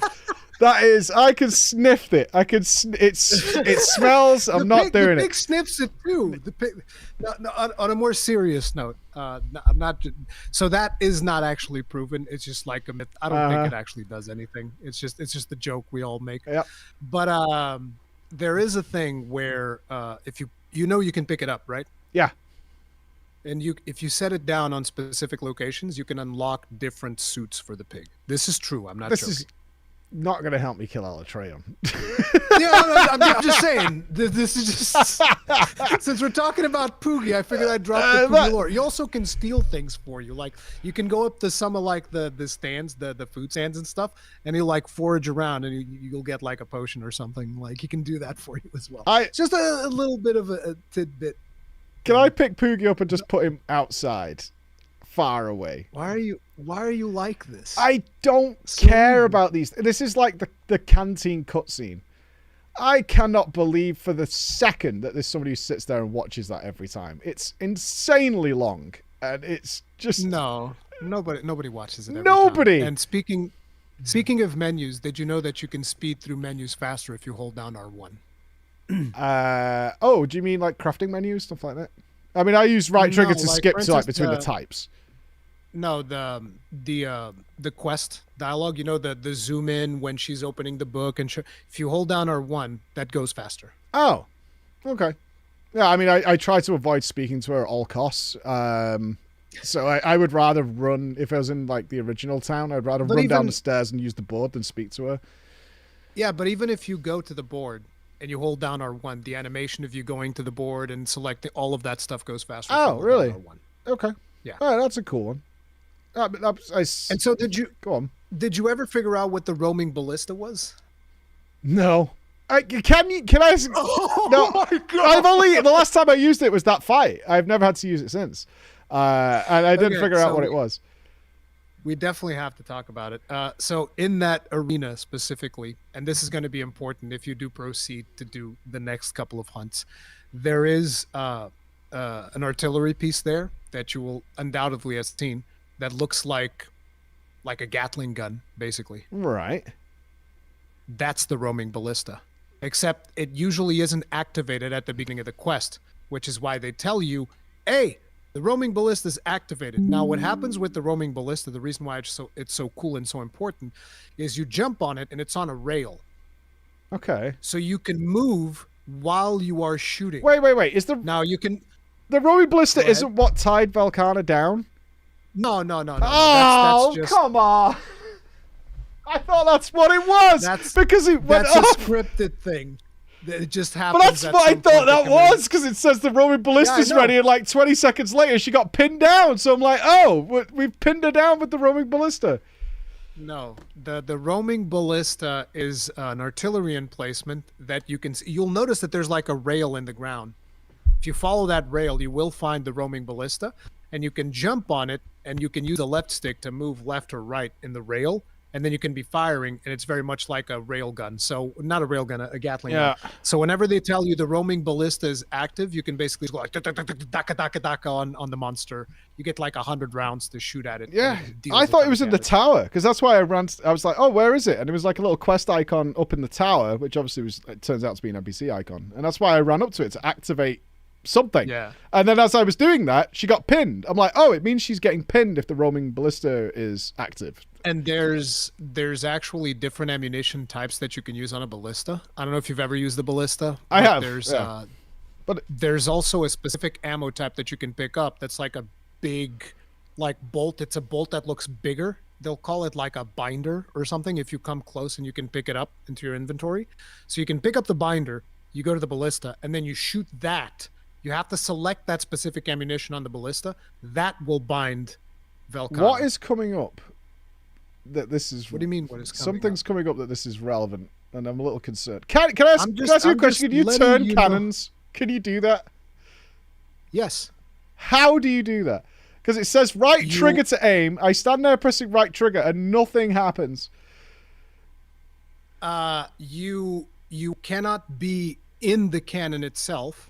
That is, I can sniff it. I can. It smells. I'm not doing the it. pig sniffs it too. The pig. No, on a more serious note, no, I'm not. So that is not actually proven. It's just like a myth. I don't think it actually does anything. It's just the joke we all make. Yep. But there is a thing where if you can pick it up, right? Yeah. And if you set it down on specific locations, you can unlock different suits for the pig. This is true. I'm not This joking. is not going to help me kill Alatreon. Yeah, I'm just saying. This is just since we're talking about Poogie, I figured I'd drop the Poogie lore. You also can steal things for you. Like you can go up to some of like the stands, the food stands and stuff, and you like forage around, and you'll get like a potion or something. Like he can do that for you as well. Just a little bit of a tidbit. Can I pick Poogie up and just put him outside, far away? Why are you like this? I don't care about these. This is like the canteen cutscene. I cannot believe for the second that there's somebody who sits there and watches that every time. It's insanely long, and it's just nobody watches it. Every Nobody! time. And Speaking of menus, did you know that you can speed through menus faster if you hold down R1? Oh, do you mean like crafting menus, stuff like that? I mean, I use right trigger to like, skip for to like instance, between the types. No, the quest dialogue. You know, the zoom in when she's opening the book, and if you hold down R1, that goes faster. Oh, okay. Yeah, I mean, I try to avoid speaking to her at all costs. So I would rather run, if I was in like the original town, I'd rather run down the stairs and use the board than speak to her. Yeah, but even if you go to the board and you hold down R1, the animation of you going to the board and selecting all of that stuff goes faster. Oh, really? R1. Okay. Yeah. Oh, that's a cool one. And so did you go on? Did you ever figure out what the roaming ballista was? No. Can I? Oh no, my God. I've only the last time I used it was that fight. I've never had to use it since, and I didn't figure out what it was. We definitely have to talk about it. So in that arena specifically, and this is going to be important if you do proceed to do the next couple of hunts, there is an artillery piece there that you will undoubtedly have seen that looks like a Gatling gun, basically. Right. That's the roaming ballista. Except it usually isn't activated at the beginning of the quest, which is why they tell you, hey, the roaming ballista is activated. Now, what happens with the roaming ballista, the reason why it's so cool and so important, is you jump on it and it's on a rail. Okay. So you can move while you are shooting. Wait. Now you can... The roaming ballista isn't what tied Velkhana down? No. Oh, that's just... come on. I thought that's what it was. Because it went that's up. A scripted thing. It just happens. But that's what I thought that was, because it says the roaming ballista's ready, and like 20 seconds later, she got pinned down. So I'm like, oh, we've pinned her down with the roaming ballista. No, the roaming ballista is an artillery emplacement that you can see. You'll notice that there's like a rail in the ground. If you follow that rail, you will find the roaming ballista, and you can jump on it, and you can use the left stick to move left or right in the rail. And then you can be firing, and it's very much like a rail gun. So not a rail gun, a Gatling gun. So whenever they tell you the roaming ballista is active, you can basically go like daka on the monster. You get like 100 rounds to shoot at it. Yeah, I thought it was in the tower, because that's why I was like, oh, where is it? And it was like a little quest icon up in the tower, which obviously it turns out to be an NPC icon. And that's why I ran up to it to activate something. Yeah. And then as I was doing that, she got pinned. I'm like, oh, it means she's getting pinned if the roaming ballista is active. And there's actually different ammunition types that you can use on a ballista. I don't know if you've ever used the ballista. I have. But there's also a specific ammo type that you can pick up that's like a big like bolt. It's a bolt that looks bigger. They'll call it like a binder or something if you come close, and you can pick it up into your inventory. So you can pick up the binder, you go to the ballista, and then you shoot that. You have to select that specific ammunition on the ballista. That will bind Velkhana. What is coming up? That this is. What do you mean? What is coming something's up? coming up that this is relevant, and I'm a little concerned. Can I ask you a question? Can you turn cannons? Can you do that? Yes. How do you do that? Because it says right trigger to aim. I stand there pressing right trigger, and nothing happens. You cannot be in the cannon itself.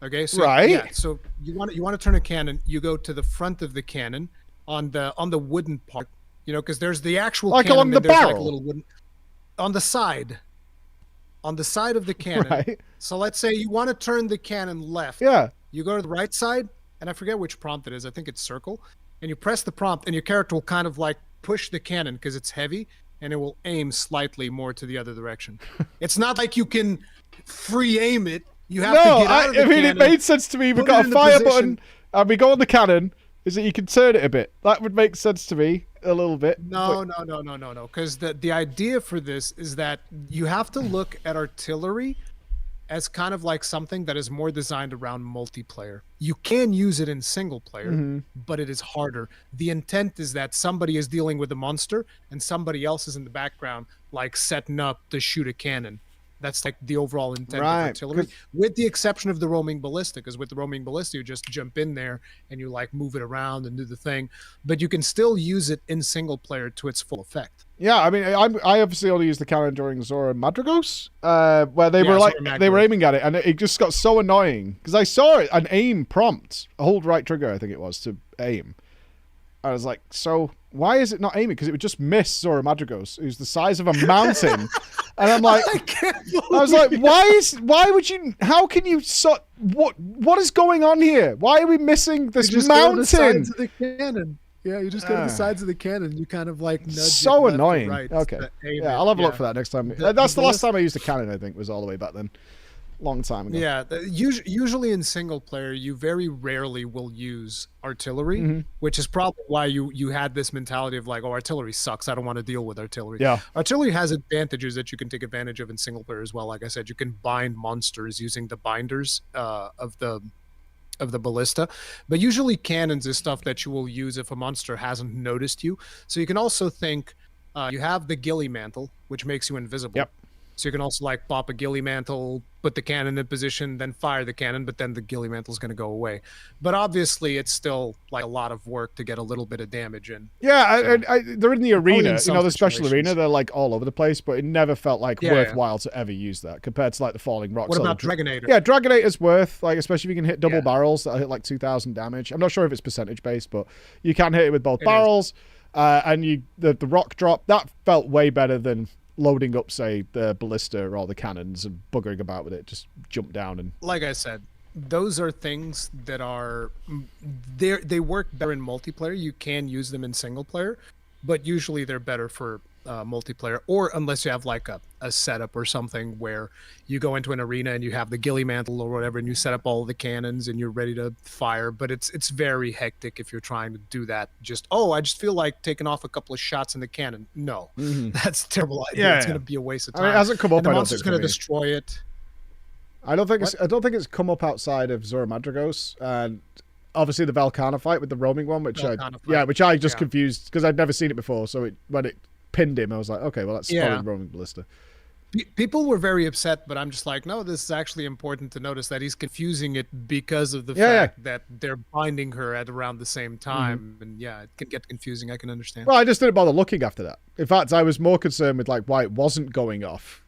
Okay, so right. Yeah, so you want to turn a cannon. You go to the front of the cannon on the wooden part. You know, because there's the actual like cannon, along the there's barrel, like a little wooden on the side of the cannon. Right. So let's say you want to turn the cannon left. Yeah. You go to the right side, and I forget which prompt it is. I think it's circle, and you press the prompt, and your character will kind of like push the cannon because it's heavy, and it will aim slightly more to the other direction. It's not like you can free aim it. You have to get out of the cannon. It made sense to me. We've got a fire button, and we go on the cannon. Is that you can turn it a bit? That would make sense to me a little bit. No. Because the idea for this is that you have to look at artillery as kind of like something that is more designed around multiplayer. You can use it in single player, but it is harder. The intent is that somebody is dealing with a monster and somebody else is in the background, like setting up to shoot a cannon. That's like the overall intent of artillery, with the exception of the roaming ballista, because with the roaming ballista, you just jump in there and you like move it around and do the thing, but you can still use it in single player to its full effect. Yeah, I mean, I obviously only used the cannon during Zora Madrigos, where they were like they were aiming at it, and it just got so annoying because I saw it an aim prompt, hold right trigger, I think it was to aim, I was like, so why is it not aiming? Because it would just miss Zora Madrigos, who's the size of a mountain. And I'm like, I was like, why would you, how can you, what is going on here? Why are we missing this mountain? Go to the sides of the cannon. Yeah, you just go to the sides of the cannon. You kind of like nudge so it annoying. Left to right. Okay. Yeah, I'll have a look for that next time. That's the last time I used a cannon, I think, was all the way back then. Long time ago. Yeah, usually in single player, you very rarely will use artillery, which is probably why you had this mentality of like, oh, artillery sucks. I don't want to deal with artillery. Yeah. Artillery has advantages that you can take advantage of in single player as well. Like I said, you can bind monsters using the binders of the ballista, but usually cannons is stuff that you will use if a monster hasn't noticed you. So you can also think you have the ghillie mantle, which makes you invisible. Yep. So you can also like pop a ghillie mantle, put the cannon in position, then fire the cannon, but then the ghillie mantle is going to go away. But obviously, it's still like a lot of work to get a little bit of damage in. Yeah, they're in the arena, in the special arena. They're like all over the place, but it never felt like worthwhile to ever use that compared to like the falling rocks. What about Dragonator? Yeah, Dragonator's worth, like especially if you can hit double barrels that'll hit like 2,000 damage. I'm not sure if it's percentage based, but you can hit it with both barrels. And the rock drop that felt way better than loading up, say, the ballista or the cannons and buggering about with it. Just jump down and... Like I said, those are things that are... They work better in multiplayer. You can use them in single player, but usually they're better for multiplayer, or unless you have like a setup or something where you go into an arena and you have the ghillie mantle or whatever, and you set up all the cannons and you're ready to fire. But it's very hectic if you're trying to do that. Just, I just feel like taking off a couple of shots in the cannon. No, that's a terrible idea. Yeah, it's going to be a waste of time. I mean, it hasn't come up. And the monster's going to destroy it. I don't think it's come up outside of Zora Madrigos, and obviously the Valkana fight with the roaming one, which I just confused because I'd never seen it before. So when it pinned him, I was like, okay, well that's probably roaming ballista. People were very upset, but I'm just like, no, this is actually important to notice that he's confusing it because of the fact that they're binding her at around the same time. And it can get confusing. I can understand. Well, I just didn't bother looking after that. In fact, I was more concerned with like why it wasn't going off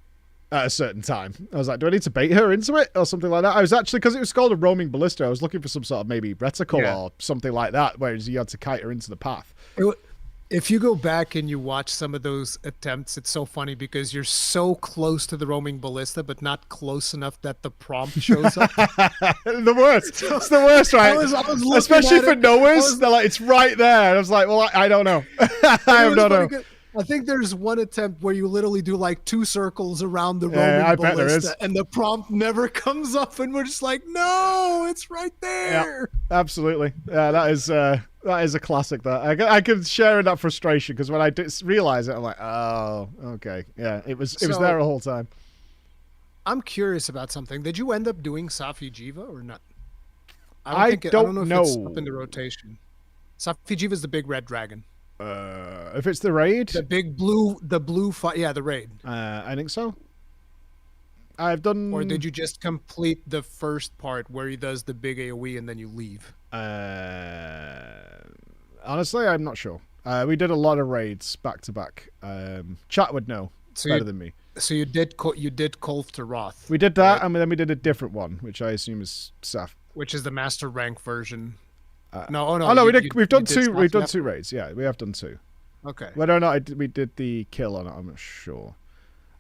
at a certain time. I was like, do I need to bait her into it or something like that? I was actually, because it was called a roaming ballista, I was looking for some sort of maybe reticle or something like that, whereas you had to kite her into the path. If you go back and you watch some of those attempts, it's so funny because you're so close to the roaming ballista, but not close enough that the prompt shows up. The worst. It's the worst, right? I was especially for knowers. They're like, it's right there. And I was like, well, I don't know. I don't know. I think there's one attempt where you literally do like 2 circles around the roaming ballista, and the prompt never comes up, and we're just like, no, it's right there. Yeah, absolutely. Yeah, that is a classic. That I could share in that frustration because when I realize it, I'm like, oh, okay, yeah, it was there the whole time. I'm curious about something. Did you end up doing Safi Jiva or not? I don't know if it's up in the rotation. Safi Jiva is the big red dragon. If it's the raid, the blue fight, the raid. I think so. I've done. Or did you just complete the first part where he does the big AOE and then you leave? Honestly, I'm not sure. We did a lot of raids back to back. Chat would know better than me. So you did Kolf to Roth. We did that, and then we did a different one, which I assume is Saf. Which is the master rank version. We've done two raids. Yeah, we have done 2. Okay. Whether or not we did the kill or not, I'm not sure.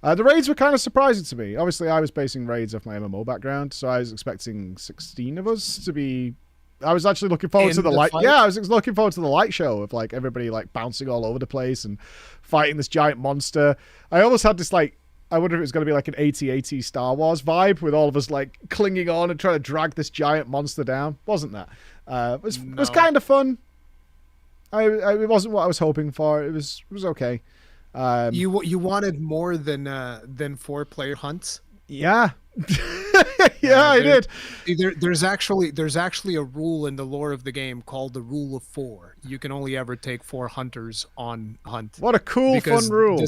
The raids were kind of surprising to me. Obviously, I was basing raids off my MMO background, so I was expecting 16 of us to be. I was actually looking forward to the light. Yeah, I was looking forward to the light show of like everybody like bouncing all over the place and fighting this giant monster. I almost had this like. I wonder if it was going to be like an 80 Star Wars vibe with all of us like clinging on and trying to drag this giant monster down. Wasn't that? It was kind of fun. It wasn't what I was hoping for. It was okay. You wanted more than 4-player hunts? Yeah. I did. There's actually a rule in the lore of the game called the rule of 4. You can only ever take 4 hunters on hunt. What a cool, fun rule.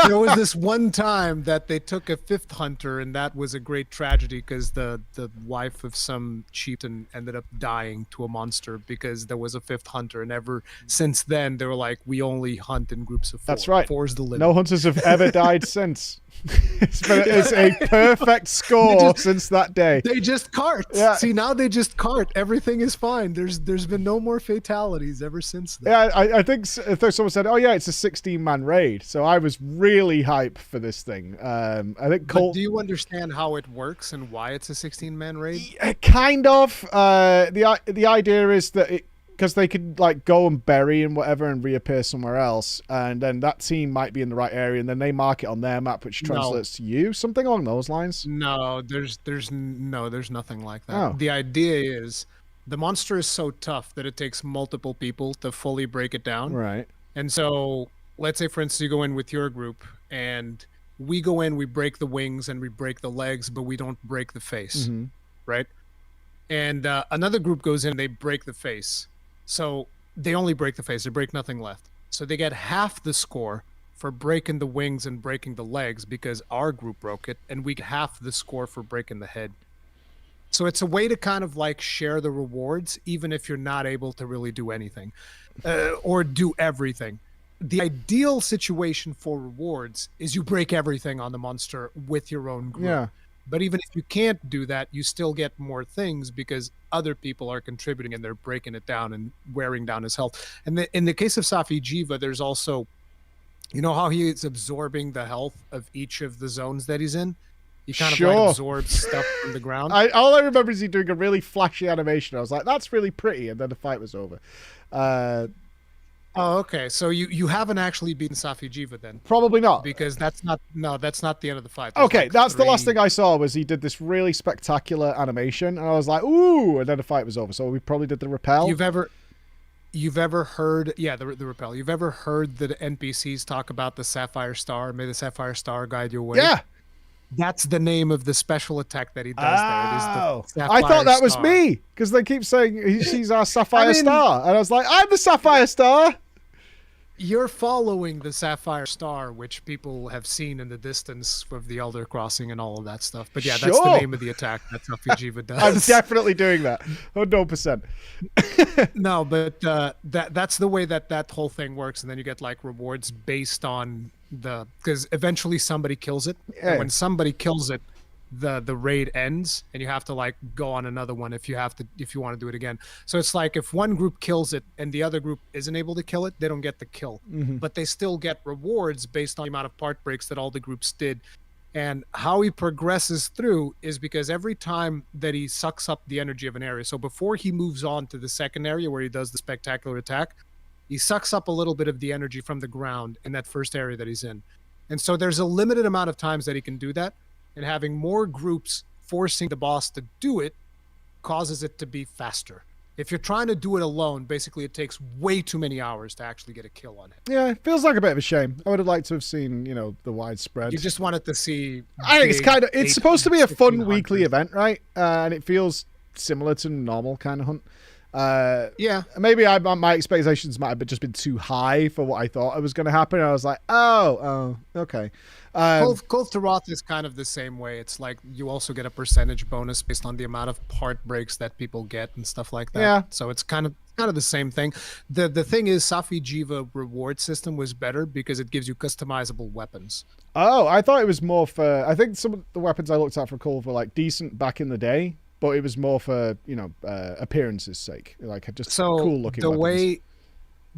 There was this one time that they took a fifth hunter, and that was a great tragedy because the wife of some chieftain ended up dying to a monster because there was a fifth hunter. And ever since then, they were like, we only hunt in groups of 4. That's right. 4's the limit. No hunters have ever died since. It's a perfect score since that day. They just cart. Yeah. See, now they just cart. Everything is fine. There's been no more fatalities ever since then. Yeah, I think someone said, "Oh yeah, it's a 16-man raid." So I was really hyped for this thing. I think But do you understand how it works and why it's a 16-man raid? Kind of. The idea is that because they could like go and bury and whatever and reappear somewhere else, and then that team might be in the right area, and then they mark it on their map, which translates to you, something along those lines. No, there's nothing like that. Oh. The idea is the monster is so tough that it takes multiple people to fully break it down. Right. And so, let's say for instance you go in with your group, and we go in, we break the wings and we break the legs, but we don't break the face, right? And another group goes in and they break the face. So they only break the face, they break nothing left. So they get half the score for breaking the wings and breaking the legs because our group broke it, and we get half the score for breaking the head. So it's a way to kind of like share the rewards, even if you're not able to really do anything or do everything. The ideal situation for rewards is you break everything on the monster with your own group. Yeah. But even if you can't do that, you still get more things because other people are contributing and they're breaking it down and wearing down his health. And in the case of Safi Jiva, there's also, you know how he is absorbing the health of each of the zones that he's in? He kind of like absorbs stuff from the ground. All I remember is he doing a really flashy animation. I was like, that's really pretty. And then the fight was over. Oh, okay. So you haven't actually beaten Safi Jiva then? Probably not. Because that's not the end of the fight. There's okay, that's the last thing I saw was he did this really spectacular animation, and I was like, ooh, and then the fight was over. So we probably did the rappel. You've ever heard, the rappel. You've ever heard the NPCs talk about the Sapphire Star? May the Sapphire Star guide your way. Yeah. That's the name of the special attack that he does there. It is the Sapphire I thought that was Star. me, because they keep saying she's our Sapphire Star. And I was like, I'm the Sapphire Star. You're following the Sapphire Star, which people have seen in the distance of the Elder Crossing and all of that stuff. But yeah, that's the name of the attack that Safi Jiva does. I'm definitely doing that. 100%. No, but that's the way that whole thing works. And then you get like rewards based on because eventually somebody kills it. Yeah. And when somebody kills it, the raid ends and you have to like go on another one if you want to do it again. So it's like if one group kills it and the other group isn't able to kill it, they don't get the kill, but they still get rewards based on the amount of part breaks that all the groups did. And how he progresses through is because every time that he sucks up the energy of an area, so before he moves on to the second area where he does the spectacular attack, he sucks up a little bit of the energy from the ground in that first area that he's in. And so there's a limited amount of times that he can do that. And having more groups forcing the boss to do it causes it to be faster. If you're trying to do it alone, basically it takes way too many hours to actually get a kill on it. Yeah, it feels like a bit of a shame. I would have liked to have seen, the widespread. You just wanted to see... I think it's supposed to be a fun weekly event, right? And it feels similar to normal kind of hunt. Yeah. Maybe my expectations might have just been too high for what I thought was going to happen. I was like, oh, okay. Call to Roth is kind of the same way. It's like you also get a percentage bonus based on the amount of part breaks that people get and stuff like that. Yeah. So it's kind of the same thing. The thing is, Safi Jiva reward system was better because it gives you customizable weapons. Oh, I thought it was more for... I think some of the weapons I looked at for Call were like decent back in the day, but it was more for, appearance's sake. Like just cool looking weapons.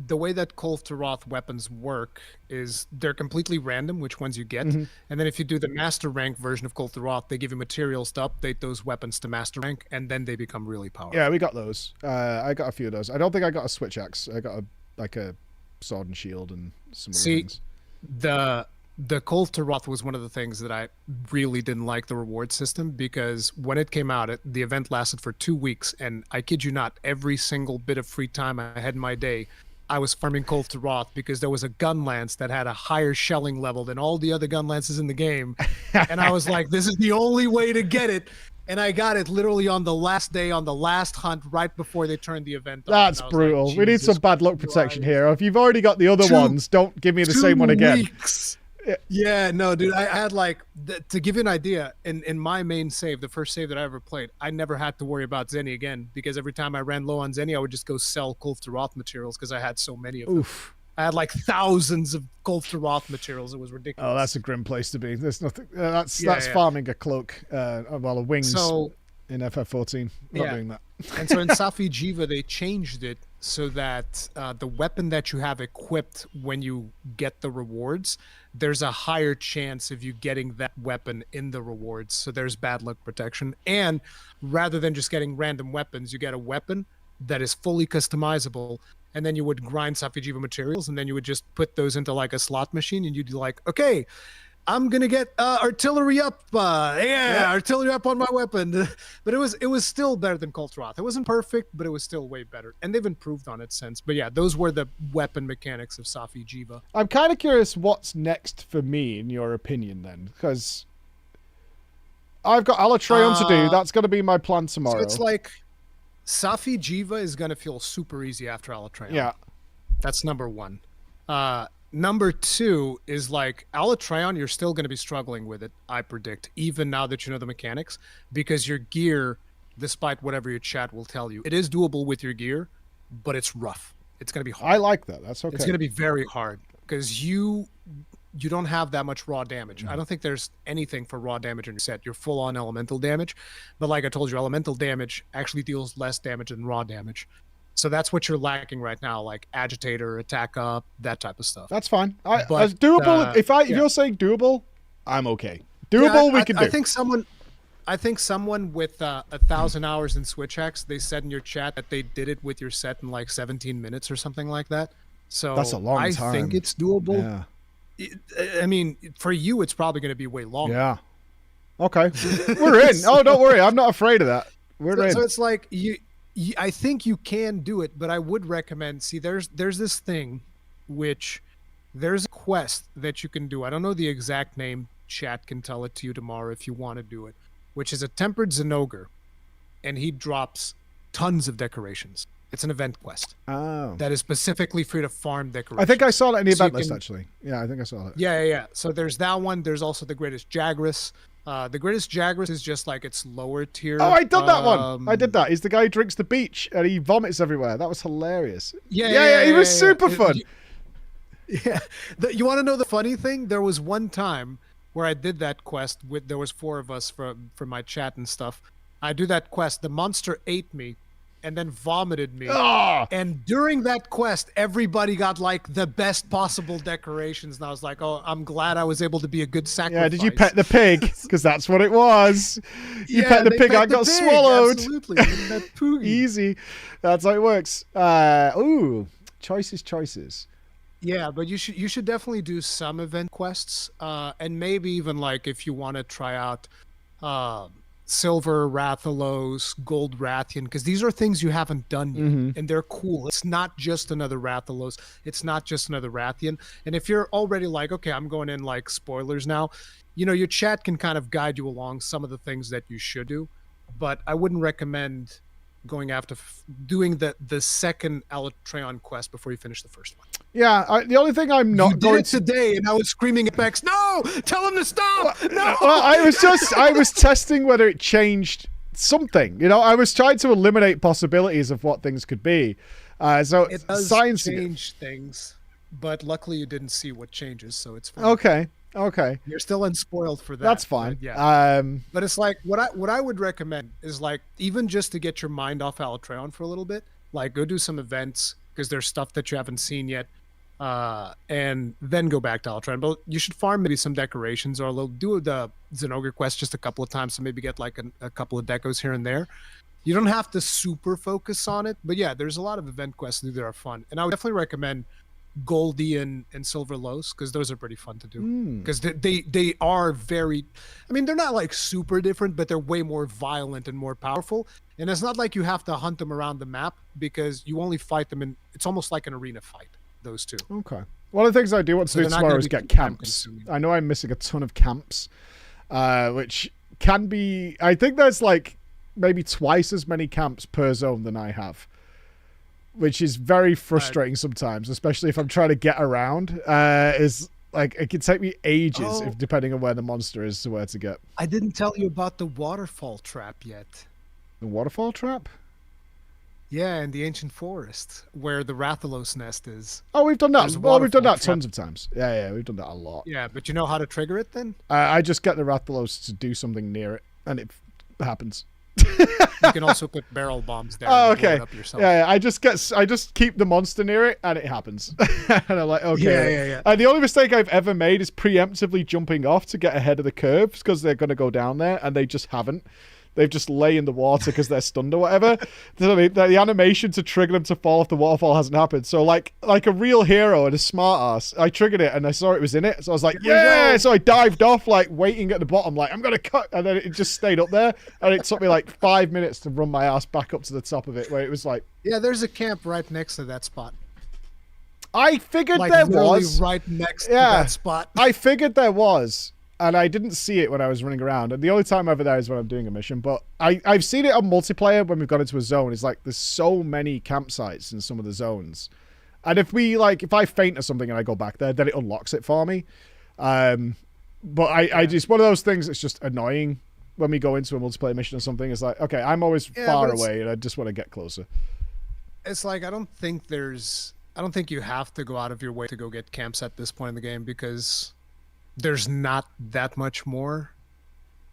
The way that Call to Roth weapons work is they're completely random which ones you get. And then if you do the master rank version of Call to Roth, they give you materials to update those weapons to master rank, and then they become really powerful. Yeah, we got those. I got a few of those. I don't think I got a switch axe. I got a sword and shield and some other things. The Call to Roth was one of the things that I really didn't like the reward system, because when it came out, the event lasted for 2 weeks, and I kid you not, every single bit of free time I had in my day, I was farming Call to Roth because there was a gun lance that had a higher shelling level than all the other gun lances in the game. And I was like, this is the only way to get it. And I got it literally on the last day, on the last hunt, right before they turned the event on. That's brutal. Like, we need some bad luck protection here. If you've already got the other ones, don't give me the same one again. 2 weeks. Yeah, no, dude. I had like, to give you an idea, in my main save, the first save that I ever played, I never had to worry about Zenny again, because every time I ran low on Zenny, I would just go sell Kulf to Roth materials because I had so many of them. Oof. I had like thousands of Kulf to Roth materials. It was ridiculous. Oh, that's a grim place to be. There's nothing. That's Yeah. farming a cloak, well, a wings in FF14. Not doing that. And so in Safi Jiva, they changed it so that the weapon that you have equipped when you get the rewards, there's a higher chance of you getting that weapon in the rewards. So there's bad luck protection. And rather than just getting random weapons, you get a weapon that is fully customizable. And then you would grind Safi Jiva materials, and then you would just put those into like a slot machine, and you'd be like, okay, I'm gonna get artillery up. Artillery up on my weapon. But it was still better than Kulf to Roth. It wasn't perfect, but it was still way better. And they've improved on it since. But yeah, those were the weapon mechanics of Safi Jiva. I'm kind of curious what's next for me, in your opinion, then, because I've got Alatreon to do. That's going to be my plan tomorrow. So it's like Safi Jiva is going to feel super easy after Alatreon. Yeah. That's number one. Number two is like Alatreon, you're still going to be struggling with it, I predict, even now that you know the mechanics, because your gear, despite whatever your chat will tell you, it is doable with your gear, but it's rough. It's going to be hard. I like that. That's okay. It's going to be very hard because you don't have that much raw damage. I don't think there's anything for raw damage in your set. You're full on elemental damage, but like I told you, elemental damage actually deals less damage than raw damage. So that's what you're lacking right now, like agitator, attack up, that type of stuff. That's fine. As doable. If you're saying doable, I'm okay. Doable, we can do. I think someone with 1,000 hours in Switch Hacks, they said in your chat that they did it with your set in like 17 minutes or something like that. So that's a long time. I think it's doable. Yeah. I mean, for you, it's probably going to be way longer. Yeah. Okay. We're in. Oh, don't worry. I'm not afraid of that. We're in. So it's like I think you can do it, but I would recommend, see, there's this thing, which there's a quest that you can do. I don't know the exact name. Chat can tell it to you tomorrow if you want to do it, which is a tempered Zenogre, and he drops tons of decorations. It's an event quest. Oh. That is specifically for you to farm decorations. I think I saw that in the event list, actually. Yeah, I think I saw that. Yeah. So there's that one. There's also the Greatest Jagras. The Greatest Jagras is just like its lower tier. Oh, I did that one. I did that. He's the guy who drinks the beach and he vomits everywhere. That was hilarious. Yeah. He was super fun. Yeah. You want to know the funny thing? There was one time where I did that quest there was 4 of us for my chat and stuff. I do that quest. The monster ate me and then vomited me. Oh! And during that quest, everybody got like the best possible decorations. And I was like, oh, I'm glad I was able to be a good sacrifice. Yeah, did you pet the pig? Because that's what it was. You pet the pig, I got swallowed. Absolutely. Easy. That's how it works. Choices. Yeah, but you should definitely do some event quests, and maybe even like if you want to try out Silver Rathalos, Gold Rathian, because these are things you haven't done yet, and they're cool. It's not just another Rathalos. It's not just another Rathian. And if you're already like, okay, I'm going in like spoilers now, your chat can kind of guide you along some of the things that you should do, but I wouldn't recommend going after doing the second Alatreon quest before you finish the first one. Yeah, the only thing I'm not going to today, and I was screaming at Bex, no, tell him to stop. No. Well, I was testing whether it changed something. I was trying to eliminate possibilities of what things could be. So it does change things, but luckily you didn't see what changes, so it's fine. Okay. You're still unspoiled for that. That's fine. But yeah. But it's like what I would recommend is like even just to get your mind off Alatreon for a little bit, like go do some events because there's stuff that you haven't seen yet, and then go back to Alatreon. But you should farm maybe some decorations or do the Zenogre quest just a couple of times, so maybe get like a couple of decos here and there. You don't have to super focus on it, but yeah, there's a lot of event quests that are fun, and I would definitely recommend Goldie and Silver Los, because those are pretty fun to do, because they are very, I mean, they're not like super different, but they're way more violent and more powerful, and it's not like you have to hunt them around the map because you only fight them in, it's almost like an arena fight, those two. Okay. One of the things I do want to do tomorrow is get camps. I know I'm missing a ton of camps, which can be... I think there's like maybe twice as many camps per zone than I have, which is very frustrating sometimes, especially if I'm trying to get around. Is like, it can take me ages if depending on where the monster is to where to get. I didn't tell you about the waterfall trap yet. The waterfall trap? Yeah, in the ancient forest where the Rathalos nest is. Oh, we've done that. Well, we've done that trap. tons of times. Yeah, we've done that a lot. Yeah, but you know how to trigger it then? I just get the Rathalos to do something near it, and it happens. You can also put barrel bombs there. Oh, and blow okay. it up yourself. Yeah, I just keep the monster near it, and it happens. And I'm like, okay. Yeah. And the only mistake I've ever made is preemptively jumping off to get ahead of the curves because they're going to go down there, and they just haven't. They've just lay in the water because they're stunned or whatever. So the animation to trigger them to fall off the waterfall hasn't happened. So like a real hero and a smart ass, I triggered it and I saw it was in it. So I was like, yeah. So I dived off, like waiting at the bottom, like I'm gonna cut, and then it just stayed up there. And it took me like 5 minutes to run my ass back up to the top of it, where it was like, yeah, there's a camp right next to that spot. I figured like there literally was right next to that spot. I figured there was. And I didn't see it when I was running around. And the only time over there is when I'm doing a mission. But I've seen it on multiplayer when we've gone into a zone. It's like there's so many campsites in some of the zones. And if I faint or something and I go back there, then it unlocks it for me. But I just, one of those things that's just annoying when we go into a multiplayer mission or something. It's like, okay, I'm always far away and I just want to get closer. It's like, I don't think you have to go out of your way to go get camps at this point in the game, because there's not that much more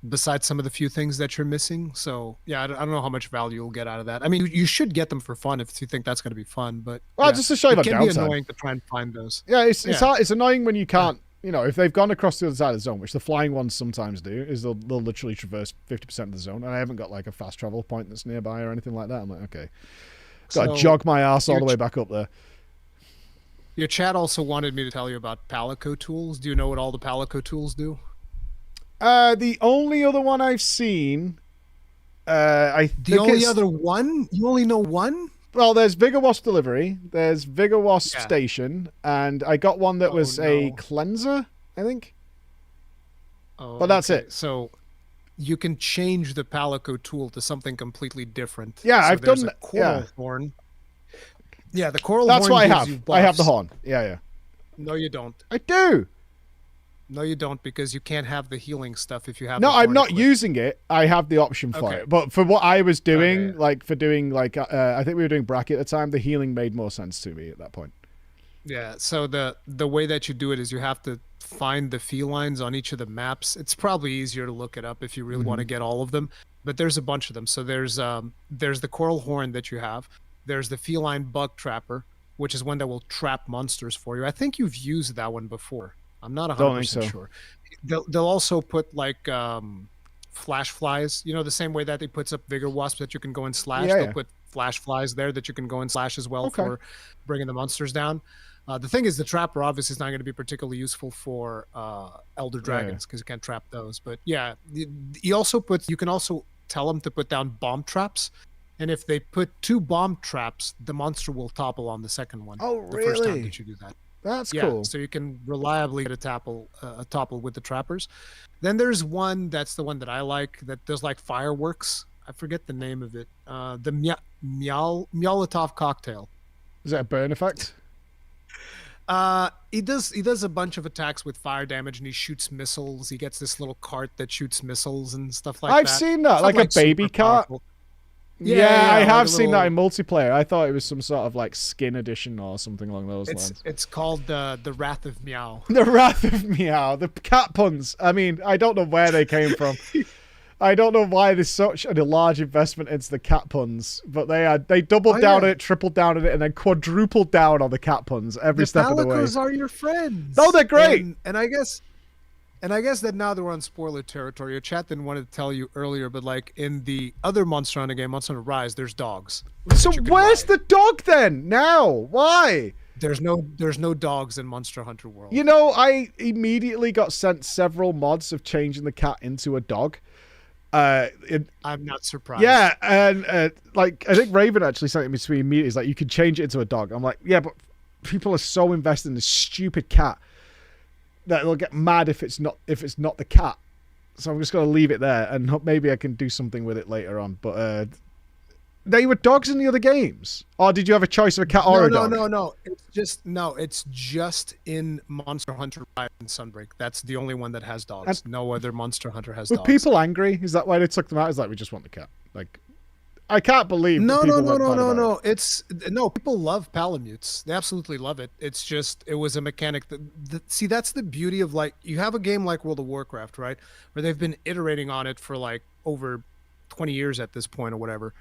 besides some of the few things that you're missing. So yeah, I don't know how much value you'll get out of that. I mean, you should get them for fun if you think that's going to be fun, but just to show you it about can be downside. annoying to try and find those. Yeah, it's hard. It's annoying when you can't, if they've gone across the other side of the zone, which the flying ones sometimes do, is they'll literally traverse 50% of the zone, and I haven't got like a fast travel point that's nearby or anything like that. I'm like, okay, got to jog my ass all the way back up there. Your chat also wanted me to tell you about Palico tools. Do you know what all the Palico tools do? The only other one I've seen, the only other one? You only know one? Well, there's Vigor Wasp Delivery, there's Vigor Wasp Station, and I got one that was a cleanser, I think. Oh, but that's it. So you can change the Palico tool to something completely different. Yeah, so I've done a coral horn. Yeah, the coral That's horn. That's what I have. I have the horn. Yeah. No, you don't. I do. No, you don't, because you can't have the healing stuff if you have. No, the horn I'm not equipped. using it. I have the option for it. But for what I was doing, I think we were doing bracket at the time, the healing made more sense to me at that point. Yeah, so the way that you do it is you have to find the felines on each of the maps. It's probably easier to look it up if you really want to get all of them, but there's a bunch of them. So there's the coral horn that you have. There's the feline bug trapper, which is one that will trap monsters for you. I think you've used that one before. I'm not 100% sure. They'll also put like flash flies, the same way that they puts up Vigor Wasps that you can go and slash. They'll put flash flies there that you can go and slash as well for bringing the monsters down. The thing is, the trapper obviously is not going to be particularly useful for elder dragons because you can't trap those. But yeah, you can also tell them to put down bomb traps. And if they put 2 bomb traps, the monster will topple on the second one. Oh, really? The first time that you do that. That's cool. So you can reliably get a topple with the trappers. Then there's one, that's the one that I like, that does like fireworks. I forget the name of it. The Molotov cocktail. Is that a burn effect? He does a bunch of attacks with fire damage, and he shoots missiles. He gets this little cart that shoots missiles and stuff like that. I've seen that, like a baby cart. Powerful. Yeah, I have seen that in multiplayer. I thought it was some sort of like skin edition or something along those lines. It's called the Wrath of Meow. The Wrath of Meow. The cat puns. I mean, I don't know where they came from. I don't know why there's such a large investment into the cat puns, but they doubled down on it, tripled down on it, and then quadrupled down on the cat puns every step of the way. The Palicos are your friends. Oh, they're great. And I guess that now that we're on spoiler territory, your chat didn't want to tell you earlier, but like in the other Monster Hunter game, Monster Hunter Rise, there's dogs. So where's the dog then? Now? Why? There's no dogs in Monster Hunter World. I immediately got sent several mods of changing the cat into a dog. I'm not surprised. Yeah, and I think Raven actually sent it to me immediately. He's like, you can change it into a dog. I'm like, yeah, but people are so invested in this stupid cat that they'll get mad if it's not the cat. So I'm just going to leave it there, and maybe I can do something with it later on. But they were dogs in the other games, or did you have a choice of a cat or a dog? No. It's just in Monster Hunter Rise and Sunbreak. That's the only one that has dogs. No other Monster Hunter has Were dogs. people angry? Is that why they took them out? It's like, we just want the cat. Like, I can't believe. No. It. No. People love Palamutes. They absolutely love it. It's just it was a mechanic see, that's the beauty of, like, you have a game like World of Warcraft, right, where they've been iterating on it for like over 20 years at this point or whatever.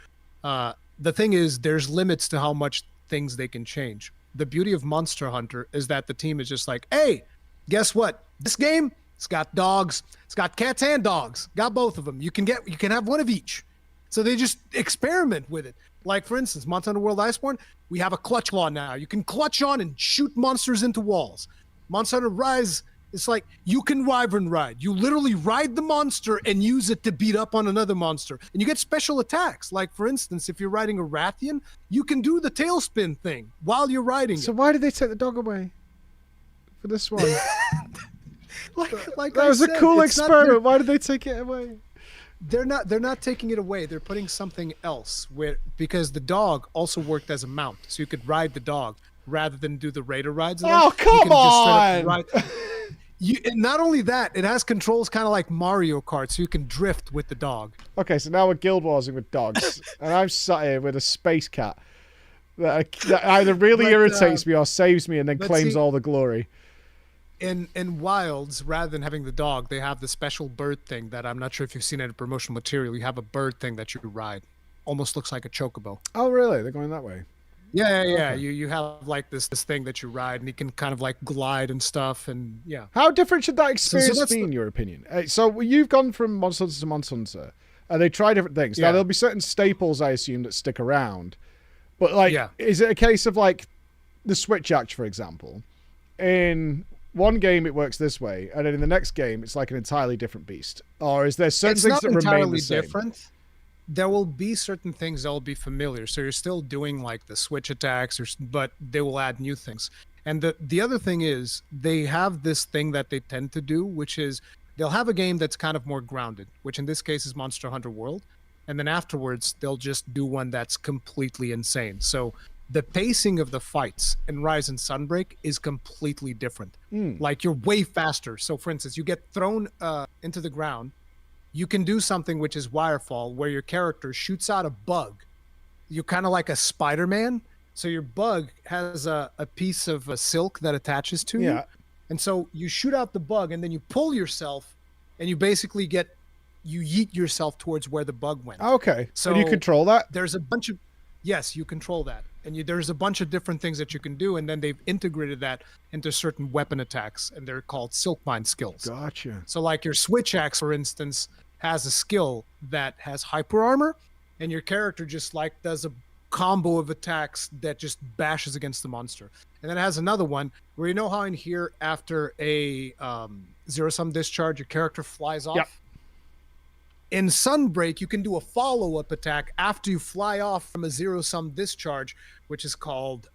The thing is, there's limits to how much things they can change. The beauty of Monster Hunter is that the team is just like, hey, guess what? This game, it's got dogs, it's got cats and dogs. Got both of them. You can have one of each. So they just experiment with it. Like, for instance, Monster Hunter World Iceborne, we have a clutch claw now. You can clutch on and shoot monsters into walls. Monster Hunter Rise, it's like you can wyvern ride. You literally ride the monster and use it to beat up on another monster. And you get special attacks. Like, for instance, if you're riding a Rathian, you can do the tailspin thing while you're riding it. So why did they take the dog away for this one? like that was a cool experiment. Why did they take it away? They're not taking it away. They're putting something else because the dog also worked as a mount, so you could ride the dog rather than do the raider rides. Oh, come on! And not only that, it has controls kind of like Mario Kart, so you can drift with the dog. Okay, so now we're guild warsing with dogs, and I'm sat here with a space cat that either really irritates me or saves me and then claims all the glory. In Wilds, rather than having the dog, they have the special bird thing that I'm not sure if you've seen it in promotional material. You have a bird thing that you ride. Almost looks like a chocobo. Oh, really? They're going that way? Yeah. Okay. You have like this thing that you ride, and you can kind of like glide and stuff, and yeah. How different should that experience be, in your opinion? So you've gone from Monster Hunter to Monster Hunter, and they try different things. Now, there'll be certain staples, I assume, that stick around. But, like, is it a case of, like, the Switch Axe, for example? In one game it works this way, and then in the next game it's like an entirely different beast, or is there certain things that remain the same? Different. There will be certain things that will be familiar, so you're still doing like the switch attacks, but they will add new things. And the other thing is they have this thing that they tend to do, which is they'll have a game that's kind of more grounded, which in this case is Monster Hunter World, and then afterwards they'll just do one that's completely insane. So the pacing of the fights in Rise and Sunbreak is completely different. Like, you're way faster. So, for instance, you get thrown into the ground. You can do something which is Wirefall, where your character shoots out a bug. You're kind of like a Spider-Man. So your bug has a piece of silk that attaches to you. And so you shoot out the bug, and then you pull yourself, and you basically you yeet yourself towards where the bug went. Okay. So and you control that? There's a bunch of... Yes, you control that. And there's a bunch of different things that you can do, and then they've integrated that into certain weapon attacks, and they're called Silkbind skills. Gotcha. So like your Switch Axe, for instance, has a skill that has hyper armor, and your character just like does a combo of attacks that just bashes against the monster. And then it has another one where, you know how in here after a zero-sum discharge, your character flies off? Yep. In Sunbreak, you can do a follow-up attack after you fly off from a zero-sum discharge, which is called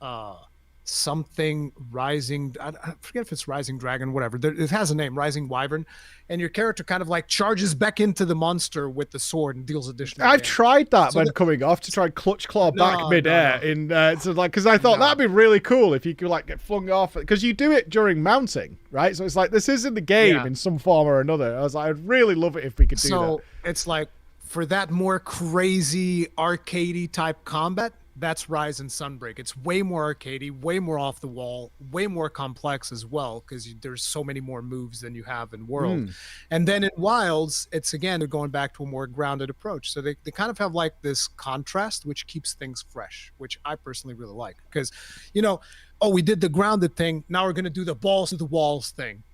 something Rising... I forget if it's Rising Dragon, whatever. It has a name, Rising Wyvern. And your character kind of like charges back into the monster with the sword and deals additional I've damage. tried that when coming off to try and clutch claw back midair because I thought that'd be really cool if you could like get flung off, because you do it during mounting, right? So it's like this is in the game in some form or another. I was like, I'd really love it if we could do that. So it's like for that more crazy arcadey type combat, that's Rise and Sunbreak. It's way more arcadey, way more off the wall, way more complex as well, because there's so many more moves than you have in World. And then in Wilds, it's again, they're going back to a more grounded approach. So they kind of have like this contrast, which keeps things fresh, which I personally really like. Because, we did the grounded thing, now we're going to do the balls to the walls thing.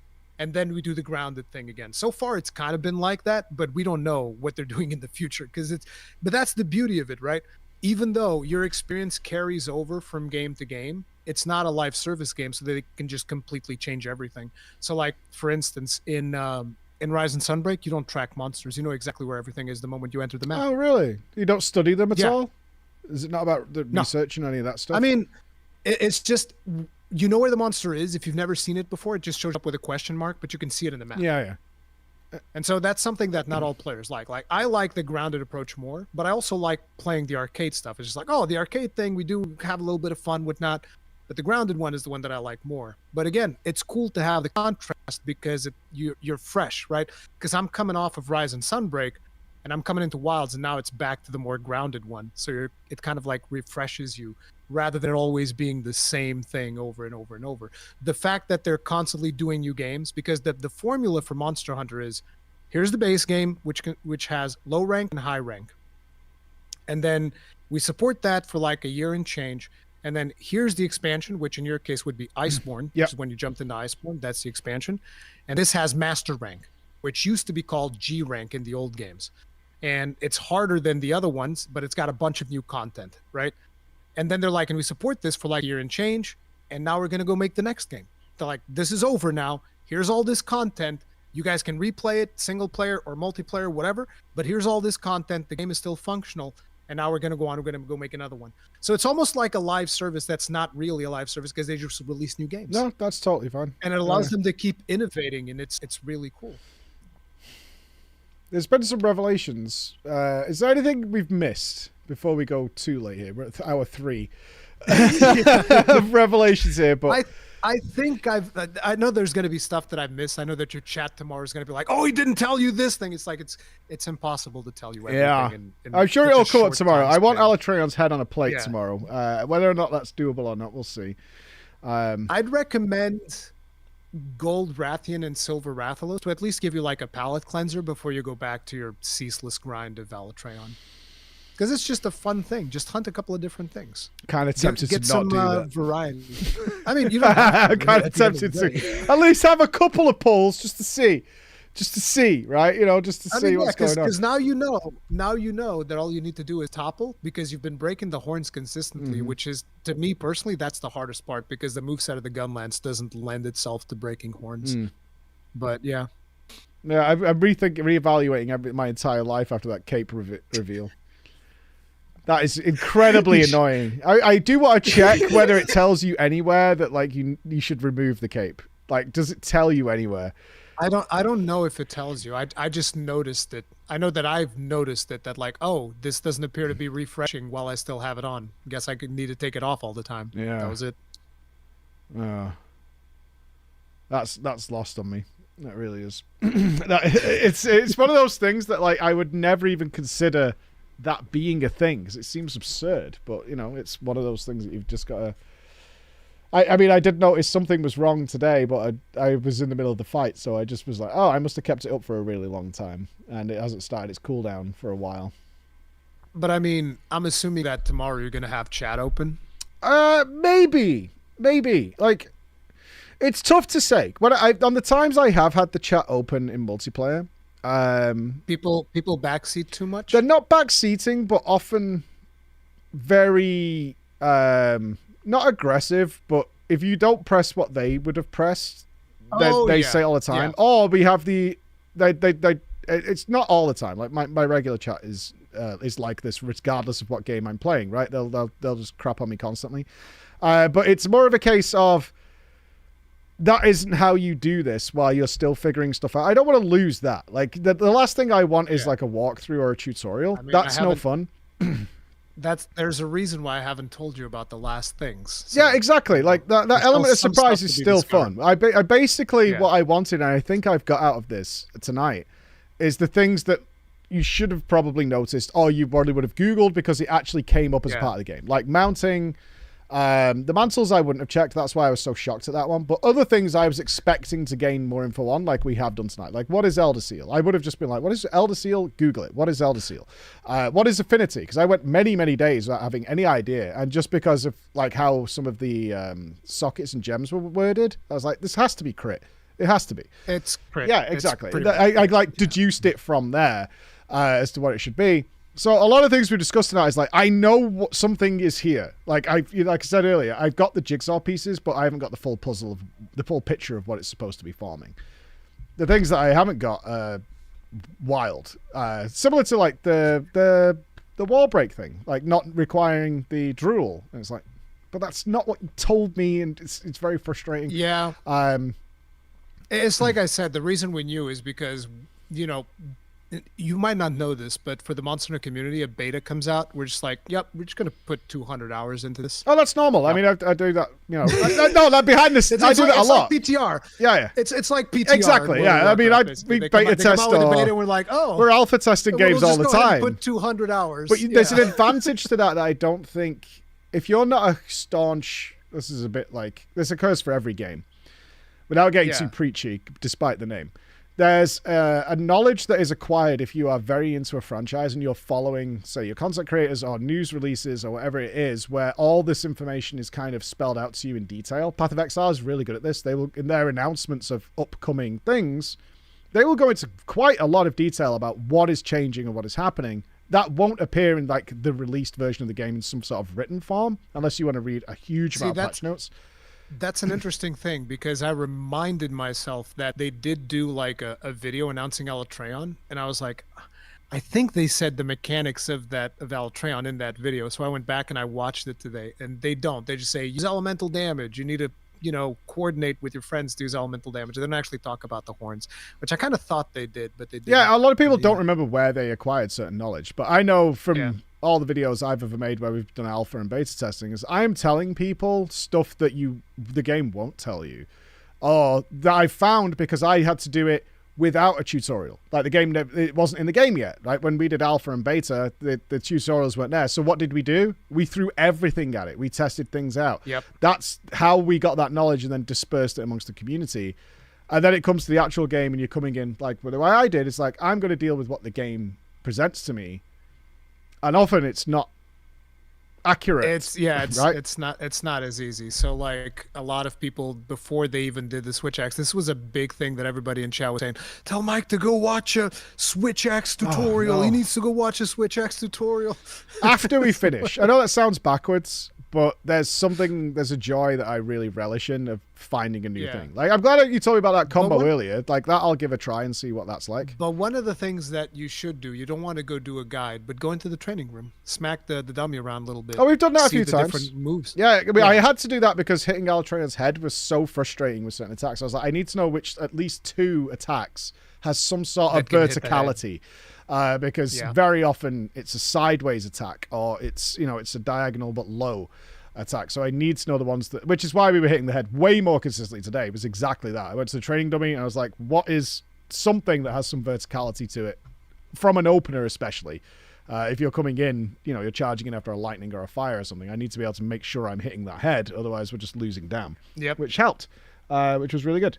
And then we do the grounded thing again. So far, it's kind of been like that, but we don't know what they're doing in the future. But that's the beauty of it, right? Even though your experience carries over from game to game, it's not a live service game, so they can just completely change everything. So, like, for instance, in Rise and Sunbreak, you don't track monsters. You know exactly where everything is the moment you enter the map. Oh, really? You don't study them at all? Is it not about the researching any of that stuff? I mean, it's just... You know where the monster is. If you've never seen it before, it just shows up with a question mark, but you can see it in the map. Yeah. And so that's something that not all players like. Like, I like the grounded approach more, but I also like playing the arcade stuff. It's just like, oh, the arcade thing, we do have a little bit of fun, whatnot. But the grounded one is the one that I like more. But again, it's cool to have the contrast because you're fresh, right? Because I'm coming off of Rise and Sunbreak, and I'm coming into Wilds, and now it's back to the more grounded one. So it kind of like refreshes you rather than always being the same thing over and over and over. The fact that they're constantly doing new games, because the formula for Monster Hunter is, here's the base game, which has low rank and high rank. And then we support that for like a year and change. And then here's the expansion, which in your case would be Iceborne, Yep. which is when you jumped into Iceborne. That's the expansion. And this has Master Rank, which used to be called G Rank in the old games. And it's harder than the other ones, but it's got a bunch of new content, right? And then they're like, and we support this for like a year and change, and now we're going to go make the next game. They're like, this is over now. Here's all this content. You guys can replay it, single player or multiplayer, whatever, but here's all this content. The game is still functional, and now we're going to go on. We're going to go make another one. So it's almost like a live service that's not really a live service because they just release new games. No, that's totally fine. And it allows them to keep innovating, and it's really cool. There's been some revelations. Is there anything we've missed before we go too late here? We're at hour 3 of revelations here, but I think I know there's going to be stuff that I've missed. I know that your chat tomorrow is going to be like, oh, he didn't tell you this thing. It's like it's impossible to tell you everything. Yeah, in I'm sure such a it'll come up short tomorrow. time I want span. Alatreon's head on a plate Yeah. tomorrow. Whether or not that's doable or not, we'll see. I'd recommend Gold Rathian and Silver Rathalos to at least give you like a palate cleanser before you go back to your ceaseless grind of Alatreon. Because it's just a fun thing. Just hunt a couple of different things. Kind of tempted Get to some not do that. variety. I mean, you don't have to, Kind of at the end tempted the to day. at least have a couple of polls just to see, right? You know, just to see what's going on. Because now you know that all you need to do is topple, because you've been breaking the horns consistently, Mm-hmm. which is, to me personally, that's the hardest part, because the moveset of the Gunlance doesn't lend itself to breaking horns. But yeah. Yeah, I'm reevaluating my entire life after that cape reveal. That is incredibly annoying. I do want to check whether it tells you anywhere that like you should remove the cape. Like, does it tell you anywhere? I don't know if it tells you. I just noticed it. I know that I've noticed it, that like, oh, this doesn't appear to be refreshing while I still have it on. Guess I need to take it off all the time. Yeah. That was it. That's lost on me. That really is. It's one of those things that like I would never even consider that being a thing, because it seems absurd, but you know, it's one of those things that you've just got to. I mean, I did notice something was wrong today, but I was in the middle of the fight, so I just was like, oh, I must have kept it up for a really long time, and it hasn't started its cooldown for a while. But I mean, I'm assuming that tomorrow you're gonna have chat open. Maybe. Like, it's tough to say. On the times I have had the chat open in multiplayer, People backseat too much. they're not backseating, but often very not aggressive. But if you don't press what they would have pressed, they say all the time. Yeah. Oh, we have the they. It's not all the time. Like my regular chat is like this, regardless of what game I'm playing. Right? They'll just crap on me constantly. But it's more of a case of, that isn't how you do this while you're still figuring stuff out. I don't want to lose that. Like, the last thing I want is like a walkthrough or a tutorial. I mean, That's no fun. There's a reason why I haven't told you about the last things. So Yeah, exactly. Like, that element of some surprise stuff is to be still discovered. fun. I basically, Yeah. what I wanted, and I think I've got out of this tonight, is the things that you should have probably noticed, or you probably would have Googled because it actually came up as Yeah. part of the game. Like mounting. The mantles I wouldn't have checked. That's why I was so shocked at that one. But other things I was expecting to gain more info on, like we have done tonight. Like, what is Elder Seal? I would have just been like, what is Elder Seal? Google it. What is Elder Seal? What is Affinity? Because I went many, many days without having any idea. And just because of like how some of the sockets and gems were worded, I was like, this has to be crit. It has to be. It's crit. Yeah, It's exactly. pretty I like deduced it from there as to what it should be. So a lot of things we discussed tonight is like, I know something is here. Like I said earlier, I've got the jigsaw pieces, but I haven't got the full puzzle of the full picture of what it's supposed to be forming. The things that I haven't got are wild. Similar to like the wall break thing, like not requiring the drool. And it's like, but that's not what you told me, and it's very frustrating. Yeah. It's like I said, the reason we knew is because you know, you might not know this, but for the Monster Hunter community, a beta comes out. We're just like, yep, we're just going to put 200 hours into this. Oh, that's normal. Yep. I mean, I do that, you know. No, that behind the scenes, I do that a lot. Like PTR. Yeah. It's like PTR. Exactly, yeah. I mean, we beta test and we're like, oh. We're alpha testing games all the time. Put 200 hours. But there's an advantage to that I don't think, if you're not a staunch, this is a bit like, this occurs for every game, without getting too preachy, despite the name. There's a knowledge that is acquired if you are very into a franchise and you're following, say, your content creators or news releases or whatever it is, where all this information is kind of spelled out to you in detail. Path of Exile is really good at this. They will, in their announcements of upcoming things, they will go into quite a lot of detail about what is changing and what is happening. That won't appear in like the released version of the game in some sort of written form, unless you want to read a huge amount of patch notes. That's an interesting thing, because I reminded myself that they did do like a video announcing Alatreon, and I was like, I think they said the mechanics of Alatreon in that video. So I went back and I watched it today, and they don't. They just say use elemental damage. You need to, coordinate with your friends to use elemental damage. They don't actually talk about the horns, which I kind of thought they did, but they didn't. Yeah, a lot of people don't remember where they acquired certain knowledge, but I know from all the videos I've ever made where we've done alpha and beta testing is I'm telling people stuff that the game won't tell you, or that I found because I had to do it without a tutorial. Like the game, it wasn't in the game yet. Right when we did alpha and beta, the tutorials weren't there. So what did we do? We threw everything at it. We tested things out. Yep. That's how we got that knowledge and then dispersed it amongst the community. And then it comes to the actual game and you're coming in like the way I did. It's like I'm going to deal with what the game presents to me. And often it's not accurate. It's right? it's not as easy. So like a lot of people before they even did the Switch Axe, this was a big thing that everybody in chat was saying, tell Mike to go watch a Switch Axe tutorial. He needs to go watch a Switch Axe tutorial. After we finish. I know that sounds backwards, but there's a joy that I really relish in of finding a new thing. Like I'm glad that you told me about that combo earlier. Like that I'll give a try and see what that's like. But one of the things that you should do, you don't want to go do a guide, but go into the training room, smack the dummy around a little bit. Oh, we've done that a few times. Different moves. Yeah, I mean, I had to do that because hitting Alatreon's head was so frustrating with certain attacks. I was like, I need to know which at least 2 attacks has some sort of verticality. Because very often it's a sideways attack or it's a diagonal but low attack. So I need to know the ones that, which is why we were hitting the head way more consistently today. It was exactly that. I went to the training dummy and I was like, what is something that has some verticality to it from an opener, especially if you're coming in, you're charging in after a lightning or a fire or something. I need to be able to make sure I'm hitting that head. Otherwise we're just losing down. Yep. Which helped, which was really good.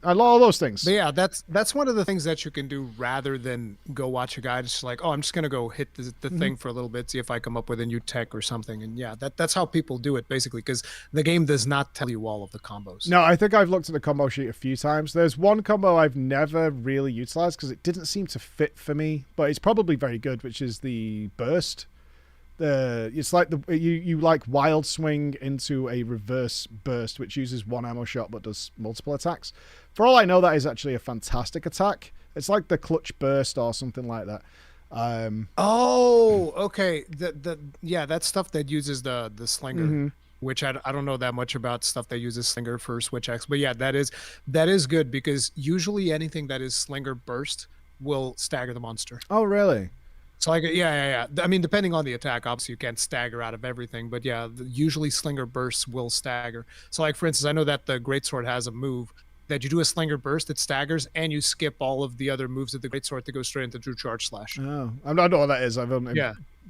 I love all those things. But yeah, that's one of the things that you can do rather than go watch a guide. It's just like, I'm just going to go hit the thing for a little bit, see if I come up with a new tech or something. And yeah, that's how people do it, basically, because the game does not tell you all of the combos. No, I think I've looked at the combo sheet a few times. There's one combo I've never really utilized because it didn't seem to fit for me, but it's probably very good, which is the burst. It's like you like wild swing into a reverse burst, which uses 1 ammo shot but does multiple attacks. For all I know, that is actually a fantastic attack. It's like the clutch burst or something like that. Okay. That's stuff that uses the slinger, which I don't know that much about stuff that uses slinger for Switch X. But yeah, that is good because usually anything that is slinger burst will stagger the monster. Oh, really? So like, yeah. I mean, depending on the attack, obviously you can't stagger out of everything, but yeah, usually slinger bursts will stagger. So like, for instance, I know that the greatsword has a move that you do a slinger burst, it staggers, and you skip all of the other moves of the greatsword to go straight into True Charge Slash. Oh, I don't know what that is. I've only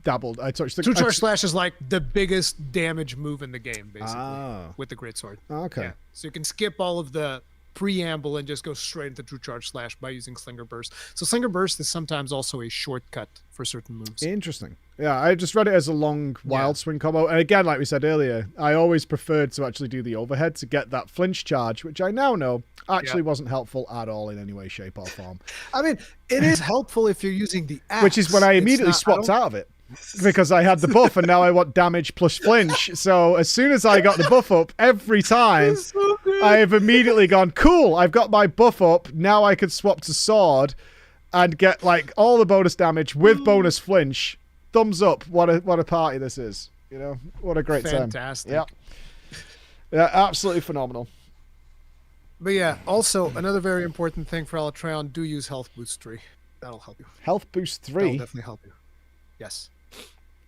dabbled. I touched the True Charge Slash is like the biggest damage move in the game, basically, with the greatsword. Okay. Yeah. So you can skip all of the preamble and just go straight into True Charge Slash by using Slinger Burst. So Slinger Burst is sometimes also a shortcut for certain moves. Interesting. Yeah, I just read it as a long wild swing combo. And again, like we said earlier, I always preferred to actually do the overhead to get that flinch charge, which I now know actually wasn't helpful at all in any way, shape, or form. I mean, it is helpful if you're using the axe. Which is when I immediately swapped out of it. Because I had the buff and now I want damage plus flinch. So as soon as I got the buff up, every time I have immediately gone, cool, I've got my buff up. Now I could swap to sword and get like all the bonus damage with bonus flinch. Thumbs up. What a party this is. What a great time. Fantastic. Yeah, absolutely phenomenal. But yeah, also another very important thing for Alatreon: do use Health Boost 3. That'll help you. Health Boost That'll 3? definitely help you. Yes.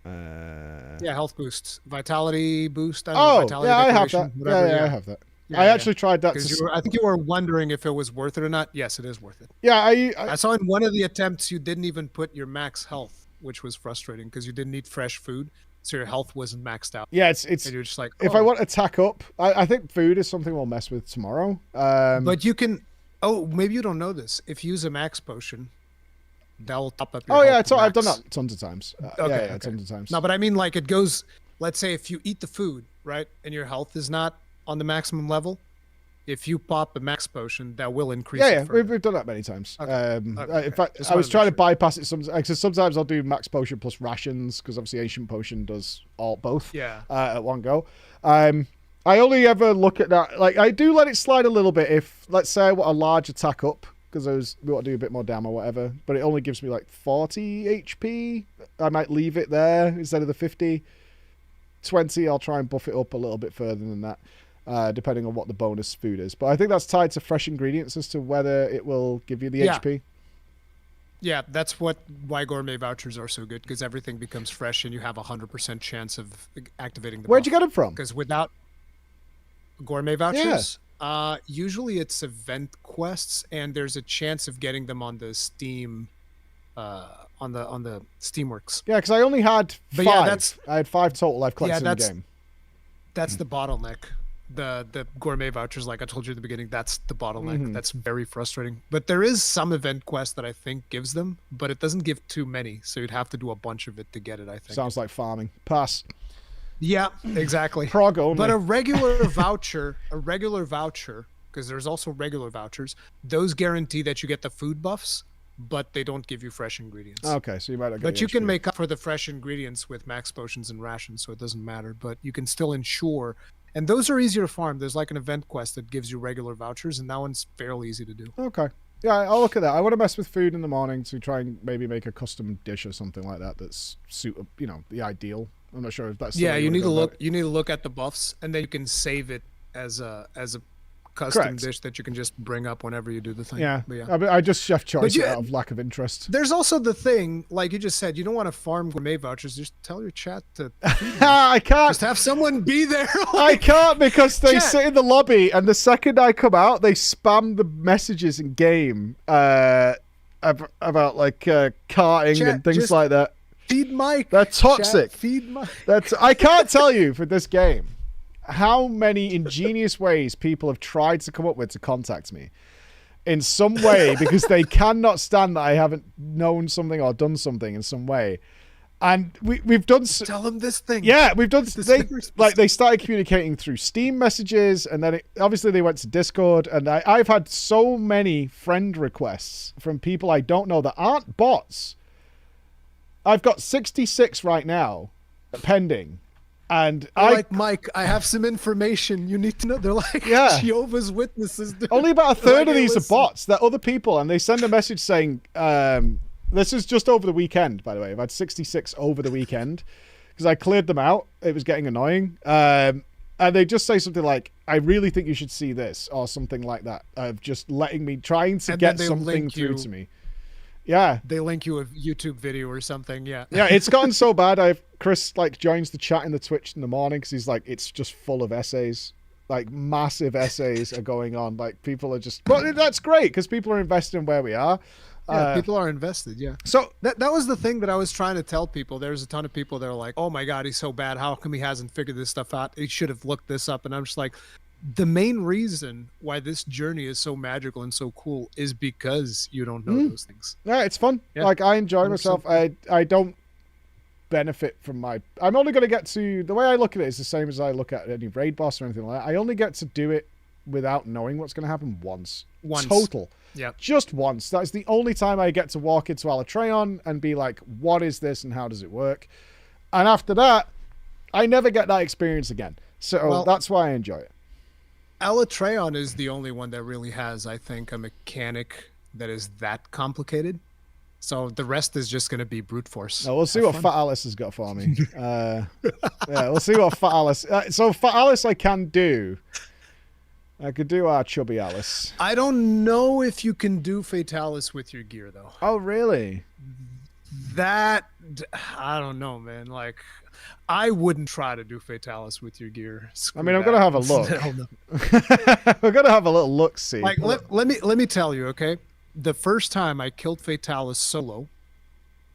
Yeah, Health Boost, Vitality Boost. Vitality yeah, I have Decoration, that. whatever, Yeah, I have that. I actually tried that. I think you were wondering if it was worth it or not. Yes, it is worth it. Yeah, I saw in one of the attempts you didn't even put your max health, which was frustrating because you didn't eat fresh food, so your health wasn't maxed out. Yeah, it's and you're just like, if I want to tack up, I think food is something we'll mess with tomorrow. But you can. Oh, maybe you don't know this. If you use a max potion, that'll top up your. Oh yeah, health to I've done max. that tons of times. Okay, yeah, tons of times. No, but I mean, like, it goes. Let's say if you eat the food, right, and your health is not on the maximum level, if you pop a max potion, that will increase. Yeah, it we've done that many times. In fact, I was trying to bypass it because sometimes I'll do max potion plus rations because obviously ancient potion does both. Yeah. At one go. I only ever look at that. Like, I do let it slide a little bit if, let's say, I want a large attack up because we want to do a bit more damage or whatever. But it only gives me like 40 HP. I might leave it there instead of the 50. 20, I'll try and buff it up a little bit further than that. Depending on what the bonus food is. But I think that's tied to fresh ingredients as to whether it will give you the HP. Yeah, that's why gourmet vouchers are so good, because everything becomes fresh and you have 100% chance of activating the Where'd you get them from? Because without gourmet vouchers, usually it's event quests, and there's a chance of getting them on the Steam, on the Steamworks. Yeah, because I only had 5. Yeah, I had 5 total I've collected in the game. That's the bottleneck. The gourmet vouchers, like I told you at the beginning, that's the bottleneck. That's very frustrating. But there is some event quest that I think gives them, but it doesn't give too many, so you'd have to do a bunch of it to get it, I think. Sounds like farming. Pass. Yeah, exactly. Prog only. But a regular voucher, because there's also regular vouchers, those guarantee that you get the food buffs, but they don't give you fresh ingredients. Okay, so you might not get But you HP. can make up for the fresh ingredients with max potions and rations, so it doesn't matter. But you can still ensure, and those are easier to farm. There's like an event quest that gives you regular vouchers, and that one's fairly easy to do. Okay. Yeah, I'll look at that. I want to mess with food in the morning to try and maybe make a custom dish or something like that that's the ideal. I'm not sure if that's. Yeah, you need to look. You need to look at the buffs, and then you can save it as a custom dish that you can just bring up whenever you do the thing. Yeah, but I just chef choice it out of lack of interest. There's also the thing, like you just said, you don't want to farm gourmet vouchers. Just tell your chat to. I can't. Just have someone be there. I can't because they sit in the lobby, and the second I come out, they spam the messages in game about like carting and things like that. Feed Mike. They're toxic. Feed Mike. I can't tell you for this game how many ingenious ways people have tried to come up with to contact me in some way because they cannot stand that I haven't known something or done something in some way. And we've done. Tell them this thing. Yeah, we've done. They started communicating through Steam messages, and then obviously they went to Discord. And I've had so many friend requests from people I don't know that aren't bots. I've got 66 right now, pending. And Mike, I have some information you need to know. They're like Jehovah's Witnesses. Dude. Only about a third of these are bots. They're other people, and they send a message saying, this is just over the weekend, by the way. I've had 66 over the weekend because I cleared them out. It was getting annoying. And they just say something like, I really think you should see this, or something like that, of just trying to get something through to me. Yeah. They link you a YouTube video or something, yeah. Yeah, it's gotten so bad. Chris joins the chat in the Twitch in the morning because he's like, it's just full of essays. Like massive essays are going on. Like people are just, but that's great because people are invested in where we are. Yeah, people are invested, yeah. So that was the thing that I was trying to tell people. There's a ton of people that are like, oh my God, he's so bad. How come he hasn't figured this stuff out? He should have looked this up. And I'm just like, the main reason why this journey is so magical and so cool is because you don't know those things. Yeah, it's fun. Yeah, like I enjoy 100%. myself. I don't benefit from I'm only going to get to, the way I look at it is the same as I look at any raid boss or anything like that. I only get to do it without knowing what's going to happen once. Total. Yeah. Just once. That's the only time I get to walk into Alatreon and be like, what is this and how does it work? And after that, I never get that experience again. So that's why I enjoy it. Alatreon is the only one that really has, I think, a mechanic that is that complicated. So the rest is just going to be brute force. No, we'll see what Fat Alice has got for me. Yeah, we'll see what Fat Alice... so Fat Alice I can do I could do our chubby Alice. I don't know if you can do Fatalis with your gear though. Oh, really? That I don't know, man. Like, I wouldn't try to do Fatalis with your gear. I mean, I'm gonna have a look. We're gonna have a little look. See, like, let me tell you, okay. The first time I killed Fatalis solo,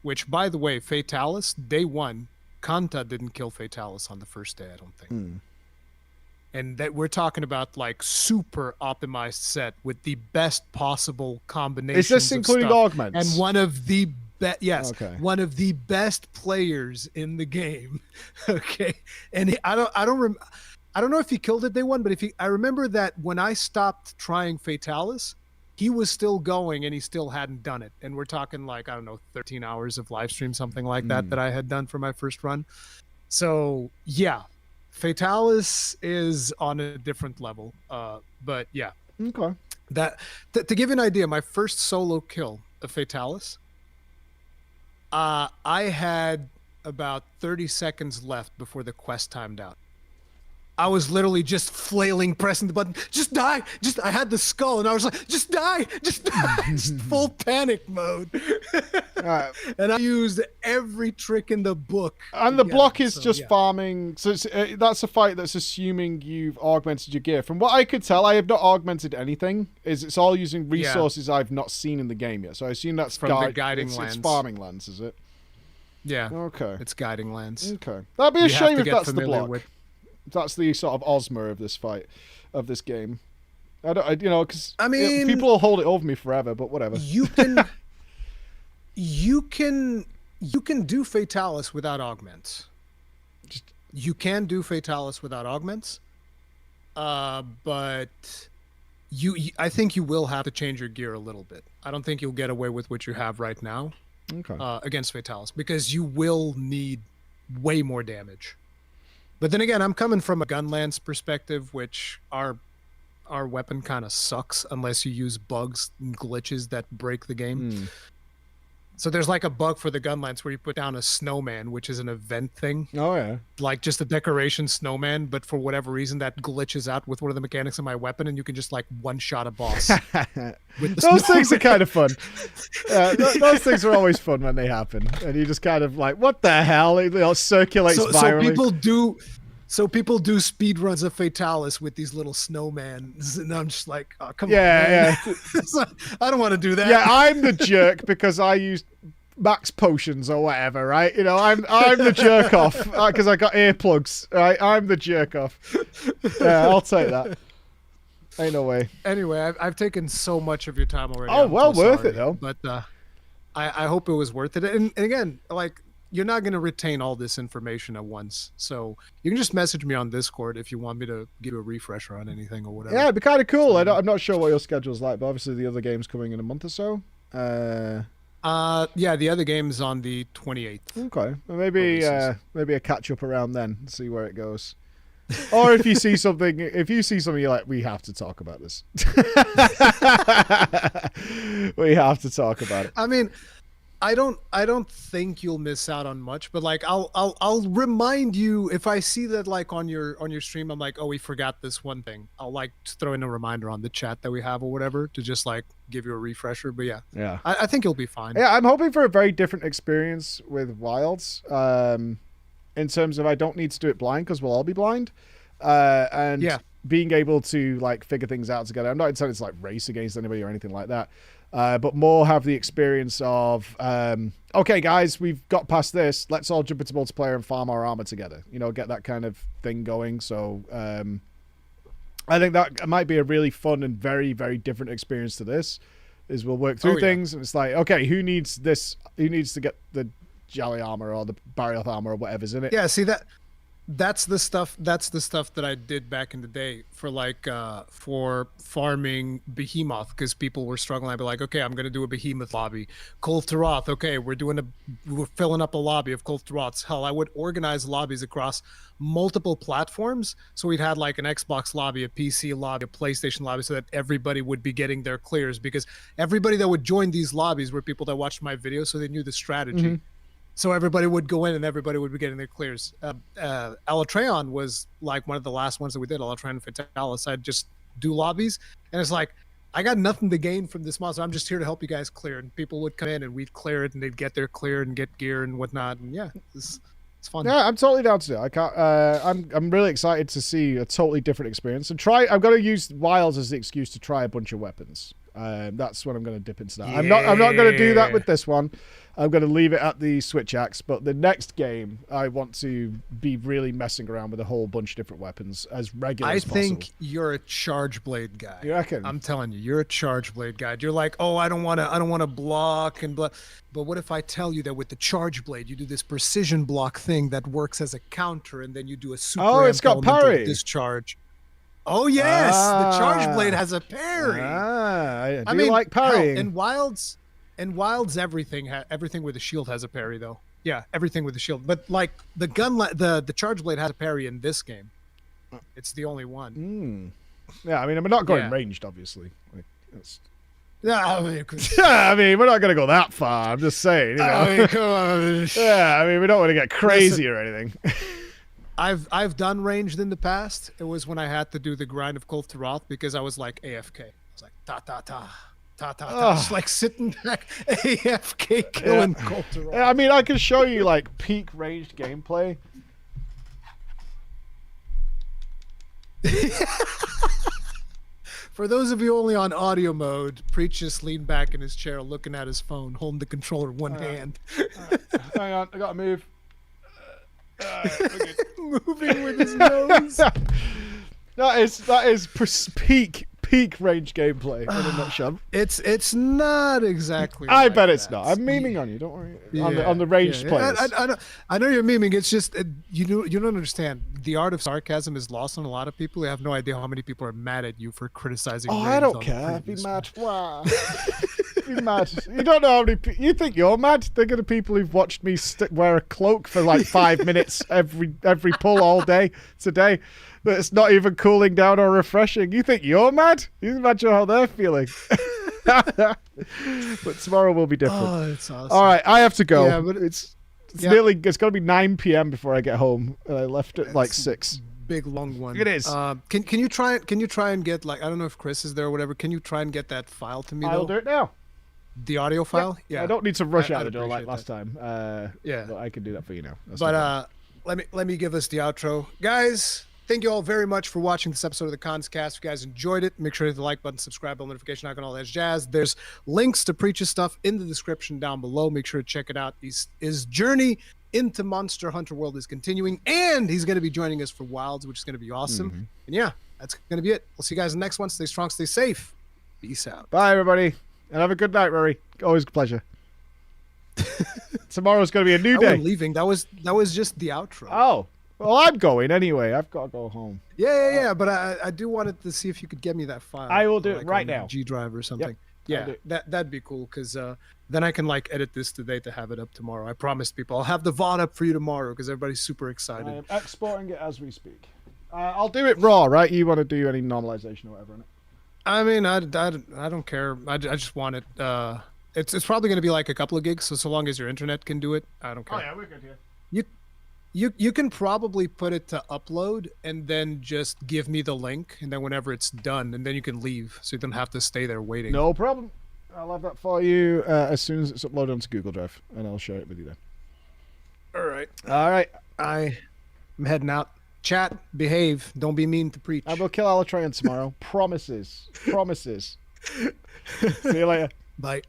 which by the way, Fatalis day 1, Kanta didn't kill Fatalis on the first day. I don't think. And that we're talking about like super optimized set with the best possible combination. Is this including augments? And one of the yes, okay. One of the best players in the game. Okay, and I don't know if he killed it day 1, but I remember that when I stopped trying Fatalis, he was still going and he still hadn't done it. And we're talking like, I don't know, 13 hours of live stream, something like that I had done for my first run. So yeah. Fatalis is on a different level, but yeah. Okay. That to give you an idea, my first solo kill of Fatalis, I had about 30 seconds left before the quest timed out. I was literally just flailing, pressing the button. Just die! I had the skull, and I was like, just die! Just die! Just full panic mode. And I used every trick in the book. And the block is just farming. So that's a fight that's assuming you've augmented your gear. From what I could tell, I have not augmented anything. It's all using resources I've not seen in the game yet. So I assume that's from the guiding lands. It's farming lands, is it? Yeah. Okay. It's guiding lands. Okay. That'd be a shame if that's the block. That's the sort of Ozma of this fight, of this game. Because I mean, people will hold it over me forever, but whatever. You can do Fatalis without augments. You can do Fatalis without augments, but I think you will have to change your gear a little bit. I don't think you'll get away with what you have right now against Fatalis, because you will need way more damage. But then again, I'm coming from a Gunlance perspective, which our weapon kind of sucks unless you use bugs and glitches that break the game. So there's like a bug for the Gunlance where you put down a snowman, which is an event thing. Oh, yeah. Like just a decoration snowman, but for whatever reason that glitches out with one of the mechanics of my weapon, and you can just like one-shot a boss. Those things are kind of fun. Those things are always fun when they happen. And you just kind of like, what the hell? It circulates virally. So people do speed runs of Fatalis with these little snowmans, and I'm just like, oh, come on. Yeah. I don't want to do that. Yeah, I'm the jerk because I used max potions or whatever, right? I'm the jerk off because I got earplugs, right? I'm the jerk off. Yeah, I'll take that. Ain't no way. Anyway, I've taken so much of your time already. Oh, well worth it though. But I hope it was worth it. And again, like, you're not going to retain all this information at once. So you can just message me on Discord if you want me to give you a refresher on anything or whatever. Yeah, it'd be kind of cool. I'm not sure what your schedule's like, but obviously the other game's coming in a month or so. Yeah, the other game's on the 28th. Okay. Well, maybe a catch up around then and see where it goes. Or if you see something, you're like, we have to talk about this. We have to talk about it. I mean, I don't think you'll miss out on much, but like I'll remind you if I see that like on your stream, I'm like, oh, we forgot this one thing. I'll like throw in a reminder on the chat that we have or whatever to just like give you a refresher. But yeah, I think you'll be fine. Yeah, I'm hoping for a very different experience with Wilds. In terms of I don't need to do it blind because we'll all be blind, and being able to like figure things out together. I'm not intending to like race against anybody or anything like that. But more have the experience of, okay, guys, we've got past this. Let's all jump into multiplayer and farm our armor together. Get that kind of thing going. So I think that might be a really fun and very, very different experience to this. Is we'll work through things, and it's like, okay, who needs this? Who needs to get the Jolly armor or the Barioth armor or whatever's in it? Yeah, see that's the stuff that I did back in the day for like for farming Behemoth, because people were struggling. I'd be like, okay, I'm gonna do a Behemoth lobby. Cult Taroth, okay, we're filling up a lobby of Cult Taroths. Hell, I would organize lobbies across multiple platforms, so we'd had like an Xbox lobby, a PC lobby, a PlayStation lobby, so that everybody would be getting their clears, because everybody that would join these lobbies were people that watched my videos, so they knew the strategy. Mm-hmm. So everybody would go in and everybody would be getting their clears. Alatreon was like one of the last ones that we did, Alatreon and Fatalis. I'd just do lobbies, and it's like, I got nothing to gain from this monster. I'm just here to help you guys clear it. And people would come in and we'd clear it, and they'd get their clear and get gear and whatnot. And yeah, it's fun. Yeah, I'm totally down to do it. I can't. I'm really excited to see a totally different experience and try. I'm going to use Wilds as the excuse to try a bunch of weapons. That's when I'm going to dip into that. Yeah. I'm not going to do that with this one. I'm going to leave it at the switch axe. But the next game, I want to be really messing around with a whole bunch of different weapons as regular as possible. I think you're a charge blade guy. You reckon? I'm telling you, you're a charge blade guy. You're like, oh, I don't want to block and blah. But what if I tell you that with the charge blade, you do this precision block thing that works as a counter, and then you do a super it's got parry discharge. Oh yes, the charge blade has a parry. I mean, like parrying. In Wilds, everything with the shield has a parry though. Yeah, everything with the shield. But like the the charge blade has a parry in this game. It's the only one. Yeah, I mean, I'm not going ranged, obviously. Like, I mean, we're not going to go that far. I'm just saying. You know? I mean, come on. Yeah, I mean, we don't want to get crazy or anything. I've done ranged in the past. It was when I had to do the grind of Cult to Roth because I was like AFK. I was like ta ta ta ta ta ta, just like sitting back AFK killing Cult to Roth. I mean, I can show you like peak ranged gameplay. For those of you only on audio mode, Preach just leaned back in his chair looking at his phone, holding the controller in one hand. Hang on, I gotta move. Moving with his nose. That is peak range gameplay in a nutshell. It's not exactly. I like bet it's that. not. I'm memeing on you. Don't worry. Yeah, on the ranged players. I know you're memeing. It's just you don't understand. The art of sarcasm is lost on a lot of people. They have no idea how many people are mad at you for criticizing. Oh, I don't care. I'd be mad. Wow. Be mad. You don't know how many. You think you're mad? Think of the people who've watched me wear a cloak for like 5 minutes every pull all day today. That's not even cooling down or refreshing. You think you're mad? You imagine how they're feeling. But tomorrow will be different. Oh, it's awesome. All right, I have to go. Yeah, but it's nearly. It's going to be 9 p.m. before I get home, and I left at like 6. Big long one. It is. Can you try and get, like, I don't know if Chris is there or whatever. Can you try and get that file to me? I'll do it now. The audio file. Yeah. I don't need to rush out the door like last time. Yeah. But I can do that for you now. That's but let me give us the outro, guys. Thank you all very much for watching this episode of the Conscast. If you guys enjoyed it, make sure to hit the like button, subscribe, bell notification icon, all that jazz. There's links to Preach's stuff in the description down below. Make sure to check it out. His journey into Monster Hunter World is continuing, and he's going to be joining us for Wilds, which is going to be awesome. Mm-hmm. And yeah, that's going to be it. We'll see you guys in the next one. Stay strong, stay safe. Peace out. Bye, everybody. And have a good night, Rory. Always a pleasure. Tomorrow's going to be a new day. We're leaving. That was just the outro. Oh. Well, I'm going anyway. I've got to go home. Yeah. But I do wanted to see if you could get me that file. I will do it right now. G drive or something. Yep. Yeah, that'd be cool because then I can like edit this today to have it up tomorrow. I promised people I'll have the VOD up for you tomorrow because everybody's super excited. I am exporting it as we speak. I'll do it raw, right? You want to do any normalization or whatever on it? I mean, I don't care. I just want it. It's probably going to be like a couple of gigs. So long as your internet can do it, I don't care. Oh yeah, we're good here. You can probably put it to upload and then just give me the link, and then whenever it's done, and then you can leave, so you don't have to stay there waiting. No problem. I'll have that for you as soon as it's uploaded onto Google Drive, and I'll share it with you then. All right. I'm heading out. Chat, behave. Don't be mean to Preach. I will kill Alatrayan tomorrow. Promises. See you later. Bye.